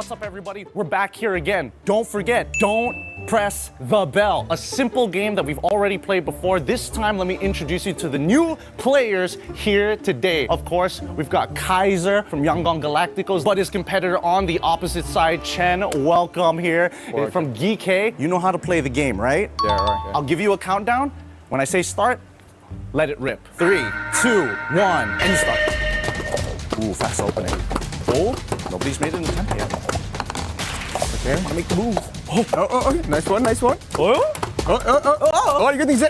What's up, everybody? We're back here again. Don't forget, don't press the bell. A simple game that we've already played before. This time, let me introduce you to the new players here today. Of course, we've got Kaiser from Yangon Galacticos, but his competitor on the opposite side, Chen. Welcome here. From GK. You know how to play the game, right? Yeah, right. Yeah. I'll give you a countdown. When I say start, let it rip. 3, 2, 1, and start. Ooh, fast opening. Oh, nobody's made an attempt yet. Okay, I'm gonna make the move. Oh, nice one, nice one. Oh, Oh, you got things.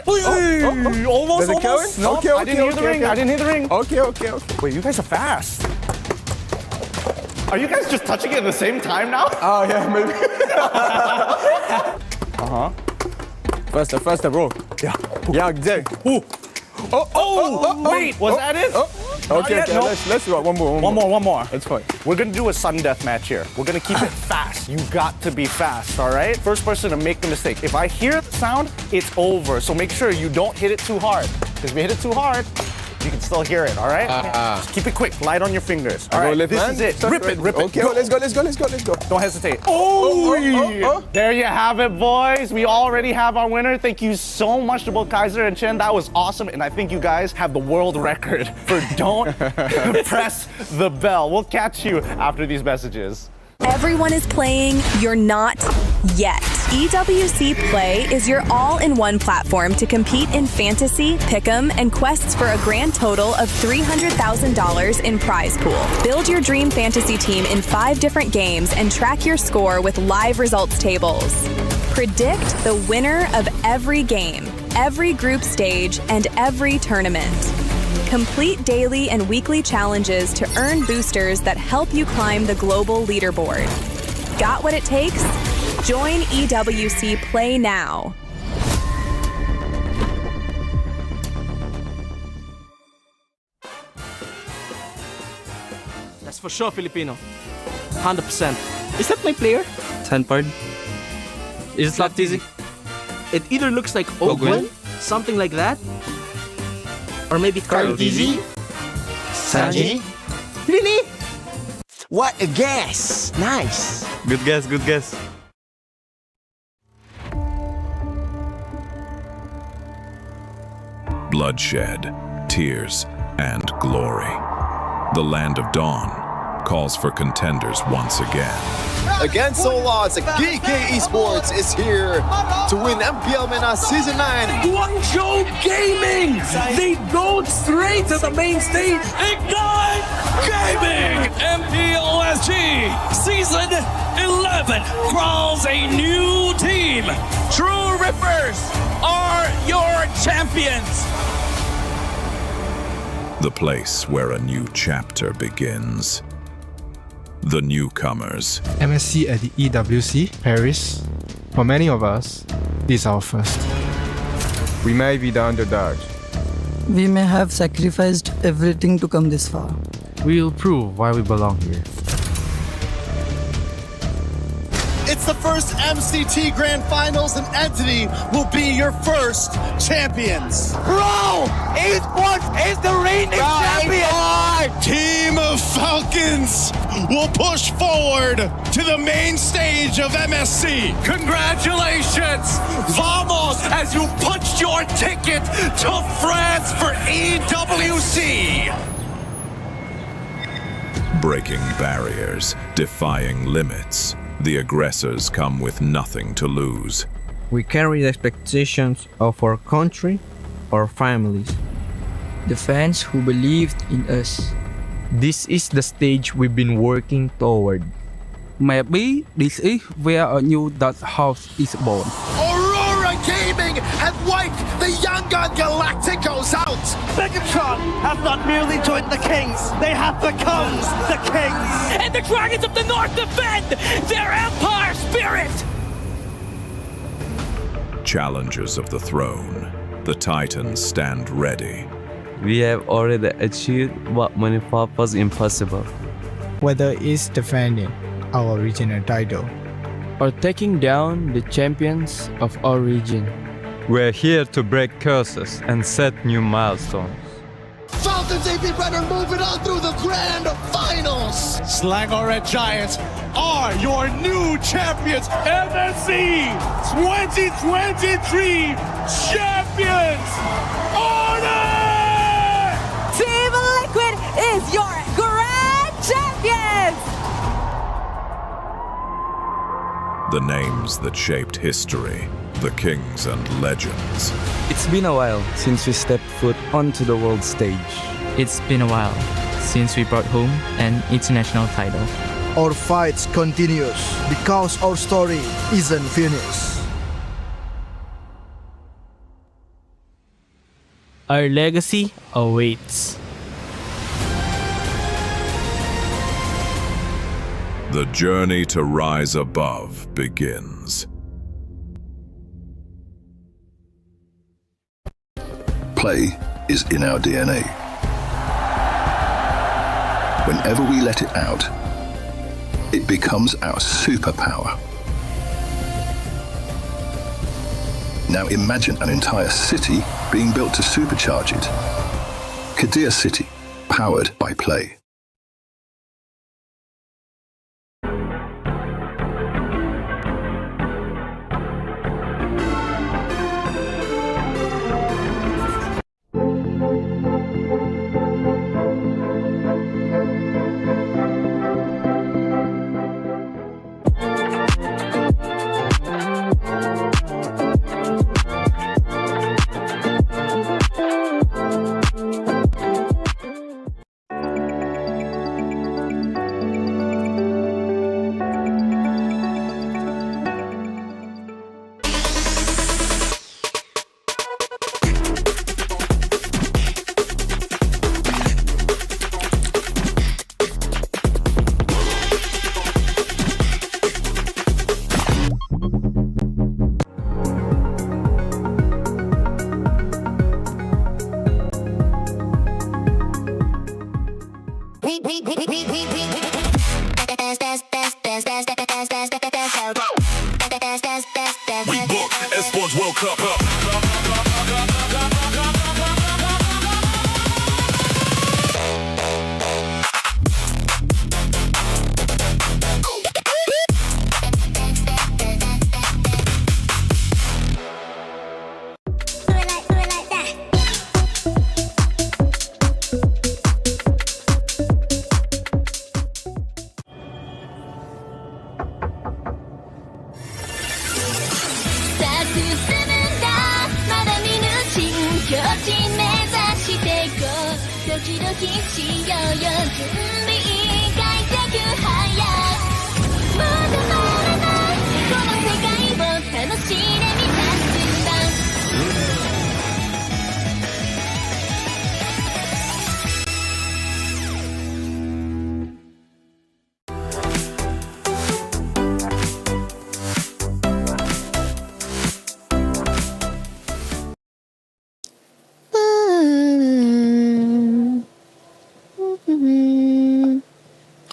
almost, Does it go almost. in? No, Okay, I didn't hear the okay, ring. okay. I didn't hear the ring. Okay. Wait, you guys are fast. Are you guys just touching it at the same time now? Oh, yeah, maybe. Faster, bro. Yeah. Yeah, exactly. Ooh. Wait, was that it? Okay, yet, no. let's do it. One more. That's fine. We're gonna do a sudden death match here. We're gonna keep it fast. You got to be fast, all right? First person to make the mistake. If I hear the sound, it's over. So make sure you don't hit it too hard. Because if you hit it too hard, you can still hear it, all right? Just keep it quick, light on your fingers. All right, this is it. Rip it. Okay, Go. let's go. Don't hesitate. Oh. There you have it, boys. We already have our winner. Thank you so much to both Kaiser and Chen. That was awesome. And I think you guys have the world record for don't press the bell. We'll catch you after these messages. Everyone is playing, you're not yet. EWC Play is your all-in-one platform to compete in fantasy, pick'em, and quests for a grand total of $300,000 in prize pool. Build your dream fantasy team in 5 different games and track your score with live results tables. Predict the winner of every game, every group stage, and every tournament. Complete daily and weekly challenges to earn boosters that help you climb the global leaderboard. Got what it takes? Join EWC Play now. That's for sure Filipino. 100%. Is that my player? Sanford. Is it not easy? It either looks like Ogwen, something like that, or maybe Carl Dizzy. Sanji. Really? What a guess! Nice. Good guess. Bloodshed, tears, and glory. The Land of Dawn calls for contenders once again. Against all odds, GK Esports is here to win MPL MENA Season 9. Guangzhou Gaming! They go straight to the main stage. Ignite Gaming! MPLSG Season 11 crowns a new team. True Rippers are your champions. The place where a new chapter begins. The newcomers. MSC at the EWC, Paris. For many of us, this is our first. We may be the underdogs. We may have sacrificed everything to come this far. We'll prove why we belong here. It's the first MCT Grand Finals, and Entity will be your first champions. Bro! Esports is the reigning champion! Team of Falcons will push forward to the main stage of MSC. Congratulations! Vamos as you punched your ticket to France for EWC! Breaking barriers, defying limits. The aggressors come with nothing to lose. We carry the expectations of our country, our families. The fans who believed in us. This is the stage we've been working toward. Maybe this is where a new Dutch house is born. Aurora Gaming have wiped the Yangon Galacticos out. Megatron have not merely joined the Kings, they have become the Kings! And the Dragons of the North defend their Empire spirit! Challengers of the throne, the Titans stand ready. We have already achieved what many thought was impossible. Whether it's defending our regional title Or taking down the champions of our region. We're here to break curses and set new milestones. Falcons Congratulations, AP Brenner, moving on through the grand finals. Sligo Red Giants are your new champions. MSC 2023 champions! Honor! Team Liquid is your grand champions! The names that shaped history, the kings and legends. It's been a while since we stepped foot onto the world stage. It's been a while since we brought home an international title. Our fights continues because our story isn't finished. Our legacy awaits. The journey to rise above begins. Play is in our DNA. Whenever we let it out, it becomes our superpower. Now imagine an entire city being built to supercharge it. Kadir City, powered by Play.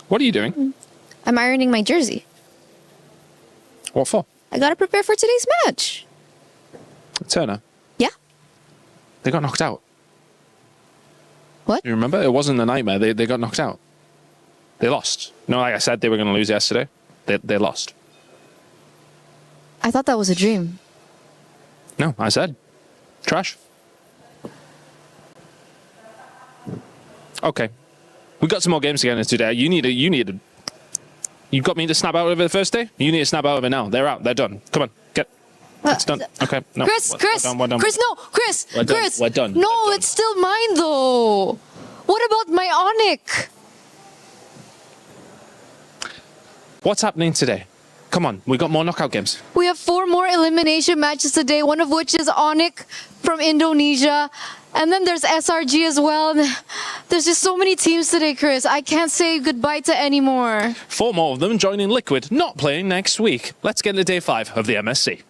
What are you doing? I'm ironing my jersey. What for? I gotta prepare for today's match. Turner. Yeah? They got knocked out. What? You remember? It wasn't a nightmare. They got knocked out. They lost. No, like I said, they were going to lose yesterday. They lost. I thought that was a dream. No, I said. Trash. Okay. We got some more games to get into today. You got me to snap out of it the first day? You need to snap out of it now. They're out. They're done. Come on. Get. It's done. Okay. No. Chris, we're done. Chris, no, Chris, We're done. Chris. We're done. No, We're done. it's still mine though. What about my Onyx? What's happening today? Come on. We got more knockout games. We have 4 more elimination matches today, one of which is Onyx from Indonesia. And then there's SRG as well. There's just so many teams today, Chris. I can't say goodbye to any more. 4 more of them joining Liquid, not playing next week. Let's get into day 5 of the MSC.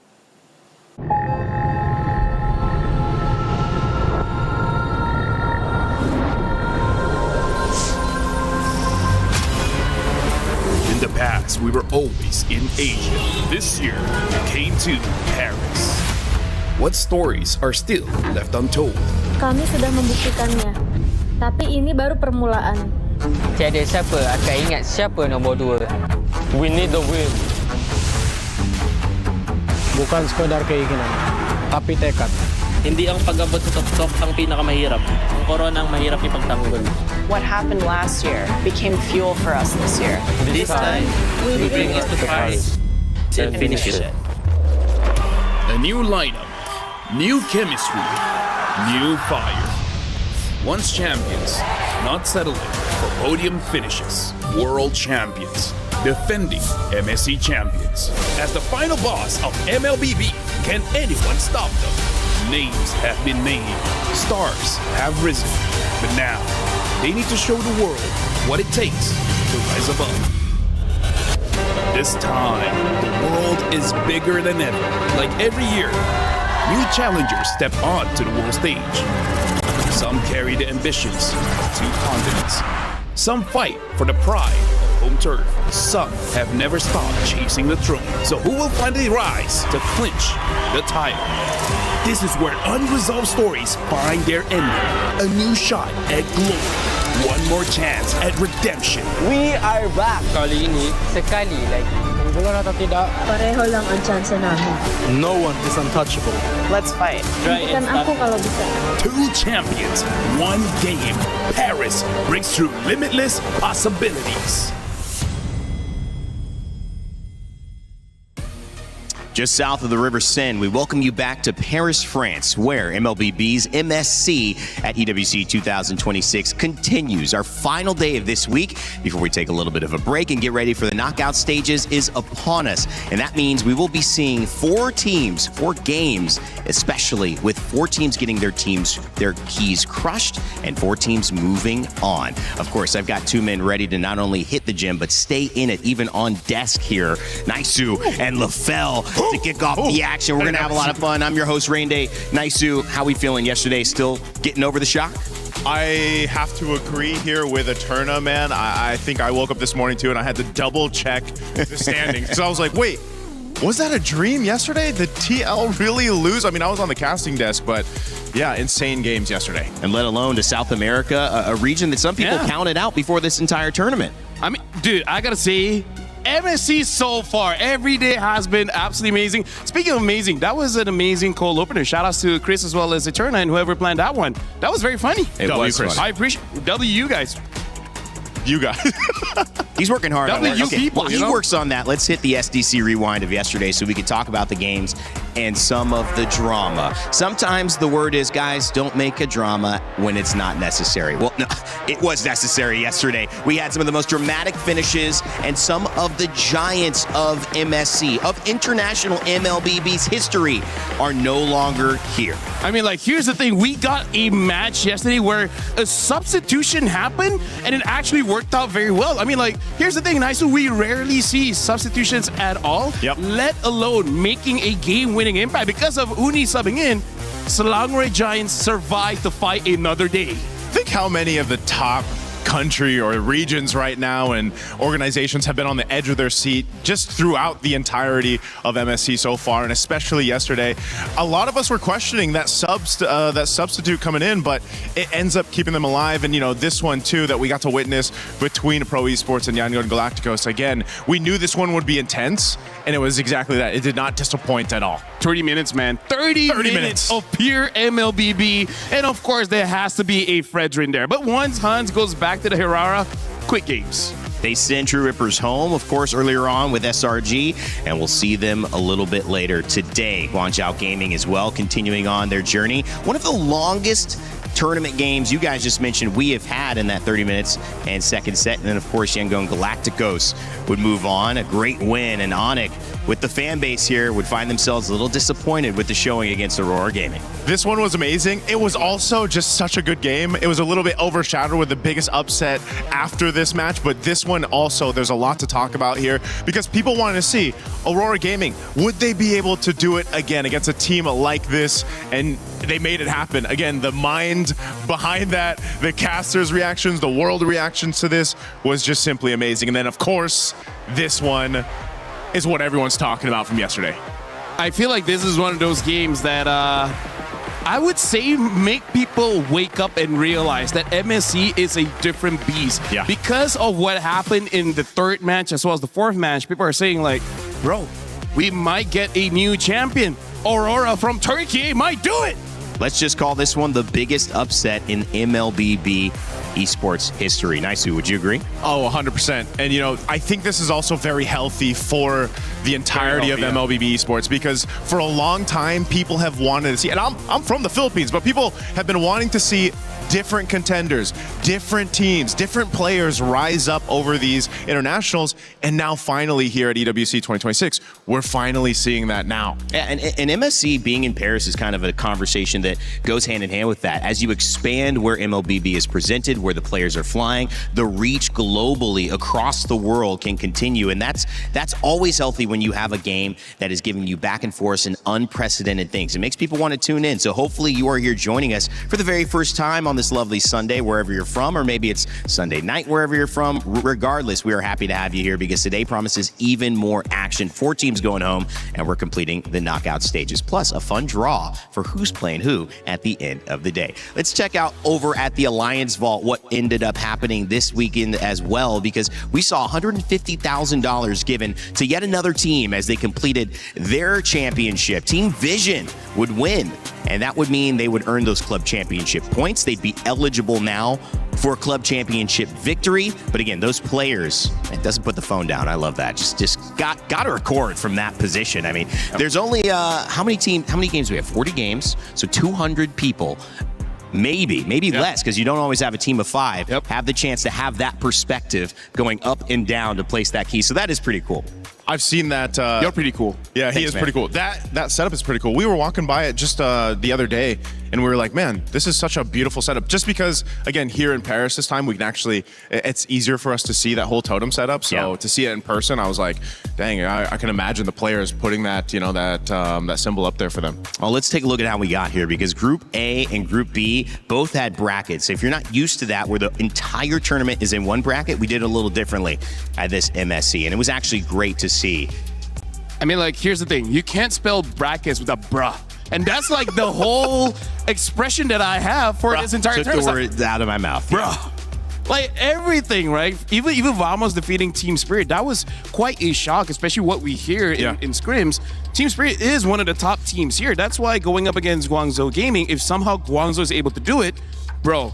In the past, we were always in Asia. This year, we came to Paris. What stories are still left untold? Kami sudah membuktikannya. Tapi ini baru permulaan. Tiada siapa akan ingat siapa nombor 2. We need the win. Bukan sekadar keinginan, tapi tekad. Hindi ang pag-abot sa tuktok ang pinakamahirap. Ang corona ang mahirap ipagtanggol. What happened last year became fuel for us this year. This time, we bring it to Paris and finish it. A new lineup, new chemistry, new fire. Once champions, not settling for podium finishes. World champions, defending MSC champions. As the final boss of MLBB, can anyone stop them? Names have been named, stars have risen, but now they need to show the world what it takes to rise above. This time, the world is bigger than ever. Like every year, new challengers step on to the world stage. Some carry the ambitions of 2 continents. Some fight for the pride of home turf. Some have never stopped chasing the throne. So who will finally rise to clinch the title? This is where unresolved stories find their ending. A new shot at glory. One more chance at redemption. We are back. Kali ini, sekali lagi. Bulan atau tidak, Pareho lang ang chance namin. no one is untouchable. Let's fight. Bukan aku kalau bisa. 2 champions, 1 game. Paris breaks through limitless possibilities. Just south of the River Seine, we welcome you back to Paris, France, where MLBB's MSC at EWC 2026 continues. Our final day of this week, before we take a little bit of a break and get ready for the knockout stages, is upon us. And that means we will be seeing 4 teams, 4 games, especially with 4 teams getting their keys crushed and 4 teams moving on. Of course, I've got 2 men ready to not only hit the gym, but stay in it, even on desk here. Naisu and LaFell to kick off the action. We're going to have a lot of fun. I'm your host, Rain Day. Naisu, how we feeling yesterday? Still getting over the shock? I have to agree here with Eterna, man. I think I woke up this morning too and I had to double check the standings. So I was like, wait, was that a dream yesterday? Did TL really lose? I mean, I was on the casting desk, but yeah, insane games yesterday. And let alone to South America, a region that some people counted out before this entire tournament. I mean, dude, I gotta say, MSC so far, every day has been absolutely amazing. Speaking of amazing, that was an amazing cold opener. Shout outs to Chris as well as Eterna and whoever planned that one. That was very funny. It was Chris. funny. I appreciate you guys. You guys. He's working hard on that. Okay, people, while he works on that, let's hit the SDC rewind of yesterday so we could talk about the games and some of the drama. Sometimes the word is, guys, don't make a drama when it's not necessary. Well, no, it was necessary yesterday. We had some of the most dramatic finishes and some of the giants of MSC, of international MLBB's history, are no longer here. I mean, like, here's the thing. We got a match yesterday where a substitution happened and it actually worked out very well. I mean, like, here's the thing, Naisu, we rarely see substitutions at all, let alone making a game-winning impact. Because of Uni subbing in, Selangor Giants survived to fight another day. Think how many of the top country or regions right now and organizations have been on the edge of their seat just throughout the entirety of MSC so far, and especially yesterday. A lot of us were questioning that substitute coming in, but it ends up keeping them alive. And, you know, this one too that we got to witness between Pro Esports and Yangon Galacticos. Again, we knew this one would be intense, and it was exactly that. It did not disappoint at all. 30 minutes, man. 30 minutes of pure MLBB. And of course, there has to be a Fredrin there. But once Hans goes back to the Hirara, quick games. They send True Rippers home, of course, earlier on with SRG, and we'll see them a little bit later today. Guangzhou Gaming as well, continuing on their journey. One of the longest tournament games you guys just mentioned we have had in that 30 minutes and second set. And then, of course, Yangon Galacticos would move on. A great win, and Onyx, with the fan base here, would find themselves a little disappointed with the showing against Aurora Gaming. This one was amazing. It was also just such a good game. It was a little bit overshadowed with the biggest upset after this match, but this one also, there's a lot to talk about here because people wanted to see Aurora Gaming. Would they be able to do it again against a team like this? And they made it happen. Again, the mind behind that, the casters' reactions, the world reactions to this was just simply amazing. And then, of course, this one is what everyone's talking about from yesterday. I feel like this is one of those games that I would say make people wake up and realize that MSC is a different beast. Yeah. Because of what happened in the third match as well as the fourth match, people are saying like, bro, we might get a new champion. Aurora from Turkey might do it. Let's just call this one the biggest upset in MLBB esports history. Naisu, would you agree? Oh, 100%. And, you know, I think this is also very healthy for the entirety of MLBB esports, because for a long time, people have wanted to see, and I'm from the Philippines, but people have been wanting to see different contenders, different teams, different players rise up over these internationals. And now finally here at EWC 2026, we're finally seeing that now. Yeah, and MSC being in Paris is kind of a conversation that goes hand in hand with that. As you expand where MLBB is presented, where the players are flying, the reach globally across the world can continue. And that's always healthy when you have a game that is giving you back and forth and unprecedented things. It makes people want to tune in. So hopefully you are here joining us for the very first time on this lovely Sunday, wherever you're from, or maybe it's Sunday night, wherever you're from. Regardless, we are happy to have you here because today promises even more action. 4 teams going home, and we're completing the knockout stages, plus a fun draw for who's playing who at the end of the day. Let's check out over at the Alliance Vault what ended up happening this weekend as well, because we saw $150,000 given to yet another team as they completed their championship. Team Vision would win, and that would mean they would earn those club championship points. They'd be eligible now for a club championship victory. But again, those players, it doesn't put the phone down. I love that. Just got to record from that position. I mean, there's only how many games do we have? 40 games, so 200 people. Maybe less, because you don't always have a team of 5 have the chance to have that perspective going up and down to place that key. So that is pretty cool. I've seen that. You're pretty cool. Yeah, he Thanks, is man. pretty cool. That setup is pretty cool. We were walking by it just the other day, and we were like, man, this is such a beautiful setup. Just because, again, here in Paris this time, we can actually, it's easier for us to see that whole totem setup. So to see it in person, I was like, dang, I can imagine the players putting that, you know, that symbol up there for them. Well, let's take a look at how we got here, because Group A and Group B both had brackets. If you're not used to that, where the entire tournament is in one bracket, we did it a little differently at this MSC, and it was actually great to see. I mean, like, here's the thing. You can't spell brackets with a bruh. And that's like the whole expression that I have for this entire took tournament. the words out of my mouth. Bruh. Like, everything, right? Even Vamos defeating Team Spirit, that was quite a shock, especially what we hear in scrims. Team Spirit is one of the top teams here. That's why going up against Guangzhou Gaming, if somehow Guangzhou is able to do it, bruh.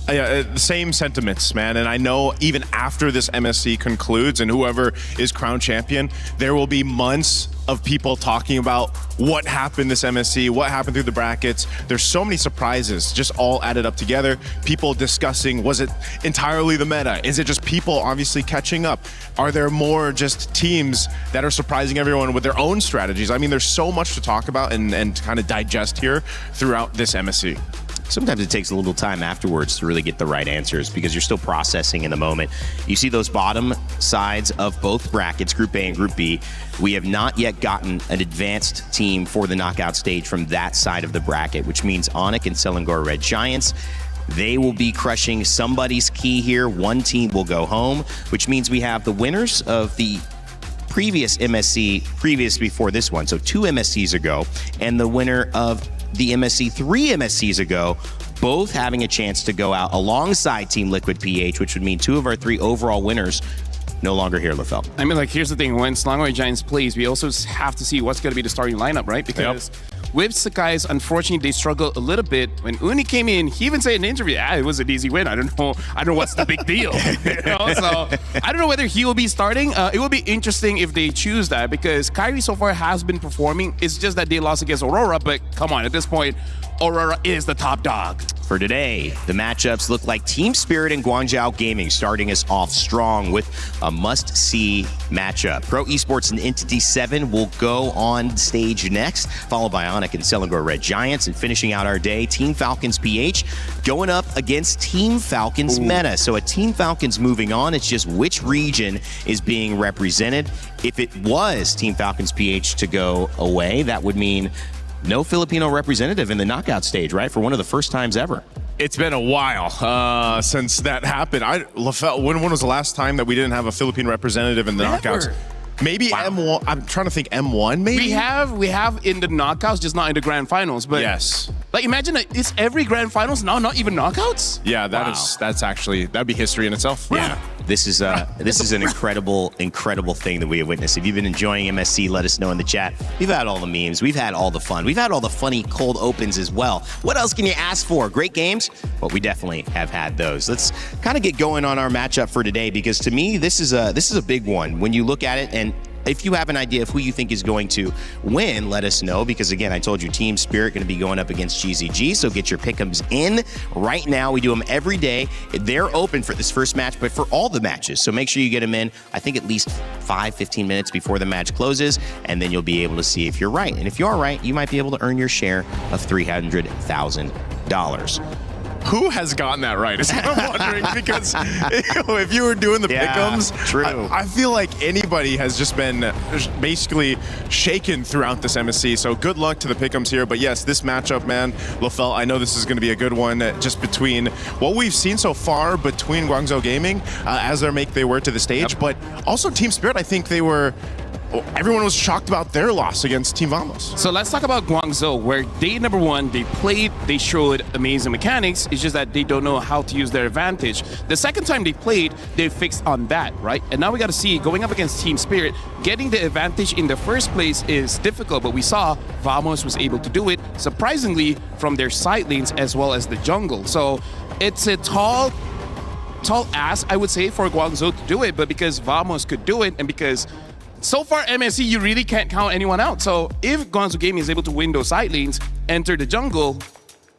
Yeah, the same sentiments, man. And I know even after this MSC concludes and whoever is crowned champion, there will be months of people talking about what happened this MSC, what happened through the brackets. There's so many surprises just all added up together. People discussing, was it entirely the meta? Is it just people obviously catching up? Are there more just teams that are surprising everyone with their own strategies? I mean, there's so much to talk about and kind of digest here throughout this MSC. Sometimes it takes a little time afterwards to really get the right answers, because you're still processing in the moment. You see those bottom sides of both brackets, Group A and Group B. We have not yet gotten an advanced team for the knockout stage from that side of the bracket, which means Onyx and Selangor Red Giants, they will be crushing somebody's key here. One team will go home, which means we have the winners of the previous MSC, previous before this one, so 2 MSCs ago, and the winner of the MSC 3 MSCs ago, both having a chance to go out alongside Team Liquid PH, which would mean 2 of our 3 overall winners no longer here, LaFell. I mean, like, here's the thing. When Selangor Giants plays, we also have to see what's going to be the starting lineup, right? Because with Sakai's, unfortunately, they struggle a little bit. When Uni came in, he even said in an interview, it was an easy win. I don't know what's the big deal. You know? So I don't know whether he will be starting. It will be interesting if they choose that, because Kyrie so far has been performing. It's just that they lost against Aurora, but come on, at this point, Aurora is the top dog. For today, the matchups look like Team Spirit and Guangzhou Gaming starting us off strong with a must-see matchup. Pro Esports and Entity 7 will go on stage next, followed by Onyx and Selangor Red Giants, and finishing out our day, Team Falcons PH going up against Team Falcons Meta. So a Team Falcons moving on, it's just which region is being represented. If it was Team Falcons PH to go away, that would mean no Filipino representative in the knockout stage, right? For one of the first times ever. It's been a while since that happened. LaFell, when was the last time that we didn't have a Philippine representative in the knockouts? Maybe M1. I'm trying to think M1. Maybe we have in the knockouts, just not in the grand finals. But yes, like imagine it's every grand finals now, not even knockouts. Yeah, that's actually that'd be history in itself. Yeah. This is an incredible thing that we have witnessed. If you've been enjoying MSC, let us know in the chat. We've had all the memes. We've had all the fun. We've had all the funny cold opens as well. What else can you ask for? Great games? Well, we definitely have had those. Let's kind of get going on our matchup for today, because to me, this is a big one. When you look at it, and if you have an idea of who you think is going to win, let us know, because again, I told you Team Spirit going to be going up against GZG, so get your pick'ems in right now. We do them every day. They're open for this first match, but for all the matches, so make sure you get them in, I think at least 5-15 minutes before the match closes, and then you'll be able to see if you're right. And if you are right, you might be able to earn your share of $300,000. Who has gotten that right? Is what I'm wondering, because if you were doing the pick'ems, true. I feel like anybody has just been basically shaken throughout this MSC. So good luck to the pick'ems here. But yes, this matchup, man, Lofel, I know this is going to be a good one. Just between what we've seen so far between Guangzhou Gaming as they make their way to the stage, but also Team Spirit. I think everyone was shocked about their loss against Team Vamos. So let's talk about Guangzhou, where day number one, they showed amazing mechanics. It's just that they don't know how to use their advantage. The second time they played, they fixed on that, right? And now we got to see, going up against Team Spirit, getting the advantage in the first place is difficult, but we saw Vamos was able to do it, surprisingly, from their side lanes as well as the jungle. So it's a tall ask, I would say, for Guangzhou to do it, but because Vamos could do it, and because so far, MSC, you really can't count anyone out. So if Guangzhou Gaming is able to win those side lanes, enter the jungle,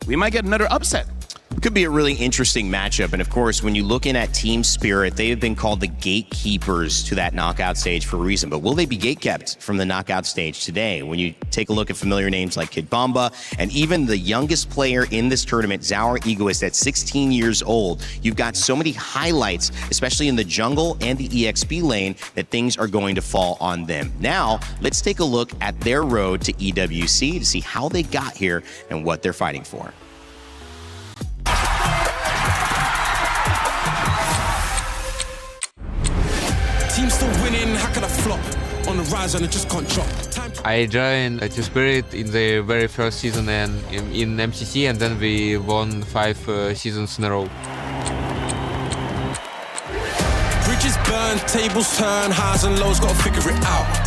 we might get another upset. It could be a really interesting matchup. And of course, when you're looking at Team Spirit, they have been called the gatekeepers to that knockout stage for a reason. But will they be gatekept from the knockout stage today? When you take a look at familiar names like Kid Bomba, and even the youngest player in this tournament, Zaur Egoist, at 16 years old, you've got so many highlights, especially in the jungle and the EXP lane, that things are going to fall on them. Now, let's take a look at their road to EWC to see how they got here and what they're fighting for. Team still winning, how can I flop? On the rise and I just can't drop. I joined Team Spirit in the very first season and in MCC, and then we won 5 seasons in a row. Bridges burn, tables turn, highs and lows, gotta figure it out.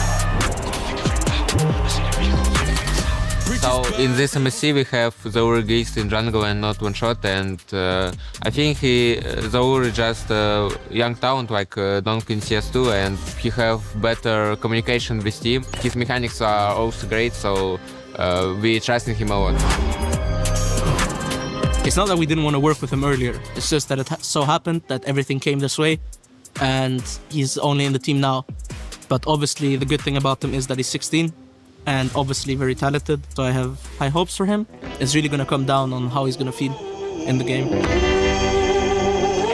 So in this MSC we have Zaur Egoist in jungle and not one shot, and I think Zaur is just a young talent like Donk in CS2, and he have better communication with team. His mechanics are also great, so we trust in him a lot. It's not that we didn't want to work with him earlier, it's just that it so happened that everything came this way, and he's only in the team now. But obviously the good thing about him is that he's 16. And obviously very talented, so I have high hopes for him. It's really going to come down on how he's going to feel in the game.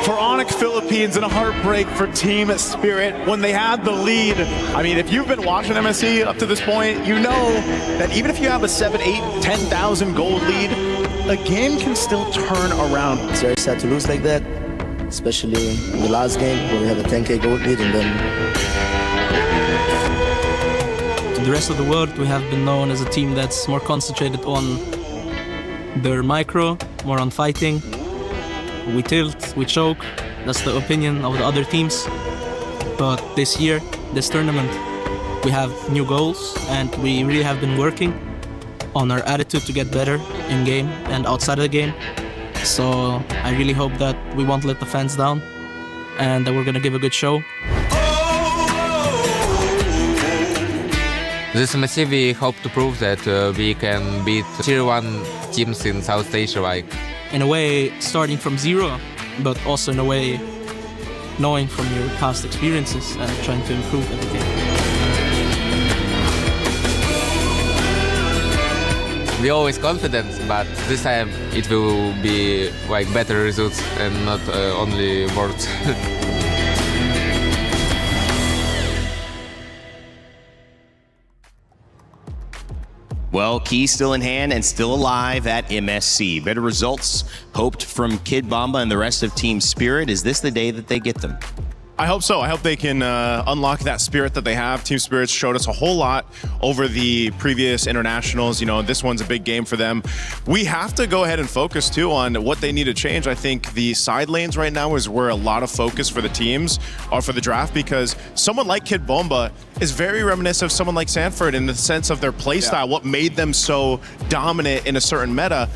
For Onyx Philippines, and a heartbreak for Team Spirit when they had the lead. I mean, if you've been watching MSC up to this point, you know that even if you have a 7, 8, 10,000 gold lead, a game can still turn around. It's very sad to lose like that, especially in the last game where we have a 10k gold lead, and then the rest of the world, we have been known as a team that's more concentrated on their micro, more on fighting. We tilt, we choke, that's the opinion of the other teams. But this year, this tournament, we have new goals, and we really have been working on our attitude to get better in game and outside of the game. So I really hope that we won't let the fans down, and that we're gonna give a good show. This MSC we hope to prove that we can beat Tier 1 teams in South Asia, like. In a way, starting from zero, but also in a way, knowing from your past experiences and trying to improve everything. We're always confident, but this time it will be like better results and not only words. Well, key still in hand and still alive at MSC. Better results hoped from Kid Bomba and the rest of Team Spirit. Is this the day that they get them? I hope so. I hope they can unlock that spirit that they have. Team Spirit's showed us a whole lot over the previous internationals. You know, this one's a big game for them. We have to go ahead and focus too on what they need to change. I think the side lanes right now is where a lot of focus for the teams or for the draft, because someone like Kid Bomba is very reminiscent of someone like Sanford in the sense of their playstyle, what made them so dominant in a certain meta.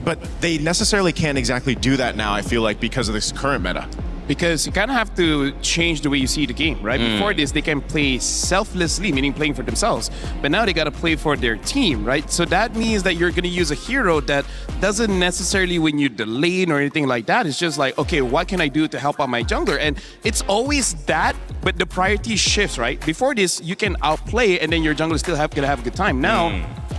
But they necessarily can't exactly do that now, I feel like, because of this current meta. Because you kind of have to change the way you see the game, right? Before this, they can play selflessly, meaning playing for themselves. But now they got to play for their team, right? So that means that you're going to use a hero that doesn't necessarily win you the lane or anything like that. It's just like, okay, what can I do to help out my jungler? And it's always that, but the priority shifts, right? Before this, you can outplay and then your jungler still gonna have a good time. Now,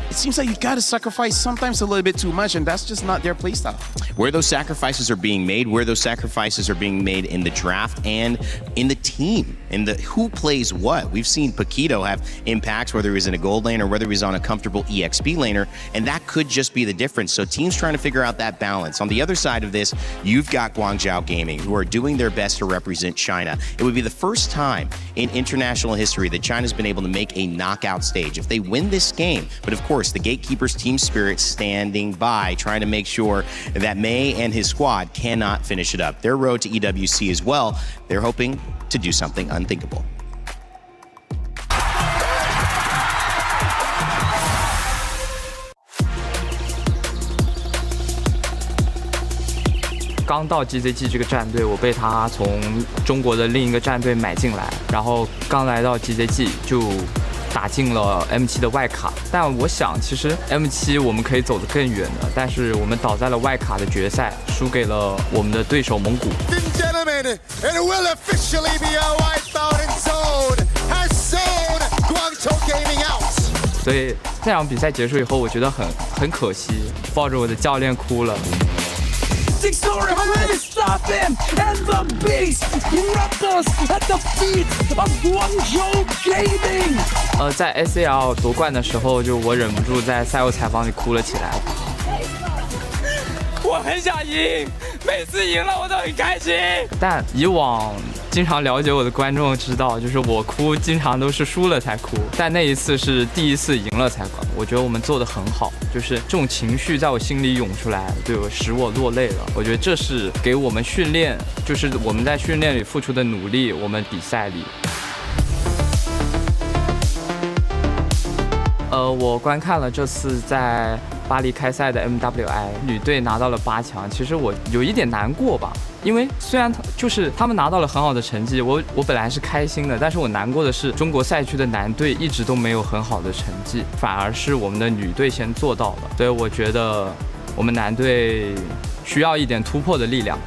it seems like you got to sacrifice sometimes a little bit too much, and that's just not their playstyle. Where those sacrifices are being made, where those sacrifices are being made in the draft and in the team, in the who plays what. We've seen Paquito have impacts, whether he's in a gold lane or whether he's on a comfortable EXP laner, and that could just be the difference. So teams trying to figure out that balance. On the other side of this, you've got Guangzhou Gaming, who are doing their best to represent China. It would be the first time in international history that China's been able to make a knockout stage. If they win this game, but of course, the Gatekeepers Team Spirit standing by, trying to make sure that May and his squad cannot finish it up. Their road to EWC as well, they're hoping to do something unthinkable. 刚到 GZG 这个战队，我被他从中国的另一个战队买进来，然后刚来到 GZG 就打进了 M7 的外卡。但我想，其实 M7 我们可以走得更远的，但是我们倒在了外卡的决赛，输给了我们的对手蒙古。所以那场比赛结束以后，我觉得很可惜，抱着我的教练哭了。 Stop him and the beast rebels at the feet of Guangzhou Gaming. 在 SAL 夺冠的时候，就我忍不住在赛后采访里哭了起来。我很想赢，每次赢了我都很开心。但以往经常了解我的观众知道，就是我哭经常都是输了才哭，但那一次是第一次赢了才哭。我觉得我们做得很好，就是这种情绪在我心里涌出来，对我使我落泪了。我觉得这是给我们训练，就是我们在训练里付出的努力，我们比赛里。我观看了这次在巴黎开赛的 MWI 女队拿到了8强，其实我有一点难过吧，因为虽然他们拿到了很好的成绩，我本来是开心的，但是我难过的是中国赛区的男队一直都没有很好的成绩，反而是我们的女队先做到了，所以我觉得我们男队需要一点突破的力量。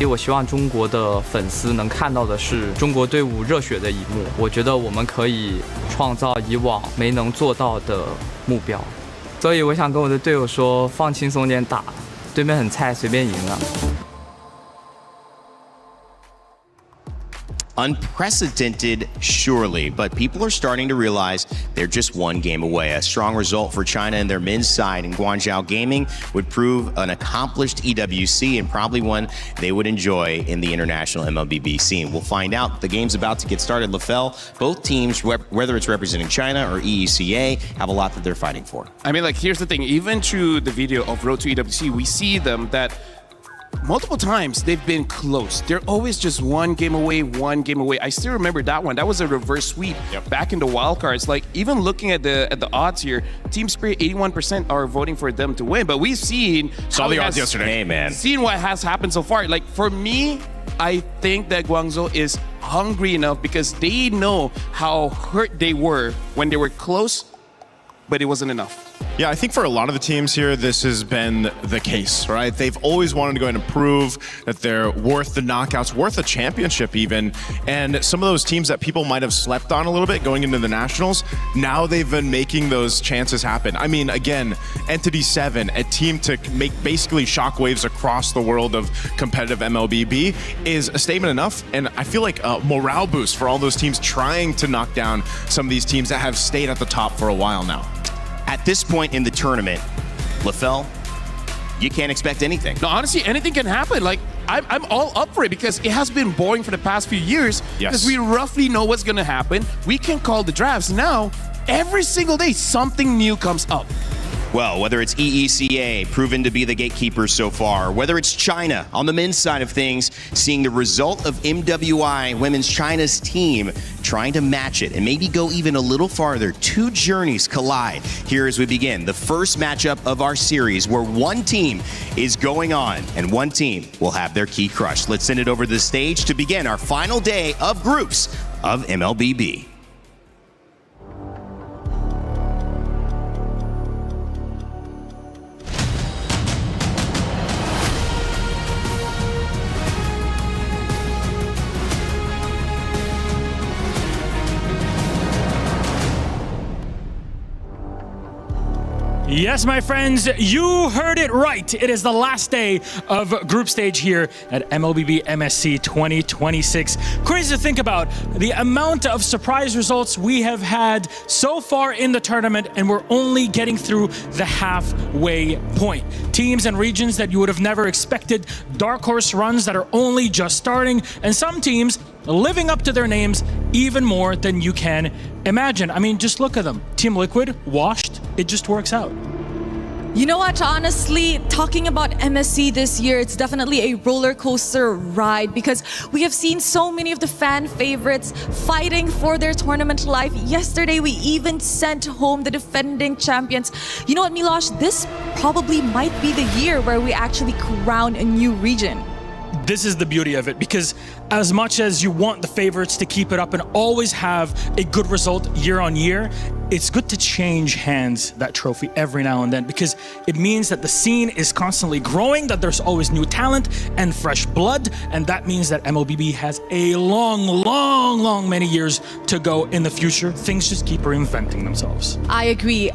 我希望中国的粉丝能看到的是中国队伍热血的一幕。我觉得我们可以创造以往没能做到的目标，所以我想跟我的队友说，放轻松点打，对面很菜，随便赢了。 Unprecedented, surely, but people are starting to realize they're just one game away. A strong result for China and their men's side in Guangzhou Gaming would prove an accomplished EWC and probably one they would enjoy in the international MLBB scene. We'll find out. The game's about to get started. LaFell, both teams, whether it's representing China or EECA, have a lot that they're fighting for. I mean, like, here's the thing. Even through the video of Road to EWC, we see them that multiple times they've been close. They're always just one game away. I still remember that one. That was a reverse sweep back in the wildcards. Like, even looking at the odds here, Team Spirit 81% are voting for them to win. But we've seen saw the odds yesterday. Hey, man. Seen what has happened so far. Like, for me, I think that Guangzhou is hungry enough because they know how hurt they were when they were close, but it wasn't enough. Yeah, I think for a lot of the teams here, this has been the case, right? They've always wanted to go ahead and prove that they're worth the knockouts, worth a championship even. And some of those teams that people might have slept on a little bit going into the Nationals, now they've been making those chances happen. I mean, again, Entity 7, a team to make basically shockwaves across the world of competitive MLBB is a statement enough. And I feel like a morale boost for all those teams trying to knock down some of these teams that have stayed at the top for a while now. At this point in the tournament, LaFell, you can't expect anything. No, honestly, anything can happen. Like, I'm all up for it because it has been boring for the past few years. Yes. Because we roughly know what's going to happen. We can call the drafts. Now, every single day, something new comes up. Well, whether it's EECA, proven to be the gatekeepers so far, whether it's China on the men's side of things, seeing the result of MWI, Women's China's team, trying to match it and maybe go even a little farther. Two journeys collide here as we begin the first matchup of our series where one team is going on and one team will have their key crushed. Let's send it over to the stage to begin our final day of groups of MLBB. Yes, my friends, you heard it right. It is the last day of group stage here at MLBB MSC 2026. Crazy to think about the amount of surprise results we have had so far in the tournament, and we're only getting through the halfway point. Teams and regions that you would have never expected, dark horse runs that are only just starting, and some teams living up to their names even more than you can imagine. I mean, just look at them. Team Liquid, washed, it just works out. You know what, honestly, talking about MSC this year, it's definitely a roller coaster ride because we have seen so many of the fan favorites fighting for their tournament life. Yesterday, we even sent home the defending champions. You know what, Milosh, this probably might be the year where we actually crown a new region. This is the beauty of it, because as much as you want the favorites to keep it up and always have a good result year on year, it's good to change hands, that trophy, every now and then, because it means that the scene is constantly growing, that there's always new talent and fresh blood, and that means that MLBB has a long, many years to go in the future. Things just keep reinventing themselves. I agree.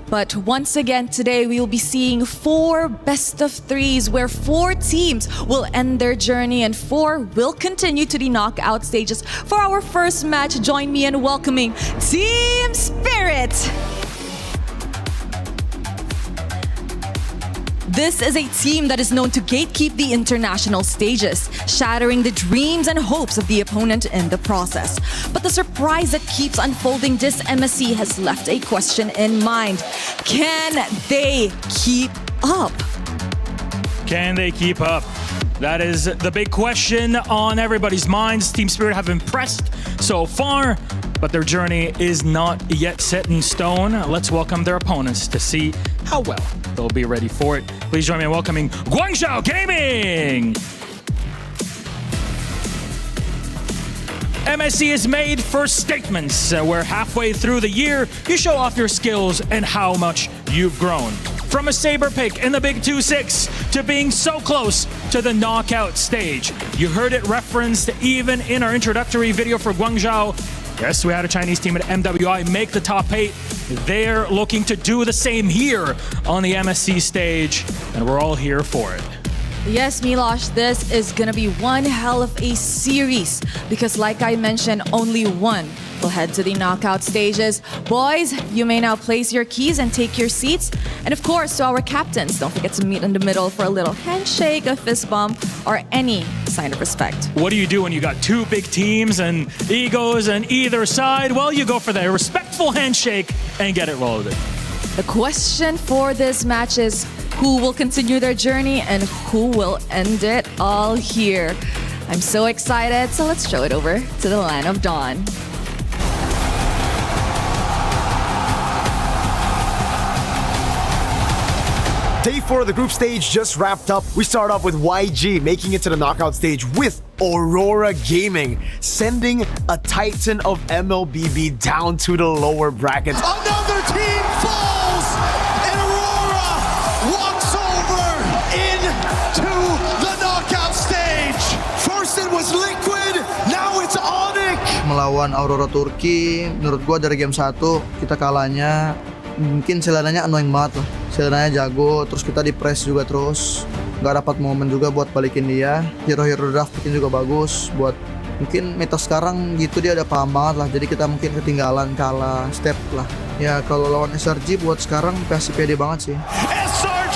But once again, today we will be seeing 4 best of 3s where 4 teams will end their journey and 4 will continue to the knockout stages. For our first match, join me in welcoming Team Spirit. This is a team that is known to gatekeep the international stages, shattering the dreams and hopes of the opponent in the process. But the surprise that keeps unfolding this MSC has left a question in mind. Can they keep up? Can they keep up? That is the big question on everybody's minds. Team Spirit have impressed so far, but their journey is not yet set in stone. Let's welcome their opponents to see how well they'll be ready for it. Please join me in welcoming Guangzhou Gaming! MSC is made for statements, where halfway through the year, you show off your skills and how much you've grown. From a saber pick in the Big 2-6 to being so close to the knockout stage. You heard it referenced even in our introductory video for Guangzhou. Yes, we had a Chinese team at MWI make the top 8. They're looking to do the same here on the MSC stage, and we're all here for it. Yes, Milosh, this is gonna be one hell of a series because like I mentioned, only one will head to the knockout stages. Boys, you may now place your keys and take your seats. And of course, to our captains, don't forget to meet in the middle for a little handshake, a fist bump, or any sign of respect. What do you do when you got 2 big teams and egos on either side? Well, you go for the respectful handshake and get it loaded. The question for this match is who will continue their journey and who will end it all here. I'm so excited, so let's show it over to the Land of Dawn. Day 4 of the group stage just wrapped up. We start off with YG making it to the knockout stage with Aurora Gaming, sending a titan of MLBB down to the lower brackets. Another team falls, and Aurora walks over into the knockout stage. First it was Liquid, now it's Onyx. Melawan Aurora Turki, menurut gua dari game 1 kita kalahnya mungkin Selenanya annoying banget loh. Selenanya jago, terus kita di press juga terus. Gak dapat momen juga buat balikin dia. Hero-hero draft mungkin juga bagus buat mungkin meta sekarang gitu dia udah paham banget lah. Jadi kita mungkin ketinggalan kalah step lah. Ya kalau lawan SRG buat sekarang pasti pede banget sih. SRG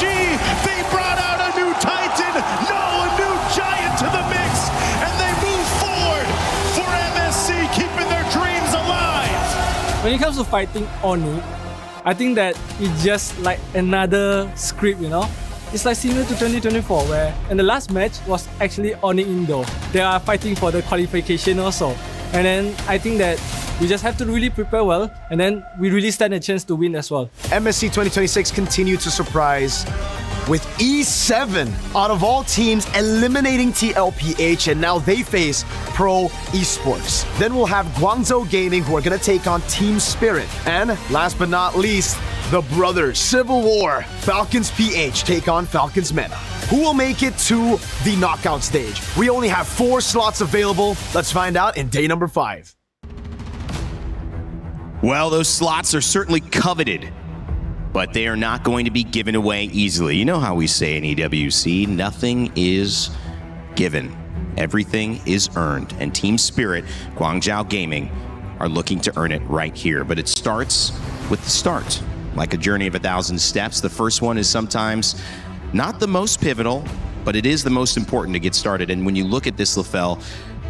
when it comes to fighting Oni, I think that it's just like another script, you know. It's like similar to 2024 where in the last match was actually Oni Indo. They are fighting for the qualification also. And then I think that we just have to really prepare well and then we really stand a chance to win as well. MSC 2026 continue to surprise with E7 out of all teams eliminating TLPH, and now they face Pro Esports. Then we'll have Guangzhou Gaming, who are going to take on Team Spirit. And last but not least, the brothers Civil War, Falcons PH take on Falcons Meta. Who will make it to the knockout stage? We only have 4 slots available. Let's find out in day number 5. Well, those slots are certainly coveted, but they are not going to be given away easily. You know how we say in EWC, nothing is given. Everything is earned. And Team Spirit, Guangzhou Gaming, are looking to earn it right here. But it starts with the start. Like a journey of 1,000 steps, the first one is sometimes not the most pivotal, but it is the most important to get started. And when you look at this, LaFell,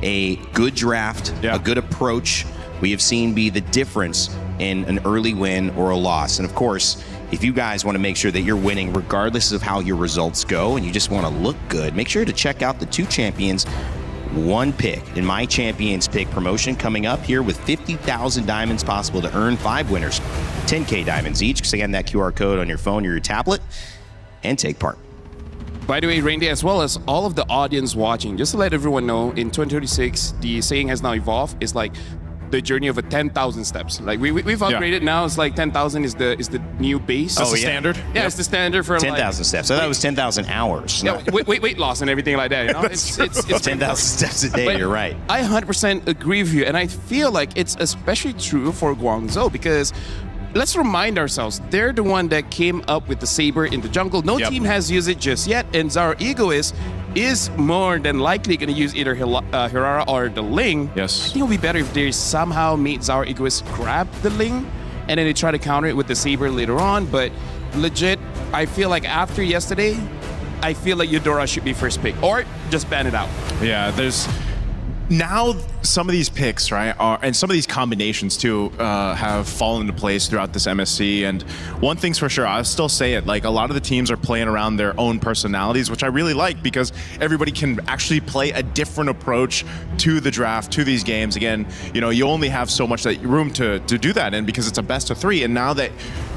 a good draft, a good approach, we have seen be the difference in an early win or a loss. And of course, if you guys want to make sure that you're winning regardless of how your results go and you just want to look good, make sure to check out the 2 champions, 1 pick in my champions pick promotion coming up here with 50,000 diamonds possible to earn 5 winners, 10K diamonds each. Scan that QR code on your phone or your tablet and take part. By the way, Randy, as well as all of the audience watching, just to let everyone know, in 2026, the saying has now evolved. It's like the journey of 10,000 steps. Like we've upgraded now. It's like 10,000 is the new base. That's the standard. Yeah, it's the standard for 10,000 steps. I thought it was 10,000 hours. Yeah, weight loss and everything like that. You know, it's 10,000 steps a day. But you're right. I 100% agree with you, and I feel like it's especially true for Guangzhou because let's remind ourselves, they're the one that came up with the saber in the jungle. No team has used it just yet, and Zara Egoist is more than likely going to use either Hirara or the Ling. Yes. I think it would be better if they somehow made Zara Egoist grab the Ling, and then they try to counter it with the saber later on. But legit, I feel like after yesterday, I feel like Eudora should be first pick, or just ban it out. Yeah, there's now some of these picks, right, and some of these combinations too, have fallen into place throughout this MSC. And one thing's for sure, I'll still say it, like a lot of the teams are playing around their own personalities, which I really like because everybody can actually play a different approach to the draft, to these games. Again, you know, you only have so much room to do that in because it's a best of 3. And now that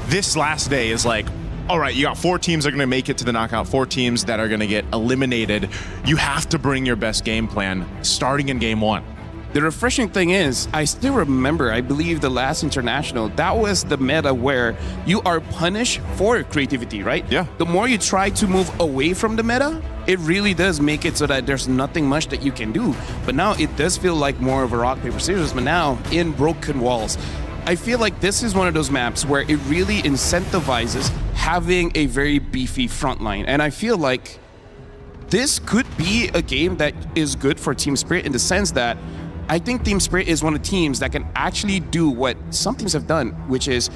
this last day is like, all right, you got 4 teams that are going to make it to the knockout, 4 teams that are going to get eliminated. You have to bring your best game plan starting in game 1. The refreshing thing is, I still remember, I believe the last international, that was the meta where you are punished for creativity, right? Yeah. The more you try to move away from the meta, it really does make it so that there's nothing much that you can do. But now it does feel like more of a rock, paper, scissors, but now in broken walls. I feel like this is one of those maps where it really incentivizes having a very beefy front line. And I feel like this could be a game that is good for Team Spirit in the sense that I think Team Spirit is one of the teams that can actually do what some teams have done, which is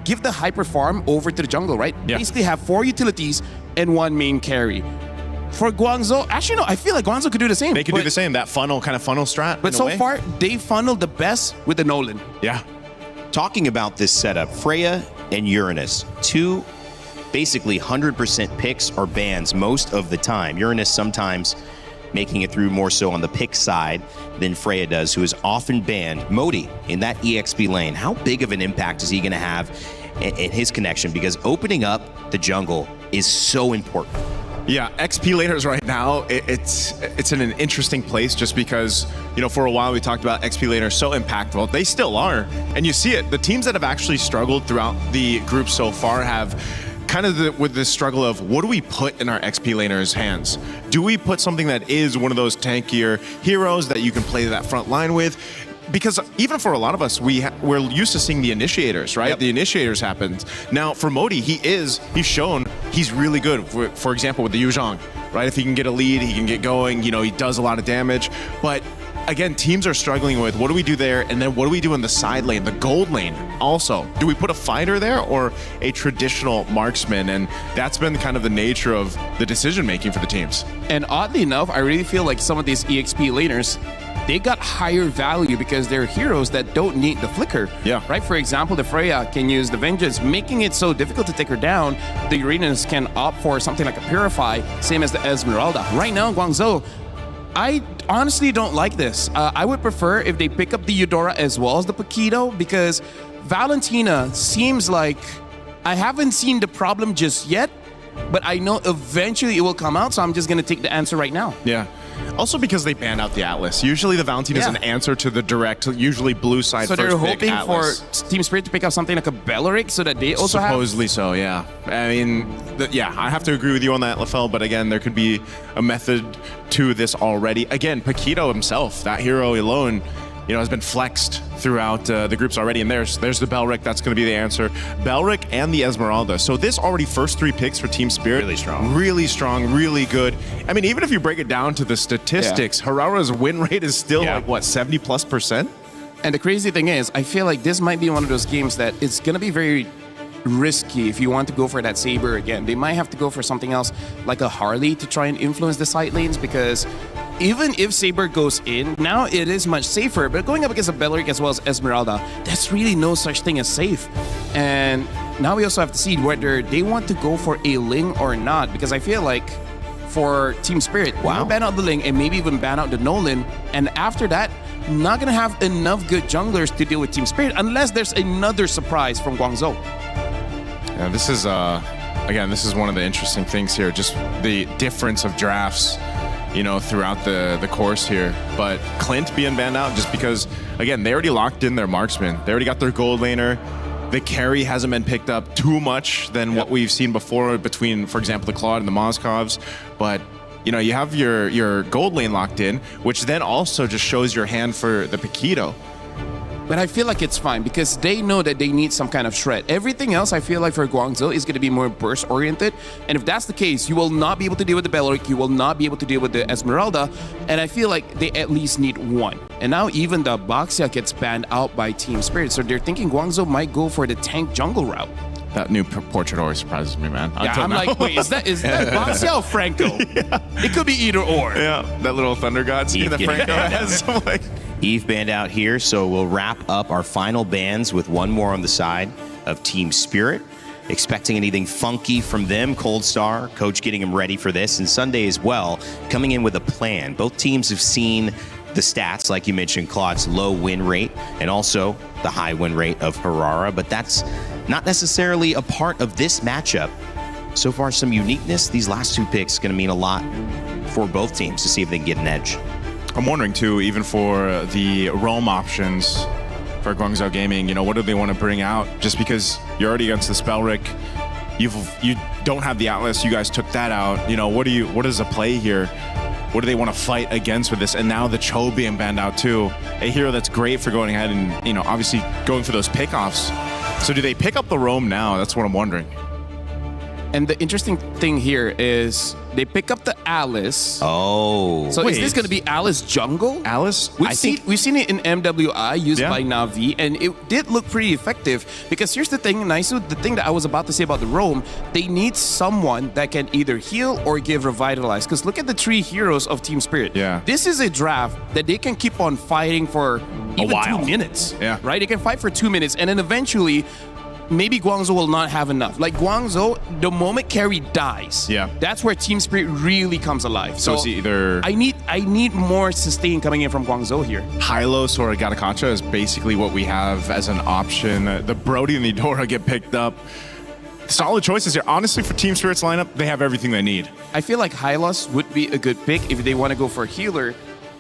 give the hyper farm over to the jungle, right? Yeah. Basically have 4 utilities and 1 main carry. For Guangzhou, actually no, I feel like Guangzhou could do the same. They could do the same, that funnel strat. But so far, they funneled the best with the Nolan. Yeah. Talking about this setup, Freya and Uranus, 2 basically 100% picks or bans most of the time. Uranus sometimes making it through more so on the pick side than Freya does, who is often banned. Modi in that EXP lane, how big of an impact is he going to have in his connection? Because opening up the jungle is so important. Yeah, XP laners right now, it's in an interesting place just because, you know, for a while we talked about XP laners so impactful. They still are, and you see it. The teams that have actually struggled throughout the group so far have kind of with this struggle of what do we put in our XP laners' hands? Do we put something that is one of those tankier heroes that you can play that front line with? Because even for a lot of us, we're used to seeing the initiators, right? Yep. The initiators happens. Now for Modi, he's shown he's really good. For example, with the Yuzhong, right? If he can get a lead, he can get going. You know, he does a lot of damage. But again, teams are struggling with what do we do there, and then what do we do in the side lane, the gold lane? Also, do we put a fighter there or a traditional marksman? And that's been kind of the nature of the decision making for the teams. And oddly enough, I really feel like some of these EXP laners they got higher value because they're heroes that don't need the flicker. Yeah. Right? For example, the Freya can use the Vengeance, making it so difficult to take her down. The Uranus can opt for something like a Purify, same as the Esmeralda. Right now, Guangzhou, I honestly don't like this. I would prefer if they pick up the Eudora as well as the Paquito, because Valentina seems like I haven't seen the problem just yet, but I know eventually it will come out, so I'm just going to take the answer right now. Yeah. Also because they banned out the Atlas. Usually the Valentina is an answer to the direct, usually blue side so first they're pick hoping for Atlas. Team Spirit to pick up something like a Belleric so that they also Supposedly so, yeah. I mean, yeah, I have to agree with you on that, Lafell, but again, there could be a method to this already. Again, Paquito himself, that hero alone, you know, has been flexed throughout the groups already, and there's the Belleric, that's going to be the answer. Belleric and the Esmeralda. So this already first 3 picks for Team Spirit. Really strong, really good. I mean, even if you break it down to the statistics, Herrera's win rate is still like, what, 70+%? And the crazy thing is, I feel like this might be one of those games that it's going to be very risky if you want to go for that Saber again. They might have to go for something else like a Harley to try and influence the side lanes, because even if Saber goes in, now it is much safer, but going up against a Belleric as well as Esmeralda, that's really no such thing as safe. And now we also have to see whether they want to go for a Ling or not, because I feel like for Team Spirit, wow, ban out the Ling and maybe even ban out the Nolan, and after that, not gonna have enough good junglers to deal with Team Spirit unless there's another surprise from Guangzhou. Yeah, this is, again, this is one of the interesting things here, just the difference of drafts, you know, throughout the course here. But Clint being banned out just because, again, they already locked in their marksman. They already got their gold laner. The carry hasn't been picked up too much than what we've seen before between, for example, the Claude and the Moscovs. But, you know, you have your gold lane locked in, which then also just shows your hand for the Paquito. But I feel like it's fine because they know that they need some kind of shred. Everything else, I feel like for Guangzhou is going to be more burst-oriented. And if that's the case, you will not be able to deal with the Belleric, you will not be able to deal with the Esmeralda. And I feel like they at least need one. And now even the Baxia gets banned out by Team Spirit. So they're thinking Guangzhou might go for the tank jungle route. That new portrait always surprises me, man. Yeah, I'm like, wait, is that Baxia or Franco? Yeah. It could be either or. Yeah, that little thunder god scene that Franco has. Like, Eve banned out here, so we'll wrap up our final bans with one more on the side of Team Spirit. Expecting anything funky from them, Cold Star, coach getting him ready for this, and Sunday as well, coming in with a plan. Both teams have seen the stats, like you mentioned, Claude's low win rate, and also the high win rate of Herrera, but that's not necessarily a part of this matchup. So far, some uniqueness. These last 2 picks going to mean a lot for both teams to see if they can get an edge. I'm wondering too, even for the roam options for Guangzhou Gaming, you know, what do they want to bring out? Just because you're already against the Spellrick, you don't have the Atlas, you guys took that out. You know, what is a play here? What do they want to fight against with this? And now the Cho being banned out too. A hero that's great for going ahead and, you know, obviously going for those pickoffs. So do they pick up the roam now? That's what I'm wondering. And the interesting thing here is they pick up the Alice. Oh. So is this going to be Alice jungle? Alice? We've seen it in MWI used by Na'Vi, and it did look pretty effective. Because here's the thing, Naisu, the thing that I was about to say about the roam, they need someone that can either heal or give revitalize. Because look at the 3 heroes of Team Spirit. Yeah. This is a draft that they can keep on fighting for even 2 minutes. Yeah. Right? They can fight for 2 minutes, and then eventually maybe Guangzhou will not have enough. Like Guangzhou, the moment carry dies, that's where Team Spirit really comes alive. So it's either I need more sustain coming in from Guangzhou here. Hylos or Gatakacha is basically what we have as an option. The Brody and the Dora get picked up. Solid choices here. Honestly, for Team Spirit's lineup, they have everything they need. I feel like Hylos would be a good pick if they want to go for a healer.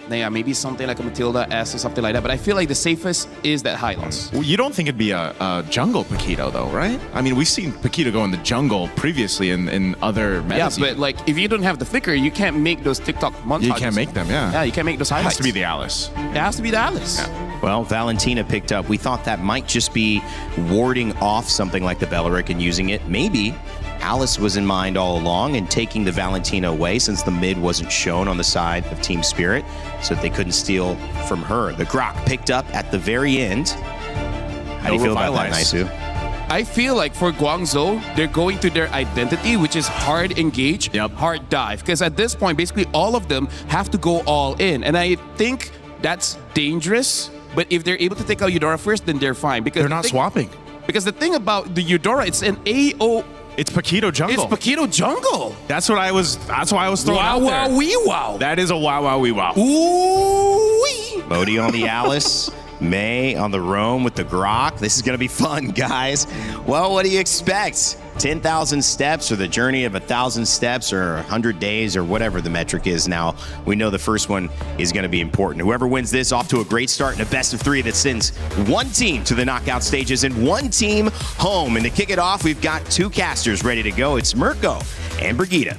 Yeah, maybe something like a Matilda S or something like that. But I feel like the safest is that Hylos. Well, you don't think it'd be a jungle Paquito, though, right? I mean, we've seen Paquito go in the jungle previously in other metas. Yeah, but like if you don't have the flicker, you can't make those TikTok montages. You can't make them, yeah. Yeah, you can't make those highlights. It has to be the Alice. It has to be the Alice. Yeah. Well, Valentina picked up. We thought that might just be warding off something like the Belleric and using it. Maybe Alice was in mind all along and taking the Valentina away since the mid wasn't shown on the side of Team Spirit, so that they couldn't steal from her. The Grok picked up at the very end. How do you feel about that, Naisu? I feel like for Guangzhou, they're going to their identity, which is hard engage, hard dive. Because at this point, basically all of them have to go all in. And I think that's dangerous. But if they're able to take out Eudora first, then they're fine. Because they're not swapping. Because the thing about the Eudora, it's an AO. It's Paquito jungle. It's Paquito jungle. That's why I was throwing out there. Wow, wee, wow. That is a wow, wow, wee, wow. Ooh-wee. Modi on the Alice. May on the Roam with the Grok. This is going to be fun, guys. Well, what do you expect? 10,000 steps or the journey of 1,000 steps or 100 days or whatever the metric is now. We know the first one is going to be important. Whoever wins this off to a great start in a best of 3 that sends one team to the knockout stages and one team home. And to kick it off, we've got 2 casters ready to go. It's Mirko and Brigitte.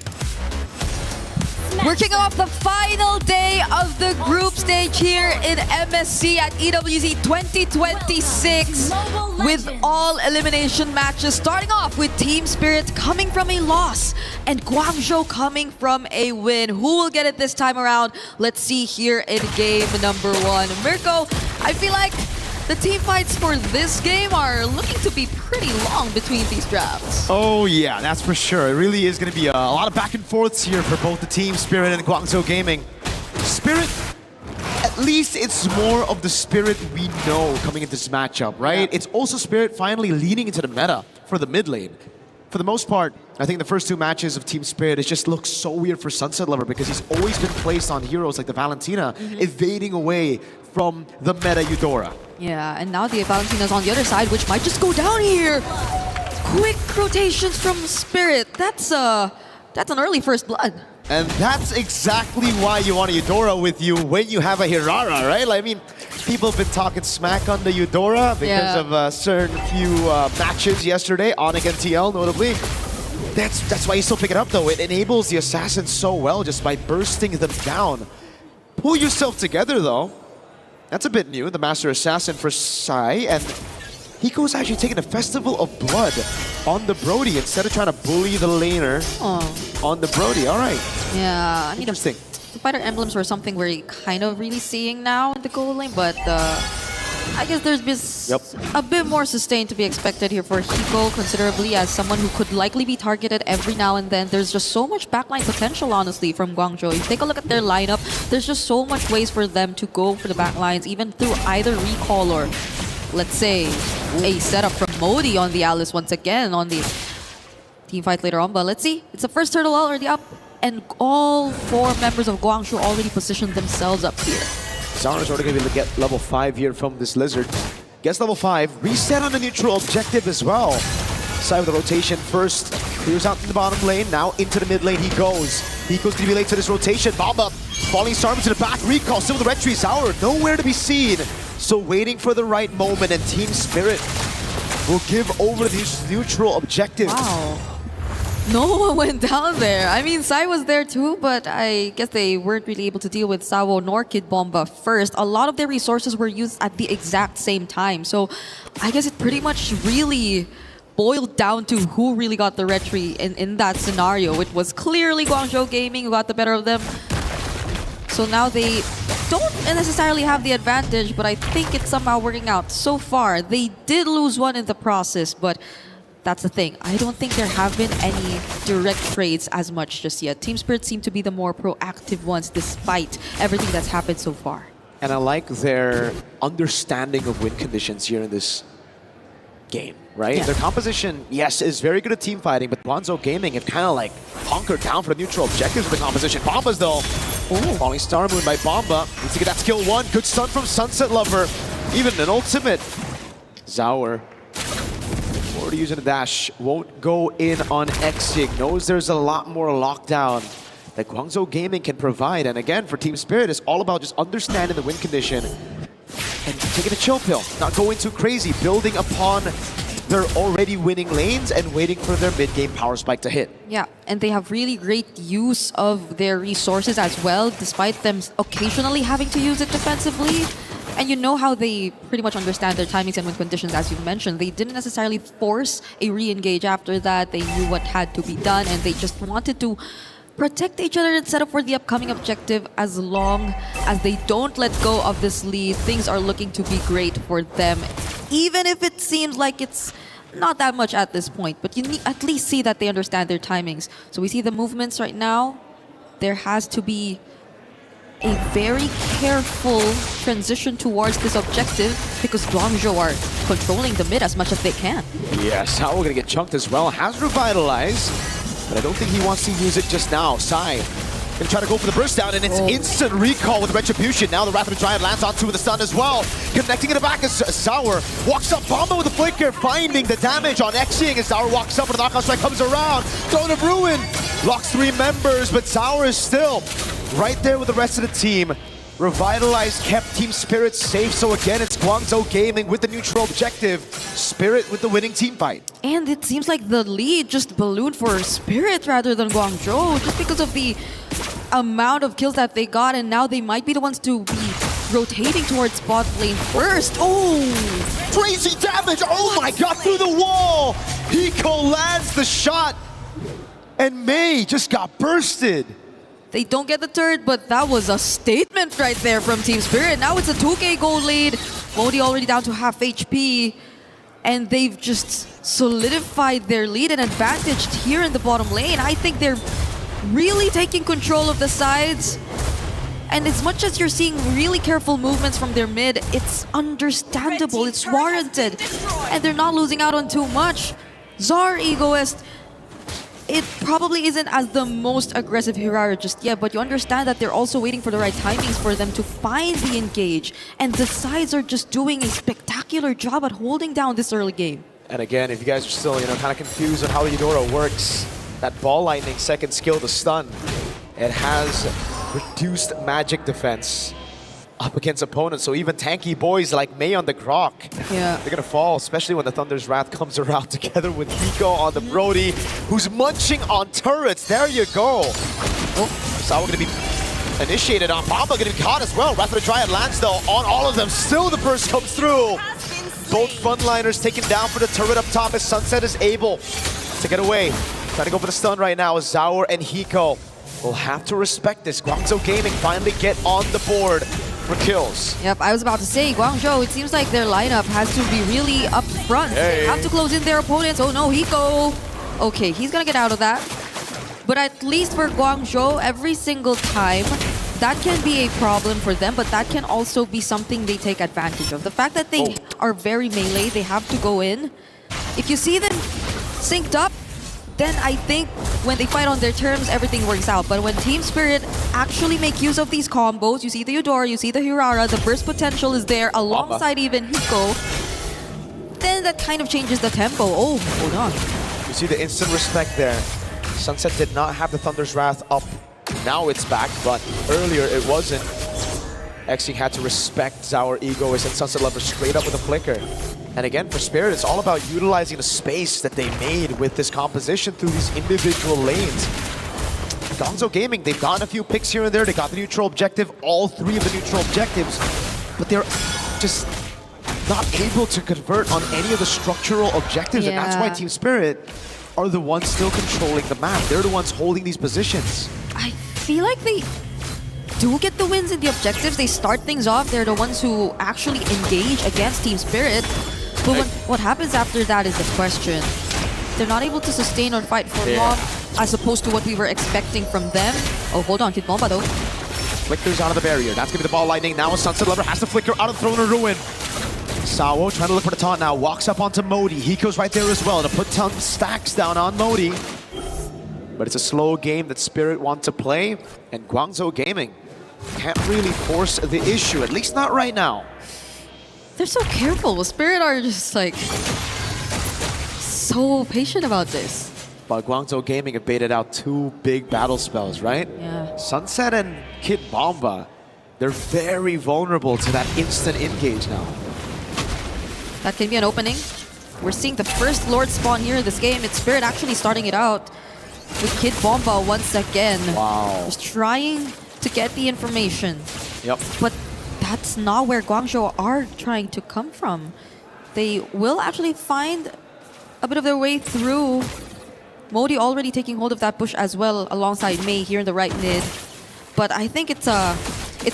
We're kicking off the final day of the group stage here in MSC at EWC 2026 with all elimination matches, starting off with Team Spirit coming from a loss and Guangzhou coming from a win. Who will get it this time around? Let's see here in game number 1. Mirko, I feel like the team fights for this game are looking to be pretty long between these drafts. Oh yeah, that's for sure. It really is going to be a lot of back and forths here for both the team, Spirit and Guangzhou Gaming. Spirit, at least it's more of the Spirit we know coming into this matchup, right? Yeah. It's also Spirit finally leaning into the meta for the mid lane. For the most part, I think the first 2 matches of Team Spirit, it just looks so weird for Sunset Lover because he's always been placed on heroes like the Valentina, evading away from the meta Eudora. Yeah, and now the Valentina's on the other side, which might just go down here. Quick rotations from Spirit. That's an early first blood. And that's exactly why you want a Eudora with you when you have a Hirara, right? Like, I mean, people have been talking smack on the Eudora because of certain few matches yesterday, Onyx and TL notably. That's why you still pick it up though. It enables the assassins so well just by bursting them down. Pull yourself together though. That's a bit new, the Master Assassin for Sai, and Hiko's actually taking a Festival of Blood on the Brody instead of trying to bully the laner on the Brody. All right. Yeah, interesting. The fighter emblems were something we're kind of really seeing now in the gold lane, but I guess there's been a bit more sustain to be expected here for Hiko, considerably as someone who could likely be targeted every now and then. There's just so much backline potential, honestly, from Guangzhou. If you take a look at their lineup, there's just so much ways for them to go for the backlines, even through either recall or, let's say, a setup from Modi on the Alice once again on the team fight later on. But let's see, it's the first turtle already up, and all 4 members of Guangzhou already positioned themselves up here. Zara's already going to be able to get level 5 here from this Lizard. Gets level 5, reset on the neutral objective as well. Side with the rotation first, clears out in the bottom lane, now into the mid lane he goes. Hiko's going to be late to this rotation, bomb up, falling star to the back, recall, still with the red tree, Zara nowhere to be seen. So waiting for the right moment, and Team Spirit will give over this neutral objective. Wow. No one went down there. I mean, Sai was there too, but I guess they weren't really able to deal with Sawo nor Kid Bomba first. A lot of their resources were used at the exact same time. So I guess it pretty much really boiled down to who really got the red tree in that scenario. It was clearly Guangzhou Gaming who got the better of them. So now they don't necessarily have the advantage, but I think it's somehow working out. So far, they did lose one in the process, but that's the thing. I don't think there have been any direct trades as much just yet. Team Spirit seem to be the more proactive ones despite everything that's happened so far. And I like their understanding of win conditions here in this game, right? Yeah. Their composition, yes, is very good at team fighting, but Guangzhou Gaming have kind of like hunkered down for the neutral objectives of the composition. Bomba's though, falling Star Moon by Bomba. Needs to get that skill 1. Good stun from Sunset Lover. Even an ultimate. Zaur, already using a dash, won't go in on Exig. Knows there's a lot more lockdown that Guangzhou Gaming can provide. And again, for Team Spirit, it's all about just understanding the win condition and taking a chill pill, not going too crazy, building upon their already winning lanes and waiting for their mid-game power spike to hit. Yeah, and they have really great use of their resources as well, despite them occasionally having to use it defensively. And you know how they pretty much understand their timings and win conditions, as you mentioned. They didn't necessarily force a re-engage after that. They knew what had to be done, and they just wanted to protect each other and set up for the upcoming objective. As long as they don't let go of this lead, things are looking to be great for them, even if it seems like it's not that much at this point. But you need at least see that they understand their timings. So we see the movements right now. There has to be a very careful transition towards this objective because Guangzhou are controlling the mid as much as they can. Yes, how we're gonna get chunked as well. Has revitalized, but I don't think he wants to use it just now. Sai gonna try to go for the burst down, and it's instant recall with Retribution. Now the Wrath of the Giant lands onto the stun as well. Connecting in the back as Sour walks up, Bomba with the flicker, finding the damage on Xing as Sour walks up, and the knockout strike comes around. Throne of Ruin locks 3 members, but Sour is still right there with the rest of the team. Revitalized kept Team Spirit safe, so again it's Guangzhou Gaming with the neutral objective. Spirit with the winning team fight. And it seems like the lead just ballooned for Spirit rather than Guangzhou, just because of the amount of kills that they got, and now they might be the ones to be rotating towards bot lane first. Oh! Crazy damage! Oh my god, through the wall! Hiko lands the shot, and Mei just got bursted. They don't get the third, but that was a statement right there from Team Spirit. Now it's a 2k gold lead. Modi already down to half HP. And they've just solidified their lead and advantaged here in the bottom lane. I think they're really taking control of the sides. And as much as you're seeing really careful movements from their mid, it's understandable, it's warranted. And they're not losing out on too much. Czar Egoist, it probably isn't as the most aggressive Hirara just yet, but you understand that they're also waiting for the right timings for them to find the engage. And the sides are just doing a spectacular job at holding down this early game. And again, if you guys are still, kind of confused on how the Eudora works, that Ball Lightning second skill, the stun, it has reduced magic defense up against opponents. So even tanky boys like Mei on the Grok, they're gonna fall, especially when the Thunder's Wrath comes around together with Hiko on the Brody, who's munching on turrets. There you go. Oh, Sawa gonna be initiated on. Bomba gonna be caught as well. Wrath of the Giant lands though on all of them. Still the burst comes through. Both frontliners taken down for the turret up top as Sunset is able to get away. Trying to go for the stun right now as Zaur and Hiko will have to respect this. Guangzhou Gaming finally get on the board for kills. Yep, I was about to say, Guangzhou, it seems like their lineup has to be really up front. They have to close in their opponents. Oh no, Hiko. Okay, he's gonna get out of that. But at least for Guangzhou, every single time, that can be a problem for them, but that can also be something they take advantage of. The fact that they are very melee, they have to go in. If you see them synced up, then I think when they fight on their terms, everything works out. But when Team Spirit actually make use of these combos, you see the Eudora, you see the Hirara, the burst potential is there alongside even Hiko, then that kind of changes the tempo. Oh, hold on. You see the instant respect there. Sunset did not have the Thunder's Wrath up. Now it's back, but earlier it wasn't. Xing had to respect Zaur Egoist and Sunset Lover straight up with a flicker. And again, for Spirit, it's all about utilizing the space that they made with this composition through these individual lanes. Guangzhou Gaming, they've gotten a few picks here and there. They got the neutral objective, all 3 of the neutral objectives, but they're just not able to convert on any of the structural objectives, and that's why Team Spirit are the ones still controlling the map. They're the ones holding these positions. I feel like they do get the wins in the objectives. They start things off. They're the ones who actually engage against Team Spirit. But what happens after that is the question. They're not able to sustain or fight for long, as opposed to what we were expecting from them. Oh, hold on, Kid Bomba though. Flickers out of the barrier. That's gonna be the Ball Lightning. Now a Sunset Lover has to flicker out of Throne of Ruin. Sawo trying to look for the taunt now. Walks up onto Modi. Hiko's right there as well to put some stacks down on Modi. But it's a slow game that Spirit want to play, and Guangzhou Gaming can't really force the issue, at least not right now. They're so careful. Spirit are just like so patient about this. But Guangzhou Gaming have baited out 2 big battle spells, right? Yeah. Sunset and Kid Bomba, they're very vulnerable to that instant engage now. That can be an opening. We're seeing the first Lord spawn here in this game. It's Spirit actually starting it out with Kid Bomba once again. Wow. Just trying to get the information. Yep. But that's not where Guangzhou are trying to come from. They will actually find a bit of their way through. Modi already taking hold of that bush as well alongside Mei here in the right mid. But I think it's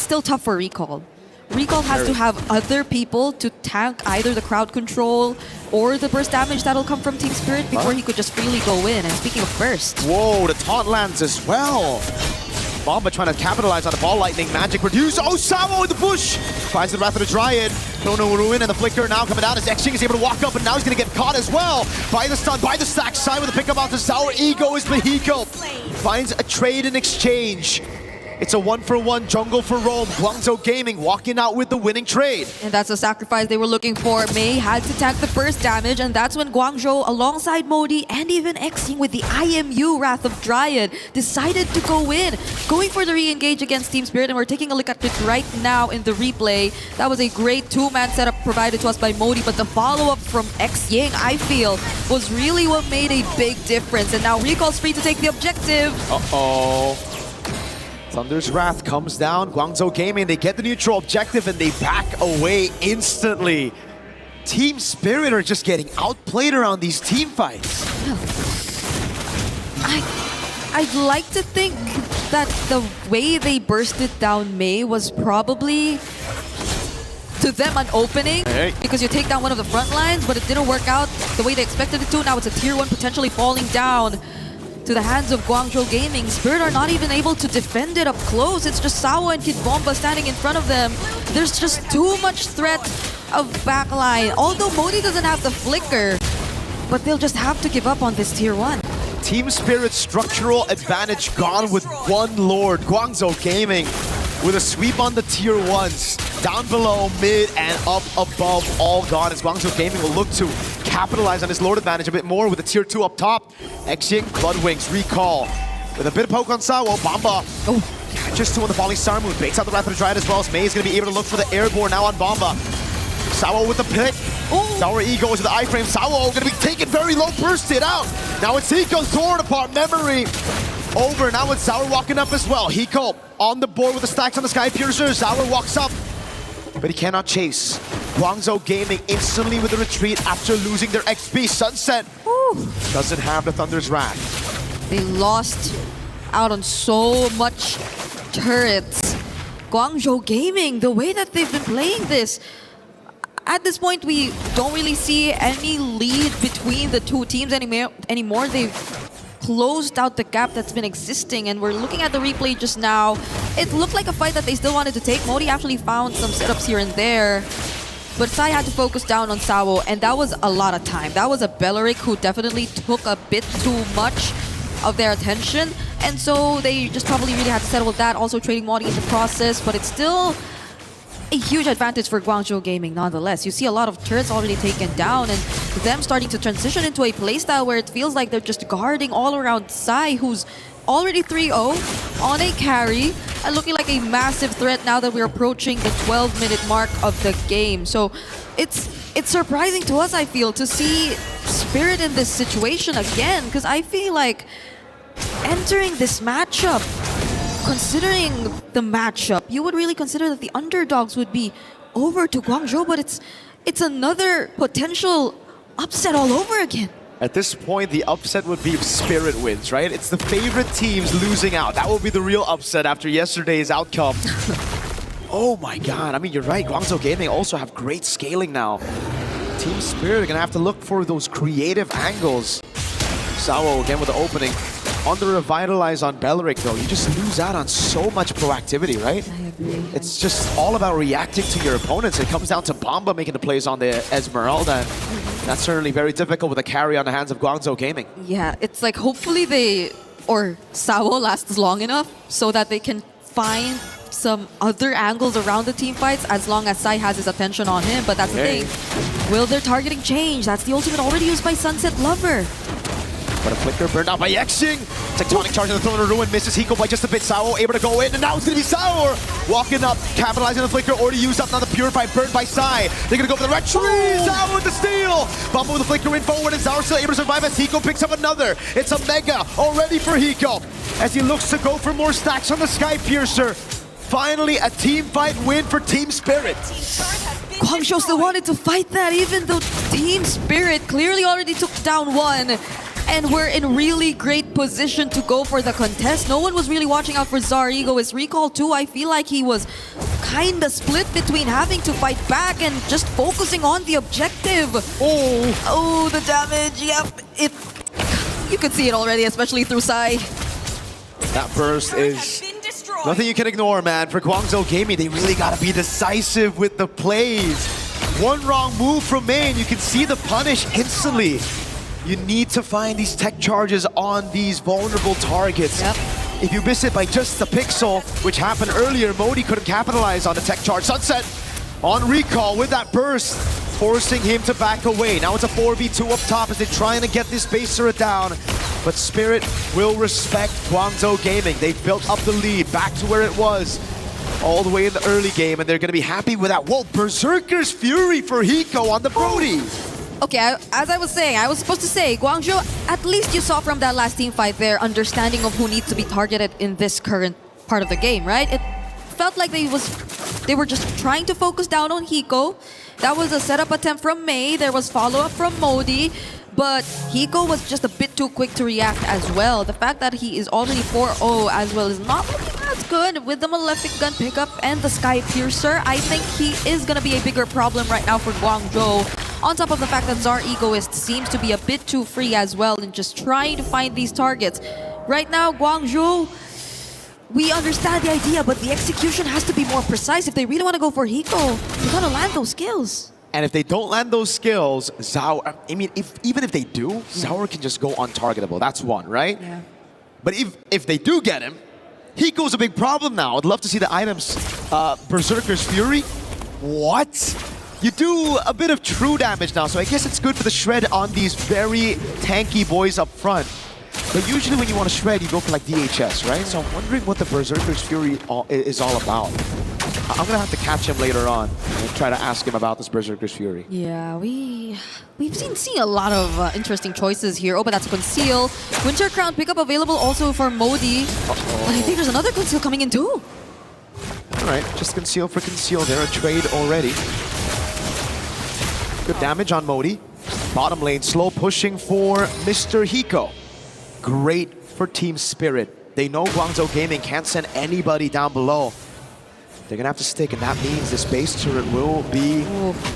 still tough for Recall. Recall has to have other people to tank either the crowd control or the burst damage that'll come from Team Spirit before he could just freely go in. And speaking of burst. Whoa, the taunt lands as well. Bomba trying to capitalize on the ball lightning. Magic produce. Oh, Sawo in the bush! Finds the Wrath of the Dryad. Chrono Ruin and the Flicker now coming down as Xing is able to walk up, and now he's going to get caught as well. By the stun, by the stack. Sai with the pickup out to Sour Ego is Mexico. Finds a trade in exchange. It's a 1-for-1 jungle for Rome. Guangzhou Gaming walking out with the winning trade. And that's the sacrifice they were looking for. Mei had to tank the first damage, and that's when Guangzhou, alongside Modi and even Xing with the IMU Wrath of Dryad, decided to go in. Going for the re-engage against Team Spirit, and we're taking a look at it right now in the replay. That was a great two-man setup provided to us by Modi, but the follow-up from Xing, I feel, was really what made a big difference. And now Recall's free to take the objective. Uh-oh. Thunder's Wrath comes down. Guangzhou Gaming, they get the neutral objective and they back away instantly. Team Spirit are just getting outplayed around these team fights. I'd like to think that the way they bursted down Mei was probably to them an opening, because you take down one of the front lines, but it didn't work out the way they expected it to. Now it's a tier 1 potentially falling down to the hands of Guangzhou Gaming. Spirit are not even able to defend it up close. It's just Sawo and Kid Bomba standing in front of them. There's just too much threat of backline. Although Modi doesn't have the flicker, but they'll just have to give up on this tier 1. Team Spirit's structural advantage gone with one Lord. Guangzhou Gaming with a sweep on the tier 1s. Down below, mid, and up above, all gone, as Guangzhou Gaming will look to capitalize on his Lord advantage a bit more with the tier 2 up top. Xing, Bloodwings, Recall. With a bit of poke on Sawo, Bomba catches 2 on the falling star move, baits out the Wrath of the Dryad as well, as Mei is going to be able to look for the airborne now on Bomba. Sawo with the pick. Sour Ego into the iframe. Sawo going to be taken very low, bursted out. Now it's Hiko's torn apart. Memory over. Now it's Sour walking up as well. Hiko on the board with the stacks on the Sky Piercer. Sour walks up, but he cannot chase. Guangzhou Gaming instantly with the retreat after losing their XP. Sunset doesn't have the Thunder's Wrath. They lost out on so much turrets. Guangzhou Gaming, the way that they've been playing this, at this point we don't really see any lead between the two teams anymore. They've closed out the gap that's been existing, and we're looking at the replay just now. It looked like a fight that they still wanted to take. Modi actually found some setups here and there, but Sai had to focus down on Sawo, and that was a lot of time. That was a Belleric who definitely took a bit too much of their attention, and so they just probably really had to settle with that, also trading Modi in the process, but it's still a huge advantage for Guangzhou Gaming nonetheless. You see a lot of turrets already taken down, and them starting to transition into a playstyle where it feels like they're just guarding all around Sai, who's already 3-0 on a carry, and looking like a massive threat now that we're approaching the 12-minute mark of the game. So it's surprising to us, I feel, to see Spirit in this situation again, because I feel like entering this matchup, considering the matchup, you would really consider that the underdogs would be over to Guangzhou, but it's another potential upset all over again. At this point, the upset would be if Spirit wins, right? It's the favorite teams losing out. That will be the real upset after yesterday's outcome. Oh my god, I mean, you're right. Guangzhou Gaming also have great scaling now. Team Spirit are going to have to look for those creative angles. Sawo again with the opening. On the Revitalize on Belleric, though, you just lose out on so much proactivity, right? I agree. It's just all about reacting to your opponents. It comes down to Bomba making the plays on the Esmeralda, and that's certainly very difficult with a carry on the hands of Guangzhou Gaming. Yeah, it's like hopefully Sawo lasts long enough so that they can find some other angles around the team fights as long as Sai has his attention on him. But that's the thing. Will their targeting change? That's the ultimate already used by Sunset Lover. But a flicker burned out by Xing. Tectonic charge on the Throne of Ruin, misses Hiko by just a bit. Sawo able to go in, and now it's going to be Sour walking up, capitalizing on the flicker, already used up, now the Purify burned by Sai. They're going to go for the retreat. Sour with the steal. Bomba with the flicker in forward, and Sour still able to survive as Hiko picks up another. It's a Mega already for Hiko as he looks to go for more stacks on the Sky Piercer. Finally, a team fight win for Team Spirit. Guangzhou still wanted to fight that, even though Team Spirit clearly already took down one. And we're in really great position to go for the contest. No one was really watching out for Zarigo. His recall too, I feel like he was kinda split between having to fight back and just focusing on the objective. Oh, the damage, yep. You could see it already, especially through Sai. That burst is Nothing you can ignore, man. For Guangzhou Gaming, they really gotta be decisive with the plays. One wrong move from main, you can see the punish instantly. You need to find these tech charges on these vulnerable targets. Yep. If you miss it by just a pixel, which happened earlier, Modi couldn't capitalize on the tech charge. Sunset on recall with that burst, forcing him to back away. Now it's a 4v2 up top as they're trying to get this base turret down. But Spirit will respect Guangzhou Gaming. They've built up the lead back to where it was all the way in the early game, and they're going to be happy with that. Whoa, Berserker's Fury for Hiko on the Brody. Okay, as I was saying, I was supposed to say, Guangzhou, at least you saw from that last team fight their understanding of who needs to be targeted in this current part of the game, right? It felt like they were just trying to focus down on Hiko. That was a setup attempt from Mei. There was follow-up from Modi. But Hiko was just a bit too quick to react as well. The fact that he is already 4-0 as well is not looking as good with the Malefic Gun pickup and the Sky Piercer. I think he is going to be a bigger problem right now for Guangzhou. On top of the fact that Zar Egoist seems to be a bit too free as well in just trying to find these targets. Right now, Guangzhou, we understand the idea, but the execution has to be more precise. If they really want to go for Hiko, they gotta land those skills. And if they don't land those skills, Zaur, I mean, even if they do, Zaur can just go untargetable. That's one, right? Yeah. But if they do get him, Hiko's a big problem now. I'd love to see the items. Berserker's Fury? What? You do a bit of true damage now, so I guess it's good for the shred on these very tanky boys up front. But usually when you want to shred, you go for like DHS, right? So I'm wondering what the Berserker's Fury is all about. I'm gonna have to catch him later on and try to ask him about this Berserker's Fury. Yeah, we've seen a lot of interesting choices here. Oh, but that's a Conceal. Winter Crown pickup available also for Modi. But I think there's another Conceal coming in too. All right, just Conceal for Conceal. They're a trade already. Good damage on Modi. Bottom lane, slow pushing for Mr. Hiko. Great for Team Spirit. They know Guangzhou Gaming can't send anybody down below. They're gonna have to stick, and that means this base turret will be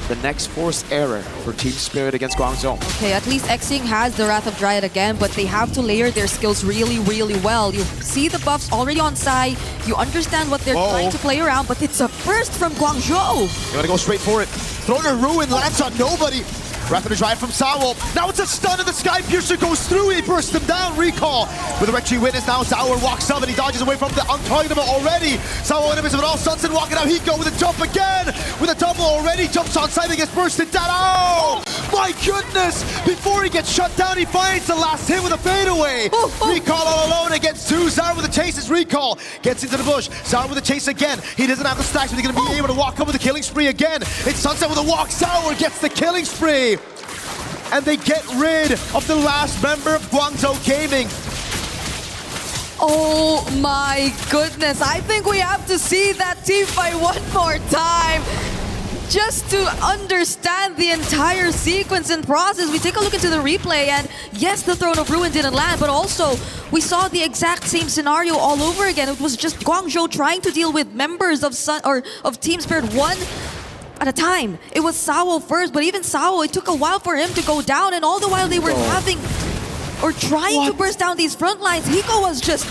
the next forced error for Team Spirit against Guangzhou. Okay, at least Xing has the Wrath of Dryad again, but they have to layer their skills really, really well. You see the buffs already on side. You understand what they're trying to play around, but it's a burst from Guangzhou. You wanna go straight for it. Thrown a Ruin, lands on nobody. Wrath of the Dryad from Sawo. Now it's a stun and the Sky Piercer goes through. He bursts him down. Recall with a Rectory Witness. Now Sauer walks up and he dodges away from the untargetable already. Sawo enemies of it all. Sunset walking out. Hiko with a jump again. With a double already. Jumps on side and gets bursted down. Oh my goodness. Before he gets shut down, he finds the last hit with a fadeaway. Recall all alone against two. Zara with the chase is Recall. Gets into the bush. Zara with the chase again. He doesn't have the stacks, but he's going to be able to walk up with a killing spree again. It's Sunset with a walk. Sauer gets the killing spree. And they get rid of the last member of Guangzhou Gaming. Oh my goodness. I think we have to see that team fight one more time. Just to understand the entire sequence and process. We take a look into the replay, and yes, the Throne of Ruin didn't land, but also we saw the exact same scenario all over again. It was just Guangzhou trying to deal with members of Team Spirit 1 at a time. It was Sawo first, but even Sawo, it took a while for him to go down, and all the while they were trying to burst down these front lines. Hiko was just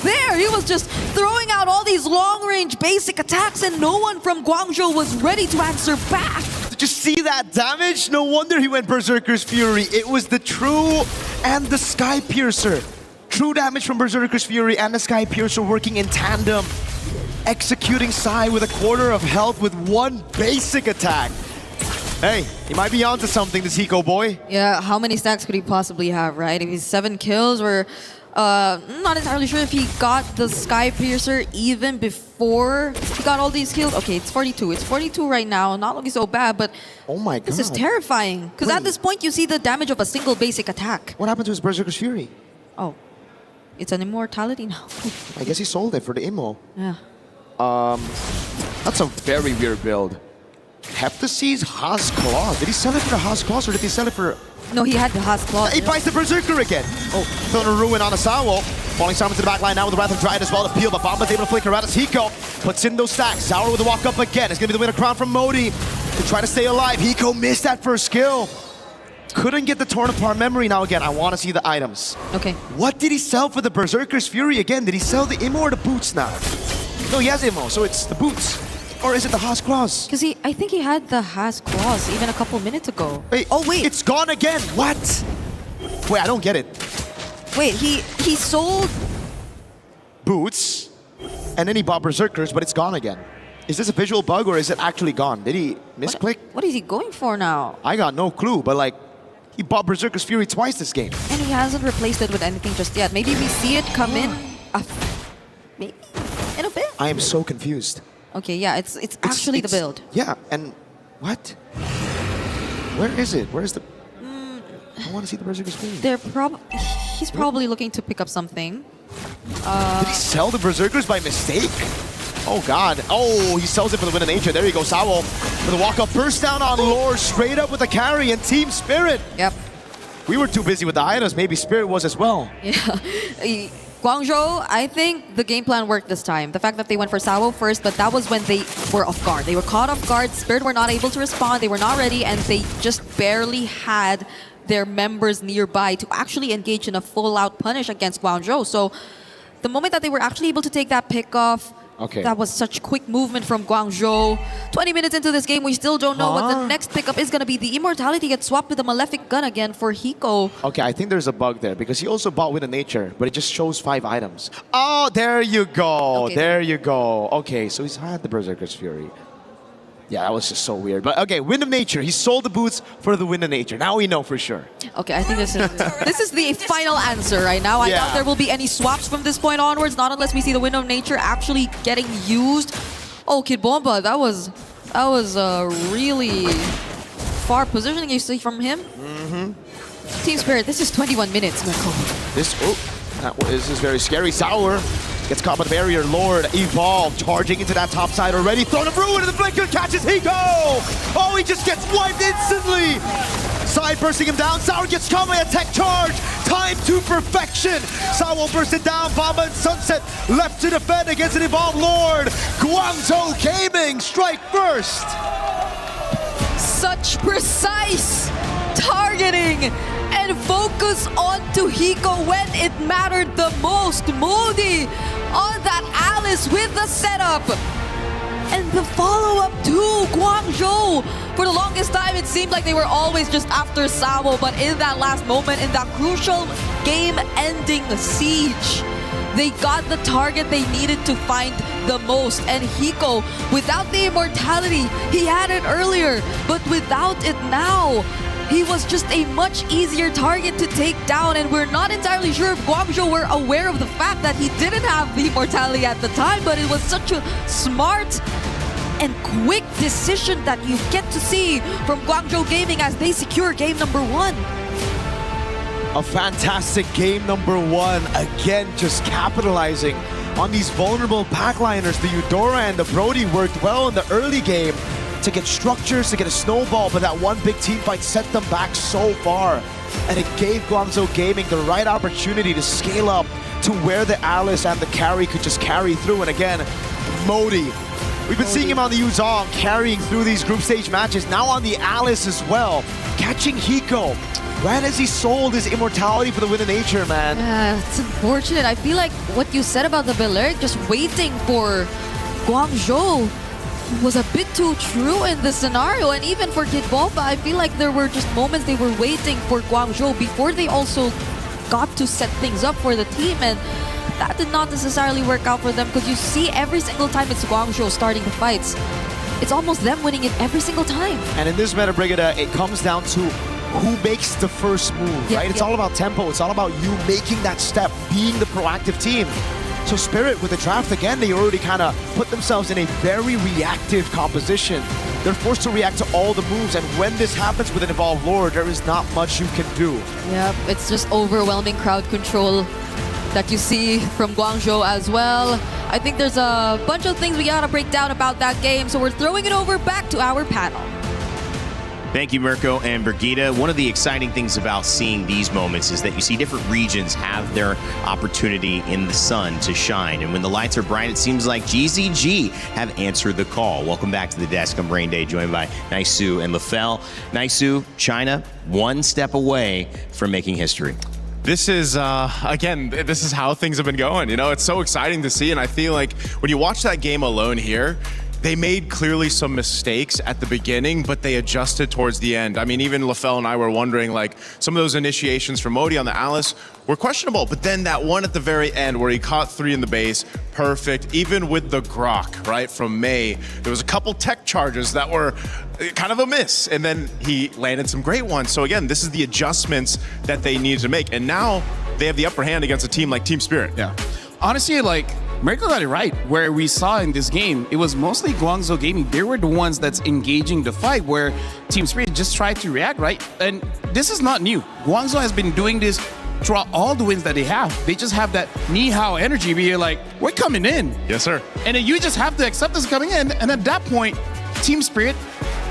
there. He was just throwing out all these long-range basic attacks, and no one from Guangzhou was ready to answer back. Did you see that damage? No wonder he went Berserker's Fury. It was the True and the Sky Piercer. True damage from Berserker's Fury and the Sky Piercer working in tandem. Executing Sai with a quarter of health with one basic attack. Hey, he might be onto something, this Hiko boy. Yeah, how many stacks could he possibly have, right? If he's 7 kills, or not entirely sure if he got the Sky Piercer even before he got all these kills. Okay, it's 42. It's 42 right now. Not looking so bad, but oh my god, this is terrifying. Because at this point, you see the damage of a single basic attack. What happened to his Berserker's Fury? Oh, it's an immortality now. I guess he sold it for the immo. Yeah. That's a very weird build. Heptasee's Haas Claws. Did he sell it for the Haas Claws or did he sell it for... No, he had the Haas Claws. He buys the Berserker again. Oh, throwing a Ruin on Asawo. Falling Simon to the back line now with the Wrath of Dryad as well to peel, but Bomba's able to flicker out as Hiko puts in those stacks. Zaur with the walk up again. It's going to be the winner crown from Modi to try to stay alive. Hiko missed that first skill. Couldn't get the torn apart memory. Now again, I want to see the items. Okay. What did he sell for the Berserker's Fury again? Did he sell the Immo or the boots now? No, he has Immo, so it's the boots. Or is it the Haas Claws? Because I think he had the Haas Claws even a couple minutes ago. Wait, oh wait, it's gone again. What? Wait, I don't get it. Wait, he sold boots, and then he bought Berserkers, but it's gone again. Is this a visual bug or is it actually gone? Did he misclick? What is he going for now? I got no clue, but like, he bought Berserker's Fury twice this game. And he hasn't replaced it with anything just yet. Maybe we see it come in, maybe in a bit. I am so confused. Okay, yeah, it's actually the build. Yeah, and what? Where is it? Where is the? I want to see the Berserker's Fury. He's probably looking to pick up something. Did he sell the Berserkers by mistake? Oh God! Oh, he sells it for the win of nature. There you go, Sawo. For the walk-up burst down on Lord, straight up with the carry and Team Spirit. Yep. We were too busy with the items. Maybe Spirit was as well. Yeah. Guangzhou, I think the game plan worked this time. The fact that they went for Sawo first, but that was when they were off guard. They were caught off guard. Spirit were not able to respond. They were not ready, and they just barely had their members nearby to actually engage in a full-out punish against Guangzhou. So the moment that they were actually able to take that pick off, that was such quick movement from Guangzhou. 20 minutes into this game, we still don't know what the next pickup is going to be. The Immortality gets swapped with the Malefic Gun again for Hiko. Okay, I think there's a bug there because he also bought Wind of Nature, but it just shows 5 items. Oh, there you go. Okay. There you go. Okay, so he's had the Berserker's Fury. Yeah, that was just so weird. But okay, Wind of Nature. He sold the boots for the Wind of Nature. Now we know for sure. Okay, I think this is the final answer right now. I doubt there will be any swaps from this point onwards, not unless we see the Wind of Nature actually getting used. Oh, Kid Bomba, that was really far positioning you see from him. Team Spirit, this is 21 minutes, Mirko. This is very scary. Sour gets caught by the barrier. Lord, Evolve, charging into that top side already. Thrown of Ruin, and the Blinker catches Hiko! Oh, he just gets wiped instantly! Side bursting him down. Sour gets caught by a tech charge. Time to perfection. Sour bursted down. Bomba and Sunset left to defend against an Evolved Lord. Guangzhou Gaming strike first. Such precise targeting and focus onto Hiko when it mattered the most. Moldy on that Alice with the setup. And the follow-up to Guangzhou. For the longest time, it seemed like they were always just after Sawo, but in that last moment, in that crucial game-ending siege, they got the target they needed to find the most. And Hiko, without the immortality, he had it earlier, but without it now, he was just a much easier target to take down, and we're not entirely sure if Guangzhou were aware of the fact that he didn't have the immortality at the time, but it was such a smart and quick decision that you get to see from Guangzhou Gaming as they secure game number 1. A fantastic game number 1. Again, just capitalizing on these vulnerable backliners. The Eudora and the Brody worked well in the early game to get structures, to get a snowball, but that one big team fight set them back so far. And it gave Guangzhou Gaming the right opportunity to scale up to where the Alice and the carry could just carry through. And again, Modi. We've been seeing him on the Yuzong carrying through these group stage matches, now on the Alice as well, catching Hiko. When has he sold his immortality for the Wind of Nature, man? Yeah, it's unfortunate. I feel like what you said about the Belair just waiting for Guangzhou was a bit too true in this scenario. And even for Kid Bomba, I feel like there were just moments they were waiting for Guangzhou before they also got to set things up for the team. And that did not necessarily work out for them, because you see every single time it's Guangzhou starting the fights, it's almost them winning it every single time. And in this meta, Brigada, it comes down to who makes the first move, right? It's all about tempo. It's all about you making that step, being the proactive team. So Spirit, with the draft again, they already kind of put themselves in a very reactive composition. They're forced to react to all the moves, and when this happens with an Evolved Lord, there is not much you can do. Yep, it's just overwhelming crowd control that you see from Guangzhou as well. I think there's a bunch of things we gotta break down about that game, so we're throwing it over back to our panel. Thank you, Mirko and Brigitte. One of the exciting things about seeing these moments is that you see different regions have their opportunity in the sun to shine. And when the lights are bright, it seems like GZG have answered the call. Welcome back to the desk. I'm Brain Day, joined by Naisu and Lefel. Naisu, China, one step away from making history. This is, again, this is how things have been going. You know, it's so exciting to see. And I feel like when you watch that game alone here, they made clearly some mistakes at the beginning, but they adjusted towards the end. I mean, even Lefel and I were wondering, like, some of those initiations from Modi on the Alice were questionable, but then that one at the very end where he caught 3 in the base, perfect. Even with the grok, right, from May, there was a couple tech charges that were kind of a miss, and then he landed some great ones. So again, this is the adjustments that they needed to make, and now they have the upper hand against a team like Team Spirit. Yeah. Honestly, like, Mirko got it right. Where we saw in this game, it was mostly Guangzhou Gaming. They were the ones that's engaging the fight, where Team Spirit just tried to react, right? And this is not new. Guangzhou has been doing this throughout all the wins that they have. They just have that ni hao energy where you're like, we're coming in. Yes, sir. And then you just have to accept us coming in. And at that point, Team Spirit,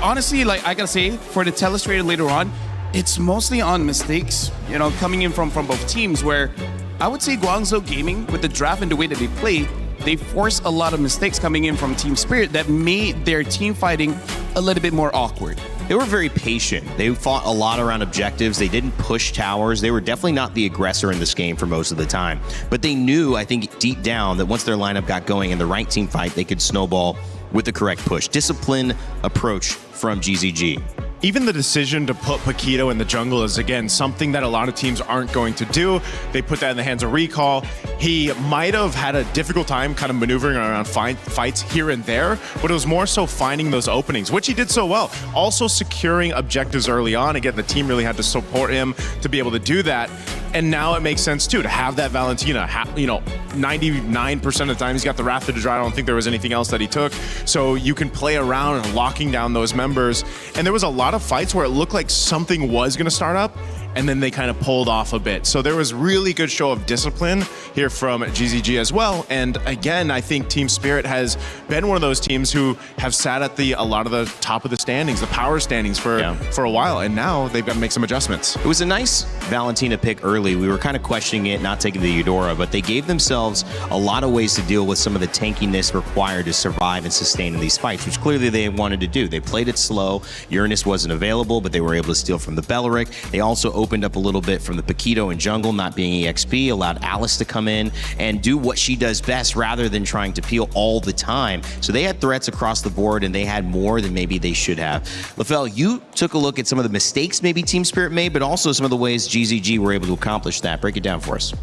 honestly, like I gotta say, for the telestrator later on, it's mostly on mistakes, you know, coming in from both teams, where I would say Guangzhou Gaming, with the draft and the way that they play, they force a lot of mistakes coming in from Team Spirit that made their team fighting a little bit more awkward. They were very patient. They fought a lot around objectives. They didn't push towers. They were definitely not the aggressor in this game for most of the time. But they knew, I think, deep down that once their lineup got going in the right team fight, they could snowball with the correct push. Disciplined approach from GZG. Even the decision to put Paquito in the jungle is, again, something that a lot of teams aren't going to do. They put that in the hands of Recall. He might have had a difficult time kind of maneuvering around fights here and there, but it was more so finding those openings, which he did so well. Also securing objectives early on. Again, the team really had to support him to be able to do that. And now it makes sense, too, to have that Valentina. You know, 99% of the time he's got the Wrath of the Dry. I don't think there was anything else that he took. So you can play around and locking down those members. And there was a lot of fights where it looked like something was going to start up, and then they kind of pulled off a bit. So there was really good show of discipline here from GZG as well. And again, I think Team Spirit has been one of those teams who have sat at a lot of the top of the standings, the power standings for a while, and now they've got to make some adjustments. It was a nice Valentina pick early. We were kind of questioning it, not taking the Eudora, but they gave themselves a lot of ways to deal with some of the tankiness required to survive and sustain in these fights, which clearly they wanted to do. They played it slow. Uranus wasn't available, but they were able to steal from the Belleric. They also opened up a little bit from the Paquito and jungle, not being EXP, allowed Alice to come in and do what she does best rather than trying to peel all the time. So they had threats across the board, and they had more than maybe they should have. Lefel, you took a look at some of the mistakes maybe Team Spirit made, but also some of the ways GZG were able to accomplish that. Break it down for us.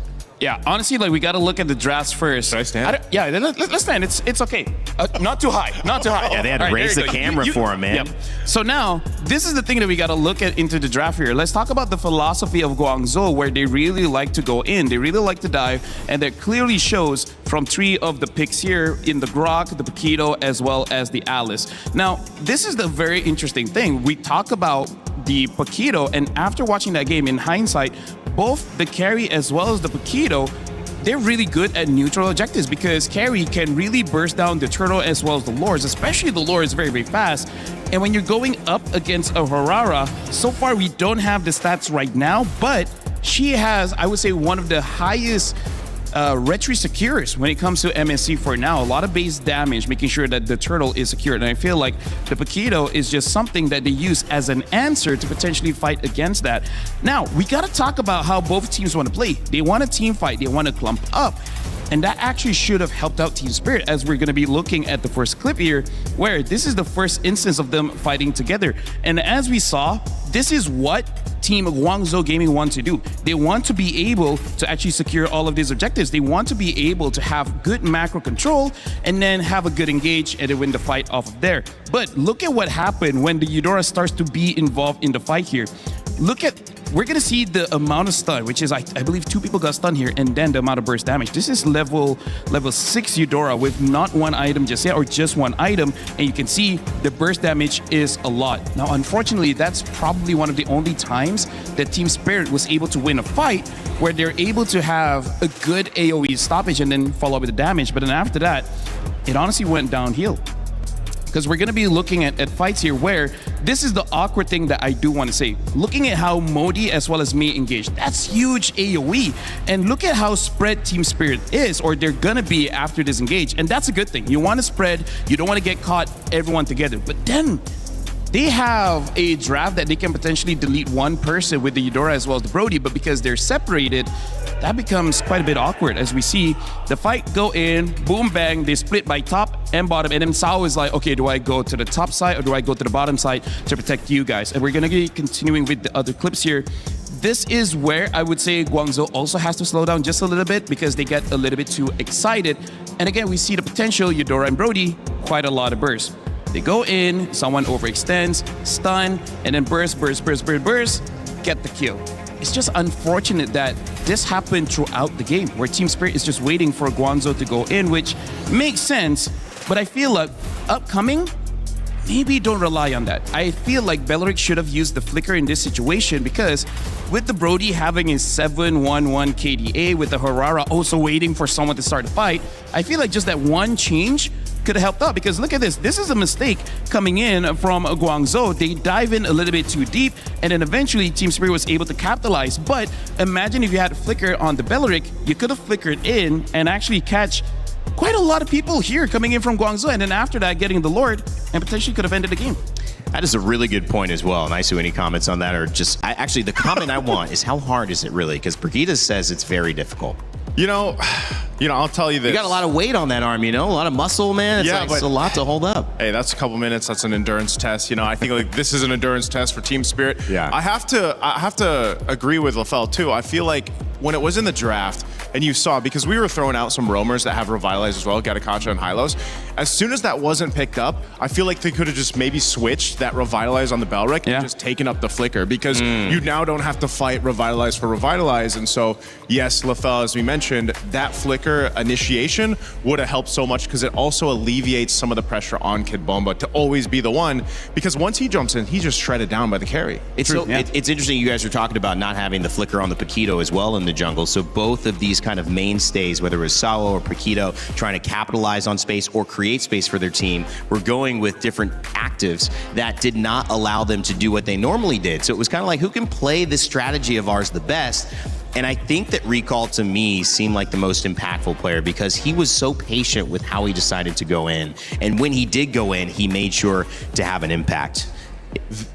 Yeah, honestly, like, we got to look at the drafts first. Should I stand? Yeah, let's stand. It's okay. Not too high. Not too high. Yeah, they had to raise the camera for him, man. Yep. So now, this is the thing that we got to look at into the draft here. Let's talk about the philosophy of Guangzhou, where they really like to go in. They really like to dive, and that clearly shows from 3 of the picks here in the Grok, the Paquito, as well as the Alice. Now, this is the very interesting thing. We talk about the Paquito, and after watching that game, in hindsight, both the carry as well as the Paquito, they're really good at neutral objectives, because carry can really burst down the turtle as well as the lords, especially the lord is very, very fast. And when you're going up against a Harara, so far we don't have the stats right now, but she has, I would say, one of the highest retry secures when it comes to MSC for now. A lot of base damage, making sure that the turtle is secured. And I feel like the Paquito is just something that they use as an answer to potentially fight against that. Now, we got to talk about how both teams want to play. They want a team fight. They want to clump up. And that actually should have helped out Team Spirit, as we're going to be looking at the first clip here, where this is the first instance of them fighting together. And as we saw, this is what Team Guangzhou Gaming want to do. They want to be able to actually secure all of these objectives. They want to be able to have good macro control and then have a good engage and then win the fight off of there. But look at what happened when the Eudora starts to be involved in the fight here. Look at, we're going to see the amount of stun, which is, I believe 2 people got stunned here, and then the amount of burst damage. This is level 6 Eudora with not one item just yet, or just one item, and you can see the burst damage is a lot. Now, unfortunately, that's probably one of the only times that Team Spirit was able to win a fight where they're able to have a good AoE stoppage and then follow up with the damage. But then after that, it honestly went downhill. because we're going to be looking at fights here where this is the awkward thing that I do want to say. Looking at how Modi as well as me engaged, that's huge AoE. And look at how spread Team Spirit is, or they're going to be after this engage. And that's a good thing. You want to spread, you don't want to get caught everyone together. But then they have a draft that they can potentially delete one person with the Eudora as well as the Brody, but because they're separated, that becomes quite a bit awkward as we see the fight go in, boom, bang, they split by top and bottom, and then Sao is like, okay, do I go to the top side or do I go to the bottom side to protect you guys? And we're gonna be continuing with the other clips here. This is where I would say Guangzhou also has to slow down just a little bit because they get a little bit too excited. And again, we see the potential, Eudora and Brody, quite a lot of bursts. They go in, someone overextends, stun, and then burst, get the kill. It's just unfortunate that this happened throughout the game, where Team Spirit is just waiting for Guangzhou to go in, which makes sense, but I feel like upcoming, maybe don't rely on that. I feel like Beleric should have used the flicker in this situation because with the Brody having a 7-1-1 KDA, with the Harara also waiting for someone to start a fight, I feel like just that one change could have helped out, because look at this. This is a mistake coming in from Guangzhou. They dive in a little bit too deep, and then eventually Team Spirit was able to capitalize. But imagine if you had a flicker on the Beleric, you could have flickered in and actually catch quite a lot of people here coming in from Guangzhou, and then after that getting the Lord, and potentially could have ended the game. That is a really good point as well. Nice. Any comments on that? Or just, actually, the comment I want is how hard is it really? Because Brigitte says it's very difficult. You know, I'll tell you this. You got a lot of weight on that arm, a lot of muscle, man. It's a lot to hold up. Hey, that's a couple minutes. That's an endurance test. I think like this is an endurance test for Team Spirit. Yeah. I have to agree with Lafel too. I feel like when it was in the draft and you saw, because we were throwing out some roamers that have Revitalize as well, Gatakacha and Hylos. As soon as that wasn't picked up, I feel like they could have just maybe switched that Revitalize on the Beleric and just taken up the flicker, because you now don't have to fight Revitalize for Revitalize. And so, yes, Lafel, as we mentioned, that flicker initiation would have helped so much, because it also alleviates some of the pressure on Kid Bomba to always be the one, because once he jumps in, he's just shredded down by the carry. It's interesting you guys are talking about not having the flicker on the Paquito as well in the jungle. So both of these kind of mainstays, whether it was Sao or Paquito, trying to capitalize on space or create space for their team, were going with different actives that did not allow them to do what they normally did. So it was kind of like, who can play this strategy of ours the best? And I think that Recall, to me, seemed like the most impactful player, because he was so patient with how he decided to go in. And when he did go in, he made sure to have an impact.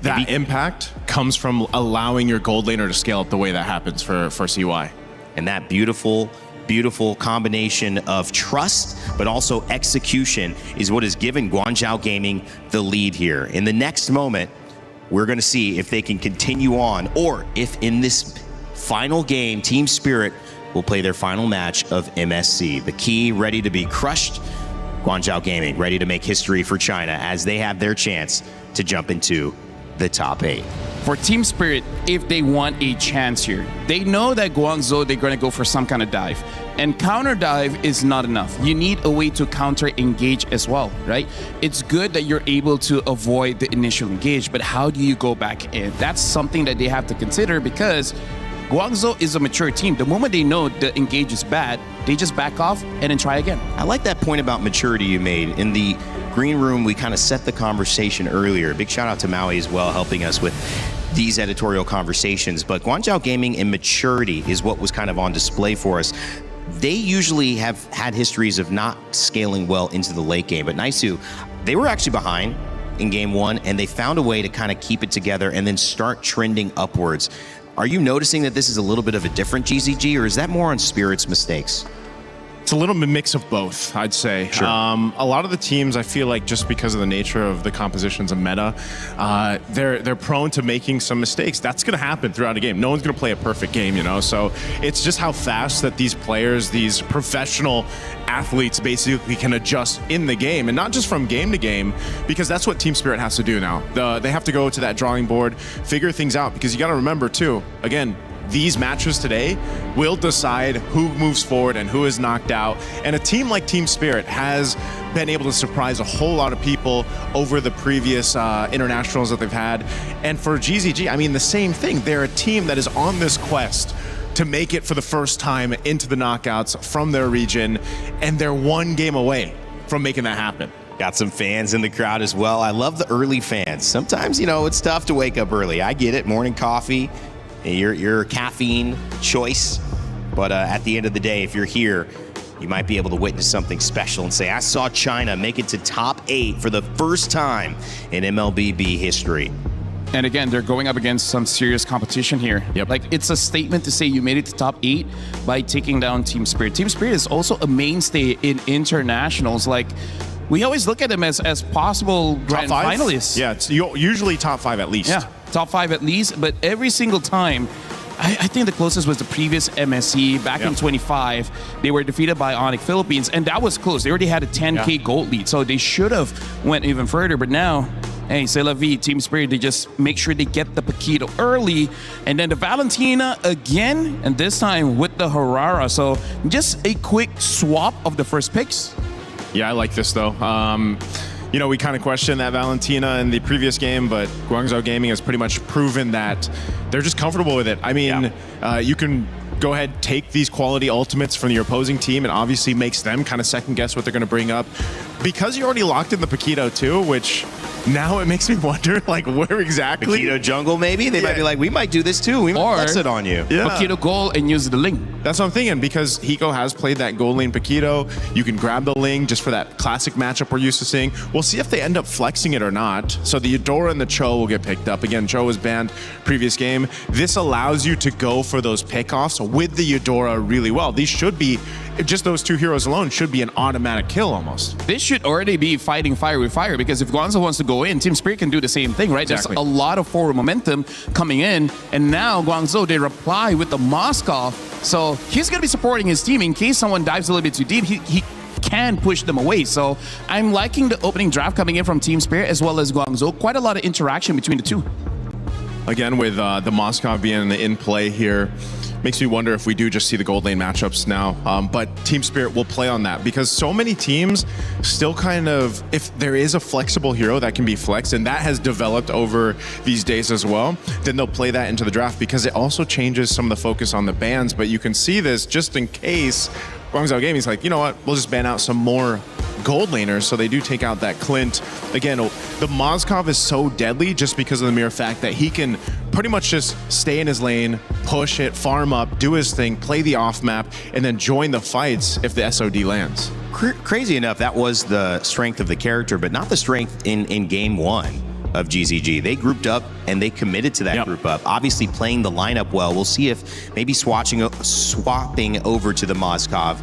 That impact comes from allowing your gold laner to scale up the way that happens for CY. And that beautiful combination of trust, but also execution, is what has given Guangzhou Gaming the lead here. In the next moment, we're going to see if they can continue on, or if in this final game, Team Spirit will play their final match of MSC. The key ready to be crushed. Guangzhou Gaming ready to make history for China as they have their chance to jump into the top 8. For Team Spirit, if they want a chance here, they know that Guangzhou, they're going to go for some kind of dive. And counter dive is not enough. You need a way to counter engage as well, right? It's good that you're able to avoid the initial engage, but how do you go back in? That's something that they have to consider, because Guangzhou is a mature team. The moment they know the engage is bad, they just back off and then try again. I like that point about maturity you made. In the green room, we kind of set the conversation earlier. Big shout out to Maui as well, helping us with these editorial conversations. But Guangzhou Gaming and maturity is what was kind of on display for us. They usually have had histories of not scaling well into the late game. But Naisu, they were actually behind in game 1, and they found a way to kind of keep it together and then start trending upwards. Are you noticing that this is a little bit of a different GZG, or is that more on Spirit's mistakes? It's a little mix of both, I'd say. Sure. A lot of the teams, I feel like, just because of the nature of the compositions of meta, they're prone to making some mistakes. That's going to happen throughout a game. No one's going to play a perfect game, So it's just how fast that these players, these professional athletes, basically can adjust in the game, and not just from game to game, because that's what Team Spirit has to do now. They have to go to that drawing board, figure things out, because you got to remember too, again, these matches today will decide who moves forward and who is knocked out. And a team like Team Spirit has been able to surprise a whole lot of people over the previous internationals that they've had. And for GZG, I mean, the same thing. They're a team that is on this quest to make it for the first time into the knockouts from their region, and they're one game away from making that happen. Got some fans in the crowd as well. I love the early fans. Sometimes, it's tough to wake up early. I get it. Morning coffee, your caffeine choice. But at the end of the day, if you're here, you might be able to witness something special and say, I saw China make it to top 8 for the first time in MLBB history. And again, they're going up against some serious competition here. Like, it's a statement to say you made it to top 8 by taking down Team Spirit. Team Spirit is also a mainstay in internationals. Like, we always look at them as possible grand finalists. Yeah, it's usually top 5 at least. Yeah, top 5 at least. But every single time, I think the closest was the previous MSC back in 25. They were defeated by Onyx Philippines, and that was close. They already had a 10K gold lead, so they should have went even further. But now, hey, c'est la vie, Team Spirit, they just make sure they get the Paquito early. And then the Valentina again, and this time with the Harara. So just a quick swap of the first picks. Yeah, I like this though. We kind of questioned that Valentina in the previous game, but Guangzhou Gaming has pretty much proven that they're just comfortable with it. I mean, you can go ahead, take these quality ultimates from your opposing team, and obviously makes them kind of second guess what they're going to bring up. Because you already locked in the Paquito too, which now it makes me wonder, like, where exactly? Paquito jungle, maybe? They might be like, we might do this too. We might flex it on you. Paquito goal and use the Ling. That's what I'm thinking, because Hiko has played that gold lane Paquito. You can grab the Ling just for that classic matchup we're used to seeing. We'll see if they end up flexing it or not. So the Eudora and the Cho will get picked up. Again, Cho was banned previous game. This allows you to go for those pickoffs with the Eudora really well. These should be, just those two heroes alone should be an automatic kill almost. This should already be fighting fire with fire, because if Guangzhou wants to go in, Team Spirit can do the same thing, right? Exactly. There's a lot of forward momentum coming in, and now Guangzhou, they reply with the Moskov. So he's going to be supporting his team in case someone dives a little bit too deep. He can push them away. So I'm liking the opening draft coming in from Team Spirit as well as Guangzhou. Quite a lot of interaction between the two. Again, with the Moskov being in play here, makes me wonder if we do just see the gold lane matchups now. But Team Spirit will play on that, because so many teams still kind of, if there is a flexible hero that can be flexed, and that has developed over these days as well, then they'll play that into the draft, because it also changes some of the focus on the bans. But you can see this just in case Guangzhou Gaming's like, you know what, we'll just ban out some more gold laners, so they do take out that Clint. Again, the Moskov is so deadly just because of the mere fact that he can pretty much just stay in his lane, push it, farm up, do his thing, play the off map, and then join the fights if the SOD lands. Crazy enough, that was the strength of the character, but not the strength in game 1 of GZG. They grouped up and they committed to that group up. Obviously playing the lineup well. We'll see if maybe swapping over to the Moskov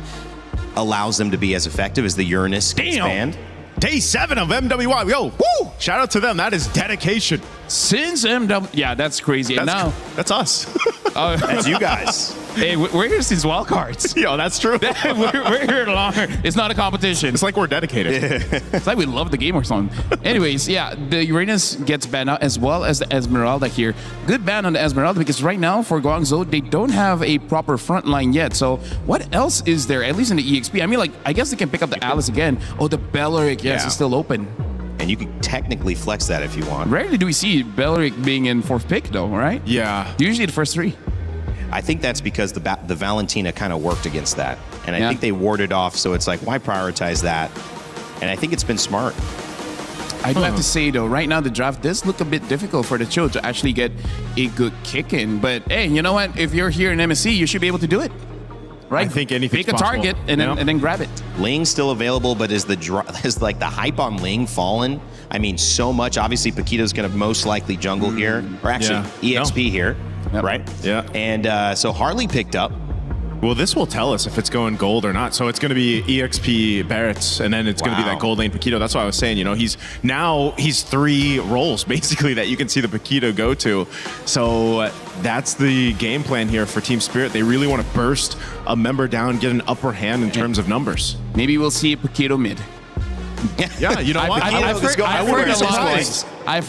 allows them to be as effective as the Uranus expand. Day 7 of MWI. Yo, woo! Shout out to them. That is dedication. Since yeah, that's crazy. And now that's us. That's you guys. Hey, we're here since wild cards. Yo, that's true. we're here longer. It's not a competition. It's like we're dedicated. It's like we love the game or something. Anyways, yeah, the Uranus gets banned out as well as the Esmeralda here. Good ban on the Esmeralda, because right now for Guangzhou, they don't have a proper front line yet. So what else is there, at least in the EXP? I mean, like, I guess they can pick up the Alice again. Oh, the Belleric, yes, is still open. And you can technically flex that if you want. Rarely do we see Belleric being in 4th pick though, right? Yeah. Usually the first 3. I think that's because the Valentina kind of worked against that. And I think they warded off, so it's like, why prioritize that? And I think it's been smart. I do have to say, though, right now the draft does look a bit difficult for the Cho to actually get a good kick in. But hey, you know what? If you're here in MSC, you should be able to do it. Right? I think anything's Pick a target and then grab it. Ling's still available, but is like the hype on Ling fallen? I mean, so much. Obviously, Paquito's going to most likely jungle here, or actually EXP here, right? Yeah. And so Harley picked up. Well, this will tell us if it's going gold or not. So it's going to be EXP Barrett's, and then it's going to be that gold lane Paquito. That's what I was saying. You know, he's 3 roles basically that you can see the Paquito go to. So that's the game plan here for Team Spirit. They really want to burst a member down, get an upper hand in terms of numbers. Maybe we'll see a Paquito mid. Yeah, you know what? I've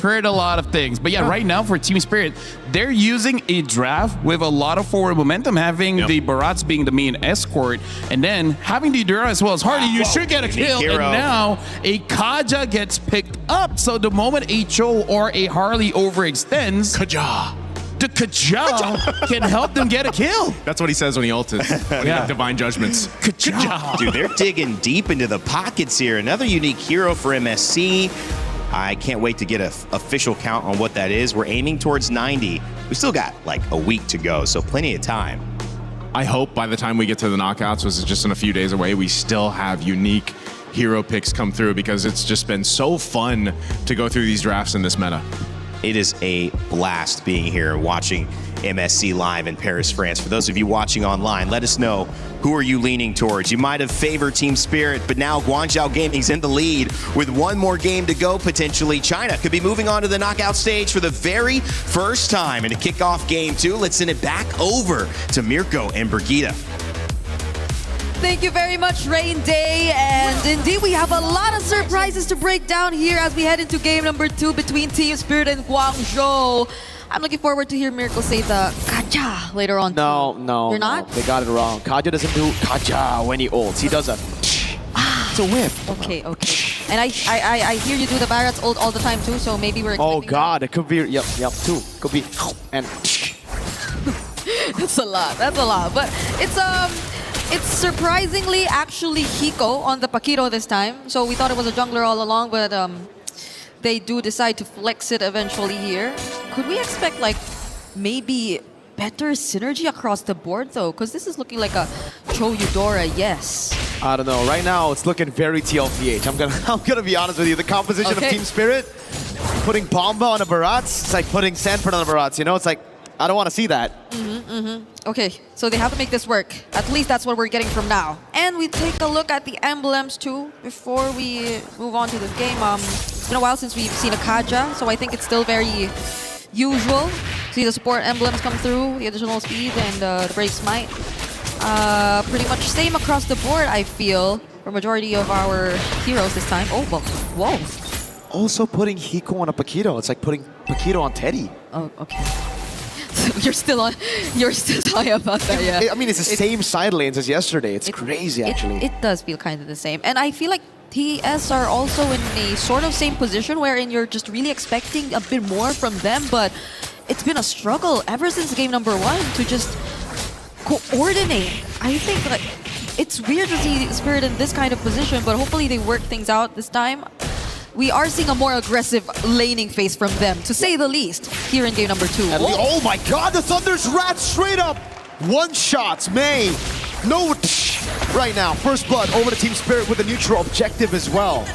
heard a lot of things. But yeah, right now for Team Spirit, they're using a draft with a lot of forward momentum, having the Barats being the main escort, and then having the Dura as well as Hardy. You should get a kill. And now a Kaja gets picked up. So the moment a Cho or a Harley overextends, Kaja, the Kaja can help them get a kill. That's what he says when he ults. When he has divine judgments. Kaja. Dude, they're digging deep into the pockets here. Another unique hero for MSC. I can't wait to get an official count on what that is. We're aiming towards 90. We still got like a week to go, so plenty of time. I hope by the time we get to the knockouts, which is just in a few days away, we still have unique hero picks come through, because it's just been so fun to go through these drafts in this meta. It is a blast being here watching MSC live in Paris, France. For those of you watching online, let us know, who are you leaning towards? You might have favored Team Spirit, but now Guangzhou Gaming's in the lead with one more game to go potentially. China could be moving on to the knockout stage for the very first time. And to kick off game 2, let's send it back over to Mirko and Brigitte. Thank you very much, Rain Day. And indeed, we have a lot of surprises to break down here as we head into game number 2 between Team Spirit and Guangzhou. I'm looking forward to hear Mirko say the Kaja later on. No. You're not? They got it wrong. Kaja doesn't do Kaja when he ults. He does a... It's a whip. Okay. And I hear you do the Barrett's ult all the time too, so maybe we're Oh expecting God, it could be... Yep, too. Could be... And... That's a lot. But it's surprisingly actually Hiko on the Paquito this time. So we thought it was a jungler all along, but they do decide to flex it eventually here. Could we expect like maybe better synergy across the board though? Because this is looking like a Cho Eudora, yes. I don't know. Right now, it's looking very TLPH. I'm gonna be honest with you. The composition of Team Spirit, putting Bomba on a Barats, it's like putting Sanford on a Barats. You know, it's like, I don't want to see that. Okay, so they have to make this work. At least that's what we're getting from now. And we take a look at the emblems too before we move on to this game. It's been a while since we've seen a Kaja, so I think it's still very usual. See the support emblems come through, the additional speed and the Brave Smite. Pretty much same across the board, I feel, for majority of our heroes this time. Oh, but whoa. Also putting Hiko on a Paquito. It's like putting Paquito on Teddy. Oh, okay. You're still talking about that, yeah. I mean, it's the same side lanes as yesterday. It's crazy, actually. It does feel kind of the same. And I feel like TS are also in a sort of same position wherein you're just really expecting a bit more from them, but it's been a struggle ever since game number 1 to just coordinate. I think like it's weird to see Spirit in this kind of position, but hopefully they work things out this time. We are seeing a more aggressive laning phase from them, to say the least, here in game number 2. Oh my God, the Thunder's rat straight up! One shots, May. No, right now, first blood over to Team Spirit with a neutral objective as well.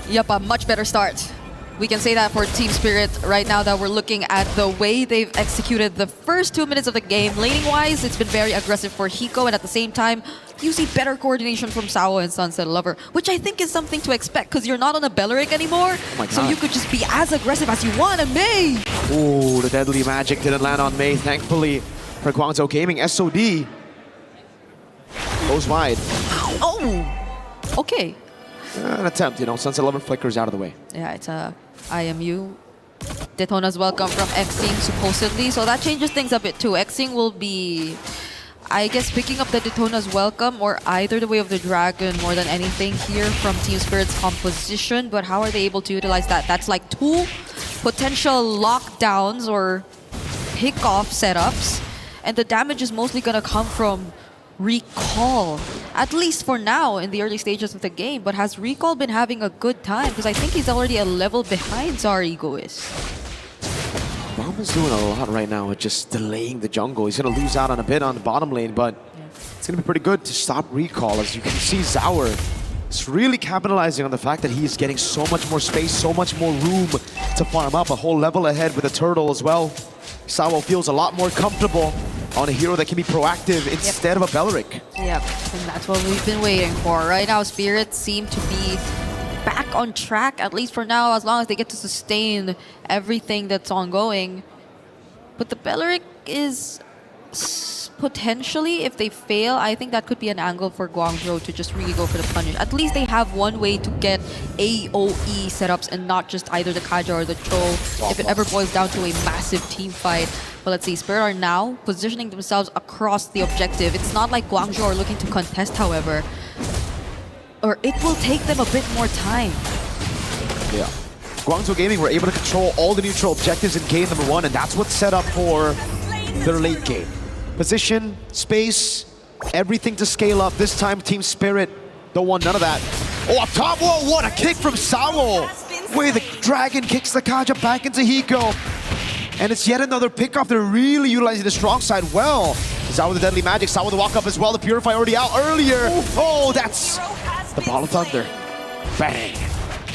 Yep, a much better start. We can say that for Team Spirit right now, that we're looking at the way they've executed the first 2 minutes of the game. Laning-wise, it's been very aggressive for Hiko, and at the same time, you see better coordination from Sao and Sunset Lover, which I think is something to expect, because you're not on a Belleric anymore, so you could just be as aggressive as you want, and May! Ooh, the deadly magic didn't land on May, thankfully, for Guangzhou Gaming. SOD goes wide. Oh! Okay. An attempt, you know, Sunset Lover flickers out of the way. Yeah, it's a IMU. Daytona's welcome from Xing, supposedly, so that changes things a bit too. Xing will be, I guess, picking up the Daytona's welcome or either the Way of the Dragon more than anything here from Team Spirit's composition, but how are they able to utilize that? That's like 2 potential lockdowns or pick-off setups, and the damage is mostly gonna come from Recall, at least for now in the early stages of the game. But has Recall been having a good time? Because I think he's already a level behind Zarigo is. Bomba's doing a lot right now with just delaying the jungle. He's going to lose out on a bit on the bottom lane, but it's going to be pretty good to stop Recall. As you can see, Zaur is really capitalizing on the fact that he's getting so much more space, so much more room to farm up, a whole level ahead with a turtle as well. Sao feels a lot more comfortable on a hero that can be proactive instead of a Belleric. Yep, and that's what we've been waiting for. Right now, Spirits seem to be back on track, at least for now, as long as they get to sustain everything that's ongoing. But the Belleric is potentially, if they fail, I think that could be an angle for Guangzhou to just really go for the punish. At least they have one way to get AOE setups and not just either the Kaja or the Cho if it ever boils down to a massive team fight. But let's see, Spirit are now positioning themselves across the objective. It's not like Guangzhou are looking to contest, however. Or it will take them a bit more time. Yeah. Guangzhou Gaming were able to control all the neutral objectives in game number 1, and that's what's set up for their late game. Position, space, everything to scale up. This time, Team Spirit don't want none of that. Oh, up top, whoa, what a kick from Sawo! Where the Dragon kicks the Kaja back into Hiko. And it's yet another pickoff. They're really utilizing the strong side well. Sawo with the deadly magic, Sawo with the walk up as well. The Purify already out earlier. Oh, that's the Ball of Thunder. Bang!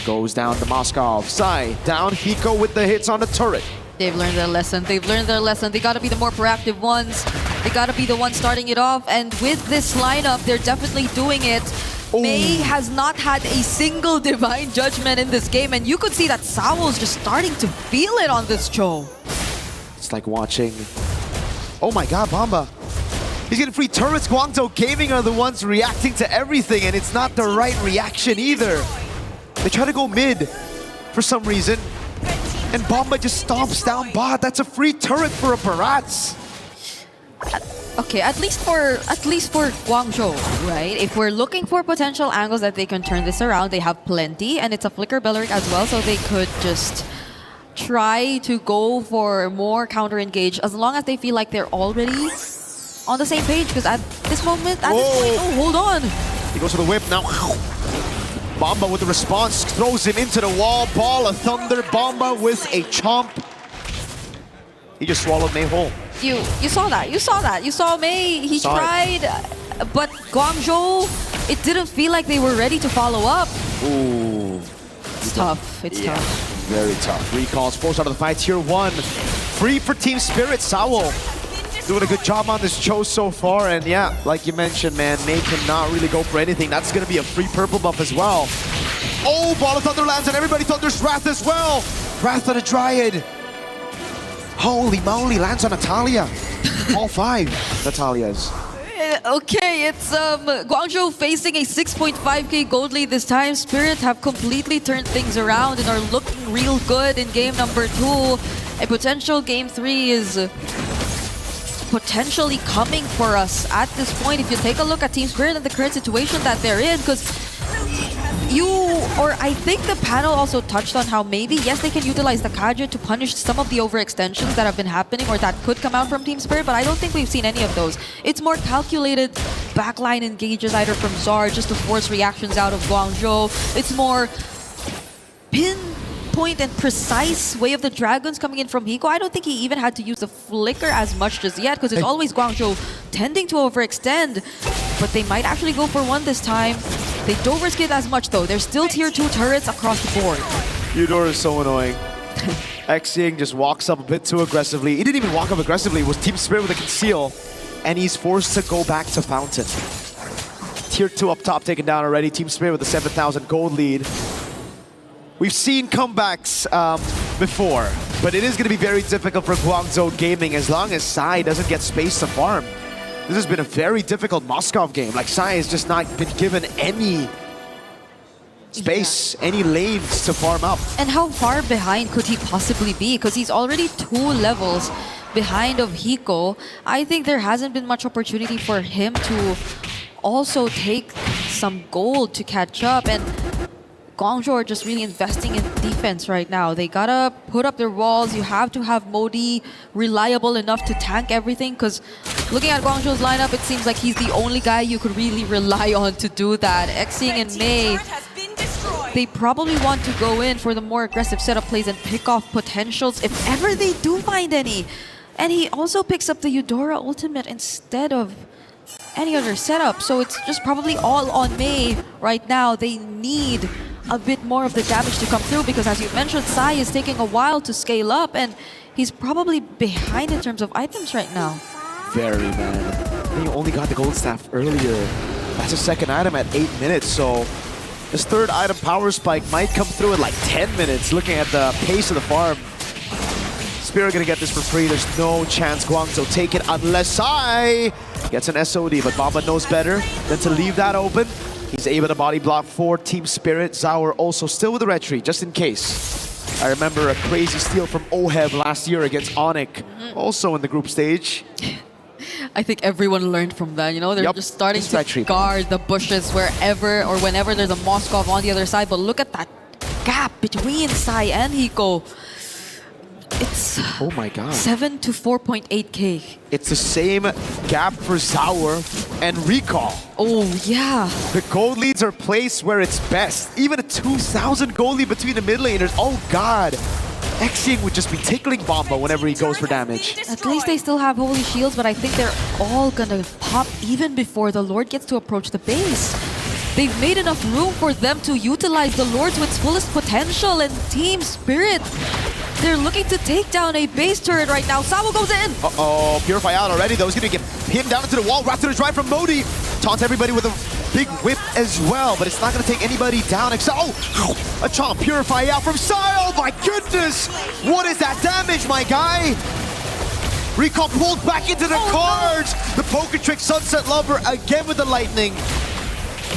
Goes down to Moskov. Sai down, Hiko with the hits on the turret. They've learned their lesson. They've learned their lesson. They gotta be the more proactive ones. They gotta be the ones starting it off. And with this lineup, they're definitely doing it. Mei has not had a single Divine Judgment in this game, and you could see that Sawo's just starting to feel it on this Cho. It's like watching... Oh my god, Bamba. He's getting free turrets. Guangzhou Gaming are the ones reacting to everything, and it's not the right reaction either. They try to go mid for some reason, and Bamba just stomps down bot. That's a free turret for a Barats. Okay, at least for Guangzhou, right? If we're looking for potential angles that they can turn this around, they have plenty, and it's a Flicker Belleric as well, so they could just try to go for more counter-engage as long as they feel like they're already on the same page, because at this moment, oh, hold on. He goes for the whip now. Bamba with the response, throws him into the wall. Ball of Thunder, Bamba with a chomp. He just swallowed Mei whole. You saw that. You saw Mei. He tried, but Guangzhou, it didn't feel like they were ready to follow up. Ooh. It's tough. It's tough. Very tough. Recalls forced out of the fight. Tier 1. Free for Team Spirit. Sawo doing a good job on this Cho so far. And yeah, like you mentioned, man, Mei cannot really go for anything. That's going to be a free purple buff as well. Oh, Ball of Thunder lands on everybody. Thunder's Wrath as well. Wrath on a Dryad. Holy moly, lands on Natalia. All 5 Natalias. Okay, it's Guangzhou facing a 6.5k gold lead this time. Spirit have completely turned things around and are looking real good in game number 2. A potential game 3 is potentially coming for us at this point. If you take a look at Team Spirit and the current situation that they're in, because I think the panel also touched on how maybe, yes, they can utilize the Kaja to punish some of the overextensions that have been happening or that could come out from Team Spirit, but I don't think we've seen any of those. It's more calculated backline engages either from Zar just to force reactions out of Guangzhou. It's more pinpoint and precise way of the Dragons coming in from Hiko. I don't think he even had to use the Flicker as much just yet, because it's always Guangzhou tending to overextend, but they might actually go for one this time. They don't risk it as much though. There's still tier 2 turrets across the board. Eudora is so annoying. Xing just walks up a bit too aggressively. He didn't even walk up aggressively. It was Team Spirit with a conceal. And he's forced to go back to Fountain. Tier 2 up top taken down already. Team Spirit with a 7,000 gold lead. We've seen comebacks before, but it is going to be very difficult for Guangzhou Gaming as long as Sai doesn't get space to farm. This has been a very difficult Moskov game. Like, Sai has just not been given any space, any lanes to farm up. And how far behind could he possibly be? Because he's already 2 levels behind of Hiko. I think there hasn't been much opportunity for him to also take some gold to catch up. And Guangzhou are just really investing in defense right now. They gotta put up their walls. You have to have Modi reliable enough to tank everything, because looking at Guangzhou's lineup, it seems like he's the only guy you could really rely on to do that. Xing and Mei, they probably want to go in for the more aggressive setup plays and pick off potentials if ever they do find any. And he also picks up the Eudora ultimate instead of any other setup. So it's just probably all on Mei right now. They need a bit more of the damage to come through, because as you mentioned, Sai is taking a while to scale up and he's probably behind in terms of items right now. Very, man. He only got the gold staff earlier. That's a second item at 8 minutes, so his third item, Power Spike, might come through in like 10 minutes, looking at the pace of the farm. Spirit gonna get this for free. There's no chance Guangzhou take it unless Sai gets an SOD, but Bamba knows better than to leave that open. He's able to body block for Team Spirit. Zaur also still with the retreat, just in case. I remember a crazy steal from Oheb last year against Onyx, also in the group stage. I think everyone learned from that, you know? They're just starting to guard the bushes wherever or whenever there's a Moskov on the other side. But look at that gap between Sai and Hiko. It's oh my god, 7 to 4.8k. It's the same gap for Zaur and Recall. Oh yeah. The gold leads are placed where it's best. Even a 2,000 gold lead between the mid laners. Oh god. Xing would just be tickling Bomba whenever he goes for damage. At least they still have holy shields, but I think they're all gonna pop even before the Lord gets to approach the base. They've made enough room for them to utilize the Lord to its fullest potential, and Team Spirit, they're looking to take down a base turret right now. Sawo goes in! Uh-oh, Purify out already though. He's gonna get him down into the wall. Wrapped to the drive from Modi. Taunts everybody with a big whip as well, but it's not gonna take anybody down except, oh! A chomp, Purify out from Sai. Oh my goodness! What is that damage, my guy? Recall pulled back into the cards! No. The Poker Trick Sunset Lover again with the lightning.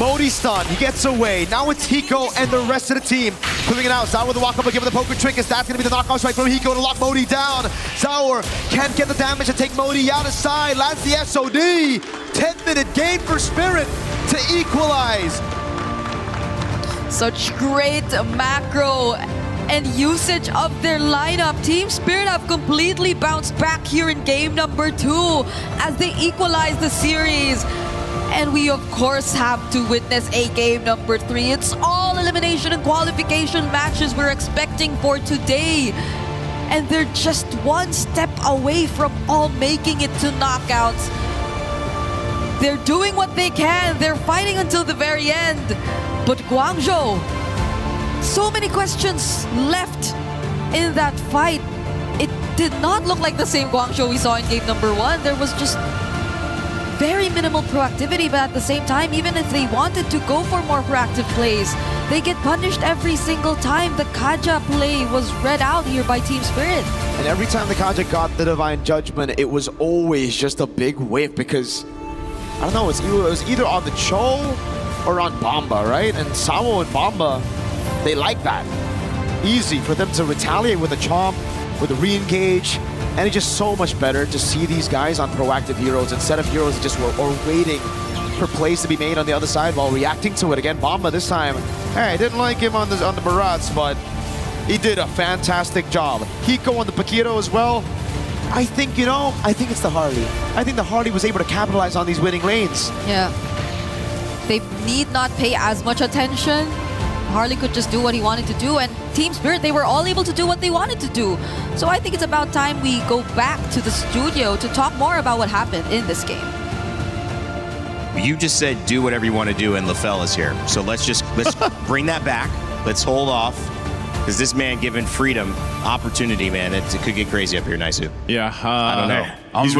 Modi stun, he gets away. Now it's Hiko and the rest of the team. Pulling it out, Zaur with the walk up again with the Poker Trick, as that's gonna be the knockout strike from Hiko to lock Modi down. Zaur can't get the damage to take Modi out of side. Lands the SOD. 10-minute game for Spirit to equalize. Such great macro and usage of their lineup. Team Spirit have completely bounced back here in game number 2 as they equalize the series. And we, of course, have to witness a game number 3. It's all elimination and qualification matches we're expecting for today. And they're just one step away from all making it to knockouts. They're doing what they can. They're fighting until the very end. But Guangzhou, so many questions left in that fight. It did not look like the same Guangzhou we saw in game number 1. There was just very minimal proactivity, but at the same time, even if they wanted to go for more proactive plays, they get punished every single time. The Kaja play was read out here by Team Spirit. And every time the Kaja got the Divine Judgment, it was always just a big whiff because, I don't know, it was either on the Cho or on Bomba, right? And Sawo and Bomba, they like that. Easy for them to retaliate with a chomp, with a re-engage. And it's just so much better to see these guys on proactive heroes instead of heroes that just were waiting for plays to be made on the other side while reacting to it. Again, Bomba this time, hey, I didn't like him on the Barats, but he did a fantastic job. Hiko on the Paquito as well. I think, you know, I think it's the Harley. I think the Harley was able to capitalize on these winning lanes. Yeah. They need not pay as much attention. Harley could just do what he wanted to do, and Team Spirit, they were all able to do what they wanted to do. So I think it's about time we go back to the studio to talk more about what happened in this game. You just said do whatever you want to do, and LaFell is here. So let's bring that back. Let's hold off, because this man given freedom, opportunity, man, it could get crazy up here, Naisu. Yeah, I don't know. I'm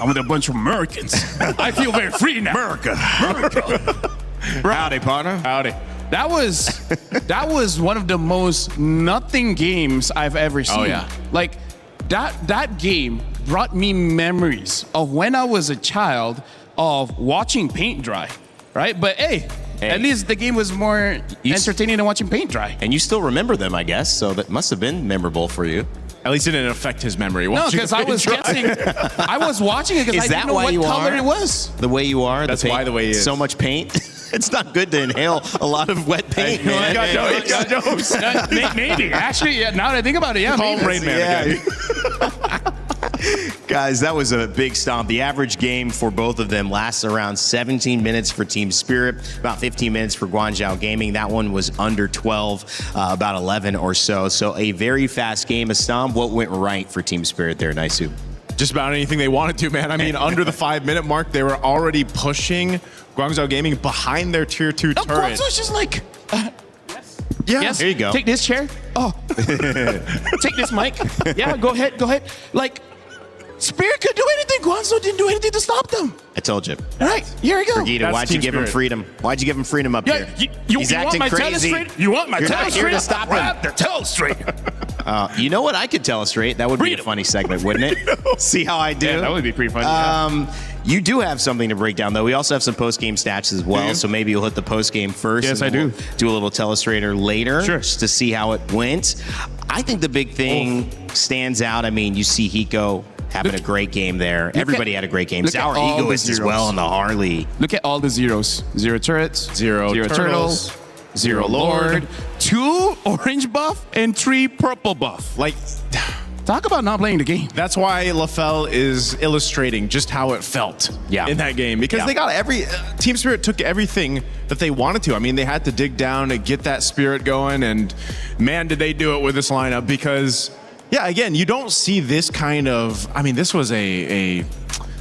with a bunch of Americans. I feel very free now. America. Howdy, partner. Howdy. That was one of the most nothing games I've ever seen. Oh yeah. Like that game brought me memories of when I was a child of watching paint dry, right? But hey, at least the game was more entertaining than watching paint dry. And you still remember them, I guess, so that must have been memorable for you. At least it didn't affect his memory. No, because I was guessing. I was watching it because I didn't know what color it was. The way you are? That's why the way he is. So much paint? It's not good to inhale a lot of wet paint, man. God knows. Maybe. Actually, yeah, now that I think about it, yeah. Call Rain Man again. Guys, that was a big stomp. The average game for both of them lasts around 17 minutes for Team Spirit, about 15 minutes for Guangzhou Gaming. That one was under 12, about 11 or so. So a very fast game. Astam, what went right for Team Spirit there, Naisu? Just about anything they wanted to, man. I mean, under the 5-minute mark, they were already pushing Guangzhou Gaming behind their tier 2 turret. Guangzhou's just like, yes. Here you go. Take this chair. Oh, take this mic. Yeah, go ahead. Like, Spirit could do anything. Guangzhou didn't do anything to stop them. I told you. All right, here we go. Brigida, why'd you give him freedom? Why'd you give him freedom up here? He's acting crazy. You want my You're not here to stop him. Grab the telestrate. You know what? I could telestrate. That would be a funny segment, wouldn't it? See how I do? Yeah, that would be pretty funny. You do have something to break down, though. We also have some post-game stats as well, so maybe you'll hit the post-game first. Yes, I do. We'll do a little telestrator later, sure, just to see how it went. I think the big thing stands out. I mean, you see Hiko having a great game there. Everybody had a great game. Our Egoist as well on the Harley. Look at all the zeros. 0 turrets, 0 turtles. Zero Lord, 2 orange buff, and 3 purple buff. Like, talk about not playing the game. that's why LaFell is illustrating just how it felt in that game. Because they got Team Spirit took everything that they wanted to. I mean, they had to dig down and get that spirit going. And man, did they do it with this lineup. Because, yeah, again, you don't see this kind of, I mean, this was a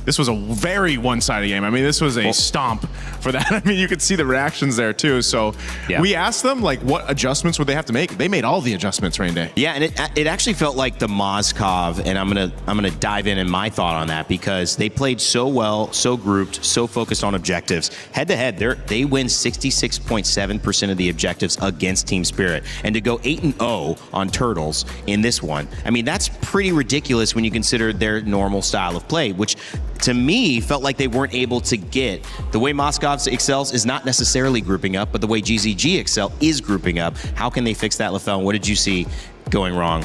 very one-sided game. I mean, this was a stomp for that. I mean, you could see the reactions there too. So we asked them, like, what adjustments would they have to make? They made all the adjustments, Rain Day. Yeah, and it actually felt like the Mozkov, and I'm gonna dive in my thought on that, because they played so well, so grouped, so focused on objectives. Head to head, they win 66.7% of the objectives against Team Spirit, and to go 8-0 on Turtles in this one, I mean, that's pretty ridiculous when you consider their normal style of play, which to me felt like they weren't able to get. The way Moscov excels is not necessarily grouping up, but the way GZG excel is grouping up. How can they fix that, LaFell? What did you see going wrong?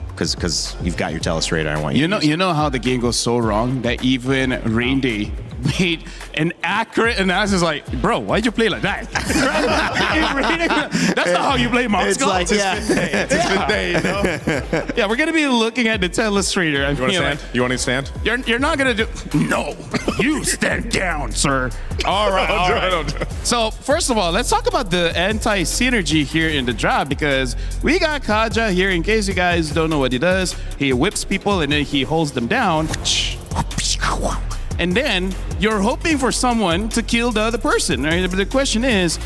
Because you've got your telestrator. I want you know how the game goes so wrong that even Rain Day made an accurate analysis. Like, bro, why'd you play like that? That's not how you play Moscow. It's like, it's his fifth day, you know? Yeah, we're gonna be looking at the telestrator. You want to stand? You want to stand? You're not gonna do. No, you stand down, sir. All right, all right. So first of all, let's talk about the anti-synergy here in the draft, because we got Kaja here. In case you guys don't know what he does, he whips people and then he holds them down. And then you're hoping for someone to kill the other person, right? But the question is,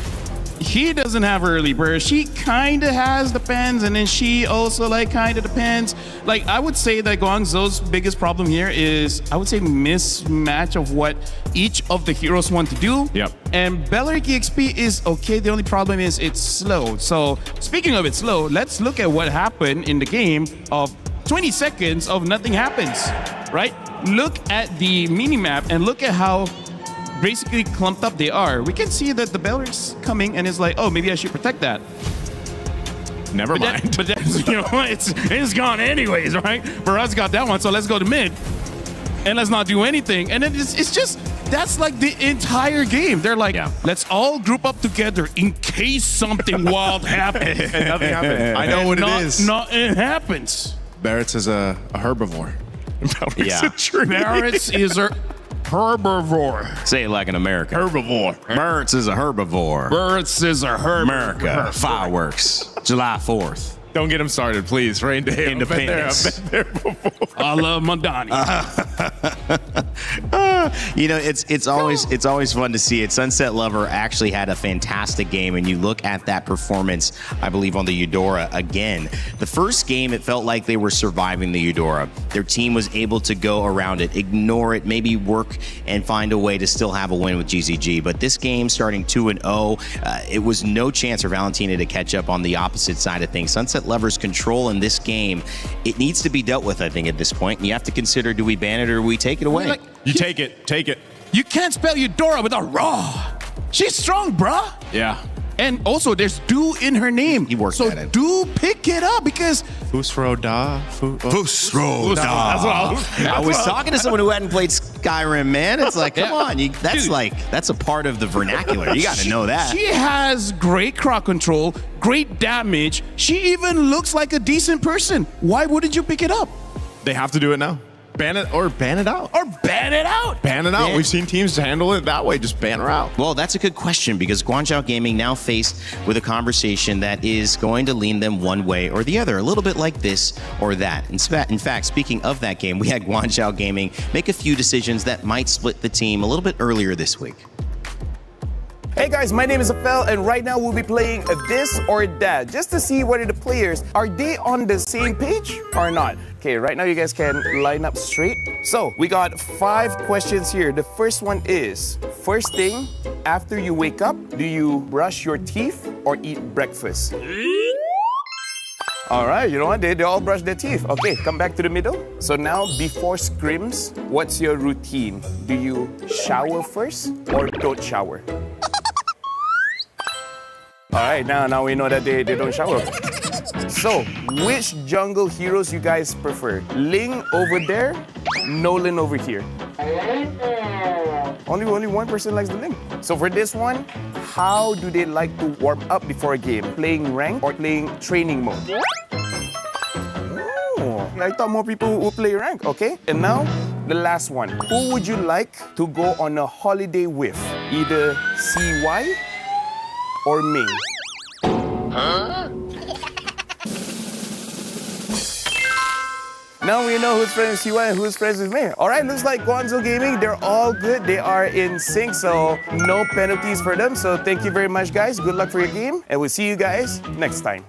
he doesn't have early burst. She kind of has depends, and then she also kind of depends. Like, I would say that Guangzhou's biggest problem here is, I would say, mismatch of what each of the heroes want to do. Yep. And Belleric EXP is okay. The only problem is it's slow. So speaking of it slow, let's look at what happened in the game of 20 seconds of nothing happens, right? Look at the minimap and look at how basically clumped up they are. We can see that the Belleric's coming and is like, oh, maybe I should protect that. Never mind. But then, you know, it's gone anyways, right? For us, got that one, so let's go to mid. And let's not do anything. And then it's just, that's like the entire game. They're like, let's all group up together in case something wild happens. And nothing happened. I know what it is. It happens. Barrett's is a herbivore. Barrett's is a herbivore. Say it like an American. Herbivore. Barrett's is a herbivore. Barrett's is a herbivore. America. Fireworks. July 4th. Don't get him started, please. Rain Day. Independence. I've been there before. I love Mondani. You know, it's always fun to see it. Sunset Lover actually had a fantastic game, and you look at that performance, I believe, on the Eudora again. The first game, it felt like they were surviving the Eudora. Their team was able to go around it, ignore it, maybe work and find a way to still have a win with GZG. But this game, starting 2-0, it was no chance for Valentina to catch up on the opposite side of things. Sunset Lover's control in this game, it needs to be dealt with, I think, at this point. And you have to consider, do we ban it or do we take it away? You take it. Take it. You can't spell Eudora without raw. She's strong, bruh. Yeah. And also, there's do in her name. He worked at it. So do pick it up, because Fusroda. Fusroda. That's what I was talking to someone who hadn't played Skyrim, man. It's like, come on. That's a part of the vernacular. You got to know that. She has great crowd control, great damage. She even looks like a decent person. Why wouldn't you pick it up? They have to do it now. Ban it or ban it out. Or ban it out. Ban it out. Yeah. We've seen teams handle it that way. Just ban her out. Well, that's a good question, because Guangzhou Gaming now faced with a conversation that is going to lean them one way or the other, a little bit like this or that. In fact, speaking of that game, we had Guangzhou Gaming make a few decisions that might split the team a little bit earlier this week. Hey guys, my name is Apel, and right now we'll be playing a this or that, just to see whether the players, are they on the same page or not? Okay, right now you guys can line up straight. So, we got 5 questions here. The first one is, first thing, after you wake up, do you brush your teeth or eat breakfast? All right, you know what? They all brush their teeth. Okay, come back to the middle. So now, before scrims, what's your routine? Do you shower first or don't shower? All right, now we know that they don't shower. So, which jungle heroes you guys prefer? Ling over there, Nolan over here. Only one person likes the link. So for this one, how do they like to warm up before a game? Playing rank or playing training mode? Oh, I thought more people would play rank, okay? And now, the last one. Who would you like to go on a holiday with? Either CY or Ming? Huh? Now we know who's friends with CY and who's friends with me. All right, looks like Guangzhou Gaming, they're all good. They are in sync, so no penalties for them. So thank you very much, guys. Good luck for your game, and we'll see you guys next time.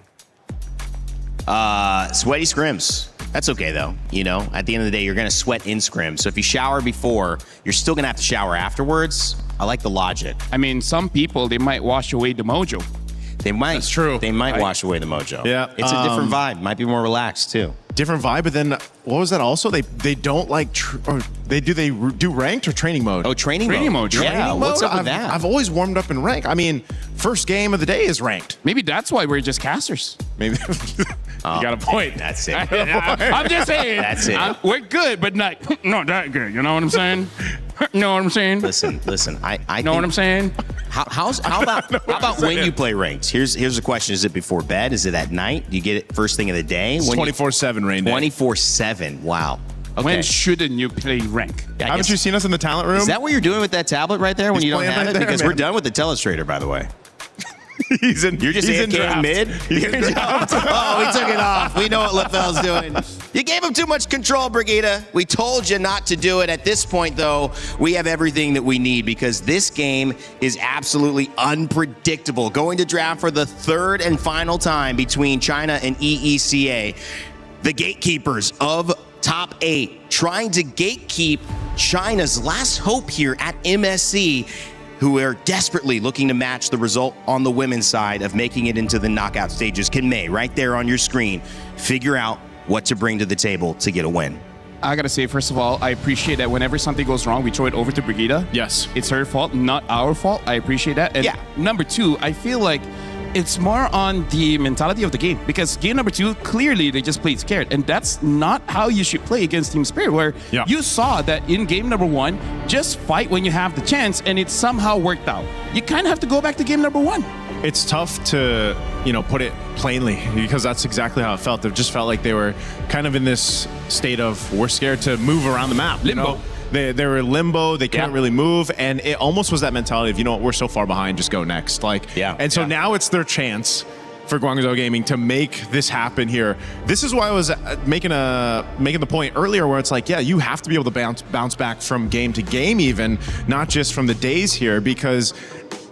Sweaty scrims. That's okay, though. You know, at the end of the day, you're going to sweat in scrims. So if you shower before, you're still going to have to shower afterwards. I like the logic. I mean, some people, they might wash away the mojo. They might. That's true. They might wash away the mojo. Yeah. It's a different vibe. Might be more relaxed, too. Different vibe, but then what was that also? They don't like, they do ranked or training mode? Oh, training mode. Training What's mode? up with that? I've always warmed up in rank. I mean, first game of the day is ranked. Maybe that's why we're just casters. Maybe. You got a point. That's it. I'm just saying. That's it. We're good, but not that good. You know what I'm saying? Know what I'm saying? Listen. I know what I'm saying? How about when you play ranked? Here's the question: is it before bed? Is it at night? Do you get it first thing of the day? 24/7 rain day. 24/7. Wow. Okay. When shouldn't you play rank? Haven't you seen us in the talent room? Is that what you're doing with that tablet right there when He's you don't playing have right it? there, Because man. we're done with the telestrator, by the way. You're just AFK in mid? Oh, we took it off. We know what LaFell's doing. You gave him too much control, Brigida. We told you not to do it. At this point, though, we have everything that we need because this game is absolutely unpredictable. Going to draft for the third and final time between China and EECA. The gatekeepers of top 8 trying to gatekeep China's last hope here at MSC, who are desperately looking to match the result on the women's side of making it into the knockout stages. Can May, right there on your screen, figure out what to bring to the table to get a win? I gotta say, first of all, I appreciate that whenever something goes wrong, we throw it over to Brigida. Yes. It's her fault, not our fault. I appreciate that. And number 2, I feel like it's more on the mentality of the game because game number 2, clearly they just played scared, and that's not how you should play against Team Spirit, where you saw that in game number 1, just fight when you have the chance, and it somehow worked out. You kind of have to go back to game number 1. It's tough to, put it plainly because that's exactly how it felt. It just felt like they were kind of in this state of we're scared to move around the map. Limbo. They were in limbo. They couldn't really move, and it almost was that mentality of what, we're so far behind, just go next. And so now it's their chance for Guangzhou Gaming to make this happen here. This is why I was making the point earlier, where it's like, you have to be able to bounce back from game to game, even not just from the days here, because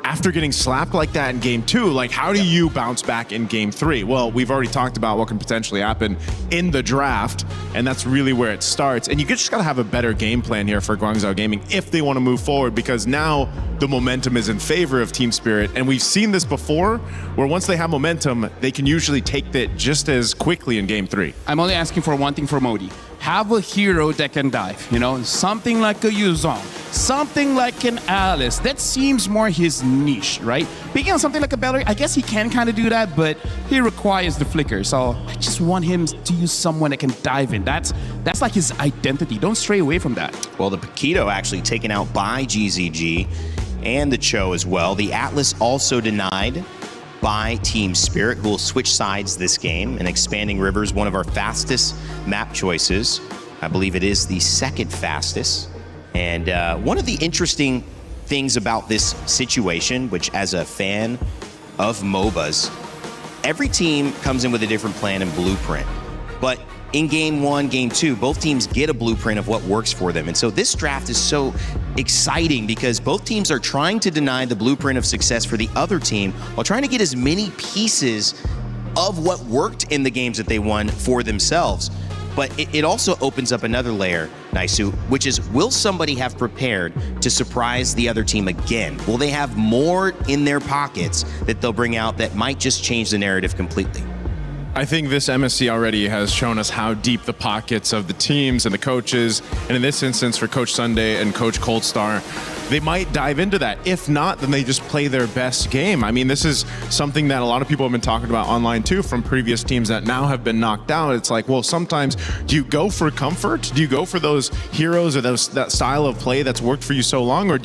after getting slapped like that in game 2, how do you bounce back in game 3? Well, we've already talked about what can potentially happen in the draft, and that's really where it starts. And you just got to have a better game plan here for Guangzhou Gaming if they want to move forward, because now the momentum is in favor of Team Spirit. And we've seen this before, where once they have momentum, they can usually take it just as quickly in game 3. I'm only asking for one thing for Modi. Have a hero that can dive, something like a Yuzong, something like an Alice. That seems more his niche, right? Picking on something like a Bellery, I guess he can kind of do that, but he requires the flicker. So I just want him to use someone that can dive in. That's like his identity. Don't stray away from that. Well, the Paquito actually taken out by GZG and the Cho as well. The Atlas also denied by Team Spirit, who will switch sides this game. And Expanding Rivers, one of our fastest map choices. I believe it is the second fastest. And one of the interesting things about this situation, which as a fan of MOBAs, every team comes in with a different plan and blueprint. But in game 1, game 2, both teams get a blueprint of what works for them. And so this draft is so exciting because both teams are trying to deny the blueprint of success for the other team while trying to get as many pieces of what worked in the games that they won for themselves. But it also opens up another layer, Naisu, which is, will somebody have prepared to surprise the other team again? Will they have more in their pockets that they'll bring out that might just change the narrative completely? I think this MSC already has shown us how deep the pockets of the teams and the coaches, and in this instance for Coach Sunday and Coach Coldstar, they might dive into that. If not, then they just play their best game. I mean, this is something that a lot of people have been talking about online too from previous teams that now have been knocked out. It's like, well, sometimes do you go for comfort? Do you go for those heroes or that style of play that's worked for you so long? Or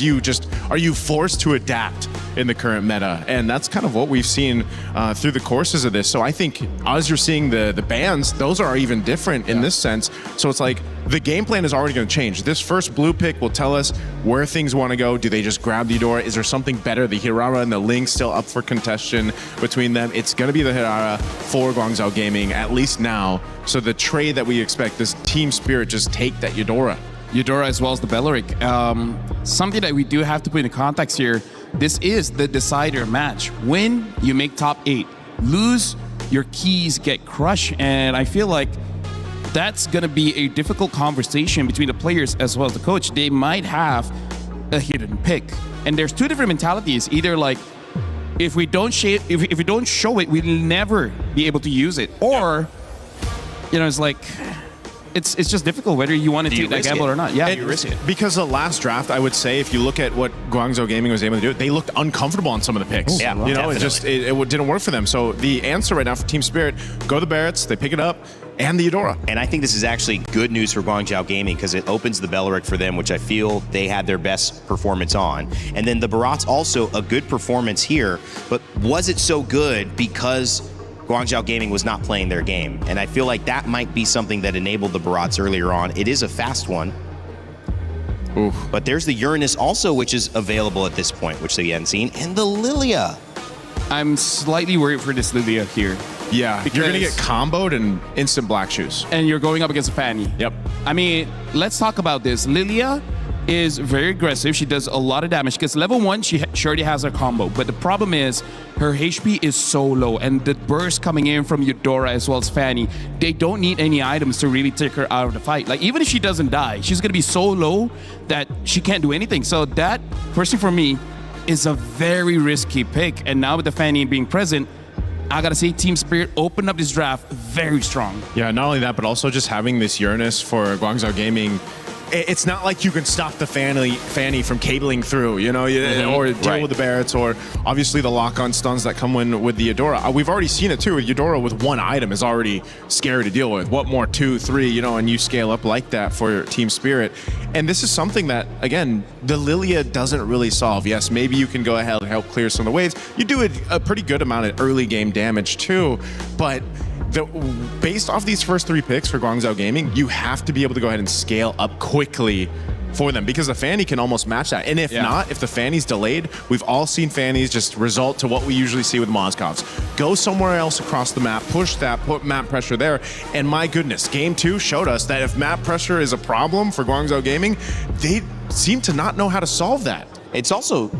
are you forced to adapt in the current meta? And that's kind of what we've seen through the courses of this. So I think as you're seeing the bans, those are even different in this sense. So it's like the game plan is already going to change. This first blue pick will tell us where things want to go. Do they just grab the Eudora? Is there something better? The Hirara and the Ling still up for contention between them. It's going to be the Hirara for Guangzhou Gaming, at least now. So the trade that we expect, this team spirit, just take that Eudora. Eudora as well as the Belleric. Something that we do have to put in context here, this is the decider match. Win, you make top 8. Lose, your keys get crushed. And I feel like that's going to be a difficult conversation between the players as well as the coach. They might have a hidden pick. And there's two different mentalities. Either like, if we don't show it, we'll never be able to use it. Or, it's like, it's just difficult whether you want to take that gamble or not. Yeah, you risk it. Because the last draft, I would say, if you look at what Guangzhou Gaming was able to do, they looked uncomfortable on some of the picks. Yeah, it didn't work for them. So the answer right now for Team Spirit, go the Barretts, they pick it up, and the Eudora. And I think this is actually good news for Guangzhou Gaming because it opens the Belleric for them, which I feel they had their best performance on. And then the Barats also a good performance here, but was it so good because Guangzhou Gaming was not playing their game? And I feel like that might be something that enabled the Barats earlier on. It is a fast one. Oof. But there's the Uranus also, which is available at this point, which they hadn't seen, and the Lilia. I'm slightly worried for this Lilia here. Yeah, you're going to get comboed and instant black shoes. And you're going up against a Fanny. Yep. I mean, let's talk about this. Lilia is very aggressive. She does a lot of damage because level 1, she already has her combo. But the problem is her HP is so low, and the burst coming in from Eudora as well as Fanny, they don't need any items to really take her out of the fight. Like, even if she doesn't die, she's going to be so low that she can't do anything. So that, personally for me, is a very risky pick. And now with the Fanny being present, I gotta say, Team Spirit opened up this draft very strong. Yeah, not only that, but also just having this Uranus for Guangzhou Gaming. It's not like you can stop the Fanny from cabling through, or deal with the Barretts, or obviously the lock-on stuns that come in with the Eudora. We've already seen it too. Eudora with one item is already scary to deal with. What more, 2, 3, and you scale up like that for Team Spirit. And this is something that, again, the Lilia doesn't really solve. Yes, maybe you can go ahead and help clear some of the waves. You do a pretty good amount of early game damage too, but based off these first 3 picks for Guangzhou Gaming, you have to be able to go ahead and scale up quickly for them because the Fanny can almost match that. And if not, if the Fanny's delayed, we've all seen Fannies just result to what we usually see with Mozgovs. Go somewhere else across the map, push that, put map pressure there. And my goodness, Game 2 showed us that if map pressure is a problem for Guangzhou Gaming, they seem to not know how to solve that. It's also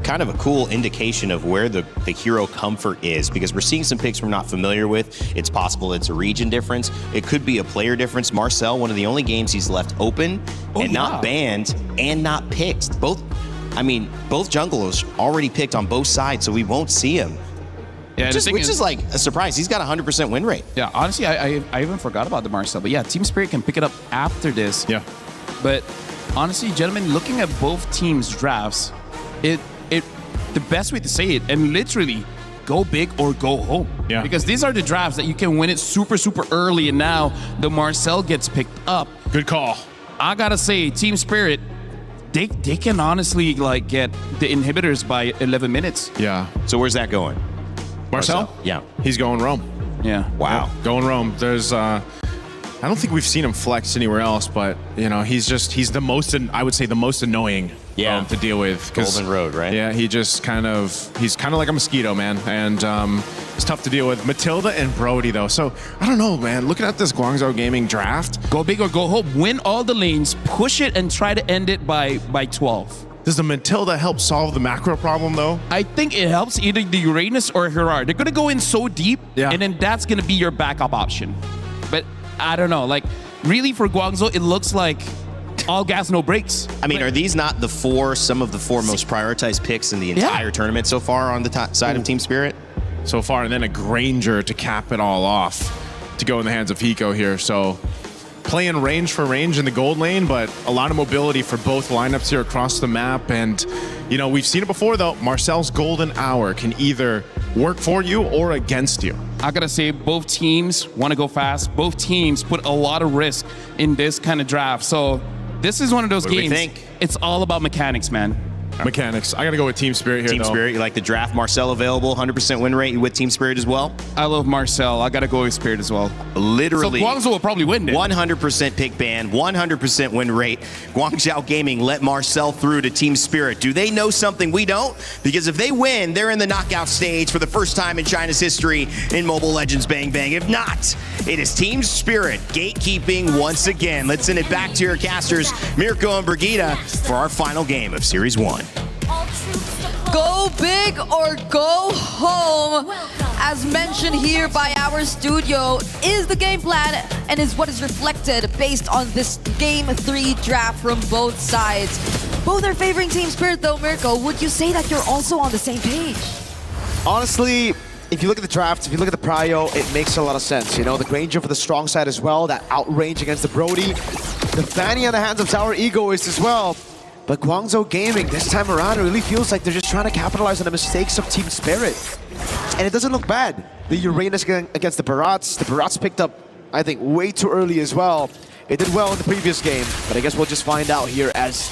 kind of a cool indication of where the hero comfort is because we're seeing some picks we're not familiar with. It's possible it's a region difference. It could be a player difference. Marcel, one of the only games he's left open and not banned and not picked. Both junglers already picked on both sides, so we won't see him. Yeah, which is like a surprise. He's got a 100% win rate. Yeah, honestly, I even forgot about the Marcel. But yeah, Team Spirit can pick it up after this. Yeah. But honestly, gentlemen, looking at both teams' drafts, the best way to say it, and literally go big or go home. Yeah. Because these are the drafts that you can win it super, super early, and now the Marcel gets picked up. Good call. I gotta say, Team Spirit, they can honestly get the inhibitors by 11 minutes. Yeah. So where's that going? Marcel? Yeah. He's going Rome. Yeah. Wow. Yeah, going Rome. There's I don't think we've seen him flex anywhere else, but he's the most, I would say, the most annoying to deal with. Golden Road, right? Yeah, he's kind of like a mosquito, man, and it's tough to deal with. Matilda and Brody, though, so I don't know, man. Looking at this Guangzhou Gaming draft, go big or go home. Win all the lanes, push it, and try to end it by 12. Does the Matilda help solve the macro problem, though? I think it helps either the Uranus or Hirara. They're gonna go in so deep, and then that's gonna be your backup option. But I don't know, really for Guangzhou, it looks like all gas, no brakes. I mean, are these not some of the 4 most prioritized picks in the entire tournament so far on the side of Team Spirit? So far, and then a Granger to cap it all off to go in the hands of Hiko here. So playing range for range in the gold lane, but a lot of mobility for both lineups here across the map. And, you know, we've seen it before, though. Marcel's golden hour can either work for you or against you. I gotta say, both teams want to go fast. Both teams put a lot of risk in this kind of draft. So this is one of those What do we games. think? It's all about mechanics, man. Mechanics. I gotta go with Team Spirit here, Team though. Spirit, you like the draft. Marcel available, 100% win rate. You with Team Spirit as well? I love Marcel. I gotta go with Spirit as well. Literally. So Guangzhou will probably win it. 100% pick ban, 100% win rate. Guangzhou Gaming let Marcel through to Team Spirit. Do they know something we don't? Because if they win, they're in the knockout stage for the first time in China's history in Mobile Legends Bang Bang. If not, it is Team Spirit gatekeeping once again. Let's send it back to your casters, Mirko and Brigitte, for our final game of Series 1. Go big or go home, as mentioned here by our studio, is the game plan and is what is reflected based on this Game 3 draft from both sides. Both are favoring Team Spirit though. Mirko, would you say that you're also on the same page? Honestly, if you look at the draft, if you look at the prio, it makes a lot of sense. You know, the Granger for the strong side as well, that outrange against the Brody. The Fanny on the hands of Sour Egoist as well. But Guangzhou Gaming, this time around, it really feels like they're just trying to capitalize on the mistakes of Team Spirit. And it doesn't look bad. The Uranus against the Barats picked up, I think, way too early as well. It did well in the previous game, but I guess we'll just find out here as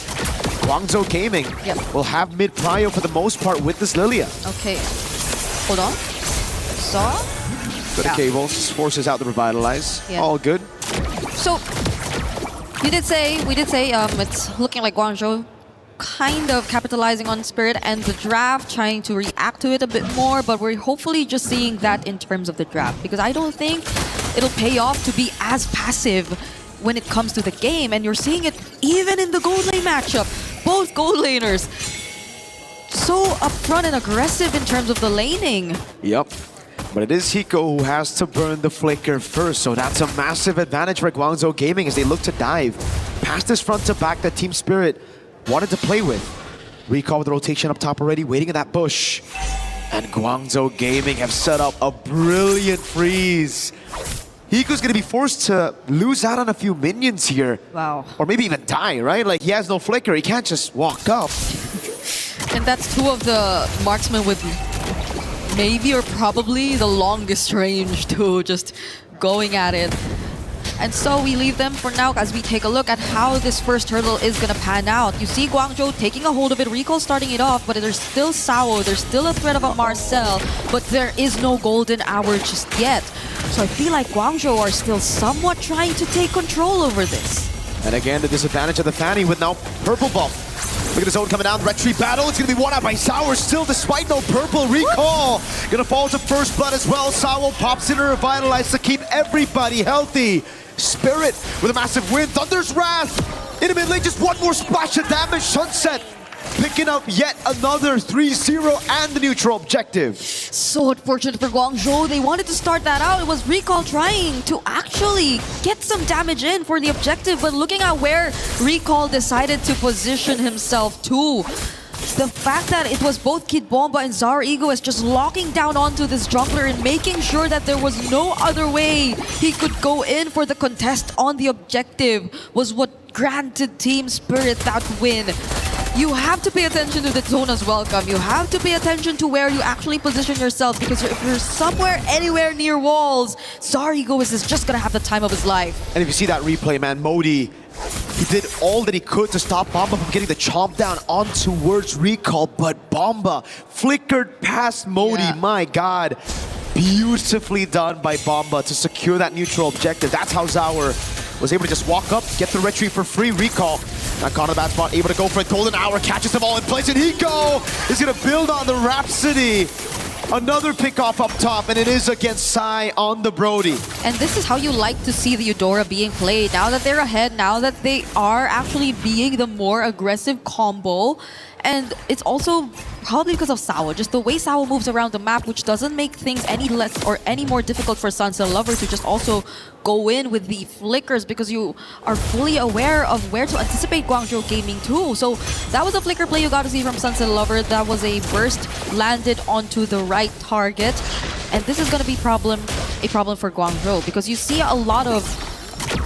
Guangzhou Gaming will have mid-prio for the most part with this Lilia. Okay, hold on. Saw? Good cables, forces out the revitalize. Yeah. All good. So, we did say it's looking like Guangzhou kind of capitalizing on Spirit and the draft, trying to react to it a bit more, but we're hopefully just seeing that in terms of the draft, because I don't think it'll pay off to be as passive when it comes to the game, and you're seeing it even in the gold lane matchup. Both gold laners so upfront and aggressive in terms of the laning. Yep. But it is Hiko who has to burn the flicker first, so that's a massive advantage for Guangzhou Gaming as they look to dive past this front to back that Team Spirit wanted to play with. Recall with the rotation up top already, waiting in that bush. And Guangzhou Gaming have set up a brilliant freeze. Hiko's gonna be forced to lose out on a few minions here. Wow. Or maybe even die, right? Like, he has no flicker, he can't just walk up. And that's two of the marksmen with maybe or probably the longest range too, just going at it. And so we leave them for now as we take a look at how this first hurdle is gonna pan out. You see Guangzhou taking a hold of it, Recall starting it off, but there's still Sao, there's still a threat of a Marcel, but there is no golden hour just yet. So I feel like Guangzhou are still somewhat trying to take control over this. And again, the disadvantage of the Fanny with now purple buff. Look at the zone coming down, retreat battle. It's gonna be one out by Sour still, despite no purple. Recall gonna fall to first blood as well. Sour pops in a revitalize to keep everybody healthy. Spirit with a massive win. Thunder's Wrath in the mid lane, just one more splash of damage. Sunset picking up yet another 3-0 and the neutral objective. So unfortunate for Guangzhou. They wanted to start that out. It was Recall trying to actually get some damage in for the objective, but looking at where Recall decided to position himself to, the fact that it was both Kid Bomba and Zara Egoist just locking down onto this jungler and making sure that there was no other way he could go in for the contest on the objective was what granted Team Spirit that win. You have to pay attention to the zone as well, Kam. You have to pay attention to where you actually position yourself, because if you're somewhere anywhere near walls, Zara Egoist is just gonna have the time of his life. And if you see that replay, man, Modi, he did all that he could to stop Bomba from getting the chomp down on towards Recall, but Bomba flickered past Modi. My God. Beautifully done by Bomba to secure that neutral objective. That's how Zaur was able to just walk up, get the retreat for free. Recall not caught in a bad spot, able to go for a golden hour, catches them all in place, and Hiko is gonna build on the Rhapsody. Another pick off up top, and it is against Sai on the Brody. And this is how you like to see the Eudora being played. Now that they're ahead, now that they are actually being the more aggressive combo. And it's also probably because of Sao, just the way Sao moves around the map, which doesn't make things any less or any more difficult for Sunset Lover to just also go in with the flickers, because you are fully aware of where to anticipate Guangzhou Gaming too. So that was a flicker play you got to see from Sunset Lover. That was a burst landed onto the right target. And this is going to be a problem for Guangzhou, because you see a lot of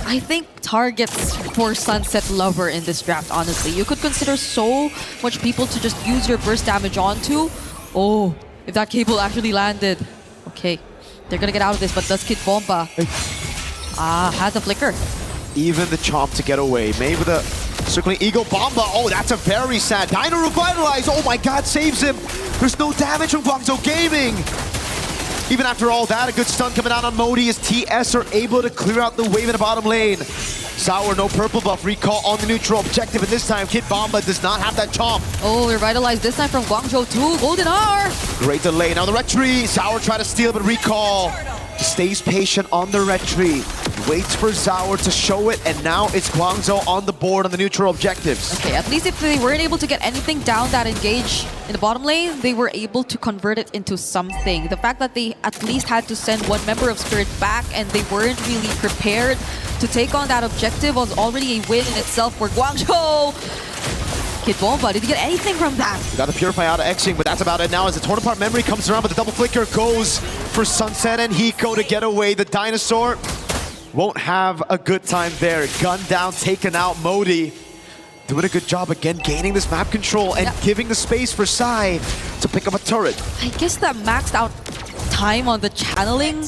I think targets for Sunset Lover in this draft, honestly. You could consider so much people to just use your burst damage onto. Oh, if that cable actually landed. Okay, they're gonna get out of this, but does Kid Bomba has a flicker. Even the chomp to get away. Made with a circling Eagle Bomba. Oh, that's a very sad. Dino Revitalize. Oh my god, saves him. There's no damage from Guangzhou Gaming. Even after all that, a good stun coming out on Modi as TS are able to clear out the wave in the bottom lane. Sour, no purple buff, recall on the neutral objective, and this time Kid Bomba does not have that chomp. Oh, revitalized this time from Guangzhou too. Golden R! Great delay. Now the red tree. Sour try to steal, but recall. Stays patient on the red tree. Waits for Sour to show it, and now it's Guangzhou on the board on the neutral objectives. Okay, at least if they weren't able to get anything down that engage in the bottom lane, they were able to convert it into something. The fact that they at least had to send one member of Spirit back and they weren't really prepared to take on that objective was already a win in itself for Guangzhou. Kid Bomba, did you get anything from that? You got the Purify out of Xing, but that's about it now as the torn apart memory comes around, but the double flicker goes for Sunset and Hiko to get away. The dinosaur won't have a good time there. Gun down, taken out. Modi doing a good job again, gaining this map control and giving the space for Sai to pick up a turret. I guess that maxed out time on the channeling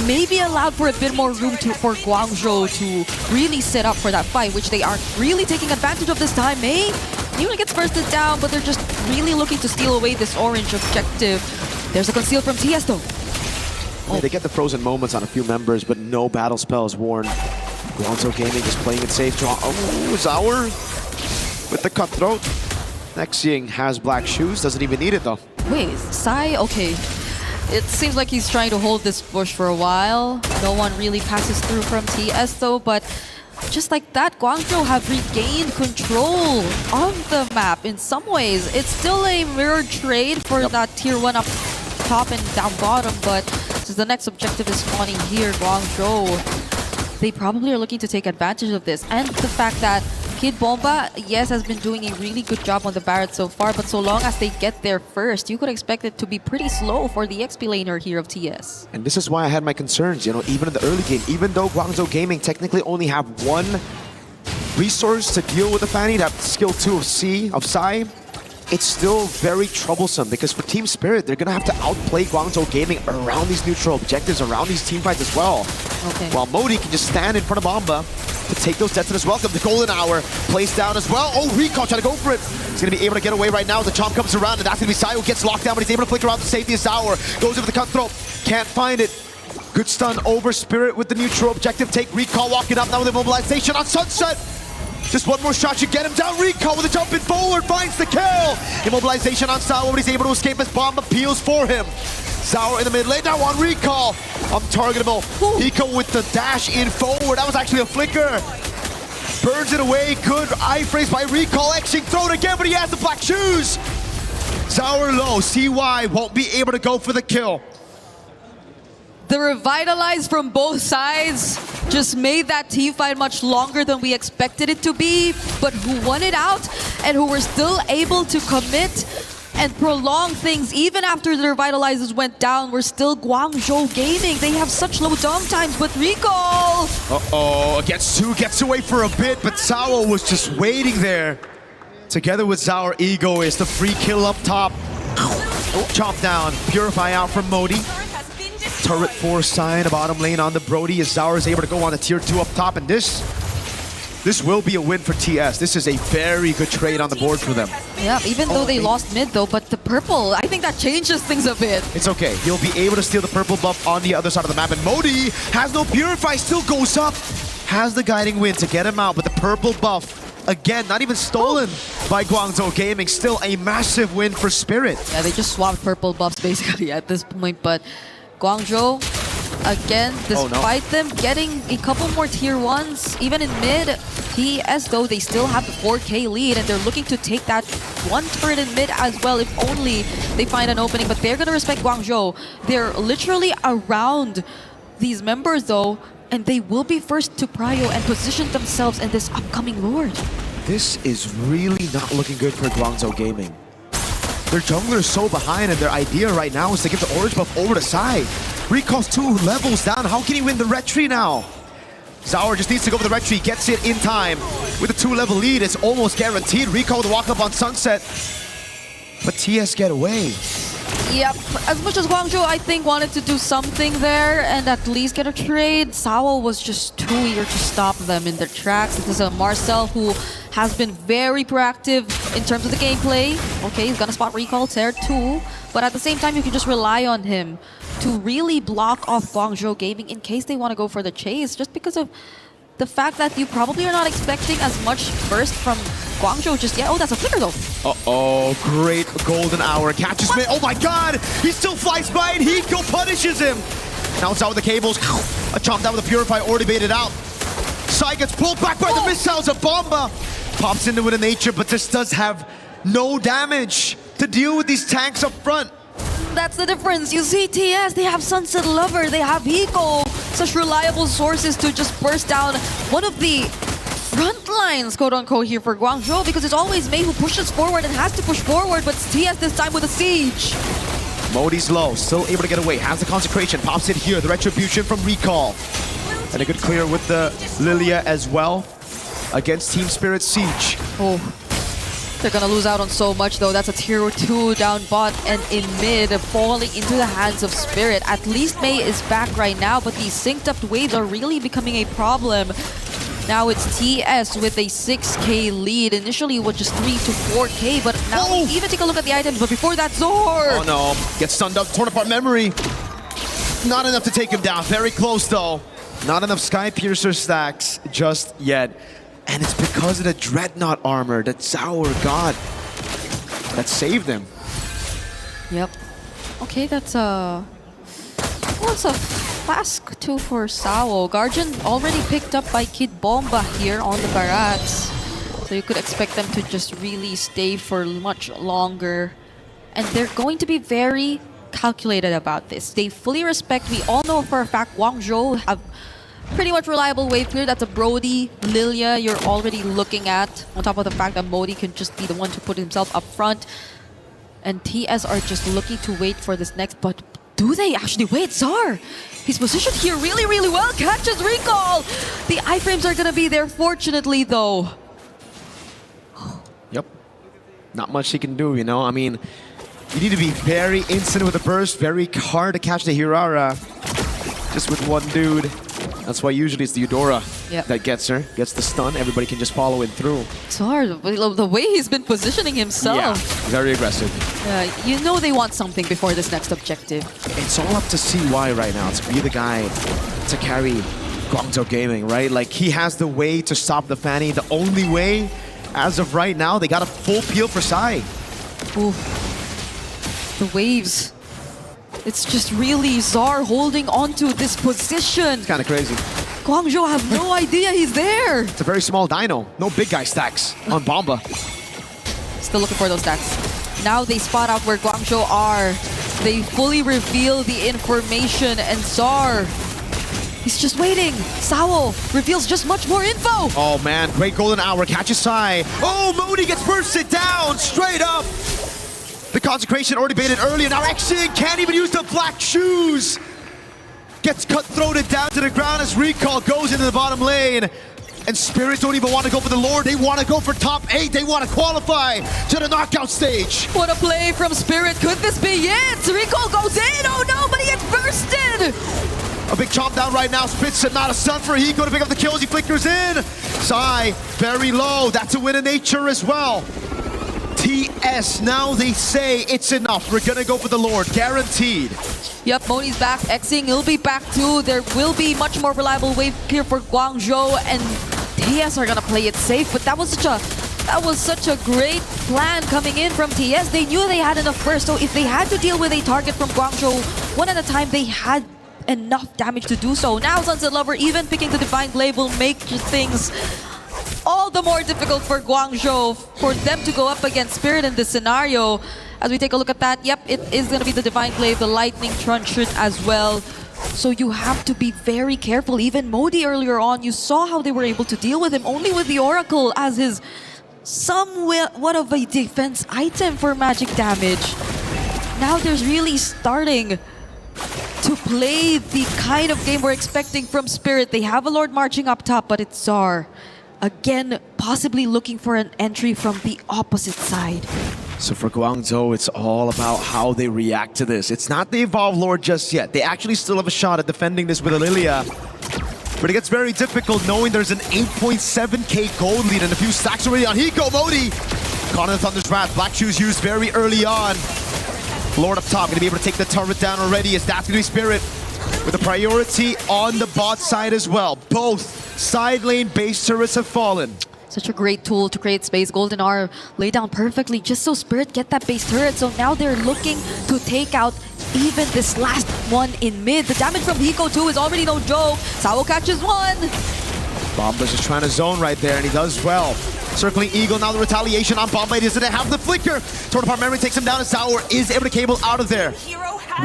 maybe allowed for a bit more room for Guangzhou to really set up for that fight, which they are really taking advantage of this time, eh? Even gets bursted down, but they're just really looking to steal away this orange objective. There's a conceal from TS though. Yeah, they get the frozen moments on a few members, but no battle spells worn. Guangzhou Gaming just playing it safe. Oh, Sour with the cutthroat. Nexing has black shoes, doesn't even need it though. Wait, Sai? Okay. It seems like he's trying to hold this bush for a while. No one really passes through from TS though, but just like that, Guangzhou have regained control of the map in some ways. It's still a mirrored trade for that tier 1 up top and down bottom, but since the next objective is spawning here, Guangzhou, they probably are looking to take advantage of this. And the fact that Kid Bomba, yes, has been doing a really good job on the Barret so far, but so long as they get there first, you could expect it to be pretty slow for the XP laner here of TS. And this is why I had my concerns, you know, even in the early game, even though Guangzhou Gaming technically only have one resource to deal with the Fanny, that skill 2 of Sai, it's still very troublesome because for Team Spirit, they're going to have to outplay Guangzhou Gaming around these neutral objectives, around these team fights as well. Okay. While Modi can just stand in front of Bomba to take those deaths in his welcome. The golden hour placed down as well. Oh, Recall trying to go for it. He's going to be able to get away right now. The chomp comes around, and that's going to be Sai who gets locked down, but he's able to flicker out the safety of Sour. Goes over the cutthroat. Can't find it. Good stun over Spirit with the neutral objective. Take Recall walking up now with immobilization on Sunset. Just one more shot should get him down. Recall with a jumping forward, finds the kill. Immobilization on Sour, but he's able to escape as Bomb appeals for him. Sour in the mid lane, now on Recall. Untargetable. Hiko with the dash in forward. That was actually a flicker. Burns it away. Good eye phrase by Recall. Xing thrown again, but he has the black shoes. Sour low. CY won't be able to go for the kill. The revitalize from both sides just made that team fight much longer than we expected it to be, but who won it out and who were still able to commit and prolong things even after the revitalizers went down were still Guangzhou Gaming. They have such low dom times, but Recall! Uh-oh, gets two, gets away for a bit, but Sao was just waiting there. Together with Sour, Ego is the free kill up top. Chomp down, Purify out from Modi. Turret 4 sign, a bottom lane on the Brody as Sour is able to go on the tier 2 up top, and this will be a win for TS. This is a very good trade on the board for them. Yeah, even though they lost mid though, but the purple, I think that changes things a bit. It's okay. He'll be able to steal the purple buff on the other side of the map, and Modi has no Purify, still goes up. Has the guiding wind to get him out, but the purple buff, again, not even stolen by Guangzhou Gaming. Still a massive win for Spirit. Yeah, they just swapped purple buffs basically at this point, but Guangzhou, again, despite them getting a couple more tier 1s, even in mid, TS though, they still have the 4K lead and they're looking to take that one turret in mid as well if only they find an opening, but they're gonna respect Guangzhou. They're literally around these members though, and they will be first to prio and position themselves in this upcoming Lord. This is really not looking good for Guangzhou Gaming. Their jungler is so behind, and their idea right now is to give the orange buff over to Sai. Recall's 2 levels down. How can he win the red tree now? Zaur just needs to go for the retreat, gets it in time. With a 2-level lead, it's almost guaranteed. Recall the walk up on Sunset. But TS get away. Yep, as much as Guangzhou, I think, wanted to do something there and at least get a trade, Sao was just too eager to stop them in their tracks. This is a Marcel who has been very proactive in terms of the gameplay. Okay, he's gonna spot recall there too, but at the same time, you can just rely on him to really block off Guangzhou Gaming in case they want to go for the chase, just because of the fact that you probably are not expecting as much burst from Guangzhou just yet. Oh, that's a flicker though. Uh-oh, great golden hour. Catches me. Oh my god! He still flies by and Hiko punishes him. Now it's out with the cables. A chomp down with the Purify already baited out. Sai gets pulled back by the missiles of Bomba. Pops into it in nature, but this does have no damage to deal with these tanks up front. That's the difference. You see TS, they have Sunset Lover, they have Hiko. Such reliable sources to just burst down one of the front lines, quote-unquote, here for Guangzhou, because it's always Mei who pushes forward and has to push forward, but it's TS this time with a siege. Modi's low, still able to get away, has the consecration, pops it here, the retribution from Recall. And a good clear with the Lilia as well against Team Spirit Siege. Oh, they're gonna lose out on so much though. That's a tier 2 down bot and in mid, falling into the hands of Spirit. At least Mei is back right now, but these synced up waves are really becoming a problem. Now it's TS with a 6k lead. Initially it was just 3 to 4k, but now even take a look at the items. But before that, Zor! Oh no, gets stunned up, torn apart memory. Not enough to take him down, very close though. Not enough Sky Piercer stacks just yet. And it's because of the Dreadnought armor that Zaur got that saved him. Yep. Okay, that's a... What's a flask 2 for Sao? Guardian already picked up by Kid Bomba here on the barracks. So you could expect them to just really stay for much longer. And they're going to be very calculated about this. They fully respect, we all know for a fact Guangzhou have pretty much reliable wave clear. That's a Brody, Lilia you're already looking at. On top of the fact that Modi can just be the one to put himself up front. And TS are just looking to wait for this next, but do they actually wait? Zar! He's positioned here really, really well. Catches recall! The iframes are gonna be there, fortunately, though. Yep. Not much he can do, you know? I mean, you need to be very instant with the burst, very hard to catch the Hirara. Just with one dude. That's why usually it's the Eudora that gets her, gets the stun. Everybody can just follow it through. Zar, the way he's been positioning himself. Yeah, very aggressive. You know they want something before this next objective. It's all up to CY right now to be the guy to carry Guangzhou Gaming, right? Like, he has the way to stop the Fanny. The only way, as of right now, they got a full peel for Sai. Ooh. The waves. It's just really Zar holding onto this position. It's kind of crazy. Guangzhou have no idea he's there. It's a very small dino. No big guy stacks on Bomba. Still looking for those stacks. Now they spot out where Guangzhou are. They fully reveal the information and Zar, he's just waiting. Sao reveals just much more info. Oh man, great golden hour, catches Sai. Oh, Modi gets bursted down, straight up. The consecration already baited earlier. Now Action can't even use the black shoes. Gets cut-throated down to the ground as Recall goes into the bottom lane. And Spirit don't even want to go for the Lord. They want to go for top 8. They want to qualify to the knockout stage. What a play from Spirit. Could this be it? Recall goes in. Oh no, but he gets bursted. A big chomp down right now. Spits it, not a stun for Hiko to pick up the kills. He flickers in. Sai, very low. That's a win of nature as well. TS, now they say it's enough. We're gonna go for the Lord, guaranteed. Yep, Moni's back. Xing, he'll be back too. There will be much more reliable wave clear for Guangzhou, and TS are gonna play it safe. But that was such a great plan coming in from TS. They knew they had enough burst, so if they had to deal with a target from Guangzhou one at a time, they had enough damage to do so. Now Sunset Lover even picking the Divine Blade will make things all the more difficult for Guangzhou, for them to go up against Spirit in this scenario. As we take a look at that, yep, it is going to be the Divine Blade, the Lightning Truncheon as well. So you have to be very careful. Even Modi earlier on, you saw how they were able to deal with him only with the Oracle as his somewhat of a defense item for magic damage. Now there's really starting to play the kind of game we're expecting from Spirit. They have a Lord marching up top, but it's Zar. Again, possibly looking for an entry from the opposite side. So for Guangzhou, it's all about how they react to this. It's not the Evolve Lord just yet. They actually still have a shot at defending this with Lilia. But it gets very difficult knowing there's an 8.7k gold lead and a few stacks already on Hiko. Modi caught in the Thunder's Wrath. Black Shoes used very early on. Lord up top, gonna be able to take the turret down already as that's gonna be Spirit with a priority on the bot side as well. Both side lane base turrets have fallen. Such a great tool to create space. Golden R laid down perfectly just so Spirit get that base turret. So now they're looking to take out even this last one in mid. The damage from Hiko too is already no joke. Sao catches one. Bomba's just trying to zone right there, and he does well. Circling Eagle, now the retaliation on Bomba. He doesn't have the flicker. Torn apart memory takes him down, and Sauer is able to cable out of there.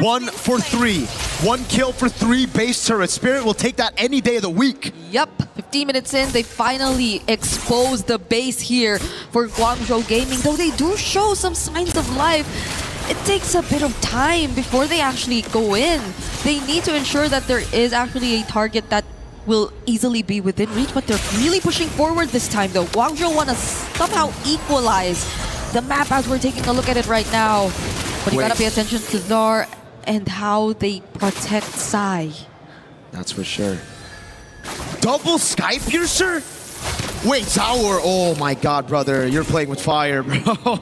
1 for 3. 1 kill for 3 base turrets. Spirit will take that any day of the week. Yep, 15 minutes in, they finally exposed the base here for Guangzhou Gaming. Though they do show some signs of life, it takes a bit of time before they actually go in. They need to ensure that there is actually a target that will easily be within reach, but they're really pushing forward this time though. Guangzhou want to somehow equalize the map as we're taking a look at it right now. But you gotta pay attention to Zar and how they protect Sai. That's for sure. Double Sky Piercer? Wait, Sauer, oh my god, brother. You're playing with fire, bro.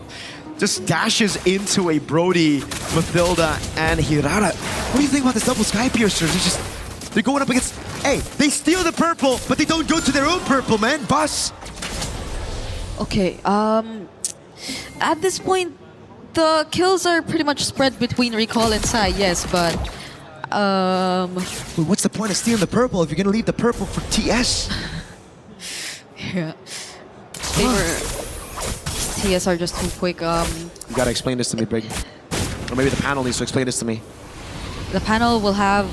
Just dashes into a Brody, Mathilda, and Hirara. What do you think about this double Sky Piercer? They're going up against... Hey, they steal the purple, but they don't go to their own purple, man. Bus. Okay, at this point, the kills are pretty much spread between Recall and Sai, yes, but... Well, what's the point of stealing the purple if you're gonna leave the purple for TS? Yeah. They were... TS are just too quick. You gotta explain this to me, Big. Or maybe the panel needs to explain this to me. The panel will have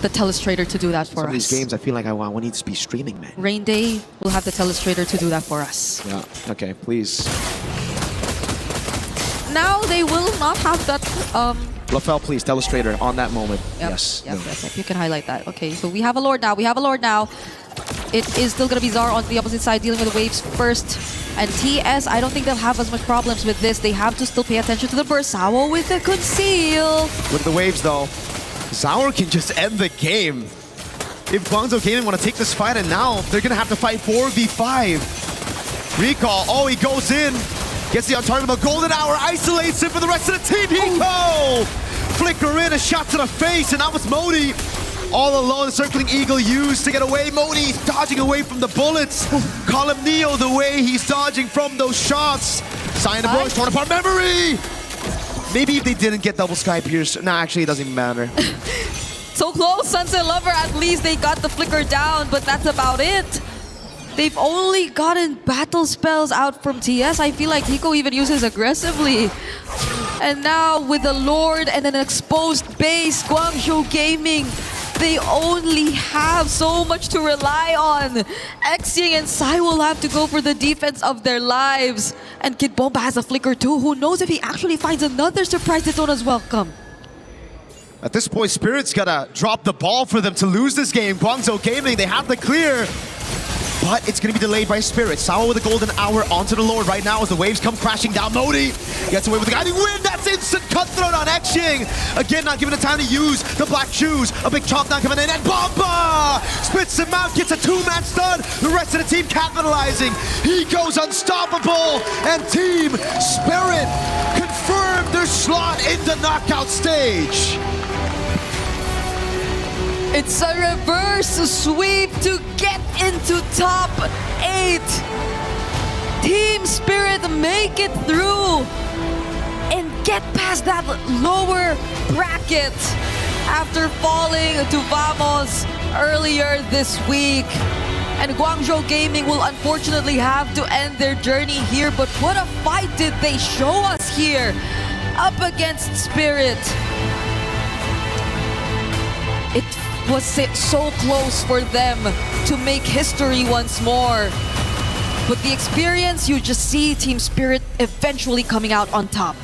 the Telestrator to do that for us. Some of these games, I feel like I need to be streaming, man. Rain Day will have the Telestrator to do that for us. Yeah, okay, please. Now they will not have that... LaFell, please, Telestrator on that moment. Yep, Yes. Yep, No. yes, you can highlight that. Okay, so we have a Lord now. It is still going to be Zar on the opposite side dealing with the waves first. And TS, I don't think they'll have as much problems with this. They have to still pay attention to the burst. Sao with the conceal. With the waves, though, Sauer can just end the game. If Guangzhou Gaming want to take this fight, and now they're going to have to fight 4v5. Recall, oh, he goes in. Gets the untargetable Golden Hour, isolates him for the rest of the team. Hiko! Flicker in, a shot to the face, and that was Modi. All alone, Circling Eagle used to get away. Modi dodging away from the bullets. Call him Neo the way he's dodging from those shots. Sign the bush, torn apart memory. Maybe if they didn't get double Sky Pierce. Nah, actually, it doesn't even matter. So close, Sunset Lover. At least they got the flicker down, but that's about it. They've only gotten battle spells out from TS. I feel like Hiko even uses aggressively. And now with the Lord and an exposed base, Guangzhou Gaming, they only have so much to rely on. Xing and Sai will have to go for the defense of their lives. And Kid Bomba has a flicker too. Who knows if he actually finds another surprise Detona as welcome. At this point, Spirit's gotta drop the ball for them to lose this game. Guangzhou Gaming, they have the clear. But it's going to be delayed by Spirit. Sao with a Golden Hour onto the Lord right now as the waves come crashing down. Modi gets away with the guiding wind. That's instant cutthroat on Xing. Again, not given the time to use the Black Shoes. A big chop down coming in. And Bomba spits him out, gets a two-man stun. The rest of the team capitalizing. He goes unstoppable. And Team Spirit confirmed their slot in the knockout stage. It's a reverse sweep to get into top 8. Team Spirit make it through and get past that lower bracket after falling to Vamos earlier this week. And Guangzhou Gaming will unfortunately have to end their journey here, but what a fight did they show us here up against Spirit. It was so close for them to make history once more. But the experience, you just see Team Spirit eventually coming out on top.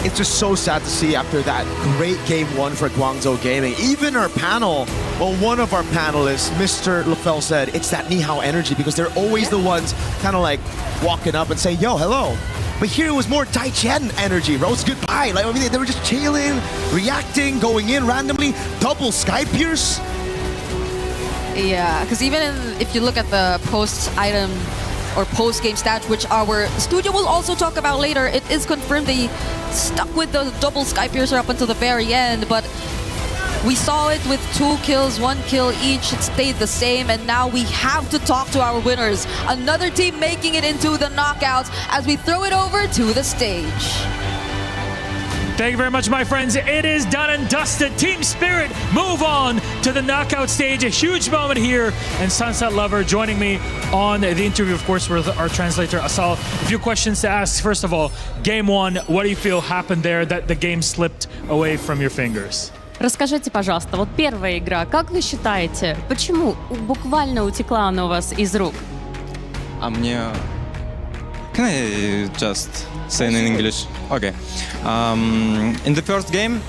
it's just so sad to see after that great game one for Guangzhou Gaming. Even our panel, well, one of our panelists, Mr. LaFell, said it's that ni hao energy because they're always the ones kind of like walking up and say, yo, hello. But here it was more Tai Chen energy, bro. It's goodbye. Like, I mean, they were just chilling, reacting, going in randomly, double sky pierce. Yeah, because if you look at the post-item or post-game stats, which our studio will also talk about later, it is confirmed they stuck with the double sky piercer up until the very end, but we saw it with 2 kills, 1 kill each. It stayed the same, and now we have to talk to our winners. Another team making it into the knockouts as we throw it over to the stage. Thank you very much, my friends. It is done and dusted. Team Spirit move on to the knockout stage. A huge moment here. And Sunset Lover joining me on the interview, of course, with our translator, Asal. A few questions to ask. First of all, game one, what do you feel happened there that the game slipped away from your fingers? Расскажите, пожалуйста, вот первая игра, как вы считаете, почему буквально утекла она у вас из рук? Can I just say it in English? Okay. In the first game,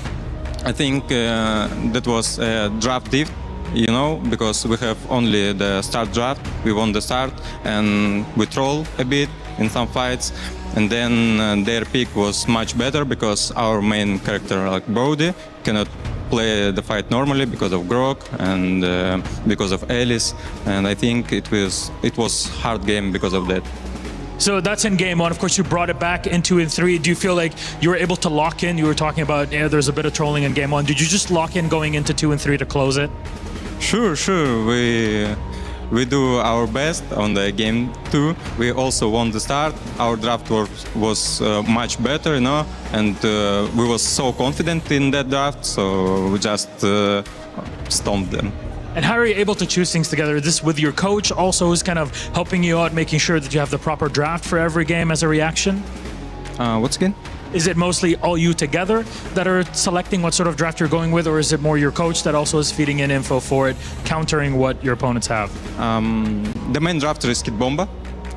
I think that was a draft diff, you know, because we have only the start draft. We won the start and we troll a bit in some fights. And then their pick was much better because our main character, like Brody, cannot play the fight normally because of Grok and because of Alice. And I think it was hard game because of that. So that's in game one. Of course, you brought it back in 2 and 3. Do you feel like you were able to lock in? You were talking about, there's a bit of trolling in game one. Did you just lock in going into 2 and 3 to close it? Sure. We do our best on the game 2. We also won the start. Our draft was much better, you know, and we was so confident in that draft, so we just stomped them. And how are you able to choose things together? Is this with your coach also who's kind of helping you out, making sure that you have the proper draft for every game as a reaction? What's again? Is it mostly all you together that are selecting what sort of draft you're going with, or is it more your coach that also is feeding in info for it, countering what your opponents have? The main drafter is Kid Bomba,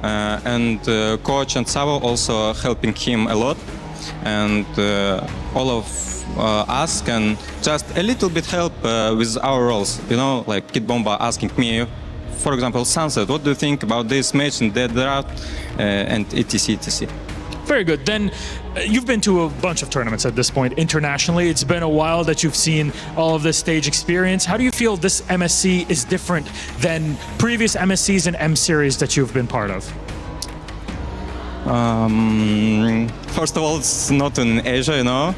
and coach and Savo also helping him a lot, and all of us can just a little bit help with our roles, you know, like Kid Bomba asking me, for example, Sunset, what do you think about this match and that draft, and etc. Very good. Then you've been to a bunch of tournaments at this point internationally. It's been a while that you've seen all of this stage experience. How do you feel this MSC is different than previous MSCs and M series that you've been part of? First of all, it's not in Asia, you know.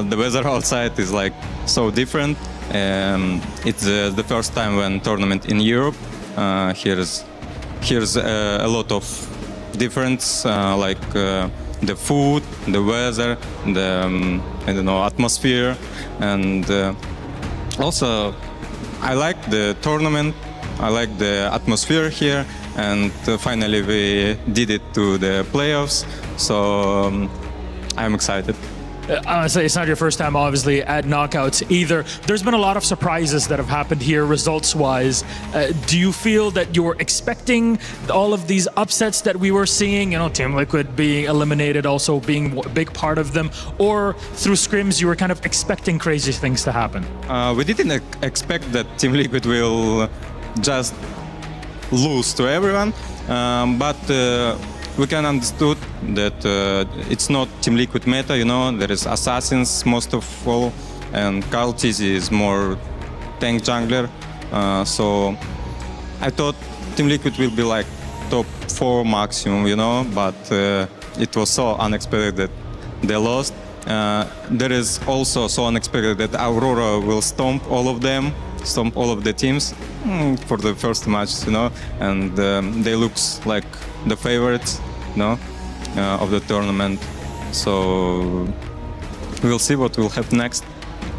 The weather outside is like so different. It's the first time when tournament in Europe. Here's a lot of difference, like the food, the weather, the I don't know, atmosphere, and also I like the tournament. I like the atmosphere here, and finally we did it to the playoffs, so I'm excited. Honestly, it's not your first time, obviously, at knockouts either. There's been a lot of surprises that have happened here, results-wise. Do you feel that you're expecting all of these upsets that we were seeing? You know, Team Liquid being eliminated, also being a big part of them, or through scrims, you were kind of expecting crazy things to happen? We didn't expect that Team Liquid will just lose to everyone, but we can understood that it's not Team Liquid meta, you know, there is Assassins most of all, and Carl Tizzy is more tank jungler, so I thought Team Liquid will be like top 4 maximum, you know, but it was so unexpected that they lost. There is also so unexpected that Aurora will stomp all of them, stomp all of the teams for the first match, you know, and they looks like the favorites, you know, of the tournament. So we'll see what will happen next.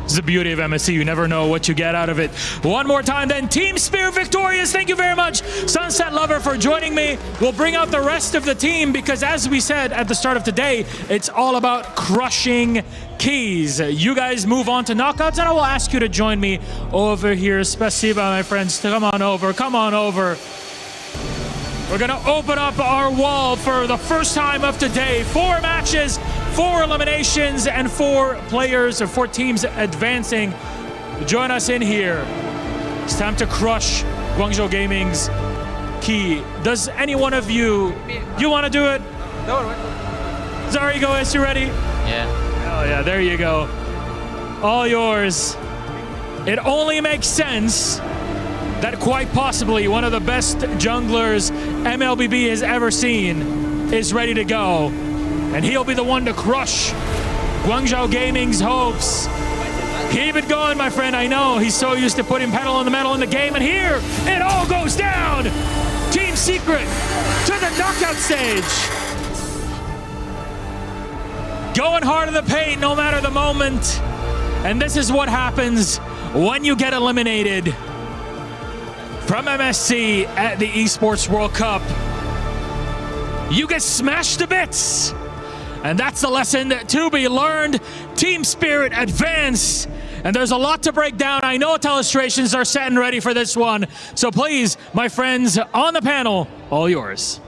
It's the beauty of MSC. You never know what you get out of it. One more time then, Team Spirit victorious. Thank you very much, Sunset Lover, for joining me. We'll bring out the rest of the team because, as we said at the start of today, it's all about crushing keys. You guys move on to knockouts, and I will ask you to join me over here. Spasiba, my friends. Come on over. Come on over. We're going to open up our wall for the first time of today. 4 matches, 4 eliminations and 4 players or 4 teams advancing. Join us in here. It's time to crush Guangzhou Gaming's key. Does any one of you want to do it? Zara Egoist, you ready? Yeah. Oh yeah, there you go. All yours. It only makes sense that quite possibly one of the best junglers MLBB has ever seen is ready to go. And he'll be the one to crush Guangzhou Gaming's hopes. Keep it going, my friend. I know he's so used to putting pedal on the metal in the game, and here it all goes down. Team Secret to the knockout stage. Going hard in the paint no matter the moment. And this is what happens when you get eliminated from MSC at the Esports World Cup. You get smashed to bits. And that's the lesson to be learned. Team Spirit advance. And there's a lot to break down. I know telestrations are set and ready for this one. So please, my friends on the panel, all yours.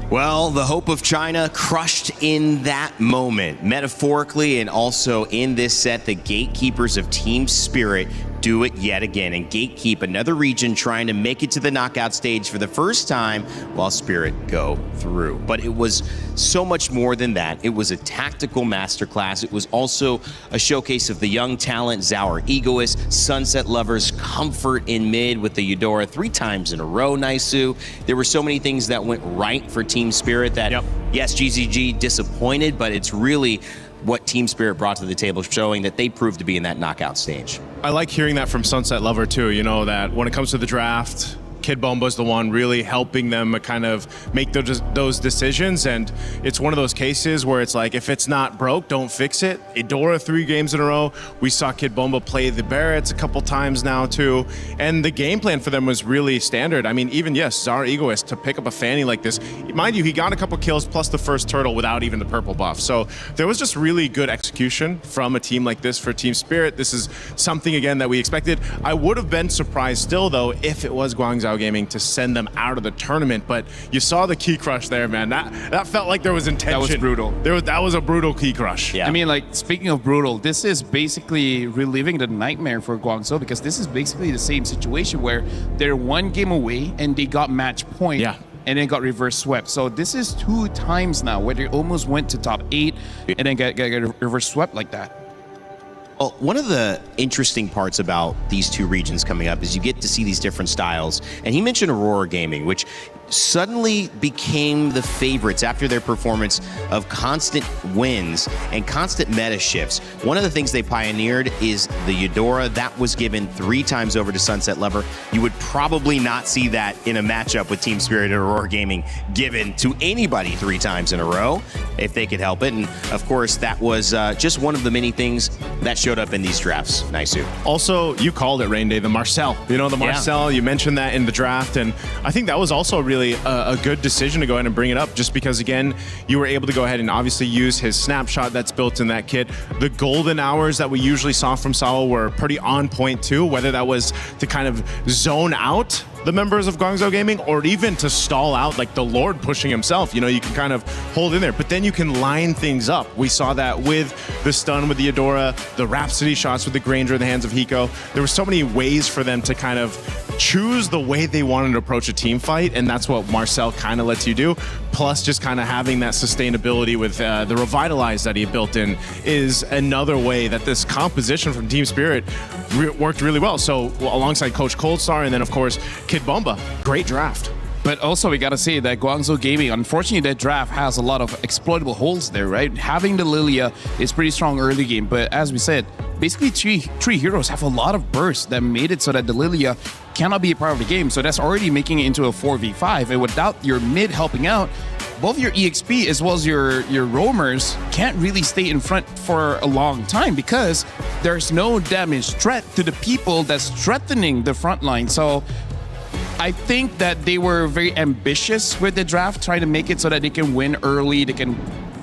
Well, the hope of China crushed in that moment, metaphorically and also in this set. The gatekeepers of Team Spirit do it yet again and gatekeep another region trying to make it to the knockout stage for the first time while Spirit go through. But it was so much more than that. It was a tactical masterclass. It was also a showcase of the young talent, Zara Egoist, Sunset Lovers, comfort in mid with the Eudora 3 times in a row, Naisu. There were so many things that went right for Team Spirit that, yes, GZG disappointed, but it's really what Team Spirit brought to the table, showing that they proved to be in that knockout stage. I like hearing that from Sunset Lover too, you know, that when it comes to the draft, Kid Bomba's the one really helping them kind of make those decisions. And it's one of those cases where it's like, if it's not broke, don't fix it. Eudora 3 games in a row. We saw Kid Bomba play the Barretts a couple times now too. And the game plan for them was really standard. I mean, even, yes, Zara Egoist to pick up a Fanny like this. Mind you, he got a couple kills plus the first turtle without even the purple buff. So there was just really good execution from a team like this for Team Spirit. This is something, again, that we expected. I would have been surprised still, though, if it was Guangzhou Gaming to send them out of the tournament, but you saw the key crush there, man. That felt like there was intention. That was brutal. That was a brutal key crush. Yeah. I mean, like, speaking of brutal, this is basically reliving the nightmare for Guangzhou, because this is basically the same situation where they're 1 game away and they got match point. Yeah. And then got reverse swept. So this is 2 times now where they almost went to top 8 and then get reverse swept like that. Well, one of the interesting parts about these 2 regions coming up is you get to see these different styles. And he mentioned Aurora Gaming, which suddenly became the favorites after their performance of constant wins and constant meta shifts. One of the things they pioneered is the Eudora. That was given 3 times over to Sunset Lover. You would probably not see that in a matchup with Team Spirit and Aurora Gaming given to anybody 3 times in a row, if they could help it. And of course, that was just one of the many things that showed up in these drafts. Naisu. Also, you called it, Rain Day, the Marcel. You know, the Marcel, you mentioned that in the draft, and I think that was also really a good decision to go ahead and bring it up, just because, again, you were able to go ahead and obviously use his snapshot that's built in that kit. The golden hours that we usually saw from Sawa were pretty on point too, whether that was to kind of zone out the members of Guangzhou Gaming or even to stall out, like the Lord pushing himself. You know, you can kind of hold in there, but then you can line things up. We saw that with the stun with the Eudora, the Rhapsody shots with the Granger in the hands of Hiko. There were so many ways for them to kind of choose the way they wanted to approach a team fight, and that's what Marcel kind of lets you do. Plus, just kind of having that sustainability with the Revitalize that he built in is another way that this composition from Team Spirit worked really well. So alongside Coach Coldstar and then, of course, Kid Bomba, great draft. But also, we got to say that Guangzhou Gaming, unfortunately, that draft has a lot of exploitable holes there, right? Having the Lilia is pretty strong early game, but as we said, basically three heroes have a lot of bursts that made it so that the Lilia cannot be a part of the game. So that's already making it into a 4v5. And without your mid helping out, both your EXP as well as your roamers can't really stay in front for a long time because there's no damage threat to the people that's threatening the front line. So I think that they were very ambitious with the draft, trying to make it so that they can win early, they can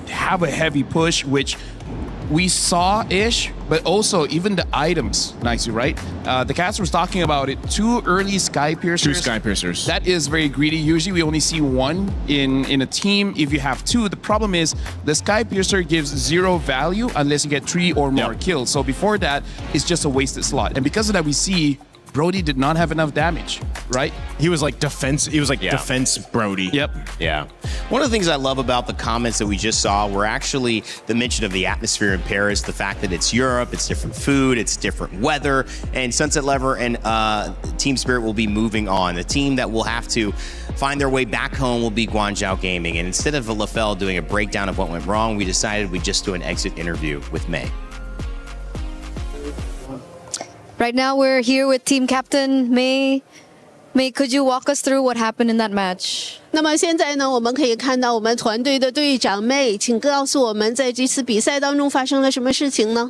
have a heavy push, which we saw Ish, but also even the items, nicely, right? The caster was talking about it. 2 early Sky Piercers. 2 Sky Piercers. That is very greedy. Usually we only see 1 in a team. If you have 2, the problem is the Sky Piercer gives 0 value unless you get 3 or more kills. So before that, it's just a wasted slot. And because of that, we see Brody did not have enough damage, right? He was like defense. He was like defense Brody. Yep. Yeah. One of the things I love about the comments that we just saw were actually the mention of the atmosphere in Paris, the fact that it's Europe, it's different food, it's different weather, and Sunset Lever and Team Spirit will be moving on. The team that will have to find their way back home will be Guangzhou Gaming. And instead of LaFell doing a breakdown of what went wrong, we decided we'd just do an exit interview with May. Right now, we're here with team captain May. May, could you walk us through what happened in that match? 那么现在呢，我们可以看到我们团队的队长 May， 请告诉我们在这次比赛当中发生了什么事情呢？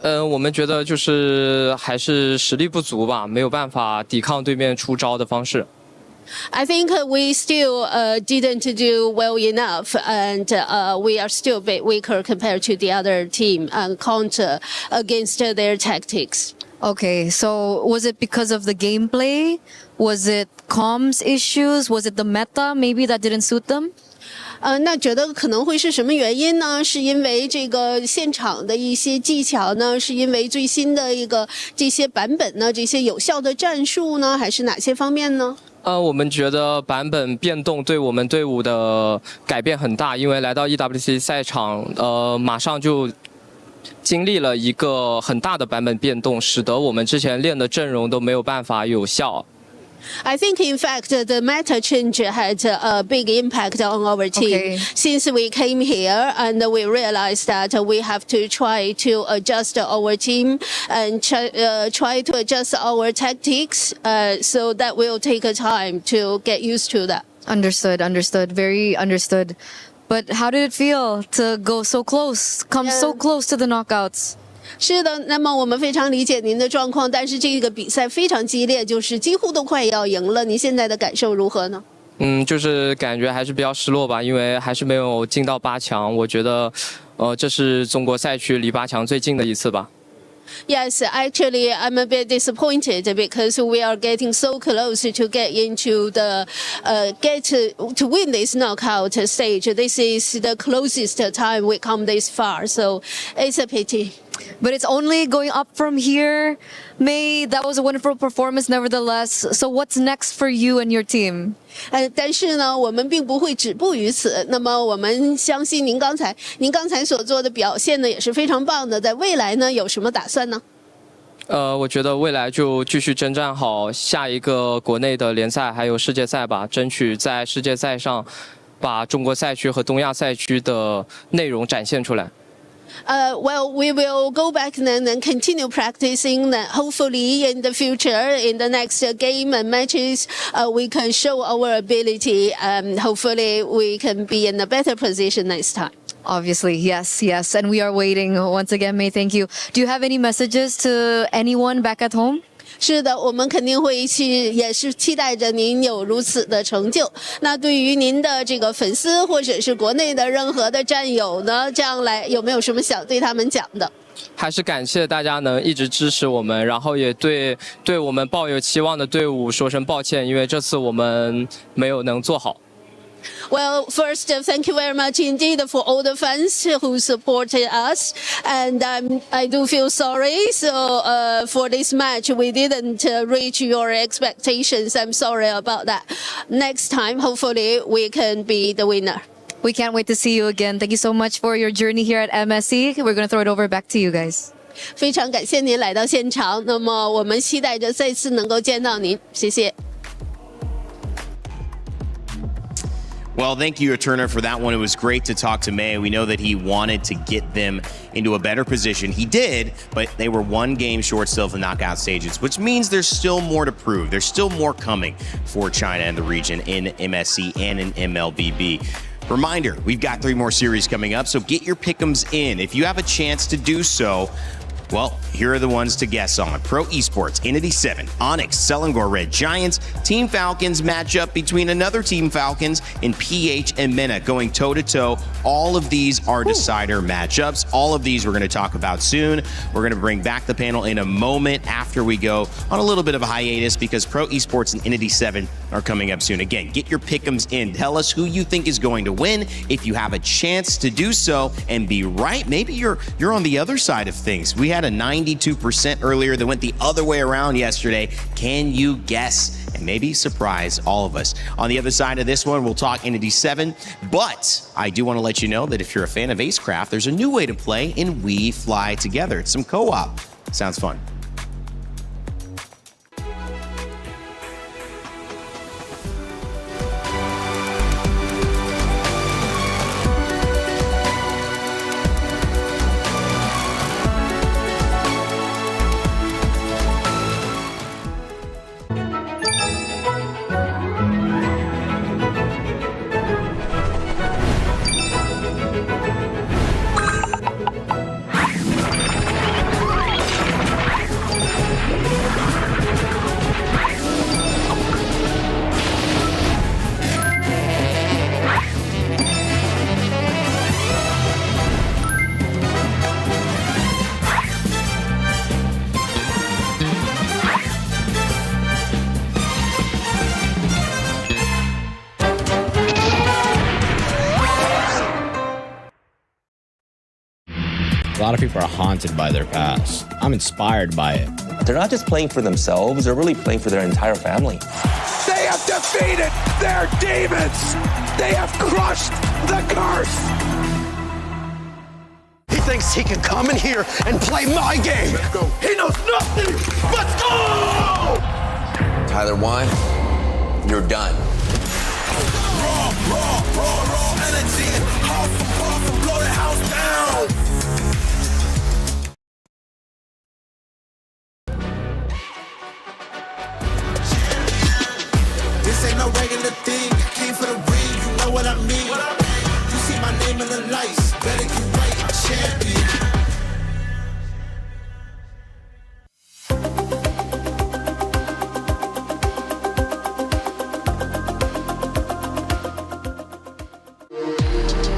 我们觉得就是还是实力不足吧，没有办法抵抗对面出招的方式。I think we still didn't do well enough, and we are still a bit weaker compared to the other team and counter against their tactics. Okay, so was it because of the gameplay? Was it comms issues? Was it the meta maybe that didn't suit them? 那觉得可能会是什么原因呢？是因为这个现场的一些技巧呢？是因为最新的一个这些版本呢？这些有效的战术呢？还是哪些方面呢？我们觉得版本变动对我们队伍的改变很大，因为来到 EWC 赛场，马上就经历了一个很大的版本变动，使得我们之前练的阵容都没有办法有效。I think, in fact, the meta change had a big impact on our team since we came here, and we realized that we have to try to adjust our team and try to adjust our tactics. So that will take a time to get used to that. Understood, understood, very understood. But how did it feel to go so close, come so close to the knockouts? 是的，那么我们非常理解您的状况，但是这个比赛非常激烈，就是几乎都快要赢了。您现在的感受如何呢？就是感觉还是比较失落吧，因为还是没有进到8强。我觉得，这是中国赛区离8强最近的一次吧。Yes, actually, I'm a bit disappointed because we are getting so close to get into the to win this knockout stage. This is the closest time we come this far, so it's a pity. But it's only going up from here. May, that was a wonderful performance nevertheless. So what's next for you and your team? 但是呢，我们并不会止步于此。那么我们相信您刚才所做的表现呢，也是非常棒的。在未来呢，有什么打算呢？我觉得未来就继续征战好下一个国内的联赛，还有世界赛吧，争取在世界赛上把中国赛区和东亚赛区的内容展现出来。Well, we will go back and continue practicing. Hopefully, in the future, in the next game and matches, we can show our ability. Hopefully, we can be in a better position next time. Obviously, yes, yes. And we are waiting. Once again, May, thank you. Do you have any messages to anyone back at home? 是的，我们肯定会也是期待着您有如此的成就。那对于您的这个粉丝或者是国内的任何的战友呢，这样来有没有什么想对他们讲的？还是感谢大家能一直支持我们，然后也对我们抱有期望的队伍说声抱歉，因为这次我们没有能做好。Well, first, thank you very much indeed for all the fans who supported us. And I do feel sorry. So for this match, we didn't reach your expectations. I'm sorry about that. Next time, hopefully, we can be the winner. We can't wait to see you again. Thank you so much for your journey here at MSC. We're going to throw it over back to you guys. 非常感谢您来到现场。那么我们期待着再次能够见到您。谢谢。Well, thank you, Turner, for that one. It was great to talk to May. We know that he wanted to get them into a better position. He did, but they were one game short still of the knockout stages, which means there's still more to prove. There's still more coming for China and the region in MSC and in MLBB. Reminder, we've got 3 more series coming up, so get your pick'ems in. If you have a chance to do so, well, here are the ones to guess on. Pro Esports, Entity 7, Onyx, Selangor Red Giants, Team Falcons matchup between another Team Falcons and PH and Mena going toe-to-toe All of these are decider matchups. All of these we're going to talk about soon. We're going to bring back the panel in a moment after we go on a little bit of a hiatus because Pro Esports and Entity 7 are coming up soon. Again, get your pick'ems in. Tell us who you think is going to win if you have a chance to do so and be right. Maybe you're on the other side of things. We had a 92% earlier that went the other way around yesterday. Can you guess? And maybe surprise all of us. On the other side of this one, we'll talk Entity 7, but I do want to let you know that if you're a fan of Acecraft, there's a new way to play in We Fly Together. It's some co-op. Sounds fun. A lot of people are haunted by their past. I'm inspired by it. They're not just playing for themselves, they're really playing for their entire family. They have defeated their demons. They have crushed the curse. He thinks he can come in here and play my game. He knows nothing. Let's go! Tyler 1, you're done. Raw energy. Half from blow the house down. This ain't no regular thing. I came for the ring, you know what I mean. You see my name in the lights, better get right, champion.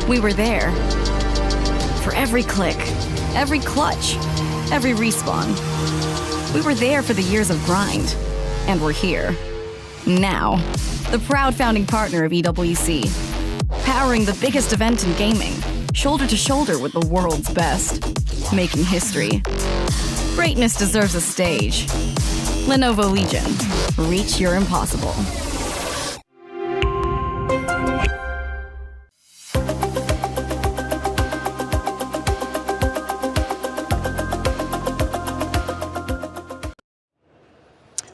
We were there. For every click, every clutch, every respawn. We were there for the years of grind. And we're here. Now, the proud founding partner of EWC, powering the biggest event in gaming, shoulder to shoulder with the world's best, making history. Greatness deserves a stage. Lenovo Legion, reach your impossible.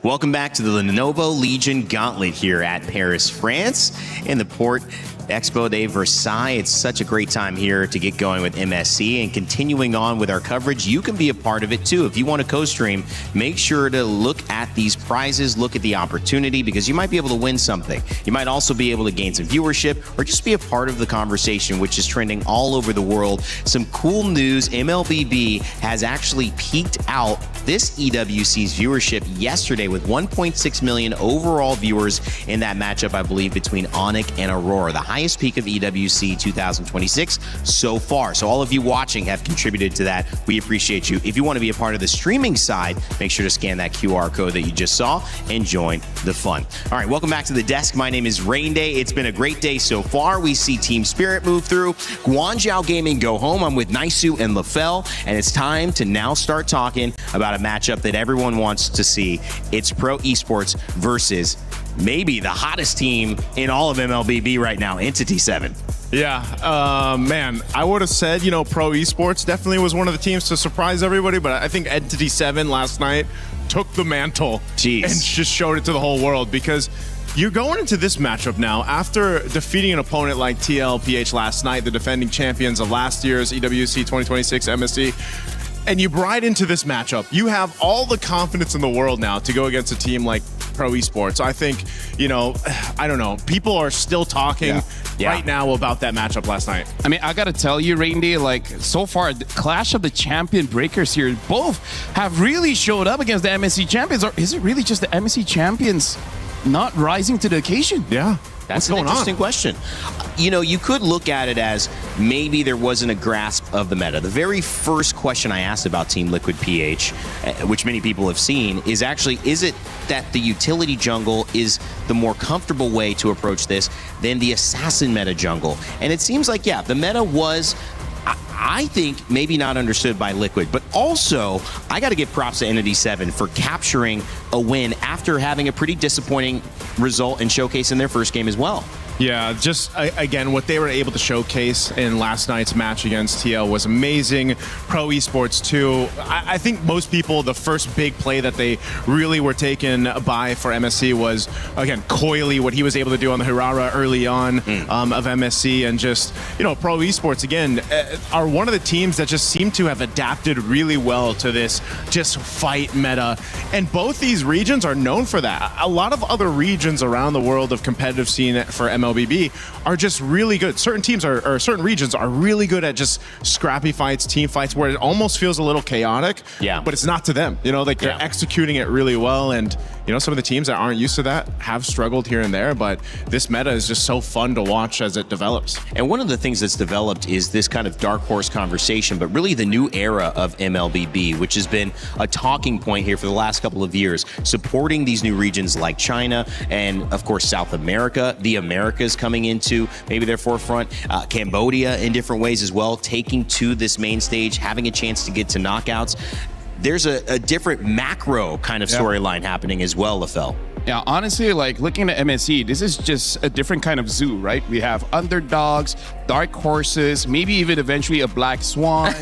Welcome back to the Lenovo Legion Gauntlet here at Paris, France, in the Port Expo de Versailles. It's such a great time here to get going with MSC and continuing on with our coverage. You can be a part of it too. If you want to co-stream, make sure to look at these prizes, look at the opportunity, because you might be able to win something. You might also be able to gain some viewership or just be a part of the conversation, which is trending all over the world. Some cool news, MLBB has actually peaked out this EWC's viewership yesterday with 1.6 million overall viewers in that matchup, I believe, between Onyx and Aurora. The highest peak of EWC 2026 so far. So all of you watching have contributed to that. We appreciate you. If you want to be a part of the streaming side, make sure to scan that QR code that you just saw and join the fun. All right, welcome back to the desk. My name is Rain Day. It's been a great day so far. We see Team Spirit move through. Guangzhou Gaming go home. I'm with Naisu and LaFell, and it's time to now start talking about a matchup that everyone wants to see. It's Pro Esports versus maybe the hottest team in all of MLBB right now, Entity 7. Yeah, man, I would have said, you know, Pro Esports definitely was one of the teams to surprise everybody, but I think Entity 7 last night took the mantle and just showed it to the whole world, because you're going into this matchup now after defeating an opponent like TLPH last night, the defending champions of last year's EWC 2026 MSC. And you ride into this matchup. You have all the confidence in the world now to go against a team like Pro Esports. I think, you know, I don't know. People are still talking right now about that matchup last night. I mean, I gotta tell you, Randy, like, so far, the Clash of the Champion Breakers here, both have really showed up against the MSC champions. Or is it really just the MSC champions not rising to the occasion? Yeah. That's What's going an interesting question. You know, you could look at it as maybe there wasn't a grasp of the meta. The very first question I asked about Team Liquid PH, which many people have seen, is actually, is it that the utility jungle is the more comfortable way to approach this than the assassin meta jungle? And it seems like, yeah, the meta was, I think, maybe not understood by Liquid, but also I got to give props to Entity 7 for capturing a win after having a pretty disappointing result and showcase in their first game as well. Yeah, just again, what they were able to showcase in last night's match against TL was amazing. Pro Esports too. I think most people, the first big play that they really were taken by for MSC was, again, Coily, what he was able to do on the Hirara early on of MSC. And just, you know, Pro Esports, again, are one of the teams that just seem to have adapted really well to this just fight meta. And both these regions are known for that. A lot of other regions around the world of competitive scene for MLBB are just really good. Certain teams or certain regions are really good at just scrappy fights, team fights, where it almost feels a little chaotic. Yeah. But it's not to them. You know, like they're executing it really well. And, you know, some of the teams that aren't used to that have struggled here and there. But this meta is just so fun to watch as it develops. And one of the things that's developed is this kind of dark horse conversation, but really the new era of MLBB, which has been a talking point here for the last couple of years, supporting these new regions like China and, of course, South America, the Americas coming into maybe their forefront, Cambodia in different ways as well, taking to this main stage, having a chance to get to knockouts. There's a different macro kind of storyline happening as well, LaFell. Yeah, honestly, like looking at MSC, this is just a different kind of zoo, right? We have underdogs, dark horses, maybe even eventually a black swan,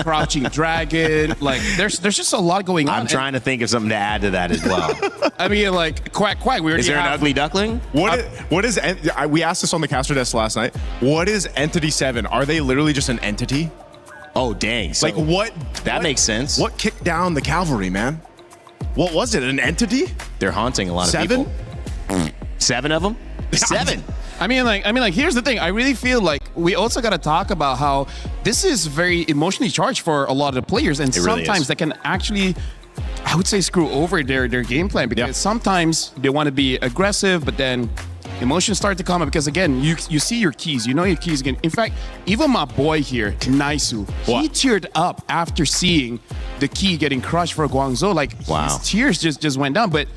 crouching dragon. Like there's just a lot going on. I'm trying to think of something to add to that as well. I mean, like quack. Is there an ugly duckling? What is? We asked this on the caster desk last night. What is Entity 7? Are they literally just an entity? Oh, dang. So like what? That makes sense. What kicked down the cavalry, man? What was it? An entity? They're haunting a lot of people. 7 of them? 7. I mean, like, here's the thing. I really feel like we also got to talk about how this is very emotionally charged for a lot of the players, and sometimes that can actually, I would say, screw over their game plan, because sometimes they want to be aggressive, but then emotions start to come up because, again, you see your keys. You know your keys again. In fact, even my boy here, Naisu, he teared up after seeing the key getting crushed for Guangzhou. Like, his tears just went down. But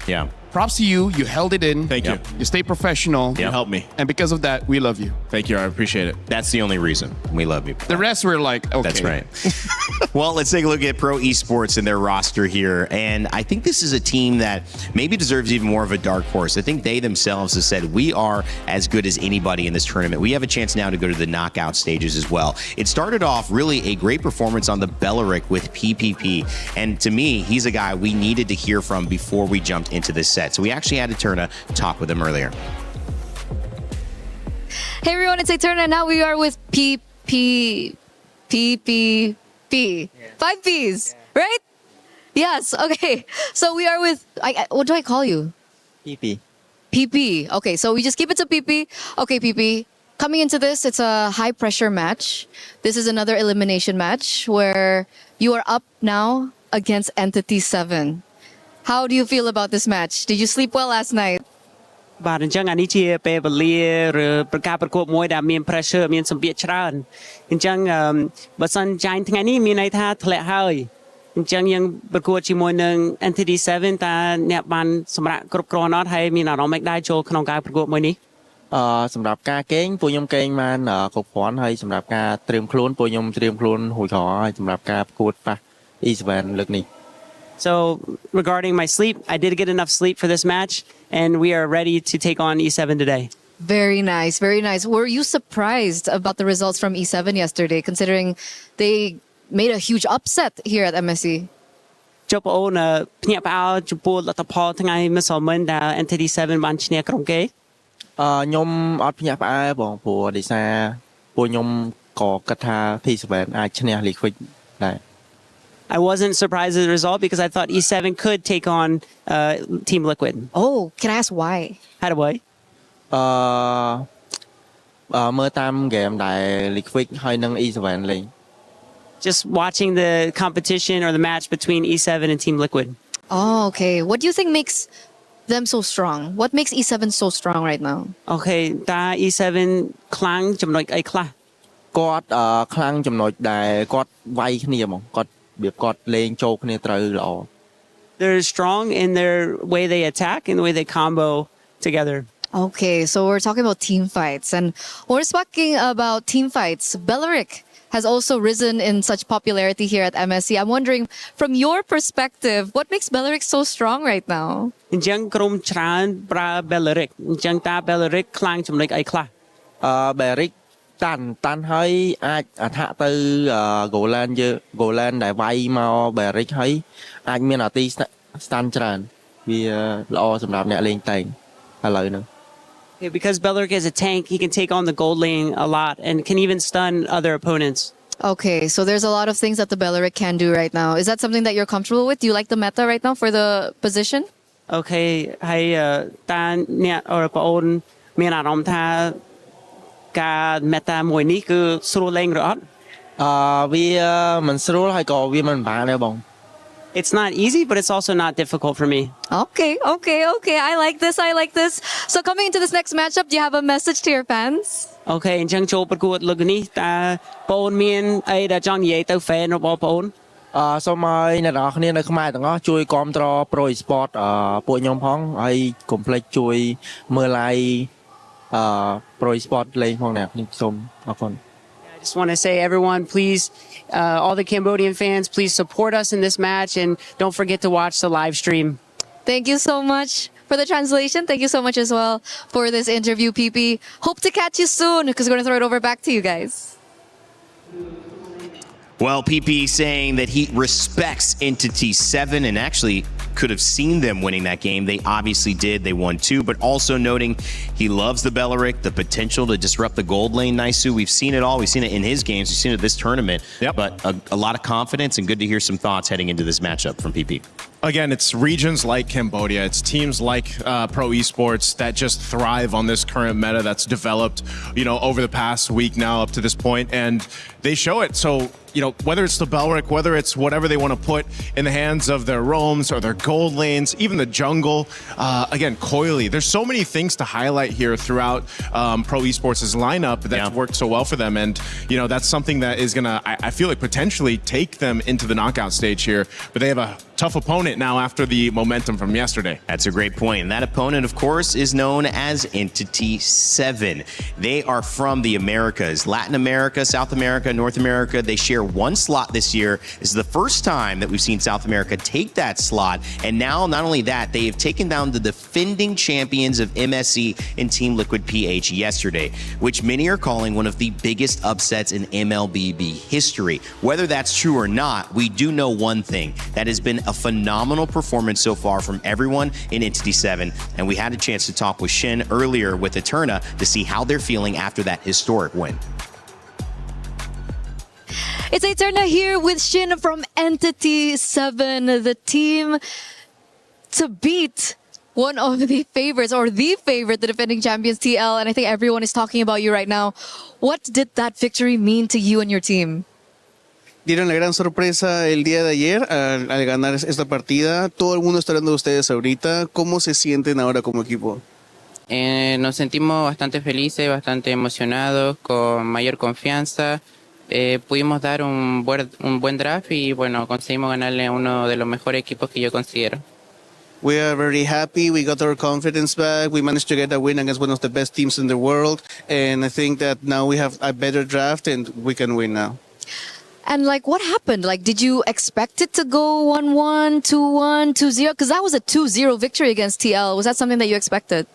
props to you. You held it in. Thank you. You stayed professional. You helped me. And because of that, we love you. Thank you. I appreciate it. That's the only reason we love you. The rest were like, okay. That's right. Well, let's take a look at Pro Esports and their roster here. And I think this is a team that maybe deserves even more of a dark horse. I think they themselves have said, we are as good as anybody in this tournament. We have a chance now to go to the knockout stages as well. It started off really a great performance on the Belleric with PPP. And to me, he's a guy we needed to hear from before we jumped into this set. So we actually had Eterna talk with him earlier. Hey everyone, it's Eterna. Now we are with PPP. 5 Ps, right? Yes, okay. So we are with, what do I call you? PP. Okay, so we just keep it to PP. Okay, PP. Coming into this, it's a high pressure match. This is another elimination match where you are up now against Entity 7. How do you feel about this match? Did you sleep well last night? បាទអញ្ចឹងអានេះជាពេលវេលាឬប្រកាសប្រកួតមួយដែលមាន pressure មានសម្ពាធច្រើនអញ្ចឹងបើសិនចាញ់ថ្ងៃនេះមានន័យថាធ្លាក់ហើយអញ្ចឹងយើងប្រកួតជាមួយនឹង Entity 7 តើអ្នកបានសម្រាប់គ្រប់គ្រាន់អត់ហើយមានអារម្មណ៍មិនដែរចូលក្នុងការប្រកួតមួយនេះសម្រាប់ការកេងពួកខ្ញុំកេងបានគ្រប់គ្រាន់ហើយសម្រាប់ការត្រៀមខ្លួនពួកខ្ញុំត្រៀមខ្លួនរួចរាល់ហើយសម្រាប់ការប្រកួតប៉ះ E7 លើកនេះ So regarding my sleep, I did get enough sleep for this match, and we are ready to take on E7 today. Very nice, very nice. Were you surprised about the results from E7 yesterday, considering they made a huge upset here at MSC? ចុះបងអូនភ្ញាក់ផ្អើលចំពោះលទ្ធផលថ្ងៃមិសមិញដែល Entity 7 បានឈ្នះក្រុមគេខ្ញុំអត់ភ្ញាក់ផ្អើលបងព្រោះដោយសារពួកខ្ញុំក៏គិតថា T7 អាចឈ្នះ Liquid ដែរ I wasn't surprised at the result because I thought E7 could take on Team Liquid. Oh, can I ask why? How do I? មើលតាមហ្គេមដែល Liquid ហើយនឹង E7 លេង Just watching the competition or the match between E7 and Team Liquid. Oh, okay. What do you think makes them so strong? What makes E7 so strong right now? Okay តា E7 ខ្លាំងចំណុចអីខ្លះ គាត់ខ្លាំងចំណុចដែលគាត់វាយគ្នាហ្មងគាត់របៀបគាត់លេងចូលគ្នាត្រូវល្អ They're strong in their way they attack and the way they combo together. Okay, so we're talking about team fights. And when we're speaking about team fights, Belleric has also risen in such popularity here at MSC. I'm wondering, from your perspective, what makes Belleric so strong right now? អញ្ចឹងក្រុមច្រើនប្រើ Belleric អញ្ចឹងតា Belleric ខ្លាំងចំណុចអីខ្លះ Belleric តាន់ហើយអាចអថាក់ទៅ Golan ដែលវាយមក Belleric ហើយអាចមានអាទី stun ច្រើនវាល្អសម្រាប់អ្នកលេងតែងឥឡូវហ្នឹង Okay, because Belleric is a tank, he can take on the gold lane a lot and can even stun other opponents. Okay, so there's a lot of things that the Belleric can do right now. Is that something that you're comfortable with? Do you like the meta right now for the position? Okay, ហើយតាអ្នកអរប្អូនមានអារម្មណ៍ថាការ meta មួយនេះគឺស្រួលលេងឬអត់វាមិនស្រួលហើយក៏វាមិនបានដែរបង It's not easy, but it's also not difficult for me. Okay. I like this. So coming into this next matchup, do you have a message to your fans? Okay, អញ្ចឹងចូលប្រកួតលើកនេះតើបងមានអីដែលចង់និយាយទៅ fan របស់បង សូមឲ្យអ្នកនរគ្នានៅខ្មែរទាំងអស់ជួយគាំទ្រ Pro Esport ពួកខ្ញុំផងហើយកុំភ្លេចជួយមើល live Pro Esport លេងផងអ្នកខ្ញុំសូមអរគុណ I just want to say, everyone, please, all the Cambodian fans, please support us in this match and don't forget to watch the live stream. Thank you so much for the translation. Thank you so much as well for this interview, PP. Hope to catch you soon because we're going to throw it over back to you guys. Well, PP saying that he respects Entity 7 and actually could have seen them winning that game. They obviously did. They won 2, but also noting he loves the Belleric, the potential to disrupt the gold lane. Naisu, we've seen it all. We've seen it in his games. We've seen it this tournament. Yep. But a lot of confidence and good to hear some thoughts heading into this matchup from PP. Again, it's regions like Cambodia. It's teams like Pro Esports that just thrive on this current meta that's developed, over the past week now up to this point, and they show it. So, whether it's the Belleric, whether it's whatever they want to put in the hands of their roams or their gold lanes, even the jungle, again, coily. There's so many things to highlight here throughout Pro Esports' lineup that's worked so well for them, and that's something that is gonna, I feel like, potentially take them into the knockout stage here. But they have a tough opponent now after the momentum from yesterday. That's a great point. And that opponent, of course, is known as Entity 7. They are from the Americas, Latin America, South America, North America. They share one slot this year. This is the first time that we've seen South America take that slot. And now, not only that, they have taken down the defending champions of MSC in Team Liquid PH yesterday, which many are calling one of the biggest upsets in MLBB history. Whether that's true or not, we do know one thing. That has been a phenomenal performance so far from everyone in Entity 7. And we had a chance to talk with Shin earlier with Eterna to see how they're feeling after that historic win. It's Eterna here with Shin from Entity 7, the team to beat one of the favorites, or the favorite, the defending champions, TL. And I think everyone is talking about you right now. What did that victory mean to you and your team? Dieron la gran sorpresa el día de ayer al ganar esta partida. Todo el mundo está hablando de ustedes ahorita. ¿Cómo se sienten ahora como equipo? Nos sentimos bastante felices, bastante emocionados, con mayor confianza. Pudimos dar un buen draft y bueno, conseguimos ganarle a uno de los mejores equipos que yo considero. We are very happy. We got our confidence back. We managed to get a win against one of the best teams in the world. And I think that now we have a better draft and we can win now. And what happened? Did you expect it to go 1-1, 2-1, 2-0? Because that was a 2-0 victory against TL. Was that something that you expected?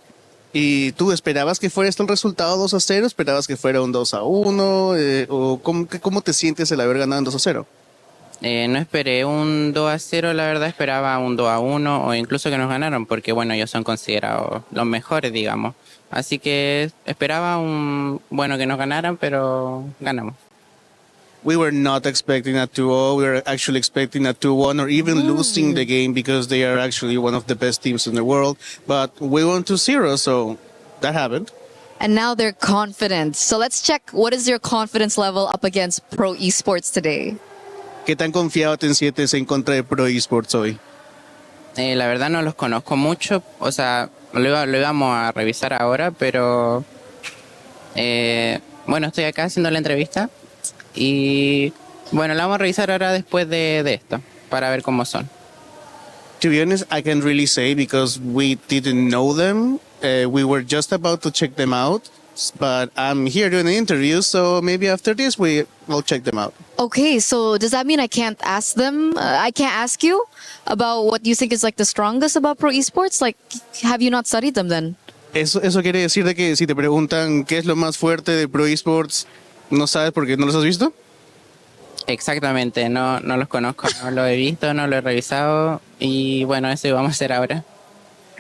¿Y tú esperabas que fuera el resultado 2-0? ¿Esperabas que fuera un 2-1? ¿O cómo te sientes el haber ganado un 2-0? No esperé un 2-0, la verdad esperaba un 2-1 o incluso que nos ganaran, porque bueno, ellos son considerados los mejores, digamos. Así que esperaba que nos ganaran, pero ganamos. We were not expecting a 2-0. We were actually expecting a 2-1 or even losing the game because they are actually one of the best teams in the world. But we won 2-0, so that happened. And now they're confident. So let's check, what is your confidence level up against Pro Esports today? ¿Qué tan confiado te sientes en contra de Pro Esports hoy? La verdad no los conozco mucho, o sea, lo íbamos a revisar ahora, pero bueno, estoy acá haciendo la entrevista y bueno, la vamos a revisar ahora después de esto, para ver cómo son. To be honest, I can't really say because we didn't know them. We were just about to check them out, but I'm here doing the interview, so maybe after this we will check them out. Okay, so does that mean I can't ask them? I can't ask you about what you think is like the strongest about pro esports? Like, have you not studied them then? Eso quiere decir de que si te preguntan qué es lo más fuerte de pro esports, ¿no sabes porque no los has visto? Exactamente, no los conozco, no lo he visto, no lo he revisado y bueno, eso vamos a hacer ahora.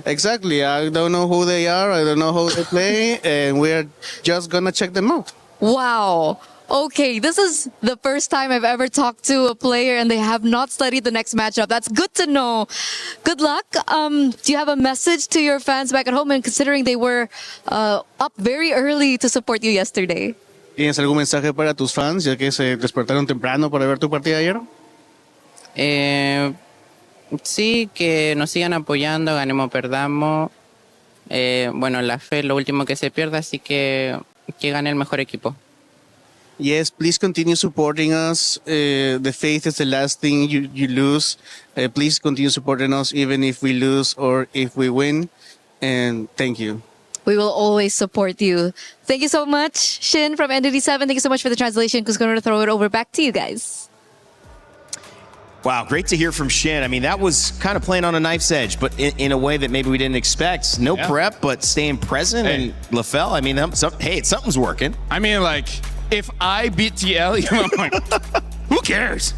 Exactly. I don't know who they are. I don't know how they play, and we're just gonna check them out. Wow. Okay, this is the first time I've ever talked to a player and they have not studied the next matchup. That's good to know. Good luck. Do you have a message to your fans back at home, and considering they were up very early to support you yesterday? ¿Tienes algún mensaje para tus fans, ya que se despertaron temprano para ver tu partida ayer? Sí, que nos sigan apoyando, ganemos, perdamos. Bueno, la fe es lo último que se pierde, así que gane el mejor equipo. Yes, please continue supporting us. The faith is the last thing you lose. Please continue supporting us even if we lose or if we win. And thank you. We will always support you. Thank you so much, Shin from NDD7. Thank you so much for the translation. Who's going to throw it over back to you guys. Wow, great to hear from Shin. I mean, that was kind of playing on a knife's edge, but in a way that maybe we didn't expect. No prep, but staying present. Hey. And LaFell, I mean, hey, something's working. I mean, like, if I beat TL, I'm like, who cares?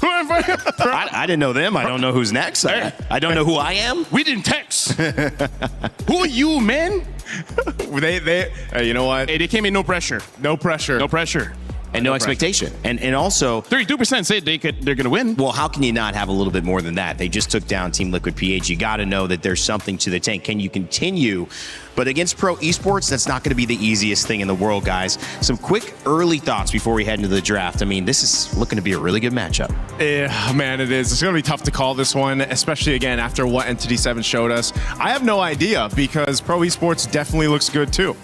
I didn't know them. I don't know who's next. I don't know who I am. We didn't text. Who are you, man? They you know what? Hey, they came in no pressure. No pressure. No pressure. And no expectation. And also 32% say they're going to win. Well, how can you not have a little bit more than that? They just took down Team Liquid PH. You got to know that there's something to the tank. Can you continue? But against pro esports, that's not going to be the easiest thing in the world, guys. Some quick early thoughts before we head into the draft. I mean, this is looking to be a really good matchup. Yeah, man, it is. It's going to be tough to call this one, especially again after what Entity 7 showed us. I have no idea because pro esports definitely looks good too.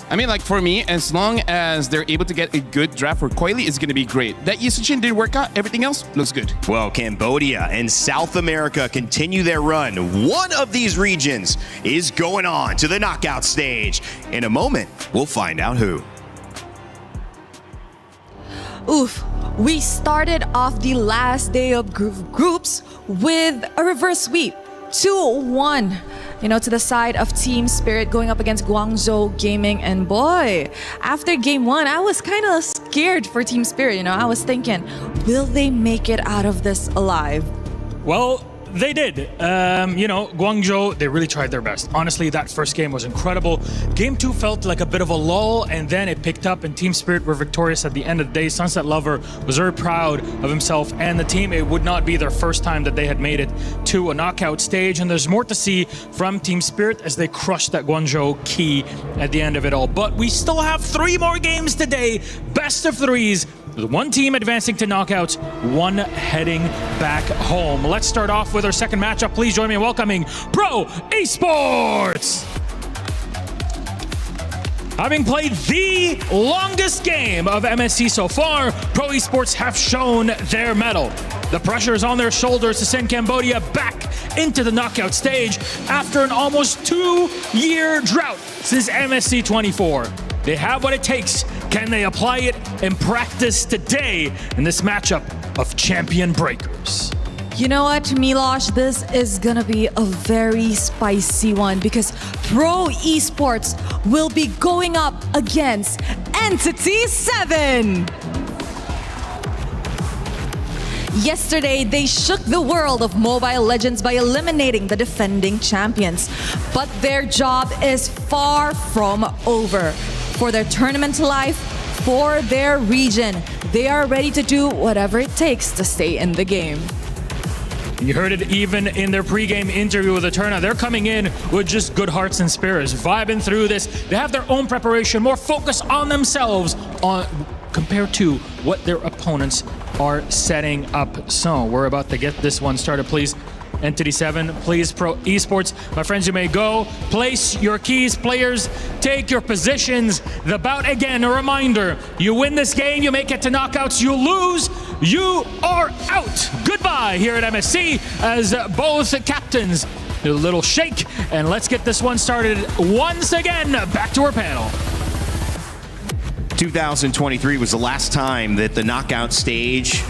I mean, like, for me, as long as they're able to get a good draft for Coily, it's going to be great. That Yusichin didn't work out. Everything else looks good. Well, Cambodia and South America continue their run. One of these regions is going on to the knockout stage. In a moment, we'll find out who. Oof. We started off the last day of groups with a reverse sweep. 2-1. To the side of Team Spirit going up against Guangzhou Gaming. And boy, after game one, I was kind of scared for Team Spirit. I was thinking, will they make it out of this alive? Well, they did. Guangzhou, they really tried their best. Honestly, that first game was incredible. Game 2 felt like a bit of a lull, and then it picked up, and Team Spirit were victorious at the end of the day. Sunset Lover was very proud of himself and the team. It would not be their first time that they had made it to a knockout stage, and there's more to see from Team Spirit as they crushed that Guangzhou key at the end of it all. But we still have 3 more games today. Best of 3s. With one team advancing to knockouts, one heading back home. Let's start off with our second matchup. Please join me in welcoming Pro Esports. Having played the longest game of MSC so far, Pro Esports have shown their mettle. The pressure is on their shoulders to send Cambodia back into the knockout stage after an almost 2-year drought since MSC 24. They have what it takes. Can they apply it in practice today in this matchup of champion breakers? You know what, Milosh? This is gonna be a very spicy one because Pro Esports will be going up against Entity 7. Yesterday, they shook the world of Mobile Legends by eliminating the defending champions. But their job is far from over. For their tournament life, for their region, they are ready to do whatever it takes to stay in the game. You heard it even in their pregame interview with Eterna. They're coming in with just good hearts and spirits, vibing through this. They have their own preparation, more focus on themselves compared to what their opponents are setting up. So we're about to get this one started. Please Entity 7, please, Pro Esports. My friends, you may go. Place your keys. Players, take your positions. The bout again, a reminder. You win this game, you make it to knockouts. You lose, you are out. Goodbye here at MSC as both captains do a little shake. And let's get this one started once again. Back to our panel. 2023 was the last time that the knockout stage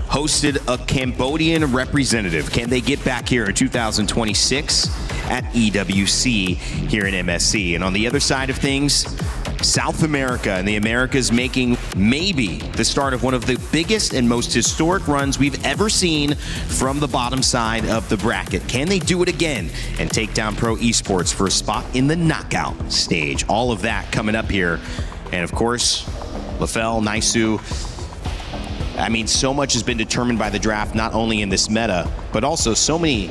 hosted a Cambodian representative. Can they get back here in 2026 at EWC here in MSC? And on the other side of things, South America and the Americas making maybe the start of one of the biggest and most historic runs we've ever seen from the bottom side of the bracket. Can they do it again and take down Pro Esports for a spot in the knockout stage? All of that coming up here. And of course, Lefel, Naisu, I mean, so much has been determined by the draft, not only in this meta, but also so many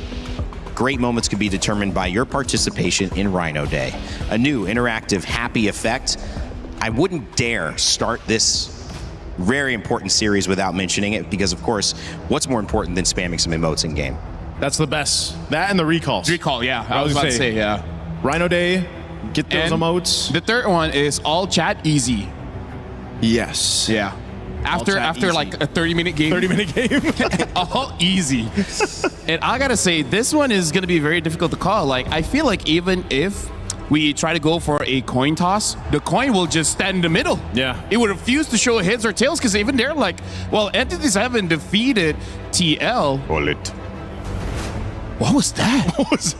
great moments can be determined by your participation in Rhino Day. A new interactive, happy effect. I wouldn't dare start this very important series without mentioning it, because of course, what's more important than spamming some emotes in game? That's the best. That and the recalls. Recall, yeah. I was about to say, yeah. Rhino Day, get those And emotes. The third one is all chat easy. Yes. Yeah. After easy. like a 30-minute game. 30-minute game. All easy. And I gotta say, this one is gonna be very difficult to call. Like, I feel like even if we try to go for a coin toss, the coin will just stand in the middle. Yeah. It would refuse to show heads or tails, because even they're like, well, Entities haven't defeated TL. Call it. What was that?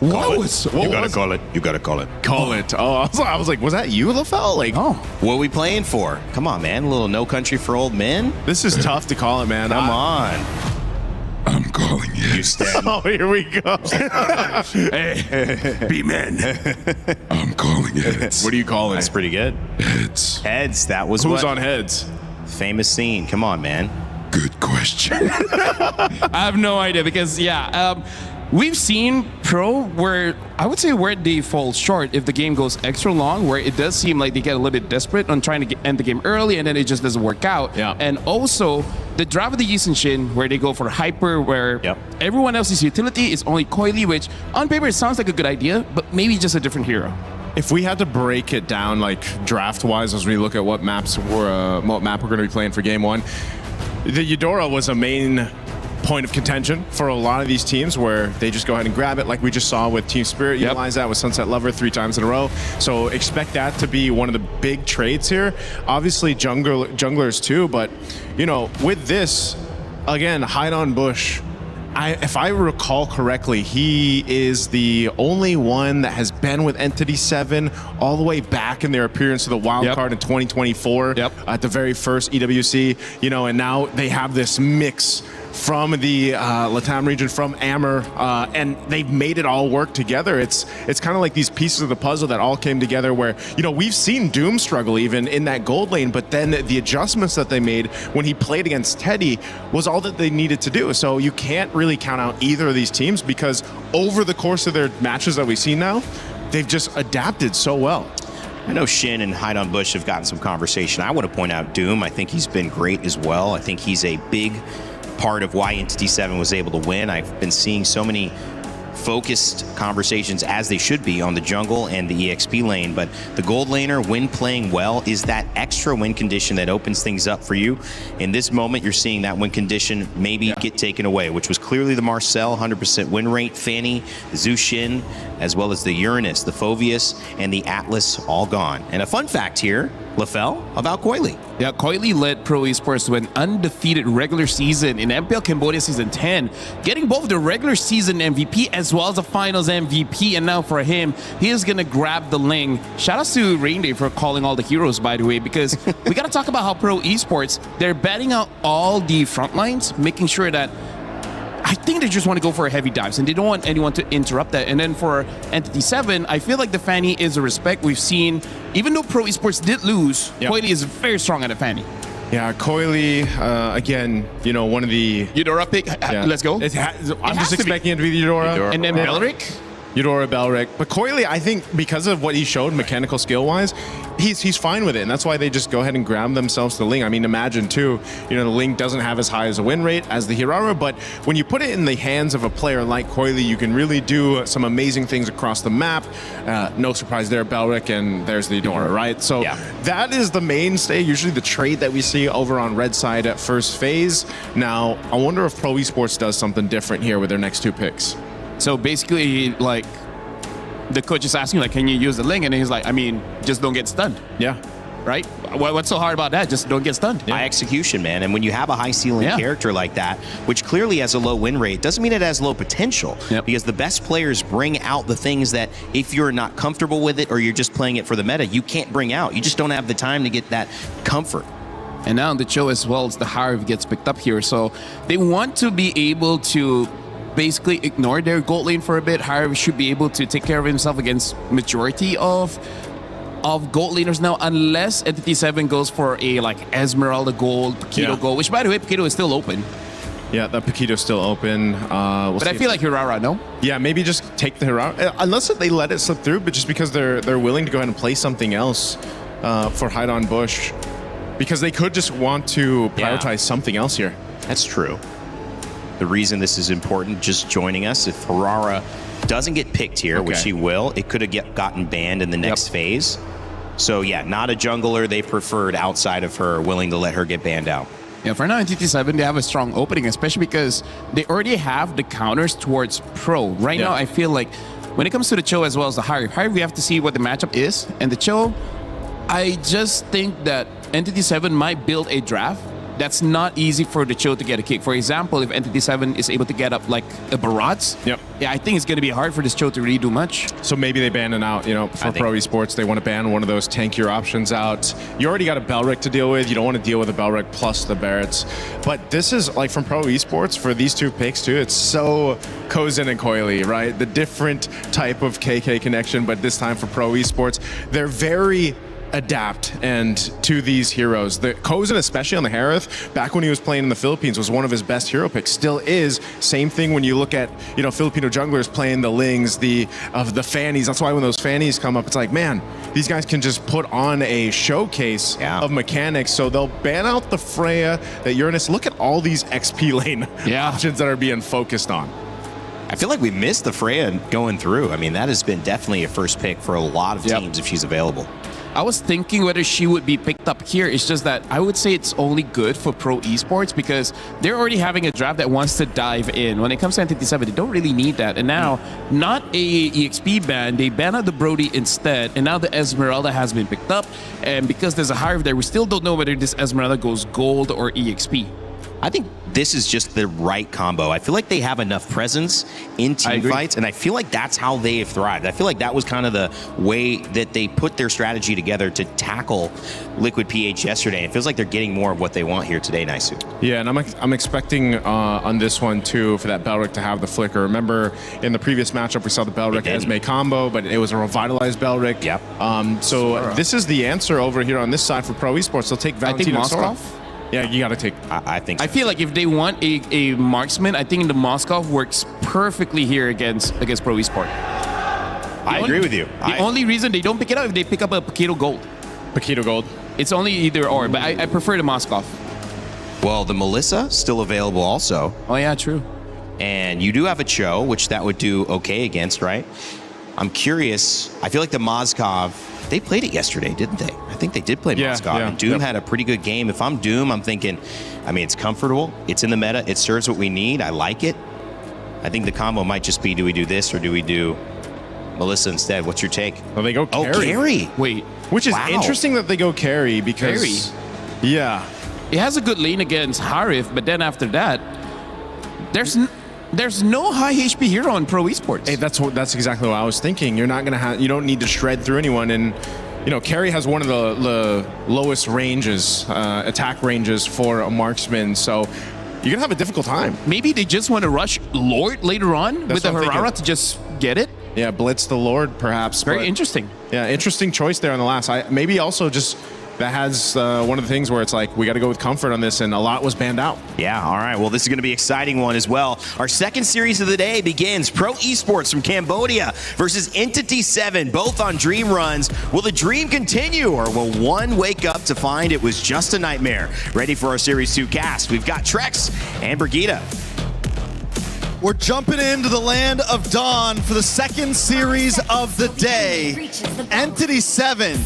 You gotta call it. You gotta call it. Call it. Oh, I was like, was that you, Lefel? Like, oh, what are we playing for? Come on, man. A little No Country for Old Men. This is tough to call it, man. Come on. I'm calling it. You stand. Oh, here we go. Hey, be men. I'm calling it. What do you call it? That's pretty good. Heads. Heads. That was Who's what? on heads? Famous scene. Come on, man. Good question. I have no idea, because we've seen Pro where I would say where they fall short if the game goes extra long, where it does seem like they get a little bit desperate on trying to end the game early, and then it just doesn't work out. Yeah. And also the draft of the Yi Shin, where they go for hyper, where everyone else's utility is only Coily, which on paper it sounds like a good idea, but maybe just a different hero. If we had to break it down, like draft-wise, as we look at what map we're going to be playing for Game 1, the Eudora was a main point of contention for a lot of these teams, where they just go ahead and grab it, like we just saw with Team Spirit utilize that with Sunset Lover 3 times in a row. So expect that to be one of the big trades here. Obviously junglers too, but you know, with this, again, hide on bush. If I recall correctly, he is the only one that has been with Entity 7 all the way back in their appearance to the wild card in 2024 at the very first EWC, you know, and now they have this mix from the Latam region, from Ammer, and they've made it all work together. It's kind of like these pieces of the puzzle that all came together, where, you know, we've seen Doom struggle even in that gold lane, but then the adjustments that they made when he played against Teddy was all that they needed to do. So you can't really count out either of these teams, because over the course of their matches that we've seen now, they've just adapted so well. I know Shin and Hide on Bush have gotten some conversation. I want to point out Doom. I think he's been great as well. I think he's a big part of why Entity 7 was able to win. I've been seeing so many focused conversations, as they should be, on the jungle and the EXP lane, but the gold laner, when playing well, is that extra win condition that opens things up for you. In this moment, you're seeing that win condition maybe get taken away, which was clearly the Marcel 100% win rate, Fanny, the Zushin, as well as the Uranus, the Phoveus, and the Atlas, all gone. And a fun fact here, Lefel, about Coily. Yeah, Coily led Pro Esports to an undefeated regular season in MPL Cambodia Season 10, getting both the regular season MVP as well as the finals MVP. And now for him, he is going to grab the lane. Shout out to Rain Day for calling all the heroes, by the way, because we got to talk about how Pro Esports, they're batting out all the front lines, making sure that I think they just want to go for a heavy dives, and they don't want anyone to interrupt that. And then for Entity 7, I feel like the Fanny is a respect we've seen. Even though Pro Esports did lose, Coily is very strong at the Fanny. Yeah, Coily, again, you know, one of the... Eudora pick, let's go. I'm just expecting it to be the Eudora. And then Belric? Eudora, Belric. But Coily, I think, because of what he showed mechanical skill-wise, he's fine with it, and that's why they just go ahead and grab themselves to the Ling. I mean, imagine too, the Ling doesn't have as high as a win rate as the Hirara, but when you put it in the hands of a player like Coily, you can really do some amazing things across the map. No surprise there, Belric, and there's the Adora, right? So that is the mainstay, usually the trait that we see over on red side at first phase. Now, I wonder if Pro Esports does something different here with their next 2 picks. So basically, like, the coach is asking, like, can you use the Ling? And he's like, I mean, just don't get stunned. Yeah. Right? What's so hard about that? Just don't get stunned. High execution, man. And when you have a high ceiling character like that, which clearly has a low win rate, doesn't mean it has low potential. Because the best players bring out the things that if you're not comfortable with it or you're just playing it for the meta, you can't bring out. You just don't have the time to get that comfort. And now the Cho as well as the Harv gets picked up here. So they want to be able to basically ignore their gold lane for a bit. Harv should be able to take care of himself against majority of gold laners now, unless Entity 7 goes for a like Esmeralda gold, Paquito gold, which by the way, Paquito is still open. Yeah, that Paquito's still open. But I feel like Hirara, no? Yeah, maybe just take the Hirara. Unless they let it slip through, but just because they're willing to go ahead and play something else for Hide on Bush. Because they could just want to prioritize something else here. That's true. The reason this is important, just joining us, if Hirara doesn't get picked here, which he will, it could have gotten banned in the next phase. So yeah, not a jungler they preferred outside of her, willing to let her get banned out. Yeah, for now in TT7, they have a strong opening, especially because they already have the counters towards Pro. Right now, I feel like when it comes to the Cho as well as the Harv, we have to see what the matchup is. And the Cho, I just think that Entity 7 might build a draft that's not easy for the Cho to get a kick. For example, if Entity 7 is able to get up like a Barats, I think it's going to be hard for this Cho to really do much. So maybe they ban it out, for Pro Esports. They want to ban one of those tankier options out. You already got a Belric to deal with. You don't want to deal with a Belric plus the Barretts. But this is, like, from Pro Esports, for these 2 picks, too, it's so Kozin and Coily, right? The different type of KK connection, but this time for Pro Esports, they're very adapt and to these heroes. The Kozin, especially on the Harith, back when he was playing in the Philippines, was one of his best hero picks. Still is. Same thing when you look at Filipino junglers playing the Lings, the Fannies. That's why when those Fannies come up, it's like, man, these guys can just put on a showcase of mechanics. So they'll ban out the Freya, the Uranus. Look at all these XP lane options that are being focused on. I feel like we missed the Freya going through. I mean, that has been definitely a first pick for a lot of teams if she's available. I was thinking whether she would be picked up here. It's just that I would say it's only good for Pro Esports because they're already having a draft that wants to dive in. When it comes to Entity 7, they don't really need that. And now, not a EXP ban, they ban out the Brody instead. And now the Esmeralda has been picked up. And because there's a Harv there, we still don't know whether this Esmeralda goes gold or EXP. I think this is just the right combo. I feel like they have enough presence in team fights, and I feel like that's how they have thrived. I feel like that was kind of the way that they put their strategy together to tackle Liquid PH yesterday. It feels like they're getting more of what they want here today, Naisu. Yeah, and I'm expecting on this one, too, for that Belric to have the flicker. Remember, in the previous matchup, we saw the Belric Esme combo, but it was a revitalized Belric. So this is the answer over here on this side for Pro Esports. They'll take Valentino Moskov. Yeah, you got to take. I think so. I feel like if they want a marksman, I think the Moskov works perfectly here against Pro Esport. I agree with you. The only reason they don't pick it up if they pick up a Paquito Gold. Paquito Gold. It's only either or, but I prefer the Moskov. Well, the Melissa still available also. Oh yeah, true. And you do have a Cho, which that would do okay against, right? I'm curious. I feel like the Moskov, they played it yesterday, didn't they? I think they did play Moskov. And Doom had a pretty good game. If I'm Doom, I'm thinking, I mean, it's comfortable. It's in the meta. It serves what we need. I like it. I think the combo might just be, do we do this or do we do Melissa instead? What's your take? Well, they go carry. Oh, carry. Wait. Which is interesting that they go carry because... Carry? Yeah. It has a good lane against Harith, but then after that, there's no high HP hero on Pro Esports. Hey, that's exactly what I was thinking. You're not gonna you don't need to shred through anyone, and carry has one of the lowest ranges, attack ranges for a marksman. So you're gonna have a difficult time. Maybe they just want to rush Lord later on with the Harara to just get it. Yeah, blitz the Lord perhaps. Very interesting. Yeah, interesting choice there on the last. Maybe also just that has one of the things where it's like, we got to go with comfort on this, and a lot was banned out. Yeah, all right. Well, this is going to be an exciting one as well. Our second series of the day begins. Pro Esports from Cambodia versus Entity 7, both on dream runs. Will the dream continue, or will one wake up to find it was just a nightmare? Ready for our Series 2 cast. We've got Trex and Brigida. We're jumping into the land of Dawn for the second series of the day. Entity 7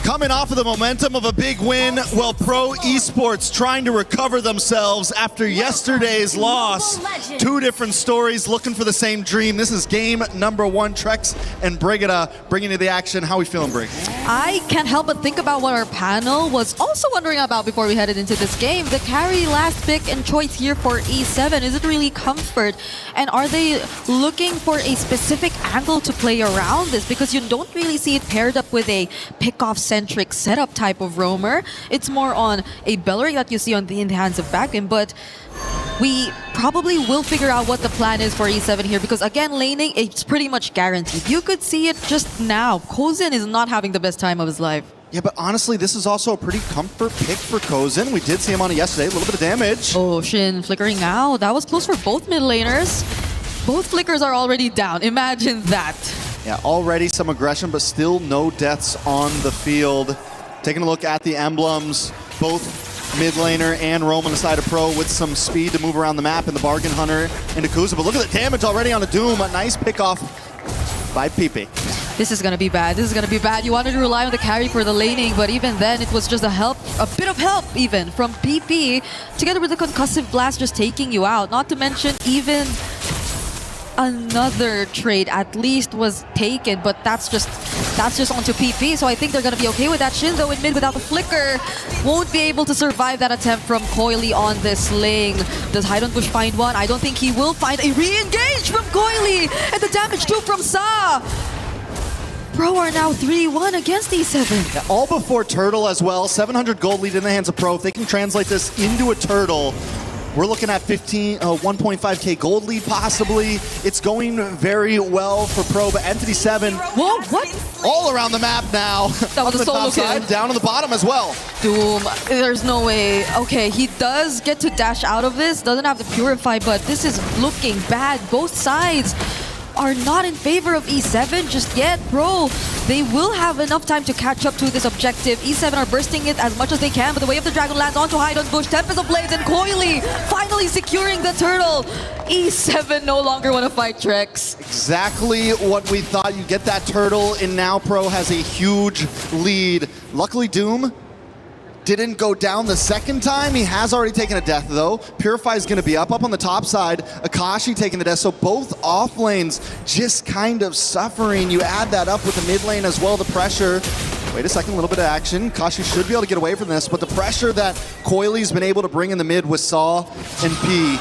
coming off of the momentum of a big win, while Pro Esports trying to recover themselves after yesterday's loss. Two different stories looking for the same dream. This is game number 1. Trex and Brigida bringing you the action. How are we feeling, Brig? I can't help but think about what our panel was also wondering about before we headed into this game. The carry last pick and choice here for E7. Is it really comfort? And are they looking for a specific angle to play around this? Because you don't really see it paired up with a pick-off-centric setup type of roamer. It's more on a Bellering that you see in the hands of Backman. But we probably will figure out what the plan is for E7 here, because again, laning, it's pretty much guaranteed. You could see it just now. Kozin is not having the best time of his life. Yeah, but honestly, this is also a pretty comfort pick for Kozin. We did see him on it yesterday, a little bit of damage. Oh, Shin flickering out. That was close for both mid laners. Both flickers are already down. Imagine that. Yeah, already some aggression, but still no deaths on the field. Taking a look at the emblems, both mid laner and Roam on the side of Pro with some speed to move around the map, and the Bargain Hunter into Kuza. But look at the damage already on a Doom. A nice pick off by PP. This is gonna be bad. This is gonna be bad. You wanted to rely on the carry for the laning, but even then, it was just a bit of help even from PP, together with the concussive blast just taking you out. Not to mention even another trade at least was taken, but that's just onto PP. So I think they're gonna be okay with that. Shin though in mid without the flicker won't be able to survive that attempt from Coily on this lane. Does Bush find one? I don't think he will find a re-engage from Coily, and the damage too from Sa. Pro are now 3-1 against E7. Yeah, all before Turtle as well. 700 gold lead in the hands of Pro. If they can translate this into a Turtle, we're looking at 1.5k gold lead possibly. It's going very well for Pro, but Entity 7, whoa, what? All around the map now. That was a solo kill. Down on the bottom as well. Doom, there's no way. Okay, he does get to dash out of this, doesn't have to purify, but this is looking bad. Both sides are not in favor of E7 just yet. Pro, they will have enough time to catch up to this objective. E7 are bursting it as much as they can, but the Way of the Dragon lands onto Bush. Tempest of Blades and Coily finally securing the turtle. E7 no longer want to fight Trex. Exactly what we thought. You get that turtle, and now Pro has a huge lead. Luckily, Doom didn't go down the second time. He has already taken a death though. Purify is going to be up on the top side. Akashi taking the death. So both off lanes just kind of suffering. You add that up with the mid lane as well, the pressure. Wait a second, a little bit of action. Kashi should be able to get away from this, but the pressure that Coily's been able to bring in the mid with Saw and P,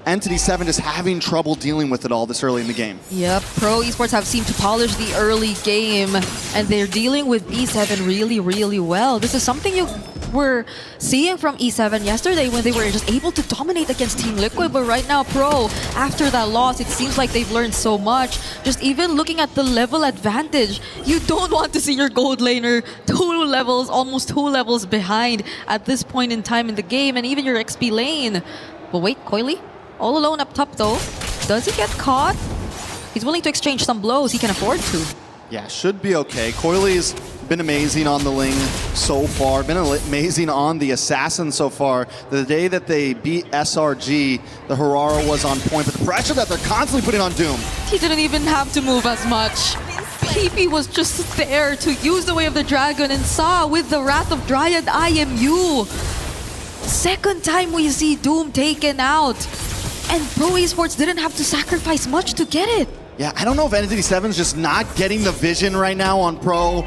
Entity 7 just having trouble dealing with it all this early in the game. Yep, Pro Esports have seemed to polish the early game, and they're dealing with E7 really, really well. This is something you were seeing from E7 yesterday when they were just able to dominate against Team Liquid, but right now Pro, after that loss, it seems like they've learned so much. Just even looking at the level advantage, you don't want to see your gold laner almost two levels behind at this point in time in the game, and even your XP lane. But wait, Coily? All alone up top though. Does he get caught? He's willing to exchange some blows. He can afford to. Yeah, should be okay. Coily's been amazing on the Ling so far. Been amazing on the Assassin so far. The day that they beat SRG, the Harara was on point. But the pressure that they're constantly putting on Doom. He didn't even have to move as much. PP was just there to use the Way of the Dragon, and Saw with the Wrath of Dryad IMU. Second time we see Doom taken out. And Pro Esports didn't have to sacrifice much to get it. Yeah, I don't know if Entity 7's just not getting the vision right now on Pro.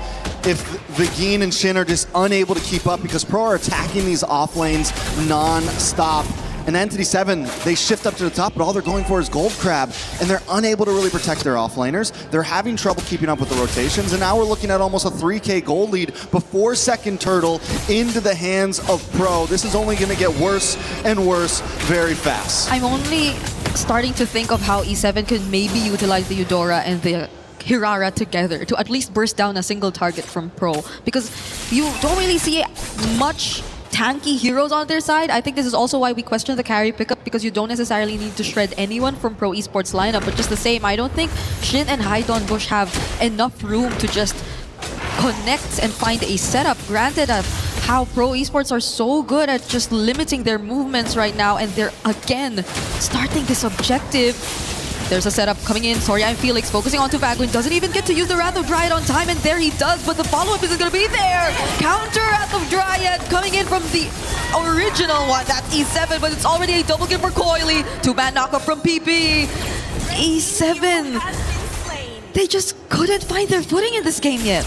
If Vagine and Shin are just unable to keep up, because Pro are attacking these off lanes non-stop. And Entity 7, they shift up to the top, but all they're going for is Gold Crab, and they're unable to really protect their offlaners. They're having trouble keeping up with the rotations, and now we're looking at almost a 3k gold lead before second turtle into the hands of Pro. This is only going to get worse and worse very fast. I'm only starting to think of how E7 could maybe utilize the Eudora and the Hirara together to at least burst down a single target from Pro, because you don't really see much tanky heroes on their side. I think this is also why we question the carry pickup, because you don't necessarily need to shred anyone from Pro Esports lineup. But just the same, I don't think Shin and Haidon Bush have enough room to just connect and find a setup. Granted of how Pro Esports are so good at just limiting their movements right now, and they're again starting this objective. There's a setup coming in. Sorry, I'm Felix focusing onto Vaguin. Doesn't even get to use the Wrath of Dryad on time, and there he does, but the follow-up isn't going to be there. Counter Wrath of Dryad coming in from the original one. That's E7, but it's already a double kill for Coily. 2-man knockup from PP. E7. They just couldn't find their footing in this game yet.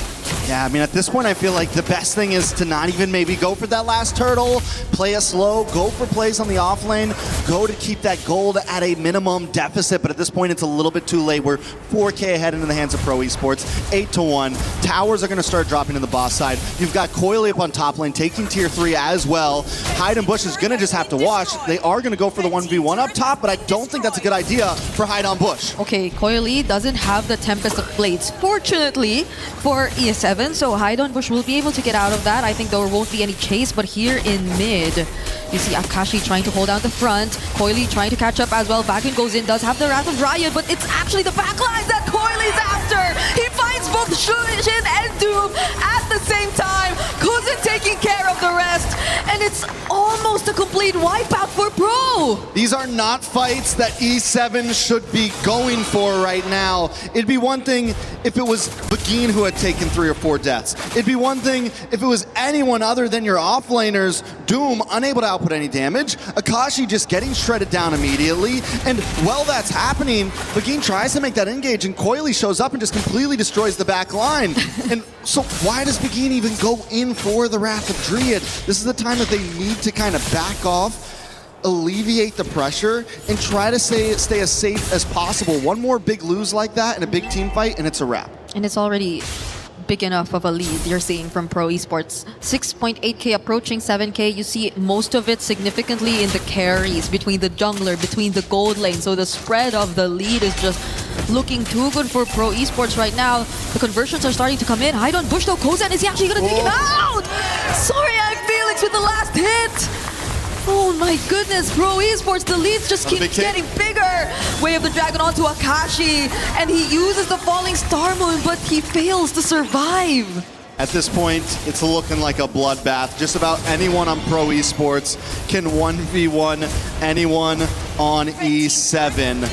Yeah, I mean, at this point, I feel like the best thing is to not even maybe go for that last turtle, play a slow, go for plays on the off lane, go to keep that gold at a minimum deficit. But at this point, it's a little bit too late. We're 4K ahead into the hands of Pro Esports, 8-1. Towers are going to start dropping to the boss side. You've got Coily up on top lane, taking tier 3 as well. Hyde and Bush is going to just have to watch. They are going to go for the 1v1 up top, but I don't think that's a good idea for Hyde on Bush. Okay, Coily doesn't have the Tempest of Blades, fortunately, for E7. So Haidon Bush will be able to get out of that. I think there won't be any chase, but here in mid, you see Akashi trying to hold down the front, Coily trying to catch up as well. Vacuum goes in, does have the Wrath of Dryad, but it's actually the backline that Coily's after. He finds both Shin and Doom at the same time. Kuzin taking care of the rest, and it's almost a complete wipeout for Pro. These are not fights that E7 should be going for right now. It'd be one thing if it was Begin who had taken 3 or 4 deaths. It'd be one thing if it was anyone other than your offlaners. Doom unable to output any damage, Akashi just getting shredded down immediately, and while that's happening, Begin tries to make that engage, and Coily shows up and just completely destroys the back line. And so why does Begin even go in for the Wrath of Dryad? This is the time that they need to kind of back off, alleviate the pressure, and try to stay as safe as possible. One more big lose like that in a big team fight, and it's a wrap. And it's already big enough of a lead you're seeing from Pro Esports. 6.8k approaching 7k. You see most of it significantly in the carries, between the jungler, between the gold lane. So the spread of the lead is just looking too good for Pro Esports right now. The conversions are starting to come in. Haidon Bush though, Kozan, is he actually going to take him out? Sorry, I'm Felix with the last hit. Oh my goodness, Pro Esports, the leads just keep getting bigger. Way of the Dragon onto Akashi, and he uses the Falling Star Moon, but he fails to survive. At this point, it's looking like a bloodbath. Just about anyone on Pro Esports can 1v1 anyone on E7.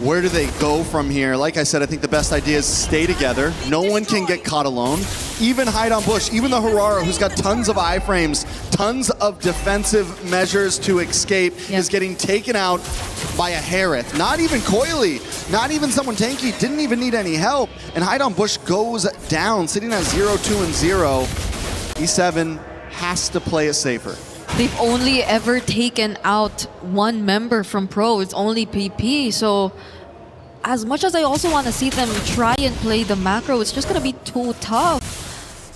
Where do they go from here? Like I said, I think the best idea is stay together. No one can get caught alone. Even Haidon Bush, even the Harara, who's got tons of iframes, tons of defensive measures to escape, is getting taken out by a Harith. Not even Coily, not even someone tanky, didn't even need any help. And Haidon Bush goes down, sitting at 0-2-0. E7 has to play it safer. They've only ever taken out one member from Pro. It's only PP. So as much as I also want to see them try and play the macro, it's just going to be too tough.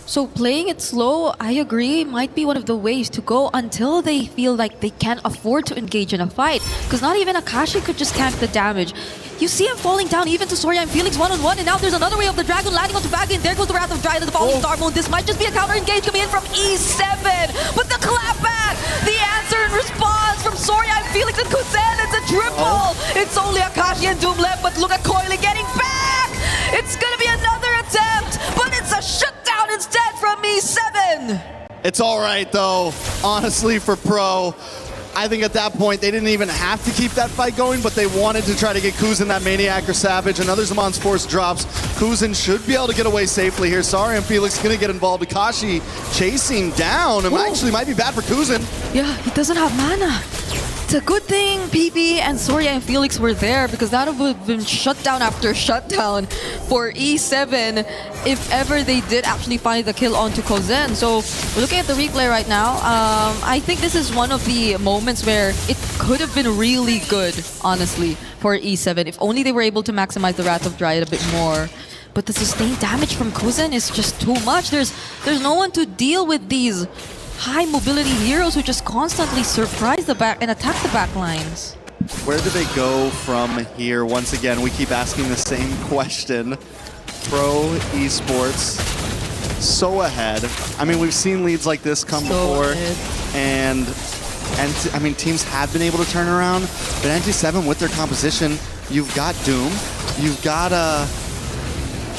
So playing it slow, I agree, might be one of the ways to go until they feel like they can't afford to engage in a fight. Because not even Akashi could just tank the damage. You see him falling down even to Sorya and Felix one-on-one, and now there's another way of the Dragon landing onto Vaguin. There goes the Wrath of Dryad and the Falling Star Moon. This might just be a counter engage coming in from E7. But the clapback, the answer and response from Sorya and Felix and Kuzen, it's a triple. It's only Akashi and Doom left, but look at Coily getting back. It's gonna be another attempt, but it's a shutdown instead from E7. It's all right though, honestly, for Pro. I think at that point, they didn't even have to keep that fight going, but they wanted to try to get Kuzin that Maniac or Savage. Another Zaman's Force drops. Kuzin should be able to get away safely here. Sorry, and Felix going to get involved. Akashi chasing down. It actually might be bad for Kuzin. Yeah, he doesn't have mana. It's a good thing PP and Sorya and Felix were there, because that would have been shutdown after shutdown for E7 if ever they did actually find the kill onto Kozen. So we're looking at the replay right now. I think this is one of the moments where it could have been really good, honestly, for E7 if only they were able to maximize the Wrath of Dryad a bit more. But the sustained damage from Kozen is just too much. There's no one to deal with these high mobility heroes who just constantly surprise the back and attack the back lines. Where do they go from here? Once again, we keep asking the same question. Pro Esports, so ahead. I mean, we've seen leads like this come before, and I mean, teams have been able to turn around, but NT7 with their composition, you've got Doom, you've got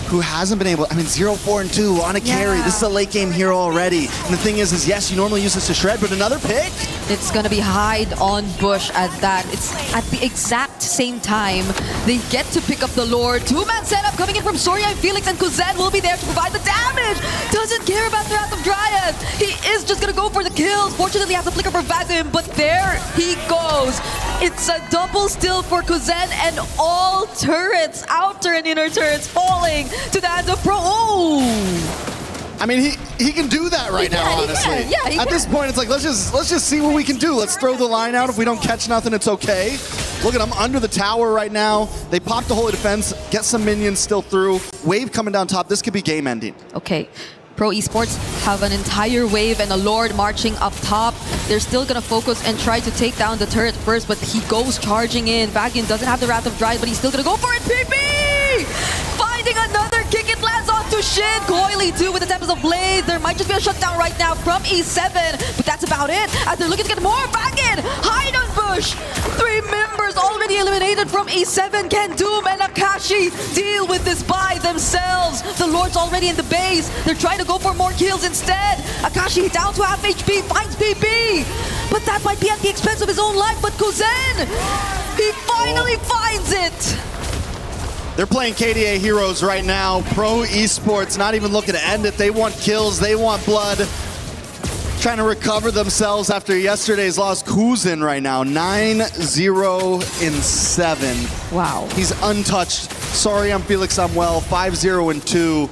who hasn't been able, I mean, 0-4-2 on a carry. This is a late game hero already. And the thing is yes, you normally use this to shred, but another pick? It's gonna be hide on Bush at that. It's at the exact same time they get to pick up the Lord. Two-man setup coming in from Soria and Felix, and Kuzen will be there to provide the damage. Doesn't care about the Wrath of Dryad. He is just gonna go for the kills. Fortunately, has a flicker for Vadim, but there he goes. It's a double steal for Kuzen, and all turrets, outer and inner turrets, falling to the hands of Pro. I mean, he can do that right now, honestly. He At this point, it's like, let's just see what we can do. Let's throw the line out. If we don't catch nothing, it's okay. Look at him under the tower right now. They pop the Holy Defense, get some minions still through. Wave coming down top. This could be game ending. Okay. Pro Esports have an entire wave and a Lord marching up top. They're still gonna focus and try to take down the turret first, but he goes charging in. Vagian doesn't have the Wrath of Dryad, but he's still gonna go for it. PP! Finding another kick, it lands onto Shin. Coily too with the Tempest of Blade. There might just be a shutdown right now from E7, but that's about it. As they're looking to get more. Vagian, hide on Bush. 3 members already eliminated from E7. Can Doom and Akashi deal with this by themselves? The Lord's already in the base. They're trying to go for more kills instead. Akashi down to half HP, finds PP. But that might be at the expense of his own life. But Kuzen, he finally finds it. They're playing KDA heroes right now. Pro Esports not even looking to end it. They want kills, they want blood. Trying to recover themselves after yesterday's loss. Kuzen right now, 9-0-7. Wow. He's untouched. Sorry, I'm Felix Samuel, 5-0-2.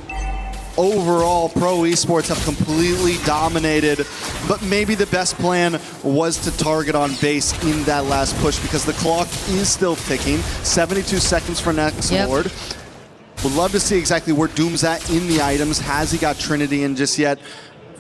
Overall, Pro Esports have completely dominated, but maybe the best plan was to target on base in that last push because the clock is still ticking. 72 seconds for next Lord. Would love to see exactly where Doom's at in the items. Has he got Trinity in just yet?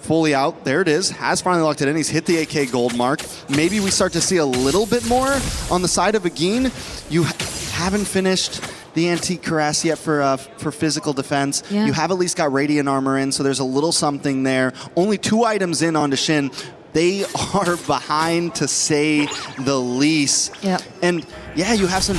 Fully out. There it is. Has finally locked it in. He's hit the AK gold mark. Maybe we start to see a little bit more on the side of Agin. You haven't finished the antique cuirass yet for physical defense. You have at least got radiant armor in, so there's a little something there. Only 2 items in onto Shin. They are behind, to say the least. And yeah, you have some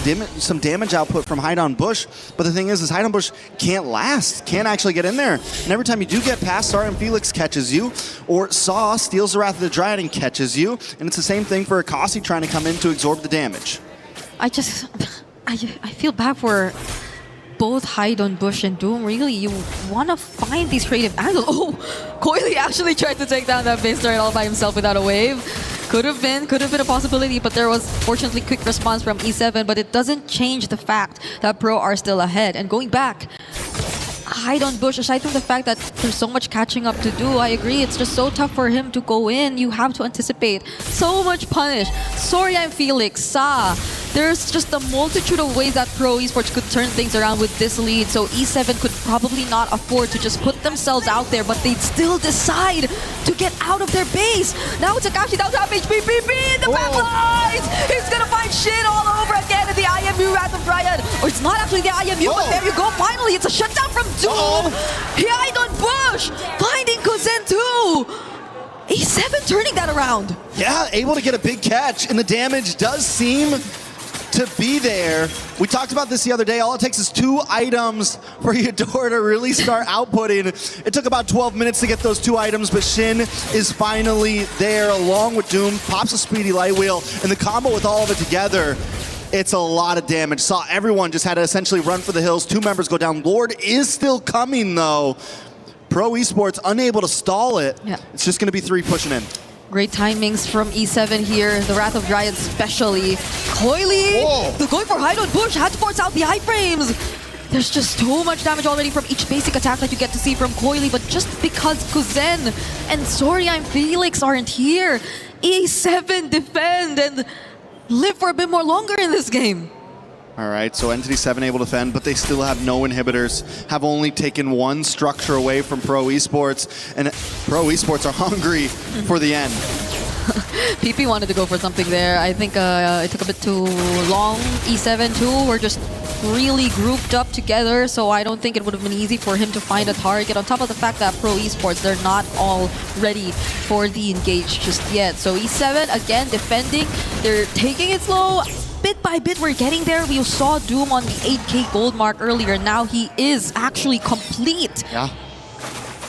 damage output from Hide on Bush, but the thing is Hide on Bush can't last, can't actually get in there. And every time you do get past, Sar and Felix catches you, or Saw steals the Wrath of the Dryad and catches you, and it's the same thing for Akasi trying to come in to absorb the damage. I feel bad for both Hide on Bush and Doom. Really, you want to find these creative angles. Oh, Coily actually tried to take down that base turret all by himself without a wave. Could have been a possibility, but there was fortunately quick response from E7, but it doesn't change the fact that Pro are still ahead. And going back, Hide on Bush, aside from the fact that there's so much catching up to do, I agree, it's just so tough for him to go in. You have to anticipate so much punish. Soria and Felix, Sa. There's just a multitude of ways that Pro Esports could turn things around with this lead, so E7 could probably not afford to just put themselves out there, but they'd still decide to get out of their base. Now it's Akashi down to half HP, PP in the back lines! He's gonna find shit all over again in the IMU Wrath of Dryad. Or it's not actually the IMU, but there you go, finally, it's a shutdown from Doom! He hide on Bush, finding Kuzen too! E7 turning that around. Yeah, able to get a big catch, and the damage does seem to be there. We talked about this the other day. All it takes is 2 items for Eudora to really start outputting. It took about 12 minutes to get those 2 items, but Shin is finally there along with Doom. Pops a speedy light wheel, and the combo with all of it together, it's a lot of damage. Saw everyone just had to essentially run for the hills. 2 members go down. Lord is still coming though. Pro Esports unable to stall it. It's just gonna be 3 pushing in. Great timings from E7 here. The Wrath of Dryad especially. Coily, they're going for Hide on Bush. Had to force out the iframes. There's just too much damage already from each basic attack that you get to see from Coily, but just because Kuzen and Soria and Felix aren't here, E7 defend and live for a bit more longer in this game. All right, so Entity 7 able to defend, but they still have no inhibitors, have only taken 1 structure away from Pro Esports, and Pro Esports are hungry for the end. PP wanted to go for something there. I think it took a bit too long. E7 too were just really grouped up together, so I don't think it would have been easy for him to find a target. On top of the fact that Pro Esports, they're not all ready for the engage just yet. So E7, again, defending. They're taking it slow. Bit by bit, we're getting there. We saw Doom on the 8K gold mark earlier. Now he is actually complete. Yeah.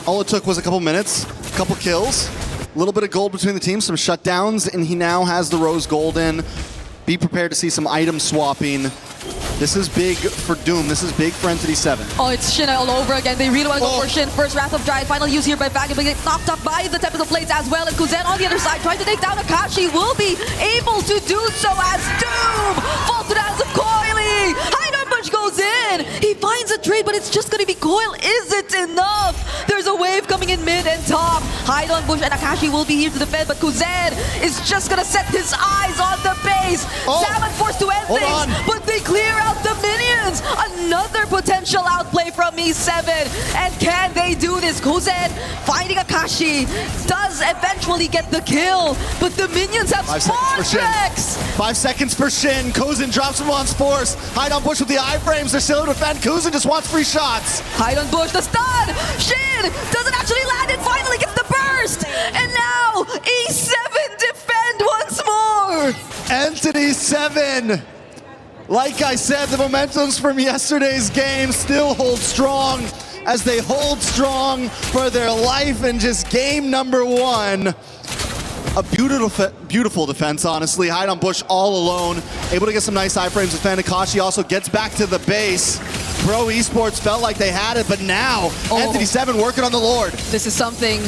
All it took was a couple minutes, a couple kills, a little bit of gold between the teams, some shutdowns, and he now has the rose gold in. Be prepared to see some item swapping. This is big for Doom. This is big for Entity 7. Oh, it's Shin all over again. They really want to go for Shin. First Wrath of Giant, final use here by Vagan, but gets knocked up by the Tempest of Blades as well. And Kuzen on the other side, trying to take down Akashi, will be able to do so as Doom falls to the hands of Coily. Heidenbush goes in. He finds a trade, but it's just going to be Coil. Is it enough? There's a wave coming in mid and top. Heidenbush and Akashi will be here to defend, but Kuzen is just going to set his eyes on the base. Salmon forced to end things, but they clear out the minions. Another potential outplay from E7. And can they do this? Kuzen finding Akashi does eventually get the kill, but the minions have spawn tracks. 5 seconds for Shin. Kuzen drops him on Spores. Heidenbush with the iframes. They're still to defend. Kuzen just wants free shots. Heidenbush the stun. Shin doesn't actually land it. Finally gets the burst. And now E7 defend once more. Entity 7. Like I said, the momentums from yesterday's game still hold strong as they hold strong for their life in just game number 1. A beautiful defense, honestly. Heidenbush all alone, able to get some nice iframes. Defend. Akashi also gets back to the base. Pro Esports felt like they had it, but now Entity 7 working on the Lord. This is something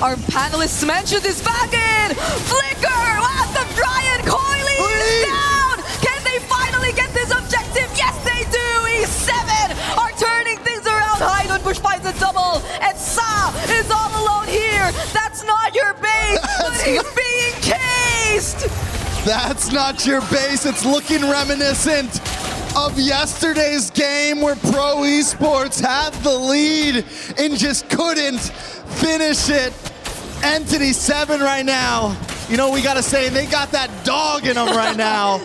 our panelists mentioned. This Vagan flicker. Wrath of Giant. Coily is down. Can they finally get this objective? Yes, they do. E7 are turning things around. Heidenbush finds a double, and Sa is all alone here. That's not your base, but he's being cased. That's not your base. It's looking reminiscent of yesterday's game where Pro Esports had the lead and just couldn't finish it. Entity 7 right now. You know, we gotta say, they got that dog in them right now.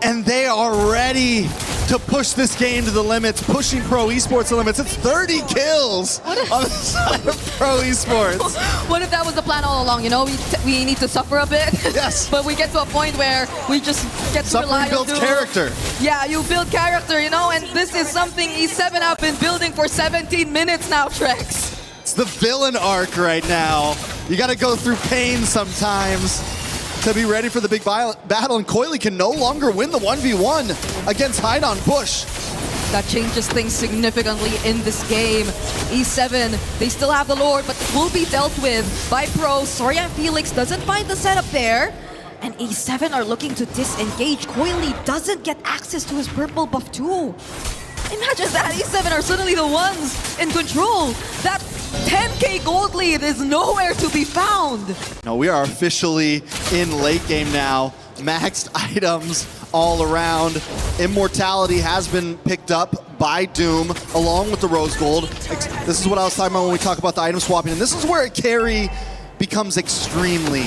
And they are ready to push this game to the limits, pushing Pro Esports to the limits. It's 30 kills on the side of Pro Esports. What if that was the plan all along? You know, we need to suffer a bit. Yes. But we get to a point where we just get to rely on builds Doom. character. Yeah, you build character, you know, and this is something E7 have been building for 17 minutes now, Trex. It's the villain arc right now. You gotta go through pain sometimes to be ready for the big battle, and Coily can no longer win the 1v1 against Heidenbush. That changes things significantly in this game. E7, they still have the Lord, but it will be dealt with by Pro. Sorya Felix doesn't find the setup there. And E7 are looking to disengage. Coily doesn't get access to his purple buff too. Imagine that, E7 are suddenly the ones in control. That 10k gold lead is nowhere to be found. No, we are officially in late game now. Maxed items all around. Immortality has been picked up by Doom along with the rose gold. This is what I was talking about when we talk about the item swapping, and this is where a carry becomes extremely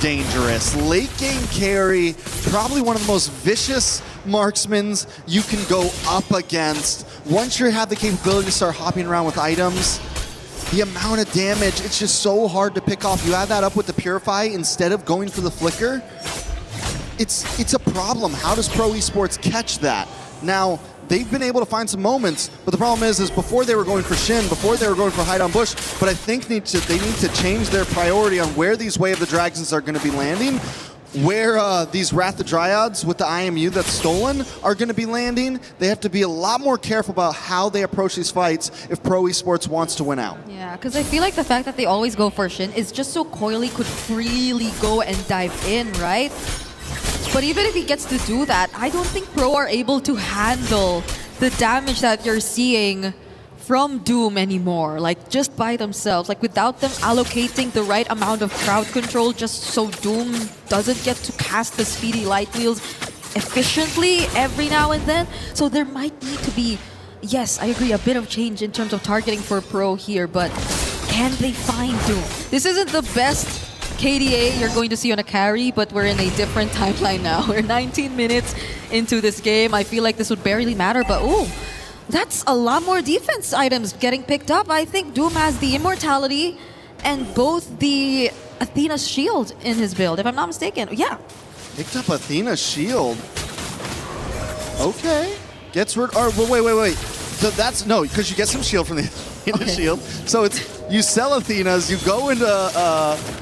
dangerous. Late game carry, probably one of the most vicious marksmans you can go up against. Once you have the capability to start hopping around with items, the amount of damage, it's just so hard to pick off. You add that up with the Purify instead of going for the Flicker, it's a problem. How does Pro Esports catch that? Now, they've been able to find some moments, but the problem is before they were going for Shin, before they were going for Heidenbush, but I think they need to change their priority on where these Way of the Dragons are going to be landing, where these Wrath of Dryads with the IMU that's stolen are going to be landing. They have to be a lot more careful about how they approach these fights if Pro Esports wants to win out. Yeah, because I feel like the fact that they always go for Shin is just so Coily could freely go and dive in, right? But even if he gets to do that, I don't think Pro are able to handle the damage that you're seeing from Doom anymore, like just by themselves, like without them allocating the right amount of crowd control just so Doom doesn't get to cast the speedy light wheels efficiently every now and then. So there might need to be, yes, I agree, a bit of change in terms of targeting for Pro here, but can they find Doom? This isn't the best KDA, you're going to see on a carry, but we're in a different timeline now. We're 19 minutes into this game. I feel like this would barely matter, but ooh, that's a lot more defense items getting picked up. I think Doom has the Immortality and both the Athena's shield in his build, if I'm not mistaken. Yeah. Picked up Athena's shield. Okay. Gets rid. Or wait. So that's no, because you get some shield from the Athena shield. So it's you sell Athena's, you go into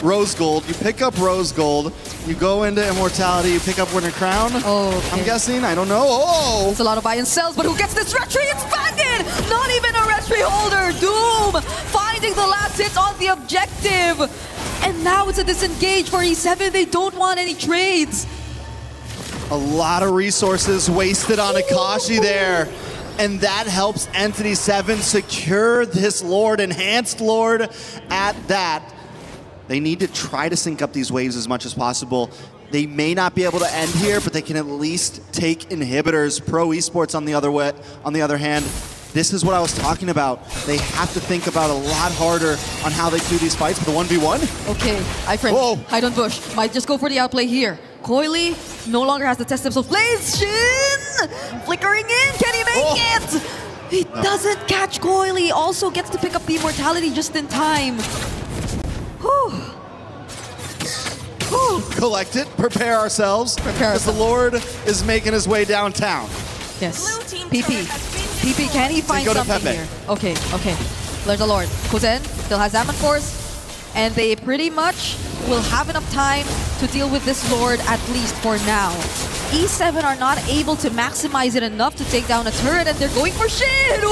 Rose Gold, you pick up Rose Gold, you go into Immortality, you pick up Winter Crown. Oh, okay. I'm guessing. I don't know. Oh, it's a lot of buy and sells, but who gets this retry? It's Bandit! Not even a retry holder. Doom finding the last hit on the objective, and now it's a disengage for E7. They don't want any trades. A lot of resources wasted on Akashi there. And that helps Entity 7 secure this Lord, enhanced Lord at that. They need to try to sync up these waves as much as possible. They may not be able to end here, but they can at least take inhibitors. Pro Esports on the other hand, this is what I was talking about. They have to think about a lot harder on how they do these fights for the 1v1. Okay, iFriend, hide on bush. Might just go for the outplay here. Coily no longer has to test himself. Plays Shin! Flickering in, can he make it? He doesn't catch Coily. Also gets to pick up the Immortality just in time. Whew. Collect it, prepare ourselves. Because the Lord is making his way downtown. Yes. PP, can he find something here? Okay. There's the Lord. Kuzen still has Zaman Force. And they pretty much will have enough time to deal with this Lord, at least for now. E7 are not able to maximize it enough to take down a turret, and they're going for Shin!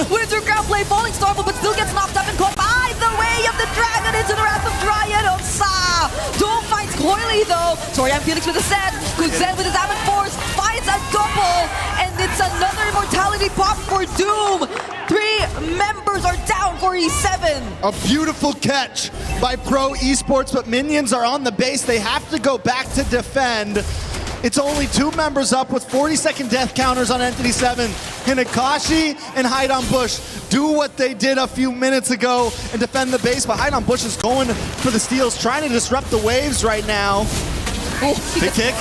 Winter Crown play falling Starfall, but still gets knocked up and caught by the way of the dragon into the Wrath of Dryad of Sa! Doom finds Coily though. Torian Felix with a set. Kuzen with his Ammon Force finds a double, and it's another Immortality pop for Doom. 3 members are down for E7. A beautiful catch by Pro Esports, but minions are on the base. They have to go back to defend. It's only 2 members up with 40-second death counters on Entity 7. And Akashi and Hide on Bush do what they did a few minutes ago and defend the base, but Hide on Bush is going for the steals, trying to disrupt the waves right now. Big kick.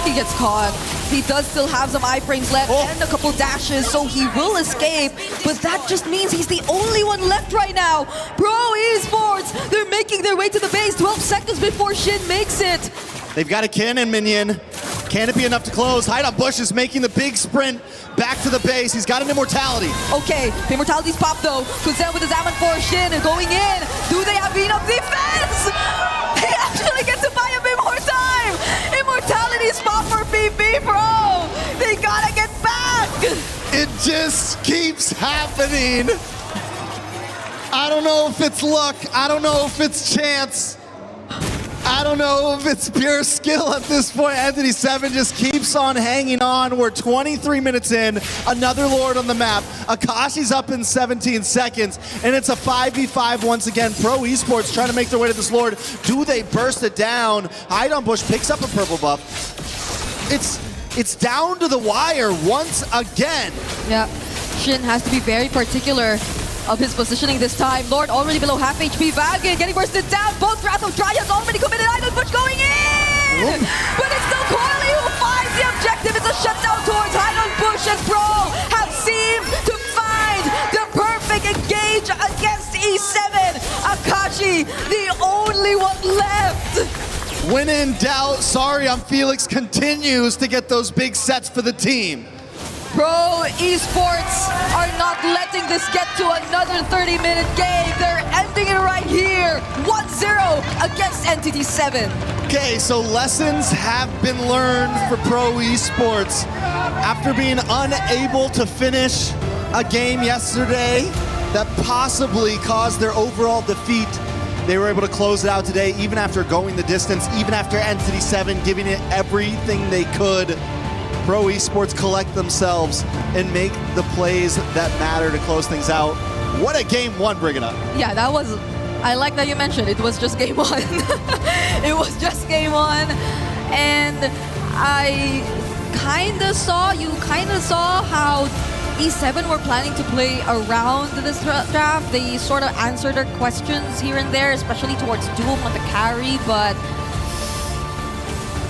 He gets caught. He does still have some iframes left and a couple dashes, so he will escape. But that just means he's the only one left right now. Pro Esports, they're making their way to the base 12 seconds before Shin makes it. They've got a cannon minion. Can it be enough to close? Hide on Bush is making the big sprint back to the base. He's got an Immortality. Okay, the Immortality's popped though. Kuzen with his Ammon Force Shin going in. Do they have enough defense? They actually get to buy a bit more time. Immortality's pop for PP Pro. They gotta get back. It just keeps happening. I don't know if it's luck. I don't know if it's chance. I don't know if it's pure skill at this point. Entity 7 just keeps on hanging on. We're 23 minutes in. Another Lord on the map. Akashi's up in 17 seconds. And it's a 5v5 once again. Pro Esports trying to make their way to this Lord. Do they burst it down? Hide on Bush picks up a purple buff. It's down to the wire once again. Yeah, Shin has to be very particular of his positioning this time. Lord already below half HP. Vagan getting bursted down. Both Wrath of Dryad already committed. Idol Bush going in! But it's still Coily who finds the objective. It's a shutdown towards Idol Bush, and Pro have seemed to find the perfect engage against E7. Akashi, the only one left. When in doubt, sorry, I'm Felix continues to get those big sets for the team. Pro Esports are not letting this get to another 30-minute game. They're ending it right here. 1-0 against Entity 7. Okay, so lessons have been learned for Pro Esports. After being unable to finish a game yesterday that possibly caused their overall defeat, they were able to close it out today, even after going the distance, even after Entity 7 giving it everything they could. Pro Esports collect themselves and make the plays that matter to close things out. What a game one, Brigida. Yeah, that was, I like that you mentioned it was just game one. It was just game one. And you kind of saw how E7 were planning to play around this draft. They sort of answered their questions here and there, especially towards Doom on the carry, but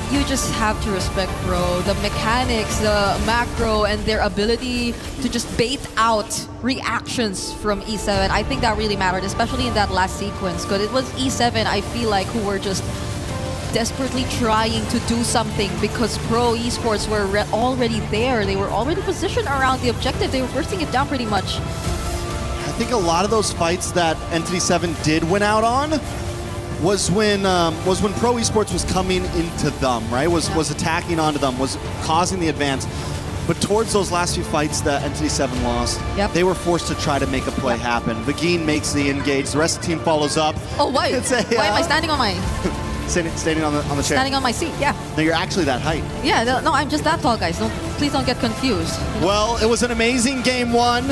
you just have to respect, bro. The mechanics, the macro, and their ability to just bait out reactions from E7. I think that really mattered, especially in that last sequence, because it was E7, I feel like, who were just desperately trying to do something because Pro Esports were already there. They were already positioned around the objective. They were bursting it down pretty much. I think a lot of those fights that Entity 7 did win out on was when Pro Esports was coming into them, right? Was attacking onto them, was causing the advance. But towards those last few fights that Entity 7 lost, they were forced to try to make a play happen. Vagine makes the engage. The rest of the team follows up. Oh, why? Why am I standing on my... Standing on the chair. Standing on my seat, yeah. No, you're actually that height. Yeah, no, I'm just that tall, guys. Please don't get confused. Well, it was an amazing game one.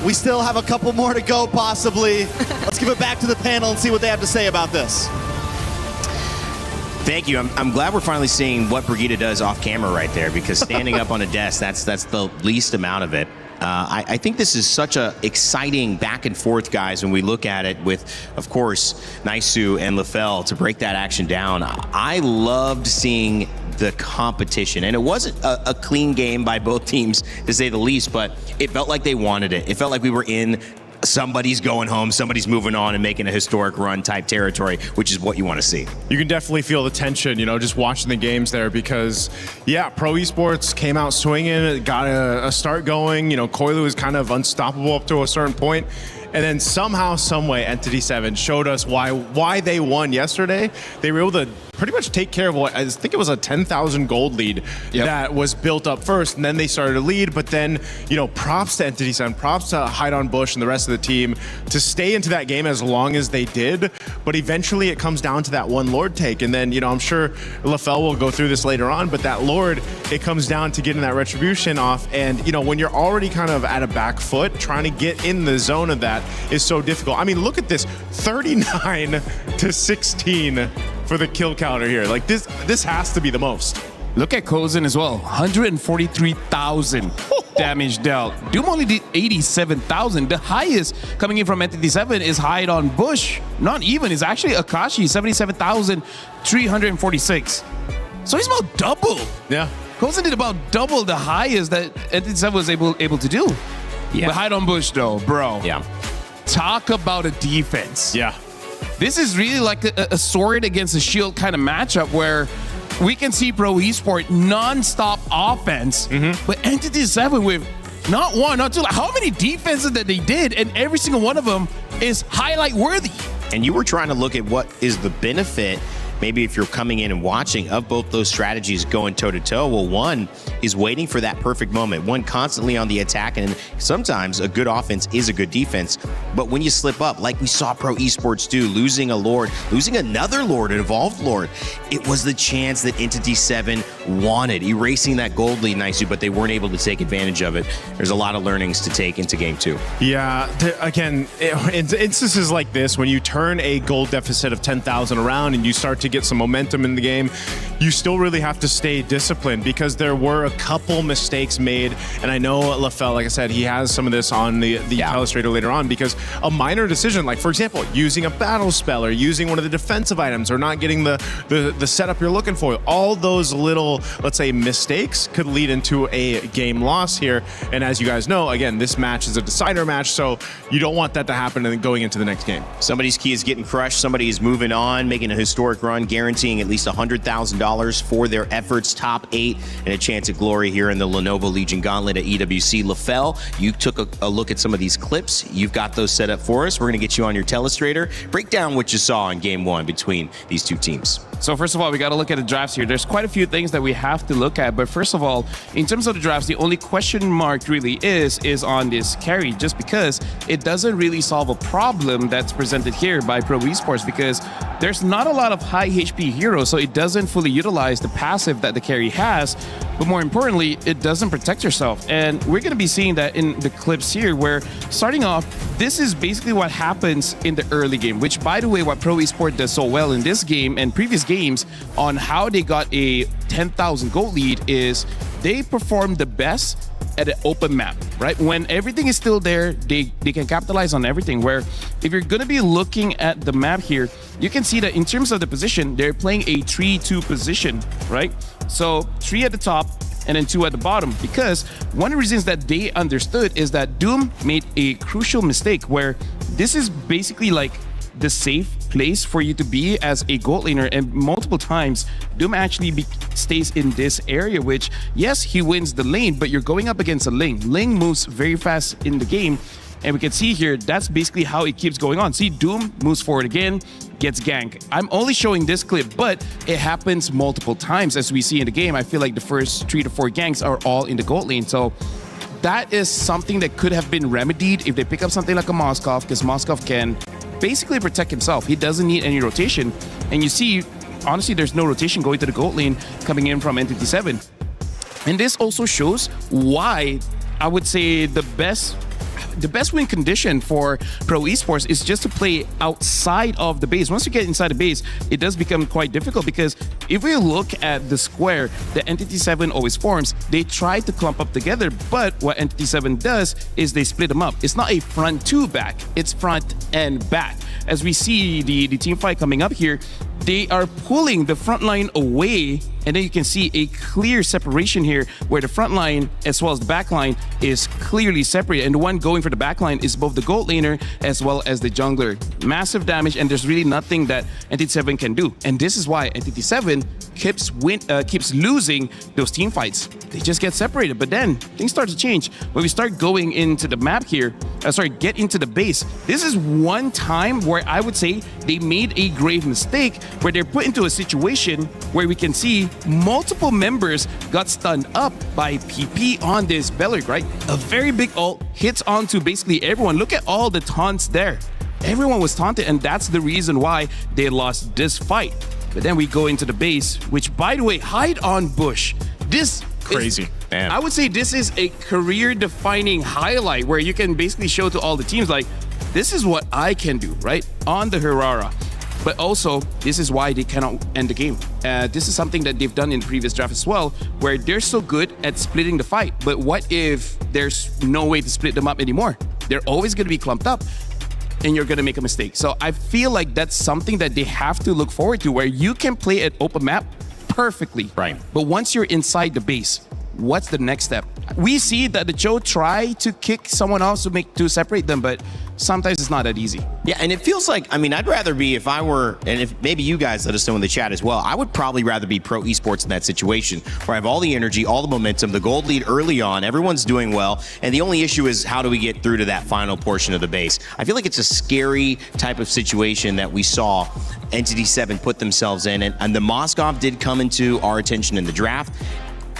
We still have a couple more to go, possibly. Let's give it back to the panel and see what they have to say about this. Thank you. I'm glad we're finally seeing what Brigitte does off camera right there, because standing up on a desk, that's the least amount of it. I think this is such a exciting back and forth, guys, when we look at it with, of course, Naisu and LaFell to break that action down. I loved seeing the competition, and it wasn't a clean game by both teams, to say the least, but it felt like they wanted it. It felt like we were in somebody's going home, somebody's moving on and making a historic run type territory, which is what you want to see. You can definitely feel the tension, you know, just watching the games there, because, yeah, Pro Esports came out swinging, got a start going. You know, Koilu was kind of unstoppable up to a certain point. And then somehow, someway, Entity 7 showed us why they won yesterday. They were able to pretty much take care of what I think it was a 10,000 gold lead that was built up first, and then they started to lead. But then, you know, props to Entity 7, props to Hide on Bush and the rest of the team to stay into that game as long as they did. But eventually, it comes down to that one Lord take, and then, you know, I'm sure LaFell will go through this later on. But that Lord, it comes down to getting that retribution off, and you know, when you're already kind of at a back foot, trying to get in the zone of that is so difficult. I mean, look at this, 39 to 16 for the kill counter here. Like this has to be the most. Look at Kozen as well, 143,000 damage dealt. Doom only did 87,000. The highest coming in from Entity 7 is Hide on Bush. Not even, it's actually Akashi, 77,346. So he's about double. Yeah. Kozen did about double the highest that Entity 7 was able to do. Yeah. But Hide on Bush though, bro. Yeah. Talk about a defense. Yeah. This is really like a sword against a shield kind of matchup where we can see Pro Esport non-stop offense, but Entity 7 with not one, not two, like how many defenses that they did, and every single one of them is highlight worthy. And you were trying to look at what is the benefit, maybe if you're coming in and watching, of both those strategies going toe-to-toe. Well, one is waiting for that perfect moment. One constantly on the attack, and sometimes a good offense is a good defense. But when you slip up, like we saw Pro Esports do, losing a Lord, losing another Lord, an evolved Lord, it was the chance that Entity 7 wanted, erasing that gold lead, Naisu, but they weren't able to take advantage of it. There's a lot of learnings to take into game two. Yeah, again, in instances like this, when you turn a gold deficit of 10,000 around and you start to get some momentum in the game, you still really have to stay disciplined, because there were a couple mistakes made. And I know LaFell, like I said, he has some of this on the illustrator later on, because a minor decision, like for example, using a battle spell or using one of the defensive items or not getting the setup you're looking for, all those little, let's say, mistakes could lead into a game loss here. And as you guys know, again, this match is a decider match, so you don't want that to happen and going into the next game. Somebody's key is getting crushed, somebody is moving on, making a historic run, guaranteeing at least $100,000 for their efforts, top 8, and a chance at glory here in the Lenovo Legion Gauntlet at EWC. LaFell, you took a look at some of these clips. You've got those set up for us. We're going to get you on your telestrator. Break down what you saw in game one between these two teams. So first of all, we got to look at the drafts here. There's quite a few things that we have to look at. But first of all, in terms of the drafts, the only question mark really is on this carry, just because it doesn't really solve a problem that's presented here by Pro Esports, because there's not a lot of high HP heroes, so it doesn't fully utilize the passive that the carry has. But more importantly, it doesn't protect yourself. And we're going to be seeing that in the clips here, where starting off, this is basically what happens in the early game, which, by the way, what Pro Esports does so well in this game and previous games on how they got a 10,000 gold lead is they perform the best at an open map, right? When everything is still there, they can capitalize on everything. Where if you're going to be looking at the map here, you can see that in terms of the position, they're playing a 3-2 position, right? So 3 at the top and then 2 at the bottom, because one of the reasons that they understood is that Doom made a crucial mistake where this is basically like the safe place for you to be as a gold laner, and multiple times Doom actually stays in this area, which yes, he wins the lane, but you're going up against a Ling. Ling moves very fast in the game, and we can see here that's basically how it keeps going on. See, Doom moves forward again, gets ganked. I'm only showing this clip, but it happens multiple times as we see in the game. I feel like the first 3 to 4 ganks are all in the gold lane, so that is something that could have been remedied if they pick up something like a Moskov, because Moskov can basically protect himself. He doesn't need any rotation. And you see, honestly, there's no rotation going to the gold lane coming in from Entity 7. And this also shows why I would say the best win condition for pro esports is just to play outside of the base. Once you get inside the base, it does become quite difficult, because if we look at the square that Entity 7 always forms, they try to clump up together, but what Entity 7 does is they split them up. It's not a front to back, it's front and back. As we see the team fight coming up here, they are pulling the front line away, and then you can see a clear separation here where the front line as well as the back line is clearly separated, and the one going for the back line is both the gold laner as well as the jungler. Massive damage, and there's really nothing that Entity 7 can do, and this is why Entity 7 keeps losing those team fights. They just get separated, but then things start to change when we start going into the map here. Get into the base. This is one time where I would say they made a grave mistake, where they're put into a situation where we can see multiple members got stunned up by PP on this Beleric, right? A very big ult hits onto basically everyone. Look at all the taunts there. Everyone was taunted, and that's the reason why they lost this fight. But then we go into the base, which, by the way, hide on bush. This crazy. Man. I would say this is a career-defining highlight where you can basically show to all the teams, like, this is what I can do, right? On the Herrera. But also, this is why they cannot end the game. This is something that they've done in the previous draft as well, where they're so good at splitting the fight. But what if there's no way to split them up anymore? They're always going to be clumped up, and you're going to make a mistake. So I feel like that's something that they have to look forward to, where you can play at open map perfectly. Right. But once you're inside the base, what's the next step? We see that the Joe try to kick someone else to separate them, but sometimes it's not that easy. Yeah, and it feels like, I mean, I'd rather be, if I were, and if maybe you guys let us know in the chat as well, I would probably rather be pro esports in that situation, where I have all the energy, all the momentum, the gold lead early on, everyone's doing well, and the only issue is how do we get through to that final portion of the base. I feel like it's a scary type of situation that we saw Entity 7 put themselves in, and the Moskov did come into our attention in the draft.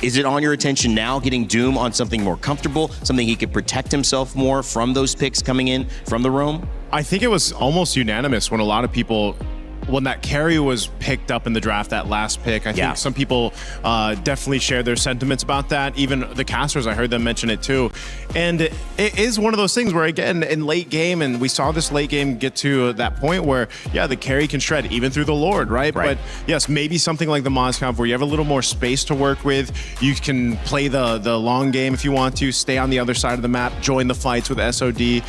Is it on your attention now, getting Doom on something more comfortable, something he could protect himself more from those picks coming in from the roam? I think it was almost unanimous when a lot of people, when that carry was picked up in the draft, that last pick, I think some people definitely shared their sentiments about that. Even the casters, I heard them mention it too. And it is one of those things where, again, in late game, and we saw this late game get to that point where, yeah, the carry can shred even through the Lord, right? But yes, maybe something like the Moskov where you have a little more space to work with. You can play the long game if you want to, stay on the other side of the map, join the fights with SOD.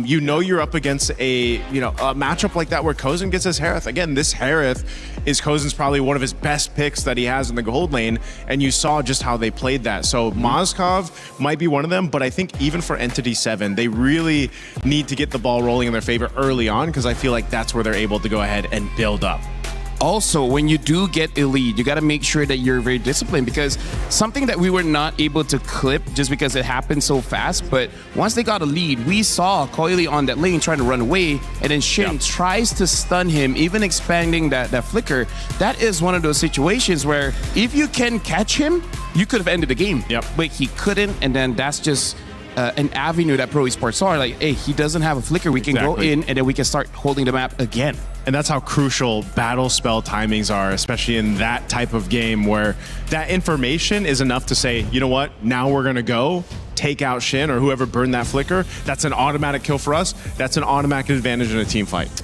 You know you're up against a matchup like that where Kozin gets his Harith. Again, this Harith is Kozin's probably one of his best picks that he has in the gold lane, and you saw just how they played that. So Moskov might be one of them, but I think even for Entity 7, they really need to get the ball rolling in their favor early on, because I feel like that's where they're able to go ahead and build up. Also, when you do get a lead, you got to make sure that you're very disciplined, because something that we were not able to clip just because it happened so fast, but once they got a lead, we saw Coily on that lane trying to run away, and then Shin tries to stun him, even expanding that flicker. That is one of those situations where if you can catch him, you could have ended the game. But he couldn't, and then that's just an avenue that Pro Esports saw. Like, hey, he doesn't have a flicker. We can go in, and then we can start holding the map again. And that's how crucial battle spell timings are, especially in that type of game where that information is enough to say, you know what, now we're going to go take out Shin or whoever burned that flicker. That's an automatic kill for us. That's an automatic advantage in a team fight.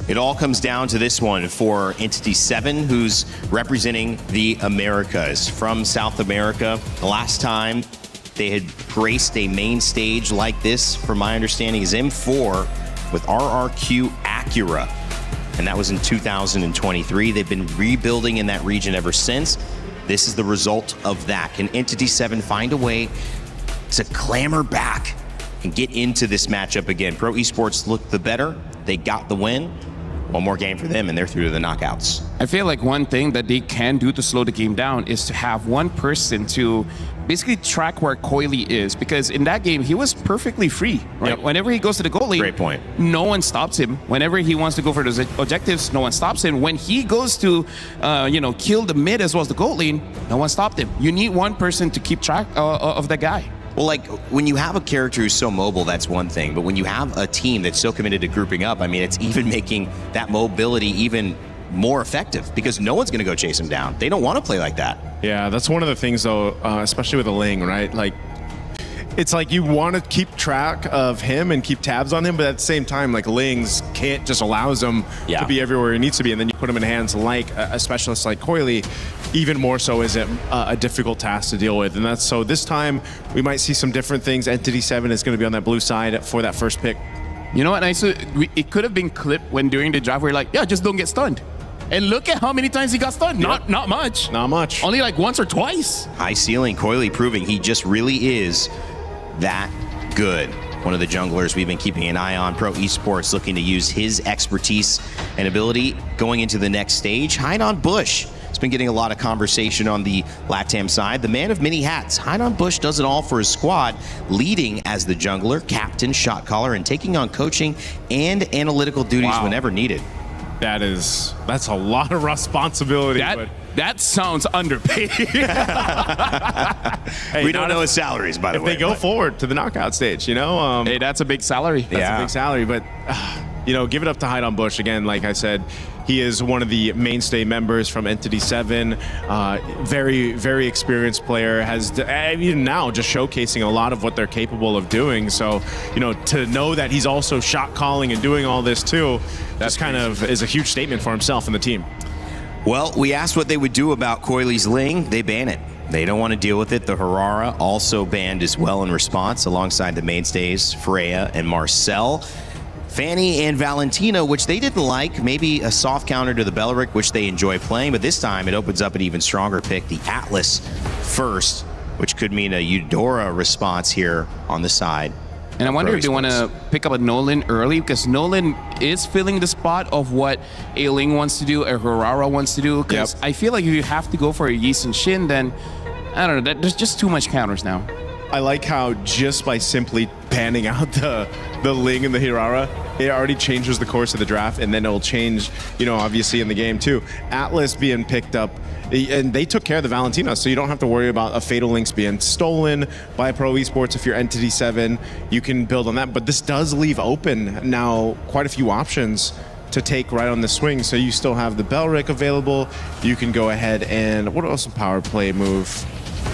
It all comes down to this one for Entity 7, who's representing the Americas from South America. The last time they had graced a main stage like this, from my understanding, is M4 with RRQ Acura. And that was in 2023. They've been rebuilding in that region ever since. This is the result of that. Can Entity 7 find a way to clamber back and get into this matchup again? Pro Esports looked the better. They got the win. One more game for them, and they're through to the knockouts. I feel like one thing that they can do to slow the game down is to have one person to basically track where Coily is, because in that game, he was perfectly free, right? Yep. Whenever he goes to the goal lane, Great point. no one stops him. Whenever he wants to go for those objectives, no one stops him. When he goes to, kill the mid as well as the goal lane, no one stopped him. You need one person to keep track of that guy. Well, like, when you have a character who's so mobile, that's one thing. But when you have a team that's so committed to grouping up, I mean, it's even making that mobility even more effective, because no one's going to go chase him down. They don't want to play like that. Yeah, that's one of the things, though, especially with a Ling, right? Like, it's like you want to keep track of him and keep tabs on him, but at the same time, like, Ling's can't just allows him to be everywhere he needs to be, and then you put him in hands like a specialist like Coily. Even more so is it a difficult task to deal with, and that's so this time we might see some different things. Entity 7 is going to be on that blue side for that first pick. You know what, it could have been clipped when during the draft we're like, yeah, just don't get stunned. And look at how many times he got stunned. Not much. Not much. Only like once or twice. High ceiling, Coily proving he just really is that good. One of the junglers we've been keeping an eye on. Pro Esports looking to use his expertise and ability going into the next stage. Hainan Bush has been getting a lot of conversation on the LATAM side. The man of many hats. Hainan Bush does it all for his squad, leading as the jungler, captain, shot caller, and taking on coaching and analytical duties whenever needed. That's a lot of responsibility. That sounds underpaid. Hey, we don't know his salaries, by the way. If they go forward to the knockout stage, hey, that's a big salary. That's a big salary, but give it up to Hainan Bush again. Like I said, he is one of the mainstay members from Entity 7. Very, very experienced player. Has even now just showcasing a lot of what they're capable of doing. So, to know that he's also shot calling and doing all this too, that's kind of is a huge statement for himself and the team. Well, we asked what they would do about Coily's Ling. They ban it. They don't want to deal with it. The Harara also banned as well in response, alongside the mainstays, Freya and Marcel. Fanny and Valentina, which they didn't like, maybe a soft counter to the Belleric, which they enjoy playing, but this time it opens up an even stronger pick, the Atlas first, which could mean a Eudora response here on the side. And I wonder if they want to pick up a Nolan early, because Nolan is filling the spot of what a Ling wants to do, a Harara wants to do. Because I feel like if you have to go for a Yeast and Shin, then, I don't know, there's just too much counters now. I like how just by simply panning out the Ling and the Hirara, it already changes the course of the draft, and then it'll change, obviously in the game too. Atlas being picked up, and they took care of the Valentina, so you don't have to worry about a Fatal Links being stolen by Pro Esports. If you're Entity 7, you can build on that. But this does leave open now quite a few options to take right on the swing. So you still have the Belleric available. You can go ahead and, what else? A power play move.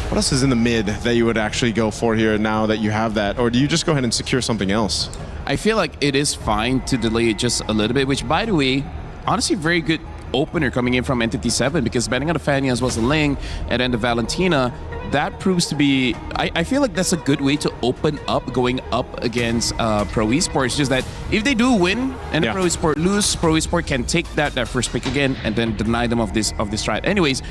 What else is in the mid that you would actually go for here now that you have that? Or do you just go ahead and secure something else? I feel like it is fine to delay it just a little bit, which, by the way, honestly, very good opener coming in from Entity 7, because banning out the Fanny as well as the Ling and then the Valentina, that proves to be, I feel like that's a good way to open up going up against Pro Esports. Just that if they do win and Pro Esport lose, Pro Esport can take that first pick again and then deny them of this strat. Anyways,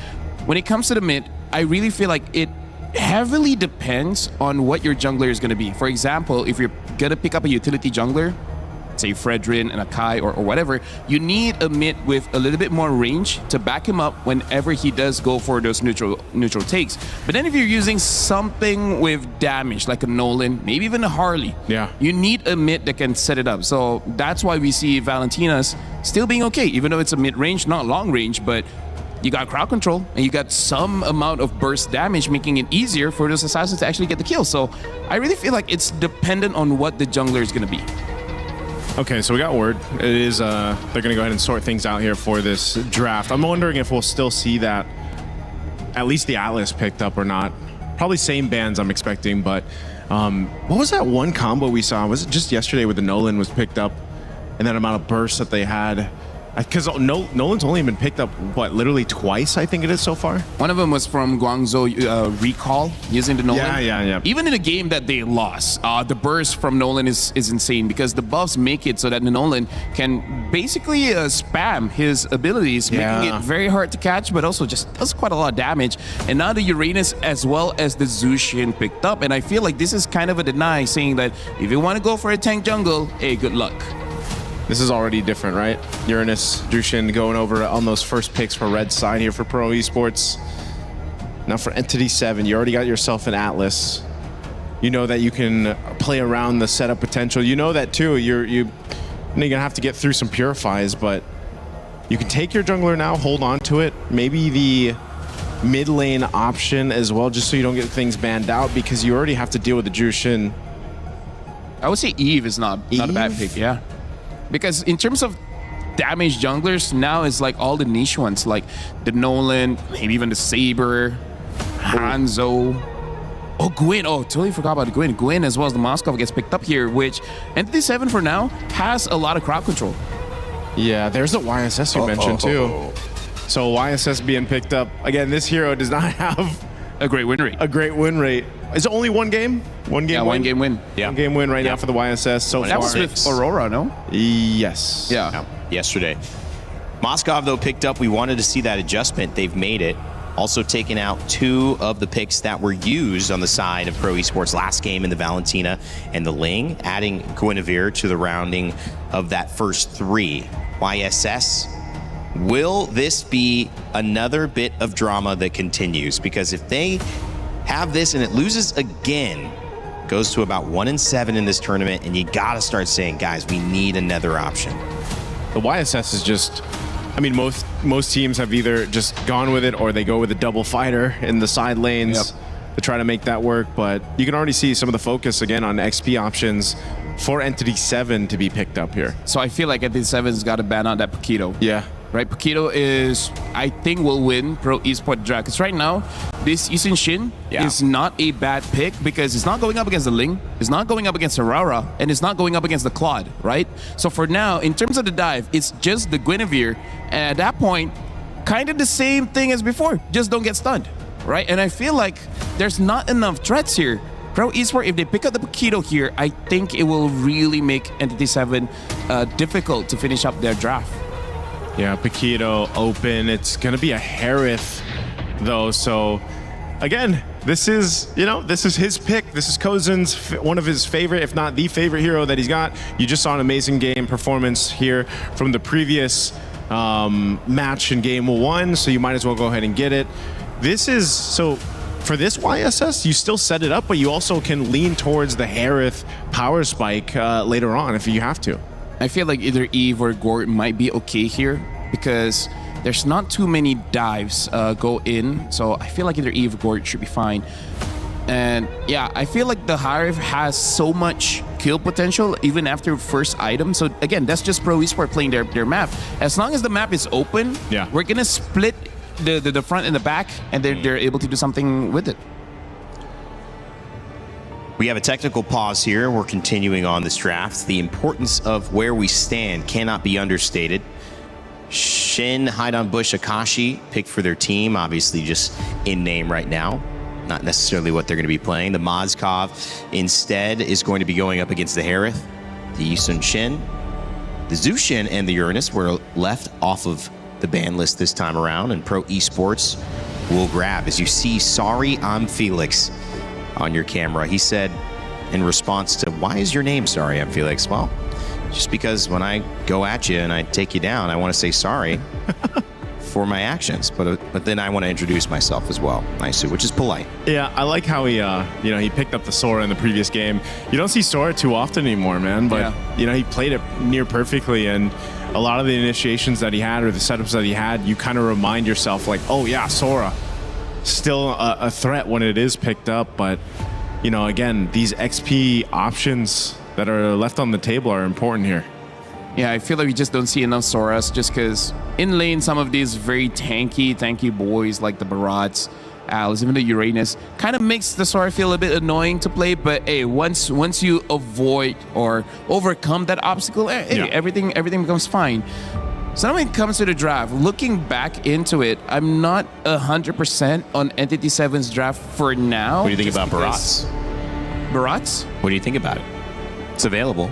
when it comes to the mid, I really feel like it heavily depends on what your jungler is going to be. For example, if you're going to pick up a utility jungler, say Fredrin and a Kai or whatever, you need a mid with a little bit more range to back him up whenever he does go for those neutral takes. But then if you're using something with damage, like a Nolan, maybe even a Harley, you need a mid that can set it up. So that's why we see Valentina's still being okay, even though it's a mid-range, not long-range, but you got crowd control, and you got some amount of burst damage, making it easier for those assassins to actually get the kill. So I really feel like it's dependent on what the jungler is going to be. Okay, so we got word. It is, they're going to go ahead and sort things out here for this draft. I'm wondering if we'll still see that, at least the Atlas picked up or not. Probably same bans I'm expecting, but what was that one combo we saw? Was it just yesterday where the Nolan was picked up and that amount of burst that they had? Because Nolan's only been picked up, what, literally twice, I think it is so far? One of them was from Guangzhou Recall using the Nolan. Yeah. Even in a game that they lost, the burst from Nolan is insane because the buffs make it so that the Nolan can basically spam his abilities, making it very hard to catch, but also just does quite a lot of damage. And now the Uranus as well as the Zushin picked up. And I feel like this is kind of a deny, saying that if you want to go for a tank jungle, hey, good luck. This is already different, right? Uranus, Jushin going over on those first picks for red side here for Pro Esports. Now for Entity 7, you already got yourself an Atlas. You know that you can play around the setup potential. You know that too. You're gonna have to get through some purifies, but you can take your jungler now, hold on to it. Maybe the mid lane option as well, just so you don't get things banned out, because you already have to deal with the Jushin. I would say Eve is not a bad pick, yeah. Because in terms of damage junglers, now it's like all the niche ones, like the Nolan, maybe even the Saber, Hanzo. Oh, Gwyn. Oh, totally forgot about Gwyn. Gwyn as well as the Moskov gets picked up here, which Entity 7 for now has a lot of crowd control. Yeah, there's the YSS you mentioned too. So YSS being picked up. Again, this hero does not have a great win rate. A great win rate. Is it only one game? One game win? One game win. Yeah. One game win right now for the YSS so far. That was with Aurora, no? Yes. Yeah. Yesterday. Moskov, though, picked up. We wanted to see that adjustment. They've made it. Also taking out 2 of the picks that were used on the side of Pro Esports last game in the Valentina and the Ling, adding Guinevere to the rounding of that first 3. YSS, will this be another bit of drama that continues? Because if they have this and it loses again, goes to about 1-7 in this tournament, and you gotta start saying, guys, we need another option. The YSS is just, I mean, most teams have either just gone with it or they go with a double fighter in the side lanes to try to make that work. But you can already see some of the focus again on XP options for Entity 7 to be picked up here. So I feel like Entity 7's got to ban out that Paquito. Yeah. Right, Paquito is, I think, will win Pro Esports Drag. Because right now, this Isun Shin is not a bad pick because it's not going up against the Ling, it's not going up against Aurora, and it's not going up against the Claude, right? So for now, in terms of the dive, it's just the Guinevere. And at that point, kind of the same thing as before, just don't get stunned, right? And I feel like there's not enough threats here. Pro Esports, if they pick up the Paquito here, I think it will really make Entity 7 difficult to finish up their draft. Yeah, Paquito open. It's going to be a Harith, though. So, again, this is his pick. This is Kozen's one of his favorite, if not the favorite hero that he's got. You just saw an amazing game performance here from the previous match in game 1, so you might as well go ahead and get it. This is, so for this YSS, you still set it up, but you also can lean towards the Harith power spike later on if you have to. I feel like either Eve or Gort might be okay here because there's not too many dives go in. So I feel like either Eve or Gort should be fine. And yeah, I feel like the Harith has so much kill potential even after first item. So again, that's just Pro Esports playing their map. As long as the map is open, we're going to split the front and the back, and they're able to do something with it. We have a technical pause here. We're continuing on this draft. The importance of where we stand cannot be understated. Shin, Haidan Bush, Akashi picked for their team, obviously just in name right now. Not necessarily what they're going to be playing. The Moskov instead is going to be going up against the Harith. The Isun Shin, the Zushin, and the Uranus were left off of the ban list this time around, and Pro Esports will grab. As you see, sorry, I'm Felix on your camera. He said in response to, why is your name Sorry, I'm Felix? Well, just because when I go at you and I take you down, I want to say sorry for my actions. But then I want to introduce myself as well, Naisu, which is polite. Yeah, I like how he picked up the Sora in the previous game. You don't see Sora too often anymore, man. But he played it near perfectly, and a lot of the initiations that he had or the setups that he had, you kind of remind yourself like, oh yeah, Sora. Still a threat when it is picked up, but again, these XP options that are left on the table are important here. Yeah, I feel like we just don't see enough Soras just because in lane, some of these very tanky boys like the Barats, Alice, even the Uranus, kind of makes the Sora feel a bit annoying to play. But hey, once you avoid or overcome that obstacle, everything becomes fine. So now when it comes to the draft, looking back into it, I'm not 100% on Entity 7's draft for now. What do you think about Barat's? Barat's? What do you think about it? It's available.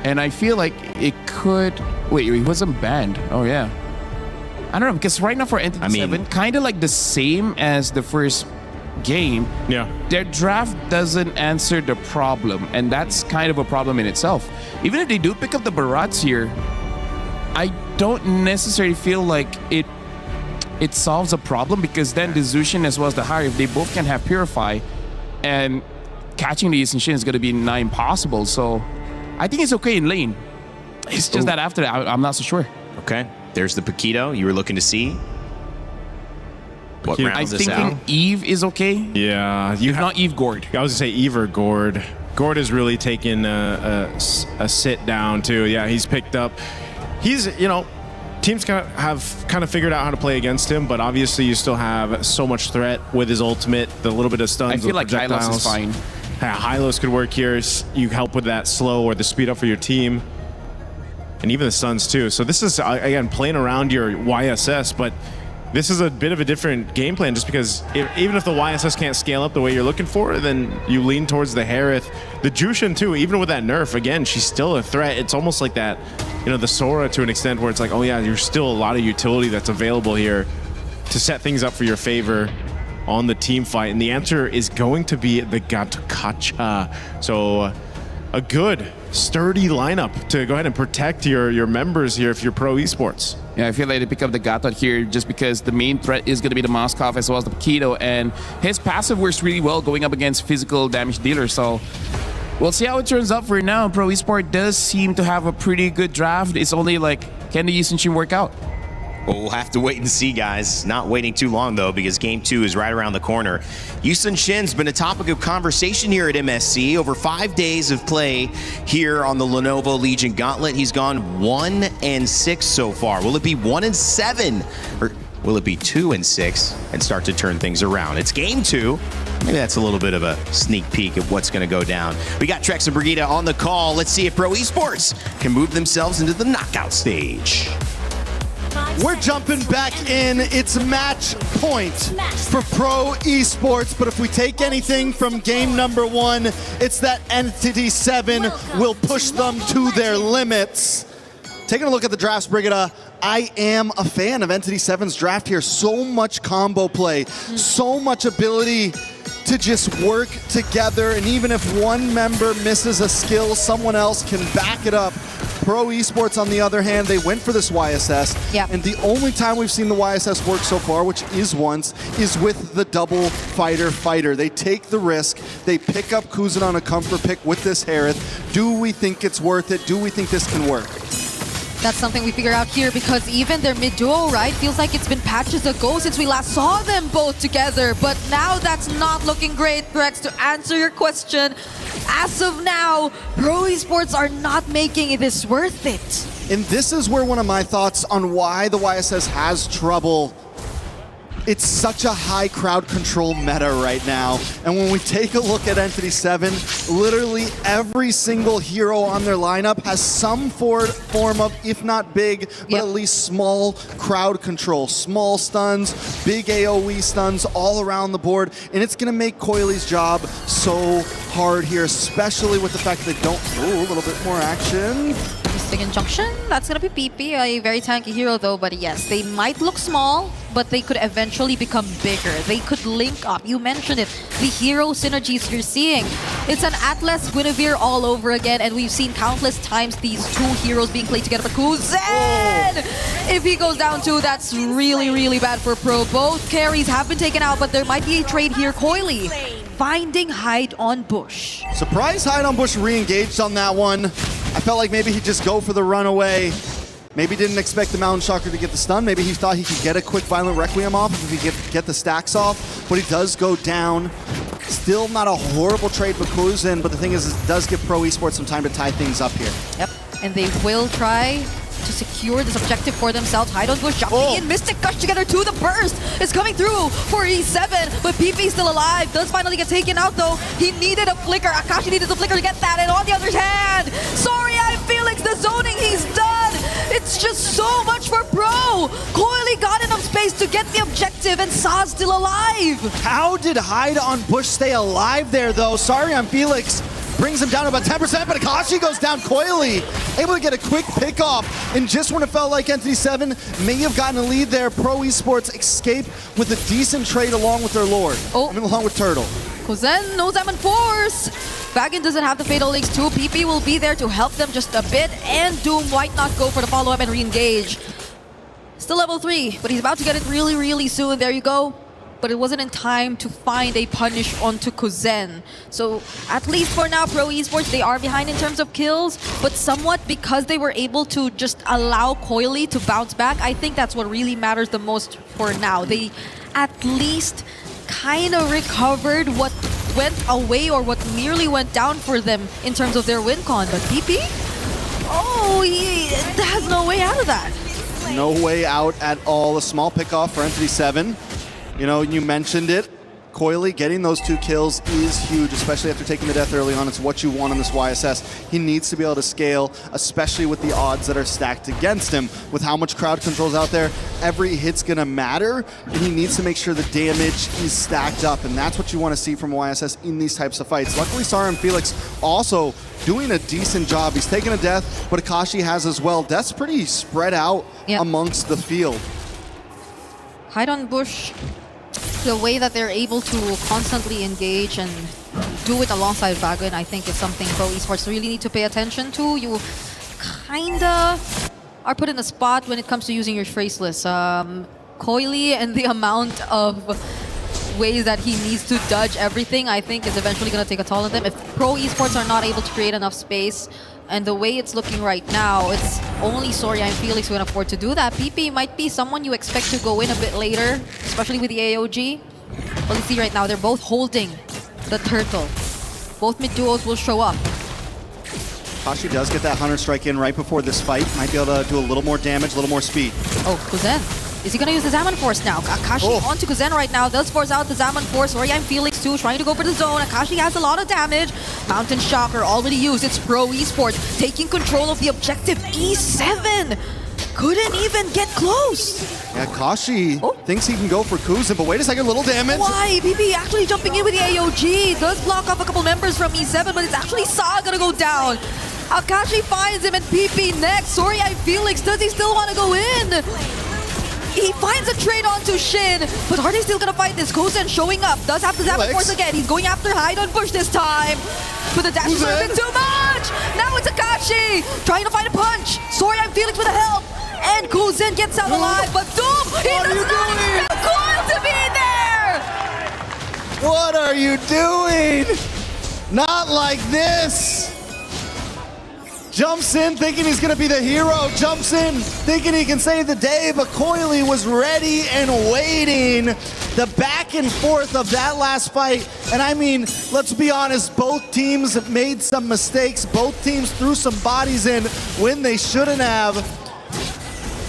And I feel like it could... Wait, he wasn't banned. Oh, yeah. I don't know, because right now for Entity 7, kind of like the same as the first game, their draft doesn't answer the problem, and that's kind of a problem in itself. Even if they do pick up the Barats here, I don't necessarily feel like it solves a problem, because then the Zushin as well as the Hari, if they both can have Purify, and catching the Yisun Shin is going to be nigh impossible. So I think it's okay in lane. It's just that after that, I'm not so sure. Okay, there's the Paquito you were looking to see. What rounds this out? I'm thinking Eve is okay. Yeah, if not Eve, Gord. I was gonna say Eve or Gord. Gord has really taken a sit down too. Yeah, he's picked up. He's, teams kind of figured out how to play against him, but obviously you still have so much threat with his ultimate, the little bit of stuns. I feel like Hylos is fine. Yeah, Hylos could work here. You help with that slow or the speed up for your team, and even the stuns too. So this is again playing around your YSS, but this is a bit of a different game plan, just because even if the YSS can't scale up the way you're looking for, then you lean towards the Harith. The Jushin too, even with that nerf, again, she's still a threat. It's almost like that, the Sora to an extent, where it's like, oh yeah, there's still a lot of utility that's available here to set things up for your favor on the team fight. And the answer is going to be the Gatkacha. So a good, sturdy lineup to go ahead and protect your members here if you're pro esports. Yeah, I feel like they pick up the Gatot here just because the main threat is going to be the Moskov as well as the Paquito, and his passive works really well going up against physical damage dealers. So we'll see how it turns out for now. Pro Esport does seem to have a pretty good draft. It's only like, can the Yisun Shin work out? Well, we'll have to wait and see, guys. Not waiting too long, though, because Game 2 is right around the corner. Yisun Shin's been a topic of conversation here at MSC. Over 5 days of play here on the Lenovo Legion Gauntlet. He's gone 1-6 so far. Will it be 1-7? Or will it be 2-6 and start to turn things around? It's Game 2. Maybe that's a little bit of a sneak peek of what's going to go down. We got Trex and Brigida on the call. Let's see if Pro Esports can move themselves into the knockout stage. We're jumping back in. It's match point for Pro Esports, but if we take anything from game number 1, it's that Entity 7 will push them to their limits. Taking a look at the drafts, Brigida, I am a fan of Entity 7's draft here. So much combo play, so much ability to just work together, and even if one member misses a skill, someone else can back it up. Pro Esports, on the other hand, they went for this YSS, and the only time we've seen the YSS work so far, which is once, is with the double fighter. They take the risk, they pick up Kuzan on a comfort pick with this Harith. Do we think it's worth it? Do we think this can work? That's something we figure out here, because even their mid-duo, right, feels like it's been patches ago since we last saw them both together. But now that's not looking great, Threx, to answer your question. As of now, Pro Esports are not making this worth it. And this is where one of my thoughts on why the YSS has trouble. It's such a high crowd control meta right now. And when we take a look at Entity 7, literally every single hero on their lineup has some form of, if not big, but at least small crowd control. Small stuns, big AoE stuns all around the board. And it's going to make Coily's job so hard here, especially with the fact that they don't... Ooh, a little bit more action. Mystic Injunction, that's going to be PP, a very tanky hero though, but yes, they might look small, but they could eventually become bigger. They could link up. You mentioned it, the hero synergies you're seeing. It's an Atlas Guinevere all over again, and we've seen countless times these two heroes being played together. But Kuzan, if he goes down too, that's really, really bad for Pro. Both carries have been taken out, but there might be a trade here. Coily finding Hide on Bush. Surprise Hide on Bush re-engaged on that one. I felt like maybe he'd just go for the runaway. Maybe didn't expect the Mountain Shocker to get the stun. Maybe he thought he could get a quick Violent Requiem off if he could get the stacks off. But he does go down. Still not a horrible trade for Kuzan, but the thing is, it does give Pro Esports some time to tie things up here. Yep, and they will try to secure this objective for themselves. Hide on Bush jumping in. Mystic Gush together to the burst is coming through for E7, but PP still alive. Does finally get taken out though. He needed a flicker. Akashi needed a flicker to get that, and on the other hand, sorry, I'm Felix, the zoning he's done. It's That's just so much for Pro. Coily got enough space to get the objective, and Sa's still alive. How did Hyde on Bush stay alive there, though? Sorry on Felix. Brings him down to about 10%, but Akashi goes down. Coily able to get a quick pick off. And just when it felt like Entity 7 may have gotten a lead there, Pro Esports escape with a decent trade along with their Lord. Along with Turtle. Kozen, no Zaman Force. Vagan doesn't have the Fatal Links too. PP will be there to help them just a bit. And Doom might not go for the follow-up and re-engage. Still level 3, but he's about to get it really, really soon. There you go. But it wasn't in time to find a punish onto Kozen. So at least for now, Pro Esports, they are behind in terms of kills, but somewhat because they were able to just allow Coily to bounce back, I think that's what really matters the most for now. They at least kind of recovered what went away or what nearly went down for them in terms of their win con. But PP? Oh, he has no way out of that. No way out at all. A small pick-off for Entity 7. You know, you mentioned it. Coily getting those 2 kills is huge, especially after taking the death early on. It's what you want on this YSS. He needs to be able to scale, especially with the odds that are stacked against him. With how much crowd control's out there, every hit's gonna matter, and he needs to make sure the damage is stacked up, and that's what you want to see from YSS in these types of fights. Luckily, Sara and Felix also doing a decent job. He's taken a death, but Akashi has as well. Death's pretty spread out amongst the field. Hyde on Bush. The way that they're able to constantly engage and do it alongside Vagan, I think is something Pro Esports really need to pay attention to. You kinda are put in a spot when it comes to using your phraseless. Coily and the amount of ways that he needs to dodge everything, I think is eventually going to take a toll on them. If Pro Esports are not able to create enough space, and the way it's looking right now, it's only Soria and Felix who can afford to do that. PP might be someone you expect to go in a bit later, especially with the AOG. But let's see right now, they're both holding the turtle. Both mid duos will show up. Akashi does get that Hunter Strike in right before this fight. Might be able to do a little more damage, a little more speed. Oh, Kozen. Is he going to use the Zaman Force now? Akashi onto Kozen right now. Does force out the Zaman Force. Soria and Felix too, trying to go for the zone. Akashi has a lot of damage. Mountain Shocker already used. It's Pro Esports taking control of the objective. E7 couldn't even get close. Yeah, Akashi thinks he can go for Kuzin, but wait a second, little damage. Why? PP actually jumping in with the AOG. Does block off a couple members from E7, but it's actually Sa gonna go down. Akashi finds him and PP next. Soria and Felix, does he still want to go in? He finds a trade onto Shin, but are they still gonna fight this? Kozen showing up, does have the Zaman Force again. He's going after Hyde on Bush this time. But the dash is a bit too much! Now it's Akashi trying to find a punch. Soria and Felix with the help. And Kozen gets out alive, but Doom, he does not expect Coil to be there! What are you doing? Not like this! Jumps in thinking he's going to be the hero. Jumps in thinking he can save the day, but Coily was ready and waiting. The back and forth of that last fight. And I mean, let's be honest, both teams made some mistakes. Both teams threw some bodies in when they shouldn't have.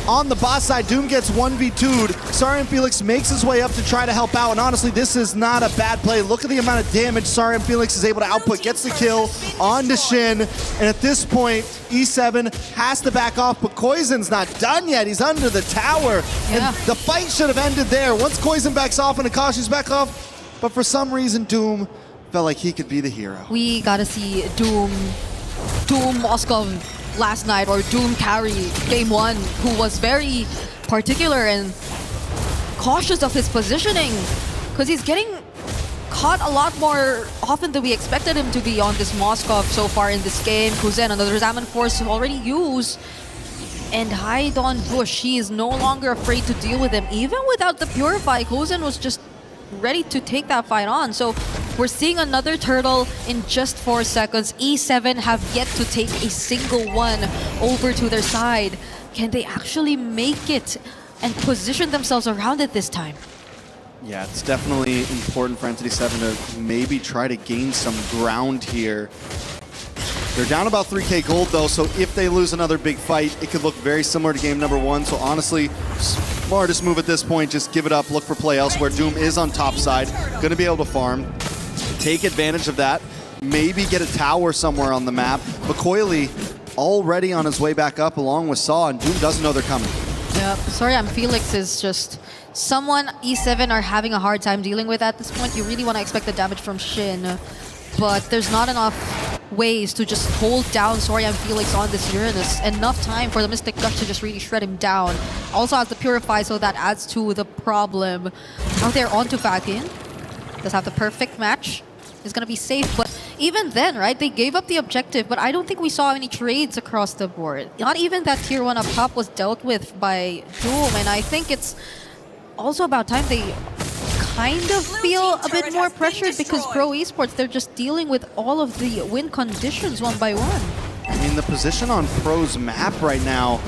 On the boss side, Doom gets 1v2'd. Sara and Felix makes his way up to try to help out, and honestly, this is not a bad play. Look at the amount of damage Sara and Felix is able to output, gets the kill onto Shin, and at this point, E7 has to back off, but Koizen's not done yet. He's under the tower, and the fight should have ended there. Once Koizen backs off and Akashi's back off, but for some reason, Doom felt like he could be the hero. We gotta see Doom Moskov last night, or Doom carry game 1, who was very particular and cautious of his positioning, because he's getting caught a lot more often than we expected him to be on this Moskov so far in this game. Kozen, another Zaman Force already used, and Hyde on Bush. He is no longer afraid to deal with him. Even without the Purify, Kozen was just ready to take that fight on. So we're seeing another turtle in just 4 seconds. E7 have yet to take a single one over to their side. Can they actually make it and position themselves around it this time? Yeah, it's definitely important for Entity 7 to maybe try to gain some ground here. They're down about 3k gold though, so if they lose another big fight, it could look very similar to game number 1. So honestly, smartest move at this point, just give it up, look for play elsewhere. Doom is on top side, gonna be able to farm, take advantage of that, maybe get a tower somewhere on the map. But Coily already on his way back up along with Saw, and Doom doesn't know they're coming. Yep. Sorry, I'm Felix is just someone E7 are having a hard time dealing with at this point. You really want to expect the damage from Shin, but there's not enough ways to just hold down Sorian Felix on this Uranus. Enough time for the Mystic Gush to just really shred him down. Also has the Purify, so that adds to the problem. Out there onto Fagin. Does have the perfect match. Is going to be safe, but even then, right, they gave up the objective, but I don't think we saw any trades across the board. Not even that tier 1 up top was dealt with by Doom, and I think it's also about time they kind of feel a bit more pressured because Pro Esports, they're just dealing with all of the win conditions one by one. I mean, the position on Pro's map right now,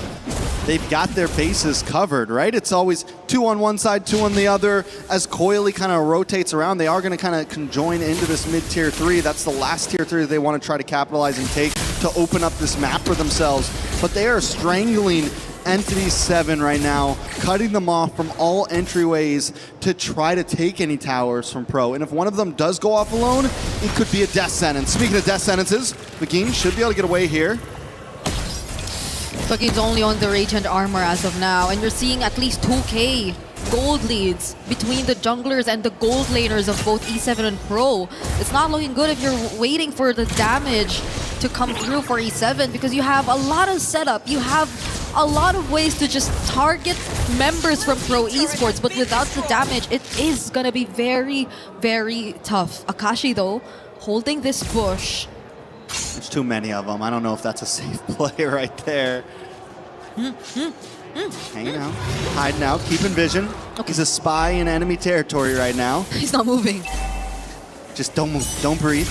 they've got their bases covered, right? It's always 2 on one side, 2 on the other. As Coily kind of rotates around, they are going to kind of conjoin into this mid-tier 3. That's the last tier 3 they want to try to capitalize and take to open up this map for themselves. But they are strangling Entity 7 right now, cutting them off from all entryways to try to take any towers from Pro. And if one of them does go off alone, it could be a death sentence. Speaking of death sentences, Begin should be able to get away here. Bucky's only on the Radiant Armor as of now, and you're seeing at least 2k gold leads between the junglers and the gold laners of both E7 and Pro. It's not looking good if you're waiting for the damage to come through for E7 because you have a lot of setup. You have a lot of ways to just target members from Pro Esports, but without the damage, it is going to be very, very tough. Akashi, though, holding this bush. There's too many of them. I don't know if that's a safe play right there. Hanging out, hiding out, keeping vision. Okay. He's a spy in enemy territory right now. He's not moving. Just don't move, don't breathe.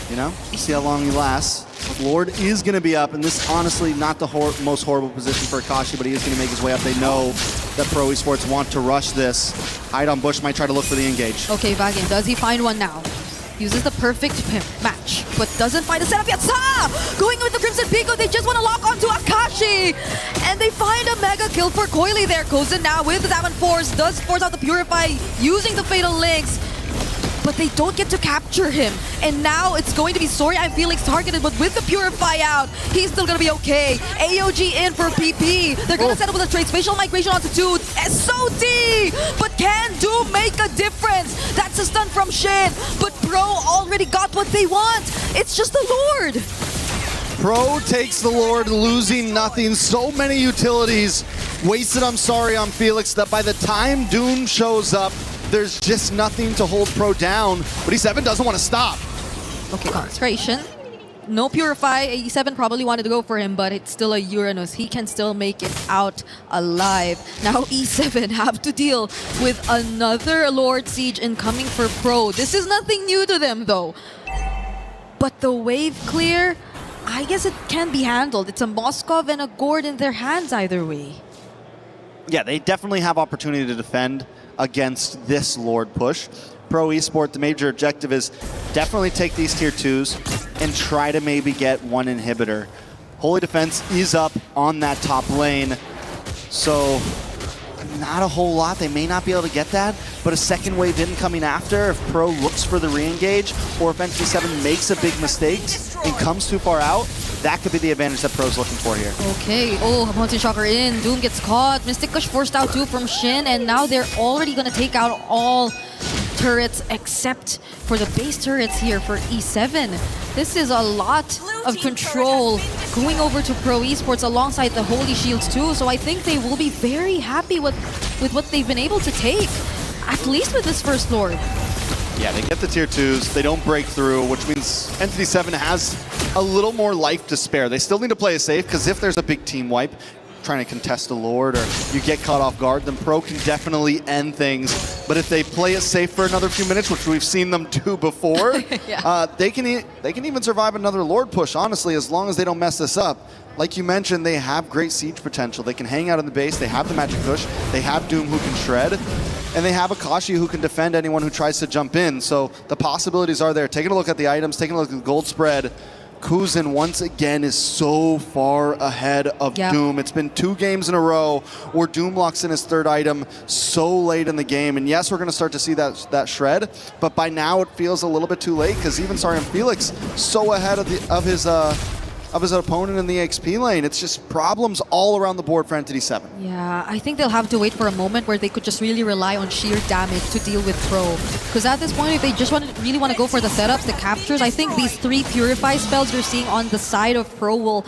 You know, see how long he lasts. Lord is going to be up, and this honestly not the most horrible position for Akashi, but he is going to make his way up. They know that Pro Esports want to rush this. Hide on bush, might try to look for the engage. Okay, Vagin, does he find one now? Uses the perfect match, but doesn't find a setup yet. Sa! Going with the Crimson Pico, they just want to lock onto Akashi! And they find a mega kill for Coily there. Kozin now with the Diamond Force, does force out the Purify, using the Fatal Links. But they don't get to capture him. And now it's going to be Soria and Felix targeted, but with the Purify out, he's still going to be okay. AOG in for PP. They're going to set up with a trade. Spatial Migration onto 2. SOD! But can Doom make a difference? That's a stun from Shin. But Pro already got what they want. It's just the Lord. Pro takes the Lord, losing nothing. So many utilities wasted, I'm sorry, on Felix, that by the time Doom shows up, there's just nothing to hold Pro down, but E7 doesn't want to stop. Okay, concentration. No Purify. E7 probably wanted to go for him, but it's still a Uranus. He can still make it out alive. Now E7 have to deal with another Lord Siege incoming for Pro. This is nothing new to them, though. But the wave clear, I guess it can be handled. It's a Moskov and a Gord in their hands either way. Yeah, they definitely have opportunity to defend against this Lord push. Pro Esport, the major objective is definitely take these tier 2s and try to maybe get one inhibitor. Holy Defense is up on that top lane, so not a whole lot. They may not be able to get that, but a second wave in coming after if Pro looks for the re-engage, or if Entity 7 makes a big mistake and comes too far out, that could be the advantage that Pro's looking for here. Okay, Mountain Shocker in, Doom gets caught, Mystic Gush forced out too from Shin, and now they're already gonna take out all turrets except for the base turrets here for E7. This is a lot of control going over to Pro Esports alongside the Holy Shields too, so I think they will be very happy with what they've been able to take, at least with this first Lord. Yeah, they get the tier 2s, they don't break through, which means Entity 7 has a little more life to spare. They still need to play it safe, because if there's a big team wipe, trying to contest a Lord, or you get caught off guard, then Pro can definitely end things. But if they play it safe for another few minutes, which we've seen them do before, yeah. they can even survive another Lord push, honestly, as long as they don't mess this up. Like you mentioned, they have great siege potential. They can hang out in the base, they have the magic push, they have Doom who can shred, and they have Akashi who can defend anyone who tries to jump in. So the possibilities are there. Taking a look at the items, taking a look at the gold spread, Kuzin once again is so far ahead of Doom. It's been 2 games in a row where Doom locks in his third item so late in the game. And yes, we're going to start to see that shred, but by now it feels a little bit too late, because even Sarian Felix so ahead of of his opponent in the XP lane. It's just problems all around the board for Entity 7. Yeah, I think they'll have to wait for a moment where they could just really rely on sheer damage to deal with Pro. Because at this point, if they just really want to go for the setups, the captures, I think these 3 Purify spells you're seeing on the side of Pro will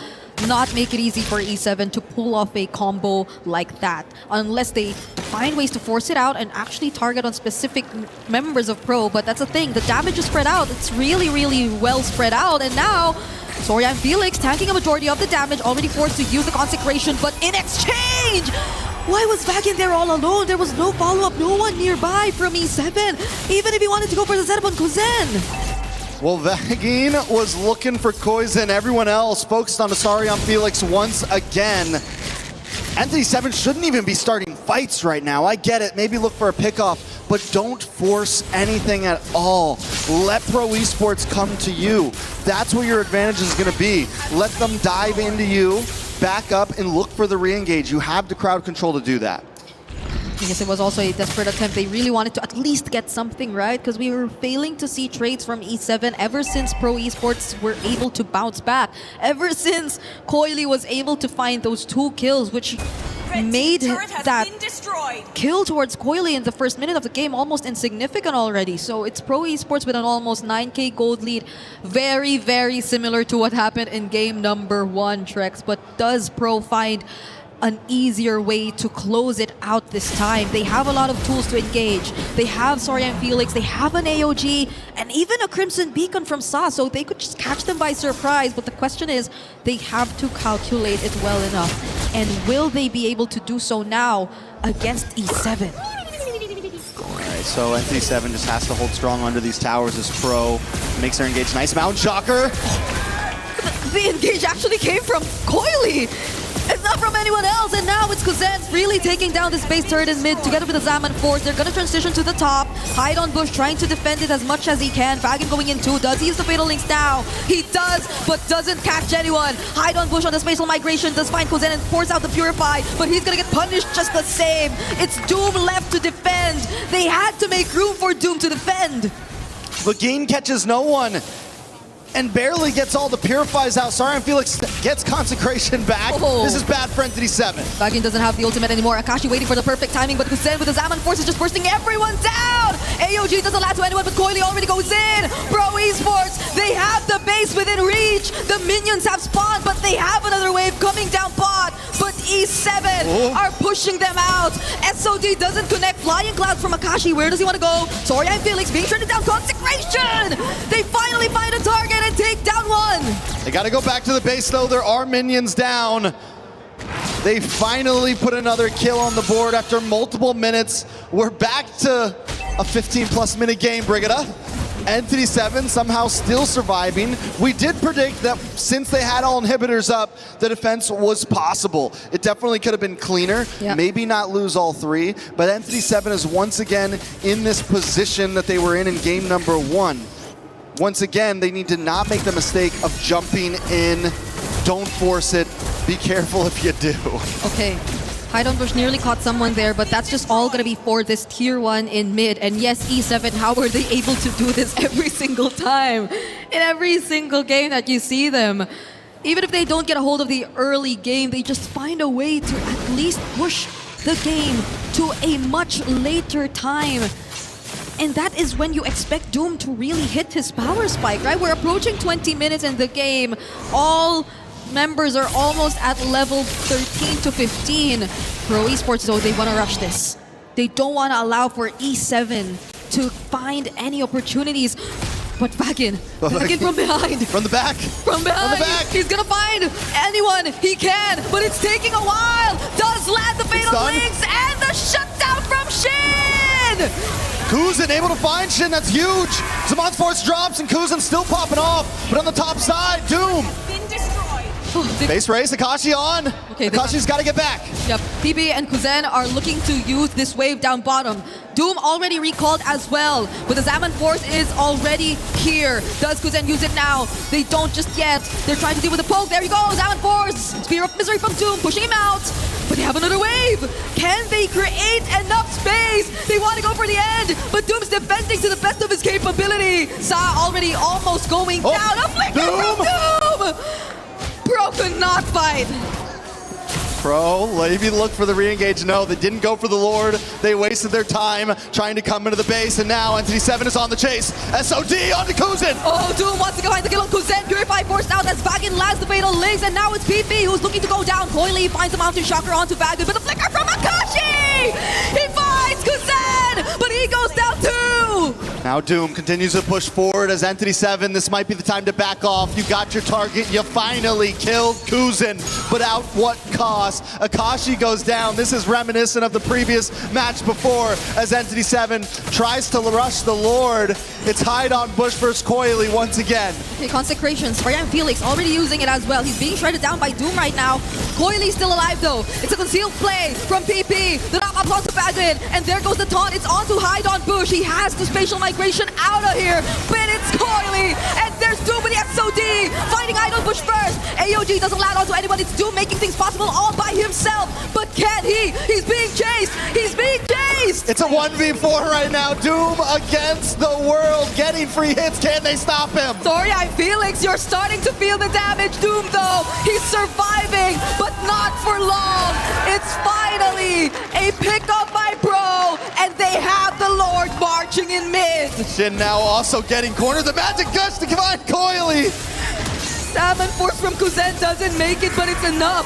not make it easy for E7 to pull off a combo like that. Unless they find ways to force it out and actually target on specific members of Pro. But that's the thing, the damage is spread out. It's really, really well spread out. And now, Sorya and Felix tanking a majority of the damage, already forced to use the Consecration. But in exchange, why was Vagin there all alone? There was no follow-up, no one nearby from E7. Even if he wanted to go for the setup on Kuzen. Well, Vagin was looking for Koizen. Everyone else focused on Asarion Felix once again. Entity 7 shouldn't even be starting fights right now. I get it. Maybe look for a pickoff, but don't force anything at all. Let Pro Esports come to you. That's where your advantage is going to be. Let them dive into you, back up, and look for the re-engage. You have the crowd control to do that. I guess it was also a desperate attempt. They really wanted to at least get something right, because we were failing to see trades from E7 ever since Pro Esports were able to bounce back. Ever since Coily was able to find those 2 kills, which made that kill towards Coily in the first minute of the game almost insignificant already. So it's Pro Esports with an almost 9k gold lead. Very, very similar to what happened in game number 1, Trex. But does Pro find an easier way to close it out this time? They have a lot of tools to engage. They have Sorya and Felix, they have an AOG, and even a Crimson Beacon from Sa, so they could just catch them by surprise. But the question is, they have to calculate it well enough. And will they be able to do so now against E7? Alright, so Entity 7 just has to hold strong under these towers as Pro makes their engage. Nice Mountain Shocker. The engage actually came from Coily. It's not from anyone else, and now it's Kuzen's really taking down this base turret in mid together with the Zaman Force. They're gonna transition to the top. Hide on Bush, trying to defend it as much as he can. Vagin going in too. Does he use the Fatal Links now? He does, but doesn't catch anyone. Hide on Bush on the Spatial Migration does find Kuzen and force out the Purify, but he's gonna get punished just the same. It's Doom left to defend. They had to make room for Doom to defend. Vagin catches no one and barely gets all the Purifies out. Sorry, Felix gets Consecration back. Oh. This is bad for Entity 7. Vagin doesn't have the ultimate anymore. Akashi waiting for the perfect timing, but Kuzen with the Zaman Force is just bursting everyone down. AOG doesn't allow to anyone, but Coily already goes in. Pro Esports, they have the base within reach. The minions have spawned, but they have another wave coming down pod. But E7 are pushing them out. SOD doesn't connect. Flying Cloud from Akashi. Where does he want to go? Sorya and Felix being turned down. Consecration! They finally find a target and take down one. They got to go back to the base, though. There are minions down. They finally put another kill on the board after multiple minutes. We're back to a 15-plus minute game, Brigida. Entity 7 somehow still surviving. We did predict that since they had all inhibitors up, the defense was possible. It definitely could have been cleaner, maybe not lose all 3, but Entity 7 is once again in this position that they were in game number 1. Once again, they need to not make the mistake of jumping in. Don't force it. Be careful if you do. Okay. Hide on Bush nearly caught someone there, but that's just all gonna be for this tier 1 in mid. And yes, E7, how are they able to do this every single time? In every single game that you see them. Even if they don't get a hold of the early game, they just find a way to at least push the game to a much later time. And that is when you expect Doom to really hit his power spike, right? We're approaching 20 minutes in the game. All members are almost at level 13 to 15. Pro Esports, though, they want to rush this. They don't want to allow for E7 to find any opportunities. But Vagin from behind. From the back. From behind. From the back. He's going to find anyone he can, but it's taking a while. Does land the Fatal Links and the shutdown from Shin! Kuzen able to find Shin, that's huge. Zamon's Force drops and Kuzen's still popping off. But on the top side, Doom. Base race, Akashi on. Okay, Akashi's got to get back. Yep, PB and Kuzen are looking to use this wave down bottom. Doom already recalled as well, but the Zaman Force is already here. Does Kuzen use it now? They don't just yet. They're trying to deal with the poke. There you go, Zaman Force. Spear of Misery from Doom, pushing him out. But they have another wave. Can they create enough space? They want to go for the end, but Doom's defending to the best of his capability. Sa already almost going down. A flicker from Doom! Pro could not fight. Pro, maybe look for the re-engage. No, they didn't go for the Lord. They wasted their time trying to come into the base, and now Entity 7 is on the chase. SOD onto Kuzin. Oh, Doom wants to go find the kill on Kuzen. Purify forced out as Vagan lands the fatal links, and now it's PP who's looking to go down. Coily finds the Mountain Shocker onto Vagan, but the flicker from Akashi! He finds Kuzen, but he goes down too! Now Doom continues to push forward as Entity 7. This might be the time to back off. You got your target. You finally killed Kuzin, but at what cost? Akashi goes down. This is reminiscent of the previous match before as Entity 7 tries to rush the Lord. It's hide on Bush versus Coily once again. Okay, Consecrations. Brian Felix already using it as well. He's being shredded down by Doom right now. Coily's still alive though. It's a concealed play from PP. The knock-up's onto Vagan, and there goes the taunt. It's onto hide on Bush. He has the spatial migration out of here, but it's Coily, and there's Doom with the SOD, fighting hide on Bush first. AOG doesn't land onto anyone. It's Doom making things possible all by himself, but can he? He's being chased. He's being chased. It's a 1v4 right now. Doom against the world, getting free hits. Can they stop him? Sorry, I'm Felix. You're starting to feel the damage. Doom though, he's surviving, but not for long. It's finally a pickup by Pro, and they have the Lord marching in mid. Shin now also getting cornered. The magic gush to find Coily. Salmon Force from Kuzen doesn't make it, but it's enough.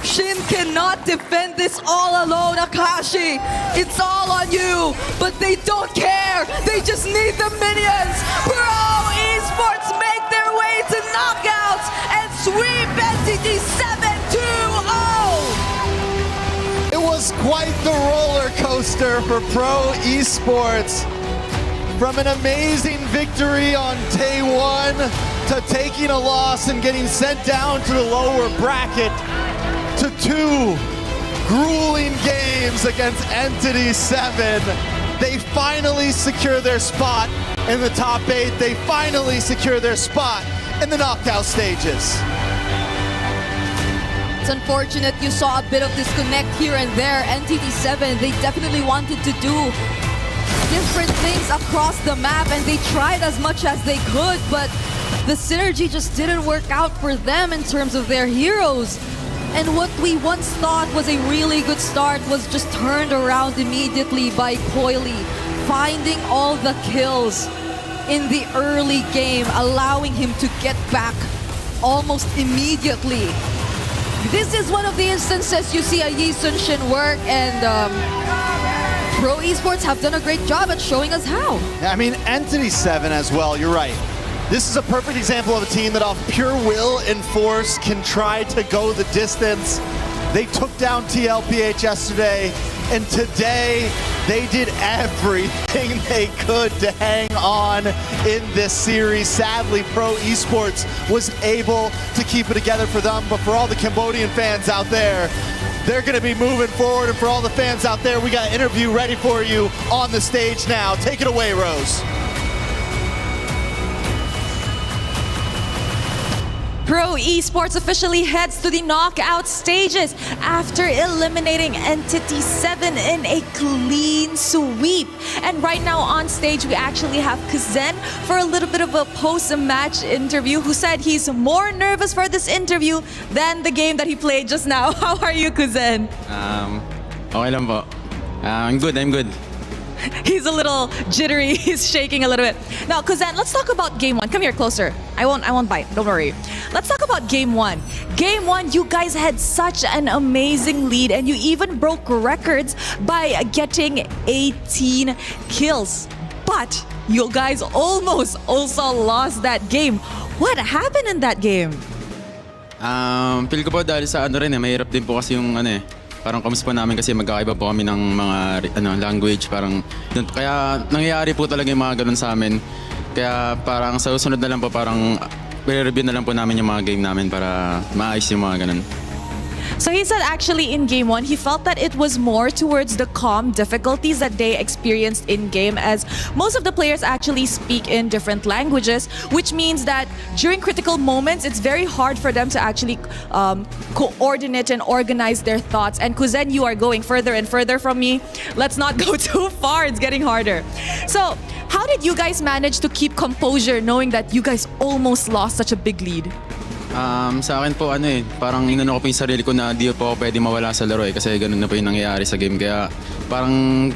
Shin cannot defend this all alone. Akashi, it's all on you, but they don't care. They just need the minions. Pro Esports make their way to knockouts and sweep Entity 7-2-0. It was quite the roller coaster for Pro Esports. From an amazing victory on day one to taking a loss and getting sent down to the lower bracket to two grueling games against Entity 7. They finally secure their spot in the top 8. They finally secure their spot in the knockout stages. It's unfortunate you saw a bit of disconnect here and there. Entity 7, they definitely wanted to do different things across the map, and they tried as much as they could, but the synergy just didn't work out for them in terms of their heroes. And what we once thought was a really good start was just turned around immediately by Coily, finding all the kills in the early game, allowing him to get back almost immediately. This is one of the instances you see a Yi Sun-shin work, and Pro Esports have done a great job at showing us how. I mean, Entity 7 as well, you're right. This is a perfect example of a team that off pure will and force can try to go the distance. They took down TLPH yesterday, and today they did everything they could to hang on in this series. Sadly, Pro Esports was able to keep it together for them, but for all the Cambodian fans out there, they're going to be moving forward, and for all the fans out there, we got an interview ready for you on the stage now. Take it away, Rose. Pro Esports officially heads to the knockout stages after eliminating Entity 7 in a clean sweep. And right now on stage, we actually have Kuzen for a little bit of a post-match interview, who said he's more nervous for this interview than the game that he played just now. How are you, Kuzen? Okay lang po. I'm good. He's a little jittery. He's shaking a little bit. Now, Kuzen, let's talk about game one. Come here closer. I won't bite. Don't worry. Let's talk about game one. Game one, you guys had such an amazing lead, and you even broke records by getting 18 kills. But you guys almost also lost that game. What happened in that game? Feel ko po dahil sa mahirap din po kasi yung parang kamus po namin kasi magkakaiba po kami ng mga language, parang kaya nangyayari po talaga yung mga ganun sa amin. Kaya parang sa susunod na lang po parang i-review na lang po namin yung mga game namin para maayos yung mga ganun. So he said actually in game one, he felt that it was more towards the calm difficulties that they experienced in game, as most of the players actually speak in different languages, which means that during critical moments, it's very hard for them to actually coordinate and organize their thoughts. And Kuzen, you are going further and further from me. Let's not go too far. It's getting harder. So how did you guys manage to keep composure knowing that you guys almost lost such a big lead? Sa akin po parang inano ko po yung sarili ko na di po ako pwede mawala sa laro kasi ganun na po yung nangyayari sa game. Kaya parang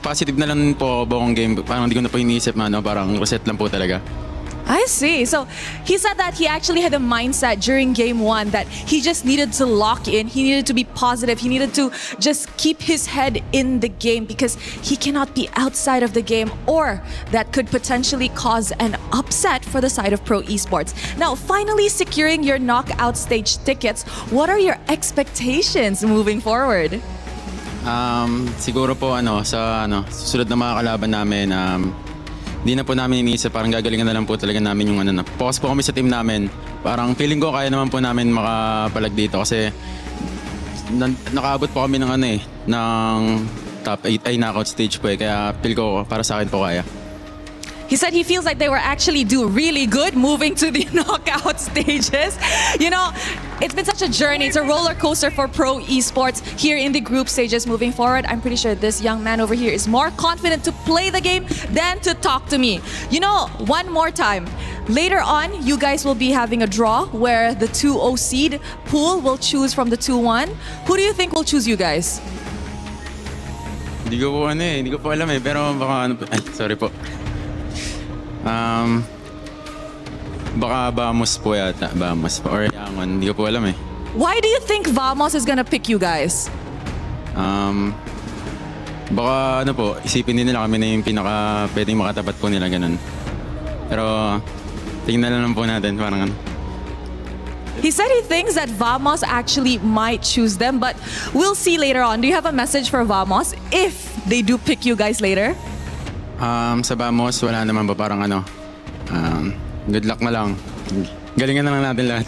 positive na lang po buong game. Parang di ko na po iniisip parang reset lang po talaga. I see. So he said that he actually had a mindset during game 1 that he just needed to lock in. He needed to be positive. He needed to just keep his head in the game because he cannot be outside of the game, or that could potentially cause an upset for the side of Pro Esports. Now, finally securing your knockout stage tickets, what are your expectations moving forward? Siguro po sa susunod na mga kalaban namin, di na po namin iniisip, parang gagalingan na lang po talaga namin yung focus po kami sa team namin. Parang feeling ko kaya naman po namin makapalag dito kasi nakaabot po kami ng ng top 8 ay knockout stage po kaya feel ko para sa akin po kaya. He said he feels like they were actually do really good moving to the knockout stages. You know, it's been such a journey. It's a roller coaster for Pro Esports here in the group stages moving forward. I'm pretty sure this young man over here is more confident to play the game than to talk to me. You know, one more time. Later on, you guys will be having a draw where the 2-0 seed pool will choose from the 2-1. Who do you think will choose you guys? Hindi ko po alam pero baka sorry po. Baka Vamos po yata. Vamos po. Or Yangon. Hindi ko po alam Why do you think Vamos is gonna pick you guys? Baka po, isipin din nila kami na yung pinaka pwedeng makatapat po nila ganun. Pero tingnan lang po natin parang He said he thinks that Vamos actually might choose them, but we'll see later on. Do you have a message for Vamos if they do pick you guys later? Sa Vamos, wala naman ba parang good luck na lang. Galingan na lang natin lahat.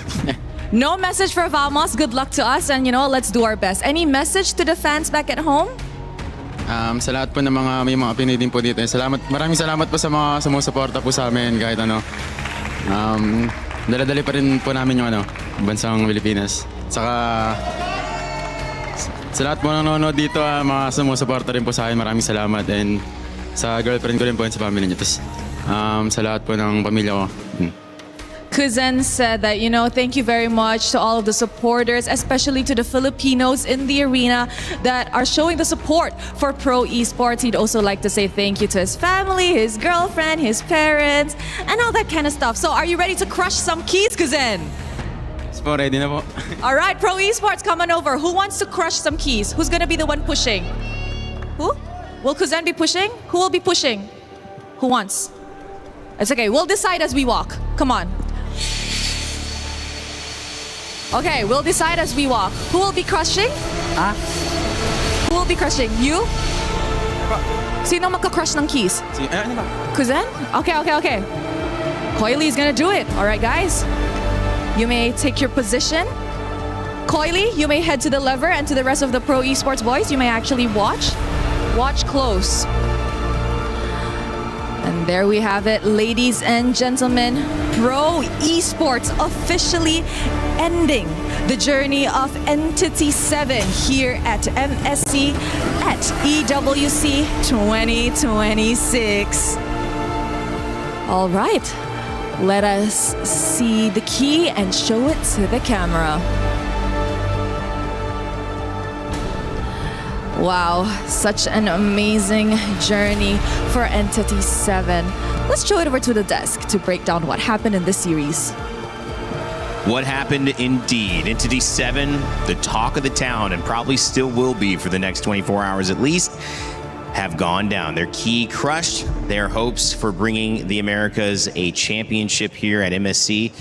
No message for Vamos. Good luck to us and let's do our best. Any message to the fans back at home? Sa lahat po ng may mga Pinoy din po dito. Maraming salamat po sa mga sumusuporta po sa amin kahit dala-dali pa rin po namin yung bansang Pilipinas. Saka sa lahat po nanonood dito, mga sumusuporta rin po sa akin, maraming salamat. And sa girlfriend ko rin po sa family niya. Tapos sa lahat po ng pamilya ko. Kuzen said that, thank you very much to all of the supporters, especially to the Filipinos in the arena that are showing the support for Pro Esports. He'd also like to say thank you to his family, his girlfriend, his parents, and all that kind of stuff. So are you ready to crush some keys, Kuzen? Ready na po. All right, Pro Esports, come on over. Who wants to crush some keys? Who's gonna be the one pushing? Who? Will Kuzen be pushing? Who will be pushing? Who wants? It's okay. We'll decide as we walk. Come on. Okay, we'll decide as we walk. Who will be crushing? Who will be crushing? You? Sino magka-crush ng keys? Kuzen? Okay. Coily is gonna do it. All right, guys. You may take your position. Coily, you may head to the lever, and to the rest of the Pro Esports boys, you may actually watch. Watch close. And there we have it, ladies and gentlemen. Pro Esports officially ending the journey of Entity 7 here at MSC at EWC 2026. All right, let us see the key and show it to the camera. Wow, such an amazing journey for Entity 7. Let's show it over to the desk to break down what happened in this series. What happened indeed. Entity 7, the talk of the town, and probably still will be for the next 24 hours at least, have gone down. Their key crushed, their hopes for bringing the Americas a championship here at MSC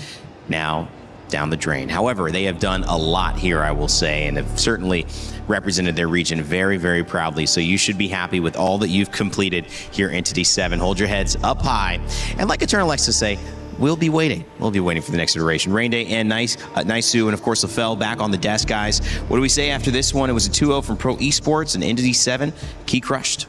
now down the drain. However, they have done a lot here, I will say, and have certainly represented their region very, very proudly. So you should be happy with all that you've completed here, Entity 7. Hold your heads up high. And like Eternal likes to say, we'll be waiting. We'll be waiting for the next iteration. Rain Day and Naisu, and of course, LaFell back on the desk, guys. What do we say after this one? It was a 2-0 from Pro Esports and Entity 7. Key crushed.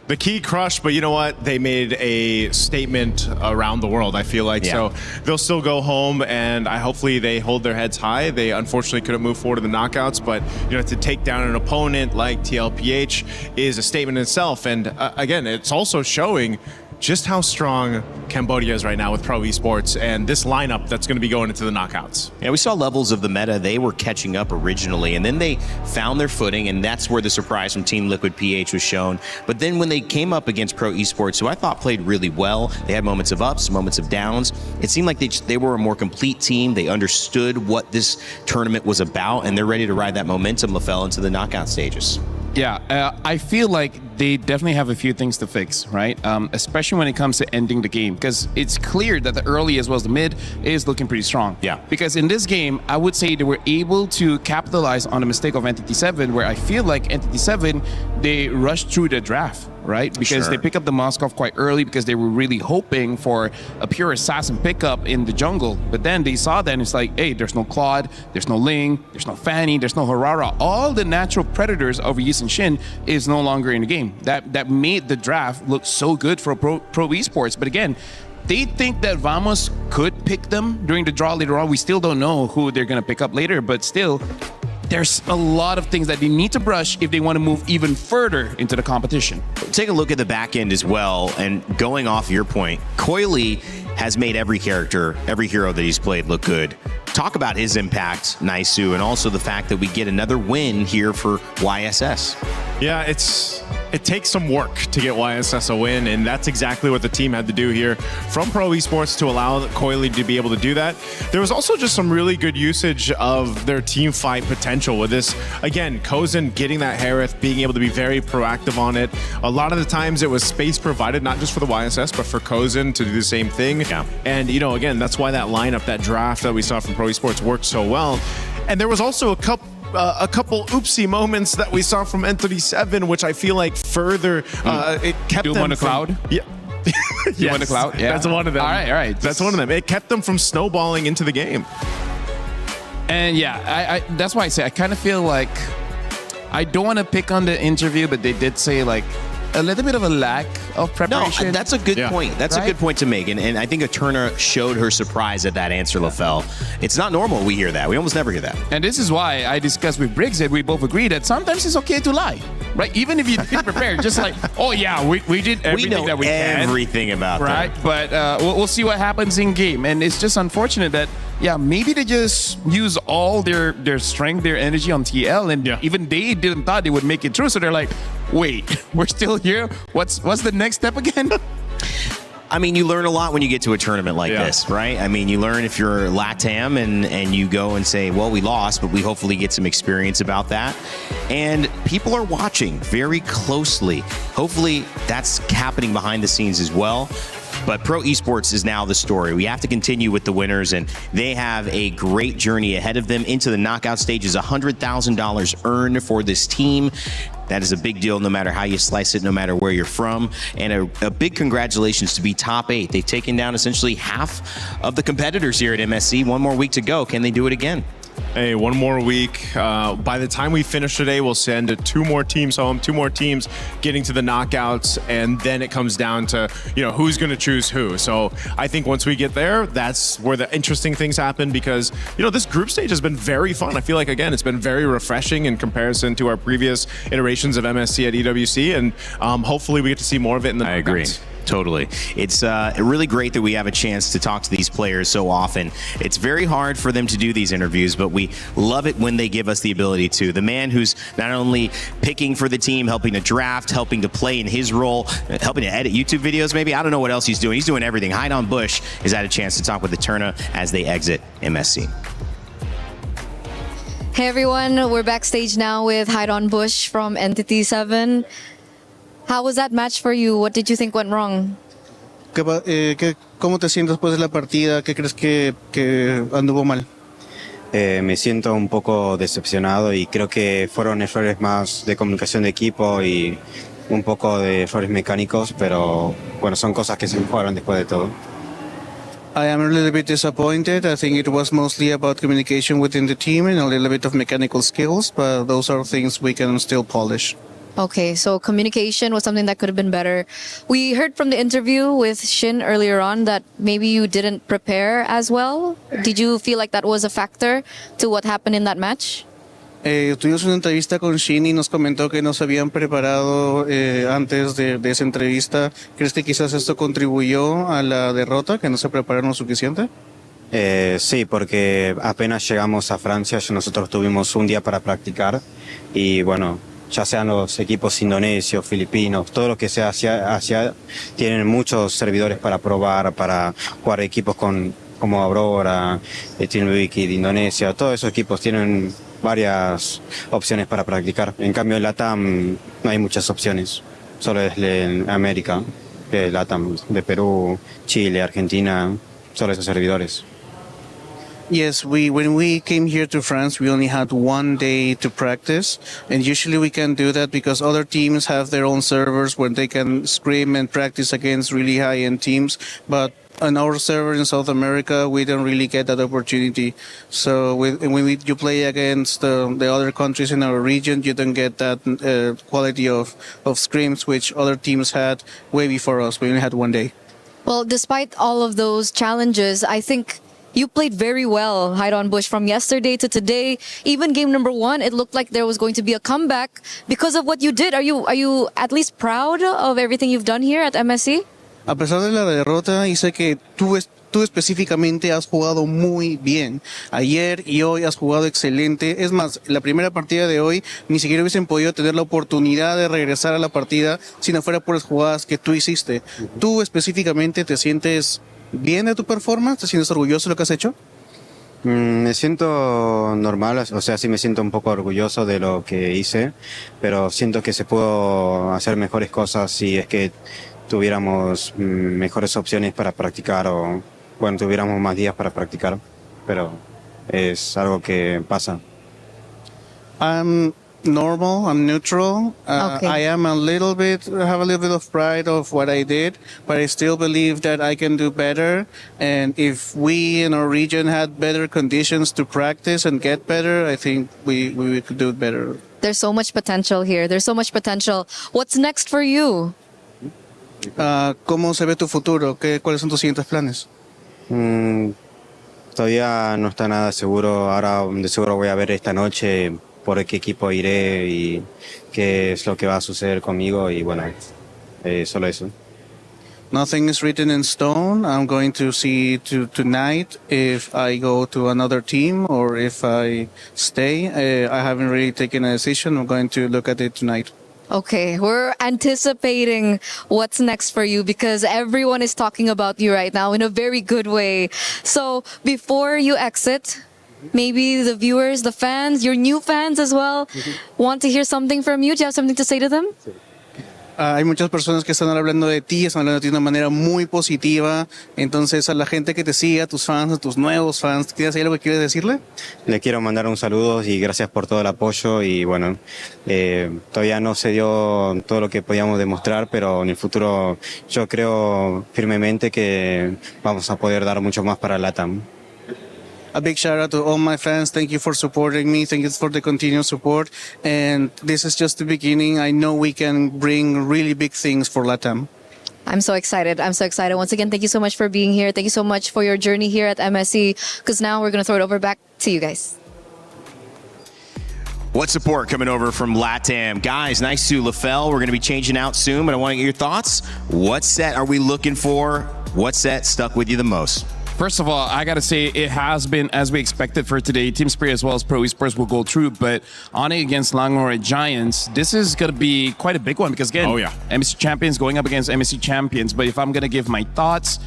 The key crushed, but you know what? They made a statement around the world, I feel like. So they'll still go home, and hopefully they hold their heads high. They unfortunately couldn't move forward in the knockouts, but to take down an opponent like TLPH is a statement in itself. And again, it's also showing just how strong Cambodia is right now with Pro Esports and this lineup that's going to be going into the knockouts. Yeah, we saw levels of the meta. They were catching up originally, and then they found their footing, and that's where the surprise from Team Liquid PH was shown. But then when they came up against Pro Esports, who I thought played really well, they had moments of ups, moments of downs. It seemed like they were a more complete team. They understood what this tournament was about, and they're ready to ride that momentum, LaFell, into the knockout stages. Yeah, I feel like they definitely have a few things to fix, right? Especially when it comes to ending the game, because it's clear that the early as well as the mid is looking pretty strong. Yeah. Because in this game, I would say they were able to capitalize on the mistake of Entity 7, where I feel like Entity 7, they rushed through the draft, right? Because they pick up the Moskov quite early because they were really hoping for a pure assassin pickup in the jungle. But then they saw that and it's like, hey, there's no Claude, there's no Ling, there's no Fanny, there's no Harara. All the natural predators of Yus and Shin is no longer in the game. That made the draft look so good for Pro Esports. But again, they think that Vamos could pick them during the draw later on. We still don't know who they're going to pick up later, but still, there's a lot of things that they need to brush if they want to move even further into the competition. Take a look at the back end as well, and going off your point, Coily has made every character, every hero that he's played look good. Talk about his impact, Naisu, and also the fact that we get another win here for YSS. Yeah, it takes some work to get YSS a win, and that's exactly what the team had to do here from Pro Esports to allow Coily to be able to do that. There was also just some really good usage of their team fight potential with this. Again, Kozen getting that Harith, being able to be very proactive on it. A lot of the times it was space provided, not just for the YSS, but for Kozen to do the same thing. Yeah. And, again, that's why that lineup, that draft that we saw from Pro Esports worked so well. And there was also a couple oopsie moments that we saw from Entity 7, which I feel like further it kept Doom them on the cloud? Yeah. Doom on the cloud? Yeah. That's one of them. All right. That's one of them. It kept them from snowballing into the game. And yeah, I that's why I say I kind of feel like I don't want to pick on the interview, but they did say like a little bit of a lack of preparation. No, that's a good point. That's Right? a good point to make. And I think Eterna showed her surprise at that answer, LaFell. It's not normal we hear that. We almost never hear that. And this is why I discussed with Briggs that we both agree that sometimes it's okay to lie, right? Even if you didn't prepare, just like, oh yeah, we did everything We know that we can. everything about right? them. But we'll see what happens in game. And it's just unfortunate that, yeah, maybe they just use all their strength, their energy on TL, and even they didn't thought they would make it through. So they're like, wait, we're still here? What's the next step again? I mean, you learn a lot when you get to a tournament like this, right? I mean, you learn if you're LATAM and you go and say, well, we lost, but we hopefully get some experience about that. And people are watching very closely. Hopefully that's happening behind the scenes as well. But Pro Esports is now the story. We have to continue with the winners, and they have a great journey ahead of them into the knockout stages. $100,000 earned for this team. That is a big deal no matter how you slice it, no matter where you're from. And a big congratulations to be top 8. They've taken down essentially half of the competitors here at MSC. One more week to go. Can they do it again? Hey, one more week. By the time we finish today, we'll send 2 more teams home, 2 more teams getting to the knockouts, and then it comes down to, who's going to choose who. So I think once we get there, that's where the interesting things happen because, this group stage has been very fun. I feel like, again, it's been very refreshing in comparison to our previous iterations of MSC at EWC, and hopefully we get to see more of it in the knockouts. I agree. Totally. It's really great that we have a chance to talk to these players so often. It's very hard for them to do these interviews, but we love it when they give us the ability to. The man who's not only picking for the team, helping to draft, helping to play in his role, helping to edit YouTube videos maybe. I don't know what else he's doing. He's doing everything. Haidon Bush has had a chance to talk with Eterna as they exit MSC. Hey everyone, we're backstage now with Haidon Bush from Entity 7. How was that match for you? What did you think went wrong? ¿Cómo te sientes después de la partida? ¿Qué crees que anduvo mal? Me siento un poco decepcionado y creo que fueron errores más de comunicación de equipo y un poco de errores mecánicos, pero bueno, son cosas que se mejoran después de todo. I am a little bit disappointed. I think it was mostly about communication within the team and a little bit of mechanical skills, but those are things we can still polish. Okay, so communication was something that could have been better. We heard from the interview with Shin earlier on that maybe you didn't prepare as well. Did you feel like that was a factor to what happened in that match? Tuvimos una entrevista con Shin y nos comentó que no se habían preparado antes de esa entrevista. ¿Crees que quizás esto contribuyó a la derrota, que no se prepararon suficiente? Sí, porque apenas llegamos a Francia, nosotros tuvimos un día para practicar y bueno, ya sean los equipos indonesios, filipinos, todo lo que sea Asia tienen muchos servidores para probar, para jugar equipos como Aurora, Team Wiki de Indonesia, todos esos equipos tienen varias opciones para practicar. En cambio en LATAM no hay muchas opciones, solo es en América, LATAM, de Perú, Chile, Argentina, solo esos servidores. Yes, when we came here to France, we only had one day to practice, and usually we can do that because other teams have their own servers where they can scrim and practice against really high-end teams, but on our server in South America, we don't really get that opportunity. So when you play against the other countries in our region, you don't get that quality of scrims which other teams had way before us. We only had one day. Well, despite all of those challenges, I think you played very well, Hydon Bush, from yesterday to today. Even game number 1, it looked like there was going to be a comeback because of what you did. Are you at least proud of everything you've done here at MSC? A pesar de la derrota, y sé que tú específicamente has jugado muy bien. Ayer y hoy has jugado excelente. Es más, la primera partida de hoy ni siquiera hubiesen podido tener la oportunidad de regresar a la partida si no fuera por las jugadas que tú hiciste. ¿Tú específicamente te sientes bien de tu performance? ¿Te sientes orgulloso de lo que has hecho? Me siento normal, o sea, sí me siento un poco orgulloso de lo que hice, pero siento que se pudo hacer mejores cosas si es que tuviéramos mejores opciones para practicar o, bueno, tuviéramos más días para practicar, pero es algo que pasa. I'm normal, I'm neutral. Okay. I have a little bit of pride of what I did, but I still believe that I can do better. And if we in our region had better conditions to practice and get better, I think we could do it better. There's so much potential here. There's so much potential. What's next for you? ¿Cómo se ve tu futuro? ¿Cuáles son tus siguientes planes? Todavía no está nada seguro. Ahora de seguro voy a ver esta noche por qué equipo iré y qué es lo que va a suceder conmigo y bueno, solo eso. Nothing is written in stone. I'm going to see tonight if I go to another team or if I stay. I haven't really taken a decision. I'm going to look at it tonight. Okay, we're anticipating what's next for you because everyone is talking about you right now in a very good way. So before you exit, maybe the viewers, the fans, your new fans as well, want to hear something from you. Do you have something to say to them? Hay muchas personas que están hablando de ti, están hablando de ti de una manera muy positiva. Entonces, a la gente que te sigue, a tus fans, a tus nuevos fans, ¿tienes algo que quieres decirle? Le quiero mandar un saludo y gracias por todo el apoyo y bueno, todavía no se dio todo lo que podíamos demostrar, pero en el futuro yo creo firmemente que vamos a poder dar mucho más para LATAM. A big shout out to all my fans. Thank you for supporting me. Thank you for the continued support. And this is just the beginning. I know we can bring really big things for LATAM. I'm so excited. I'm so excited. Once again, thank you so much for being here. Thank you so much for your journey here at MSC, because now we're going to throw it over back to you guys. What support coming over from LATAM? Guys, nice to LaFell. We're going to be changing out soon, but I want to get your thoughts. What set are we looking for? What set stuck with you the most? First of all, I got to say it has been as we expected for today. Team Spirit as well as Pro Esports will go through, but Onyx against Langora Giants, this is going to be quite a big one because again, MSC champions going up against MSC champions. But if I'm going to give my thoughts,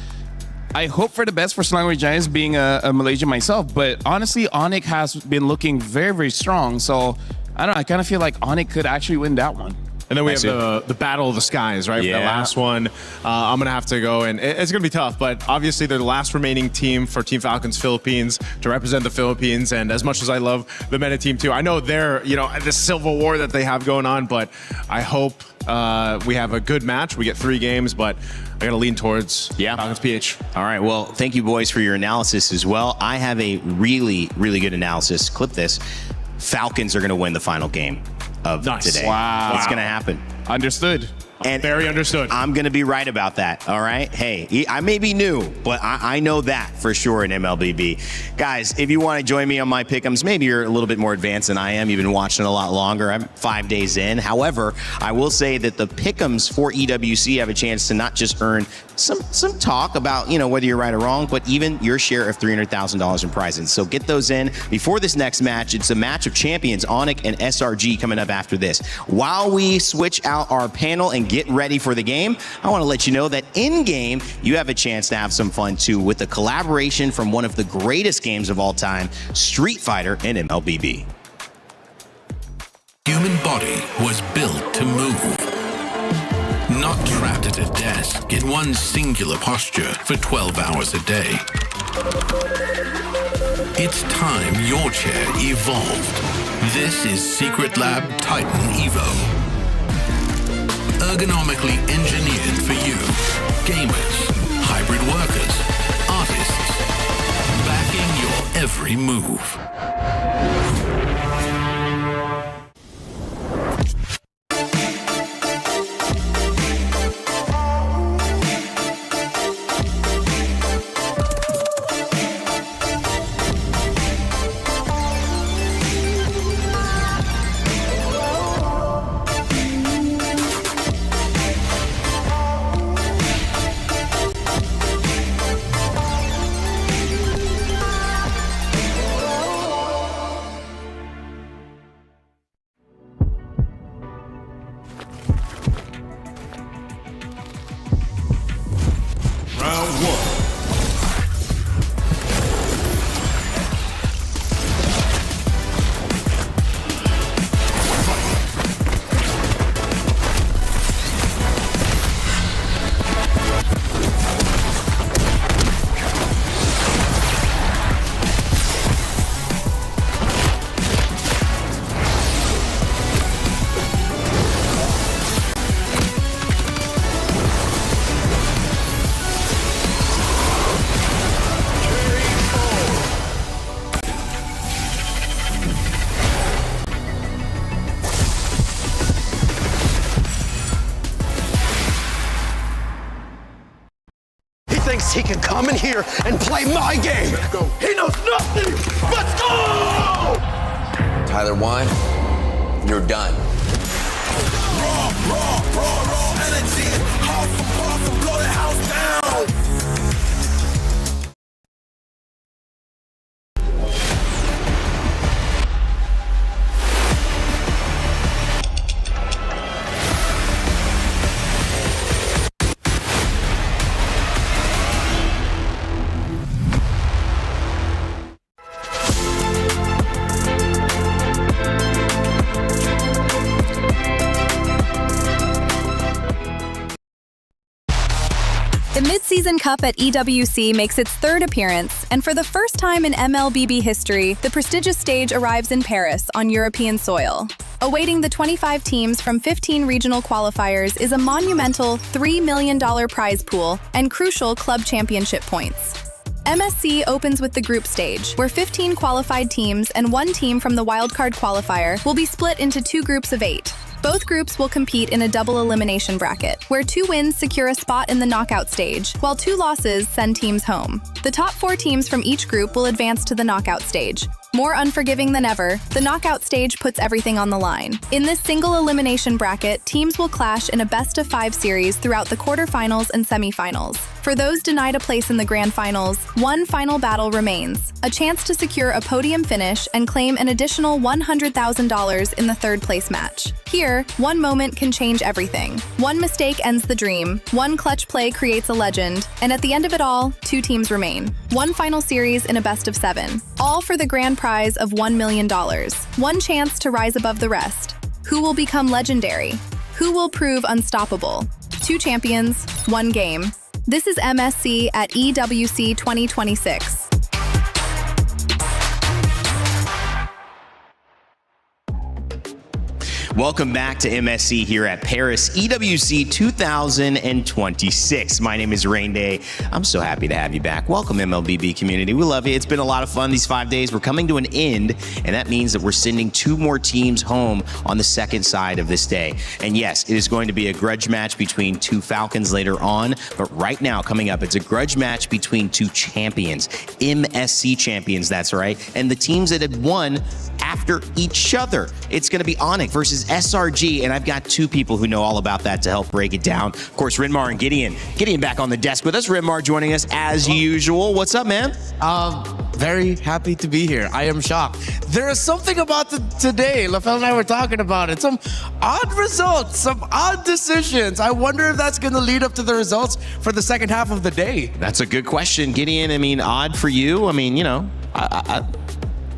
I hope for the best for Langora Giants, being a Malaysian myself. But honestly, Onyx has been looking very, very strong. So I don't know, I kind of feel like Onyx could actually win that one. And then we have the Battle of the Skies, right? Yeah. The last one. I'm going to have to go, and it's going to be tough, but obviously they're the last remaining team for Team Falcons Philippines to represent the Philippines. And as much as I love the Meta team too, I know they're, the civil war that they have going on, but I hope we have a good match. We get 3 games, but I got to lean towards Falcons PH. All right. Well, thank you, boys, for your analysis as well. I have a really, really good analysis. Clip this. Falcons are going to win the final game of today. Wow. What's going to happen? Understood. And very understood. I'm going to be right about that, all right? Hey, I may be new, but I know that for sure in MLBB. Guys, if you want to join me on my pick'ems, maybe you're a little bit more advanced than I am. You've been watching a lot longer. I'm 5 days in. However, I will say that the pick'ems for EWC have a chance to not just earn some talk about, whether you're right or wrong, but even your share of $300,000 in prizes. So get those in before this next match. It's a match of champions, Onic and SRG, coming up after this. While we switch out our panel and get ready for the game, I want to let you know that in-game, you have a chance to have some fun too with the collaboration from one of the greatest games of all time, Street Fighter and MLBB. Human body was built to move. Not trapped at a desk in one singular posture for 12 hours a day. It's time your chair evolved. This is Secret Lab Titan Evo. Ergonomically engineered for you, gamers, hybrid workers, artists, backing your every move. Thinks he can come in here and play my game. He knows nothing. Let's go! Tyler Wine, you're done. Raw energy. Half for puff and blow the house down. The Mid-Season Cup at EWC makes its third appearance, and for the first time in MLBB history, the prestigious stage arrives in Paris on European soil. Awaiting the 25 teams from 15 regional qualifiers is a monumental $3 million prize pool and crucial club championship points. MSC opens with the group stage, where 15 qualified teams and one team from the wildcard qualifier will be split into 2 groups of 8. Both groups will compete in a double elimination bracket, where 2 wins secure a spot in the knockout stage, while 2 losses send teams home. The top 4 teams from each group will advance to the knockout stage. More unforgiving than ever, the knockout stage puts everything on the line. In this single elimination bracket, teams will clash in a best-of-5 series throughout the quarterfinals and semifinals. For those denied a place in the grand finals, one final battle remains, a chance to secure a podium finish and claim an additional $100,000 in the third-place match. Here, one moment can change everything. One mistake ends the dream, one clutch play creates a legend, and at the end of it all, 2 teams remain. One final series in a best-of-7, all for the grand prize of $1 million. One chance to rise above the rest. Who will become legendary? Who will prove unstoppable? 2 champions, 1 game. This is MSC at EWC 2026. Welcome back to MSC here at Paris EWC 2026. My name is Rain Day. I'm so happy to have you back. Welcome, MLBB community. We love you. It's been a lot of fun these 5 days. We're coming to an end, and that means that we're sending 2 more teams home on the second side of this day. And yes, it is going to be a grudge match between 2 Falcons later on, but right now, coming up, it's a grudge match between 2 champions, MSC champions, that's right, and the teams that had won after each other. It's going to be Onyx versus SRG, and I've got 2 people who know all about that to help break it down. Of course, Renmar and Gideon. Gideon back on the desk with us. Renmar joining us as usual. What's up, man? Very happy to be here. I am shocked. There is something about today. LaFell and I were talking about it. Some odd results, some odd decisions. I wonder if that's going to lead up to the results for the second half of the day. That's a good question, Gideon. I mean, odd for you. I mean, you know,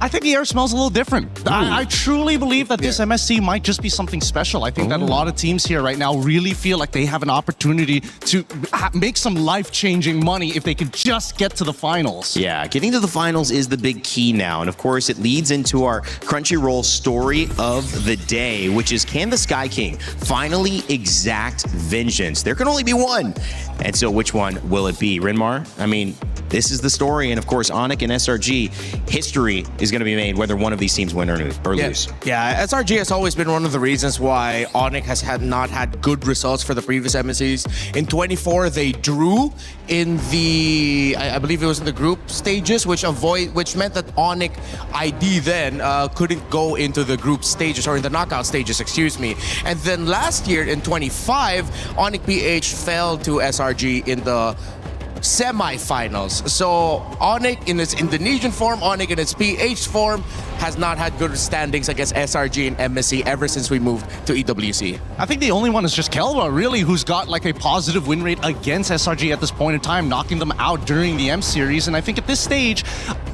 I think the air smells a little different. I truly believe that this MSC might just be something special. I think that a lot of teams here right now really feel like they have an opportunity to make some life-changing money if they could just get to the finals. Yeah, getting to the finals is the big key now. And of course, it leads into our Crunchyroll story of the day, which is, can the Sky King finally exact vengeance? There can only be one. And so which one will it be? Renmar, I mean, this is the story. And of course, Onyx and SRG, history is going to be made whether one of these teams win or lose. Yeah, SRG has always been one of the reasons why Onyx has not had good results for the previous MSCs. In 24, they drew in the, I believe it was in the group stages, which meant that Onyx ID then couldn't go into the group stages, or in the knockout stages, excuse me. And then last year in 25, Onyx PH fell to SRG in the semi-finals. So Onyx in its Indonesian form, Onyx in its PH form has not had good standings against SRG and MSC ever since we moved to EWC. I think the only one is just Kelva, really, who's got like a positive win rate against SRG at this point in time, knocking them out during the M series. And I think at this stage,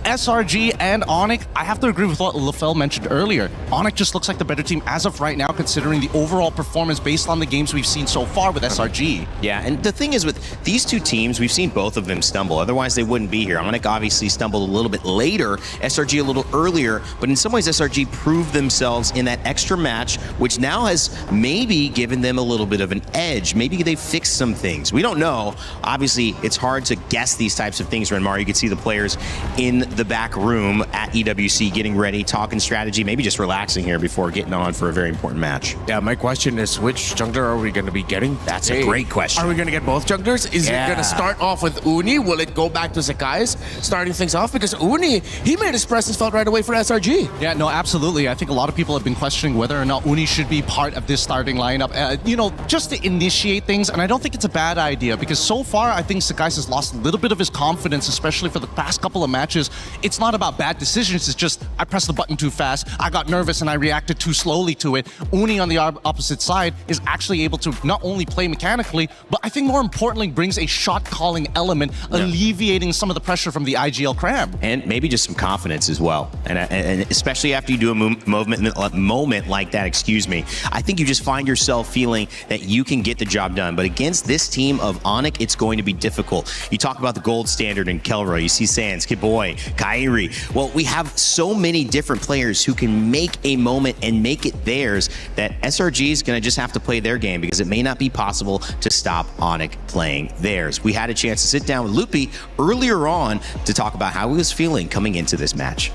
SRG and Onyx, I have to agree with what LaFell mentioned earlier. Onyx just looks like the better team as of right now, considering the overall performance based on the games we've seen so far with SRG. Yeah, and the thing is with these 2 teams, we've seen both of them stumble. Otherwise, they wouldn't be here. Onyx obviously stumbled a little bit later, SRG a little earlier, but in some ways, SRG proved themselves in that extra match, which now has maybe given them a little bit of an edge. Maybe they fixed some things. We don't know. Obviously, it's hard to guess these types of things, Renmar. You can see the players in the back room at EWC getting ready, talking strategy, maybe just relaxing here before getting on for a very important match. Yeah, my question is, which jungler are we going to be getting? That's a great question. Are we going to get both junglers? Is it going to start off with Uni? Will it go back to Zakai's starting things off? Because Uni, he made his presence felt right away for SRG. Yeah, no, absolutely. I think a lot of people have been questioning whether or not Uni should be part of this starting lineup, just to initiate things. And I don't think it's a bad idea, because so far, I think Sakai's has lost a little bit of his confidence, especially for the past couple of matches. It's not about bad decisions. It's just, I pressed the button too fast. I got nervous and I reacted too slowly to it. Uni on the opposite side is actually able to not only play mechanically, but I think more importantly brings a shot calling element, alleviating some of the pressure from the IGL Crab. And maybe just some confidence as well. And especially after you do a moment like that, I think you just find yourself feeling that you can get the job done. But against this team of Onyx, it's going to be difficult. You talk about the gold standard in Kelra. You see Sans, Kiboy, Kairi. Well, we have so many different players who can make a moment and make it theirs that SRG is going to just have to play their game, because it may not be possible to stop Onyx playing theirs. We had a chance to sit down with Loopy earlier on to talk about how he was feeling coming into this match.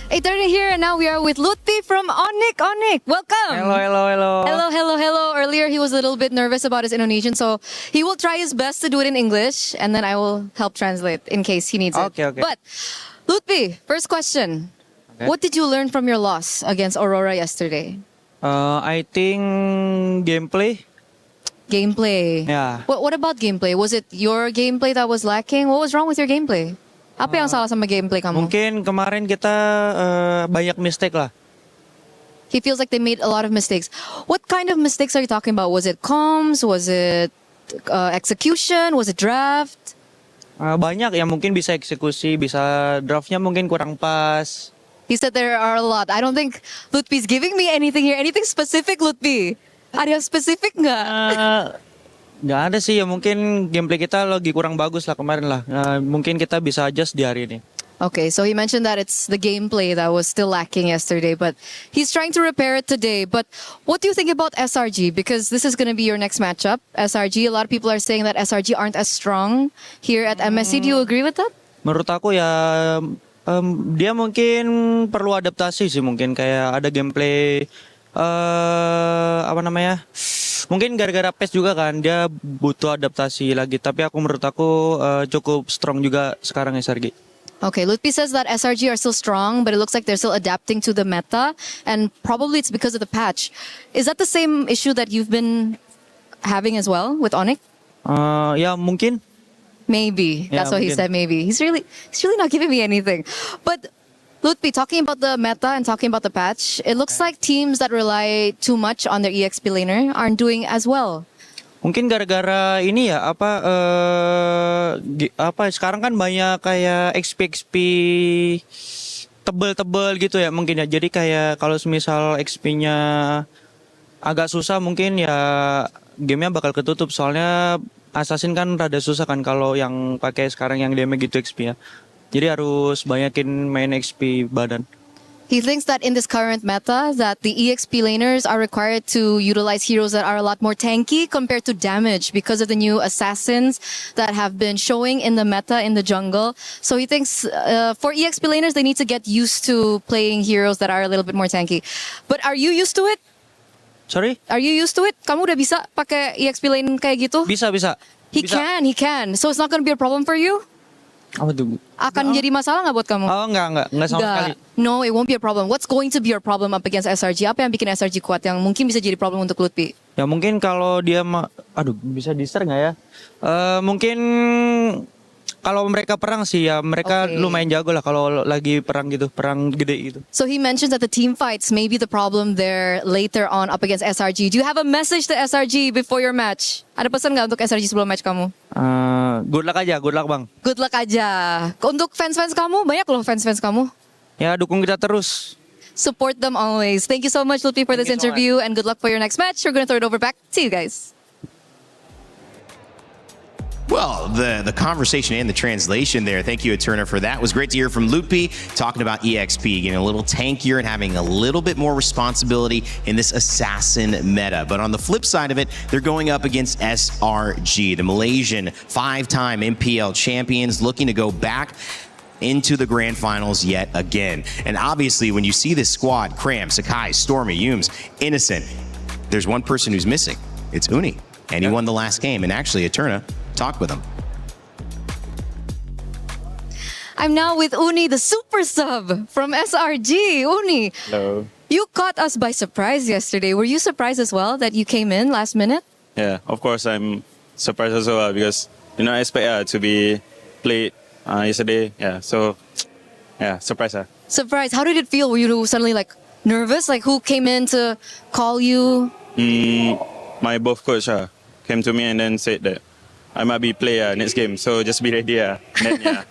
8:30 here, and now we are with Lutfi from Onyx. Onyx, welcome. Hello. Earlier, he was a little bit nervous about his Indonesian, so he will try his best to do it in English, and then I will help translate in case he needs it. Okay. But, Lutfi, first question. Okay. What did you learn from your loss against Aurora yesterday? I think gameplay. Gameplay. Yeah. What about gameplay? Was it your gameplay that was lacking? What was wrong with your gameplay? Apa yang salah sama gameplay kamu? Mungkin kemarin kita banyak mistake lah. He feels like they made a lot of mistakes. What kind of mistakes are you talking about? Was it comms? Was it execution? Was it draft? Banyak ya, mungkin bisa eksekusi, bisa draftnya mungkin kurang pas. He said there are a lot. I don't think Lutfi's giving me anything here. Anything specific, Lutfi? Ada yang spesifik nggak? Nggak ada sih ya, mungkin gameplay kita lagi kurang bagus lah kemarin lah. Mungkin kita bisa adjust di hari ini. Okay, so he mentioned that it's the gameplay that was still lacking yesterday, but he's trying to repair it today. But what do you think about SRG? Because this is going to be your next matchup. SRG, a lot of people are saying that SRG aren't as strong here at MSC. Do you agree with that? Menurut aku ya dia mungkin perlu adaptasi sih, mungkin kayak ada gameplay apa namanya? Mungkin gara-gara PES juga kan dia butuh adaptasi lagi, tapi menurut aku cukup strong juga sekarang SRG. Okay, Lutfi says that SRG are still strong, but it looks like they're still adapting to the meta, and probably it's because of the patch. Is that the same issue that you've been having as well with Onyx? Ya mungkin. Maybe. That's what he said, maybe. He's really not giving me anything. But Lutfi, talking about the meta and talking about the patch, it looks like teams that rely too much on their EXP laner aren't doing as well. Mungkin gara-gara ini ya apa sekarang kan banyak kayak XP tebel-tebel gitu ya mungkin ya. Jadi kayak kalau misal XP-nya agak susah mungkin ya gamenya bakal ketutup. Soalnya Assassin kan rada susah kan kalau yang pakai sekarang yang damage gitu XP ya. Jadi harus banyakin main XP badan. He thinks that in this current meta, that the EXP laners are required to utilize heroes that are a lot more tanky compared to damage because of the new assassins that have been showing in the meta in the jungle. So he thinks for EXP laners, they need to get used to playing heroes that are a little bit more tanky. But are you used to it? Sorry? Are you used to it? Kamu udah bisa pakai EXP lane kayak gitu? Bisa. He can. So it's not going to be a problem for you? Apa tuh? Akan jadi masalah nggak buat kamu? Oh enggak sama sekali. No, it won't be a problem. What's going to be your problem up against SRG? Apa yang bikin SRG kuat yang mungkin bisa jadi problem untuk Lutfi? Ya mungkin kalau dia bisa di-share nggak ya? Mungkin kalau mereka perang sih ya mereka lumayan jago lah kalau lagi perang gitu, perang gede gitu. So he mentions that the team fights may be the problem there later on up against SRG. Do you have a message to SRG before your match? Ada pesan nggak untuk SRG sebelum match kamu? Good luck bang. Good luck aja. Untuk fans-fans kamu, banyak loh fans-fans kamu. Ya dukung kita terus. Support them always. Thank you so much, Lutfi, for this interview, and good luck for your next match. We're going to throw it over back to you guys. Well, the conversation and the translation there, thank you, Eterna, for that. It was great to hear from Lutfi talking about EXP, getting a little tankier and having a little bit more responsibility in this assassin meta. But on the flip side of it, they're going up against SRG, the Malaysian 5-time MPL champions, looking to go back into the grand finals yet again. And obviously, when you see this squad, Cram, Sakai, Stormy, Yumes, Innocent, there's one person who's missing. It's Uni. And he won the last game. And actually, Eterna talked with him. I'm now with Uni, the super sub from SRG. Uni, Hello. you caught us by surprise yesterday. Were you surprised as well that you came in last minute? Yeah, of course I'm surprised as well because I expect to be played yesterday. Yeah, so yeah, surprise. Surprised. How did it feel? Were you suddenly like nervous? Like who came in to call you? My both coach came to me and then said that I might be player next game, so just be ready. Then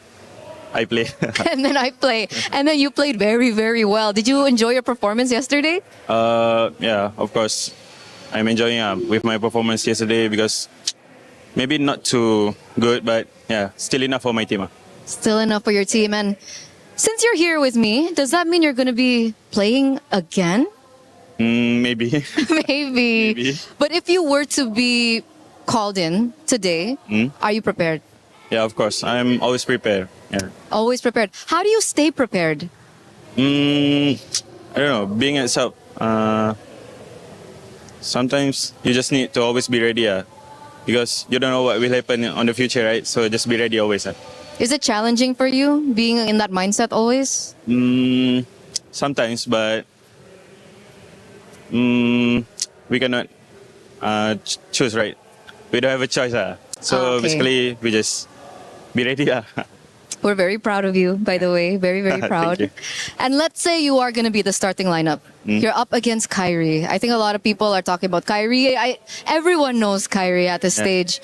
I play. And then I play. And then you played very, very well. Did you enjoy your performance yesterday? Yeah, of course. I'm enjoying with my performance yesterday because maybe not too good, but yeah, still enough for my team. Still enough for your team. And since you're here with me, does that mean you're going to be playing again? Maybe. Maybe. But if you were to be called in today, are you prepared? Yeah, of course. I'm always prepared. Yeah. Always prepared. How do you stay prepared? I don't know. Being at sub, sometimes you just need to always be ready. Because you don't know what will happen on the future, right? So just be ready always. Is it challenging for you being in that mindset always? Sometimes, but we cannot choose, right? We don't have a choice. So basically, we just be ready. We're very proud of you, by the way. Very, very proud. Thank you. And let's say you are going to be the starting lineup. You're up against Kyrie. I think a lot of people are talking about Kyrie. Everyone knows Kyrie at this stage.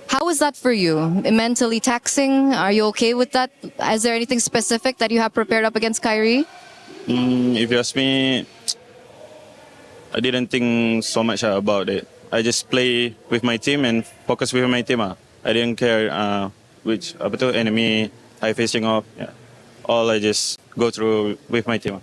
How is that for you? Mentally taxing? Are you okay with that? Is there anything specific that you have prepared up against Kyrie? If you ask me, I didn't think so much about it. I just play with my team and focus with my team. I didn't care which enemy I facing off. Yeah. all I just go through with my team.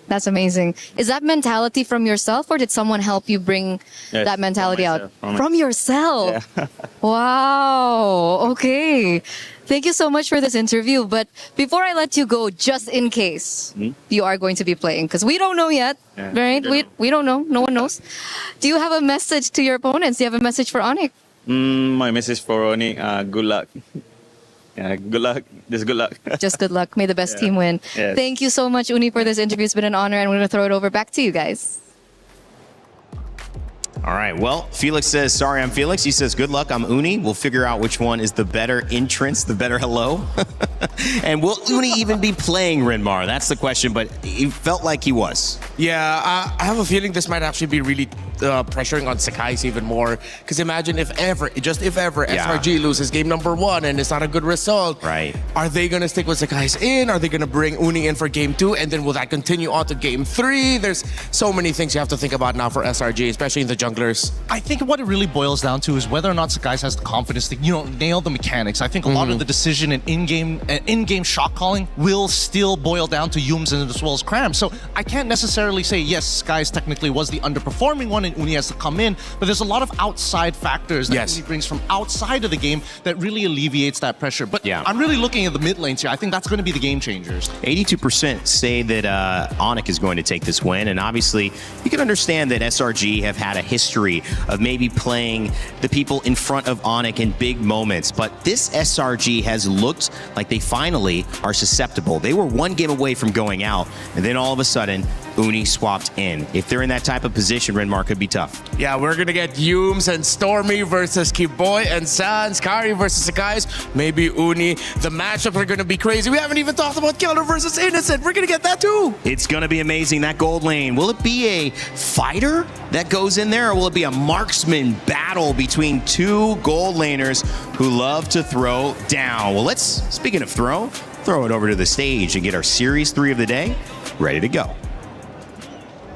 That's amazing. Is that mentality from yourself, or did someone help you bring Yes, that mentality from out? myself, From yourself? Yeah. Wow. Okay. Thank you so much for this interview. But before I let you go, just in case you are going to be playing, because we don't know yet, Yeah, right? We don't know. No one knows. Do you have a message to your opponents? Do you have a message for Onyx? My message for Ronnie, good luck. Yeah, good luck. Just good luck. Just good luck. May the best team win. Yes. Thank you so much, Uni, for this interview. It's been an honor, and we're going to throw it over back to you guys. All right. Well, Felix says, sorry, I'm Felix. He says, good luck. I'm Uni. We'll figure out which one is the better entrance, the better hello. And will Uni even be playing Renmar? That's the question, but he felt like he was. Yeah, I have a feeling this might actually be really pressuring on Sakai's even more. Because imagine if ever, SRG loses game number 1 and it's not a good result. Right. Are they going to stick with Sakai's in? Are they going to bring Uni in for game 2? And then will that continue on to game 3? There's so many things you have to think about now for SRG, especially in the junglers. I think what it really boils down to is whether or not Sakai's has the confidence to, nail the mechanics. I think a lot of the decision in in-game shot calling will still boil down to Yums and as well as Cram. So I can't necessarily say, yes, Sakai's technically was the underperforming one and Uni has to come in, but there's a lot of outside factors that Uni brings from outside of the game that really alleviates that pressure. But I'm really looking at the mid lanes here. I think that's going to be the game changers. 82% say that Onyx is going to take this win, and obviously you can understand that SRG have had a history of maybe playing the people in front of Onyx in big moments, but this SRG has looked like they finally are susceptible. They were one game away from going out, and then all of a sudden, Uni swapped in. If they're in that type of position, Renmar could be tough. Yeah, we're gonna get Yums and Stormy versus Kiboy and Sans, Kari versus Sakai's, maybe Uni. The matchups are gonna be crazy. We haven't even talked about Keller versus Innocent. We're gonna get that too. It's gonna be amazing, that gold lane. Will it be a fighter that goes in there, or will it be a marksman battle between two gold laners who love to throw down? Well, speaking of throw it over to the stage and get our Series 3 of the day ready to go.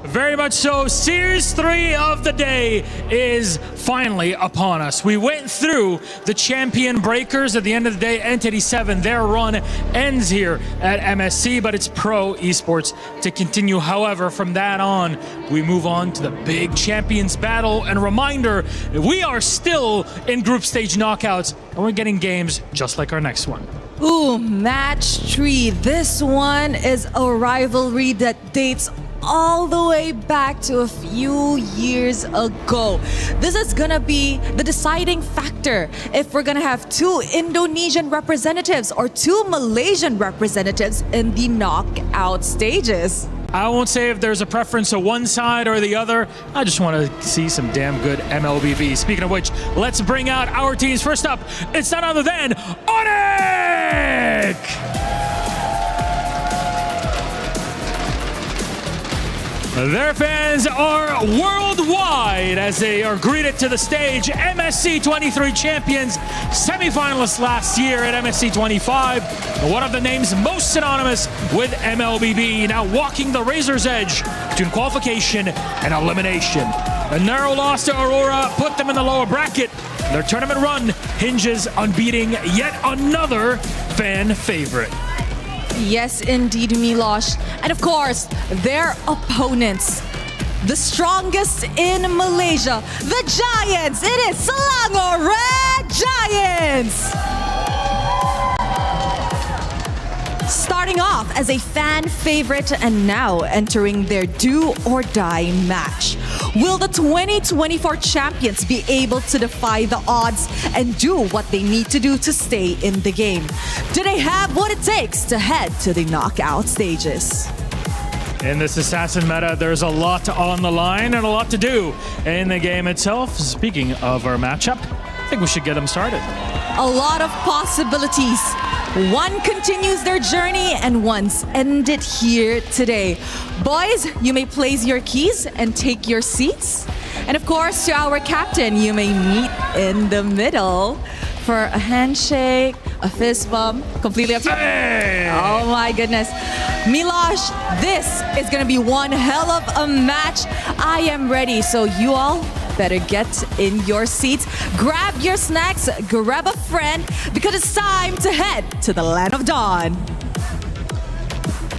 Very much so. Series 3 of the day is finally upon us. We went through the champion breakers. At the end of the day, Entity 7, their run ends here at MSC, but it's pro esports to continue. However, from that on, we move on to the big champions battle. And a reminder, we are still in group stage knockouts, and we're getting games just like our next one. Ooh, match 3. This one is a rivalry that dates all the way back to a few years ago. This is gonna be the deciding factor if we're gonna have 2 Indonesian representatives or 2 Malaysian representatives in the knockout stages. I won't say if there's a preference to one side or the other. I just want to see some damn good MLBB. Speaking of which, let's bring out our teams. First up, it's none other than Onyx! Their fans are worldwide as they are greeted to the stage. MSC 23 champions, semifinalists last year at MSC 25. One of the names most synonymous with MLBB, now walking the razor's edge between qualification and elimination. A narrow loss to Aurora put them in the lower bracket. Their tournament run hinges on beating yet another fan favorite. Yes, indeed, Milosh. And of course, their opponents, the strongest in Malaysia, the Giants. It is Selangor Red Giants. Starting off as a fan favorite and now entering their do or die match. Will the 2024 champions be able to defy the odds and do what they need to do to stay in the game? Do they have what it takes to head to the knockout stages? In this Assassin meta, there's a lot on the line and a lot to do in the game itself. Speaking of our matchup, I think we should get them started. A lot of possibilities. One continues their journey and one's ended here today. Boys, you may place your keys and take your seats. And of course, to our captain, you may meet in the middle for a handshake, a fist bump, completely up to you. Hey! Oh my goodness. Milosh, this is gonna be one hell of a match. I am ready, so you all better get in your seats, grab your snacks, grab a friend, because it's time to head to the land of dawn.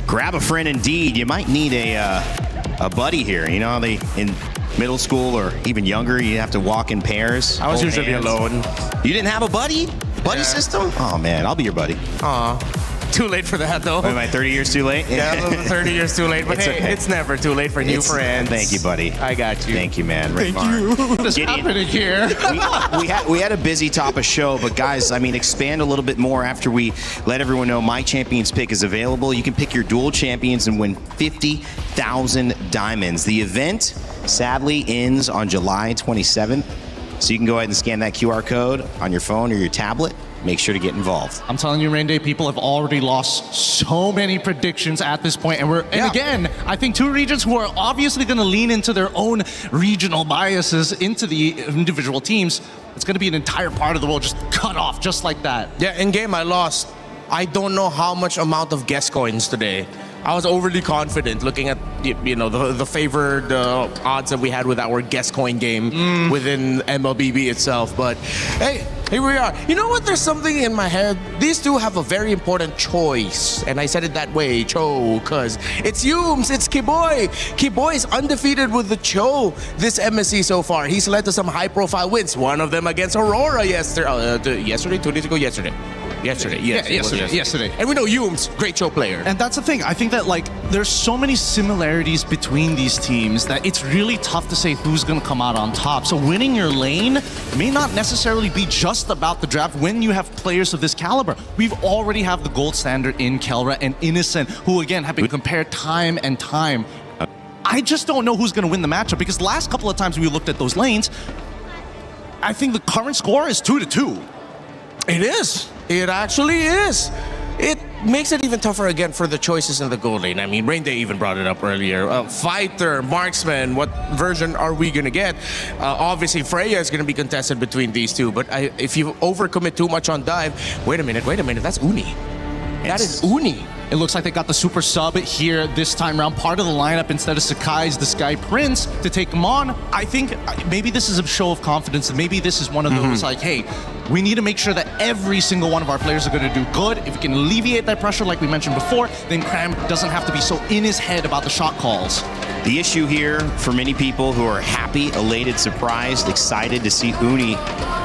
grab a friend indeed. You might need a buddy here. You know how they in middle school or even younger, you have to walk in pairs. I was hold usually hands. alone. You didn't have a buddy? Buddy system? Oh man, I'll be your buddy. Aw. Too late for that though. Am I 30 years too late? Yeah, 30 years too late, but It's hey, okay. it's never too late for new friends. Thank you, buddy. I got you. Thank you, man. Thank you. What is happening here? we had a busy top of show, but guys, I mean, expand a little bit more after we let everyone know My Champions Pick is available. You can pick your dual champions and win 50,000 diamonds. The event sadly ends on July 27th, so you can go ahead and scan that QR code on your phone or your tablet. Make sure to get involved. I'm telling you, Rain Day, people have already lost so many predictions at this point, and again, I think two regions who are obviously going to lean into their own regional biases into the individual teams. It's going to be an entire part of the world just cut off just like that. Yeah, in game I lost. I don't know how much amount of guess coins today. I was overly confident looking at the favored odds that we had with our guess coin game within MLBB itself. But hey, here we are. You know what? There's something in my head. These two have a very important choice, and I said it that way, Cho, because it's Yums, it's Kiboy. Kiboy is undefeated with the Cho this MSC so far. He's led to some high-profile wins. One of them against Aurora yesterday. 2 days ago, yesterday. Yesterday. And we know Yums, great Cho player. And that's the thing. I think that there's so many similarities between these teams that it's really tough to say who's going to come out on top. So winning your lane may not necessarily be just about the draft when you have players of this caliber. We've already have the gold standard in Kelra and Innocent, who again have been compared time and time. I just don't know who's going to win the matchup because the last couple of times we looked at those lanes, I think the current score is 2-2. It is. It actually is. It makes it even tougher again for the choices in the gold lane. I mean, Rain Day even brought it up earlier. Fighter, marksman, what version are we going to get? Obviously, Freya is going to be contested between these two, but if you overcommit too much on dive, wait a minute, that's Uni. That is Uni. It looks like they got the super sub here this time around, part of the lineup instead of Sakai's the Sky Prince to take him on. I think maybe this is a show of confidence. Maybe this is one of those hey, we need to make sure that every single one of our players are going to do good. If we can alleviate that pressure like we mentioned before, then Cram doesn't have to be so in his head about the shot calls. The issue here for many people who are happy, elated, surprised, excited to see Uni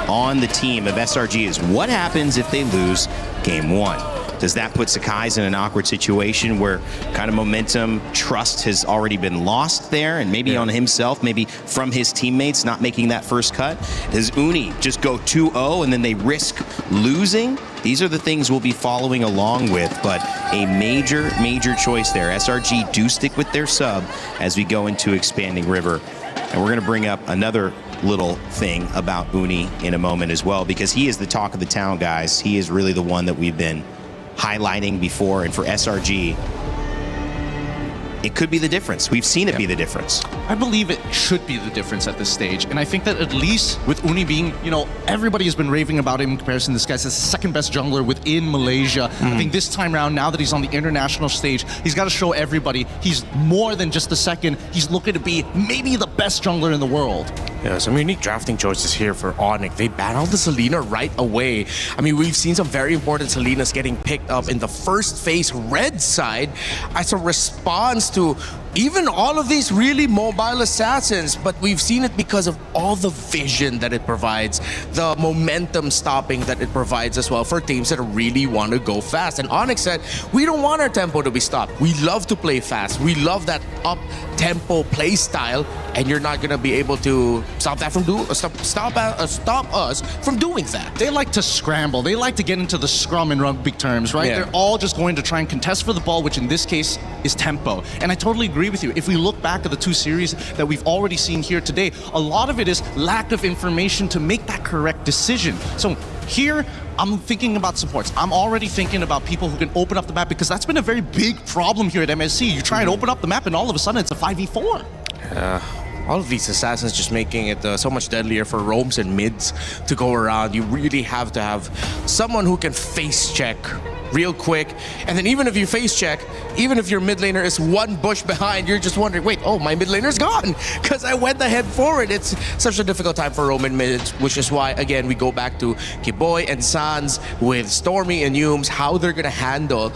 on the team of SRG is what happens if they lose game one? Does that put Sakai's in an awkward situation where kind of momentum, trust has already been lost there and maybe on himself, maybe from his teammates not making that first cut? Does Uni just go 2-0 and then they risk losing? These are the things we'll be following along with, but a major, major choice there. SRG do stick with their sub as we go into Expanding River. And we're going to bring up another little thing about Uni in a moment as well, because he is the talk of the town, guys. He is really the one that we've been highlighting before, and for SRG, it could be the difference. We've seen it be the difference. I believe it should be the difference at this stage. And I think that at least with Uni being, everybody has been raving about him in comparison to this guy. He's the second best jungler within Malaysia. I think this time around, now that he's on the international stage, he's got to show everybody he's more than just the second. He's looking to be maybe the best jungler in the world. Yeah, some unique drafting choices here for Onyx. They battled the Selena right away. I mean, we've seen some very important Selenas getting picked up in the first phase red side as a response to even all of these really mobile assassins, but we've seen it because of all the vision that it provides, the momentum stopping that it provides as well for teams that really want to go fast. And Onyx said, we don't want our tempo to be stopped. We love to play fast. We love that up-tempo play style, and you're not going to be able to stop that from stop us from doing that. They like to scramble. They like to get into the scrum in rugby terms, right? Yeah. They're all just going to try and contest for the ball, which in this case is tempo. And I totally agree with you. If we look back at the two series that we've already seen here today, a lot of it is lack of information to make that correct decision. So here, I'm thinking about supports. I'm already thinking about people who can open up the map, because that's been a very big problem here at MSC. You try and open up the map and all of a sudden it's a 5v4. All of these assassins just making it so much deadlier for roams and mids to go around. You really have to have someone who can face check real quick. And then even if you face check, even if your mid laner is one bush behind, you're just wondering, wait, oh, my mid laner's gone because I went ahead forward. It's such a difficult time for Roman mids, which is why, again, we go back to Kiboy and Sans with Stormy and Yums, how they're going to handle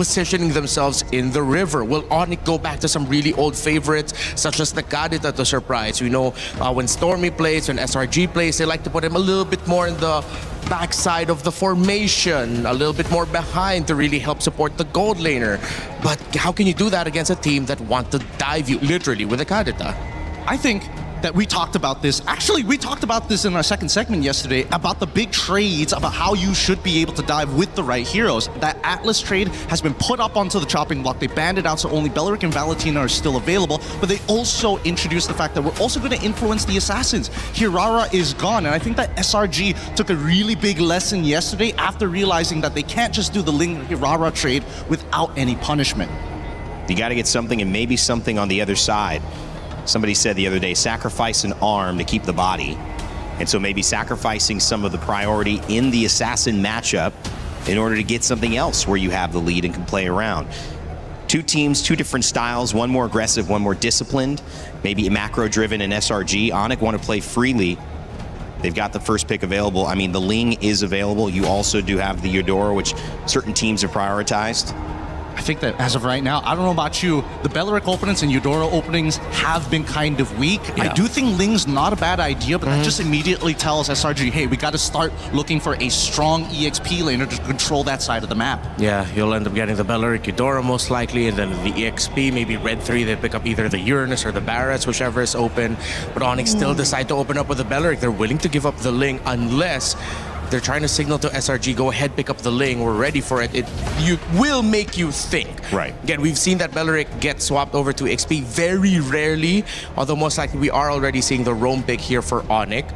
positioning themselves in the river. Will Onyx go back to some really old favorites, such as the Kadita to surprise? We know when Stormy plays, when SRG plays, they like to put him a little bit more in the backside of the formation, a little bit more behind to really help support the gold laner. But how can you do that against a team that want to dive you literally with a Kadita? I think that we talked about this. Actually, we talked about this in our second segment yesterday about the big trades, about how you should be able to dive with the right heroes. That Atlas trade has been put up onto the chopping block. They banned it out so only Beleric and Valentina are still available, but they also introduced the fact that we're also going to influence the assassins. Hirara is gone, and I think that SRG took a really big lesson yesterday after realizing that they can't just do the Ling Hirara trade without any punishment. You got to get something, and maybe something on the other side. Somebody said the other day, sacrifice an arm to keep the body. And so maybe sacrificing some of the priority in the assassin matchup in order to get something else where you have the lead and can play around. Two teams, two different styles, one more aggressive, one more disciplined, maybe macro-driven and SRG. Onyx want to play freely. They've got the first pick available. I mean, the Ling is available. You also do have the Eudora, which certain teams have prioritized. I think that as of right now, I don't know about you, the Beleric openings and Eudora openings have been kind of weak. Yeah. I do think Ling's not a bad idea, but that just immediately tells SRG, hey, we got to start looking for a strong EXP laner to control that side of the map. Yeah, you'll end up getting the Beleric Eudora most likely, and then the EXP, maybe Red 3, they pick up either the Uranus or the Barretts, whichever is open. But Onyx still decide to open up with the Beleric. They're willing to give up the Ling unless they're trying to signal to SRG, go ahead, pick up the Ling, we're ready for it. It will make you think. Right. Again, we've seen that Beleric get swapped over to XP very rarely, although most likely we are already seeing the roam pick here for Onyx.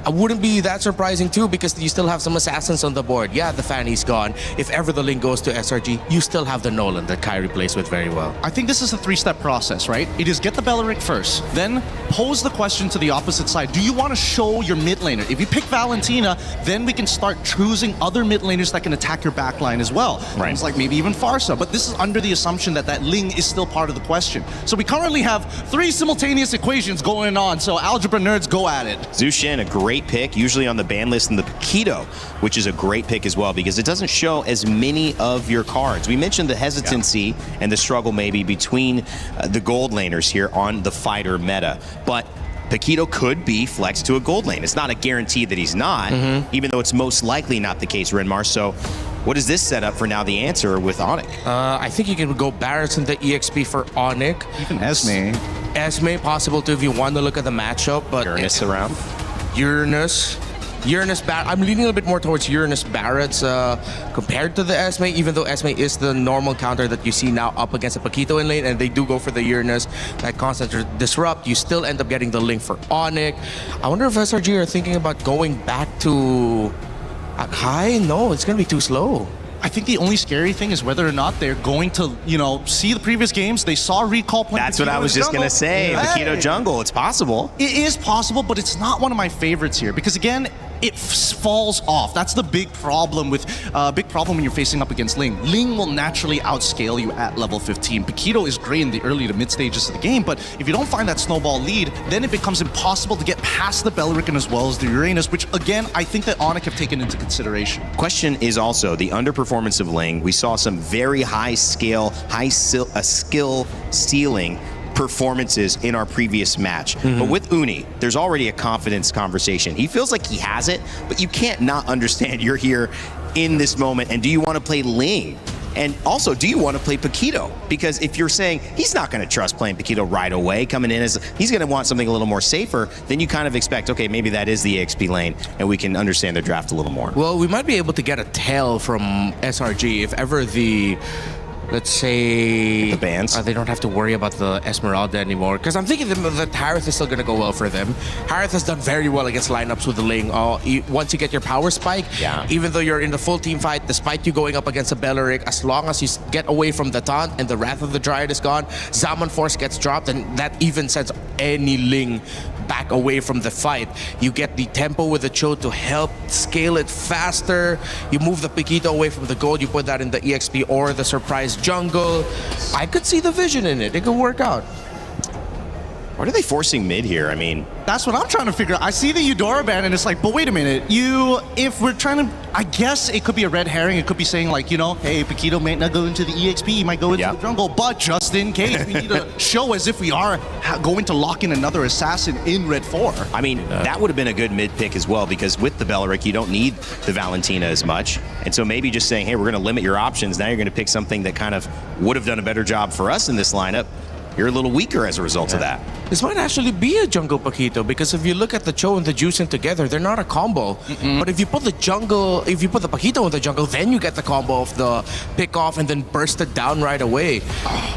I wouldn't be that surprising too, because you still have some assassins on the board. Yeah, the Fanny's gone. If ever the Ling goes to SRG, you still have the Nolan that Kyrie plays with very well. I think this is a three-step process, right? It is get the Beleric first, then pose the question to the opposite side. Do you want to show your mid laner? If you pick Valentina, then we can start choosing other mid laners that can attack your backline as well. Right. Things like maybe even Farsa, but this is under the assumption that that Ling is still part of the question. So we currently have three simultaneous equations going on, so algebra nerds, go at it. Zushin, a great pick, usually on the ban list, and the Paquito, which is a great pick as well because it doesn't show as many of your cards. We mentioned the hesitancy and the struggle maybe between the gold laners here on the fighter meta, but Paquito could be flexed to a gold lane. It's not a guarantee that he's not, even though it's most likely not the case, Renmar. So what does this set up for now the answer with Onyx? I think you can go Barretts into EXP for Onyx. Even Esme. Esme possible too if you want to look at the matchup, but Uranus around. Uranus Barret. I'm leaning a little bit more towards Uranus Barretts compared to the Esme, even though Esme is the normal counter that you see now up against a Paquito in lane, and they do go for the Uranus, that constant disrupt. You still end up getting the Link for Onyx. I wonder if SRG are thinking about going back to Akai? No, it's going to be too slow. I think the only scary thing is whether or not they're going to, see the previous games. They saw Recall playing. That's what I was just going to say. Paquito jungle, it's possible. It is possible, but it's not one of my favorites here because, again, it falls off. That's the big problem with when you're facing up against Ling. Ling will naturally outscale you at level 15. Paquito is great in the early to mid stages of the game, but if you don't find that snowball lead, then it becomes impossible to get past the Beleric and as well as the Uranus, which again, I think that Onyx have taken into consideration. Question is also the underperformance of Ling. We saw some very high skill ceiling performances in our previous match. But with Uni, there's already a confidence conversation. He feels like he has it, but you can't not understand you're here in this moment. And do you want to play Ling? And also, do you want to play Paquito? Because if you're saying he's not going to trust playing Paquito right away, coming in as he's going to want something a little more safer, then you kind of expect, okay, maybe that is the EXP lane, and we can understand their draft a little more. Well, we might be able to get a tail from SRG if ever the, let's say, the bans. They don't have to worry about the Esmeralda anymore. Because I'm thinking that Harith is still going to go well for them. Harith has done very well against lineups with the Ling. Once you get your power spike, even though you're in the full team fight, despite you going up against a Beleric, as long as you get away from the taunt and the Wrath of the Dryad is gone, Zaman Force gets dropped, and that even sends any Ling back away from the fight. You get the tempo with the Cho to help scale it faster. You move the Paquito away from the gold, you put that in the EXP or the surprise jungle. I could see the vision in it. It could work out. What are they forcing mid here? I mean, that's what I'm trying to figure out. I see the Eudora ban and it's like, but wait a minute. If we're trying to, I guess it could be a red herring. It could be saying like, hey, Paquito might not go into the EXP. He might go into the jungle. But just in case, we need to show as if we are going to lock in another assassin in Red 4. I mean, that would have been a good mid pick as well, because with the Beleric, you don't need the Valentina as much. And so maybe just saying, hey, we're going to limit your options. Now you're going to pick something that kind of would have done a better job for us in this lineup. You're a little weaker as a result of that. This might actually be a jungle Paquito, because if you look at the Cho and the Juicing together, they're not a combo. But if you put the Paquito in the jungle, then you get the combo of the pick off and then burst it down right away.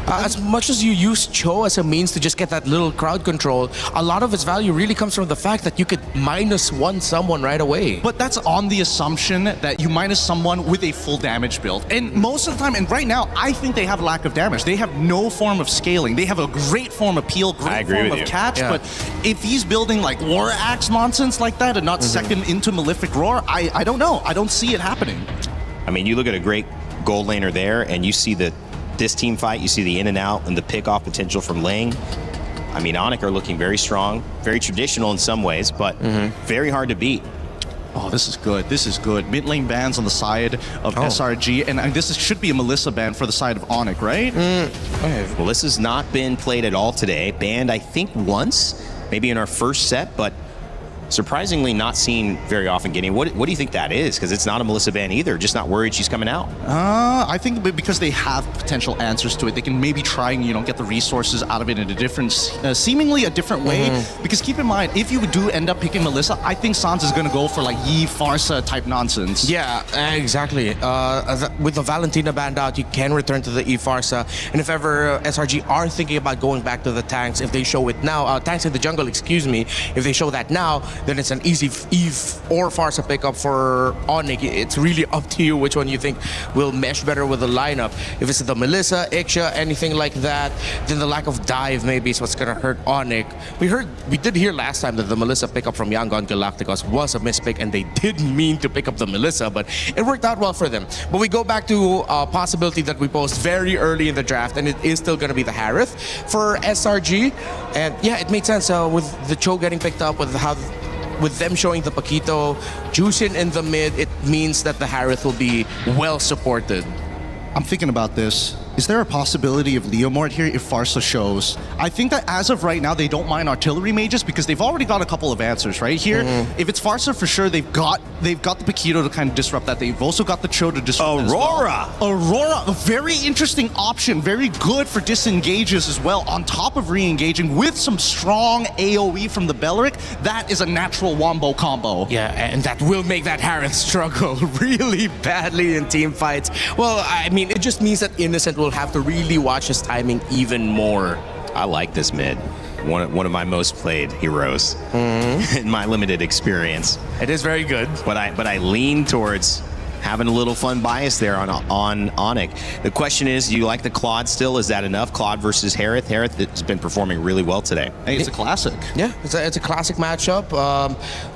As much as you use Cho as a means to just get that little crowd control, a lot of its value really comes from the fact that you could -1 someone right away. But that's on the assumption that you minus someone with a full damage build. And most of the time, and right now, I think they have lack of damage. They have no form of scaling. They have a great form of peel, great form of catch, but if he's building like War Axe nonsense like that and not second into Malefic Roar, I don't know. I don't see it happening. I mean, you look at a great gold laner there, and you see this team fight, you see the in and out and the pick-off potential from Ling. I mean, Onyx are looking very strong, very traditional in some ways, but very hard to beat. Oh, this is good. This is good. Mid lane bans on the side of SRG, and should be a Melissa ban for the side of Onyx, right? Melissa's not been played at all today. Banned, I think, once, maybe in our first set, but surprisingly not seen very often getting. What do you think that is? Because it's not a Melissa ban either. Just not worried she's coming out. I think because they have potential answers to it, they can maybe try and get the resources out of it in a different, seemingly a different way. Because keep in mind, if you do end up picking Melissa, I think Sans is going to go for like Yi Farsa type nonsense. Yeah, exactly. With the Valentina banned out, you can return to the E Farsa, and if ever SRG are thinking about going back to the tanks, if they show it now, tanks in the jungle, excuse me, if they show that now, then it's an easy Eve or Farsa pickup for Onyx. It's really up to you which one you think will mesh better with the lineup. If it's the Melissa, Ixia, anything like that, then the lack of dive maybe is what's gonna hurt Onyx. We did hear last time that the Melissa pickup from Yangon Galacticos was a mispick, and they didn't mean to pick up the Melissa, but it worked out well for them. But we go back to a possibility that we posed very early in the draft, and it is still gonna be the Harith for SRG. And yeah, it made sense with the Cho getting picked up, with them showing the Paquito juicing in the mid, it means that the Harith will be well supported. I'm thinking about this. Is there a possibility of Leomord here if Farsa shows? I think that as of right now, they don't mind artillery mages because they've already got a couple of answers right here. If it's Farsa, for sure, they've got the Paquito to kind of disrupt that. They've also got the Cho to disrupt Aurora! As well. Aurora, a very interesting option. Very good for disengages as well, on top of re-engaging with some strong AoE from the Beleric. That is a natural wombo combo. Yeah, and that will make that Harith struggle really badly in team fights. Well, I mean, it just means that Innocent will have to really watch his timing even more. I like this mid. One of my most played heroes in my limited experience. It is very good. But I lean towards having a little fun bias there on Onyx. The question is, do you like the Claude still? Is that enough? Claude versus Harith. Harith has been performing really well today. Hey, it's a classic. Yeah, it's a classic matchup.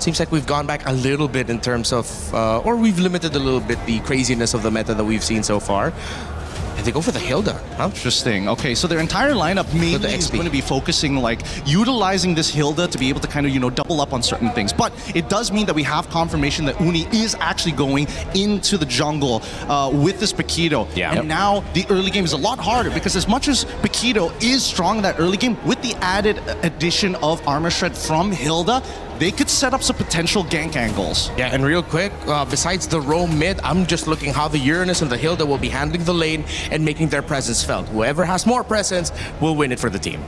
Seems like we've gone back a little bit in terms of, or we've limited a little bit the craziness of the meta that we've seen so far. And they go for the Hilda. Interesting. Okay, so their entire lineup mainly is going to be focusing, like, utilizing this Hilda to be able to kind of, double up on certain things. But it does mean that we have confirmation that Uni is actually going into the jungle with this Paquito. Yeah. And now the early game is a lot harder because as much as Paquito is strong in that early game, with the added addition of Armor Shred from Hilda, they could set up some potential gank angles. Yeah, and real quick, besides the roam mid, I'm just looking how the Uranus and the Hilda will be handling the lane and making their presence felt. Whoever has more presence will win it for the team.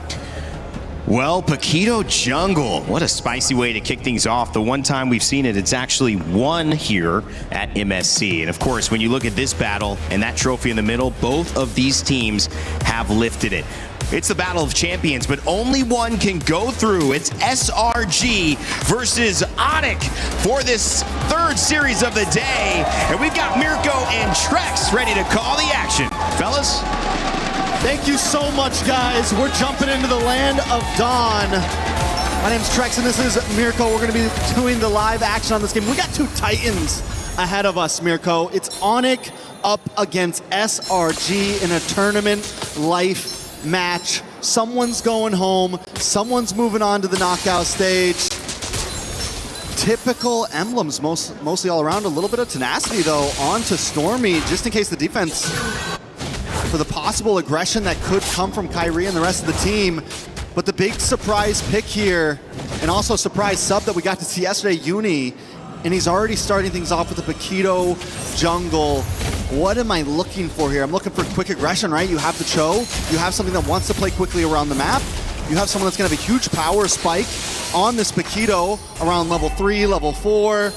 Well, Paquito jungle. What a spicy way to kick things off. The one time we've seen it, it's actually won here at MSC. And of course, when you look at this battle and that trophy in the middle, both of these teams have lifted it. It's the Battle of Champions, but only one can go through. It's SRG versus Onyx for this third series of the day. And we've got Mirko and Trex ready to call the action. Fellas? Thank you so much, guys. We're jumping into the land of Dawn. My name's Trex, and this is Mirko. We're going to be doing the live action on this game. We got two Titans ahead of us, Mirko. It's Onyx up against SRG in a tournament life match someone's going home, someone's moving on to the knockout stage. Typical emblems, mostly all around. A little bit of tenacity, though, onto Stormy, just in case the defense, for the possible aggression that could come from Kyrie and the rest of the team. But the big surprise pick here, and also surprise sub that we got to see yesterday, Uni, and he's already starting things off with the Paquito jungle. What am I looking for here? I'm looking for quick aggression, right? You have the Cho, you have something that wants to play quickly around the map. You have someone that's gonna have a huge power spike on this Paquito around level 3, level 4.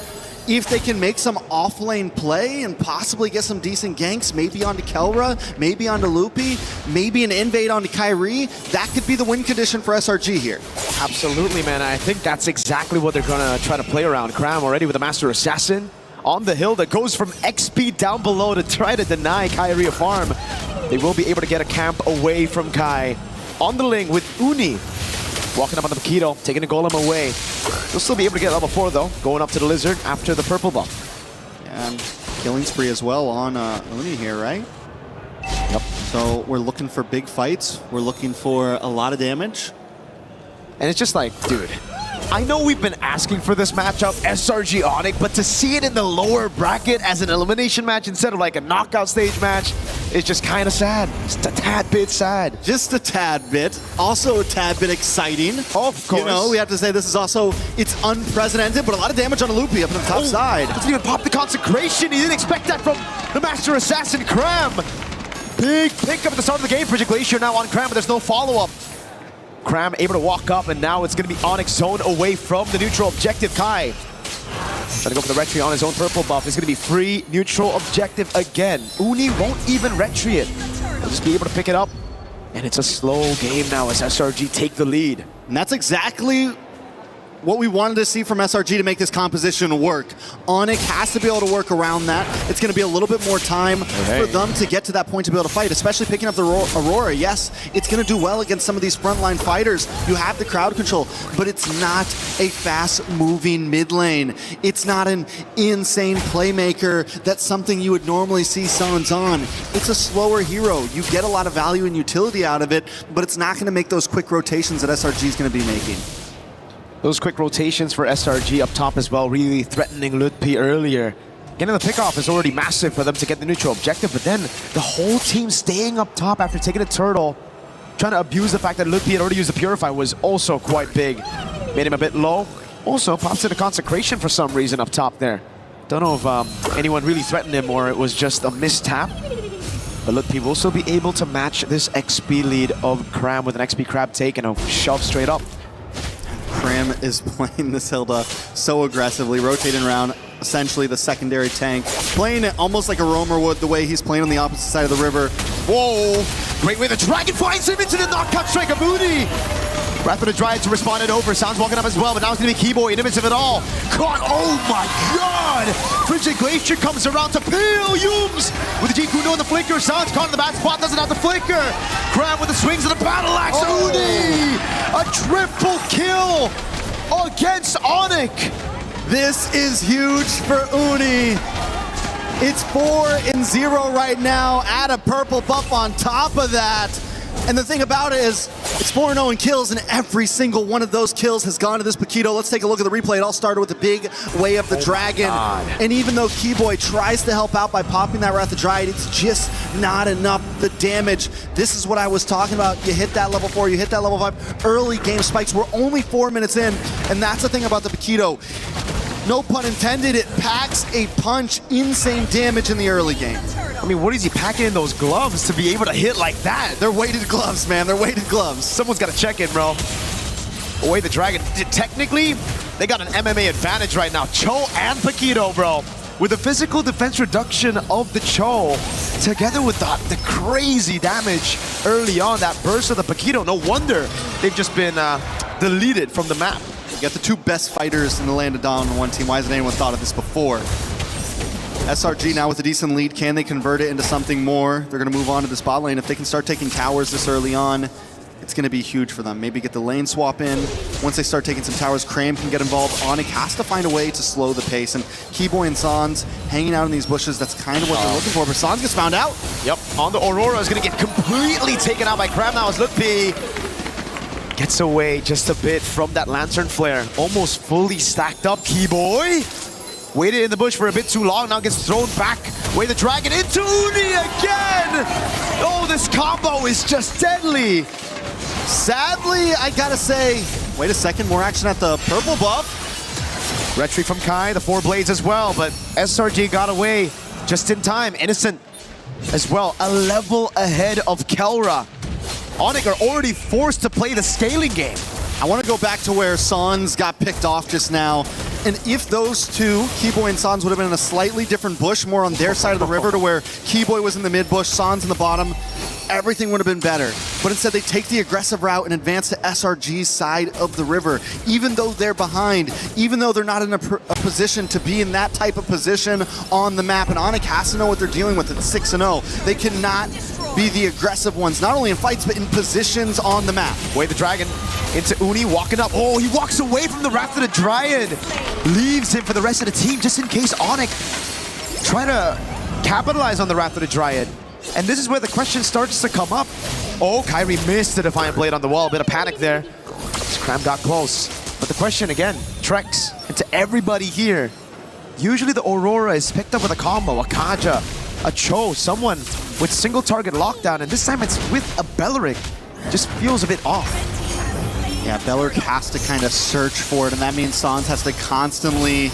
If they can make some off-lane play and possibly get some decent ganks, maybe onto Kelra, maybe onto Loopy, maybe an invade onto Kyrie, that could be the win condition for SRG here. Absolutely, man. I think that's exactly what they're gonna try to play around. Cram already with the Master Assassin on the hill that goes from XP down below to try to deny Kyrie a farm. They will be able to get a camp away from Kai. On the link with Uni. Walking up on the Paquito, taking the golem away. They'll still be able to get level 4 though, going up to the Lizard after the purple buff. And killing spree as well on Uni here, right? Yep. So we're looking for big fights. We're looking for a lot of damage. And it's just like, dude, I know we've been asking for this matchup, SRG Onyx, but to see it in the lower bracket as an elimination match instead of like a knockout stage match is just kind of sad. Just a tad bit sad. Just a tad bit. Also a tad bit exciting. Of course. You know, we have to say this is also, it's unprecedented, but a lot of damage on a Loopy up on the top side. Doesn't even pop the consecration. He didn't expect that from the Master Assassin, Cram. Big pick up at the start of the game. Project Glacier now on Cram, but there's no follow-up. Cram able to walk up, and now it's going to be Onyx zone away from the neutral objective. Kai trying to go for the retry on his own purple buff. It's going to be free neutral objective again. Uni won't even retry it. They'll just be able to pick it up. And it's a slow game now as SRG take the lead. And that's exactly what we wanted to see from SRG to make this composition work. Onyx has to be able to work around that. It's going to be a little bit more time for them to get to that point to be able to fight, especially picking up the Aurora. Yes, it's going to do well against some of these frontline fighters. You have the crowd control, but it's not a fast-moving mid lane. It's not an insane playmaker. That's something you would normally see Suns on. It's a slower hero. You get a lot of value and utility out of it, but it's not going to make those quick rotations that SRG is going to be making. Those quick rotations for SRG up top as well, really threatening Lutpi earlier. Getting the pickoff is already massive for them to get the neutral objective, but then the whole team staying up top after taking a turtle, trying to abuse the fact that Lutpi had already used the Purify was also quite big. Made him a bit low. Also pops to the consecration for some reason up top there. Don't know if anyone really threatened him or it was just a mistap. But Lutpi will still be able to match this XP lead of Cram with an XP crab take and a shove straight up. Cram is playing this Hilda so aggressively, rotating around essentially the secondary tank, playing it almost like a roamer would the way he's playing on the opposite side of the river. Whoa! Great way the Dragon finds him into the knockout strike of Moody! Wrath of the Dryad to respond it over. Sounds walking up as well, but now it's going to be Keyboy in the midst of it all. Caught, oh my god! Frigid Glacier comes around to peel Yums with the G-Kuno and the flicker. Sounds caught in the bad spot, doesn't have the flicker. Cram with the swings of the battle axe. Uni! A triple kill against Onyx. This is huge for Uni. It's 4-0 right now. Add a purple buff on top of that. And the thing about it is, it's 4-0 in kills, and every single one of those kills has gone to this Paquito. Let's take a look at the replay. It all started with the big way of the dragon. And even though Keyboy tries to help out by popping that Wrath of Dryad, it's just not enough. The damage, this is what I was talking about. You hit that level 4, you hit that level 5. Early game spikes. We're only 4 minutes in, and that's the thing about the Paquito. No pun intended, it packs a punch. Insane damage in the early game. I mean, what is he packing in those gloves to be able to hit like that? They're weighted gloves, man. They're weighted gloves. Someone's got to check in, bro. Away the Dragon. Technically, they got an MMA advantage right now. Cho and Paquito, bro. With the physical defense reduction of the Cho, together with the crazy damage early on, that burst of the Paquito, no wonder they've just been deleted from the map. You got the two best fighters in the land of Dawn on one team. Why hasn't anyone thought of this before? SRG now with a decent lead. Can they convert it into something more? They're going to move on to the spot lane. If they can start taking towers this early on, it's going to be huge for them. Maybe get the lane swap in. Once they start taking some towers, Cram can get involved. Onyx has to find a way to slow the pace. And Keyboy and Sans hanging out in these bushes, that's kind of what they're looking for. But Sans gets found out. Yep, on the Aurora is going to get completely taken out by Cram now as Lutpi gets away just a bit from that Lantern Flare. Almost fully stacked up. Keyboy waited in the bush for a bit too long, now gets thrown back. Way the Dragon into Uni again! Oh, this combo is just deadly! Sadly, I gotta say, wait a second, more action at the purple buff. Retry from Kai, the 4 blades as well, but SRG got away just in time. Innocent as well, a level ahead of Kelra. Onyx are already forced to play the scaling game. I want to go back to where Sans got picked off just now. And if those two, Keyboy and Sans, would have been in a slightly different bush, more on their side of the river to where Keyboy was in the mid bush, Sans in the bottom, everything would have been better. But instead they take the aggressive route and advance to SRG's side of the river. Even though they're behind, even though they're not in a position to be in that type of position on the map. And Onyx has to know what they're dealing with at 6-0. They cannot be the aggressive ones, not only in fights, but in positions on the map. Way the Dragon into Uni, walking up. Oh, he walks away from the Wrath of the Dryad. Leaves him for the rest of the team, just in case Onyx try to capitalize on the Wrath of the Dryad. And this is where the question starts to come up. Oh, Kyrie missed the Defiant Blade on the wall. A bit of panic there. Cram got close. But the question again, Trex, and to everybody here, usually the Aurora is picked up with a combo, a Kaja, a Cho, someone with single target lockdown, and this time it's with a Belleric. Just feels a bit off. Yeah, Belleric has to kind of search for it, and that means Sans has to constantly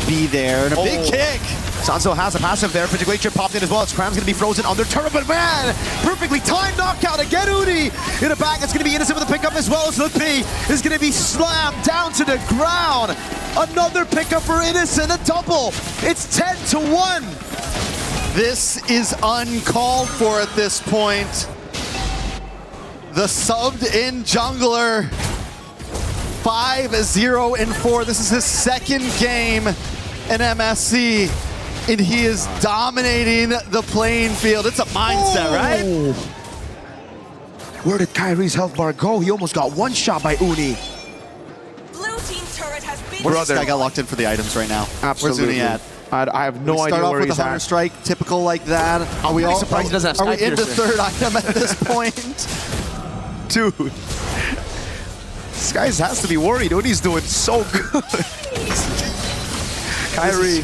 be there. And a big kick! Sanzo has a passive there. Glacier popped in as well. It's Cram's going to be frozen under turret, but man, perfectly timed knockout again. Uni in a bag. It's going to be Innocent with a pickup as well as Lutpi is going to be slammed down to the ground. Another pickup for Innocent, a double. It's 10-1. This is uncalled for at this point. The subbed in jungler, 5-0-4. This is his second game in MSC, and he is dominating the playing field. It's a mindset, right? Where did Kyrie's health bar go? He almost got one shot by Uni. Blue team's turret has been This guy got locked in for the items right now. Absolutely. Where's Uni at? I have no idea where he's at. Start off with the Hunter Strike, typical like that. Are we all surprised he doesn't have Are we Sky into Piercer? third item at this point? Dude, this guy has to be worried. Uni's doing so good. Kyrie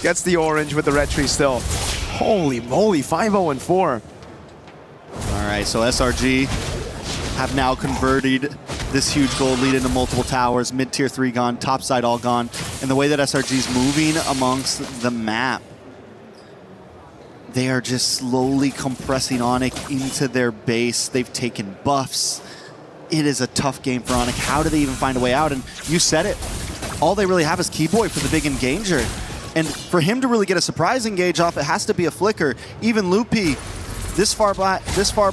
gets the orange with the red tree still. Holy moly, 5-0-4. All right, so SRG have now converted this huge gold lead into multiple towers. Mid-tier 3 gone, top side all gone. And the way that SRG is moving amongst the map, they are just slowly compressing Onyx into their base. They've taken buffs. It is a tough game for Onyx. How do they even find a way out? And you said it. All they really have is Keyboy for the big engager. And for him to really get a surprise engage off, it has to be a flicker. Even Lutpi, this far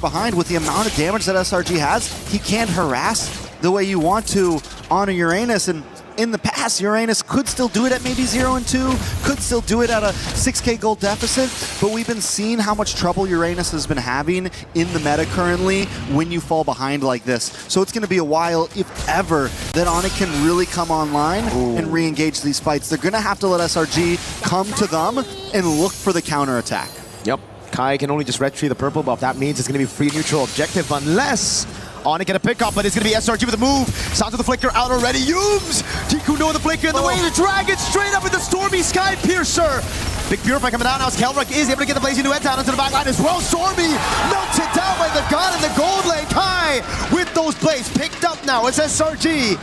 behind, with the amount of damage that SRG has, he can't harass the way you want to on a Uranus. And in the past, Uranus could still do it at maybe 0-2, could still do it at a 6k gold deficit, but we've been seeing how much trouble Uranus has been having in the meta currently when you fall behind like this. So it's going to be a while, if ever, that Onyx can really come online and re-engage these fights. They're going to have to let SRG come to them and look for the counterattack. Yep, Kai can only just retrieve the purple buff. That means it's going to be free neutral objective unless Onyx get a pickup, but it's going to be SRG with a move. Sounds of the flicker out already. Yooms! Tikuno with the flicker in the way. The Dragon straight up with the Stormy Sky Piercer. Big Purify coming down now as Kelrock is able to get the Blazing Duet down into the back line as well. Stormy melted down by the god in the gold lane. Kai with those blades picked up now as SRG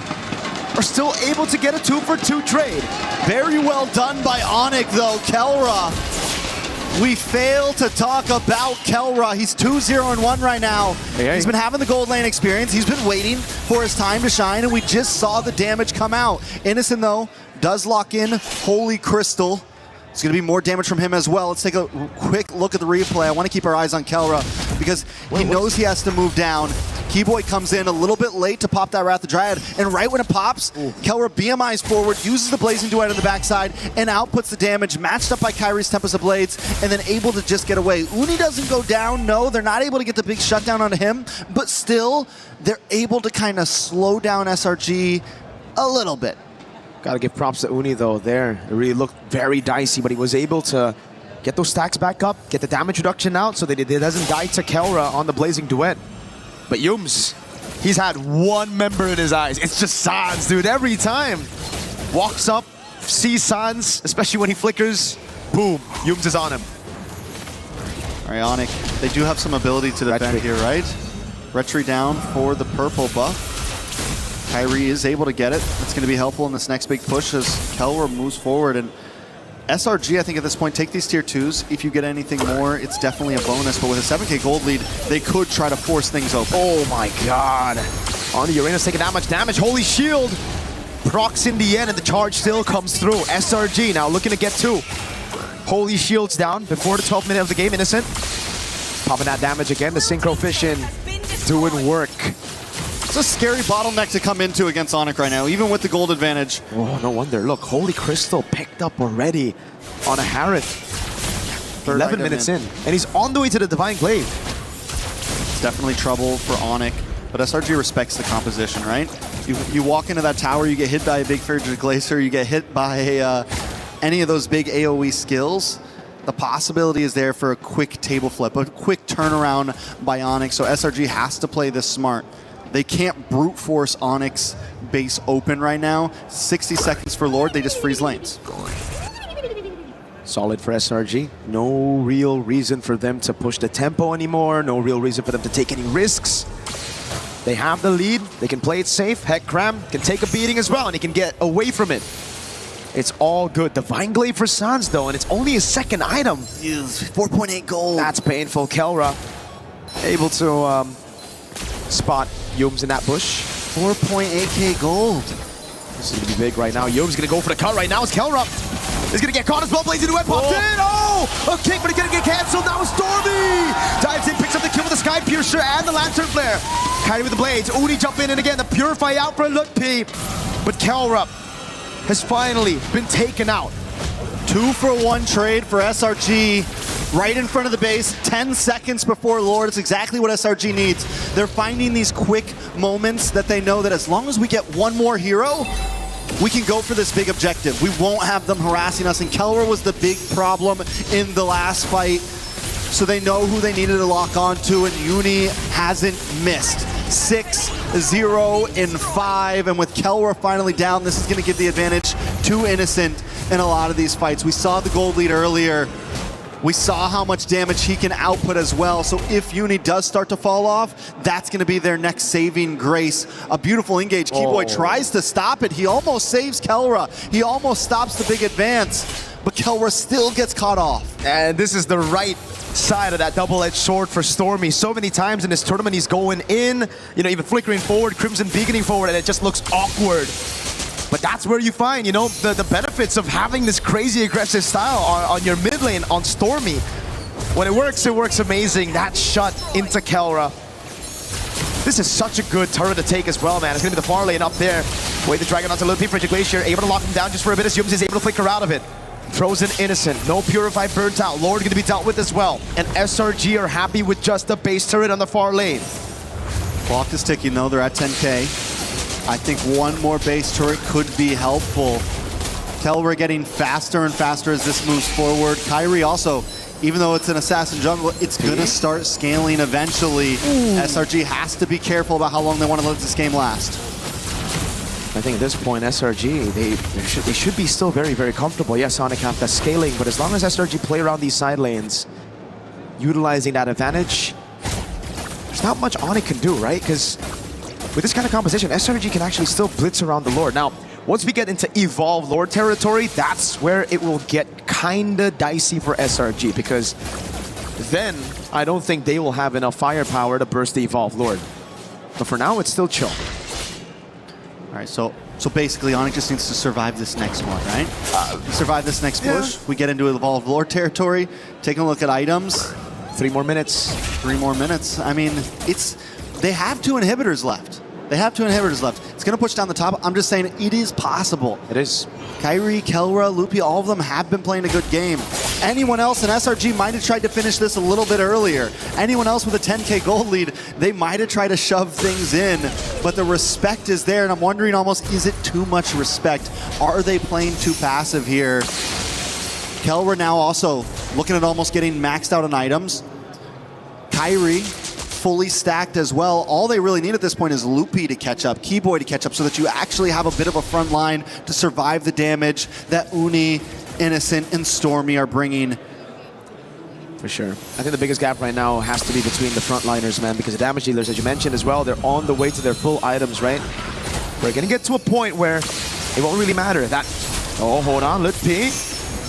are still able to get a 2-for-2 trade. Very well done by Onyx though, Kelra. We fail to talk about Kelra. He's 2-0-1 right now. He's been having the gold lane experience. He's been waiting for his time to shine, and we just saw the damage come out. Innocent, though, does lock in Holy Crystal. It's going to be more damage from him as well. Let's take a quick look at the replay. I want to keep our eyes on Kelra because he knows he has to move down. Keyboy comes in a little bit late to pop that Wrath of Dryad, and right when it pops, Kelra BMIs forward, uses the Blazing Duet on the backside, and outputs the damage, matched up by Kyrie's Tempest of Blades, and then able to just get away. Uni doesn't go down, no, they're not able to get the big shutdown on him, but still, they're able to kind of slow down SRG a little bit. Gotta give props to Uni though there. It really looked very dicey, but he was able to get those stacks back up, get the damage reduction out so that it doesn't die to Kelra on the Blazing Duet. But Yums, he's had one member in his eyes. It's just Sans, dude, every time. Walks up, sees Sans, especially when he flickers, boom, Yums is on him. All right, Onyx, they do have some ability to defend here, right? Retry down for the purple buff. Kyrie is able to get it. That's going to be helpful in this next big push as Kelra moves forward. And SRG, I think at this point, take these tier 2s. If you get anything more, it's definitely a bonus. But with a 7k gold lead, they could try to force things open. Oh my god. On the Uranus taking that much damage. Holy Shield procs in the end, and the charge still comes through. SRG now looking to get 2. Holy Shield's down before the 12th minute of the game. Innocent popping that damage again. The Synchro Fission doing work. It's a scary bottleneck to come into against Onyx right now, even with the gold advantage. Oh, no wonder. Look, Holy Crystal picked up already on a Harith. 11 minutes in. And he's on the way to the Divine Glaive. It's definitely trouble for Onyx, but SRG respects the composition, right? You walk into that tower, you get hit by a big Frigid Glacier, you get hit by any of those big AoE skills. The possibility is there for a quick table flip, a quick turnaround by Onyx, so SRG has to play this smart. They can't brute force Onyx base open right now. 60 seconds for Lord, they just freeze lanes. Solid for SRG. No real reason for them to push the tempo anymore. No real reason for them to take any risks. They have the lead. They can play it safe. Heck, Cram can take a beating as well, and he can get away from it. It's all good. Divine Glaive for Sans, though, and it's only his second item. 4.8 gold. That's painful. Kelra able to spot Yums in that bush. 4.8k gold. This is going to be big right now. Yums going to go for the cut right now. It's Kelra. He's going to get caught as well. Blazing Duet popped in. Oh! A kick, but he's going to get canceled. Now it's Stormy. Dives in, picks up the kill with the Sky Piercer and the Lantern Flare. Kyrie with the blades. Uni jump in, and again, the Purify out for Lutpi. But Kelra has finally been taken out. 2-for-1 trade for SRG. Right in front of the base, 10 seconds before Lord. It's exactly what SRG needs. They're finding these quick moments that they know that as long as we get one more hero, we can go for this big objective. We won't have them harassing us, and Kelra was the big problem in the last fight. So they know who they needed to lock onto, and Uni hasn't missed. 6-0-5, and with Kelra finally down, this is going to give the advantage to Innocent in a lot of these fights. We saw the gold lead earlier. We saw how much damage he can output as well. So if Uni does start to fall off, that's going to be their next saving grace. A beautiful engage. Keyboy tries to stop it. He almost saves Kelra. He almost stops the big advance, but Kelra still gets caught off. And this is the right side of that double-edged sword for Stormy. So many times in this tournament, he's going in, you know, even flickering forward, Crimson beaconing forward, and it just looks awkward. But that's where you find, you know, the benefits of having this crazy aggressive style on your mid lane on Stormy. When it works amazing. That shot into Kelra. This is such a good turret to take as well, man. It's going to be the far lane up there. Wait the dragon onto Lutpi, Frigid Glacier, able to lock him down just for a bit as Yums is able to flicker out of it. Frozen Innocent, no Purify burnt out. Lord going to be dealt with as well. And SRG are happy with just the base turret on the far lane. Clock is ticking though, they're at 10k. I think one more base turret could be helpful. Kelra getting faster and faster as this moves forward. Kyrie also, even though it's an assassin jungle, it's gonna start scaling eventually. SRG has to be careful about how long they want to let this game last. I think at this point, SRG, they should be still very, very comfortable. Yes, Sonic have that scaling, but as long as SRG play around these side lanes, utilizing that advantage, there's not much Onyx can do, right? Because with this kind of composition, SRG can actually still blitz around the Lord. Now, once we get into Evolve Lord territory, that's where it will get kinda dicey for SRG, because then I don't think they will have enough firepower to burst the Evolve Lord. But for now, it's still chill. All right, so basically Onyx just needs to survive this next one, right? Survive this next push. We get into Evolve Lord territory, taking a look at items. 3 more minutes. 3 more minutes. I mean, they have 2 inhibitors left. It's going to push down the top. I'm just saying it is possible. It is. Kyrie, Kelra, Loopy, all of them have been playing a good game. Anyone else in SRG might have tried to finish this a little bit earlier. Anyone else with a 10K gold lead, they might have tried to shove things in, but the respect is there, and I'm wondering almost, is it too much respect? Are they playing too passive here? Kelra now also looking at almost getting maxed out on items. Kyrie, fully stacked as well. All they really need at this point is Loopy to catch up, Keyboy to catch up, so that you actually have a bit of a front line to survive the damage that Uni, Innocent, and Stormy are bringing. For sure. I think the biggest gap right now has to be between the frontliners, man, because the damage dealers, as you mentioned as well, they're on the way to their full items, right? We're going to get to a point where it won't really matter. That, oh, hold on, Lutpi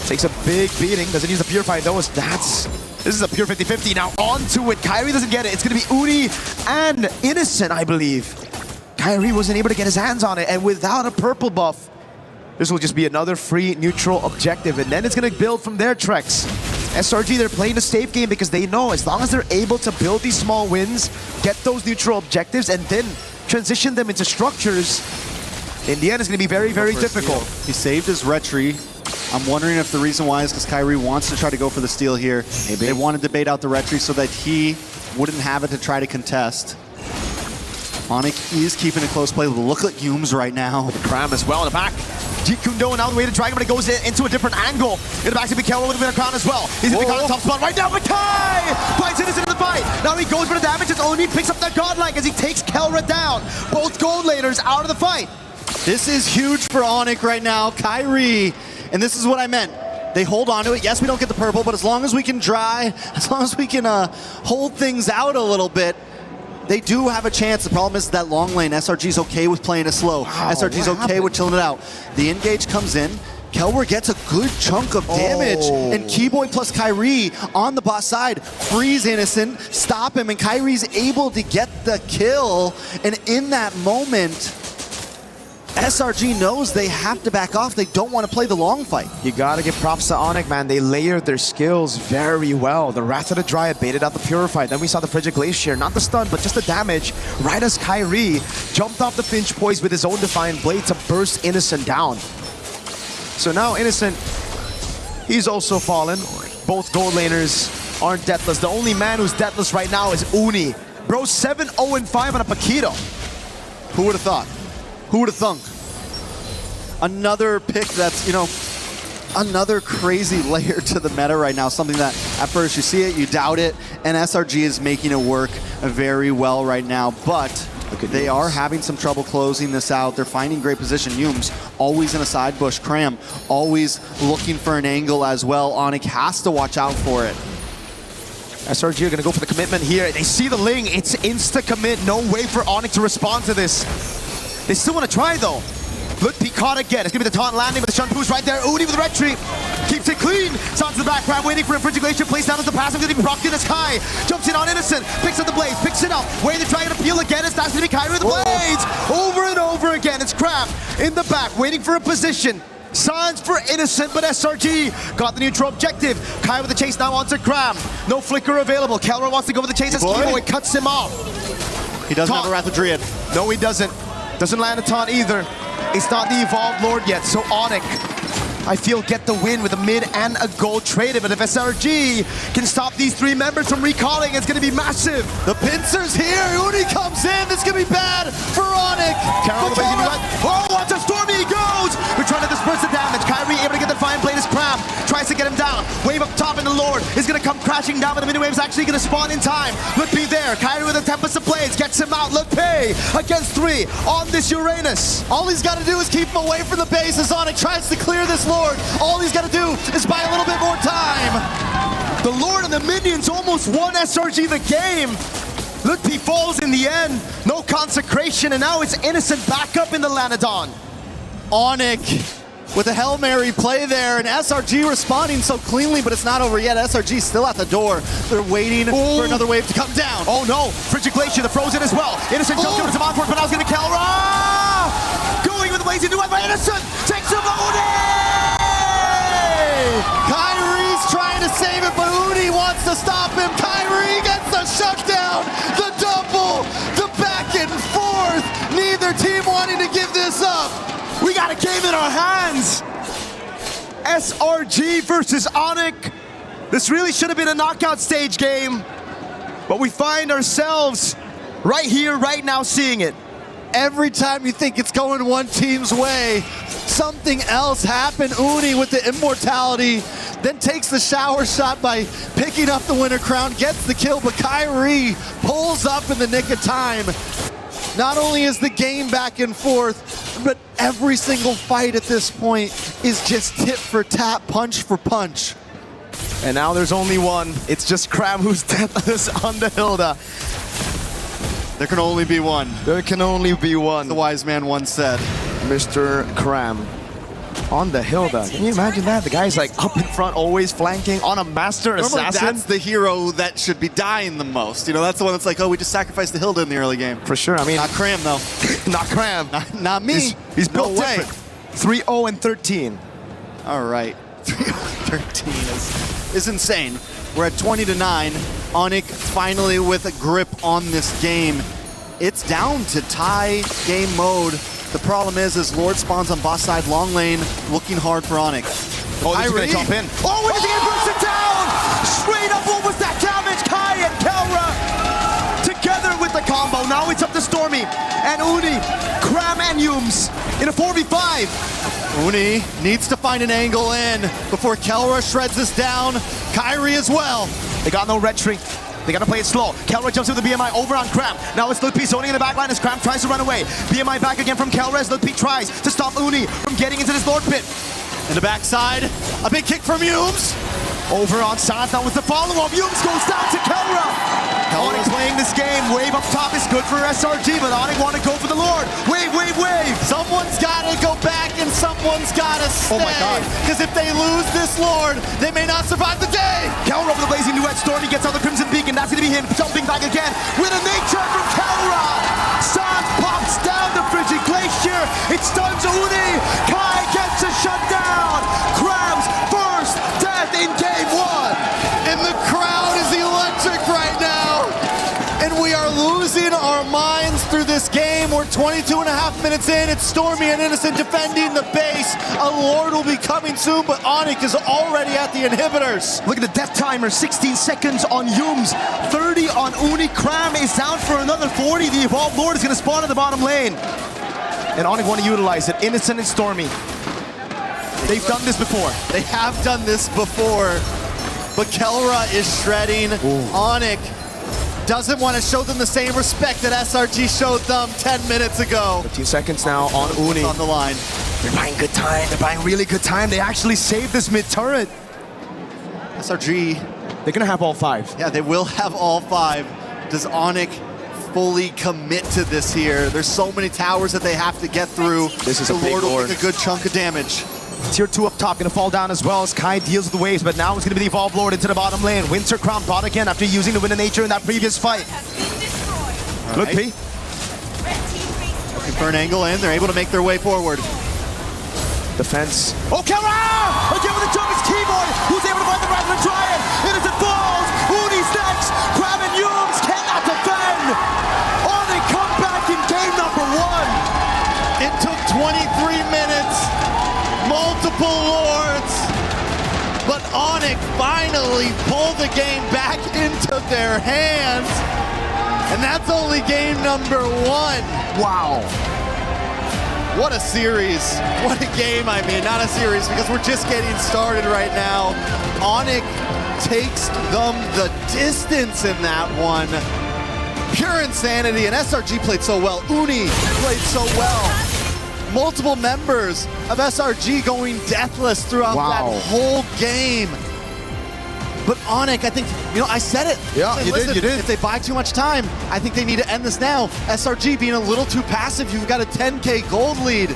takes a big beating. Doesn't use the Purify, though. This is a pure 50-50. Now onto it. Kyrie doesn't get it. It's going to be Uni and Innocent, I believe. Kyrie wasn't able to get his hands on it, and without a purple buff, this will just be another free neutral objective, and then it's going to build from there, Trex. SRG, they're playing a safe game because they know as long as they're able to build these small wins, get those neutral objectives, and then transition them into structures, in the end it's going to be very, very difficult. He saved his retry. I'm wondering if the reason why is because Kyrie wants to try to go for the steal here. Maybe. They wanted to bait out the retry so that he wouldn't have it to try to contest. Onyx is keeping a close play. Look at Humes right now. Cram as well in the back. Jeet Kune Do now the way to drag him, but it goes into a different angle. In the back to Mikael with a crown as well. He's going to be caught in top spot right now. Makai finds Innocent in the fight. Now he goes for the damage. It's only picks up that godlike as he takes Kelra down. Both gold laners out of the fight. This is huge for Onyx right now. Kyrie, and this is what I meant. They hold on to it. Yes, we don't get the purple, but as long as we can as long as we can hold things out a little bit, they do have a chance. The problem is that long lane, SRG's okay with playing it slow. Wow, SRG's okay with chilling it out. The engage comes in. Kelwer gets a good chunk of damage, and Keyboy plus Kyrie on the bot side freeze Innocent, stop him, and Kyrie's able to get the kill. And in that moment, SRG knows they have to back off. They don't want to play the long fight. You gotta give props to Onyx, man. They layered their skills very well. The Wrath of the Dryad baited out the Purify. Then we saw the Frigid Glacier. Not the stun, but just the damage. Right as Kyrie jumped off the Finch Poise with his own Defiant Blade to burst Innocent down. So now Innocent, he's also fallen. Both gold laners aren't deathless. The only man who's deathless right now is Uni. Bro, 7-0-5 on a Paquito. Who would have thought? Who would have thunk? Another pick that's, you know, another crazy layer to the meta right now. Something that at first you see it, you doubt it, and SRG is making it work very well right now. But they are having some trouble closing this out. They're finding great position. Humes always in a side bush. Cram always looking for an angle as well. Onyx has to watch out for it. SRG are going to go for the commitment here. They see the Ling. It's insta-commit. No way for Onyx to respond to this. They still want to try, though. Look, he caught again. It's going to be the taunt landing, but the Shun Pu's right there. Uni with the red tree. Keeps it clean. Sounds to the background, waiting for a Frigid Glacier. Plays down as the passive. Going to be procced in the sky. Jumps in on Innocent. Picks up the blades. Picks it up. Waiting to try and appeal again. It's that's going to be Kyrie with the blades. Over and over again. It's Crab in the back, waiting for a position. Signs for Innocent, but SRG got the neutral objective. Kai with the chase now onto Cram. No flicker available. Kelra wants to go with the chase as Keyboy cuts him off. He doesn't have a Wrath of Dryad. No, he doesn't. Doesn't land a taunt either. It's not the Evolved Lord yet, so Onyx, I feel, get the win with a mid and a gold traded. But if SRG can stop these three members from recalling, it's going to be massive. The pincer's here. Uni comes in. This is going to be bad for Onyx. Oh, watch how Stormy he goes. We're trying to disperse the damage. Kyrie able to get the Defiant Blade as Cram tries to get him down. Wave up top, and the Lord is going to come crashing down, but the mini wave's actually going to spawn in time. Look be there. Kyrie with a Tempest of Blades gets him out. Look pay against 3 on this Uranus. All he's got to do is keep him away from the base as Onyx tries to clear this Lord. All he's got to do is buy a little bit more time. The Lord and the minions almost won SRG the game. Lutpi falls in the end. No consecration, and now it's Innocent back up in the Lanadon. Onyx with a Hail Mary play there, and SRG responding so cleanly, but it's not over yet. SRG still at the door. They're waiting for another wave to come down. Oh no, Frigid Glacier, the Frozen as well. Innocent jumps over some encore, but now he's going to Kelra. Going with the lazy new one by Innocent. Takes him out. Kyrie's trying to save it, but Uni wants to stop him. Kyrie gets the shutdown. The double. The neither team wanting to give this up. We got a game in our hands. SRG versus Onyx. This really should have been a knockout stage game, but we find ourselves right here, right now, seeing it. Every time you think it's going one team's way, something else happened. Uni with the immortality, then takes the shower shot by picking up the winner crown, gets the kill, but Kyrie pulls up in the nick of time. Not only is the game back and forth, but every single fight at this point is just tit for tat, punch for punch. And now there's only one. It's just Cram who's deathless on the Hilda. There can only be one. There can only be one. The wise man once said. Mr. Cram on the Hilda. Can you imagine that? The guy's like up in front, always flanking on a master assassin. That's the hero that should be dying the most. You know, that's the one that's like, oh, we just sacrificed the Hilda in the early game. For sure. I mean, not Cram though. Not Cram. Not me. He's built no way. different. 3-0 and 13. All right. 3-0-13 is insane. We're at 20-9. Onyx finally with a grip on this game. It's down to tie game mode. The problem is Lord spawns on boss side, long lane, looking hard for Onyx. Oh, he's gonna jump in. Oh, when is he gonna burst it down? Straight up, what was that damage? Kai and Kelra together with the combo. Now it's up to Stormy and Uni, Cram and Yums in a 4v5. Uni needs to find an angle in before Kelra shreds this down. Kyrie as well. They got no red tree. They gotta play it slow. Kelra jumps with the BMI over on Cram. Now it's Lutpi zoning in the backline as Cram tries to run away. BMI back again from Kelra as Lutpi tries to stop Uni from getting into this Lord pit. In the backside, a big kick from Yums. Over on Sanz now with the follow-up. Yums goes down to Kelra. Onyx playing this game. Wave up top is good for SRG, but Onyx want to go for the Lord. Wave, wave, wave. Someone's got to go back and someone's got to stay. Oh my God. Because if they lose this Lord, they may not survive the day. Kelra over the blazing duet. Stormy gets out the Crimson Beacon. That's going to be him jumping back again with a nature from Kelra. Sanz pops down the Frigid Glacier. It stuns Uni. Kai gets a shutdown. Cram's first death in game one. And the crowd is electric right now. And we are losing our minds through this game. We're 22.5 minutes in. It's Stormy and Innocent defending the base. A Lord will be coming soon, but Onyx is already at the inhibitors. Look at the death timer, 16 seconds on Yums, 30 on Uni. Cram is down for another 40. The Evolved Lord is going to spawn in the bottom lane. And Onyx want to utilize it. Innocent and Stormy. They've done this before. They have done this before. But Kelra is shredding. Onyx doesn't want to show them the same respect that SRG showed them 10 minutes ago. 15 seconds now on Uni. On the line. They're buying good time. They're buying really good time. They actually saved this mid turret. SRG. They're going to have all 5. Yeah, they will have all 5. Does Onyx fully commit to this here? There's so many towers that they have to get through. This is the a big Lord will Lord. take a good chunk of damage. Tier 2 up top, gonna fall down as well as Kai deals with the waves, but now it's gonna be the Evolved Lord into the bottom lane. Winter Crown bought again after using the Wind of Nature in that previous fight. Look, P. Looking for an angle in, they're able to make their way forward. Defense. Oh, Kelra! Again with the jump, it's Keyboard, who's able to find the Rattler Giant. Innocent falls, Uni's next, Cram and Yums cannot defend. Oh, they come back in game number 1. It took 23 minutes. Multiple Lords, but Onyx finally pulled the game back into their hands, and that's only game number 1. Wow. What a series. What a game, I mean. Not a series, because we're just getting started right now. Onyx takes them the distance in that one. Pure insanity, and SRG played so well. Uni played so well. Multiple members of SRG going deathless throughout that whole game. But Onyx, I think, you know, I said it. Yeah, you did. If they buy too much time, I think they need to end this now. SRG being a little too passive. You've got a 10K gold lead.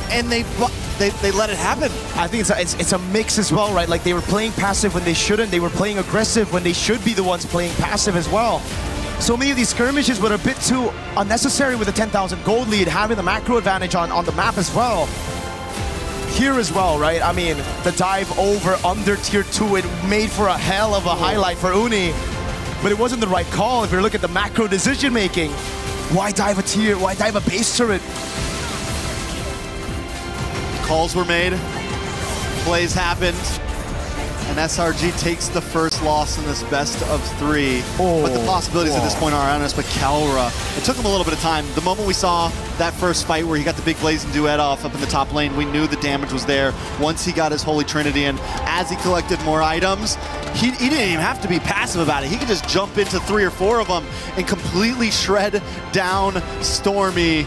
And they let it happen. I think it's a mix as well, right? Like they were playing passive when they shouldn't. They were playing aggressive when they should be the ones playing passive as well. So many of these skirmishes were a bit too unnecessary with a 10,000 gold lead, having the macro advantage on the map as well. Here as well, right? I mean, the dive over under tier 2, it made for a hell of a highlight for Uni, but it wasn't the right call if you look at the macro decision making. Why dive a tier? Why dive a base turret? Calls were made, plays happened, and SRG takes the first loss in this best of 3. But the possibilities at this point are endless. But Kelra, it took him a little bit of time. The moment we saw that first fight where he got the big blazing duet off up in the top lane, we knew the damage was there. Once he got his Holy Trinity in, as he collected more items, he didn't even have to be passive about it. He could just jump into 3 or 4 of them and completely shred down Stormy.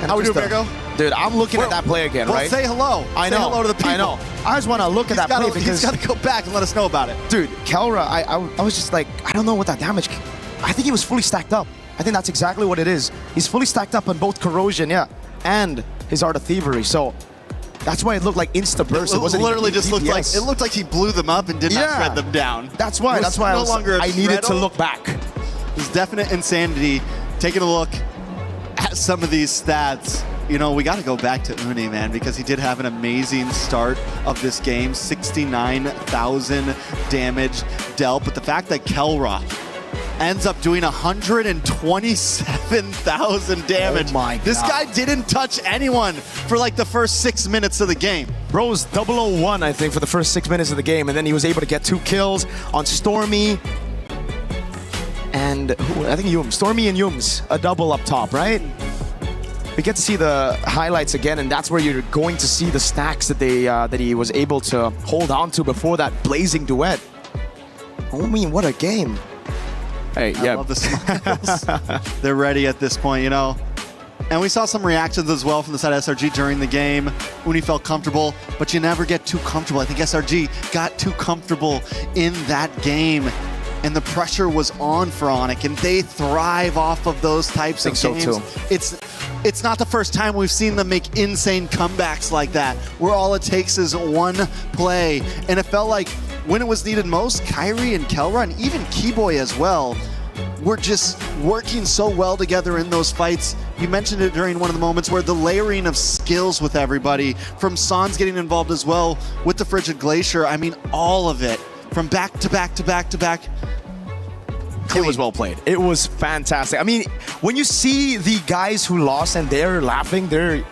How we doing, Virgo? Dude, I'm looking at that play again, well, right? Say hello. I know. Say hello to the people. I know. I just want to look at that play because he's got to go back and let us know about it. Dude, Kelra, I was just like, I don't know what that damage. I think he was fully stacked up. I think that's exactly what it is. He's fully stacked up on both Corrosion, yeah, and his Art of Thievery. So that's why it looked like insta burst. It wasn't literally even just looked like he blew them up and did not shred them down. That's why. That's why I needed to look back. There's definite insanity. Taking a look at some of these stats. You know, we got to go back to Uni, man, because he did have an amazing start of this game. 69,000 damage dealt. But the fact that Kelra ends up doing 127,000 damage. Oh my God. This guy didn't touch anyone for like the first 6 minutes of the game. Bro's 001, I think, for the first 6 minutes of the game. And then he was able to get 2 kills on Stormy. And I think Yums. Stormy and Yums. A double up top, right? We get to see the highlights again, and that's where you're going to see the stacks that that he was able to hold on to before that blazing duet. I mean, what a game! Hey, I love the smiles. They're ready at this point, you know. And we saw some reactions as well from the side of SRG during the game. Uni felt comfortable, but you never get too comfortable. I think SRG got too comfortable in that game. And the pressure was on for Onic, and they thrive off of those types of games. So too. It's not the first time we've seen them make insane comebacks like that, where all it takes is one play. And it felt like when it was needed most, Kyrie and Kelra, and even Keyboy as well, were just working so well together in those fights. You mentioned it during one of the moments where the layering of skills with everybody, from Sans getting involved as well with the Frigid Glacier, I mean, all of it. From back to back to back to back. It was well played. It was fantastic. I mean, when you see the guys who lost and they're laughing, they're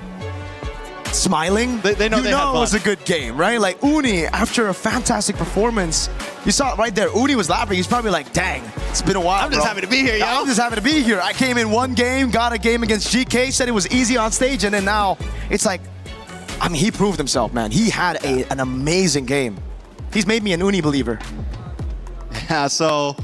smiling, they know it was a good game, right? Like Uni, after a fantastic performance, you saw it right there. Uni was laughing. He's probably like, dang, it's been a while, I'm just happy to be here, yo. I'm just happy to be here. I came in one game, got a game against GK, said it was easy on stage, and then now it's like, I mean, he proved himself, man. He had an amazing game. He's made me an Uni believer. Yeah, so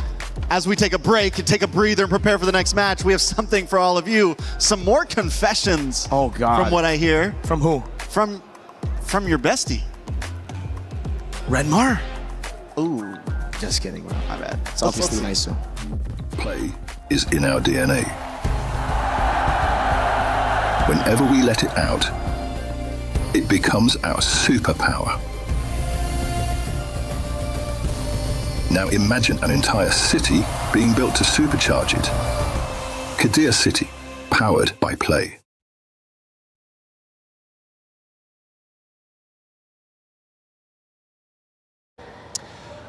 as we take a break and take a breather and prepare for the next match, we have something for all of you. Some more confessions. Oh, God. From what I hear. From who? From your bestie. Renmar? Ooh. Just kidding, bro. My bad. It's obviously nice. Play is in our DNA. Whenever we let it out, it becomes our superpower. Now imagine an entire city being built to supercharge it. Kadir City, powered by play.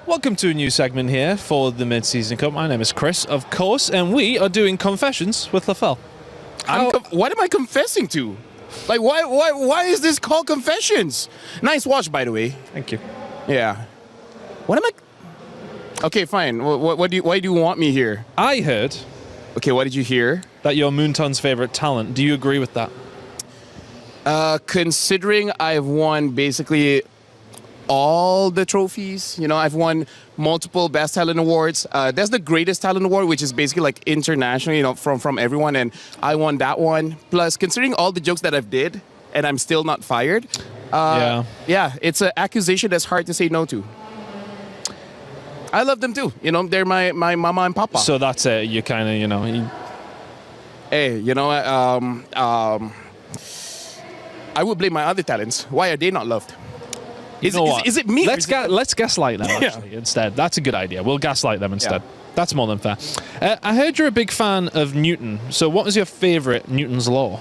Welcome to a new segment here for the Mid-Season Cup. My name is Chris, of course, and we are doing Confessions with Lafell. What am I confessing to? Like, why is this called Confessions? Nice watch, by the way. Thank you. Yeah. What am I... Okay, fine. Why do you want me here? I heard... Okay, what did you hear? That you're Moonton's favorite talent. Do you agree with that? Considering I've won basically all the trophies, you know, I've won multiple Best Talent Awards. That's the Greatest Talent Award, which is basically like international, you know, from everyone, and I won that one. Plus, considering all the jokes that I've did, and I'm still not fired, yeah, it's an accusation that's hard to say no to. I love them too. You know, they're my mama and papa. So that's it. You kind of, you know... Hey, you know, I would blame my other talents. Why are they not loved? Is it me? Let's gaslight them, actually, instead. That's a good idea. We'll gaslight them instead. Yeah. That's more than fair. I heard you're a big fan of Newton. So what was your favorite Newton's law?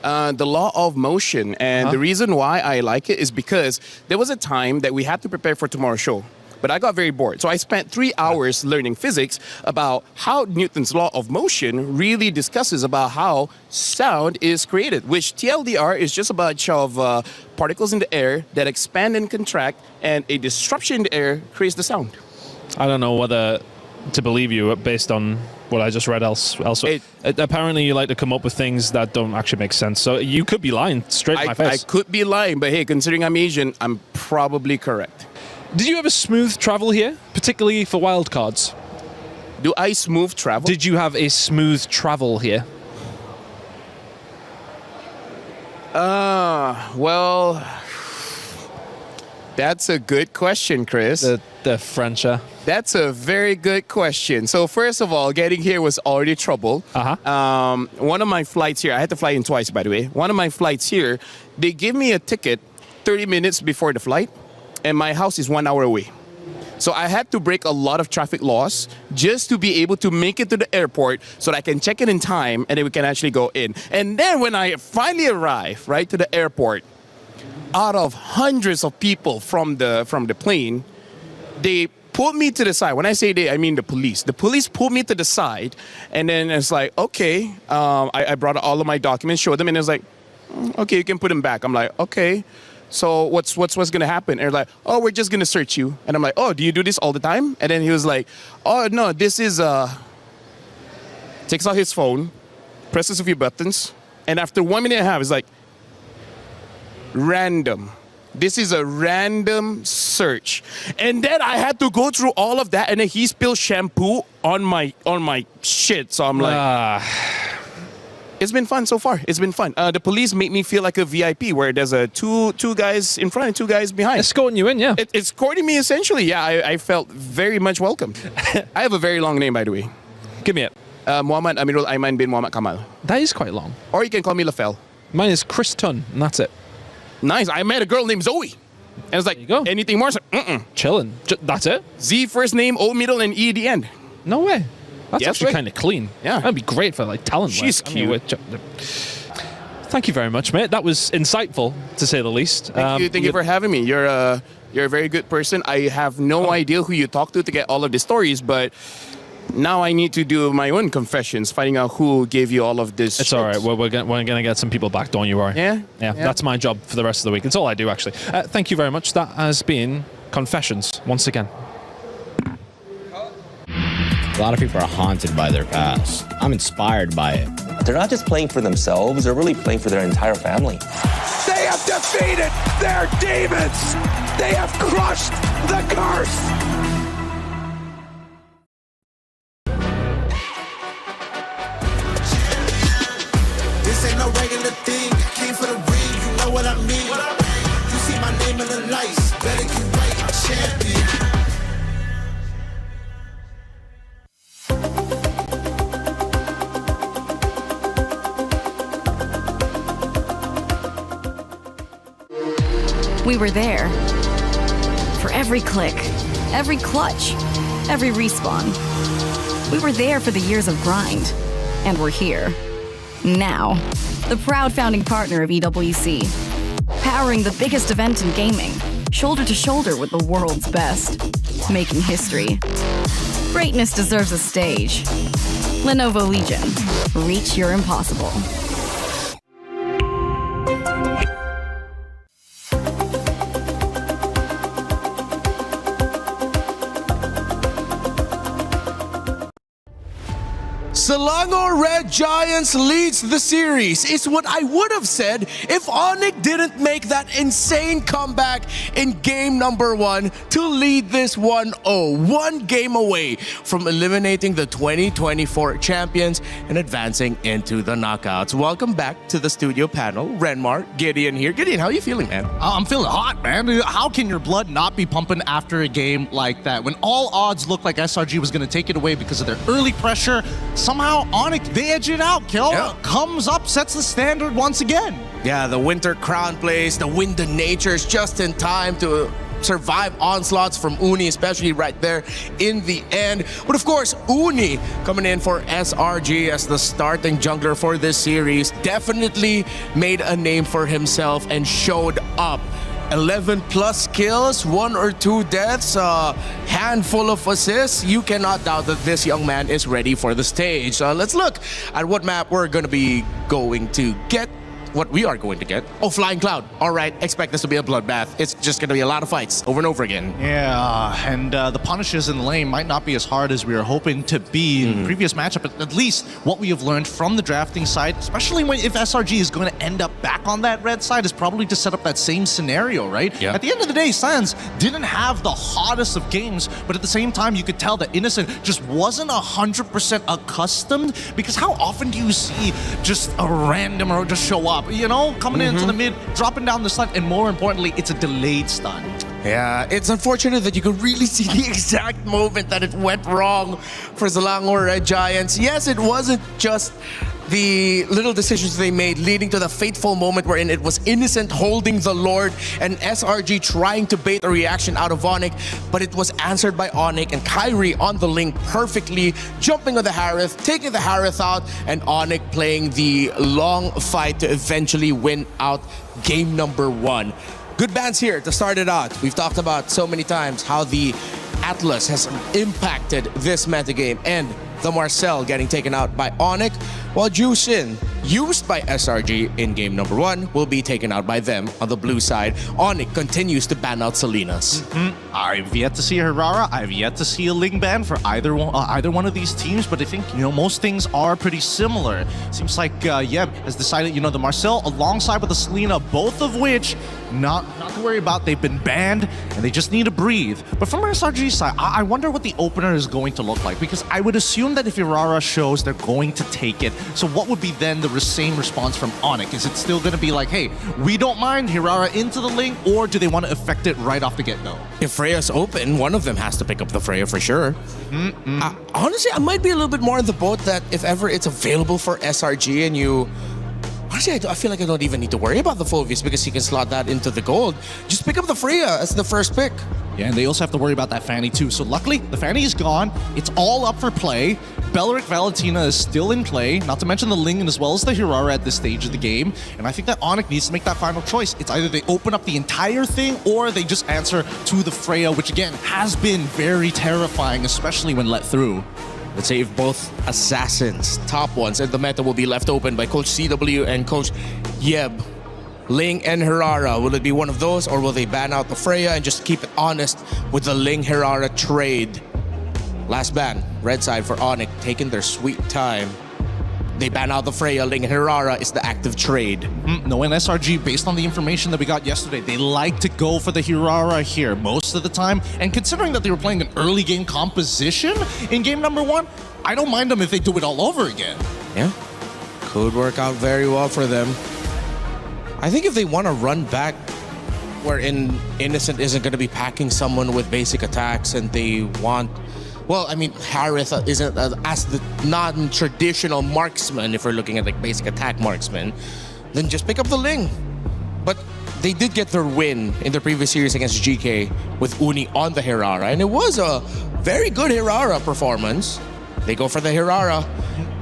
The law of motion. And the reason why I like it is because there was a time that we had to prepare for tomorrow's show. But I got very bored. So I spent 3 hours learning physics about how Newton's law of motion really discusses about how sound is created, which TLDR is just a bunch of particles in the air that expand and contract, and a disruption in the air creates the sound. I don't know whether to believe you based on what I just read elsewhere. Apparently you like to come up with things that don't actually make sense. So you could be lying straight in my face. I could be lying, but hey, considering I'm Asian, I'm probably correct. Did you have a smooth travel here, particularly for wildcards? Do I smooth travel? Did you have a smooth travel here? Well, that's a good question, Chris. The French. That's a very good question. So first of all, getting here was already trouble. One of my flights here, I had to fly in twice, by the way. One of my flights here, they give me a ticket 30 minutes before the flight, and my house is 1 hour away. So I had to break a lot of traffic laws just to be able to make it to the airport so that I can check in time and then we can actually go in. And then when I finally arrive, right, to the airport, out of hundreds of people from the plane, they pulled me to the side. When I say they, I mean the police. The police pulled me to the side, and then it's like, okay, I brought all of my documents, showed them, and it's like, okay, you can put them back. I'm like, okay. So what's gonna happen? And they're like, oh, we're just gonna search you. And I'm like, oh, do you do this all the time? And then he was like, oh no, this is takes out his phone, presses a few buttons, and after 1 minute and a half, it's like, random. This is a random search. And then I had to go through all of that, and then he spilled shampoo on my shit. So I'm like, it's been fun so far. It's been fun. The police made me feel like a VIP, where there's two guys in front and 2 guys behind. Escorting you in, yeah. It's escorting me, essentially. Yeah, I felt very much welcome. I have a very long name, by the way. Give me it. Muhammad Amirul Aiman bin Muhammad Kamal. That is quite long. Or you can call me Lafel. Mine is Chris Tun, and that's it. Nice. I met a girl named Zoe. And it's like, anything more? Chilling. That's it? Z first name, O middle, and E at the end. No way. That's Yes, actually right. kind of clean. Yeah. That'd be great for like talent. She's work. I mean, thank you very much, mate. That was insightful, to say the least. Thank you for having me. You're a very good person. I have no idea who you talk to get all of the stories, but now I need to do my own confessions, finding out who gave you all of this. It's all right. We're gonna get some people back. Don't you worry. Yeah? Yeah. That's my job for the rest of the week. It's all I do, actually. Thank you very much. That has been Confessions once again. A lot of people are haunted by their past. I'm inspired by it. They're not just playing for themselves, they're really playing for their entire family. They have defeated their demons. They have crushed the curse. This ain't no regular thing. Came for the ring, you know what I mean. You see my name in the lights. Better get right, I'm champion. We were there. For every click, every clutch, every respawn. We were there for the years of grind. And we're here. Now. The proud founding partner of EWC. Powering the biggest event in gaming. Shoulder to shoulder with the world's best. Making history. Greatness deserves a stage. Lenovo Legion. Reach your impossible. Selangor Red Giants leads the series. It's what I would have said if Onyx didn't make that insane comeback in game number 1 to lead this 1-0. 1 game away from eliminating the 2024 champions and advancing into the knockouts. Welcome back to the studio panel. Renmar, Gideon here. Gideon, how are you feeling, man? I'm feeling hot, man. How can your blood not be pumping after a game like that? When all odds looked like SRG was going to take it away because of their early pressure, somehow Onyx, they edge it out. Kel comes up, sets the standard once again. Yeah, the Winter Crown plays, the Wind of Nature's just in time to survive onslaughts from Uni, especially right there in the end. But of course, Uni coming in for SRG as the starting jungler for this series definitely made a name for himself and showed up 11 plus kills, 1 or 2 deaths, a handful of assists. You cannot doubt that this young man is ready for the stage. Let's look at what map we're going to be going to get. What we are going to get. Oh, Flying Cloud. All right, expect this to be a bloodbath. It's just going to be a lot of fights over and over again. Yeah, and the punishes in the lane might not be as hard as we were hoping to be in the previous matchup, but at least what we have learned from the drafting side, especially if SRG is going to end up back on that red side, is probably to set up that same scenario, right? Yeah. At the end of the day, Sans didn't have the hottest of games, but at the same time, you could tell that Innocent just wasn't 100% accustomed, because how often do you see just a random or just show up? You know, coming into the mid, dropping down the stun, and more importantly, it's a delayed stun. Yeah, it's unfortunate that you could really see the exact moment that it went wrong for Selangor Red Giants. Yes, it wasn't just the little decisions they made leading to the fateful moment wherein it was Innocent holding the Lord and SRG trying to bait a reaction out of Onyx, but it was answered by Onyx and Kyrie on the link perfectly, jumping on the Harith, taking the Harith out, and Onyx playing the long fight to eventually win out game number 1. Good bans here to start it out. We've talked about so many times how the Atlas has impacted this metagame, and the Marcel getting taken out by Onyx, while Jusin, used by SRG in game number 1, will be taken out by them on the blue side. Onyx continues to ban out Salinas. I've yet to see Hirara. I've yet to see a Ling ban for either one of these teams, but I think, most things are pretty similar. Seems like Yeb has decided, the Marcel alongside with the Selena, both of which not to worry about. They've been banned and they just need to breathe. But from SRG's side, I wonder what the opener is going to look like, because I would assume that if Hirara shows, they're going to take it. So what would be then the same response from Onyx? Is it still going to be like, hey, we don't mind Hirara into the link, or do they want to affect it right off the get-go? If Freya's open, one of them has to pick up the Freya for sure. Honestly, I might be a little bit more in the boat that if ever it's available for SRG and you... Honestly, I feel like I don't even need to worry about the Phoveus because you can slot that into the gold. Just pick up the Freya as the first pick. Yeah, and they also have to worry about that Fanny too. So luckily, the Fanny is gone. It's all up for play. Beleric Valentina is still in play, not to mention the Ling as well as the Hirara at this stage of the game. And I think that Onyx needs to make that final choice. It's either they open up the entire thing or they just answer to the Freya, which again has been very terrifying, especially when let through. Let's say if both assassins, top ones, and the meta will be left open by Coach CW and Coach Yeb, Ling and Hirara. Will it be one of those, or will they ban out the Freya and just keep it honest with the Ling-Hirara trade? Last ban, red side for Onyx, taking their sweet time. They ban out the Freya, Ling-Hirara is the active trade. No, and SRG, based on the information that we got yesterday, they like to go for the Hirara here most of the time. And considering that they were playing an early game composition in game number 1, I don't mind them if they do it all over again. Yeah, could work out very well for them. I think if they want to run back wherein Innocent isn't going to be packing someone with basic attacks and they want... Well, I mean, Harith isn't as the non-traditional marksman, if we're looking at like basic attack marksman, then just pick up the Ling. But they did get their win in the previous series against GK with Uni on the Hirara, and it was a very good Hirara performance. They go for the Hirara.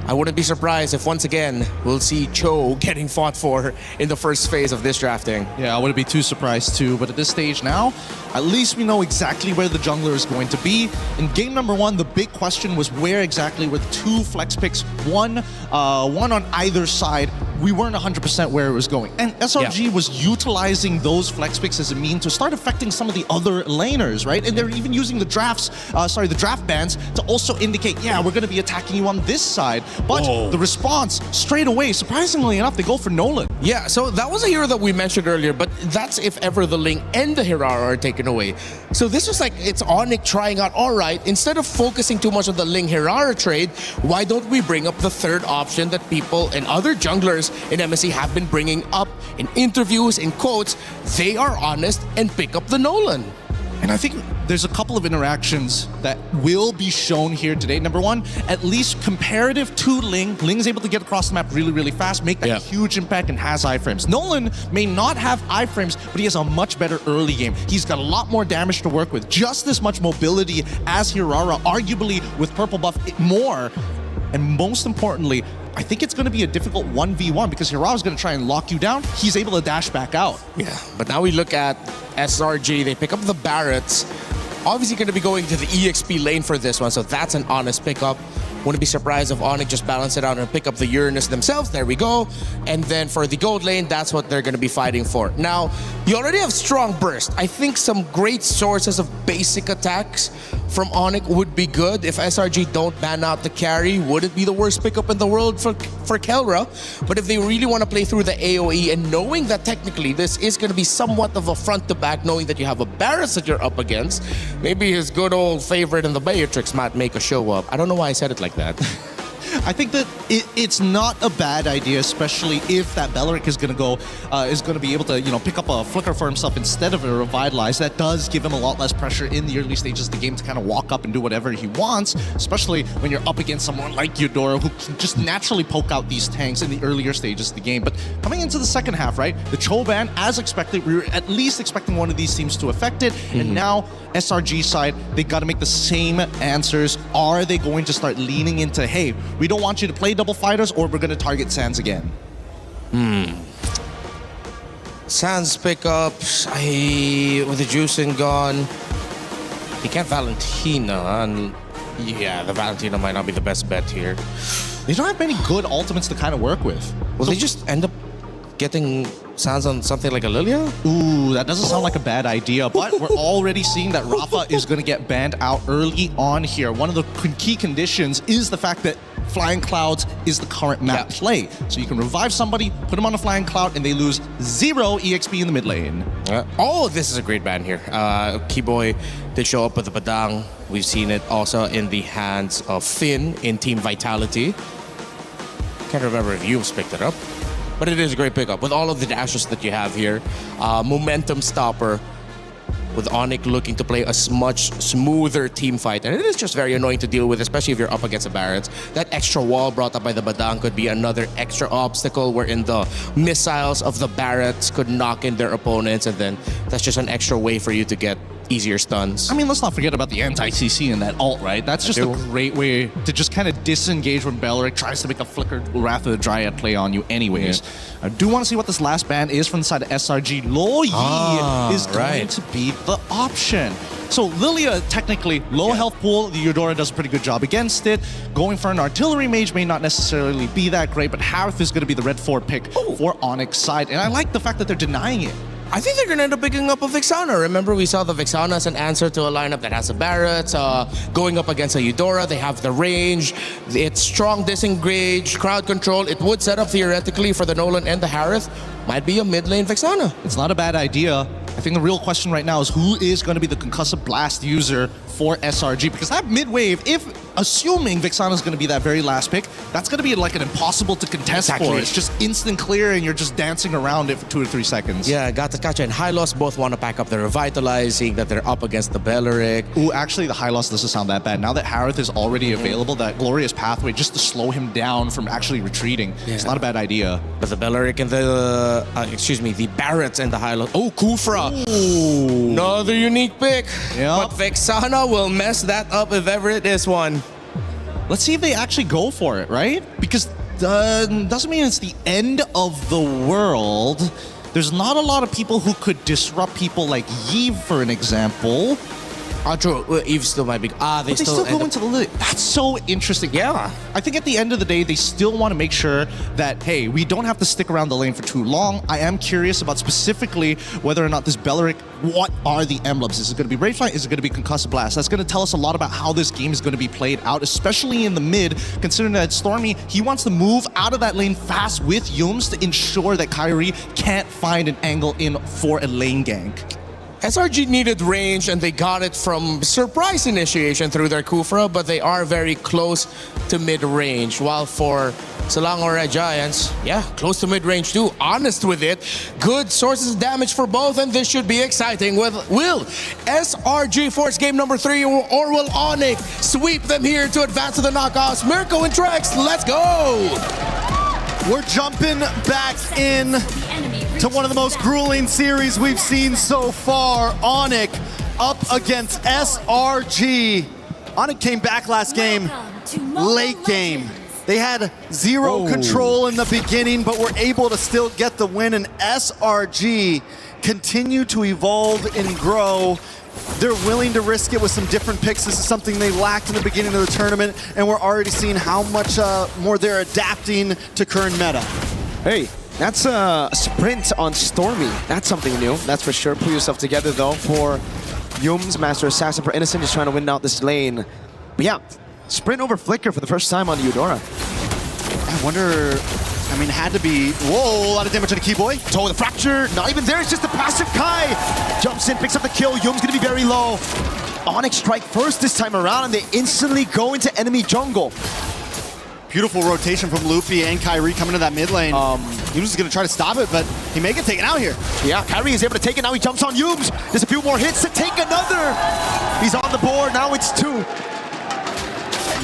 I wouldn't be surprised if once again we'll see Cho getting fought for in the first phase of this drafting. Yeah, I wouldn't be too surprised too, but at this stage now, at least we know exactly where the jungler is going to be. In game number 1, the big question was where exactly were the 2 flex picks, one on either side. We weren't 100% where it was going. And SRG was utilizing those flex picks as a mean to start affecting some of the other laners, right? And they're even using the the draft bans to also indicate, yeah, we're going to be attacking you on this side. But the response, straight away, surprisingly enough, they go for Nolan. Yeah, so that was a hero that we mentioned earlier, but that's if ever the Ling and the Hirara are taken away. So this was like, it's Onyx trying out, all right, instead of focusing too much on the Ling-Hirara trade, why don't we bring up the third option that people and other junglers in MSC have been bringing up in interviews, in quotes? They are honest and pick up the Nolan. And I think there's a couple of interactions that will be shown here today. Number 1, at least comparative to Ling. Ling is able to get across the map really, really fast, make that huge impact, and has iframes. Nolan may not have iframes, but he has a much better early game. He's got a lot more damage to work with, just as much mobility as Hirara, arguably with purple buff more. And most importantly, I think it's going to be a difficult 1v1 because Hirao is going to try and lock you down. He's able to dash back out. Yeah, but now we look at SRG. They pick up the Barretts. Obviously going to be going to the EXP lane for this one, so that's an honest pickup. Wouldn't be surprised if Onyx just balance it out and pick up the Uranus themselves. There we go. And then for the gold lane, that's what they're going to be fighting for. Now, you already have strong burst. I think some great sources of basic attacks from Onyx would be good. If SRG don't ban out the carry, would it be the worst pickup in the world for Kelra? But if they really want to play through the AoE and knowing that technically this is going to be somewhat of a front to back, knowing that you have a Barretts that you're up against, maybe his good old favorite in the Beatrix might make a show up. I don't know why I said it like that. I think that it's not a bad idea, especially if that Belleric is going to be able to, pick up a flicker for himself instead of a revitalize. That does give him a lot less pressure in the early stages of the game to kind of walk up and do whatever he wants, especially when you're up against someone like Eudora who can just naturally poke out these tanks in the earlier stages of the game. But coming into the second half, right, the Cho ban, as expected, we were at least expecting one of these teams to affect it, and now SRG side, they got to make the same answers. Are they going to start leaning into, hey, we don't want you to play double fighters, or we're going to target Sans again? Sans pickups, with the Juicing gone, he can't Valentina, and yeah, the Valentina might not be the best bet here. They don't have many good ultimates to kind of work with. Will they just end up getting Sans on something like a Lilia? Ooh, that doesn't sound like a bad idea, but we're already seeing that Rafa is going to get banned out early on here. One of the key conditions is the fact that Flying Clouds is the current map play. So you can revive somebody, put them on a Flying Cloud, and they lose 0 EXP in the mid lane. Oh, this is a great ban here. Keyboy did show up with the Badang. We've seen it also in the hands of Finn in Team Vitality. Can't remember if Humes picked it up. But it is a great pickup with all of the dashes that you have here. Momentum stopper with Onyx looking to play a much smoother team fight. And it is just very annoying to deal with, especially if you're up against a Barretts. That extra wall brought up by the Badang could be another extra obstacle wherein the missiles of the Barretts could knock in their opponents, and then that's just an extra way for you to get easier stuns. I mean, let's not forget about the anti-CC and that ult, right? That's just a great way to just kind of disengage when Belleric tries to make a flicker Wrath of the Dryad play on you anyways. I do want to see what this last ban is from the side of SRG. Lo Yi is going to be the option. So Lilia, technically, low health pool. The Eudora does a pretty good job against it. Going for an artillery mage may not necessarily be that great, but Harith is going to be the red 4 pick for Onyx side. And I like the fact that they're denying it. I think they're going to end up picking up a Vexana. Remember, we saw the Vexana as an answer to a lineup that has a Barretts. Going up against a Eudora, they have the range. It's strong disengage, crowd control. It would set up theoretically for the Nolan and the Harith. Might be a mid lane Vexana. It's not a bad idea. I think the real question right now is who is going to be the concussive blast user for SRG, because that mid wave, if assuming Vexana is going to be that very last pick, that's going to be like an impossible to contest for. It's just instant clear and you're just dancing around it for 2 or 3 seconds. Yeah, Gatakacha and Hylos both want to pack up the Revitalize, seeing that they're up against the Belleric. Ooh, actually the Hylos doesn't sound that bad. Now that Harith is already available, that glorious pathway just to slow him down from actually retreating. It's not a bad idea. But the Belleric and the, the Barretts and the Hylos. Oh, Kufra. Ooh. Another unique pick. But Vexana will mess that up if ever it is one. Let's see if they actually go for it, right? Because doesn't mean it's the end of the world. There's not a lot of people who could disrupt people like Yves, for an example. True. Yves still might be. They still go into the Lily. That's so interesting. Yeah. I think at the end of the day, they still want to make sure that, hey, we don't have to stick around the lane for too long. I am curious about specifically whether or not this Belleric, what are the emblems? Is it going to be Ragefly? Is it going to be Concussive Blast? That's going to tell us a lot about how this game is going to be played out, especially in the mid, considering that Stormy, he wants to move out of that lane fast with Yums to ensure that Kyrie can't find an angle in for a lane gank. SRG needed range, and they got it from surprise initiation through their Kufra, but they are very close to mid-range. While for Selangor Red Giants, close to mid-range too. Honest with it. Good sources of damage for both, and this should be exciting. Will SRG force game number 3, or will Onyx sweep them here to advance to the knockouts? Mirko and Trex, let's go! We're jumping back in to one of the most grueling series we've seen so far. Onyx up against SRG. Onyx came back last game late game. They had zero control in the beginning, but were able to still get the win, and SRG continue to evolve and grow. They're willing to risk it with some different picks. This is something they lacked in the beginning of the tournament, and we're already seeing how much more they're adapting to current meta. Hey, that's a sprint on Stormy. That's something new, that's for sure. Pull yourself together though for Yums, Master Assassin for Innocent, just trying to win out this lane. But yeah, sprint over Flicker for the first time on the Eudora. I wonder, I mean, it had to be, whoa, a lot of damage on the Keyboy. Toe with the fracture, not even there, it's just the passive Kai. Jumps in, picks up the kill, Yum's gonna be very low. Onyx strike first this time around, and they instantly go into enemy jungle. Beautiful rotation from Luffy and Kyrie coming to that mid lane. Yums is gonna try to stop it, but he may get taken out here. Yeah, Kyrie is able to take it, now he jumps on Yums. There's a few more hits to take another. He's on the board, now it's 2.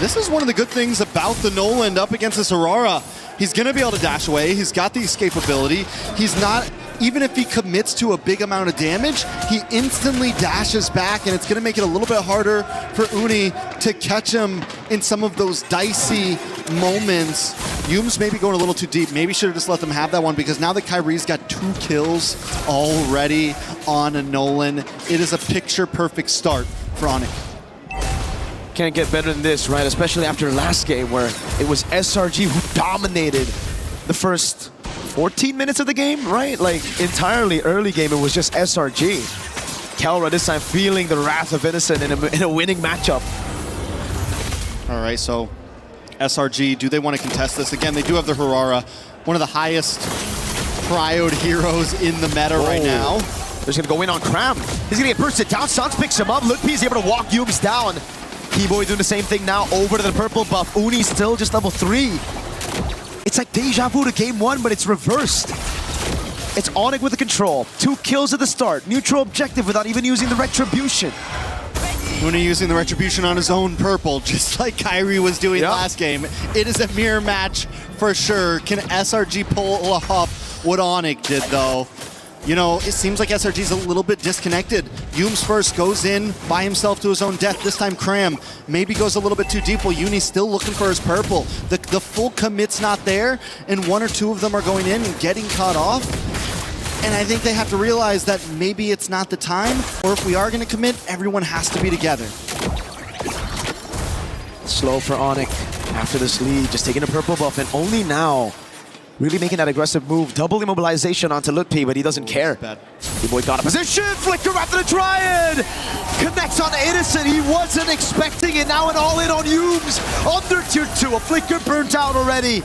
This is one of the good things about the Noland up against this Aurora. He's gonna be able to dash away, he's got the escapability. He's not, even if he commits to a big amount of damage, he instantly dashes back, and it's gonna make it a little bit harder for Uni to catch him in some of those dicey moments. Yums may be going a little too deep. Maybe should have just let them have that one, because now that Kyrie's got 2 kills already on a Nolan, it is a picture-perfect start for Onyx. Can't get better than this, right? Especially after last game where it was SRG who dominated the first 14 minutes of the game, right? Like, entirely early game, it was just SRG. Kelra this time feeling the wrath of Innocent in a winning matchup. All right, so SRG, do they want to contest this? Again, they do have the Harara, one of the highest prioed heroes in the meta right now. They're just gonna go in on Cram. He's gonna get bursted down. Sans picks him up. Lutpi is able to walk Yums down. Keyboy doing the same thing now, over to the purple buff. Uni still just level 3. It's like deja vu to game 1, but it's reversed. It's Onyx with the control. 2 kills at the start. Neutral objective without even using the retribution. Uni using the retribution on his own purple, just like Kyrie was doing last game. It is a mirror match for sure. Can SRG pull off what Onyx did though? You know, it seems like SRG's a little bit disconnected. Yums first goes in by himself to his own death. This time Cram maybe goes a little bit too deep while Uni's still looking for his purple. The full commit's not there, and 1 or 2 of them are going in and getting caught off. And I think they have to realize that maybe it's not the time, or if we are going to commit, everyone has to be together. Slow for Onyx after this lead, just taking a purple buff, and only now really making that aggressive move. Double immobilization onto Lutpi, but he doesn't care. Keyboy got a position, Flicker after the Triad! Connects on Innocent, he wasn't expecting it, now an all-in on Yums, under tier 2, a Flicker burnt out already.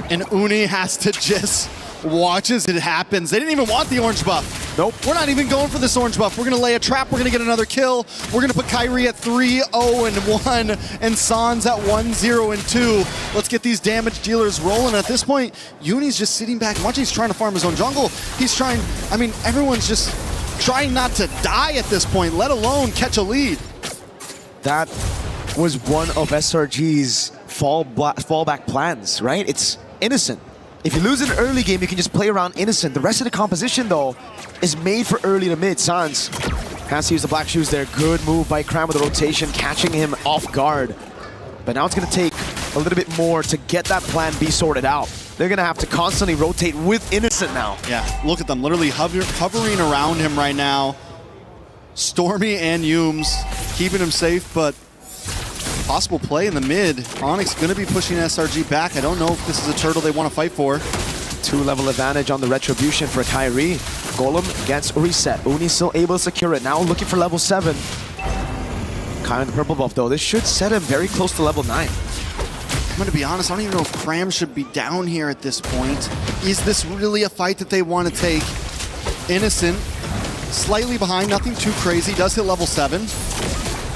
And Uni has to just watch as it happens. They didn't even want the orange buff. Nope. We're not even going for this orange buff. We're gonna lay a trap, we're gonna get another kill. We're gonna put Kyrie at 3-0-1 and Sans at 1-0-2. Let's get these damage dealers rolling. At this point, Uni's just sitting back and watching. He's trying to farm his own jungle. He's trying, I mean, everyone's just trying not to die at this point, let alone catch a lead. That was one of SRG's fallback plans, right? It's Innocent. If you lose an early game, you can just play around Innocent. The rest of the composition, though, is made for early to mid. Sans has to use the black shoes there. Good move by Cram with the rotation, catching him off guard. But now it's going to take a little bit more to get that plan B sorted out. They're going to have to constantly rotate with Innocent now. Yeah, look at them, literally hovering around him right now. Stormy and Yums keeping him safe, but possible play in the mid. Onyx going to be pushing SRG back. I don't know if this is a turtle they want to fight for. 2-level advantage on the retribution for Kyrie. Golem gets reset. Uni still able to secure it. Now looking for level 7. Kai on the purple buff though. This should set him very close to level 9. I'm going to be honest, I don't even know if Cram should be down here at this point. Is this really a fight that they want to take? Innocent, slightly behind, nothing too crazy. Does hit level 7.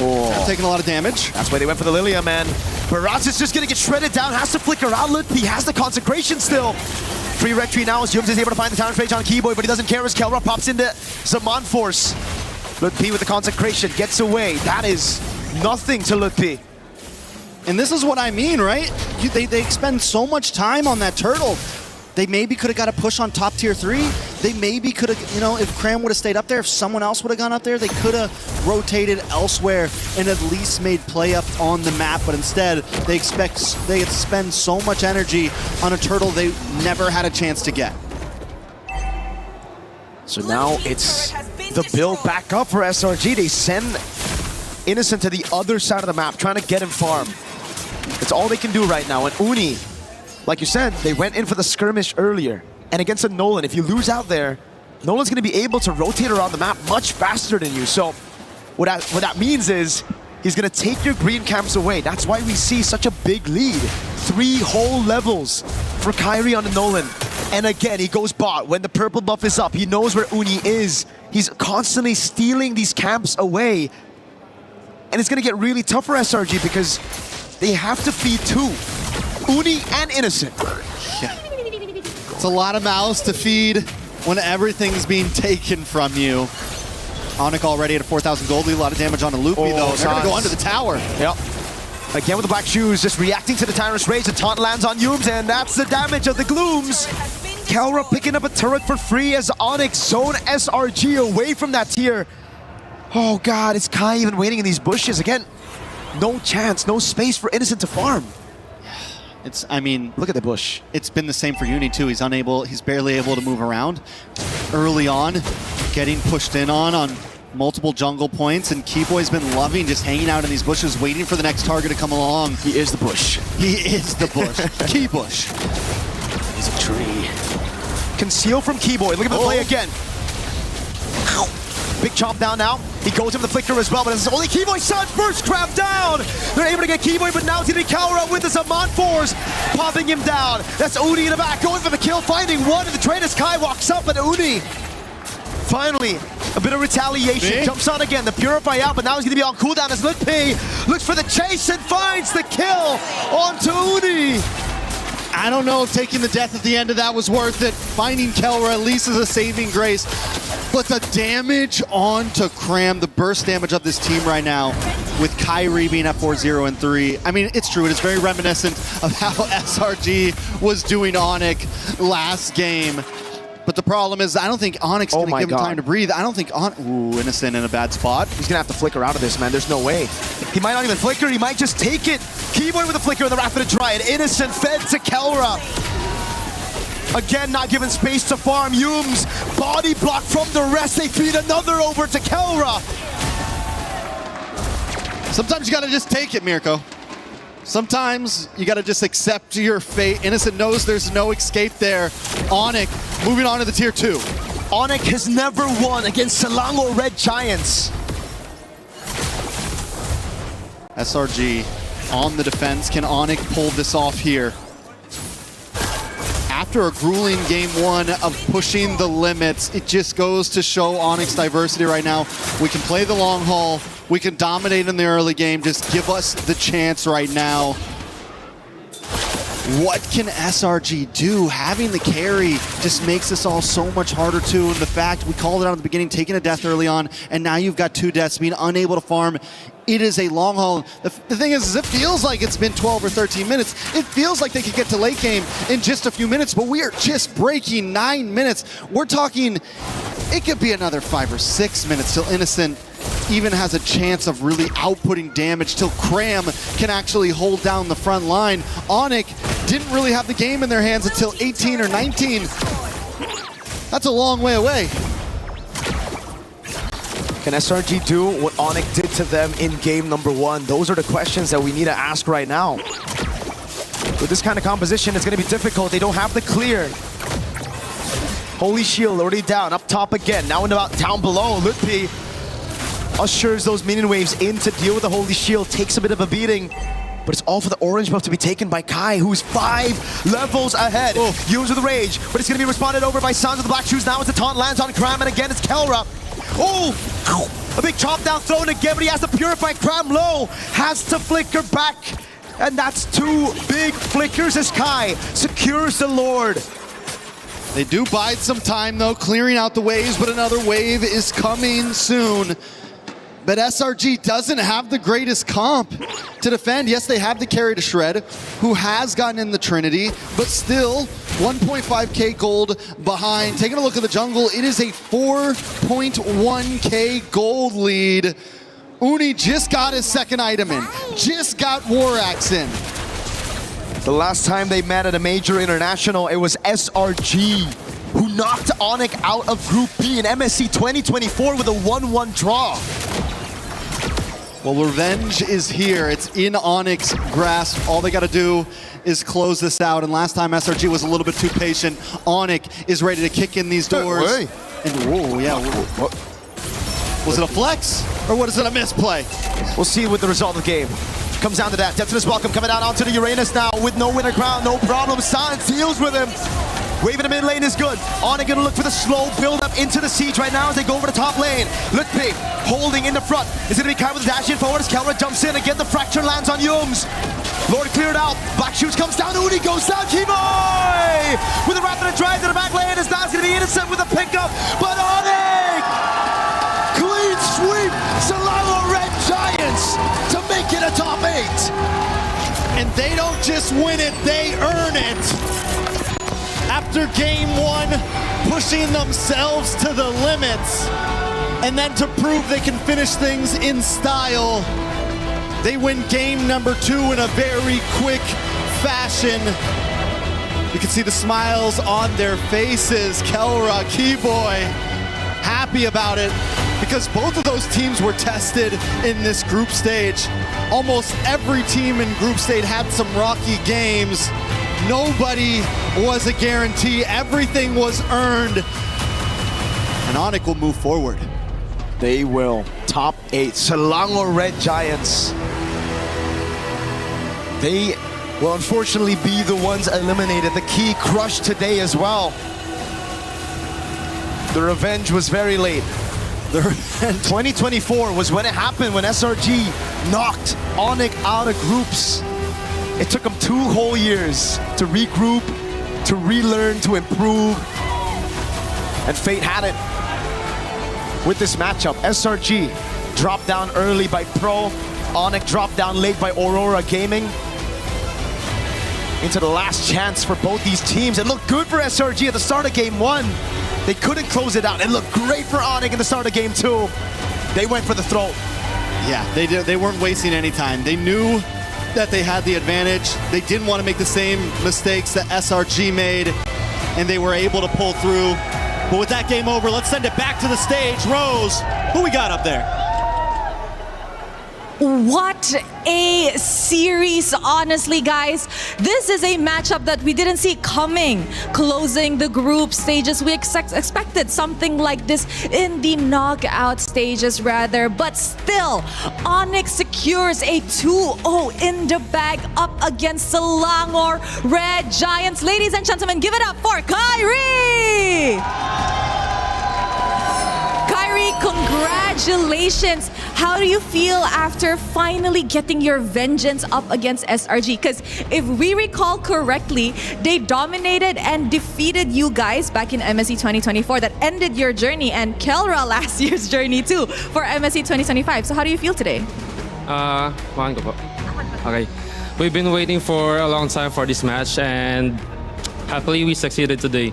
Oh. Taking a lot of damage. That's why they went for the Lilia, man. Baraz is just going to get shredded down, has to flicker out. He has the consecration still. Free retry now as Yums is able to find the talent phase on Keyboy, but he doesn't care as Kelra pops into Zaman Force. Lutpi with the consecration gets away. That is nothing to Lutpi. And this is what I mean, right? They expend so much time on that turtle. They maybe could have got a push on top tier 3. they maybe could have, you know, if Cram would have stayed up there, if someone else would have gone up there, they could have rotated elsewhere and at least made play up on the map. But instead, they had to spend so much energy on a turtle they never had a chance to get. So now it's the build back up for SRG. They send Innocent to the other side of the map, trying to get him farm. It's all they can do right now. And Uni, like you said, they went in for the skirmish earlier. And against a Nolan, if you lose out there, Nolan's going to be able to rotate around the map much faster than you. So what that means is he's going to take your green camps away. That's why we see such a big lead. 3 whole levels for Kyrie on the Nolan. And again, he goes bot. When the purple buff is up, he knows where Uni is. He's constantly stealing these camps away. And it's going to get really tough for SRG because they have to feed 2. Uni and Innocent. Yeah. It's a lot of mouths to feed when everything's being taken from you. Onyx already at a 4,000 gold lead. A lot of damage on the Loopy, though. They're going to go under the tower. Yep. Again with the black shoes, just reacting to the Tyrant's Rage. The taunt lands on Yumes, and that's the damage of the Glooms. Kelra picking up a turret for free as Onyx zone SRG away from that tier. Oh God, it's Kai even waiting in these bushes. Again, no chance, no space for Innocent to farm. I mean, look at the bush. It's been the same for Uni too. He's barely able to move around. Early on, getting pushed in on multiple jungle points, and Keyboy's been loving just hanging out in these bushes, waiting for the next target to come along. He is the bush. He is the bush. Keybush. He's a tree. Conceal from Keyboy. Look at the play again. Ow. Big chomp down now. He goes in the flicker as well, but it's only Keyboy's son. First grab down. They're able to get Keyboy, but now it's going to be Kaura with the Zaman Force, popping him down. That's Uni in the back, going for the kill, finding one, and the trade as Kai walks up, and Uni finally a bit of retaliation. Jumps on again, the Purify out, but now he's going to be on cooldown as Litpi looks for the chase and finds the kill onto Uni. I don't know if taking the death at the end of that was worth it. Finding Kelra at least is a saving grace. But the damage onto Cram, the burst damage of this team right now, with Kyrie being at 4-0 and 3. I mean, it's true. It is very reminiscent of how SRG was doing Onyx last game. But the problem is, I don't think Onyx going to give him time to breathe. I don't think Ooh, Innocent in a bad spot. He's going to have to flicker out of this, man. There's no way. He might not even flicker. He might just take it. Keyboy with a flicker and the Rapid Dryad. Innocent fed to Kelra. Again, not given space to farm. Yumes, body block from the rest. They feed another over to Kelra. Sometimes you got to just take it, Mirko. Sometimes you got to just accept your fate. Innocent knows there's no escape there. Onyx moving on to the tier 2. Onyx has never won against Selangor Red Giants. SRG on the defense. Can Onyx pull this off here? After a grueling game 1 of pushing the limits, it just goes to show Onyx diversity right now. We can play the long haul. We can dominate in the early game. Just give us the chance right now. What can SRG do? Having the carry just makes this all so much harder too. And the fact, we called it out at the beginning, taking a death early on, and now you've got 2 deaths, being unable to farm. It is a long haul. The thing is it feels like it's been 12 or 13 minutes. It feels like they could get to late game in just a few minutes, but we are just breaking 9 minutes. We're talking, it could be another 5 or 6 minutes till Innocent even has a chance of really outputting damage, till Cram can actually hold down the front line. Onyx didn't really have the game in their hands until 18 or 19. That's a long way away. Can SRG do what Onyx did to them in game number 1? Those are the questions that we need to ask right now. With this kind of composition, it's going to be difficult. They don't have the clear. Holy Shield already down, up top again. Now down below, Litpi ushers those minion waves in to deal with the Holy Shield. Takes a bit of a beating, but it's all for the orange buff to be taken by Kai, who's 5 levels ahead. Yumes with the rage, but it's going to be responded over by Sons of the Black Shoes. Now it's a taunt lands on Cram, and again it's Kelra. Oh, a big chop down thrown again, but he has to purify. Cram low, has to flicker back, and that's 2 big flickers as Kai secures the Lord. They do bide some time though, clearing out the waves, but another wave is coming soon. But SRG doesn't have the greatest comp to defend. Yes, they have the carry to Shred, who has gotten in the Trinity, but still, 1.5k gold behind. Taking a look at the jungle, it is a 4.1k gold lead. Uni just got his second item in, just got War Axe in. The last time they met at a major international, it was SRG who knocked Onyx out of Group B in MSC 2024 with a 1-1 draw. Well, revenge is here. It's in Onyx's grasp. All they got to do is close this out. And last time SRG was a little bit too patient. Onyx is ready to kick in these doors. And whoa, yeah. Was it a flex or what is it, a misplay? We'll see with the result of the game. Comes down to that. Deathless Welcome coming out onto the Uranus now with no winner crown, no problem. Silence deals with him. Wave in the mid lane is good. Onyx gonna look for the slow build up into the siege right now as they go over the top lane. Lutpi holding in the front. Is it gonna be Kai with the dash in forward as Kelra jumps in again. The fracture lands on Yums. Lord cleared out. Black Shoots comes down. Uni goes down. Keyboy with a rapid drive to the back lane. Is now gonna be innocent with a pickup. But Onyx clean sweep. Salamo Red Giants to make it a top 8. And they don't just win it, they earn it. After game 1, pushing themselves to the limits, and then to prove they can finish things in style, they win game number 2 in a very quick fashion. You can see the smiles on their faces. Kelra, Keyboy, happy about it, because both of those teams were tested in this group stage. Almost every team in group stage had some rocky games. Nobody was a guarantee. Everything was earned. And Onyx will move forward. They will. Top 8. Selangor Red Giants. They will unfortunately be the ones eliminated. The key crushed today as well. The revenge was very late. 2024 was when it happened, when SRG knocked Onyx out of groups. It took them 2 whole years to regroup, to relearn, to improve. And fate had it with this matchup. SRG dropped down early by Pro. Onyx dropped down late by Aurora Gaming. Into the last chance for both these teams. It looked good for SRG at the start of game 1. They couldn't close it out. It looked great for Onyx in the start of game 2. They went for the throat. Yeah, they weren't wasting any time. They knew that they had the advantage. They didn't want to make the same mistakes that SRG made, and they were able to pull through. But with that game over, let's send it back to the stage. Rose, who we got up there? What a series, honestly, guys. This is a matchup that we didn't see coming. Closing the group stages, we expected something like this in the knockout stages rather, but still, Onyx secures a 2-0 in the bag up against Selangor Red Giants. Ladies and gentlemen, give it up for Kyrie! Kyrie, congratulations. How do you feel after finally getting your vengeance up against SRG? Because if we recall correctly, they dominated and defeated you guys back in MSC 2024. That ended your journey, and Kelra last year's journey too for MSC 2025. So how do you feel today? Mahal ko po. Okay. We've been waiting for a long time for this match, and happily we succeeded today.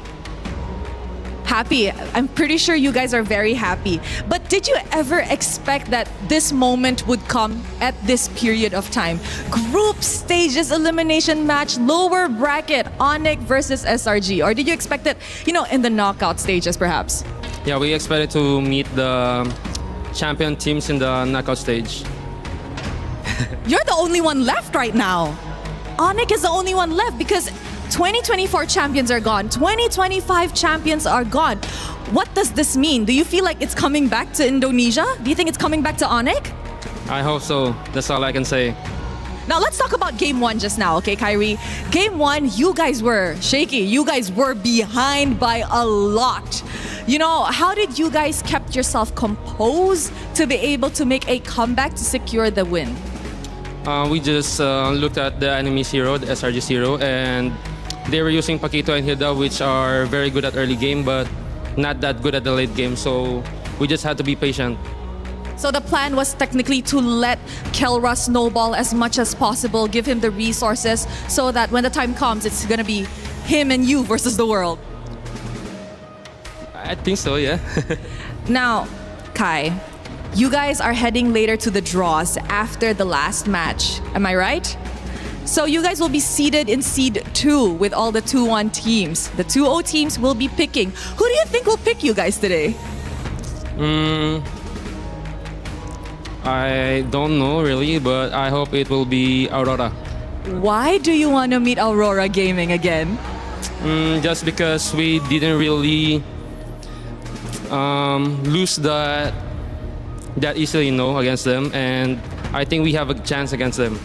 Happy. I'm pretty sure you guys are very happy. But did you ever expect that this moment would come at this period of time? Group stages elimination match, lower bracket, Onyx versus SRG. Or did you expect it, in the knockout stages perhaps? Yeah, we expected to meet the champion teams in the knockout stage. You're the only one left right now. Onyx is the only one left because 2024 champions are gone. 2025 champions are gone. What does this mean? Do you feel like it's coming back to Indonesia? Do you think it's coming back to Onyx? I hope so. That's all I can say. Now let's talk about game 1 just now, okay, Kyrie? Game 1, you guys were shaky. You guys were behind by a lot. How did you guys kept yourself composed to be able to make a comeback to secure the win? We just looked at the enemy's hero, the SRG's hero, and they were using Paquito and Hilda, which are very good at early game, but not that good at the late game. So we just had to be patient. So the plan was technically to let Kelra snowball as much as possible, give him the resources so that when the time comes, it's going to be him and you versus the world? I think so, yeah. Now, Kai, you guys are heading later to the draws after the last match. Am I right? So you guys will be seated in seed 2 with all the 2-1 teams. The 2-0 teams will be picking. Who do you think will pick you guys today? I don't know really, but I hope it will be Aurora. Why do you want to meet Aurora Gaming again? Just because we didn't really lose that easily, against them, and I think we have a chance against them.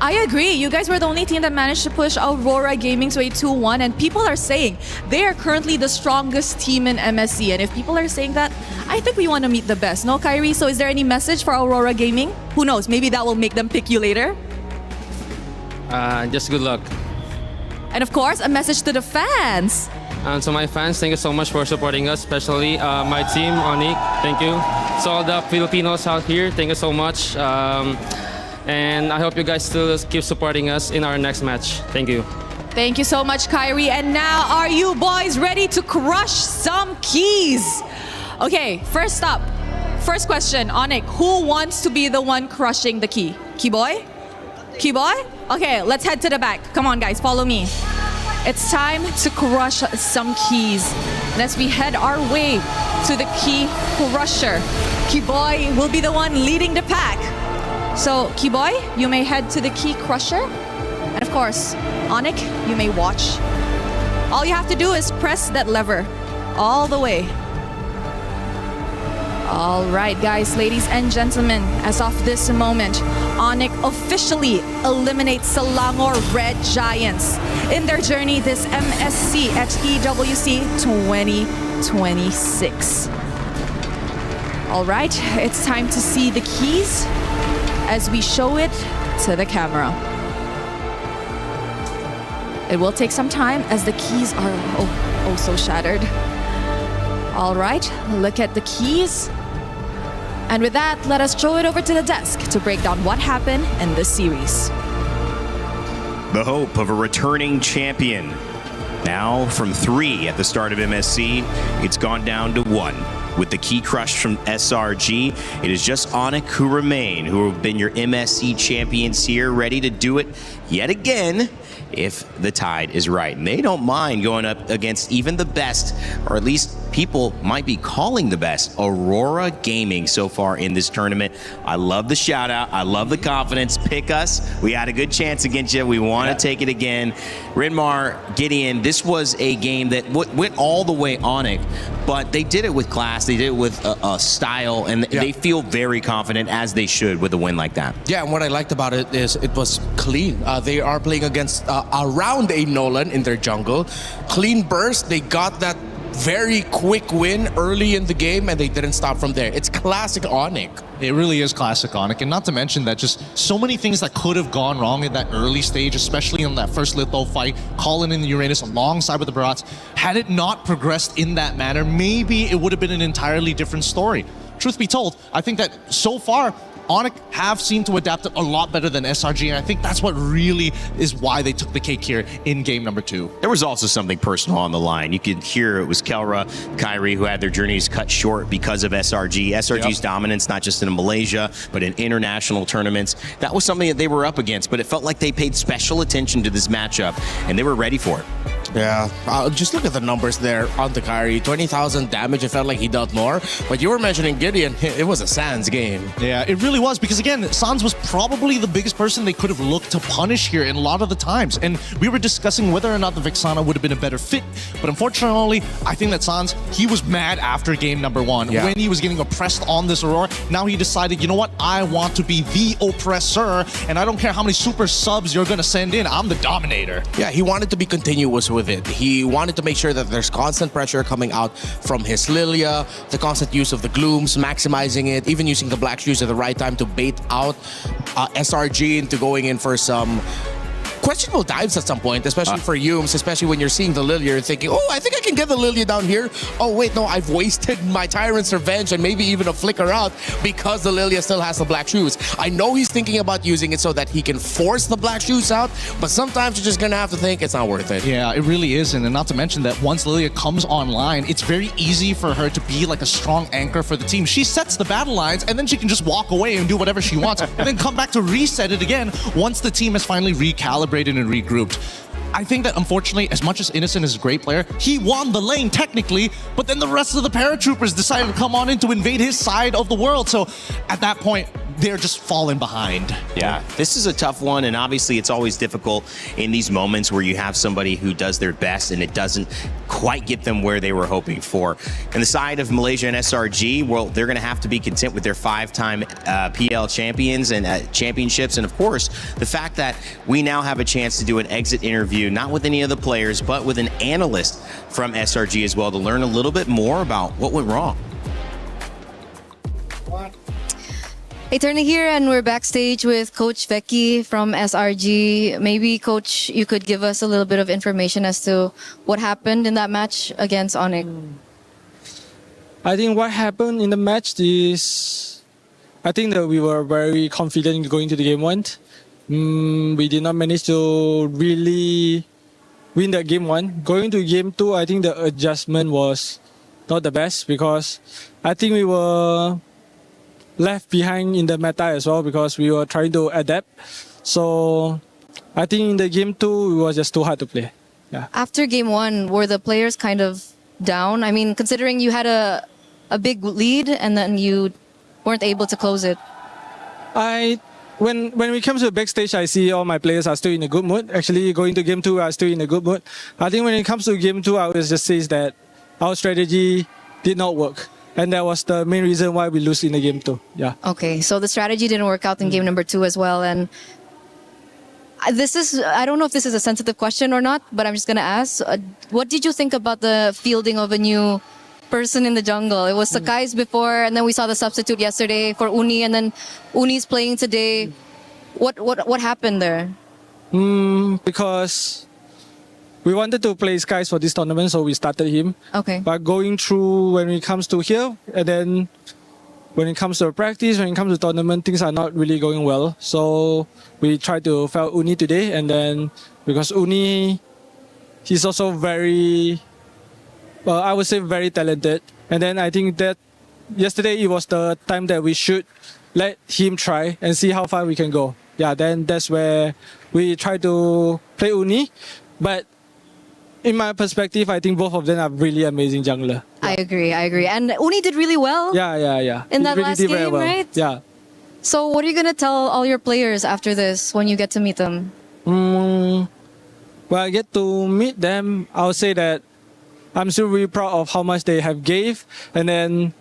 I agree. You guys were the only team that managed to push Aurora Gaming to a 2-1, and people are saying they are currently the strongest team in MSC. And if people are saying that, I think we want to meet the best. No, Kyrie? So is there any message for Aurora Gaming? Who knows? Maybe that will make them pick you later. Just good luck. And of course, a message to the fans. And to my fans, thank you so much for supporting us, especially my team, Onik. Thank you. So all the Filipinos out here, thank you so much. And I hope you guys still keep supporting us in our next match. Thank you. Thank you so much, Kyrie. And now, are you boys ready to crush some keys? Okay, first up, first question, Onik, who wants to be the one crushing the key? Keyboy? Keyboy? Okay, let's head to the back. Come on, guys, follow me. It's time to crush some keys. And as we head our way to the key crusher, Keyboy will be the one leading the pack. So, Keyboy, you may head to the key crusher. And of course, Onik, you may watch. All you have to do is press that lever all the way. All right, guys, ladies and gentlemen, as of this moment, Onik officially eliminates Selangor Red Giants in their journey this MSC at EWC 2026. All right, it's time to see the keys as we show it to the camera. It will take some time as the keys are oh so shattered. All right, look at the keys. And with that, let us throw it over to the desk to break down what happened in this series. The hope of a returning champion. Now from 3 at the start of MSC, it's gone down to 1. With the key crush from SRG, it is just Onik who remain, who have been your MSC champions here, ready to do it yet again if the tide is right. And they don't mind going up against even the best, or at least people might be calling the best, Aurora Gaming so far in this tournament. I love the shout out. I love the confidence. Pick us. We had a good chance against you. We want to take it again. Rinmar, Gideon, this was a game that went all the way Onik, but they did it with class. They did it with a style, and they feel very confident, as they should, with a win like that. Yeah, and what I liked about it is it was clean. They are playing against around a Nolan in their jungle. Clean burst. They got that very quick win early in the game, and they didn't stop from there. It's classic Onik. It really is classic Onik, and not to mention that just so many things that could have gone wrong in that early stage, especially in that first Litho fight, calling in the Uranus alongside with the Barats. Had it not progressed in that manner, maybe it would have been an entirely different story. Truth be told, I think that so far, Onik have seemed to adapt it a lot better than SRG, and I think that's what really is why they took the cake here in game number 2. There was also something personal on the line. You could hear it was Kelra, Kyrie, who had their journeys cut short because of SRG. SRG's dominance, not just in Malaysia, but in international tournaments. That was something that they were up against, but it felt like they paid special attention to this matchup, and they were ready for it. Yeah, just look at the numbers there on the Kyrie. 20,000 damage, it felt like he dealt more. But you were mentioning Gideon, it was a Sans game. Yeah, it really was, because again, Sans was probably the biggest person they could have looked to punish here in a lot of the times. And we were discussing whether or not the Vexana would have been a better fit. But unfortunately, I think that Sans, he was mad after game number 1. Yeah. When he was getting oppressed on this Aurora, now he decided, you know what, I want to be the oppressor, and I don't care how many super subs you're going to send in, I'm the dominator. Yeah, he wanted to be continuous with it. He wanted to make sure that there's constant pressure coming out from his Lilia, the constant use of the Glooms, maximizing it, even using the Black Shoes at the right time to bait out SRG into going in for some questionable dives at some point, especially for Yums, especially when you're seeing the Lilia, you're thinking, oh, I think I can get the Lilia down here. Oh, wait, no, I've wasted my Tyrant's Revenge and maybe even a Flicker out because the Lilia still has the black shoes. I know he's thinking about using it so that he can force the black shoes out, but sometimes you're just going to have to think it's not worth it. Yeah, it really isn't. And not to mention that once Lilia comes online, it's very easy for her to be like a strong anchor for the team. She sets the battle lines and then she can just walk away and do whatever she wants and then come back to reset it again once the team has finally recalibrated and regrouped. I think that unfortunately, as much as Innocent is a great player, he won the lane technically, but then the rest of the paratroopers decided to come on in to invade his side of the world. So at that point, they're just falling behind. Yeah, this is a tough one, and obviously it's always difficult in these moments where you have somebody who does their best and it doesn't quite get them where they were hoping for. And the side of Malaysia and SRG, well, they're going to have to be content with their 5-time PL champions and championships. And of course, the fact that we now have a chance to do an exit interview, not with any of the players, but with an analyst from SRG as well, to learn a little bit more about what went wrong. Hey, Turner here, and we're backstage with Coach Becky from SRG. Maybe, Coach, you could give us a little bit of information as to what happened in that match against Onyx. I think what happened in the match is, I think that we were very confident going to the game one. We did not manage to really win the game one. Going to game two, I think the adjustment was not the best because I think we were left behind in the meta as well because we were trying to adapt. So I think in the game two, it was just too hard to play. Yeah. After game one, were the players kind of down? I mean, considering you had a big lead and then you weren't able to close it. When we come to the backstage, I see all my players are still in a good mood. Actually, going to game two, are still in a good mood. I think when it comes to game two, I would just say that our strategy did not work. And that was the main reason why we lose in the game two. Yeah. Okay, so the strategy didn't work out in game number two as well. And this is, I don't know if this is a sensitive question or not, but I'm just going to ask. What did you think about the fielding of a new person in the jungle? It was Sakai's before, and then we saw the substitute yesterday for Uni, and then Uni's playing today. What happened there? Because we wanted to play Skies for this tournament, so we started him. Okay. But going through when it comes to here, and then when it comes to practice, when it comes to tournament, things are not really going well. So we tried to fail Uni today, and then because Uni, he's also very, well, I would say very talented. And then I think that yesterday it was the time that we should let him try and see how far we can go. Yeah, then that's where we try to play Uni. But in my perspective, I think both of them are really amazing jungler. I agree. And Uni did really well. Yeah. In that last game, right? Yeah. So what are you going to tell all your players after this when you get to meet them? Well, I get to meet them. I'll say that I'm still really proud of how much they have gave. And then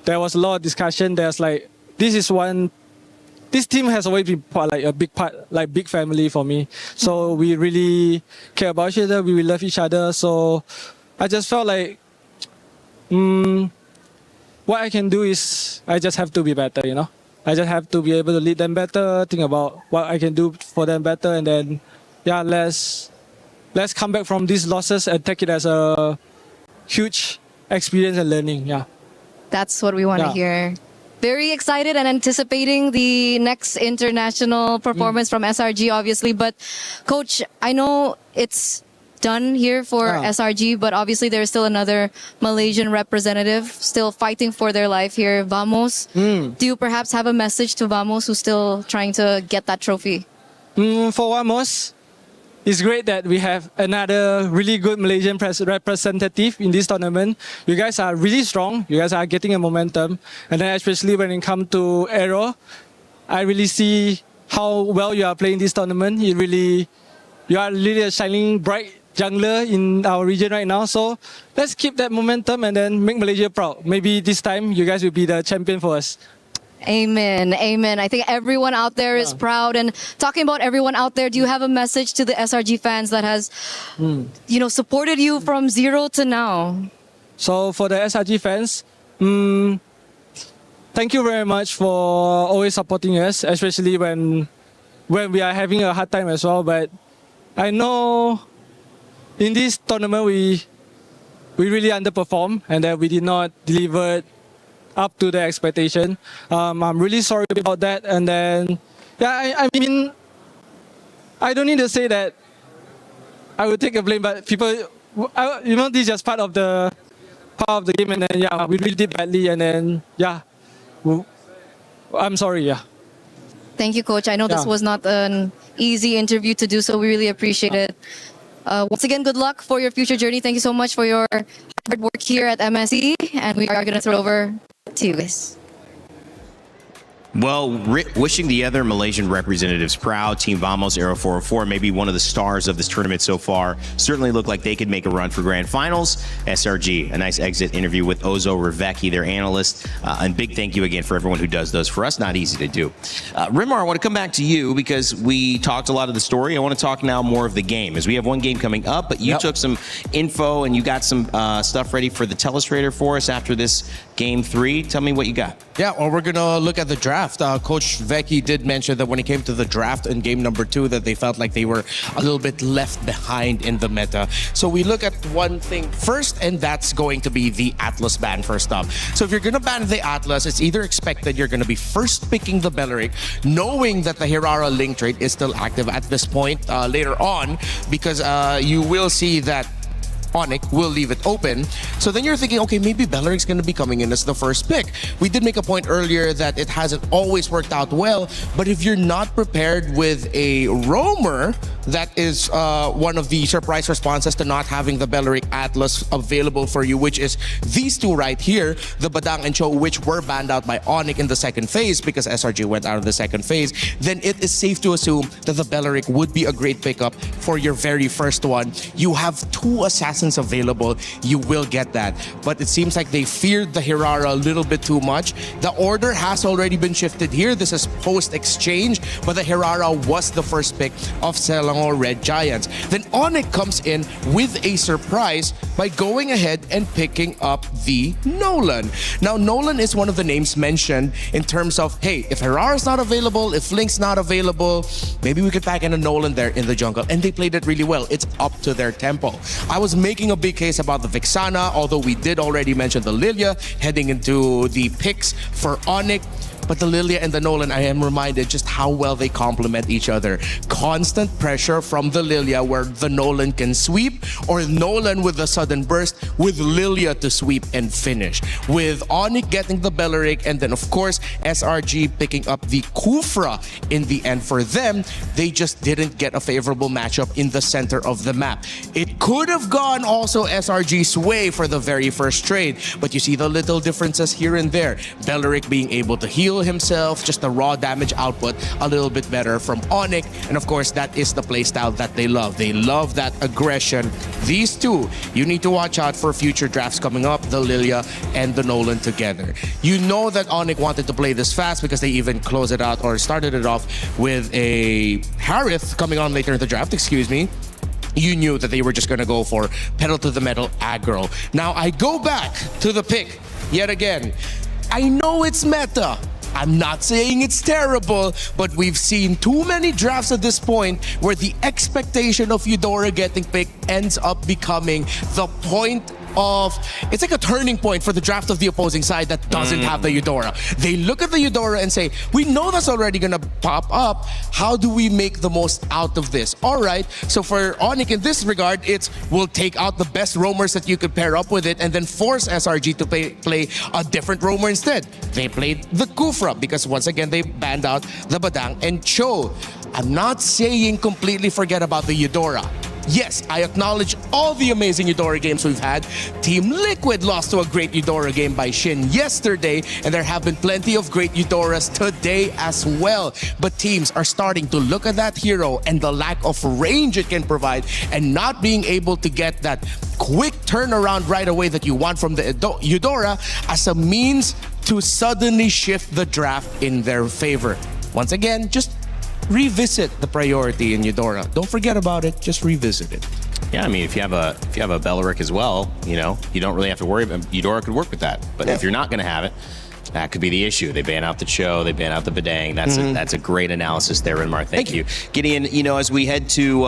there was a lot of discussion. There's like, this team has always been like a big part, like big family for me. So we really care about each other. We really love each other. So I just felt like what I can do is I just have to be better, you know. I just have to be able to lead them better, think about what I can do for them better, and then let's come back from these losses and take it as a huge experience and learning. Yeah. That's what we want to hear. Very excited and anticipating the next international performance from SRG, obviously. But, Coach, I know it's done here for SRG, but obviously there's still another Malaysian representative still fighting for their life here, Vamos. Do you perhaps have a message to Vamos who's still trying to get that trophy? For Vamos, it's great that we have another really good Malaysian representative in this tournament. You guys are really strong. You guys are getting a momentum. And then especially when it comes to Aero, I really see how well you are playing this tournament. You are really a shining bright jungler in our region right now. So let's keep that momentum and then make Malaysia proud. Maybe this time you guys will be the champion for us. Amen. I think everyone out there is proud. And talking about everyone out there, do you have a message to the SRG fans that has, supported you from zero to now? So for the SRG fans, thank you very much for always supporting us, especially when when we are having a hard time as well. But I know in this tournament we really underperformed and that we did not deliver up to the expectation. I'm really sorry about that. And then, I mean, I don't need to say that I would take a blame, but people, this is just part of the game. And then, we really did badly. And then, I'm sorry, Thank you, Coach. I know this was not an easy interview to do, so we really appreciate it. Once again, good luck for your future journey. Thank you so much for your hard work here at MSC, and we are going to throw over to you guys. Well, wishing the other Malaysian representatives proud. Team Vamos Aero 404, maybe one of the stars of this tournament so far. Certainly look like they could make a run for grand finals. SRG, a nice exit interview with Ozo Revecki, their analyst. And big thank you again for everyone who does those for us. Not easy to do. Rimar, I want to come back to you because we talked a lot of the story. I want to talk now more of the game, as we have one game coming up, but you took some info and you got some stuff ready for the telestrator for us after this game 3. Tell me what you got. Yeah, well, we're going to look at the draft. Coach Vecchi did mention that when it came to the draft in game number 2, that they felt like they were a little bit left behind in the meta. So we look at one thing first, and that's going to be the Atlas ban first up. So if you're going to ban the Atlas, it's either expected you're going to be first picking the Belleric, knowing that the Hirara link trait is still active at this point later on, because you will see that Onyx will leave it open. So then you're thinking, okay, maybe Belleric's going to be coming in as the first pick. We did make a point earlier that it hasn't always worked out well, but if you're not prepared with a roamer, that is one of the surprise responses to not having the Belleric Atlas available for you, which is these two right here, the Badang and Cho, which were banned out by Onyx in the second phase because SRG went out of the second phase. Then it is safe to assume that the Belleric would be a great pickup for your very first one. You have 2 assassins available, you will get that. But it seems like they feared the Hirara a little bit too much. The order has already been shifted here. This is post-exchange, but the Hirara was the first pick of Selangor Red Giants. Then Onyx comes in with a surprise by going ahead and picking up the Nolan. Now, Nolan is one of the names mentioned in terms of, hey, if Hirara's not available, if Link's not available, maybe we could pack in a Nolan there in the jungle. And they played it really well. It's up to their tempo. I was making a big case about the Vixana, although we did already mention the Lilia heading into the picks for Onyx. But the Lilia and the Nolan, I am reminded just how well they complement each other. Constant pressure from the Lilia where the Nolan can sweep, or Nolan with a sudden burst with Lilia to sweep and finish. With Onyx getting the Belleric, and then of course SRG picking up the Kufra in the end for them, they just didn't get a favorable matchup in the center of the map. It could have gone also SRG's way for the very first trade, but you see the little differences here and there. Belleric being able to heal himself, just the raw damage output a little bit better from Onyx, and of course that is the playstyle that they love. They love that aggression. These two, you need to watch out for future drafts coming up, the Lilia and the Nolan together. You know that Onyx wanted to play this fast because they even closed it out or started it off with a Harith coming on later in the draft, excuse me. You knew that they were just going to go for pedal to the metal aggro. Now I go back to the pick yet again. I know it's meta. I'm not saying it's terrible, but we've seen too many drafts at this point where the expectation of Eudora getting picked ends up becoming the point of, it's like a turning point for the draft of the opposing side that doesn't have the Eudora. They look at the Eudora and say, we know that's already gonna pop up. How do we make the most out of this? All right, so for Onyx in this regard, it's we'll take out the best roamers that you could pair up with it and then force SRG to play a different roamer instead. They played the Kufra because once again, they banned out the Badang and Cho. I'm not saying completely forget about the Eudora. Yes, I acknowledge all the amazing Eudora games we've had. Team Liquid lost to a great Eudora game by Shin yesterday, and there have been plenty of great Eudoras today as well. But teams are starting to look at that hero and the lack of range it can provide and not being able to get that quick turnaround right away that you want from the Eudora as a means to suddenly shift the draft in their favor. Once again, just revisit the priority in Eudora. Don't forget about it, just revisit it. Yeah, I mean, if you have a Belleric as well, you know, you don't really have to worry about Eudora could work with that. But if you're not going to have it, that could be the issue. They ban out the Cho, they ban out the Badang. That's a great analysis there, Renmar. Thank you. Gideon, as we head to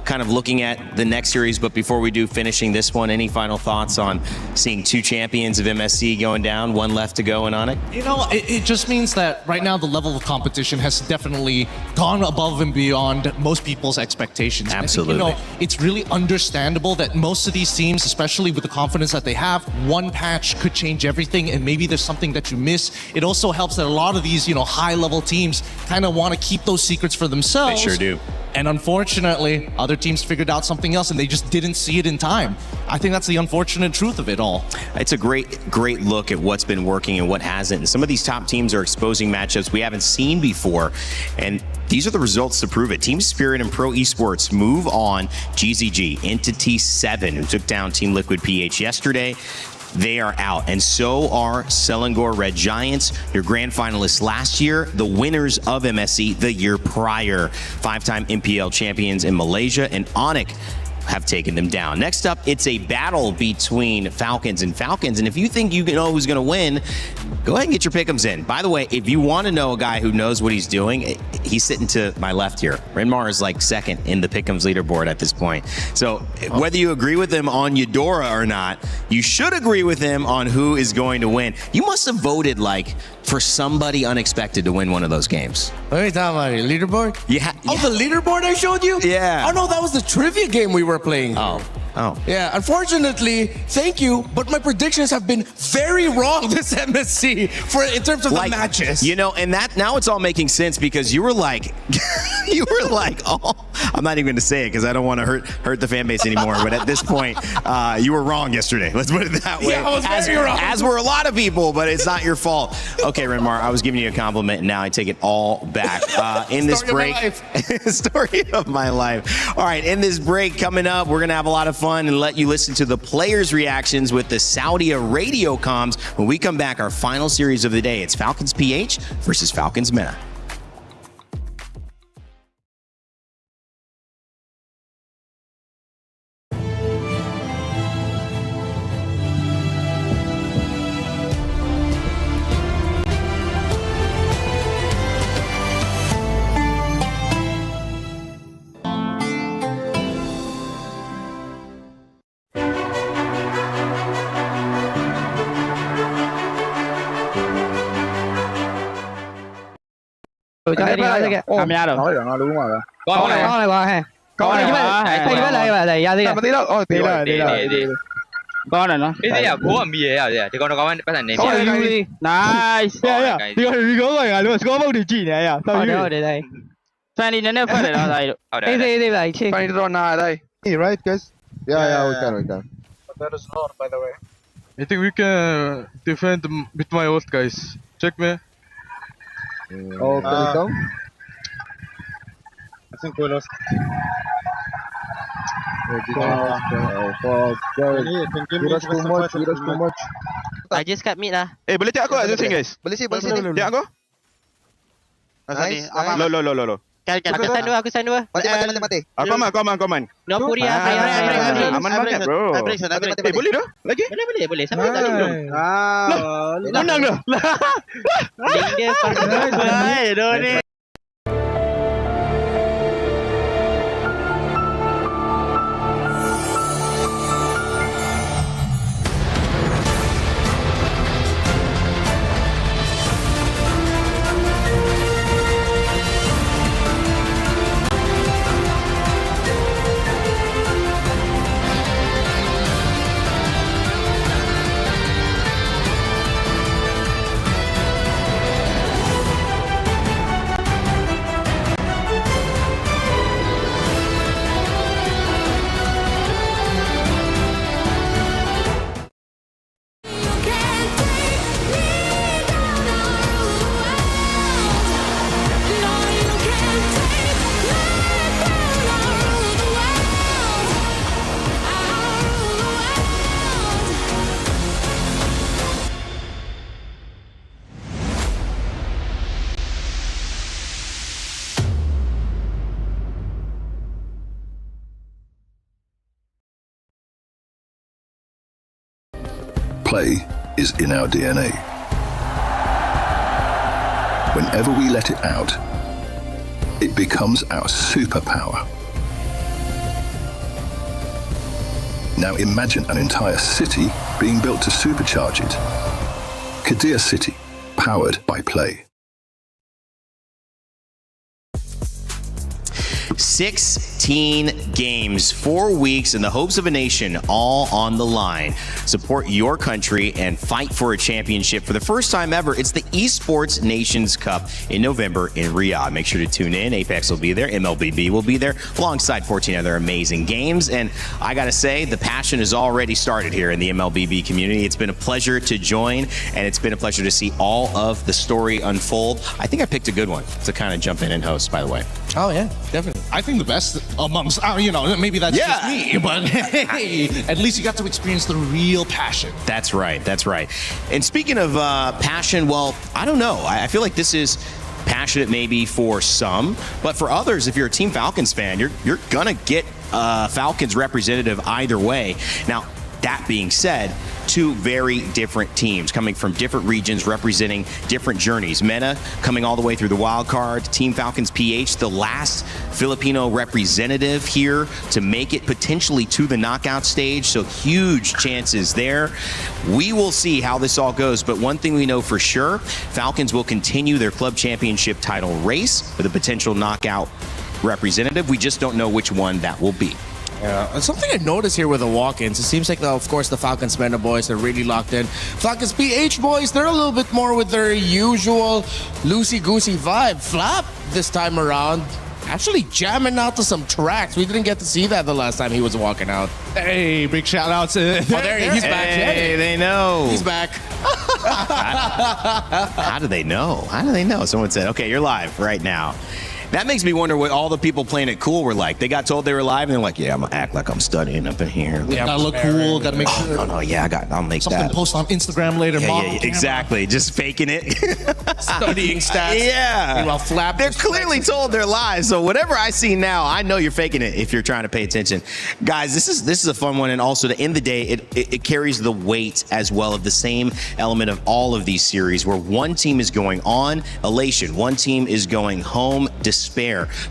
kind of looking at the next series, but before we do, finishing this one, any final thoughts on seeing 2 champions of MSC going down, 1 left to go in Onic? It just means that right now the level of competition has definitely gone above and beyond most people's expectations. Absolutely. I think, it's really understandable that most of these teams, especially with the confidence that they have, one patch could change everything, and maybe there's something that you miss. It also helps that a lot of these, high-level teams kind of want to keep those secrets for themselves. They sure do. And unfortunately, other teams figured out something else and they just didn't see it in time. I think that's the unfortunate truth of it all. It's a great look at what's been working and what hasn't. And some of these top teams are exposing matchups we haven't seen before. And these are the results to prove it. Team Spirit and Pro Esports move on GZG into T7, who took down Team Liquid PH yesterday. They are out, and so are Selangor Red Giants, your grand finalists last year, the winners of MSC the year prior, 5-time MPL champions in Malaysia, and Onic have taken them down. Next up, it's a battle between Falcons and Falcons, and if you think you know who's going to win, go ahead and get your pick'ems in. By the way, if you want to know a guy who knows what he's doing, he's sitting to my left here. Renmar is like second in the pick'ems leaderboard at this point. So whether you agree with him on Eudora or not, you should agree with him on who is going to win. You must have voted for somebody unexpected to win one of those games. What are you talking about? Leaderboard? Yeah. Oh, the leaderboard I showed you? Yeah. Oh, no, that was the trivia game we were playing. Oh. Yeah, unfortunately, thank you, but my predictions have been very wrong this MSC in terms of the matches. And that now it's all making sense because you were like, oh, I'm not even going to say it because I don't want to hurt the fan base anymore. But at this point, you were wrong yesterday. Let's put it that way. Yeah, I was very wrong. As were a lot of people, but it's not your fault. Okay, Renmar, I was giving you a compliment, and now I take it all back. In this break, story of my life. All right, in this break coming up, we're going to have a lot of fun and let you listen to the players' reactions with the Saudi radio comms. When we come back, our final series of the day, it's Falcons PH versus Falcons Meta. Kami ada. Có này qua ha. Có này qua. Đây với lại ra đi. Tí đó. Tí. Con này nó. Cái gì à? Bố làm gì vậy? Thì con nó có bắt thành ném. Nice. Đi có rồi luôn. Có bao địa chỉ này à? Sao như đây. Fan đi nó phải là đây. Đây lại. Fan đi rồi nào đây. Right guys? Yeah, we can. But there is Lord, by the way. I think we can defend with my ult, guys. Check me. Oh, can you come? I think we lost. Too much. I just got mid lah. Boleh cek aku tak sini guys? Boleh sini. Cek aku? Nice. Lo. Aku stand dua. Mati. Komen. No puri lah. Aman banget bro. Boleh dah? Lagi? Boleh. Sampai tadi belum. Menang dah. Link dia paling ni. Play is in our DNA. whenever we let it out, it becomes our superpower. Now imagine an entire city being built to supercharge it. Kadir City, powered by play. 16 games, 4 weeks, and the hopes of a nation all on the line. Support your country and fight for a championship for the first time ever. It's the Esports Nations Cup in November in Riyadh. Make sure to tune in. Apex will be there. MLBB will be there alongside 14 other amazing games. And I got to say, the passion has already started here in the MLBB community. It's been a pleasure to join, and it's been a pleasure to see all of the story unfold. I think I picked a good one to kind of jump in and host, by the way. Oh, yeah, definitely. I think the best amongst, maybe that's just me, but hey, at least you got to experience the real passion. That's right. That's right. And speaking of passion, well, I don't know. I feel like this is passionate maybe for some, but for others, if you're a Team Falcons fan, you're gonna get Falcons representative either way. Now, that being said, two very different teams coming from different regions representing different journeys. Meta coming all the way through the wild card. Team Falcons PH, the last Filipino representative here to make it potentially to the knockout stage. So huge chances there. We will see how this all goes. But one thing we know for sure, Falcons will continue their club championship title race with a potential knockout representative. We just don't know which one that will be. Yeah, something I noticed here with the walk-ins, it seems like, of course, the Falcons Meta boys are really locked in. Falcons PH boys, they're a little bit more with their usual loosey-goosey vibe. Flap, this time around, actually jamming out to some tracks. We didn't get to see that the last time he was walking out. Hey, big shout out to... there he is. He's back. Hey, they know. He's back. How do they know? How do they know? Someone said, okay, you're live right now. That makes me wonder what all the people playing it cool were like. They got told they were live, and they're like, yeah, I'm going to act like I'm studying up in here. Yeah, gotta look cool, gotta make sure. No, yeah, I'll make something that. Post on Instagram later. Yeah, exactly. Just faking it. Studying stats. Yeah. Meanwhile, Flap. They're clearly told they're live, so whatever I see now, I know you're faking it if you're trying to pay attention. Guys, this is a fun one, and also to end the day, it carries the weight as well of the same element of all of these series where one team is going on, elation, one team is going home, despair.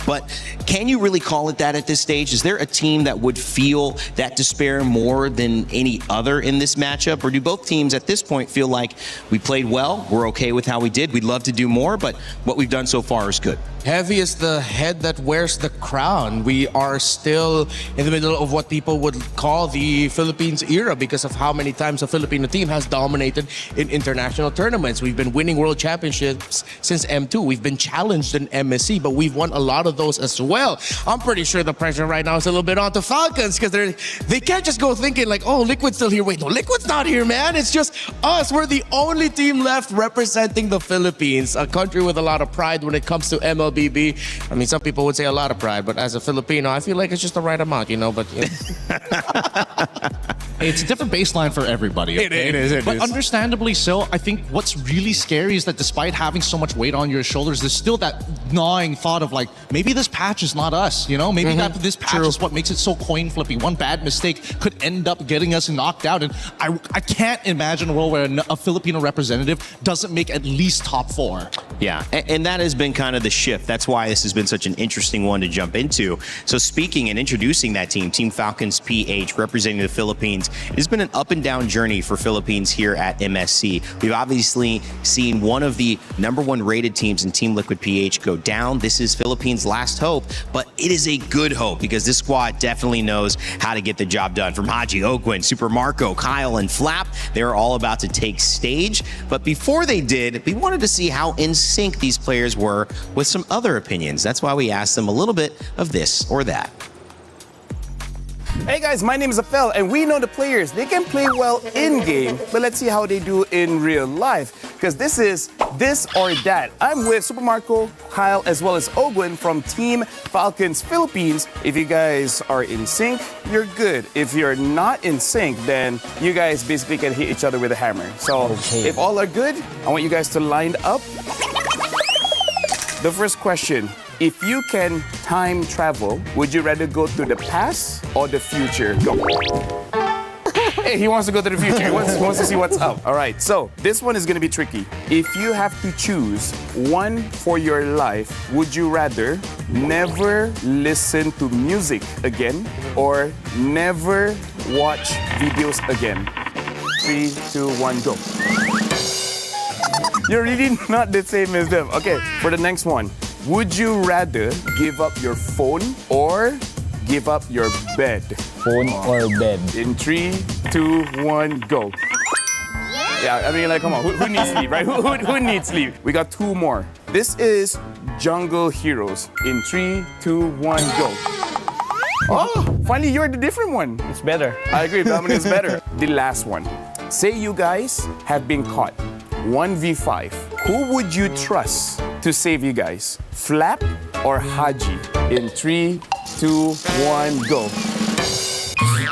But can you really call it that at this stage? Is there a team that would feel that despair more than any other in this matchup? Or do both teams at this point feel like we played well, we're okay with how we did, we'd love to do more, but what we've done so far is good? Heavy is the head that wears the crown. We are still in the middle of what people would call the Philippines era because of how many times a Filipino team has dominated in international tournaments. We've been winning world championships since M2. We've been challenged in MSC, but we've won a lot of those as well. I'm pretty sure the pressure right now is a little bit on the Falcons because they can't just go thinking like, oh, Liquid's still here. Wait, no, Liquid's not here, man. It's just us. We're the only team left representing the Philippines, a country with a lot of pride when it comes to MLBB. I mean, some people would say a lot of pride, but as a Filipino, I feel like it's just the right amount, but... It's a different baseline for everybody. Okay? It is. But understandably so, I think what's really scary is that despite having so much weight on your shoulders, there's still that gnawing thought of like, maybe this patch is not us, Maybe this patch is what makes it so coin flippy. One bad mistake could end up getting us knocked out. And I can't imagine a world where a Filipino representative doesn't make at least top 4. Yeah, and that has been kind of the shift. That's why this has been such an interesting one to jump into. So speaking and introducing that team, Team Falcons PH, representing the Philippines, it has been an up and down journey for Philippines here at MSC. We've obviously seen one of the #1 rated teams in Team Liquid PH go down. This is Philippines' last hope, but it is a good hope because this squad definitely knows how to get the job done. From Haji, Ogwin, Super Marco, Kyle, and Flap, they are all about to take stage. But before they did, we wanted to see how in sync these players were with some other opinions. That's why we asked them a little bit of this or that. Hey guys, my name is Afel, and we know the players. They can play well in-game, but let's see how they do in real life. Because this is this or that. I'm with Super Marco, Kyle, as well as Ogwin from Team Falcons Philippines. If you guys are in sync, you're good. If you're not in sync, then you guys basically can hit each other with a hammer. So if all are good, I want you guys to line up. The first question. If you can time travel, would you rather go to the past or the future? Go. Hey, he wants to go to the future. He wants to see what's up. All right, so this one is going to be tricky. If you have to choose one for your life, would you rather never listen to music again or never watch videos again? 3, 2, 1, go. You're really not the same as them. Okay, for the next one. Would you rather give up your phone or give up your bed? Phone or bed? In 3, 2, 1, go. Yeah, I mean, like, come on. Who needs sleep, right? Who needs sleep? We got 2 more. This is Jungle Heroes. In 3, 2, 1, go. Oh, finally, you're the different one. It's better. I agree, Dominic is better. The last one. Say you guys have been caught. 1v5. Who would you trust to save you guys? Flap or Haji? In 3, 2, 1, go.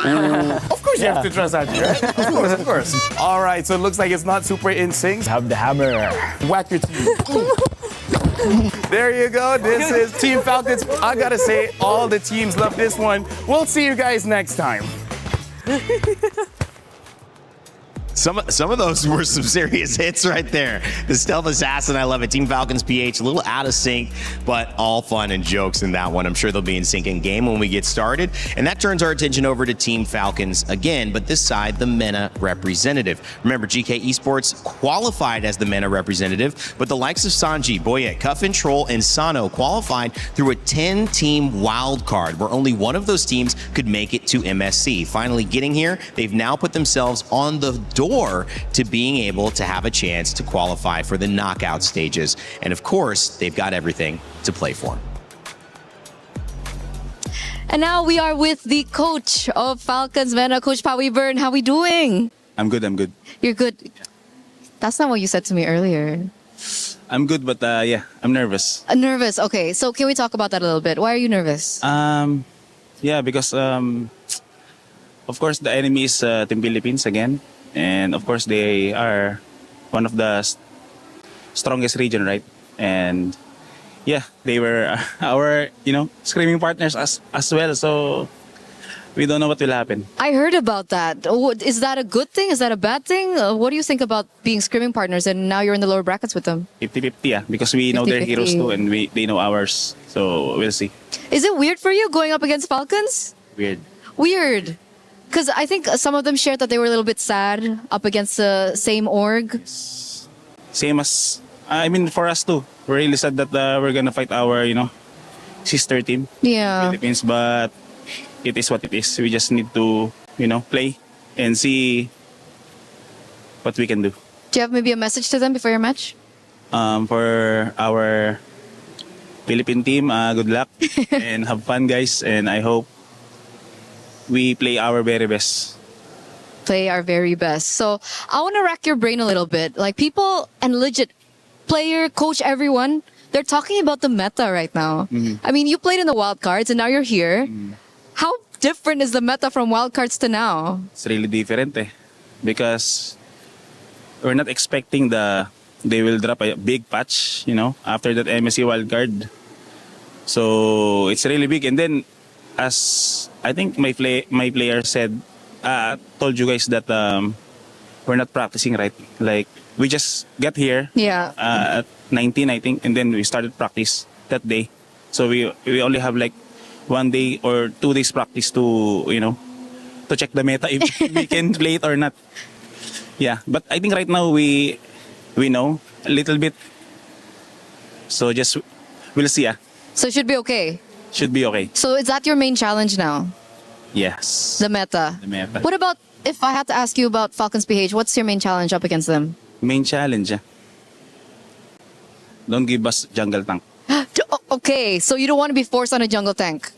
Of course you have to trust Haji, right? Of course. All right, so it looks like it's not super in sync. Have the hammer. Whack your team. There you go. This is Team Falcons. I gotta say, all the teams love this one. We'll see you guys next time. Some of those were some serious hits right there. The Stealth Assassin, I love it. Team Falcons PH, a little out of sync, but all fun and jokes in that one. I'm sure they'll be in sync in game when we get started. And that turns our attention over to Team Falcons again, but this side, the MENA representative. Remember, GK Esports qualified as the MENA representative, but the likes of Sanji, Boyet, Cuff and Troll, and Sano qualified through a 10-team wild card, where only one of those teams could make it to MSC. Finally getting here, they've now put themselves on the door to being able to have a chance to qualify for the knockout stages. And of course, they've got everything to play for. And now we are with the coach of Falcons MENA, Coach Pawi Byrne. How are we doing? I'm good, I'm good. You're good. That's not what you said to me earlier. I'm good, but yeah, I'm nervous. Nervous, okay. So can we talk about that a little bit? Why are you nervous? Yeah, because of course the enemy is Team Philippines again. And of course, they are one of the strongest region, right? And yeah, they were our, screaming partners as well. So we don't know what will happen. I heard about that. Is that a good thing? Is that a bad thing? What do you think about being screaming partners and now you're in the lower brackets with them? 50-50, yeah, because we know their heroes too and they know ours. So we'll see. Is it weird for you going up against Falcons? Weird. Weird. Because I think some of them shared that they were a little bit sad up against the same org. Same as, for us too. We're really sad that we're gonna fight our, sister team. Yeah. Philippines, but it is what it is. We just need to, play and see what we can do. Do you have maybe a message to them before your match? For our Philippine team, good luck and have fun, guys. And I hope we play our very best. Play our very best. So I want to rack your brain a little bit. Like people and legit player, coach, everyone, they're talking about the meta right now. I mean, you played in the wild cards and now you're here. How different is the meta from wild cards to now? It's really different because we're not expecting they will drop a big patch, after that MSC wild card. So it's really big. And then as I think my player said, told you guys that we're not practicing, right? Like we just got here at 19, I think, and then we started practice that day. So we only have like 1 day or 2 days practice to to check the meta if we can play it or not. Yeah, but I think right now we know a little bit. So just we'll see. So it should be okay. Should be okay. So is that your main challenge now? Yes. The meta. The meta. What about if I had to ask you about Falcons PH? What's your main challenge up against them? Main challenge. Don't give us jungle tank. Okay, so you don't want to be forced on a jungle tank.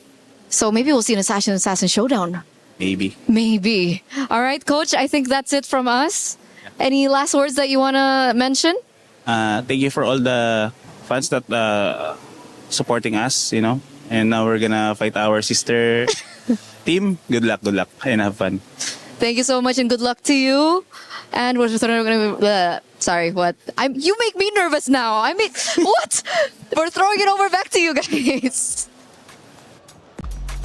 So maybe we'll see an assassin showdown. Maybe. Maybe. All right, coach, I think that's it from us. Any last words that you want to mention? Thank you for all the fans that supporting us, And now we're gonna fight our sister team. Good luck, and have fun. Thank you so much, and good luck to you. And we're gonna. Sorry, what? You make me nervous now. What? We're throwing it over back to you guys.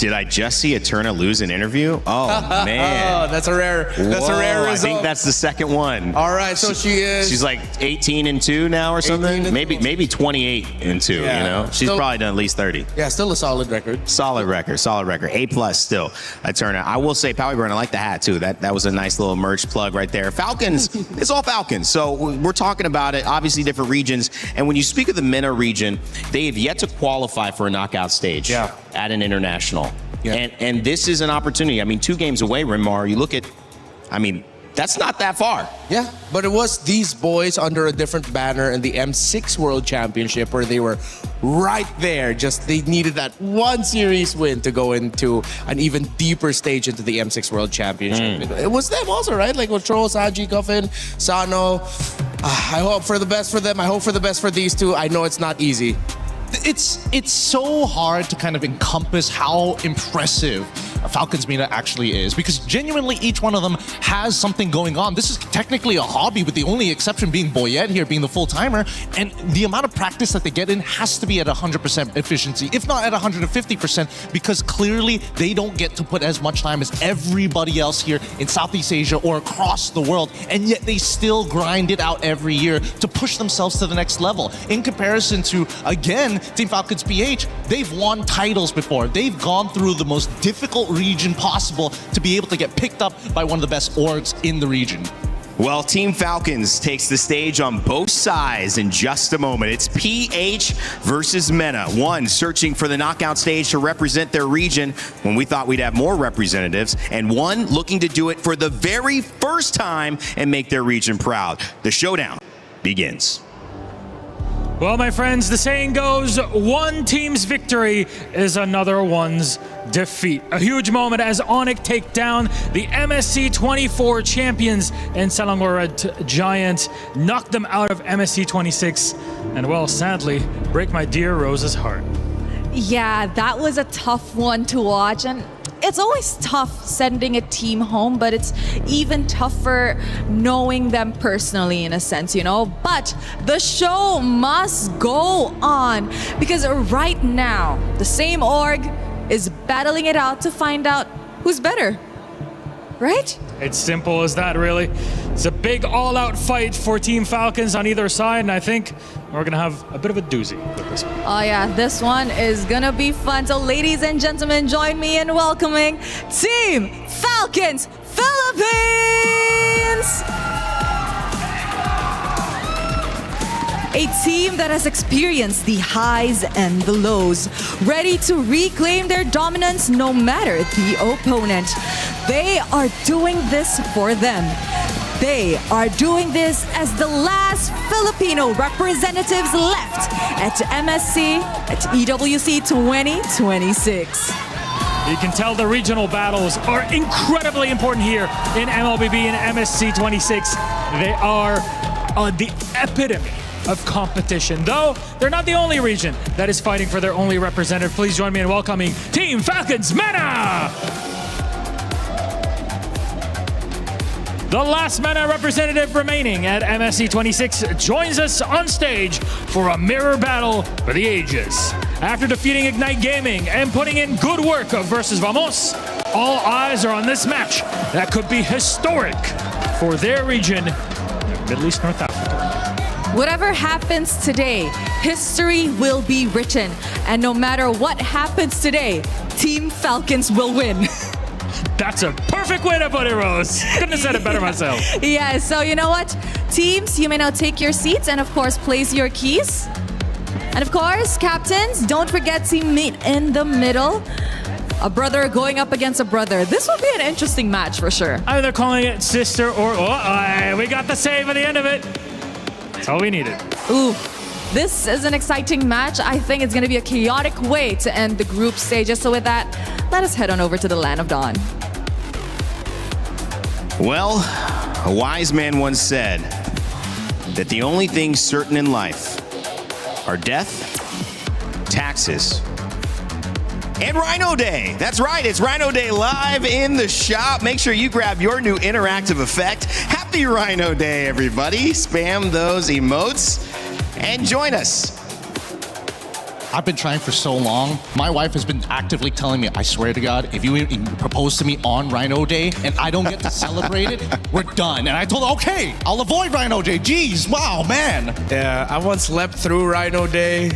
Did I just see Eterna lose an interview? Oh, man. That's a rare result. I think that's the second one. All right, so she's like 18-2 now or something. Maybe 28-2. You know, she's probably done at least 30. Yeah, still a solid record. Solid record. A+ still. Eterna. I will say, Powie Burn, I like the hat too. That was a nice little merch plug right there. Falcons. It's all Falcons. So we're talking about it. Obviously, different regions. And when you speak of the MENA region, they have yet to qualify for a knockout stage at an international. Yeah. And this is an opportunity. I mean, 2 games away, Rimar. You look at, I mean, that's not that far. Yeah, but it was these boys under a different banner in the M6 World Championship where they were right there. Just they needed that one series win to go into an even deeper stage into the M6 World Championship. It was them also, right? Like with Troll, Saji, Coffin, Sano. I hope for the best for them. I hope for the best for these two. I know it's not easy. It's so hard to kind of encompass how impressive Falcons MENA actually is, because genuinely each one of them has something going on. This is technically a hobby, with the only exception being Boyette here being the full-timer, and the amount of practice that they get in has to be at 100% efficiency, if not at 150%, because clearly they don't get to put as much time as everybody else here in Southeast Asia or across the world, and yet they still grind it out every year to push themselves to the next level. In comparison to, again, Team Falcons PH, they've won titles before. They've gone through the most difficult region possible to be able to get picked up by one of the best orgs in the region. Well, Team Falcons takes the stage on both sides in just a moment. It's PH versus MENA. One searching for the knockout stage to represent their region when we thought we'd have more representatives, and one looking to do it for the very first time and make their region proud. The showdown begins. Well, my friends, the saying goes, one team's victory is another one's defeat. A huge moment as Onyx take down the MSC 24 champions in Selangor Red Giant, knock them out of MSC 26, and well, sadly, break my dear Rose's heart. Yeah, that was a tough one to watch, and it's always tough sending a team home, but it's even tougher knowing them personally in a sense, you know? But the show must go on, because right now, the same org is battling it out to find out who's better, right? It's simple as that, really. It's a big all-out fight for Team Falcons on either side, and I think we're gonna have a bit of a doozy with this one. Oh yeah, this one is gonna be fun. So ladies and gentlemen, join me in welcoming Team Falcons Philippines! A team that has experienced the highs and the lows, ready to reclaim their dominance no matter the opponent. They are doing this for them. They are doing this as the last Filipino representatives left at MSC at EWC 2026. You can tell the regional battles are incredibly important here in MLBB and MSC 26. They are the epitome of competition, though they're not the only region that is fighting for their only representative. Please join me in welcoming Team Falcons MENA! The last MENA representative remaining at MSC 26 joins us on stage for a mirror battle for the ages. After defeating Ignite Gaming and putting in good work versus Vamos, all eyes are on this match that could be historic for their region, Middle East North Africa. Whatever happens today, history will be written. And no matter what happens today, Team Falcons will win. That's a perfect way to put it, Rose. Couldn't have said it better myself. Yeah, so you know what? Teams, you may now take your seats and of course place your keys. And of course, captains, don't forget to meet in the middle. A brother going up against a brother. This will be an interesting match for sure. Either calling it sister or... we got the save at the end of it. That's all we needed. Ooh, this is an exciting match. I think it's going to be a chaotic way to end the group stages. So with that, let us head on over to the Land of Dawn. Well, a wise man once said that the only things certain in life are death, taxes, and Rhino Day. That's right, it's Rhino Day live in the shop. Make sure you grab your new interactive effect. Happy Rhino Day, everybody. Spam those emotes and join us. I've been trying for so long. My wife has been actively telling me, I swear to God, if you even propose to me on Rhino Day and I don't get to celebrate it, we're done. And I told her, okay, I'll avoid Rhino Day. Jeez, wow, man. Yeah, I once slept through Rhino Day.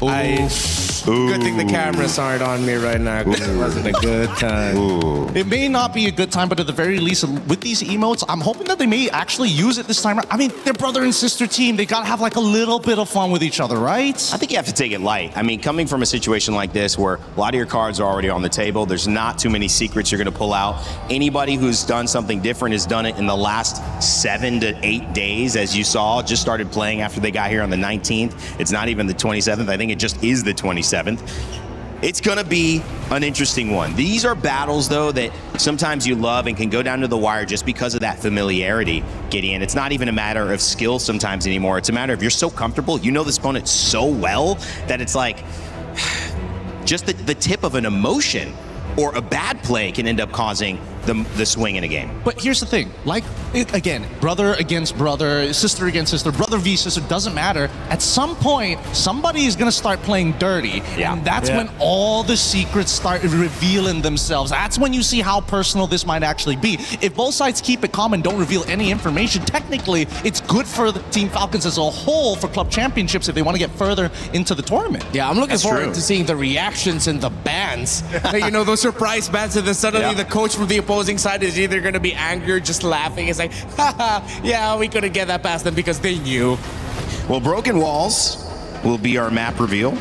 Good thing the cameras aren't on me right now, because it wasn't a good time. It may not be a good time, but at the very least, with these emotes, I'm hoping that they may actually use it this time. I mean, they're brother and sister team. They gotta have like a little bit of fun with each other, right? I think you have to take it light. I mean, coming from a situation like this where a lot of your cards are already on the table, there's not too many secrets you're gonna pull out. Anybody who's done something different has done it in the last 7 to 8 days, as you saw, just started playing after they got here on the 19th. It's not even the 27th. I think it just is the 27th. It's gonna be an interesting one. These are battles, though, that sometimes you love and can go down to the wire just because of that familiarity, Gideon. It's not even a matter of skill sometimes anymore. It's a matter of you're so comfortable, you know this opponent so well that it's like just the tip of an emotion or a bad play can end up causing the swing in a game. But here's the thing, like, again, brother against brother, sister against sister, brother v sister, doesn't matter. At some point, somebody is gonna start playing dirty. Yeah. And that's when all the secrets start revealing themselves. That's when you see how personal this might actually be. If both sides keep it calm and don't reveal any information, technically, it's good for the Team Falcons as a whole for club championships if they want to get further into the tournament. Yeah, I'm looking forward to seeing the reactions in the bans. You know, those surprise bans, and then suddenly the coach from the opposing side is either going to be angry or just laughing. It's like, haha, yeah, we couldn't get that past them because they knew. Well, Broken Walls will be our map reveal.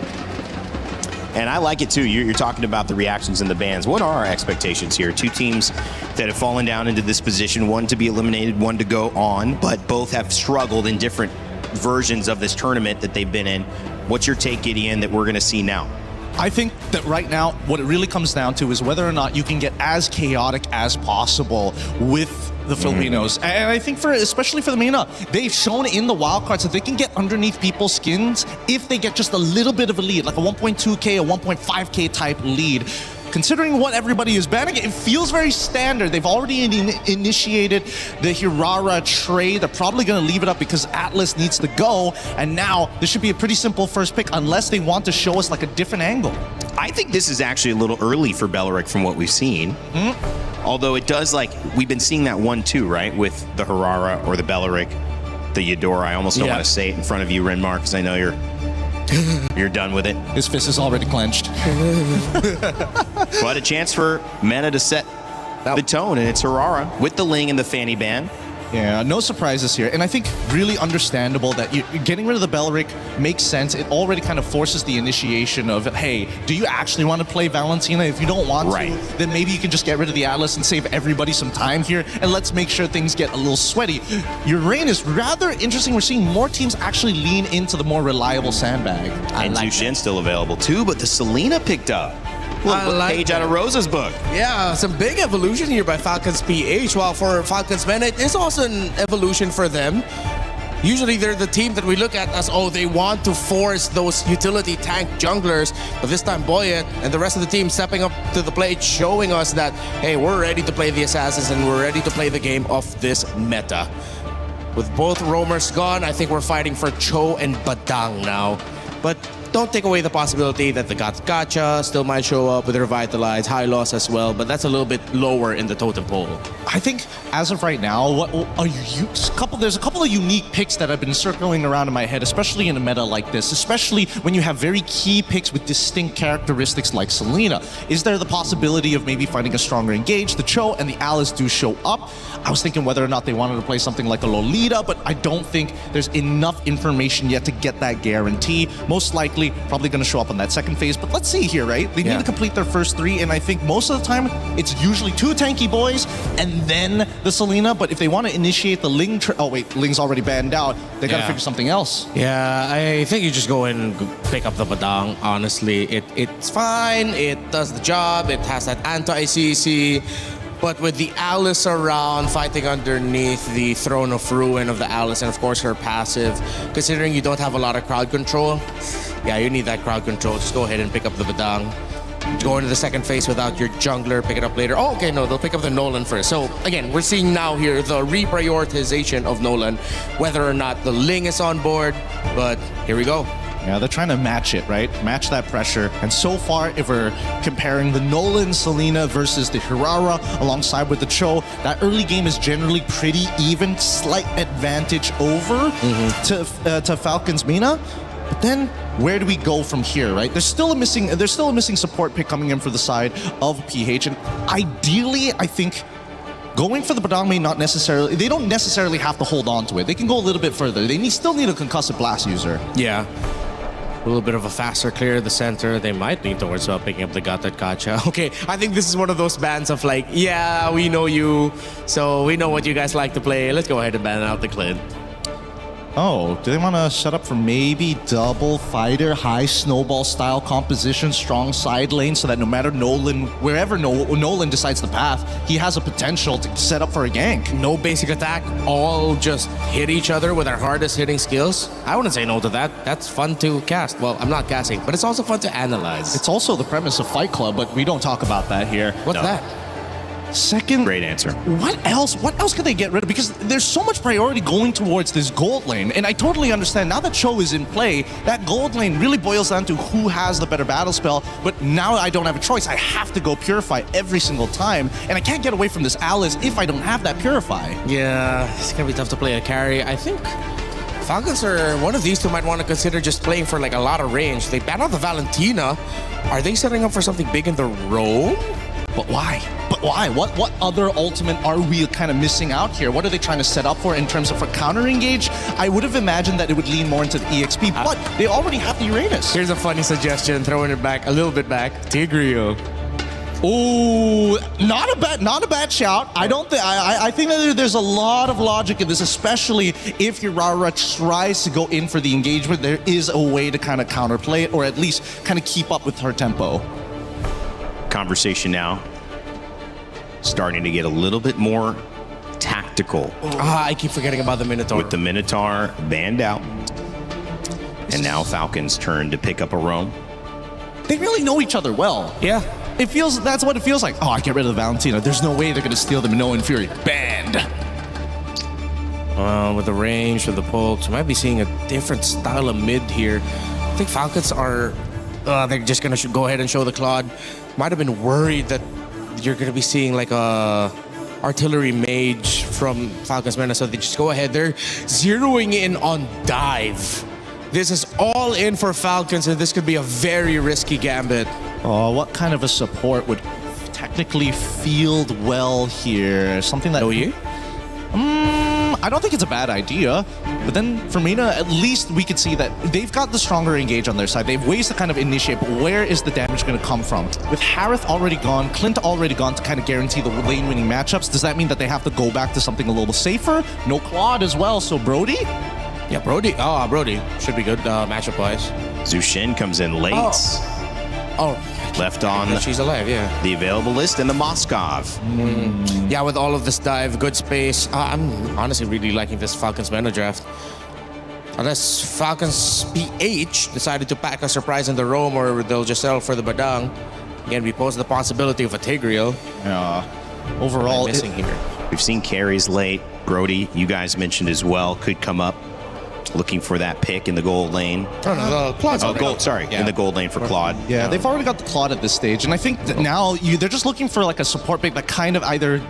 And I like it too. You're talking about the reactions in the bans. What are our expectations here? Two teams that have fallen down into this position, one to be eliminated, one to go on, but both have struggled in different versions of this tournament that they've been in. What's your take, Gideon, that we're going to see now? I think that right now, what it really comes down to is whether or not you can get as chaotic as possible with the Filipinos. And I think especially for the MENA, they've shown in the wildcards that they can get underneath people's skins if they get just a little bit of a lead, like a 1.2K, a 1.5K type lead. Considering what everybody is banning, it feels very standard. They've already initiated the Hirara trade. They're probably going to leave it up because Atlas needs to go. And now this should be a pretty simple first pick unless they want to show us like a different angle. I think this is actually a little early for Belleric from what we've seen. Although it does, like, we've been seeing that 1-2, right? With the Hirara or the Belleric, the Eudora. I almost don't want to say it in front of you, Renmar, because I know you're done with it. His fist is already clenched. But a chance for Meta to set the tone, and it's Hirara with the Ling and the Fanny Ban. Yeah, no surprises here. And I think really understandable that getting rid of the Belleric makes sense. It already kind of forces the initiation of, hey, do you actually want to play Valentina? If you don't want to, then maybe you can just get rid of the Atlas and save everybody some time here. And let's make sure things get a little sweaty. Your reign is rather interesting. We're seeing more teams actually lean into the more reliable sandbag. And Zushin still available too, but the Selena picked up. Little page out of Rosa's book. Yeah, some big evolution here by Falcons PH. While for Falcons Men, it is also an evolution for them. Usually they're the team that we look at as, oh, they want to force those utility tank junglers. But this time, Boyet and the rest of the team stepping up to the plate, showing us that, hey, we're ready to play the Assassins and we're ready to play the game of this meta. With both roamers gone, I think we're fighting for Cho and Badang now. But don't take away the possibility that the Gacha still might show up with Revitalize, High Loss as well, but that's a little bit lower in the totem pole. I think as of right now, there's a couple of unique picks that have been circling around in my head, especially in a meta like this, especially when you have very key picks with distinct characteristics like Selena. Is there the possibility of maybe finding a stronger engage? The Cho and the Alice do show up. I was thinking whether or not they wanted to play something like a Lolita, but I don't think there's enough information yet to get that guarantee. Most likely, probably going to show up on that second phase, but let's see here, right? They need to complete their first 3, and I think most of the time, it's usually 2 tanky boys, and then the Selena, but if they want to initiate the Ling... oh wait, Ling's already banned out. They got to figure something else. Yeah, I think you just go in and pick up the Badang, honestly. It's fine, it does the job, it has that anti-CC, but with the Alice around, fighting underneath the Throne of Ruin of the Alice, and of course her passive, considering you don't have a lot of crowd control, yeah, you need that crowd control. Just go ahead and pick up the Badang. Go into the second phase without your jungler, pick it up later. Oh, okay, no, they'll pick up the Nolan first. So, again, we're seeing now here the reprioritization of Nolan, whether or not the Ling is on board, but here we go. Yeah, they're trying to match it, right? Match that pressure. And so far, if we're comparing the Nolan Selena versus the Hirara alongside with the Cho, that early game is generally pretty even, slight advantage over to Falcons Mina. But then where do we go from here, right? There's still a missing support pick coming in for the side of PH, and ideally, I think going for the Badang may not necessarily, they don't necessarily have to hold on to it. They can go a little bit further. They still need a concussive blast user. Yeah. A little bit of a faster clear of the center. They might lean towards picking up the Gatot Kacha. Okay, I think this is one of those bans of like, yeah, we know you, so we know what you guys like to play. Let's go ahead and ban out the Clint. Oh, do they want to set up for maybe double fighter, high snowball style composition, strong side lane, so that no matter wherever Nolan decides the path, he has a potential to set up for a gank? No basic attack, all just hit each other with our hardest hitting skills. I wouldn't say no to that. That's fun to cast. Well, I'm not casting, but it's also fun to analyze. It's also the premise of Fight Club, but we don't talk about that here. What's that? Second, great answer. What else can they get rid of? Because there's so much priority going towards this gold lane, and I totally understand now that Cho is in play, that gold lane really boils down to who has the better battle spell. But now I don't have a choice. I have to go Purify every single time, and I can't get away from this Alice if I don't have that Purify. Yeah, it's gonna be tough to play a carry. I think Falcons are one of these two might want to consider just playing for like a lot of range. They ban out the Valentina. Are they setting up for something big in the roam? But why? But why? What other ultimate are we kind of missing out here? What are they trying to set up for in terms of a counter engage? I would have imagined that it would lean more into the EXP, but they already have the Uranus. Here's a funny suggestion, throwing it back a little bit back. Tigreal. Ooh, not a bad shout. I think that there's a lot of logic in this, especially if Hirara tries to go in for the engagement. There is a way to kind of counterplay it, or at least kind of keep up with her tempo. Conversation now starting to get a little bit more tactical. I keep forgetting about the Minotaur. With the Minotaur banned out. And now Falcons turn to pick up a roam. They really know each other well. Yeah. That's what it feels like. Oh, I get rid of the Valentina. There's no way they're going to steal the Minoan Fury. Banned. With the range, with the pokes, we might be seeing a different style of mid here. I think Falcons are, they're just going to go ahead and show the Claude. Might have been worried that you're going to be seeing like a artillery mage from Falcons Mena, so they just go ahead. They're zeroing in on dive. This is all in for Falcons, and this could be a very risky gambit. Oh, what kind of a support would technically field well here? Something that... OU? I don't think it's a bad idea. But then for Mina, at least we could see that they've got the stronger engage on their side. They have ways to kind of initiate, but where is the damage going to come from? With Harith already gone, Clint already gone to kind of guarantee the lane-winning matchups, does that mean that they have to go back to something a little safer? No Claude as well, so Brody? Yeah, Brody. Oh, Brody should be good matchup-wise. Zushin comes in late. Left on she's alive, yeah. The available list and the Moskov. Yeah, with all of this dive, good space. I'm honestly really liking this Falcons Mena draft. Unless Falcons PH decided to pack a surprise in the roam, or they'll just settle for the Badang. Again, we pose the possibility of a Tigreal. Yeah. Overall, missing here. We've seen carries late. Brody, you guys mentioned as well, could come up looking for that pick in the gold lane. No, Claude's gold. Sorry, in the gold lane for Claude. Yeah, they've already got the Claude at this stage, and I think that now they're just looking for like a support pick that kind of either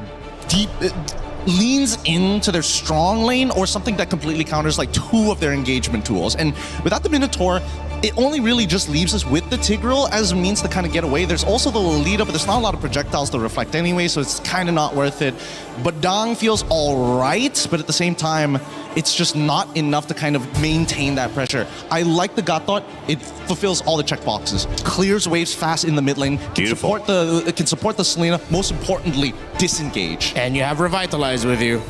leans into their strong lane or something that completely counters like two of their engagement tools. And without the Minotaur, it only really just leaves us with the Tigreal as a means to kind of get away. There's also the Lolita, but there's not a lot of projectiles to reflect anyway, so it's kind of not worth it. But Dong feels all right, but at the same time, it's just not enough to kind of maintain that pressure. I like the Gatot. It fulfills all the checkboxes. Clears waves fast in the mid lane. Beautiful. It can support the Selena. Most importantly, disengage. And you have Revitalize with you.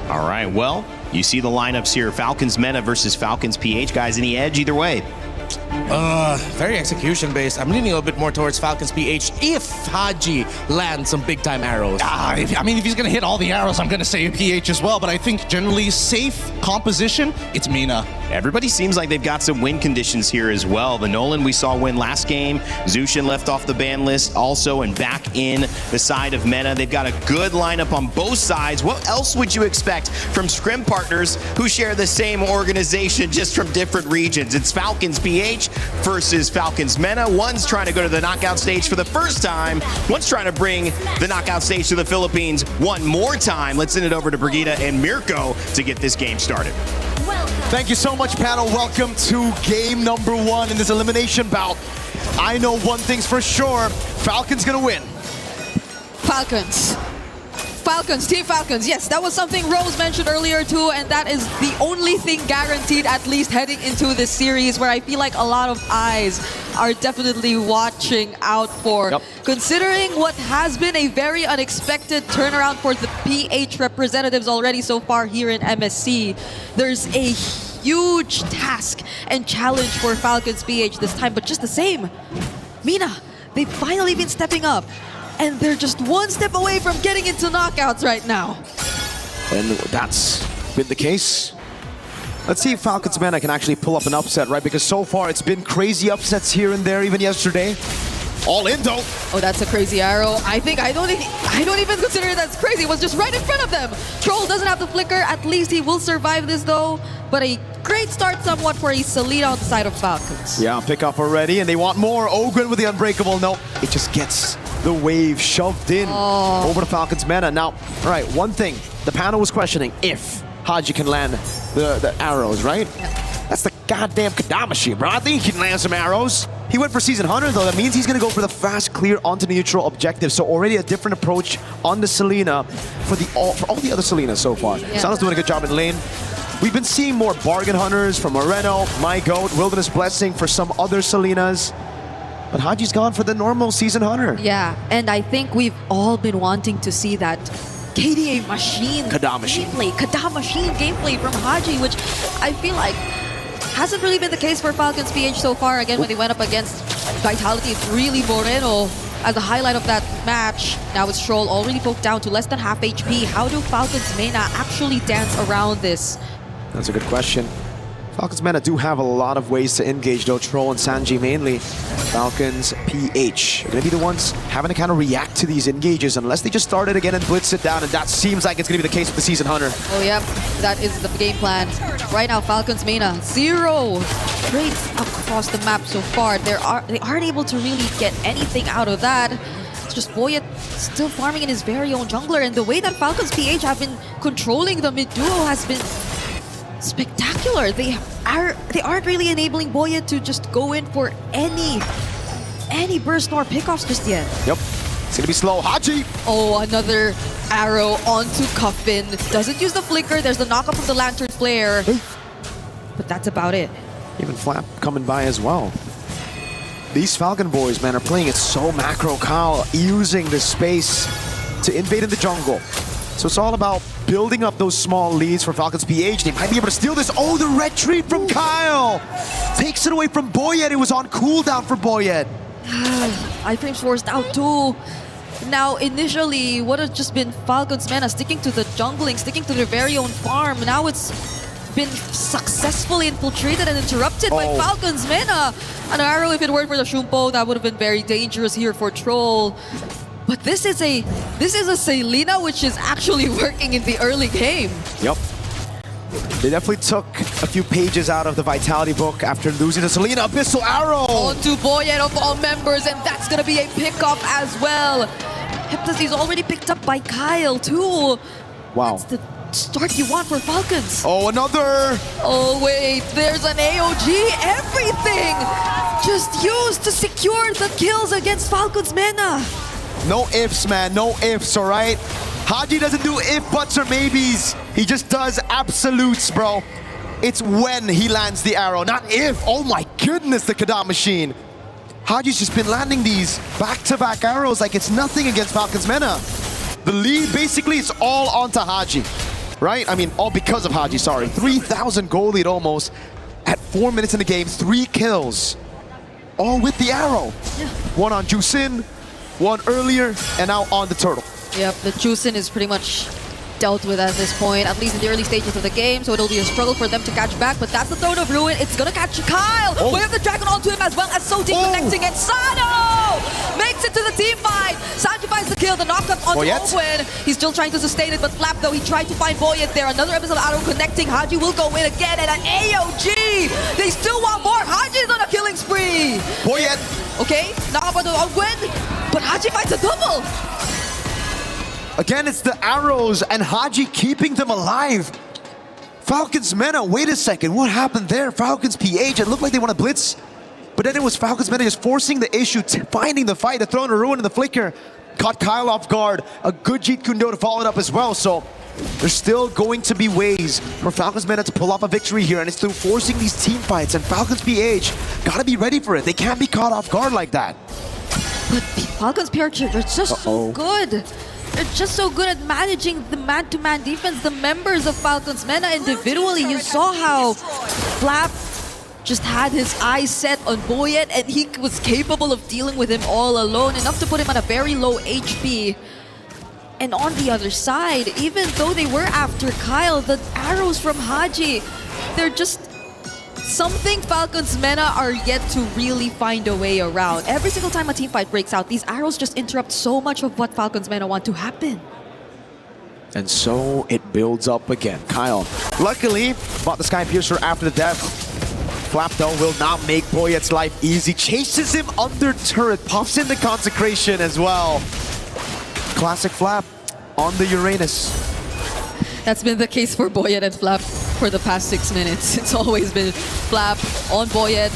All right, well, you see the lineups here. Falcons Mena versus Falcons PH. Guys, any edge either way? Very execution-based. I'm leaning a little bit more towards Falcons PH if Haji lands some big-time arrows. I mean, if he's going to hit all the arrows, I'm going to say PH as well. But I think generally safe composition, it's Mina. Everybody seems like they've got some win conditions here as well. The Nolan we saw win last game. Zushin left off the ban list also and back in the side of Meta. They've got a good lineup on both sides. What else would you expect from scrim partners who share the same organization just from different regions? It's Falcons PH versus Falcons Meta. One's trying to go to the knockout stage for the first time. One's trying to bring the knockout stage to the Philippines one more time. Let's send it over to Brigida and Mirko to get this game started. Thank you so much, panel. Welcome to game number 1 in this elimination bout. I know one thing's for sure. Falcons gonna win. Falcons. Falcons, Team Falcons. Yes, that was something Rose mentioned earlier too, and that is the only thing guaranteed, at least heading into this series, where I feel like a lot of eyes are definitely watching out for. Yep. Considering what has been a very unexpected turnaround for the PH representatives already so far here in MSC, there's a huge task and challenge for Falcons PH this time, but just the same, Mina, they've finally been stepping up. And they're just one step away from getting into knockouts right now. And that's been the case. Let's see if Falcons Meta can actually pull up an upset, right? Because so far it's been crazy upsets here and there, even yesterday. All in though. Oh, that's a crazy arrow. I don't even consider that's crazy. It was just right in front of them. Troll doesn't have the flicker. At least he will survive this though. But a great start somewhat for a Selena on the side of Falcons. Yeah, pick up already, and they want more. Ogren with the unbreakable. No, it just gets the wave shoved in over to Falcons Meta. Now, all right, one thing. The panel was questioning if Haji can land the arrows, right? Yep. That's the goddamn Kadam machine, bro. I think he can land some arrows. He went for Season Hunter, though. That means he's going to go for the fast clear onto neutral objective. So already a different approach on the Selena for all the other Selenas so far. Yeah. Sana's doing a good job in lane. We've been seeing more bargain hunters from Moreno, My Goat, Wilderness Blessing for some other Selenas. But Haji's gone for the normal Season Hunter. Yeah, and I think we've all been wanting to see that KDA machine gameplay, Kadam machine gameplay from Haji, which I feel like hasn't really been the case for Falcons PH so far. Again, when they went up against Vitality, it's really Moreno as the highlight of that match. Now it's Troll already poked down to less than half HP. How do Falcons Mena actually dance around this? That's a good question. Falcons Meta do have a lot of ways to engage, though. Troll and Sanji mainly. Falcons PH are going to be the ones having to kind of react to these engages unless they just start it again and blitz it down, and that seems like it's going to be the case with the Season Hunter. Oh yeah, that is the game plan. Right now, Falcons Mena, 0 trades across the map so far. They aren't able to really get anything out of that. It's just Boyet still farming in his very own jungler, and the way that Falcons PH have been controlling the mid duo has been spectacular. They aren't really enabling Boyet to just go in for any burst nor pickoffs just yet. Yep, it's gonna be slow. Haji! Oh, another arrow onto Cuffin. Doesn't use the flicker. There's the knockup of the Lantern Flare. But that's about it. Even Flap coming by as well. These Falcon boys, man, are playing it so macro. Kyle using the space to invade in the jungle. So it's all about building up those small leads for Falcons PH. They might be able to steal this. Oh, the retreat from Kyle! Takes it away from Boyet. It was on cooldown for Boyet. Iframe's forced out too. Now, initially, what has just been Falcons Mena sticking to the jungling, sticking to their very own farm. Now it's been successfully infiltrated and interrupted by Falcons Mena. An arrow, if it weren't for the Shumpo, that would have been very dangerous here for Troll. But this is a Selena which is actually working in the early game. Yep. They definitely took a few pages out of the Vitality book after losing the Selena. Abyssal Arrow! Onto Boyet of all members, and that's gonna be a pickup as well. Heptasy's already picked up by Kyle too. Wow. That's the start you want for Falcons. Oh, another! Oh wait, there's an AOG. Everything just used to secure the kills against Falcons Mena. No ifs, man. No ifs, all right? Haji doesn't do if, buts, or maybes. He just does absolutes, bro. It's when he lands the arrow, not if. Oh my goodness, the Kadam machine. Haji's just been landing these back-to-back arrows like it's nothing against Falcons Mena. The lead basically is all onto Haji, right? I mean, all because of Haji, sorry. 3,000 gold lead almost at 4 minutes in the game, 3 kills. All with the arrow. Yeah. One on Jusin, one earlier, and now on the turtle. Yep, the Jusin is pretty much dealt with at this point, at least in the early stages of the game, so it'll be a struggle for them to catch back, but that's the Throne of Ruin. It's gonna catch Kyle! We have the Dragon onto him as well as Soti connecting, and Sano makes it to the team fight! Sanji finds the kill, the knockup onto Owen. He's still trying to sustain it, but Flap though, he tried to find Boyet there. Another episode of Arrow connecting, Haji will go in again, and an AOG! They still want more! Haji's on a killing spree! Boyet! Okay, knockup onto Owen, but Haji finds a double! Again, it's the arrows and Haji keeping them alive. Falcons Mena, wait a second, what happened there? Falcons PH, it looked like they want to blitz, but then it was Falcons Mena just forcing the issue, finding the fight, the Throne of Ruin and the flicker. Caught Kyle off guard, a good Jeet Kundo to follow it up as well, so there's still going to be ways for Falcons Mena to pull off a victory here, and it's through forcing these team fights, and Falcons PH gotta be ready for it. They can't be caught off guard like that. But Falcons PH, they're just so good. They're just so good at managing the man-to-man defense. The members of Falcons Mena individually, you saw how Flap just had his eyes set on Boyet and he was capable of dealing with him all alone, enough to put him at a very low HP. And on the other side, even though they were after Kyle, the arrows from Haji, they're just something Falcons Mena are yet to really find a way around. Every single time a team fight breaks out, these arrows just interrupt so much of what Falcons Mena want to happen. And so it builds up again. Kyle, luckily, bought the Sky Piercer after the death. Flap, though, will not make Boyet's life easy. Chases him under turret, pops in the Consecration as well. Classic Flap on the Uranus. That's been the case for Boyet and Flap for the past 6 minutes. It's always been Flap on Boyet.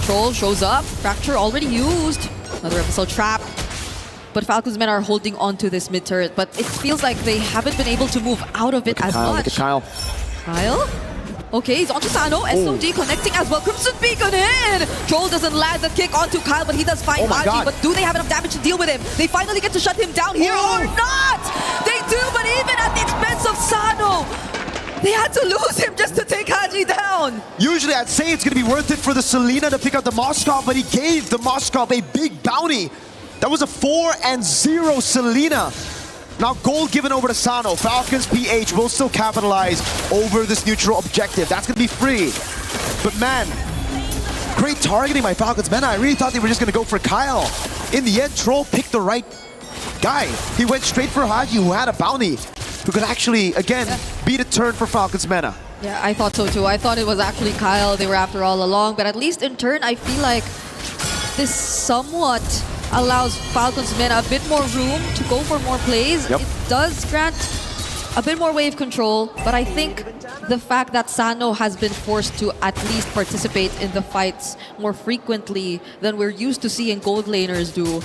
Troll shows up. Fracture already used. Another episode trap. But Falcons Men are holding on to this mid turret. But it feels like they haven't been able to move out of it as much. Look at Kyle. Kyle? Okay, he's onto Sano. SOG connecting as well. Crimson Beacon in! Troll doesn't land the kick onto Kyle, but he does find Haji. But do they have enough damage to deal with him? They finally get to shut him down here or not! They do, but even at the expense of Sano, they had to lose him just to take Haji down. Usually I'd say it's going to be worth it for the Selena to pick up the Moskov, but he gave the Moskov a big bounty. That was a 4-0 Selena. Now gold given over to Sano. Falcons PH will still capitalize over this neutral objective. That's going to be free. But man, great targeting by Falcons Men. I really thought they were just going to go for Kyle. In the end, Troll picked the right guy. He went straight for Haji, who had a bounty, who could actually, again, beat a turn for Falcons Mena. Yeah, I thought so too. I thought it was actually Kyle they were after all along. But at least in turn, I feel like this somewhat allows Falcons Men a bit more room to go for more plays. It does grant a bit more wave control, but I think the fact that Sano has been forced to at least participate in the fights more frequently than we're used to seeing gold laners do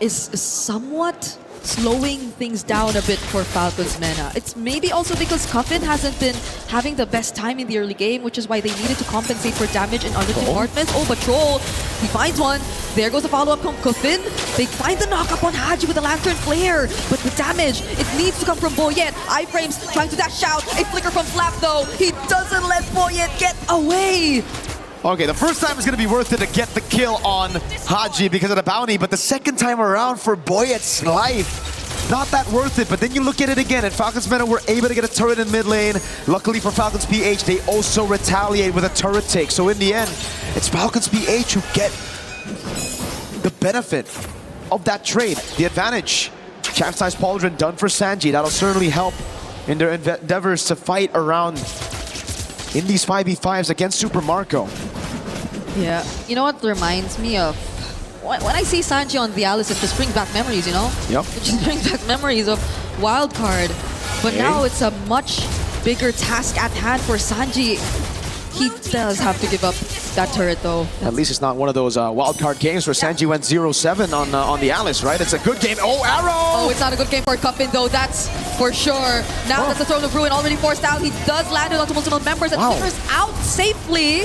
is somewhat slowing things down a bit for Falcons Mena. It's maybe also because Cuffin hasn't been having the best time in the early game, which is why they needed to compensate for damage in other departments. Oh, but Troll, he finds one. There goes the follow-up from Cuffin. They find the knock-up on Haji with the Lantern Flare, but the damage, it needs to come from Boyet. Iframes trying to dash out. A flicker from Flap, though. He doesn't let Boyet get away. Okay, the first time is going to be worth it to get the kill on Haji because of the bounty, but the second time around for Boyet's life, not that worth it. But then you look at it again, and Falcons Mena were able to get a turret in mid lane. Luckily for Falcons PH, they also retaliate with a turret take. So in the end, it's Falcons PH who get the benefit of that trade, the advantage. Chap-sized Pauldron done for Sanji. That'll certainly help in their endeavors to fight around in these 5v5s against Super Marco. Yeah, you know what reminds me of? When I see Sanji on the Alice, it just brings back memories, you know? Yep. It just brings back memories of Wildcard. But now it's a much bigger task at hand for Sanji. He does have to give up that turret, though. At least it's not one of those wildcard games where Sanji went 0-7 on the Alice, right? It's a good game. Oh, arrow! Oh, it's not a good game for Cuffin, though. That's for sure. Now that the Throne of Ruin already forced out, he does land it onto multiple members and flickers out safely.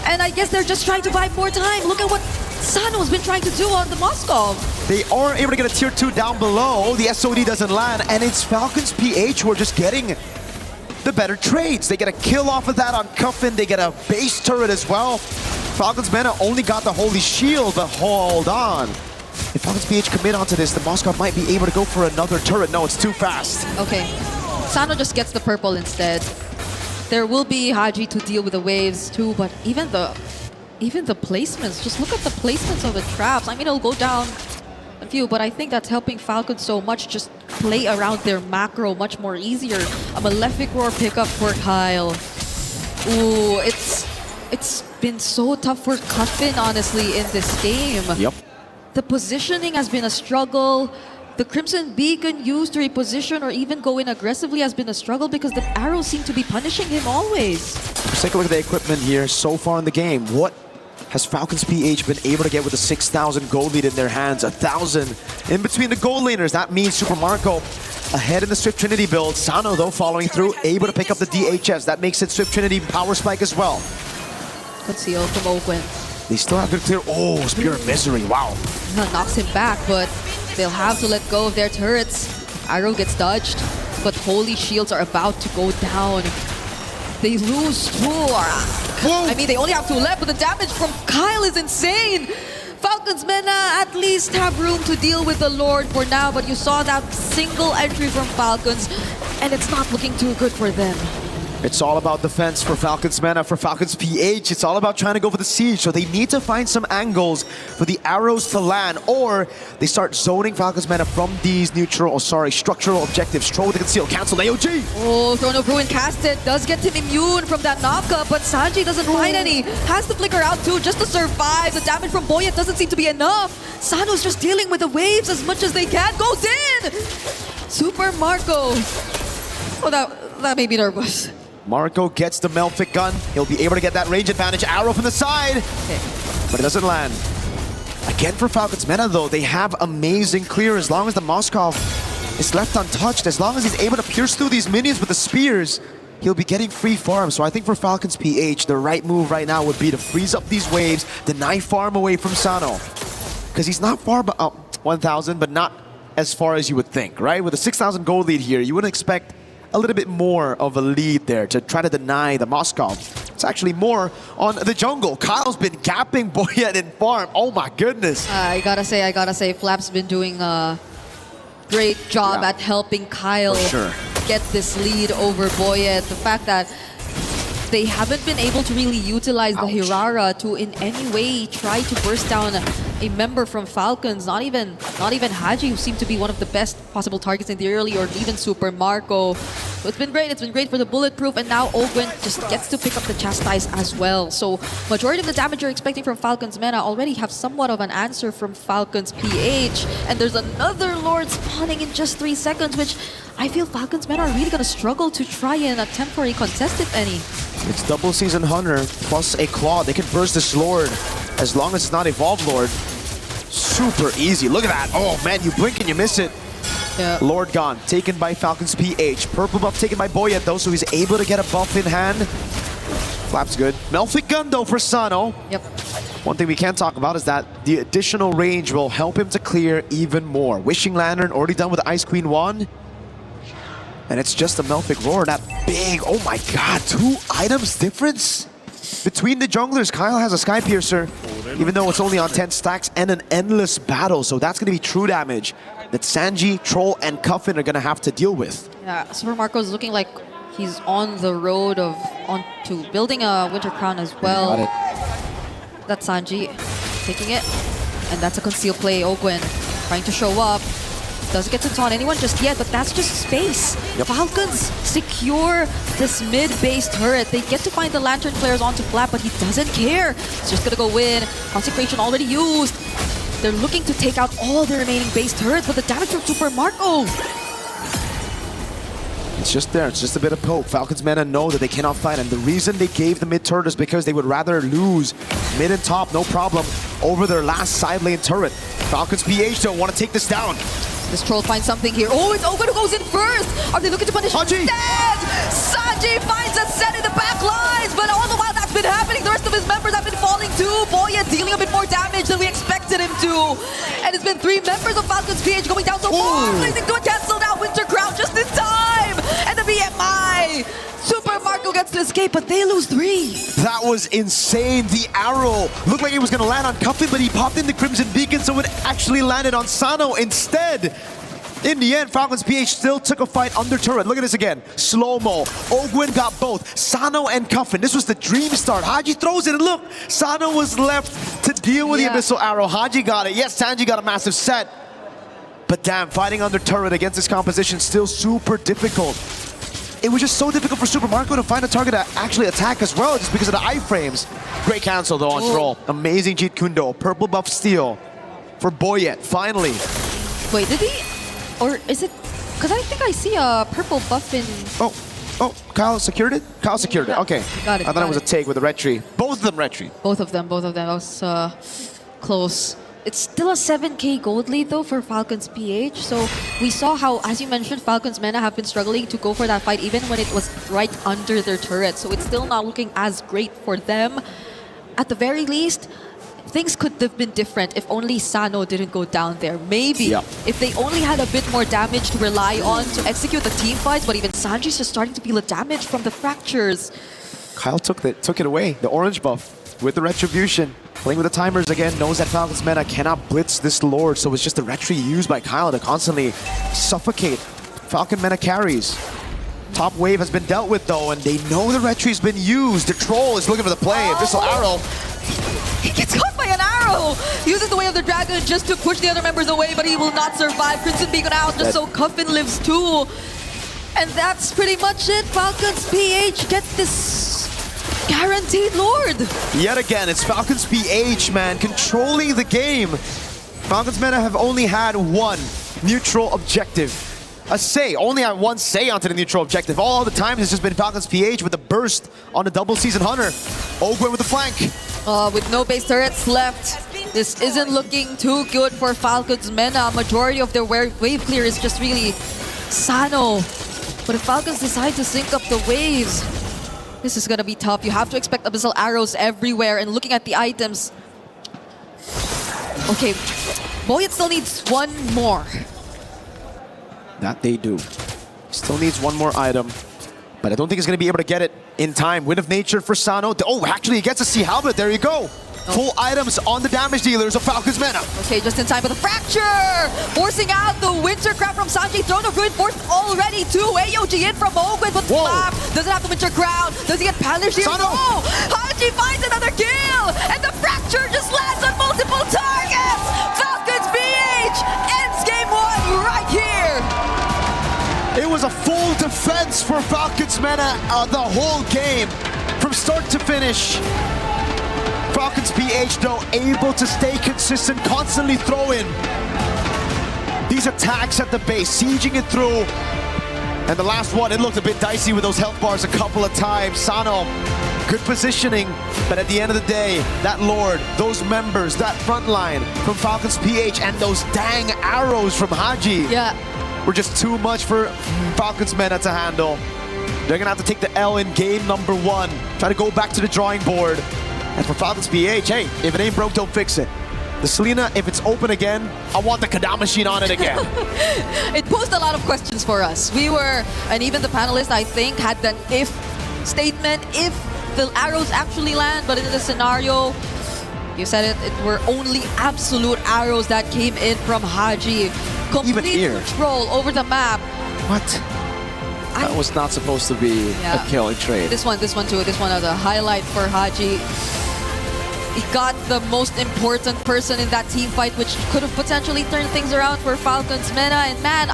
And I guess they're just trying to buy more time. Look at what Sano's been trying to do on the Moskov. They are able to get a tier 2 down below. The SOD doesn't land, and it's Falcons PH who are just getting the better trades. They get a kill off of that on Cuffin. They get a base turret as well. Falcons Mena only got the Holy Shield, but hold on. If Falcons PH commit onto this, the Moskov might be able to go for another turret. No, it's too fast. Okay. Sano just gets the purple instead. There will be Haji to deal with the waves too, but even the placements, just look at the placements of the traps. I mean, it'll go down a few, but I think that's helping Falcons so much. Just play around their macro much more easier. A Malefic Roar pickup for Kyle. Ooh, it's been so tough for Cuffin, honestly, in this game. Yep. The positioning has been a struggle. The Crimson Beacon used to reposition or even go in aggressively has been a struggle because the arrows seem to be punishing him always. Let's take a look at the equipment here so far in the game. What has Falcons PH been able to get with a 6,000 gold lead in their hands? 1,000 in between the gold laners. That means Super Marco ahead in the Swift Trinity build. Sano, though, following through, able to pick up the DHS. That makes it Swift Trinity Power Spike as well. Conceal from Ogwen. They still have to clear. Oh, Spear of Misery. Wow. That knocks him back, but they'll have to let go of their turrets. Arrow gets dodged, but Holy Shields are about to go down. They lose 2. I mean, they only have 2 left, but the damage from Kyle is insane. Falcons Mena at least have room to deal with the Lord for now, but you saw that single entry from Falcons, and it's not looking too good for them. It's all about defense for Falcons Mena, for Falcons PH. It's all about trying to go for the siege, so they need to find some angles for the arrows to land, or they start zoning Falcons Mena from these structural objectives. Throw the conceal, cancel AOG. Oh, Throne of Ruin casted does get him immune from that knockup, but Sanji doesn't find any. Has to flicker out too just to survive. The damage from Boyet doesn't seem to be enough. Sano's just dealing with the waves as much as they can. Goes in! Super Marco. Oh, that made me nervous. Marco gets the Malefic gun. He'll be able to get that range advantage. Arrow from the side, but it doesn't land. Again for Falcons Mena, though, they have amazing clear as long as the Moskov is left untouched. As long as he's able to pierce through these minions with the spears, he'll be getting free farm. So I think for Falcons PH, the right move right now would be to freeze up these waves, deny farm away from Sano. Because he's not far, 1,000, but not as far as you would think, right? With a 6,000 gold lead here, you wouldn't expect a little bit more of a lead there to try to deny the Moskov. It's actually more on the jungle. Kyle's been gapping Boyet in farm. Oh my goodness. I gotta say, Flap's been doing a great job at helping Kyle get this lead over Boyet. The fact that they haven't been able to really utilize the Hirara to in any way try to burst down a member from Falcons, not even Haji, who seemed to be one of the best possible targets in the early, or even Super Marco. So it's been great for the Bulletproof, and now Ogwen just gets to pick up the Chastise as well. So majority of the damage you're expecting from Falcons Mena already have somewhat of an answer from Falcons PH, and there's another Lord spawning in just 3 seconds, which I feel Falcons Mena are really gonna struggle to try and attempt for a contest, if any. It's double Season Hunter plus a Claw. They can burst this Lord as long as it's not Evolved Lord. Super easy. Look at that. Oh man, you blink and you miss it. Yeah. Lord gone, taken by Falcons PH. Purple buff taken by Boyet though, so he's able to get a buff in hand. Flap's good. Malefic gun though for Sano. Yep. One thing we can't talk about is that the additional range will help him to clear even more. Wishing Lantern already done with Ice Queen 1. And it's just a Malefic Roar, that big, oh my god, 2 items difference between the junglers. Kyle has a Sky Piercer, even though it's only on 10 stacks, and an endless battle. So that's going to be true damage that Sanji, Troll, and Cuffin are going to have to deal with. Yeah, Super Marco's looking like he's on the road onto building a Winter Crown as well. That's Sanji taking it, and that's a conceal play. Ogwen trying to show up. Doesn't get to taunt anyone just yet, but that's just space. Falcons secure this mid-base turret. They get to find the Lantern Flares onto Flap, but he doesn't care. He's just gonna go in. Consecration already used. They're looking to take out all the remaining base turrets, but the damage from Super Marco. It's just there. It's just a bit of poke. Falcons Mena know that they cannot fight, and the reason they gave the mid turret is because they would rather lose mid and top, no problem, over their last side lane turret. Falcons PH don't want to take this down. This Troll finds something here. Oh, it's Ogwen who goes in first! Are they looking to punish Haji? Dead! Sanji finds a set in the back lines, but all the while that's been happening, the rest of his members have been falling too. Boyet dealing a bit more damage than we expected him to. And it's been 3 members of Falcons PH going down so far. Placing to a cancel now. Winter Crown just in time! And the BMI Super Marco gets to escape, but they lose 3. That was insane. The arrow looked like it was going to land on Cuffin, but he popped in the Crimson Beacon, so it actually landed on Sano instead. In the end, Falcons PH still took a fight under turret. Look at this again. Slow-mo. Ogwin got both. Sano and Cuffin. This was the dream start. Haji throws it, and look, Sano was left to deal with the Abyssal Arrow. Haji got it. Yes, Sanji got a massive set. But damn, fighting under turret against this composition still super difficult. It was just so difficult for Super Marco to find a target to actually attack as well, just because of the iframes. Great cancel though on Troll. Amazing Jeet Kundo. Purple buff steal for Boyet, finally. Wait, did he? Or is it? Because I think I see a purple buff in... Oh, Kyle secured it? Kyle secured it, okay. Got it, I thought it was a take with the red tree. Both of them red tree. Both of them. That was close. It's still a 7k gold lead though for Falcons PH. So we saw how, as you mentioned, Falcons Mena have been struggling to go for that fight even when it was right under their turret. So it's still not looking as great for them. At the very least, things could have been different if only Sano didn't go down there. Maybe if they only had a bit more damage to rely on to execute the team fights, but even Sanji's just starting to feel the damage from the fractures. Kyle took it away, the orange buff with the retribution. Playing with the timers again, knows that Falcons Mena cannot blitz this Lord, so it's just the retry used by Kyle to constantly suffocate Falcon Mena carries. Top wave has been dealt with though, and they know the retry's been used. The Troll is looking for the play. Abyssal Arrow. He gets caught by an arrow! Uses the Way of the Dragon just to push the other members away, but he will not survive. Crimson Beacon out just so Cuffin lives too. And that's pretty much it. Falcons PH gets this guaranteed Lord. Yet again, it's Falcons PH, man, controlling the game. Falcons Mena have only had one neutral objective. A say, only had one say onto the neutral objective. All the times it's just been Falcons PH with a burst on the double season hunter. Ogwin with the flank. With no base turrets left, this isn't looking too good for Falcons Mena. Majority of their wave clear is just really Sano. But if Falcons decide to sync up the waves, this is gonna be tough. You have to expect Abyssal Arrows everywhere, and looking at the items. Okay, Boyet still needs one more. That they do. Still needs one more item, but I don't think he's gonna be able to get it in time. Wind of Nature for Sano. Oh, actually he gets a Sea Halberd. There you go. Full items on the damage dealers of Falcons Mena. Okay, just in time for the fracture! Forcing out the Wintercraft from Sanji. Throne of Ruin forced already too. AOG in from Ogwin, but Flap doesn't have the Winter Crown. Does he get punished here? No! Haji finds another kill! And the fracture just lands on multiple targets! Falcons BH ends game 1 right here! It was a full defense for Falcons Mena the whole game. From start to finish. Falcons PH though able to stay consistent, constantly throw in these attacks at the base, sieging it through. And the last one, it looked a bit dicey with those health bars a couple of times. Sano, good positioning, but at the end of the day, that Lord, those members, that front line from Falcons PH, and those dang arrows from Haji were just too much for Falcons Mena to handle. They're gonna have to take the L in game number 1, try to go back to the drawing board. And for Falcons PH, hey, if it ain't broke, don't fix it. The Selena, if it's open again, I want the Kadam machine on it again. It posed a lot of questions for us. We were, and even the panelists, I think, had an if statement, if the arrows actually land, but in this scenario, you said it, it were only absolute arrows that came in from Haji. Complete control over the map. What? That was not supposed to be a killing trade. This one too. This one was a highlight for Haji. He got the most important person in that team fight, which could have potentially turned things around for Falcons Mena. And man,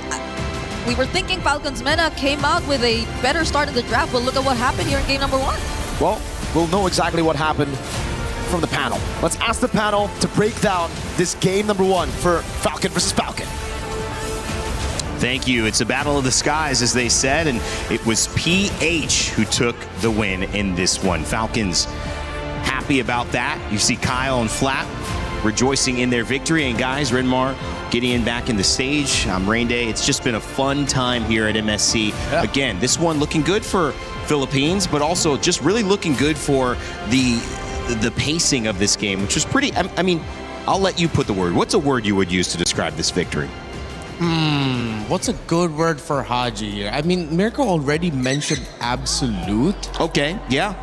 we were thinking Falcons Mena came out with a better start in the draft, but look at what happened here in game number 1. Well, we'll know exactly what happened from the panel. Let's ask the panel to break down this game number 1 for Falcon versus Falcon. Thank you. It's a battle of the skies, as they said, and it was PH who took the win in this one. Falcons happy about that. You see Kyle and Flap rejoicing in their victory. And guys, Renmar, Gideon back in the stage. Rain Day. It's just been a fun time here at MSC. Again, this one looking good for Philippines, but also just really looking good for the pacing of this game, which was pretty, I mean, I'll let you put the word. What's a word you would use to describe this victory? What's a good word for Haji here? I mean, Mirko already mentioned absolute. Okay, yeah.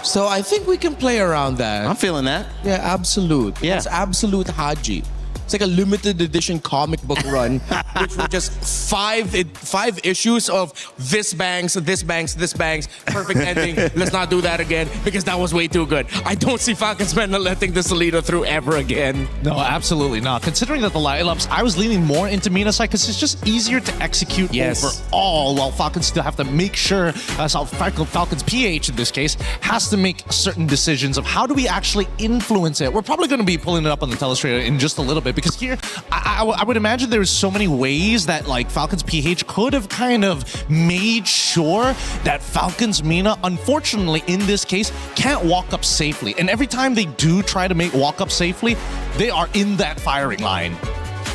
So I think we can play around that. I'm feeling that. Yeah, absolute. Yeah. It's absolute Haji. It's like a limited edition comic book run, which were just five issues of this bangs, perfect ending. Let's not do that again because that was way too good. I don't see Falcons men letting the Salida through ever again. No, absolutely not. Considering that the lineups, I was leaning more into Mina side because it's just easier to execute overall, while Falcons still have to make sure, Falcons PH in this case, has to make certain decisions of how do we actually influence it. We're probably going to be pulling it up on the telestrator in just a little bit, because here, I would imagine there's so many ways that like Falcons PH could have kind of made sure that Falcons Mina, unfortunately in this case, can't walk up safely. And every time they do try to make walk up safely, they are in that firing line.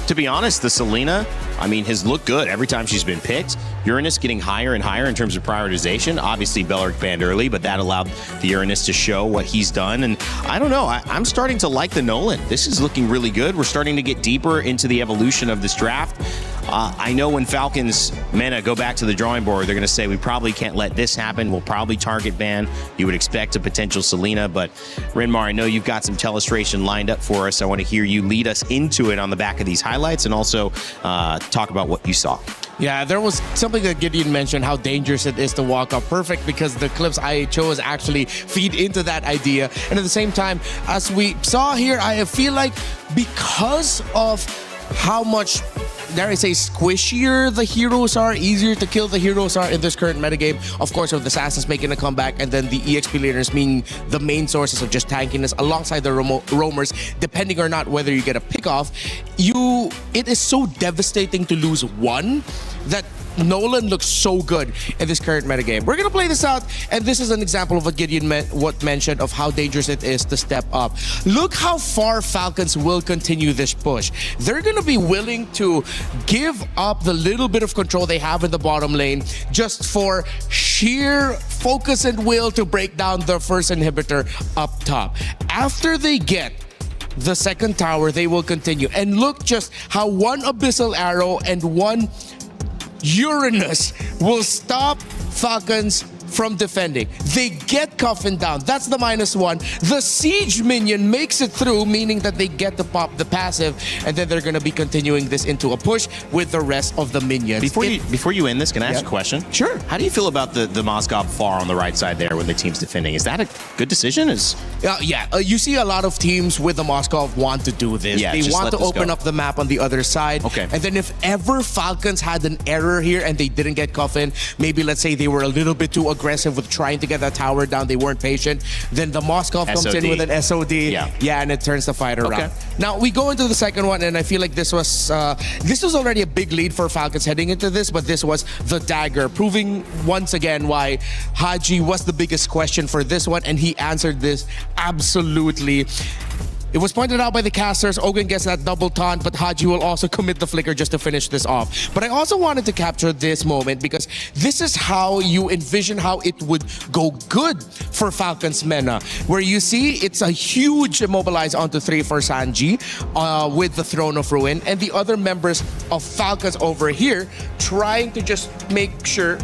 To be honest, the Selena, I mean, has looked good every time she's been picked. Uranus getting higher and higher in terms of prioritization. Obviously, Belric banned early, but that allowed the Uranus to show what he's done. And I don't know, I'm starting to like the Nolan. This is looking really good. We're starting to get deeper into the evolution of this draft. I know when Falcons Mena go back to the drawing board, they're going to say, we probably can't let this happen. We'll probably target ban. You would expect a potential Selena, but Renmar, I know you've got some telestration lined up for us. I want to hear you lead us into it on the back of these highlights and also talk about what you saw. Yeah, there was something that Gideon mentioned, how dangerous it is to walk up perfect, because the clips I chose actually feed into that idea. And at the same time, as we saw here, I feel like because of how much, dare I say, squishier the heroes are, easier to kill the heroes are in this current metagame. Of course, with the Assassins making a comeback and then the EXP leaders being the main sources of just tankiness alongside the roamers, depending or not whether you get a pickoff, it is so devastating to lose one that Nolan looks so good in this current metagame. We're gonna play this out, and this is an example of what Gideon mentioned of how dangerous it is to step up. Look how far Falcons will continue this push. They're gonna be willing to give up the little bit of control they have in the bottom lane just for sheer focus and will to break down the first inhibitor up top. After they get the second tower, they will continue. And look just how one Abyssal Arrow and one Uranus will stop Falcons from defending. They get Coffin down. That's the -1. The Siege minion makes it through, meaning that they get to pop the passive, and then they're going to be continuing this into a push with the rest of the minions. Before you end this, can I ask a question? Sure. How do you feel about the Moskov far on the right side there when the team's defending? Is that a good decision? You see a lot of teams with the Moskov want to do this. Yeah, they just want let to this open go. up the map on the other side. Okay. And then if ever Falcons had an error here and they didn't get Coffin, maybe let's say they were a little bit too aggressive with trying to get that tower down, they weren't patient, then the Moskov comes in with an SOD. Yeah, and it turns the fight around. Okay. Now we go into the second one, and I feel like this was already a big lead for Falcons heading into this, but this was the dagger, proving once again why Haji was the biggest question for this one, and he answered this absolutely. It was pointed out by the casters. Ogun gets that double taunt, but Haji will also commit the flicker just to finish this off. But I also wanted to capture this moment because this is how you envision how it would go good for Falcons Mena, where you see it's a huge immobilize onto 3 for Sanji with the Throne of Ruin, and the other members of Falcons over here trying to just make sure.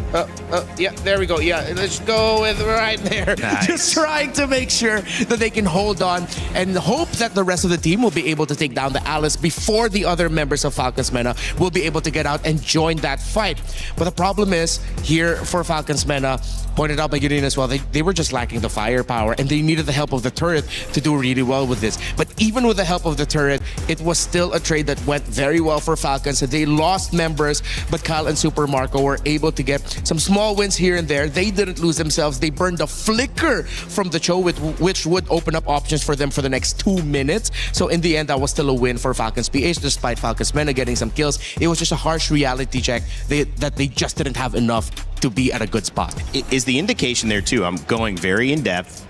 Yeah, there we go. Yeah, let's go with right there. Nice. Just trying to make sure that they can hold on and hope that the rest of the team will be able to take down the Alice before the other members of Falcons Mena will be able to get out and join that fight. But the problem is, here for Falcons Mena, pointed out by Gideon as well, they were just lacking the firepower, and they needed the help of the turret to do really well with this. But even with the help of the turret, it was still a trade that went very well for Falcons. They lost members, but Kyle and Super Marco were able to get some small wins here and there. They didn't lose themselves. They burned the flicker from the Cho, which would open up options for them for the next 2 minutes. So in the end, that was still a win for Falcons PH, despite Falcons Mena getting some kills. It was just a harsh reality check that they just didn't have enough to be at a good spot. Is the indication there too, I'm going very in depth.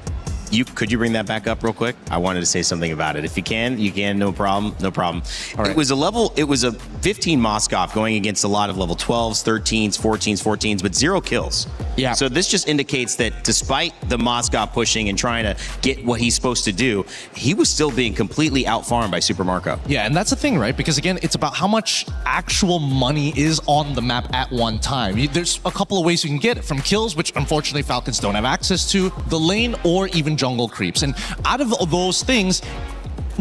Could you bring that back up real quick? I wanted to say something about it. If you can, no problem. It was a 15 Moskov going against a lot of level 12s, 13s, 14s, but 0 kills. Yeah. So this just indicates that despite the Moskov pushing and trying to get what he's supposed to do, he was still being completely outfarmed by Super Marco. Yeah, and that's the thing, right? Because again, it's about how much actual money is on the map at one time. There's a couple of ways you can get it, from kills, which unfortunately Falcons don't have access to, the lane, or even jungle creeps. And out of those things,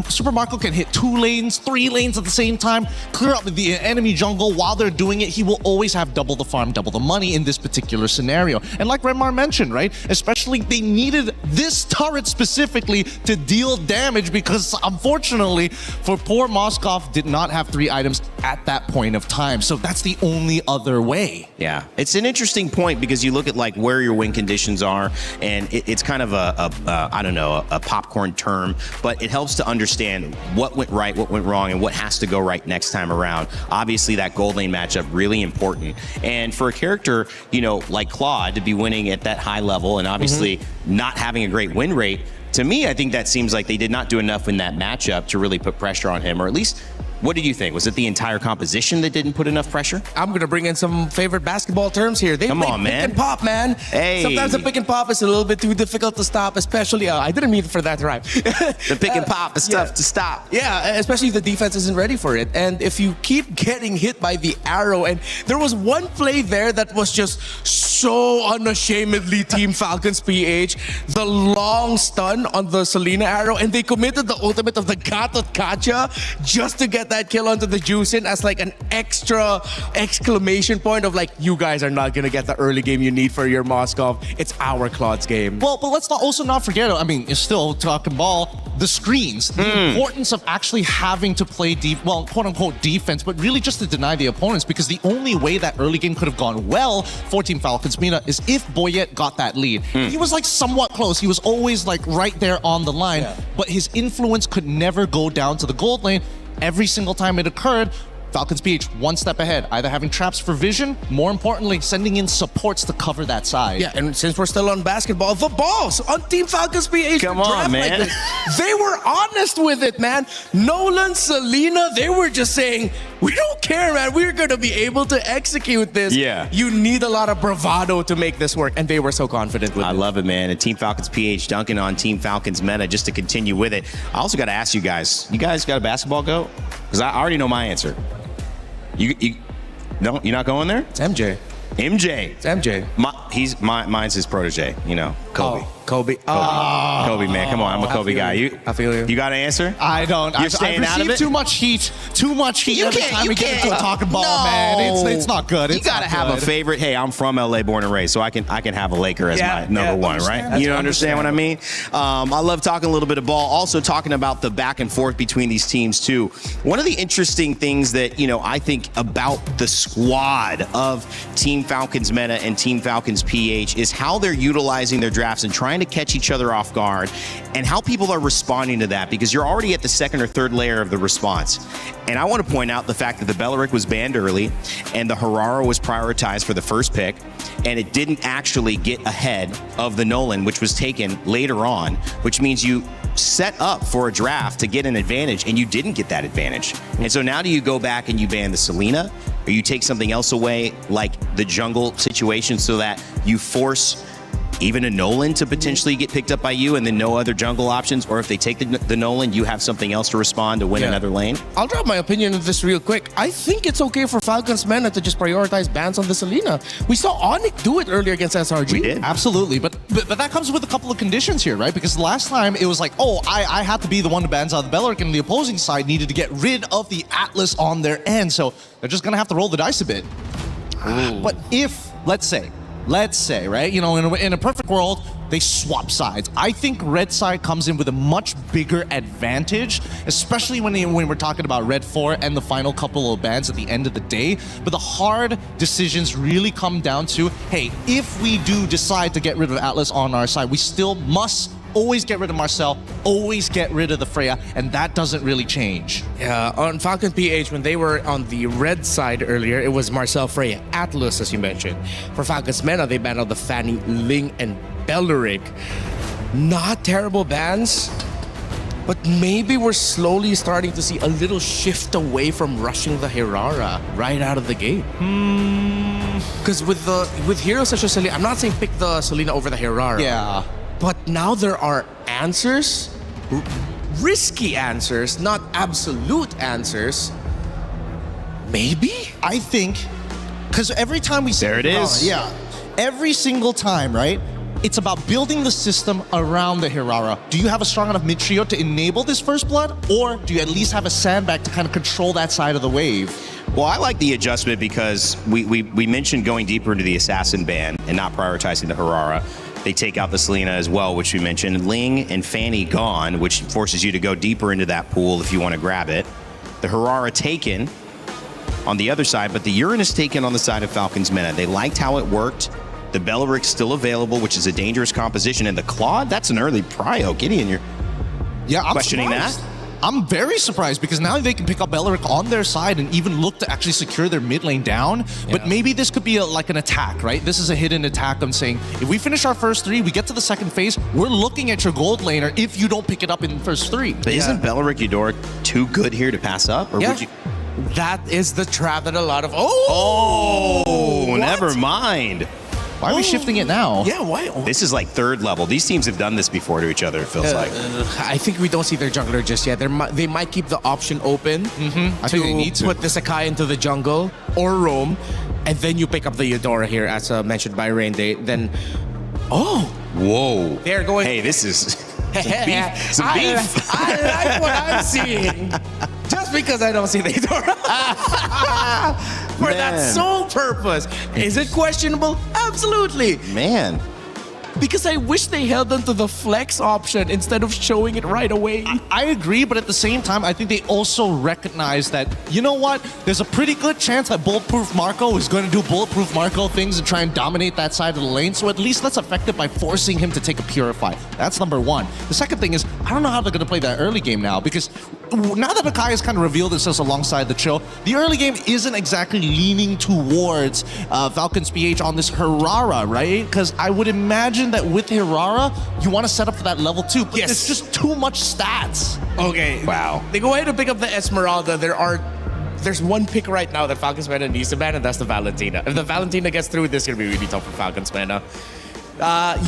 Super Marco can hit 2 lanes, 3 lanes at the same time, clear up the enemy jungle. While they're doing it, he will always have double the farm, double the money in this particular scenario. And like Redmar mentioned, right? Especially they needed this turret specifically to deal damage because unfortunately for poor Moskov did not have 3 items at that point of time. So that's the only other way. Yeah, it's an interesting point because you look at like where your win conditions are, and it's kind of a popcorn term, but it helps to understand what went right, what went wrong, and what has to go right next time around. Obviously, that gold lane matchup really important, and for a character like Claude to be winning at that high level, and obviously not having a great win rate. To me, I think that seems like they did not do enough in that matchup to really put pressure on him, or at least. What did you think? Was it the entire composition that didn't put enough pressure? I'm going to bring in some favorite basketball terms here. They play pick and pop, man. Hey. Sometimes the pick and pop is a little bit too difficult to stop, especially, I didn't mean for that to rhyme. The pick and pop is tough to stop. Yeah, especially if the defense isn't ready for it. And if you keep getting hit by the arrow, and there was one play there that was just so unashamedly Team Falcons PH, the long stun on the Selena arrow, and they committed the ultimate of the Gatot Kacha just to get that kill onto the Juicin as like an extra exclamation point of like, you guys are not gonna get the early game you need for your Moskov. It's our Claude's game. Well, but let's also not forget, I mean, it's still talking ball, the screens, the importance of actually having to play quote unquote defense, but really just to deny the opponents, because the only way that early game could have gone well for Team Falcons Mina is if Boyet got that lead. He was like somewhat close. He was always like right there on the line, but his influence could never go down to the gold lane. Every single time it occurred, Falcons PH one step ahead, either having traps for vision, more importantly, sending in supports to cover that side. Yeah, and since we're still on basketball, the balls on Team Falcons PH. Come on, man. Like they were honest with it, man. Nolan, Selena, they were just saying, we don't care, man. We're going to be able to execute this. Yeah. You need a lot of bravado to make this work, and they were so confident with it. I love it, man. And Team Falcons PH dunking on Team Falcons meta just to continue with it. I also got to ask you guys got a basketball go? Because I already know my answer. No, you're not going there? It's MJ. MJ. It's MJ. Mine's his protege, Kobe. Oh, Kobe. Kobe, man. Come on, I'm a Kobe guy. I feel you. You got an answer? I don't. You're staying out of it? Too much heat. Every time we get into talking ball, man. It's not good. You got to have a favorite. Hey, I'm from LA, born and raised, so I can have a Laker as my number one, right? You understand what I mean? I love talking a little bit of ball. Also talking about the back and forth between these teams too. One of the interesting things that I think about the squad of Team Falcons Meta and Team Falcons PH is how they're utilizing their drafts and trying to catch each other off guard, and how people are responding to that, because you're already at the second or third layer of the response. And I want to point out the fact that the Belleric was banned early and the Harara was prioritized for the first pick, and it didn't actually get ahead of the Nolan, which was taken later on, which means you set up for a draft to get an advantage and you didn't get that advantage. And so now do you go back and you ban the Selena, or you take something else away like the jungle situation so that you force even a Nolan to potentially get picked up by you and then no other jungle options? Or if they take the Nolan, you have something else to respond to win another lane? I'll drop my opinion on this real quick. I think it's okay for Falcons Mena to just prioritize bans on the Selena. We saw Onyx do it earlier against SRG. We did. Absolutely, but that comes with a couple of conditions here, right? Because last time it was like, I had to be the one to ban out the Belleric, and the opposing side needed to get rid of the Atlas on their end, so they're just gonna have to roll the dice a bit. But if, let's say, right, in a perfect world, they swap sides. I think red side comes in with a much bigger advantage, especially when we're talking about red 4 and the final couple of bans at the end of the day. But the hard decisions really come down to, hey, if we do decide to get rid of Atlas on our side, we still must always get rid of Marcel, always get rid of the Freya, and that doesn't really change. Yeah, on Falcon PH, when they were on the red side earlier, it was Marcel, Freya, Atlas, as you mentioned. For Falcons Mena, they banned out the Fanny, Ling, and Belleric. Not terrible bans, but maybe we're slowly starting to see a little shift away from rushing the Hirara right out of the gate. Because with heroes such as Selena, I'm not saying pick the Selena over the Hirara. Yeah. But now there are answers, risky answers, not absolute answers. Maybe? I think, because every time we say There it is. Yeah. Every single time, right? It's about building the system around the Hirara. Do you have a strong enough mid trio to enable this first blood? Or do you at least have a sandbag to kind of control that side of the wave? Well, I like the adjustment because we mentioned going deeper into the assassin ban and not prioritizing the Hirara. They take out the Selena as well, which we mentioned. Ling and Fanny gone, which forces you to go deeper into that pool if you want to grab it. The Hirara taken on the other side, but the Uranus taken on the side of Falcon's meta. They liked how it worked. The Belleric's still available, which is a dangerous composition. And the Claude, that's an early prio. Gideon, you're questioning surprised. that? I'm very surprised because now they can pick up Belleric on their side and even look to actually secure their mid lane down. But maybe this could be like an attack, right? This is a hidden attack. I'm saying if we finish our first 3, we get to the second phase, we're looking at your gold laner if you don't pick it up in the first 3. But isn't Belleric Eudora too good here to pass up? Or would you? That is the trap that a lot of... Never mind. Why are we shifting it now? Yeah, why? This is like 3rd level. These teams have done this before to each other, it feels like. I think we don't see their jungler just yet. They might keep the option open I think they need to put the Sakai into the jungle or roam, and then you pick up the Eudora here, as mentioned by Rain. Then, whoa. They're going... Hey, this is some beef. I like what I'm seeing. Just because I don't see the Eudora. For that sole purpose. Is it questionable? Absolutely. Man. Because I wish they held on to the flex option instead of showing it right away. I agree, but at the same time, I think they also recognize that, you know what? There's a pretty good chance that Bulletproof Marco is going to do Bulletproof Marco things and try and dominate that side of the lane. So at least let's affect it by forcing him to take a Purify. That's number one. The second thing is, I don't know how they're going to play that early game now, because now that Akai has kind of revealed itself alongside the Chill, the early game isn't exactly leaning towards Falcon's PH on this Hirara, right? Because I would imagine that with Hirara, you want to set up for that level 2, but it's just too much stats. Okay. Wow. They go ahead and pick up the Esmeralda. There's one pick right now that Falcon's Meta needs to ban, and that's the Valentina. If the Valentina gets through, this is going to be really tough for Falcon's Meta.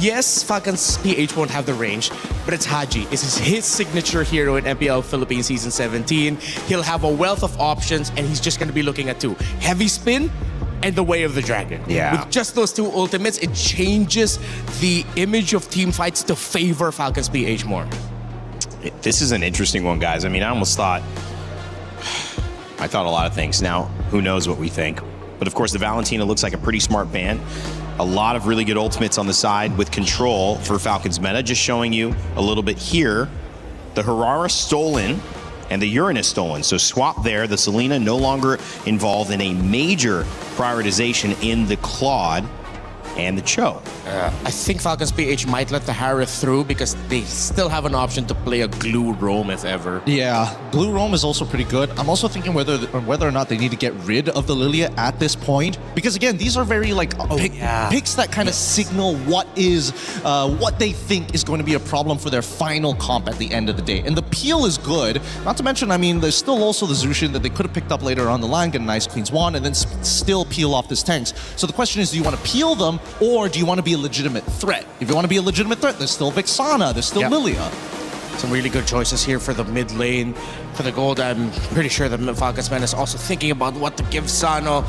Yes, Falcon's PH won't have the range, but it's Haji. This is his signature hero in MPL Philippines Season 17. He'll have a wealth of options, and he's just going to be looking at 2. Heavy Spin and the Way of the Dragon. Yeah. With just those 2 ultimates, it changes the image of team fights to favor Falcon's PH more. This is an interesting one, guys. I mean, I thought a lot of things. Now, who knows what we think. But of course, the Valentina looks like a pretty smart ban. A lot of really good ultimates on the side with control for Falcon's meta. Just showing you a little bit here. The Hirara stolen and the Uranus stolen. So swap there. The Selena no longer involved in a major prioritization in the Claude and the Cho. I think Falcon's PH might let the Harith through because they still have an option to play a Glue Roam if ever. Yeah, Blue Roam is also pretty good. I'm also thinking whether or not they need to get rid of the Lilia at this point. Because again, these are very like picks that kind of signal what they think is going to be a problem for their final comp at the end of the day. And the peel is good. Not to mention, I mean, there's still also the Zushin that they could have picked up later on the line, get a nice Queen's Wand, and then still peel off this tanks. So the question is, do you want to peel them, or do you want to be a legitimate threat? If you want to be a legitimate threat, there's still Vexana, there's still Lilia. Some really good choices here for the mid lane. For the gold, I'm pretty sure the Falcon's man is also thinking about what to give Sano.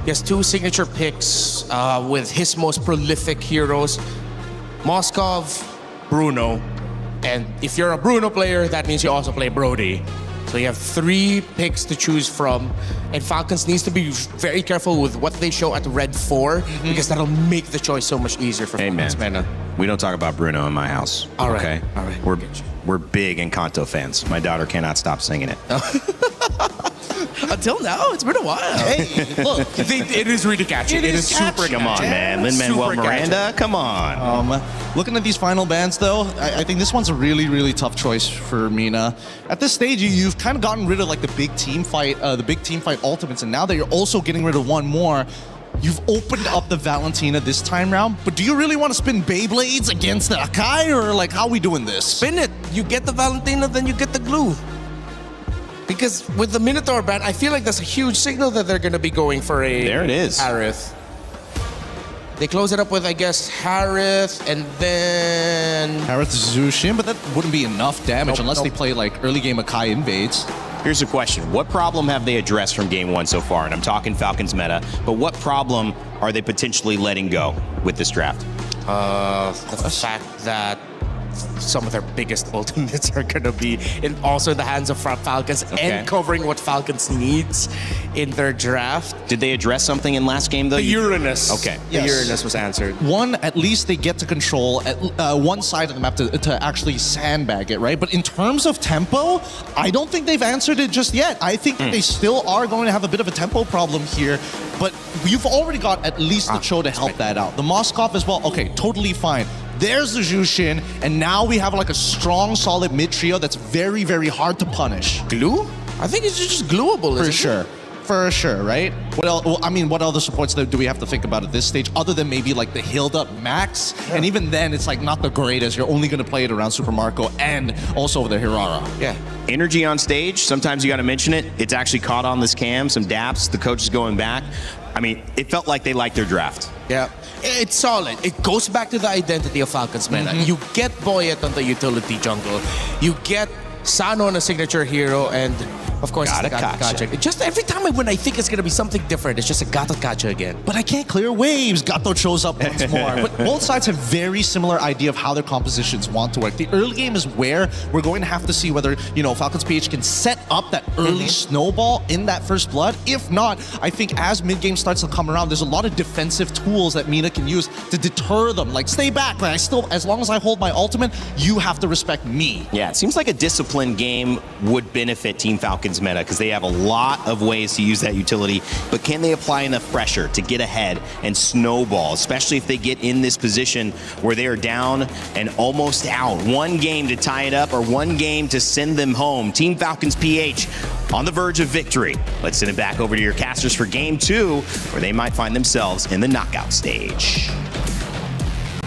He has 2 signature picks with his most prolific heroes, Moskov, Bruno. And if you're a Bruno player, that means you also play Brody. So you have 3 picks to choose from, and Falcons needs to be very careful with what they show at Red 4 because that'll make the choice so much easier for Falcons. Man, we don't talk about Bruno in my house. All right, okay? all right. We're big Encanto fans. My daughter cannot stop singing it. Until now, it's been a while. Hey, look, it is really catchy. It is super catchy. Come on, man. Lin-Manuel Miranda, come on. Looking at these final bans, though, I think this one's a really, really tough choice for Mina. At this stage, you've kind of gotten rid of like the big team fight ultimates, and now that you're also getting rid of one more, you've opened up the Valentina this time round, but do you really want to spin Beyblades against the Akai, or like how are we doing this? Spin it. You get the Valentina, then you get the glue. Because with the Minotaur ban, I feel like that's a huge signal that they're going to be going for a There it is. Harith. They close it up with, I guess, Harith, and then... Harith Zushin, but that wouldn't be enough damage unless they play like early game Akai invades. Here's a question. What problem have they addressed from game one so far? And I'm talking Falcons meta, but what problem are they potentially letting go with this draft? The fact that some of their biggest ultimates are going to be also in the hands of Falcons and covering what Falcons needs in their draft. Did they address something in last game, though? The Uranus. Okay. The Uranus was answered. One, at least they get to control at one side of the map to actually sandbag it, right? But in terms of tempo, I don't think they've answered it just yet. I think that they still are going to have a bit of a tempo problem here, but you've already got at least the Cho to help that out. The Moskov as well, okay, totally fine. There's the Jushin, and now we have like a strong, solid mid trio that's very, very hard to punish. Glue? I think it's just glueable, for sure. For sure, right? What else? Well, I mean, what other supports do we have to think about at this stage, other than maybe like the Hilda Max? And even then, it's like not the greatest. You're only going to play it around Super Marco and also the Hirara. Yeah. Energy on stage, sometimes you got to mention it. It's actually caught on this cam, some daps, the coach is going back. I mean, it felt like they liked their draft. Yeah, it's solid. It goes back to the identity of Falcons meta. You get Boyet on the utility jungle. You get Sano on a signature hero, and of course, it's the Gato. Just every time when I think it's going to be something different, it's just a Gato Kacha again. But I can't clear waves. Gato shows up once more. But both sides have very similar idea of how their compositions want to work. The early game is where we're going to have to see whether, you know, Falcons PH can set up that early snowball in that first blood. If not, I think as mid-game starts to come around, there's a lot of defensive tools that Mina can use to deter them. Like, stay back, but as long as I hold my ultimate, you have to respect me. Yeah, it seems like a disciplined game would benefit Team Falcons meta because they have a lot of ways to use that utility, but can they apply enough pressure to get ahead and snowball, especially if they get in this position where they are down and almost out? One game to tie it up or one game to send them home. Team Falcons PH on the verge of victory. Let's send it back over to your casters for game two, where they might find themselves in the knockout stage.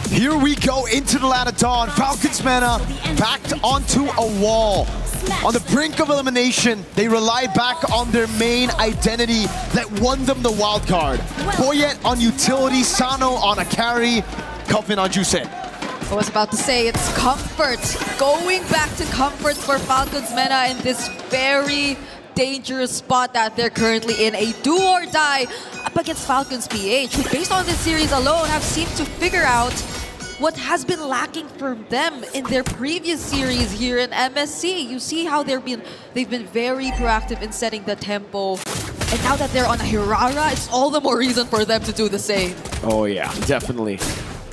Here we go into the Land of Dawn. Falcons meta backed onto a wall. On the brink of elimination, they rely back on their main identity that won them the wild card. Boyet on utility, Sano on a carry, Coffin on Jusen. I was about to say it's comfort. Going back to comfort for Falcons meta in this very dangerous spot that they're currently in. A do or die up against Falcons PH, who based on this series alone have seemed to figure out what has been lacking for them in their previous series here in MSC. You see how they've been very proactive in setting the tempo. And now that they're on a Hirara, it's all the more reason for them to do the same. Oh yeah, definitely.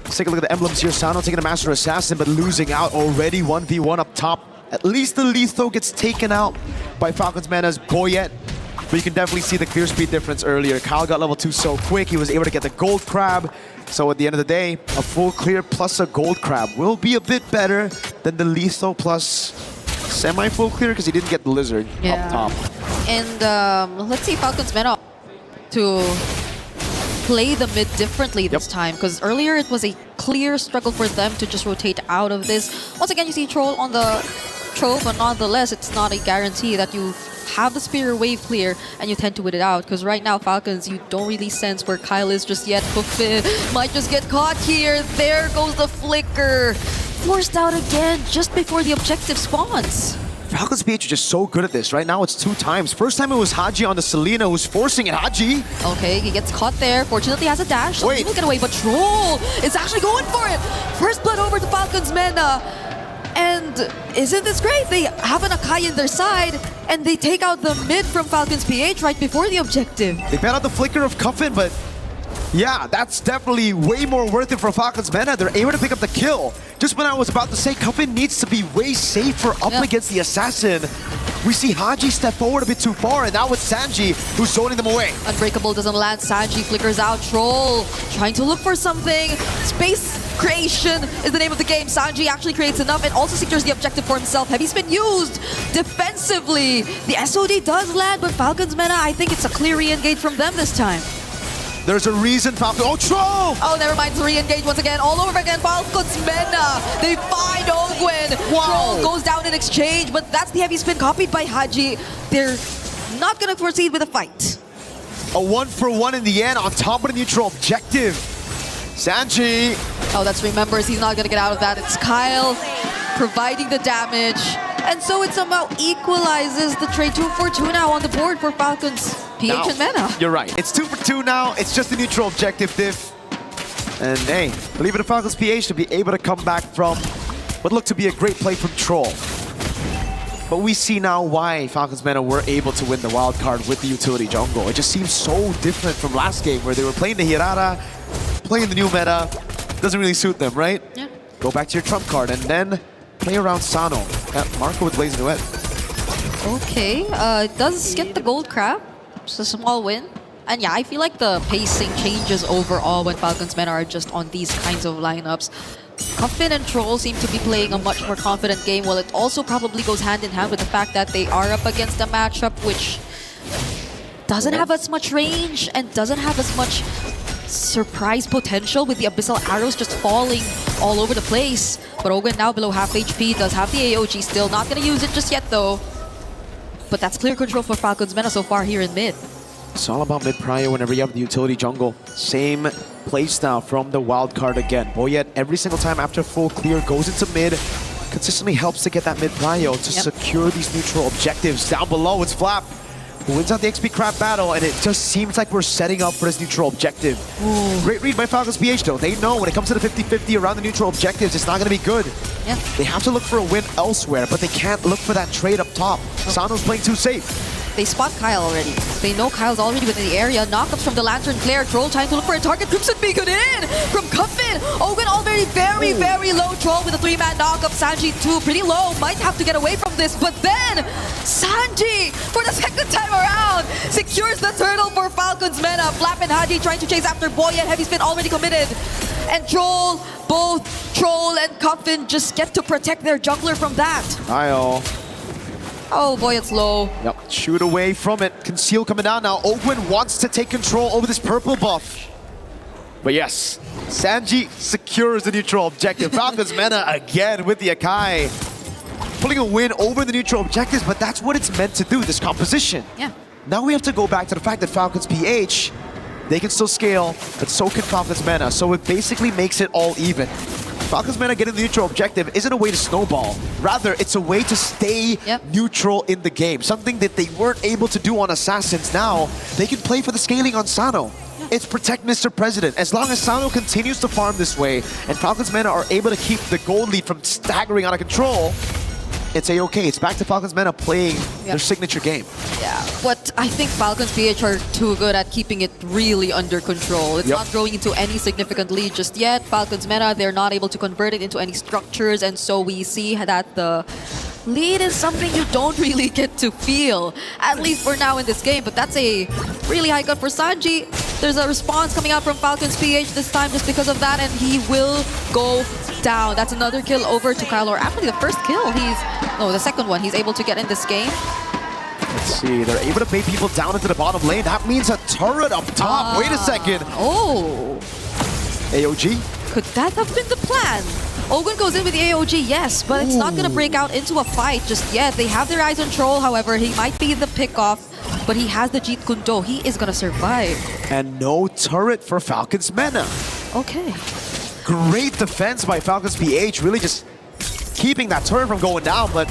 Let's take a look at the emblems here. Sano taking a Master Assassin, but losing out already 1v1 up top. At least the Letho gets taken out by Falcons meta's Boyet. But you can definitely see the clear speed difference earlier. Kyle got level 2 so quick, he was able to get the gold crab. So at the end of the day, a full clear plus a gold crab will be a bit better than the Letho plus semi-full clear because he didn't get the lizard up top. And let's see Falcons meta to play the mid differently this time, because earlier it was a clear struggle for them to just rotate out of this. Once again, you see Troll on the Troll, but nonetheless, it's not a guarantee that you have the Spear Wave clear and you tend to win it out, because right now Falcons, you don't really sense where Kyle is just yet. Puffin might just get caught here. There goes the flicker. Forced out again just before the objective spawns. Falcons PH are just so good at this. Right now it's 2 times. First time it was Haji on the Selena who's forcing it. Haji! Okay, he gets caught there. Fortunately has a dash, so he will get away, but Troll is actually going for it. First blood over to Falcons meta. And isn't this great? They have an Akai in their side, and they take out the mid from Falcons PH right before the objective. They bet out the flicker of Coffin, but yeah, that's definitely way more worth it for Falcons meta. They're able to pick up the kill. Just when I was about to say Coffin needs to be way safer up against the Assassin, we see Haji step forward a bit too far, and now it's Sanji who's zoning them away. Unbreakable doesn't land. Sanji flickers out. Troll trying to look for something. Space creation is the name of the game. Sanji actually creates enough and also secures the objective for himself. Heavy spin used defensively. The SOD does land, but Falcons meta, I think it's a clear re-engage from them this time. There's a reason Falcon. Oh, Troll! Oh, never mind. To re-engage once again. All over again. Falcons Mena. They find Ogwin. Wow. Troll goes down in exchange, but that's the heavy spin copied by Haji. They're not going to proceed with a fight. A 1-for-1 in the end on top of the neutral objective. Sanji. Oh, that's remembers. He's not going to get out of that. It's Kyle providing the damage. And so it somehow equalizes the trade. 2 for 2 now on the board for Falcons, PH and Mena. You're right. It's 2 for 2 now. It's just a neutral objective diff. And hey, believe it, Falcons PH to be able to come back from what looked to be a great play from Troll. But we see now why Falcons Mena were able to win the wild card with the utility jungle. It just seems so different from last game where they were playing the Hirara, playing the new meta. Doesn't really suit them, right? Yeah. Go back to your trump card and then play around Sano. Marco with Blaze Nuet. Okay, it does get the gold crab. It's a small win. And yeah, I feel like the pacing changes overall when Falcons Mena are just on these kinds of lineups. Cuffin and Troll seem to be playing a much more confident game, while it also probably goes hand in hand with the fact that they are up against a matchup which doesn't have as much range and doesn't have as much surprise potential with the Abyssal Arrows just falling all over the place. But Ogun now below half HP, does have the AOG still. Not going to use it just yet though. But that's clear control for Falcons Mena so far here in mid. It's all about mid-prio whenever you have the utility jungle. Same playstyle from the wild card again. Boyet every single time after full clear goes into mid, consistently helps to get that mid-prio to secure these neutral objectives. Down below, it's Flap who wins out the XP crab battle, and it just seems like we're setting up for this neutral objective. Ooh. Great read by Falcons PH though. They know when it comes to the 50-50 around the neutral objectives, it's not going to be good. Yeah. They have to look for a win elsewhere, but they can't look for that trade up top. Sano's playing too safe. They spot Kyle already. They know Kyle's already within the area. Knockups from the Lantern Flare. Troll trying to look for a target. Crimson Beacon in from Cuffin. Ogun already very low. Troll with a 3-man knockup. Sanji too, pretty low. Might have to get away from this. But then Sanji, for the second time around, secures the turtle for Falcons Mena. Flap and Haji trying to chase after Boyet. Heavy spin already committed. And Troll, both Troll and Cuffin just get to protect their jungler from that. Kyle. Oh boy, it's low. Yep, shoot away from it. Conceal coming down now. Ogwin wants to take control over this purple buff. But yes, Sanji secures the neutral objective. Falcons Mena again with the Akai. Pulling a win over the neutral objectives, but that's what it's meant to do, this composition. Yeah. Now we have to go back to the fact that Falcons PH, they can still scale, but so can Falcons Mena. So it basically makes it all even. Falcons Mena getting the neutral objective isn't a way to snowball. Rather, it's a way to stay neutral in the game. Something that they weren't able to do on Assassins. Now, they can play for the scaling on Sano. It's protect Mr. President. As long as Sano continues to farm this way, and Falcons Mena are able to keep the gold lead from staggering out of control, it's a-okay. It's back to Falcons Mena playing their signature game. Yeah, but I think Falcons PH are too good at keeping it really under control. It's not growing into any significant lead just yet. Falcons Mena, they're not able to convert it into any structures, and so we see that the lead is something you don't really get to feel, at least for now in this game. But that's a really high cut for Sanji. There's a response coming out from Falcons PH this time just because of that, and he will go down. That's another kill over to Kyle, or actually the first kill. The second one he's able to get in this game. Let's see, they're able to bait people down into the bottom lane. That means a turret up top. Wait a second. Oh. AOG? Could that have been the plan? Ogun goes in with the AOG, yes, but it's not going to break out into a fight just yet. They have their eyes on Troll, however. He might be the pick-off, but he has the Jeet Kune Do. He is going to survive. And no turret for Falcons Mena. Okay. Great defense by Falcons PH, really just keeping that turret from going down, but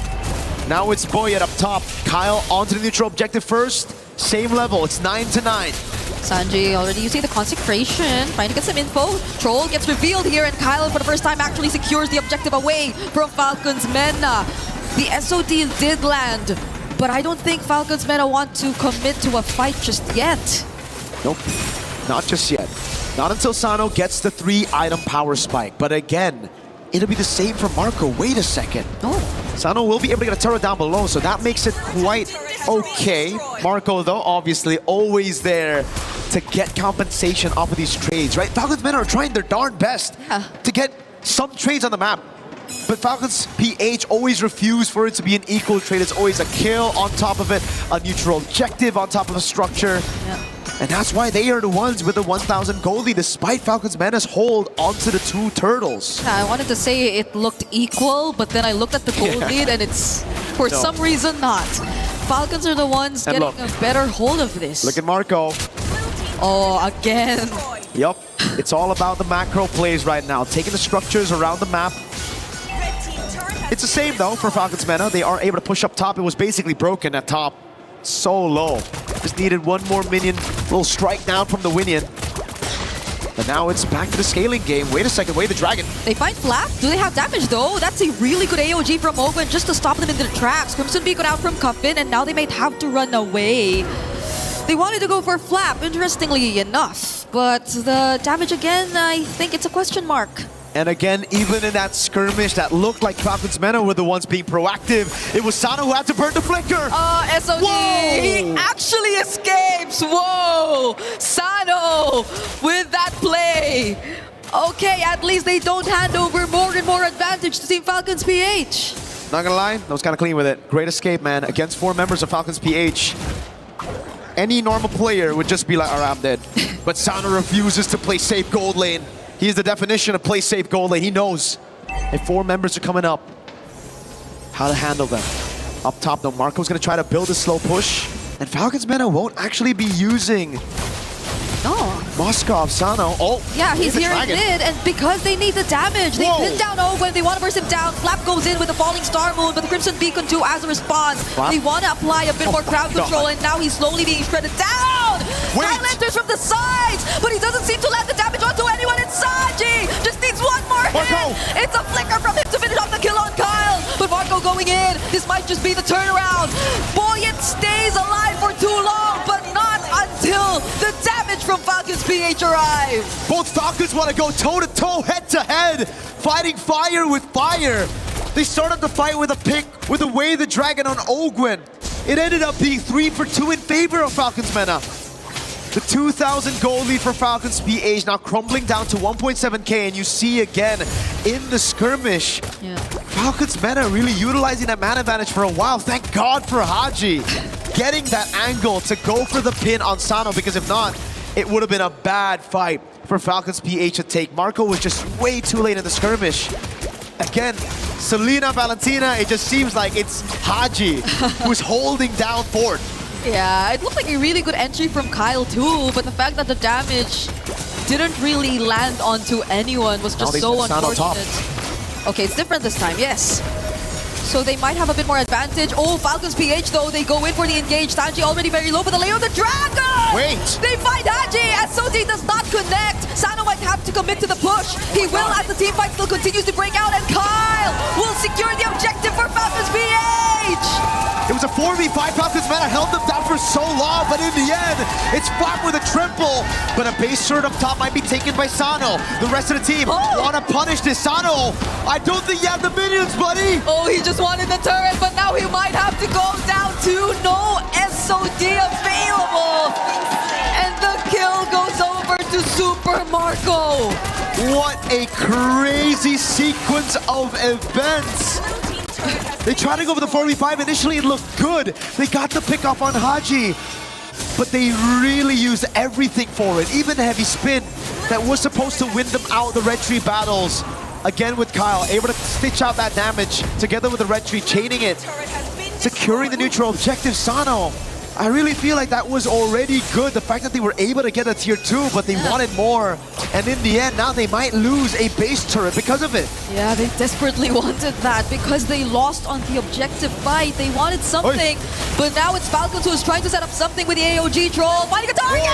now it's Boyet up top. Kyle onto the neutral objective first. Same level, it's 9-9. Sanji already using the consecration, trying to get some info. Troll gets revealed here, and Kyle for the first time actually secures the objective away from Falcons Mena. The SOD did land, but I don't think Falcons Mena want to commit to a fight just yet. Nope, not just yet. Not until Sano gets the 3-item power spike. But again, it'll be the same for Marco. Wait a second. Oh. Sano will be able to get a turret down below, so that makes it quite okay. Marco, though, obviously always there to get compensation off of these trades, right? Falcons Mena are trying their darn best to get some trades on the map. But Falcons PH always refuse for it to be an equal trade. It's always a kill on top of it, a neutral objective on top of a structure. Yeah. And that's why they are the ones with the 1,000 gold lead, despite Falcons Menace hold onto the two turtles. Yeah, I wanted to say it looked equal, but then I looked at the gold lead and it's, for some reason, not. Falcons are the ones And getting a better hold of this. Look at Marco. Oh, again. Yup, it's all about the macro plays right now, taking the structures around the map. It's the same though for Falcons Meta. They are able to push up top. It was basically broken at top. So low. Just needed one more minion. Little strike down from the Winion. But now it's back to the scaling game. Wait a second, wait the dragon. They find Flap. Do they have damage though? That's a really good AOG from Owen just to stop them in their tracks. Crimson Beacon out from Cuffin, and now they might have to run away. They wanted to go for Flap, interestingly enough. But the damage again, I think it's a question mark. And again, even in that skirmish that looked like Falcons Meta were the ones being proactive, it was Sano who had to burn the flicker. SOD, he actually escapes. Whoa, Sano with that play. Okay, at least they don't hand over more and more advantage to Team Falcons PH. Not gonna lie, that was kind of clean with it. Great escape, man, against 4 members of Falcons PH. Any normal player would just be like, alright, I'm dead. But Sano refuses to play safe gold lane. He is the definition of play safe gold lane. He knows if 4 members are coming up, how to handle them. Up top though, Marco's gonna try to build a slow push. And Falcons Meta won't actually be using Moskov, Sano. Oh, yeah, he's here in mid, and because they need the damage, they pin down Owen, they want to burst him down. Flap goes in with the falling star moon, but the Crimson Beacon too as a response. Flap? They want to apply a bit more crowd control, and now he's slowly being shredded down! Kyle enters from the sides, but he doesn't seem to land the damage onto anyone. It's Sanji! Just needs one more hit! It's a flicker from him to finish off the kill on Kyle, but Marco going in. This might just be the turnaround. Buoyant stays alive for too long, but not until the damage from Falcons PH arrive. Both Falcons want to go toe-to-toe, head-to-head, fighting fire with fire. They started the fight with a pick with a Way the Dragon on Ogwin. It ended up being 3 for 2 in favor of Falcons Meta. The 2,000 gold lead for Falcons PH now crumbling down to 1.7k, and you see again in the skirmish, Falcons Meta really utilizing that man advantage for a while. Thank God for Haji getting that angle to go for the pin on Sano, because if not, it would have been a bad fight for Falcons PH to take. Marco was just way too late in the skirmish. Again, Selena, Valentina, it just seems like it's Haji who's holding down Fort. Yeah, it looked like a really good entry from Kyle too, but the fact that the damage didn't really land onto anyone was just so unfortunate. Okay, it's different this time, yes. So they might have a bit more advantage. Oh, Falcons PH though, they go in for the engage. Sanji already very low, but the layer of the dragon! Wait! They find Haji as Soti does not connect. Sano might have to commit to the push. He will as the team fight still continues to break out, and Kyle will secure the objective for Falcons PH! It was a 4v5. Falcons Meta held them down for so long, but in the end, it's Flap with a triple. But a base turret up top might be taken by Sano. The rest of the team want to punish this. Sano, I don't think you have the minions, buddy. Oh, he just wanted the turret, but now he might have to go down to no SOD available. And the kill goes over to Super Marco. What a crazy sequence of events. They tried to go for the 4v5. Initially, it looked good. They got the pick off on Haji, but they really used everything for it. Even the heavy spin that was supposed to win them out the red tree battles. Again with Kyle, able to stitch out that damage together with the red tree, chaining it, securing the neutral objective. Sano, I really feel like that was already good. The fact that they were able to get a tier 2, but they wanted more. And in the end, now they might lose a base turret because of it. Yeah, they desperately wanted that because they lost on the objective fight. They wanted something, but now it's Falcons who is trying to set up something with the AOG troll. Finding a target!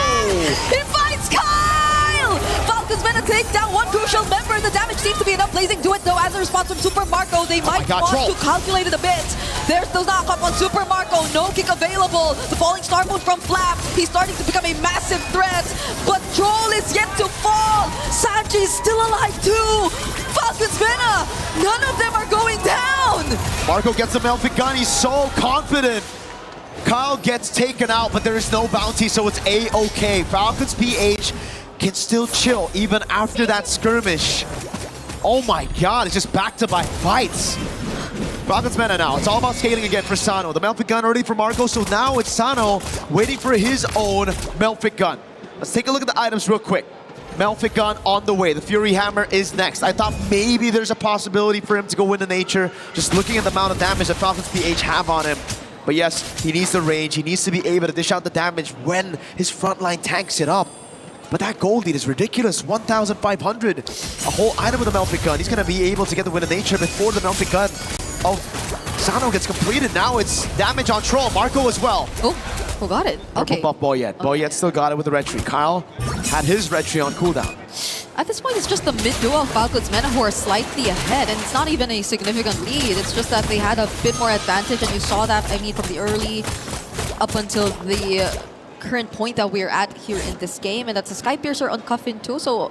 He finds Kyle! Falcons gonna take down one crucial member. The damage seems to be enough. Blazing do it though as a response from Super Marco. They might want to calculate it a bit. There's the knock-up on Super Marco. No kick available. The falling star mode from Flap. He's starting to become a massive threat, but Troll is yet to fall. Sanji's still alive too. Falcons Vena, none of them are going down. Marco gets the Melfic gun. He's so confident. Kyle gets taken out, but there is no bounty, so it's A-OK. Falcons PH can still chill even after that skirmish. Oh my God, it's just back-to-back fights. Falcons Mena now. It's all about scaling again for Sano. The Melfic gun already for Marco, so now it's Sano waiting for his own Melfic gun. Let's take a look at the items real quick. Melfic gun on the way. The Fury Hammer is next. I thought maybe there's a possibility for him to go into nature, just looking at the amount of damage that Falcons PH have on him. But yes, he needs the range. He needs to be able to dish out the damage when his frontline tanks it up. But that gold lead is ridiculous, 1,500. A whole item with the Melfic gun. He's going to be able to get the win of nature before the Melfic gun of Sano gets completed. Now it's damage on Troll. Marco as well. Oh, who got it? Okay. Buff Boyet. Boyet still got it with the Retry. Kyle had his Retry on cooldown. At this point, it's just the mid-duo of Falcons Mena who are slightly ahead, and it's not even a significant lead. It's just that they had a bit more advantage, and you saw that, I mean, from the early up until the current point that we're at here in this game, and that's a Skypiercer on Coffin too, so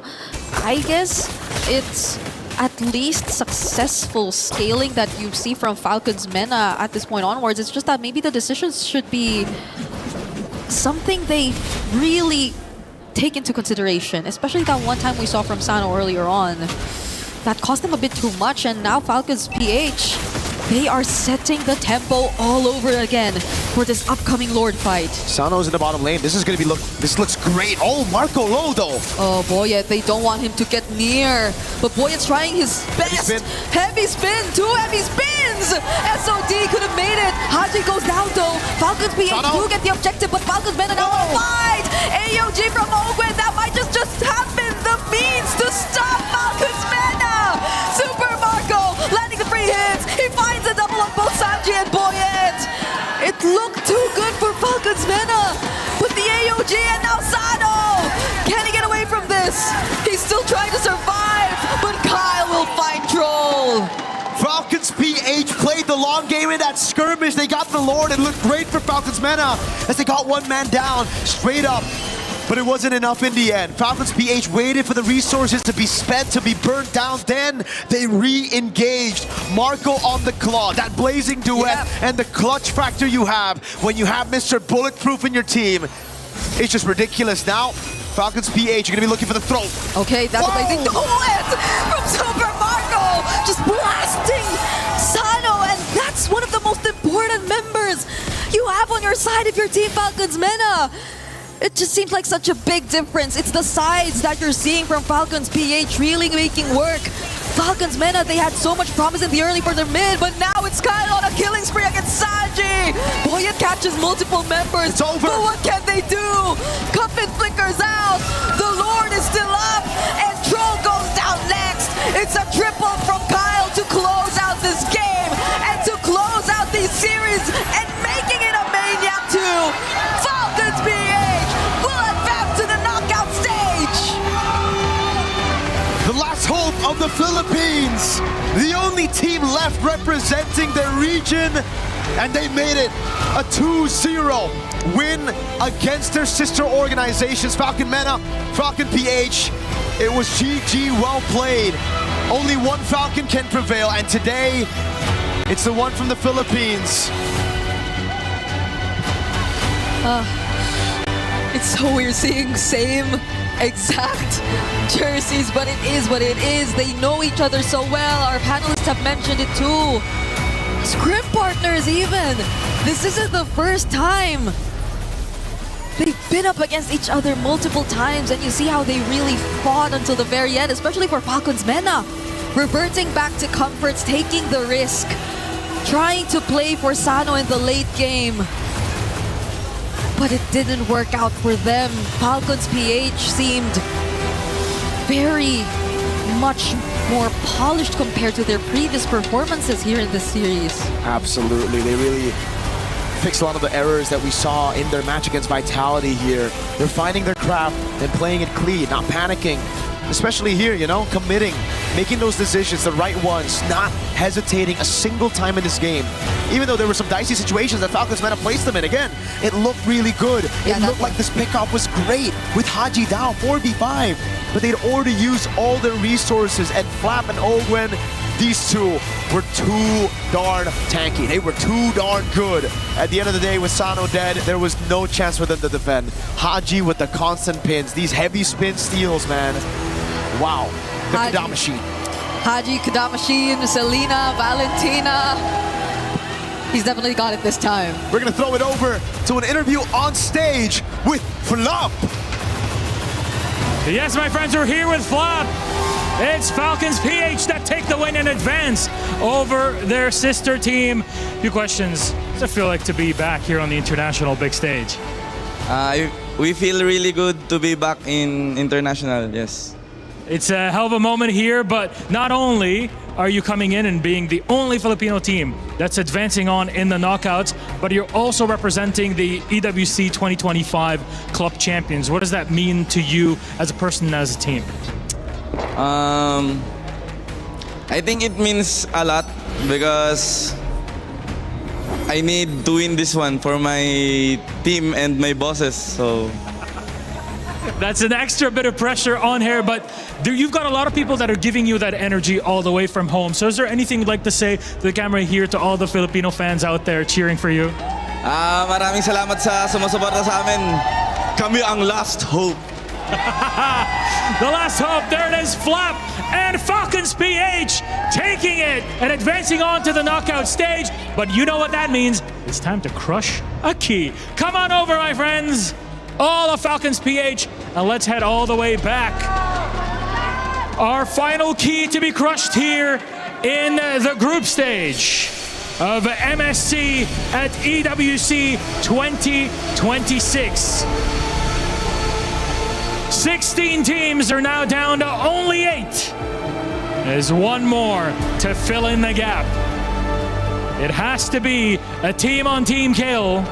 I guess it's at least successful scaling that you see from Falcons Mena at this point onwards. It's just that maybe the decisions should be something they really take into consideration, especially that one time we saw from Sano earlier on. That cost them a bit too much, and now Falcons PH, they are setting the tempo all over again for this upcoming Lord fight. Sano's in the bottom lane. This is going to be this looks great. Oh, Marco low though. Oh, Boyet, they don't want him to get near. But Boyet's trying his best. Heavy spin, 2 heavy spins. SOD could have made it. Haji goes down though. Falcons PH do get the objective, but Falcons Mena now on fight. AOG from Ogwen, that might just have been the means to stop Falcons Mena. Super Marco landing the free hits. He finds a double on both Sanji and Boyet. It looked too good for Falcons Mena, but the AOG and now Sano. Can he get away from this? He's still trying to survive, but Kyle will find Troll. Falcons PH played the long game in that skirmish. They got the Lord. It looked great for Falcons Mena as they got one man down straight up. But it wasn't enough in the end. Falcons PH waited for the resources to be spent, to be burnt down. Then they re-engaged. Marco on the claw, that blazing duet, and the clutch factor you have when you have Mr. Bulletproof in your team. It's just ridiculous. Now, Falcons PH, you're gonna be looking for the throat. Okay, that's amazing. Duet from Super Marco, just blasting Sano, and that's one of the most important members you have on your side if you're Team Falcons Mena. It just seems like such a big difference. It's the sides that you're seeing from Falcons PH really making work. Falcons Mena, they had so much promise in the early for their mid, but now it's Kyle on a killing spree against Sanji. Boyet catches multiple members. It's over. But what can they do? Cuffin flickers out. The Lord is still up, and Troll goes down next. It's a triple from Kyle to close out this game and to close out these series and making it a Maniac 2. Falcons PH will advance to the knockout stage. The last hope of the Philippines. The only team left representing their region, and they made it a 2-0 win against their sister organizations, Falcon Mena, Falcon PH. It was GG, well played. Only one Falcon can prevail, and today, it's the one from the Philippines. It's so weird seeing same exact jerseys, but it is what it is. They know each other so well. Our panelists have mentioned it too. Scrim partners even. This isn't the first time. They've been up against each other multiple times, and you see how they really fought until the very end, especially for Falcons Mena. Reverting back to comforts, taking the risk, trying to play for Sano in the late game. But it didn't work out for them. Falcons PH seemed very much more polished compared to their previous performances here in this series. Absolutely, they really fixed a lot of the errors that we saw in their match against Vitality here. They're finding their craft and playing it clean, not panicking. Especially here, you know, committing, making those decisions, the right ones, not hesitating a single time in this game. Even though there were some dicey situations that Falcons Mena placed them in, again, it looked really good. It looked like this pickoff was great with Haji down 4v5, but they'd already used all their resources, and Flap and Ogwen, these two were too darn tanky. They were too darn good. At the end of the day, with Sano dead, there was no chance for them to defend. Haji with the constant pins, these heavy spin steals, man. Wow, the Kadam machine. Haji, Kadam machine, Selena, Valentina. He's definitely got it this time. We're gonna throw it over to an interview on stage with Flop. Yes, my friends, we're here with Flop. It's Falcons PH that take the win in advance over their sister team. Few questions. What does it feel like to be back here on the international big stage? We feel really good to be back in international, yes. It's a hell of a moment here, but not only are you coming in and being the only Filipino team that's advancing on in the knockouts, but you're also representing the EWC 2025 Club Champions. What does that mean to you as a person and as a team? I think it means a lot because I need to win this one for my team and my bosses, so... That's an extra bit of pressure on here, but you've got a lot of people that are giving you that energy all the way from home. So is there anything you'd like to say to the camera here to all the Filipino fans out there cheering for you? Maraming salamat sa sumusuporta sa amin. Kami ang last hope. The last hope, there it is, Flop and Falcons PH taking it and advancing on to the knockout stage. But you know what that means. It's time to crush a key. Come on over, my friends. All of Falcons PH, and let's head all the way back. Our final key to be crushed here in the group stage of MSC at EWC 2026. 16 teams are now down to only 8. There's one more to fill in the gap. It has to be a team-on-team kill.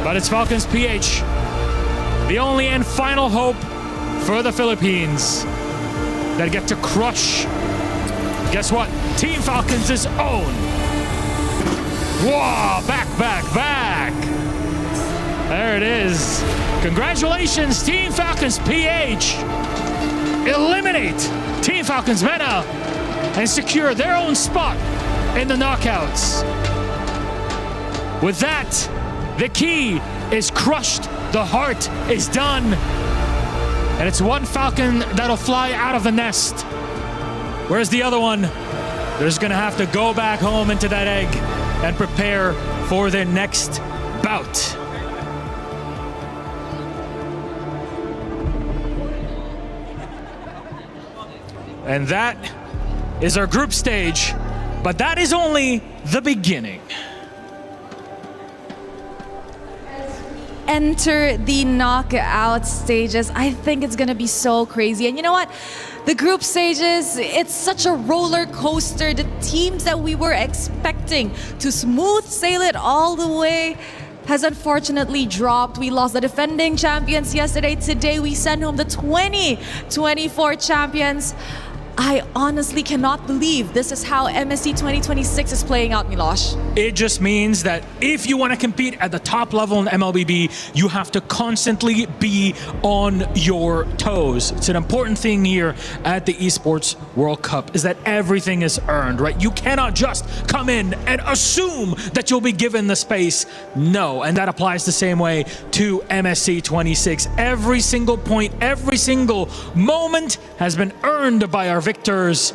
But it's Falcons PH, the only and final hope for the Philippines that get to crush, guess what? Team Falcons' own. Whoa, back. There it is. Congratulations, Team Falcons PH. Eliminate Team Falcons Mettle and secure their own spot in the knockouts. With that, the key is crushed, the heart is done, and it's one Falcon that'll fly out of the nest. Whereas the other one, they're just gonna have to go back home into that egg and prepare for their next bout. And that is our group stage, but that is only the beginning. Enter the knockout stages. I think it's gonna be so crazy. And you know what? The group stages, it's such a roller coaster. The teams that we were expecting to smooth sail it all the way has unfortunately dropped. We lost the defending champions yesterday. Today we send home the 2024 champions. I honestly cannot believe this is how MSC 2026 is playing out, Milosh. It just means that if you want to compete at the top level in MLBB, you have to constantly be on your toes. It's an important thing here at the Esports World Cup is that everything is earned, right? You cannot just come in and assume that you'll be given the space. No, and that applies the same way to MSC 26. Every single point, every single moment has been earned by our victors.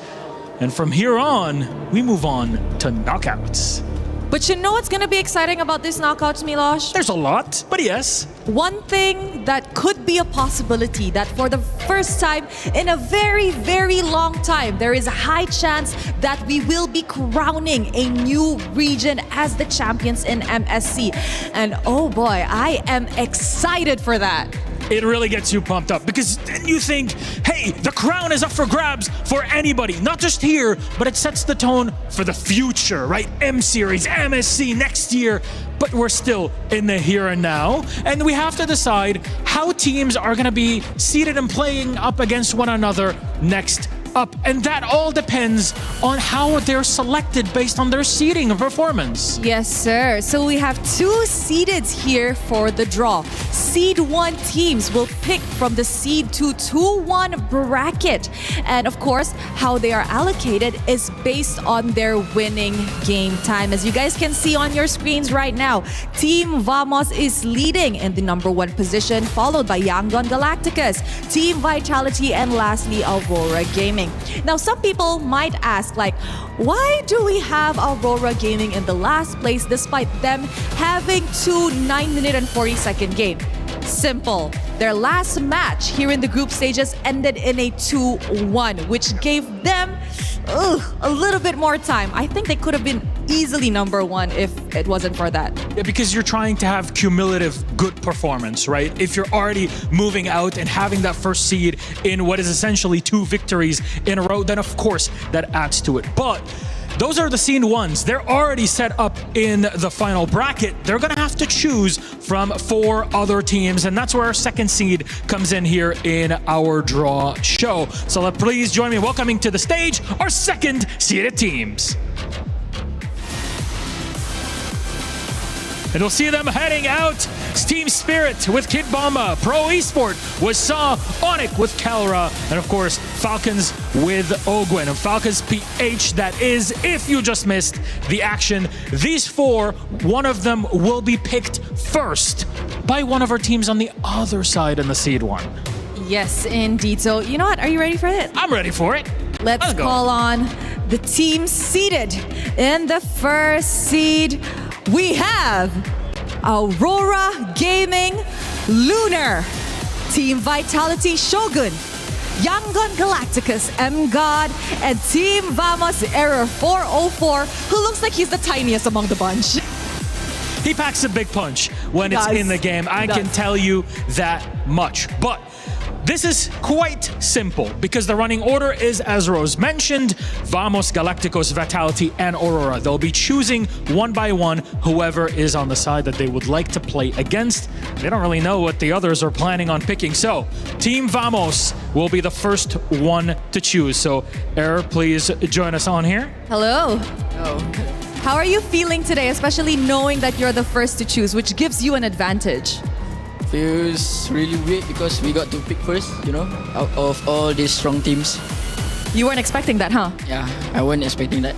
And from here on, we move on to knockouts. But you know what's going to be exciting about these knockouts, Milosh? There's a lot, but yes. One thing that could be a possibility that for the first time in a very, very long time, there is a high chance that we will be crowning a new region as the champions in MSC. And oh boy, I am excited for that. It really gets you pumped up because then you think, hey, the crown is up for grabs for anybody, not just here, but it sets the tone for the future, right? M Series, MSC next year, but we're still in the here and now. And we have to decide how teams are going to be seated and playing up against one another next up. And that all depends on how they're selected based on their seeding and performance. Yes, sir. So we have 2 seededs here for the draw. Seed 1 teams will pick from the Seed 2-2-1 bracket. And of course, how they are allocated is based on their winning game time. As you guys can see on your screens right now, Team Vamos is leading in the #1 position, followed by Yangon Galacticus, Team Vitality, and lastly, Aurora Gaming. running. Now, some people might ask, like, why do we have Aurora Gaming in the last place despite them having 2 9-minute and 40-second game? Simple. Their last match here in the group stages ended in a 2-1, which gave them a little bit more time. I think they could have been easily number 1 if it wasn't for that. Yeah, because you're trying to have cumulative good performance, right? If you're already moving out and having that first seed in what is essentially 2 victories in a row, then of course that adds to it. But those are the scene ones. They're already set up in the final bracket. They're gonna have to choose from 4 other teams, and that's where our second seed comes in here in our draw show. So please join me in welcoming to the stage our second seeded teams. And we'll see them heading out. It's Team Spirit with Kid Bomba, Pro Esport with Saw, Onyx with Kelra, and of course, Falcons with Ogwin. And Falcons PH, that is, if you just missed the action. These 4, one of them will be picked first by one of our teams on the other side in the seed 1. Yes, indeed. So, you know what? Are you ready for it? I'm ready for it. Let's call on the team seated in the first seed. We have Aurora Gaming Lunar, Team Vitality Shogun, Yangon Galacticus M-God, and Team Vamos Error 404, who looks like he's the tiniest among the bunch. He packs a big punch when it's in the game. I can tell you that much. But this is quite simple because the running order is, as Rose mentioned, Vamos, Galacticos, Vitality, and Aurora. They'll be choosing one by one whoever is on the side that they would like to play against. They don't really know what the others are planning on picking. So, Team Vamos will be the first one to choose. So, Error, please join us on here. Hello. How are you feeling today, especially knowing that you're the first to choose, which gives you an advantage? Feels really weird because we got to pick first, you know, out of all these strong teams. You weren't expecting that, huh? Yeah, I wasn't expecting that.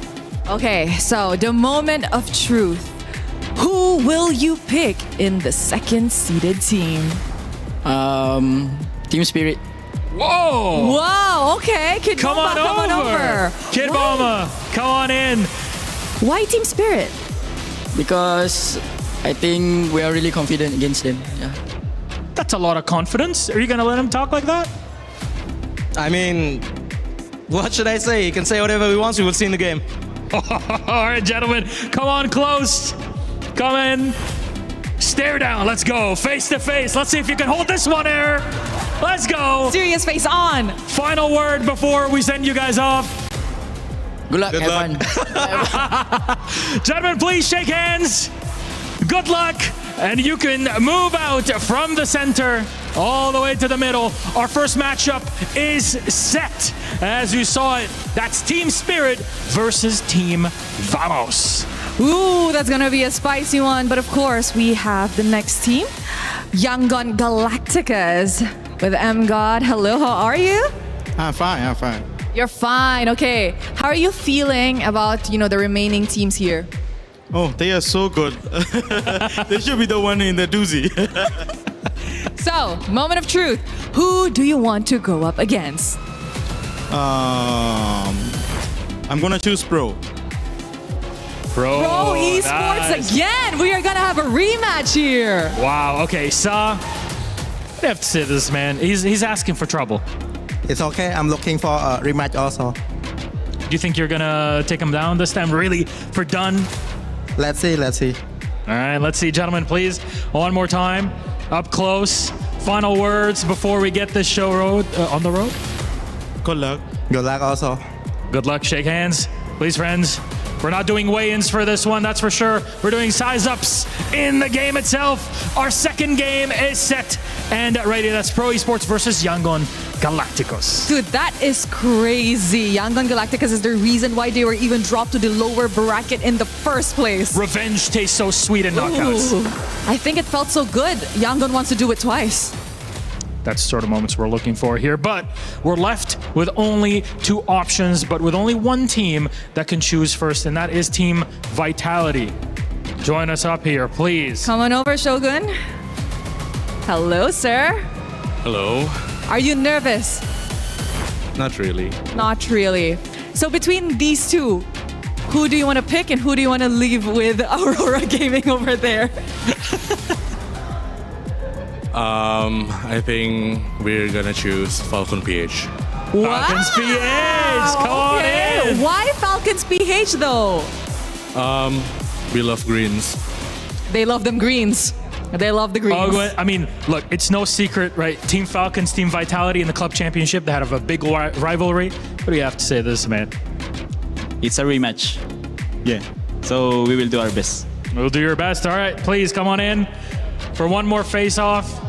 Okay, so the moment of truth. Who will you pick in the second seeded team? Team Spirit. Whoa! Wow, okay. Kid come Bomba, on over. Kid Bomba, come on in. Why Team Spirit? Because I think we are really confident against them. Yeah. That's a lot of confidence. Are you going to let him talk like that? I mean, what should I say? He can say whatever he wants. We will see in the game. All right, gentlemen, come on close. Come in. Stare down. Let's go. Face to face. Let's see if you can hold this one, Air. Let's go. Serious face on. Final word before we send you guys off. Good luck. Have fun. Gentlemen, please shake hands. Good luck. And you can move out from the center all the way to the middle. Our first matchup is set. As you saw it, that's Team Spirit versus Team Vamos. Ooh, that's gonna be a spicy one. But of course, we have the next team, Yangon Galacticas with M-God. Hello, how are you? I'm fine. You're fine, okay. How are you feeling about, the remaining teams here? Oh, they are so good. They should be the one in the doozy. So, moment of truth. Who do you want to go up against? I'm gonna choose Pro. Pro Esports nice. Again. We are gonna have a rematch here. Wow. Okay, Sa. I have to say this, man. He's asking for trouble. It's okay. I'm looking for a rematch also. Do you think you're gonna take him down this time, really, for done? Let's see. All right, let's see, gentlemen, please. One more time, up close. Final words before we get this show on the road. Good luck. Good luck also. Good luck. Shake hands, please, friends. We're not doing weigh-ins for this one, that's for sure. We're doing size-ups in the game itself. Our second game is set and ready. That's Pro Esports versus Yangon Galacticos. Dude, that is crazy. Yangon Galacticos is the reason why they were even dropped to the lower bracket in the first place. Revenge tastes so sweet in knockouts. Ooh, I think it felt so good. Yangon wants to do it twice. That's the sort of moments we're looking for here. But we're left with only 2 options, but with only one team that can choose first, and that is Team Vitality. Join us up here, please. Come on over, Shogun. Hello, sir. Hello. Are you nervous? Not really. Not really. So between these two, who do you want to pick and who do you want to leave with Aurora Gaming over there? I think we're gonna choose Falcon PH. Falcons PH, come on in. Why Falcons PH though? We love greens. They love them greens. They love the greens. I mean, look, it's no secret, right? Team Falcons, Team Vitality in the club championship, they have a big rivalry. What do you have to say to this, man? It's a rematch. Yeah. So we will do our best. We'll do your best. All right, please come on in for one more face-off.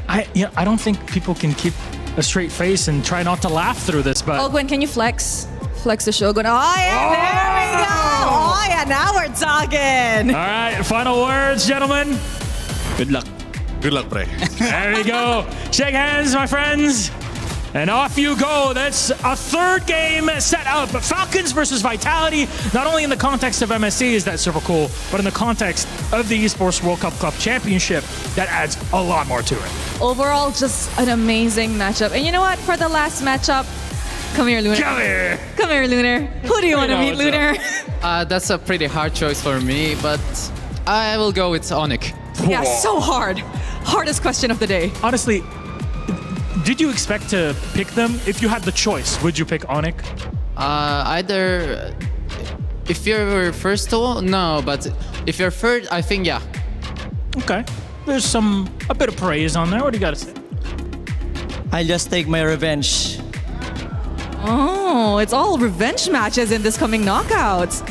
I don't think people can keep a straight face and try not to laugh through this, but... Gwen, can you flex? Flex the Shogun. Oh, yeah, there we go. Oh, yeah, now we're talking. All right, final words, gentlemen. Good luck. Good luck, pre. There you go. Shake hands, my friends. And off you go. That's a third game set up. Falcons versus Vitality. Not only in the context of MSC is that super cool, but in the context of the Esports World Cup Club Championship, that adds a lot more to it. Overall, just an amazing matchup. And you know what? For the last matchup, come here, Lunar. Come here. Come here, Lunar. Who do you want to meet, Lunar? That's a pretty hard choice for me, but I will go with Onyx. Yeah, so hard. Hardest question of the day. Honestly, did you expect to pick them? If you had the choice, would you pick Onyx? Either if you're first to, no, but if you're third, I think yeah. Okay. There's a bit of praise on there. What do you got to say? I'll just take my revenge. Oh, it's all revenge matches in this coming knockouts.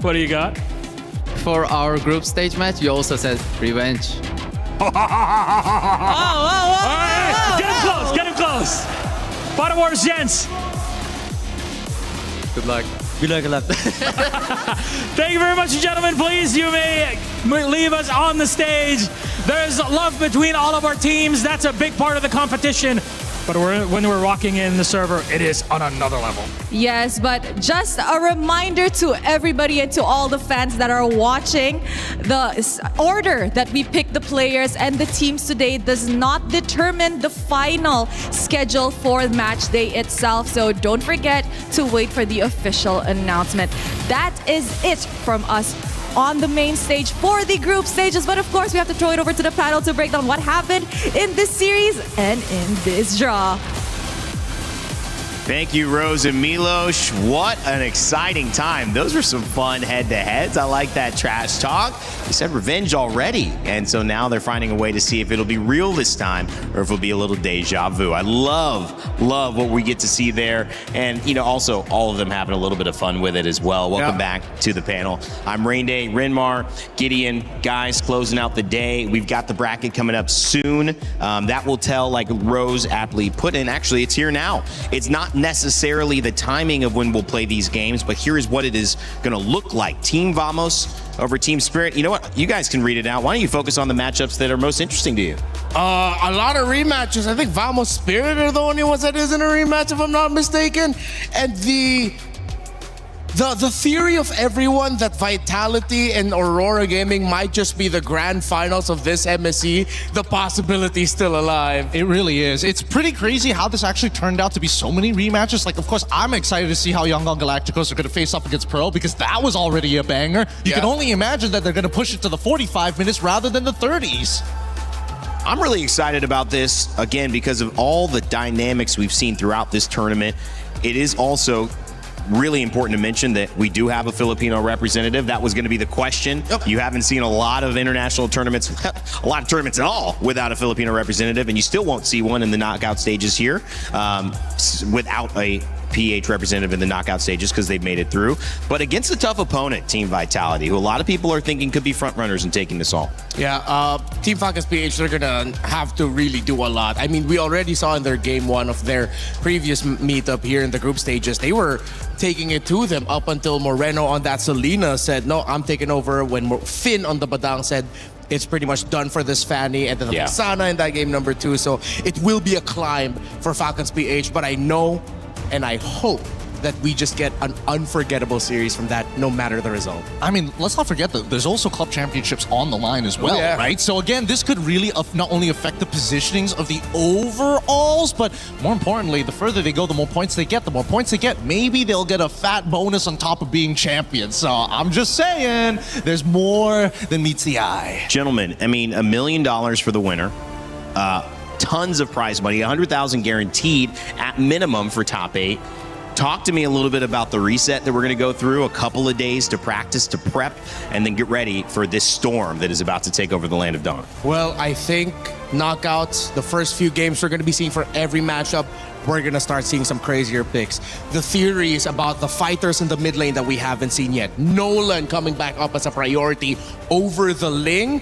What do you got? For our group stage match, you also said revenge. All right, get him close, get him close. Bottom Wars, gents. Good luck. Good luck, good luck. Thank you very much, gentlemen. Please, you may leave us on the stage. There's love between all of our teams. That's a big part of the competition. But when we're walking in the server, it is on another level. Yes, but just a reminder to everybody and to all the fans that are watching, the order that we pick the players and the teams today does not determine the final schedule for match day itself. So don't forget to wait for the official announcement. That is it from us on the main stage for the group stages. But of course, we have to throw it over to the panel to break down what happened in this series and in this draw. Thank you, Rose and Milos. What an exciting time. Those were some fun head-to-heads. I like that trash talk. They said revenge already. And so now they're finding a way to see if it'll be real this time or if it'll be a little deja vu. I love what we get to see there. And, also all of them having a little bit of fun with it as well. Welcome back to the panel. I'm Rainday, Renmar, Gideon. Guys, closing out the day. We've got the bracket coming up soon. That will tell, like Rose aptly put in, actually, it's here now. It's not necessarily the timing of when we'll play these games, but here is what it is going to look like. Team Vamos over Team Spirit. You know what? You guys can read it out. Why don't you focus on the matchups that are most interesting to you? A lot of rematches. I think Vamos Spirit are the only ones that isn't a rematch, if I'm not mistaken. And the theory of everyone that Vitality and Aurora Gaming might just be the grand finals of this MSC, the possibility is still alive. It really is. It's pretty crazy how this actually turned out to be so many rematches. Like, of course, I'm excited to see how Young Gun Galacticos are going to face up against Pearl because that was already a banger. You can only imagine that they're going to push it to the 45 minutes rather than the 30s. I'm really excited about this, again, because of all the dynamics we've seen throughout this tournament. It is also really important to mention that we do have a Filipino representative. That was going to be the question. You haven't seen a lot of international tournaments, a lot of tournaments at all without a Filipino representative, and you still won't see one in the knockout stages here without a PH representative in the knockout stages because they've made it through. But against a tough opponent, Team Vitality, who a lot of people are thinking could be front runners in taking this all. Yeah, Team Falcons PH, they're gonna have to really do a lot. I mean, we already saw in their game one of their previous meetup here in the group stages, they were taking it to them up until Moreno on that Selena said, no, I'm taking over, when Finn on the Badang said, it's pretty much done for this Fanny, and then the Sana in that game number 2. So it will be a climb for Falcons PH, but I know and I hope that we just get an unforgettable series from that, no matter the result. I mean, let's not forget that there's also club championships on the line as well, right? So again, this could really not only affect the positionings of the overalls, but more importantly, the further they go, the more points they get. The more points they get, maybe they'll get a fat bonus on top of being champions. So I'm just saying, there's more than meets the eye. Gentlemen, I mean, $1 million for the winner. Tons of prize money, 100,000 guaranteed at minimum for top 8. Talk to me a little bit about the reset that we're going to go through, a couple of days to practice, to prep, and then get ready for this storm that is about to take over the Land of Dawn. Well, I think knockouts, the first few games we're going to be seeing for every matchup, we're going to start seeing some crazier picks. The theories about the fighters in the mid lane that we haven't seen yet. Nolan coming back up as a priority over the Ling.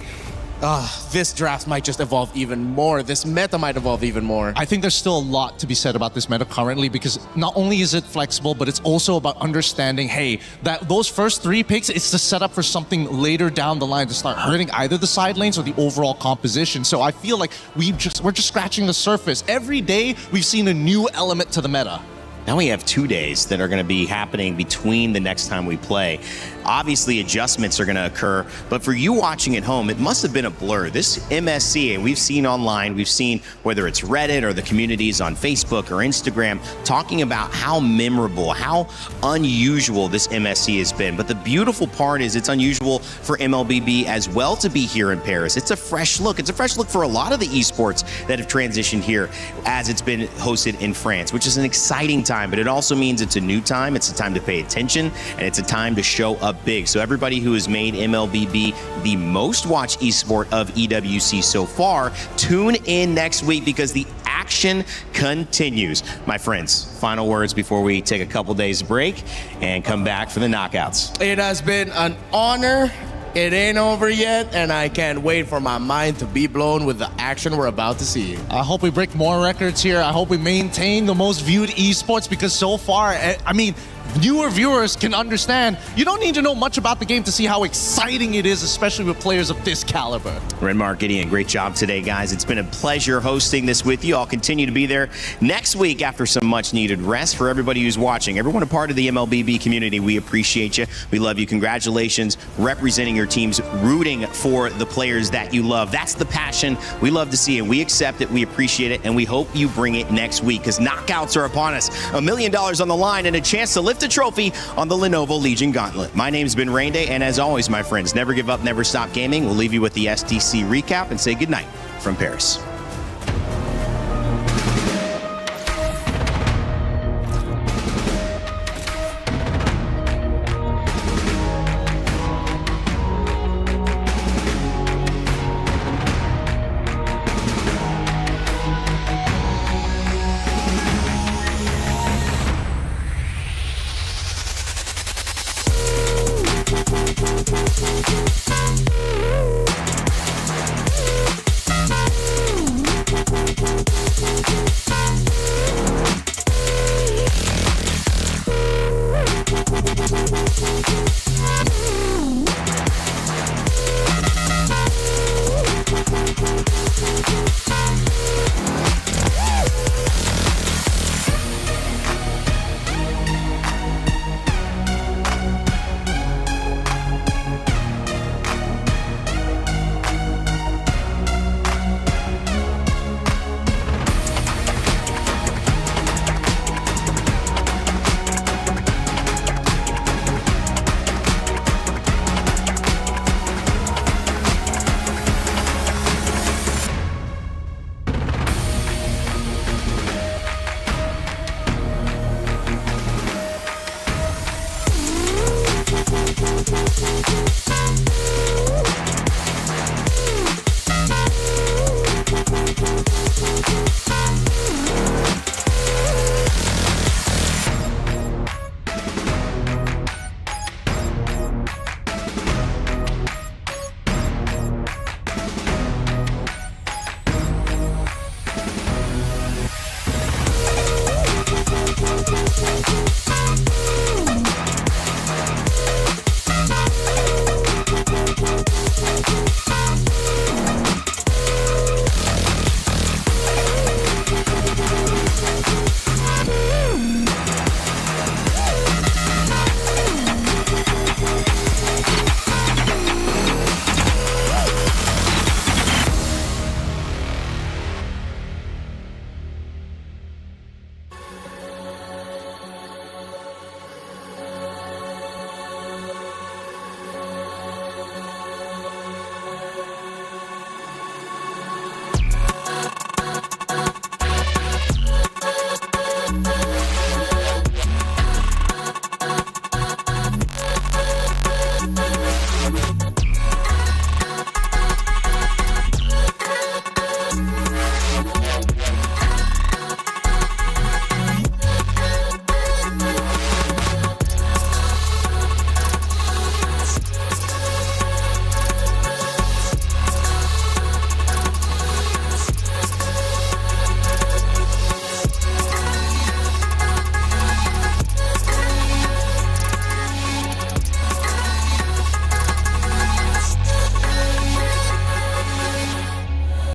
This draft might just evolve even more. This meta might evolve even more. I think there's still a lot to be said about this meta currently, because not only is it flexible, but it's also about understanding, hey, that those first 3 picks, it's the setup for something later down the line to start hurting either the side lanes or the overall composition. So I feel like we're just scratching the surface. Every day we've seen a new element to the meta. Now we have 2 days that are going to be happening between the next time we play. Obviously, adjustments are going to occur, but for you watching at home, it must have been a blur. This MSC, and we've seen online, we've seen whether it's Reddit or the communities on Facebook or Instagram, talking about how memorable, how unusual this MSC has been. But the beautiful part is it's unusual for MLBB as well to be here in Paris. It's a fresh look. It's a fresh look for a lot of the esports that have transitioned here as it's been hosted in France, which is an exciting time, but it also means it's a new time. It's a time to pay attention, and it's a time to show up big. So everybody who has made MLBB the most watched esport of EWC so far, tune in next week because the action continues. My friends, final words before we take a couple days break and come back for the knockouts. It has been an honor. It ain't over yet, and I can't wait for my mind to be blown with the action we're about to see. I hope we break more records here. I hope we maintain the most viewed esports, because so far, I mean, newer viewers can understand you don't need to know much about the game to see how exciting it is, especially with players of this caliber. Renmark, Gideon, great job today, guys. It's been a pleasure hosting this with you. I'll continue to be there next week after some much-needed rest. For everybody who's watching, everyone a part of the MLBB community, we appreciate you. We love you. Congratulations representing your teams, rooting for the players that you love. That's the passion we love to see, and we accept it, we appreciate it, and we hope you bring it next week because knockouts are upon us. $1 million on the line and a chance to lift a trophy on the Lenovo Legion Gauntlet. My name's been Rainday, and as always, my friends, never give up, never stop gaming. We'll leave you with the SDC recap and say goodnight from Paris.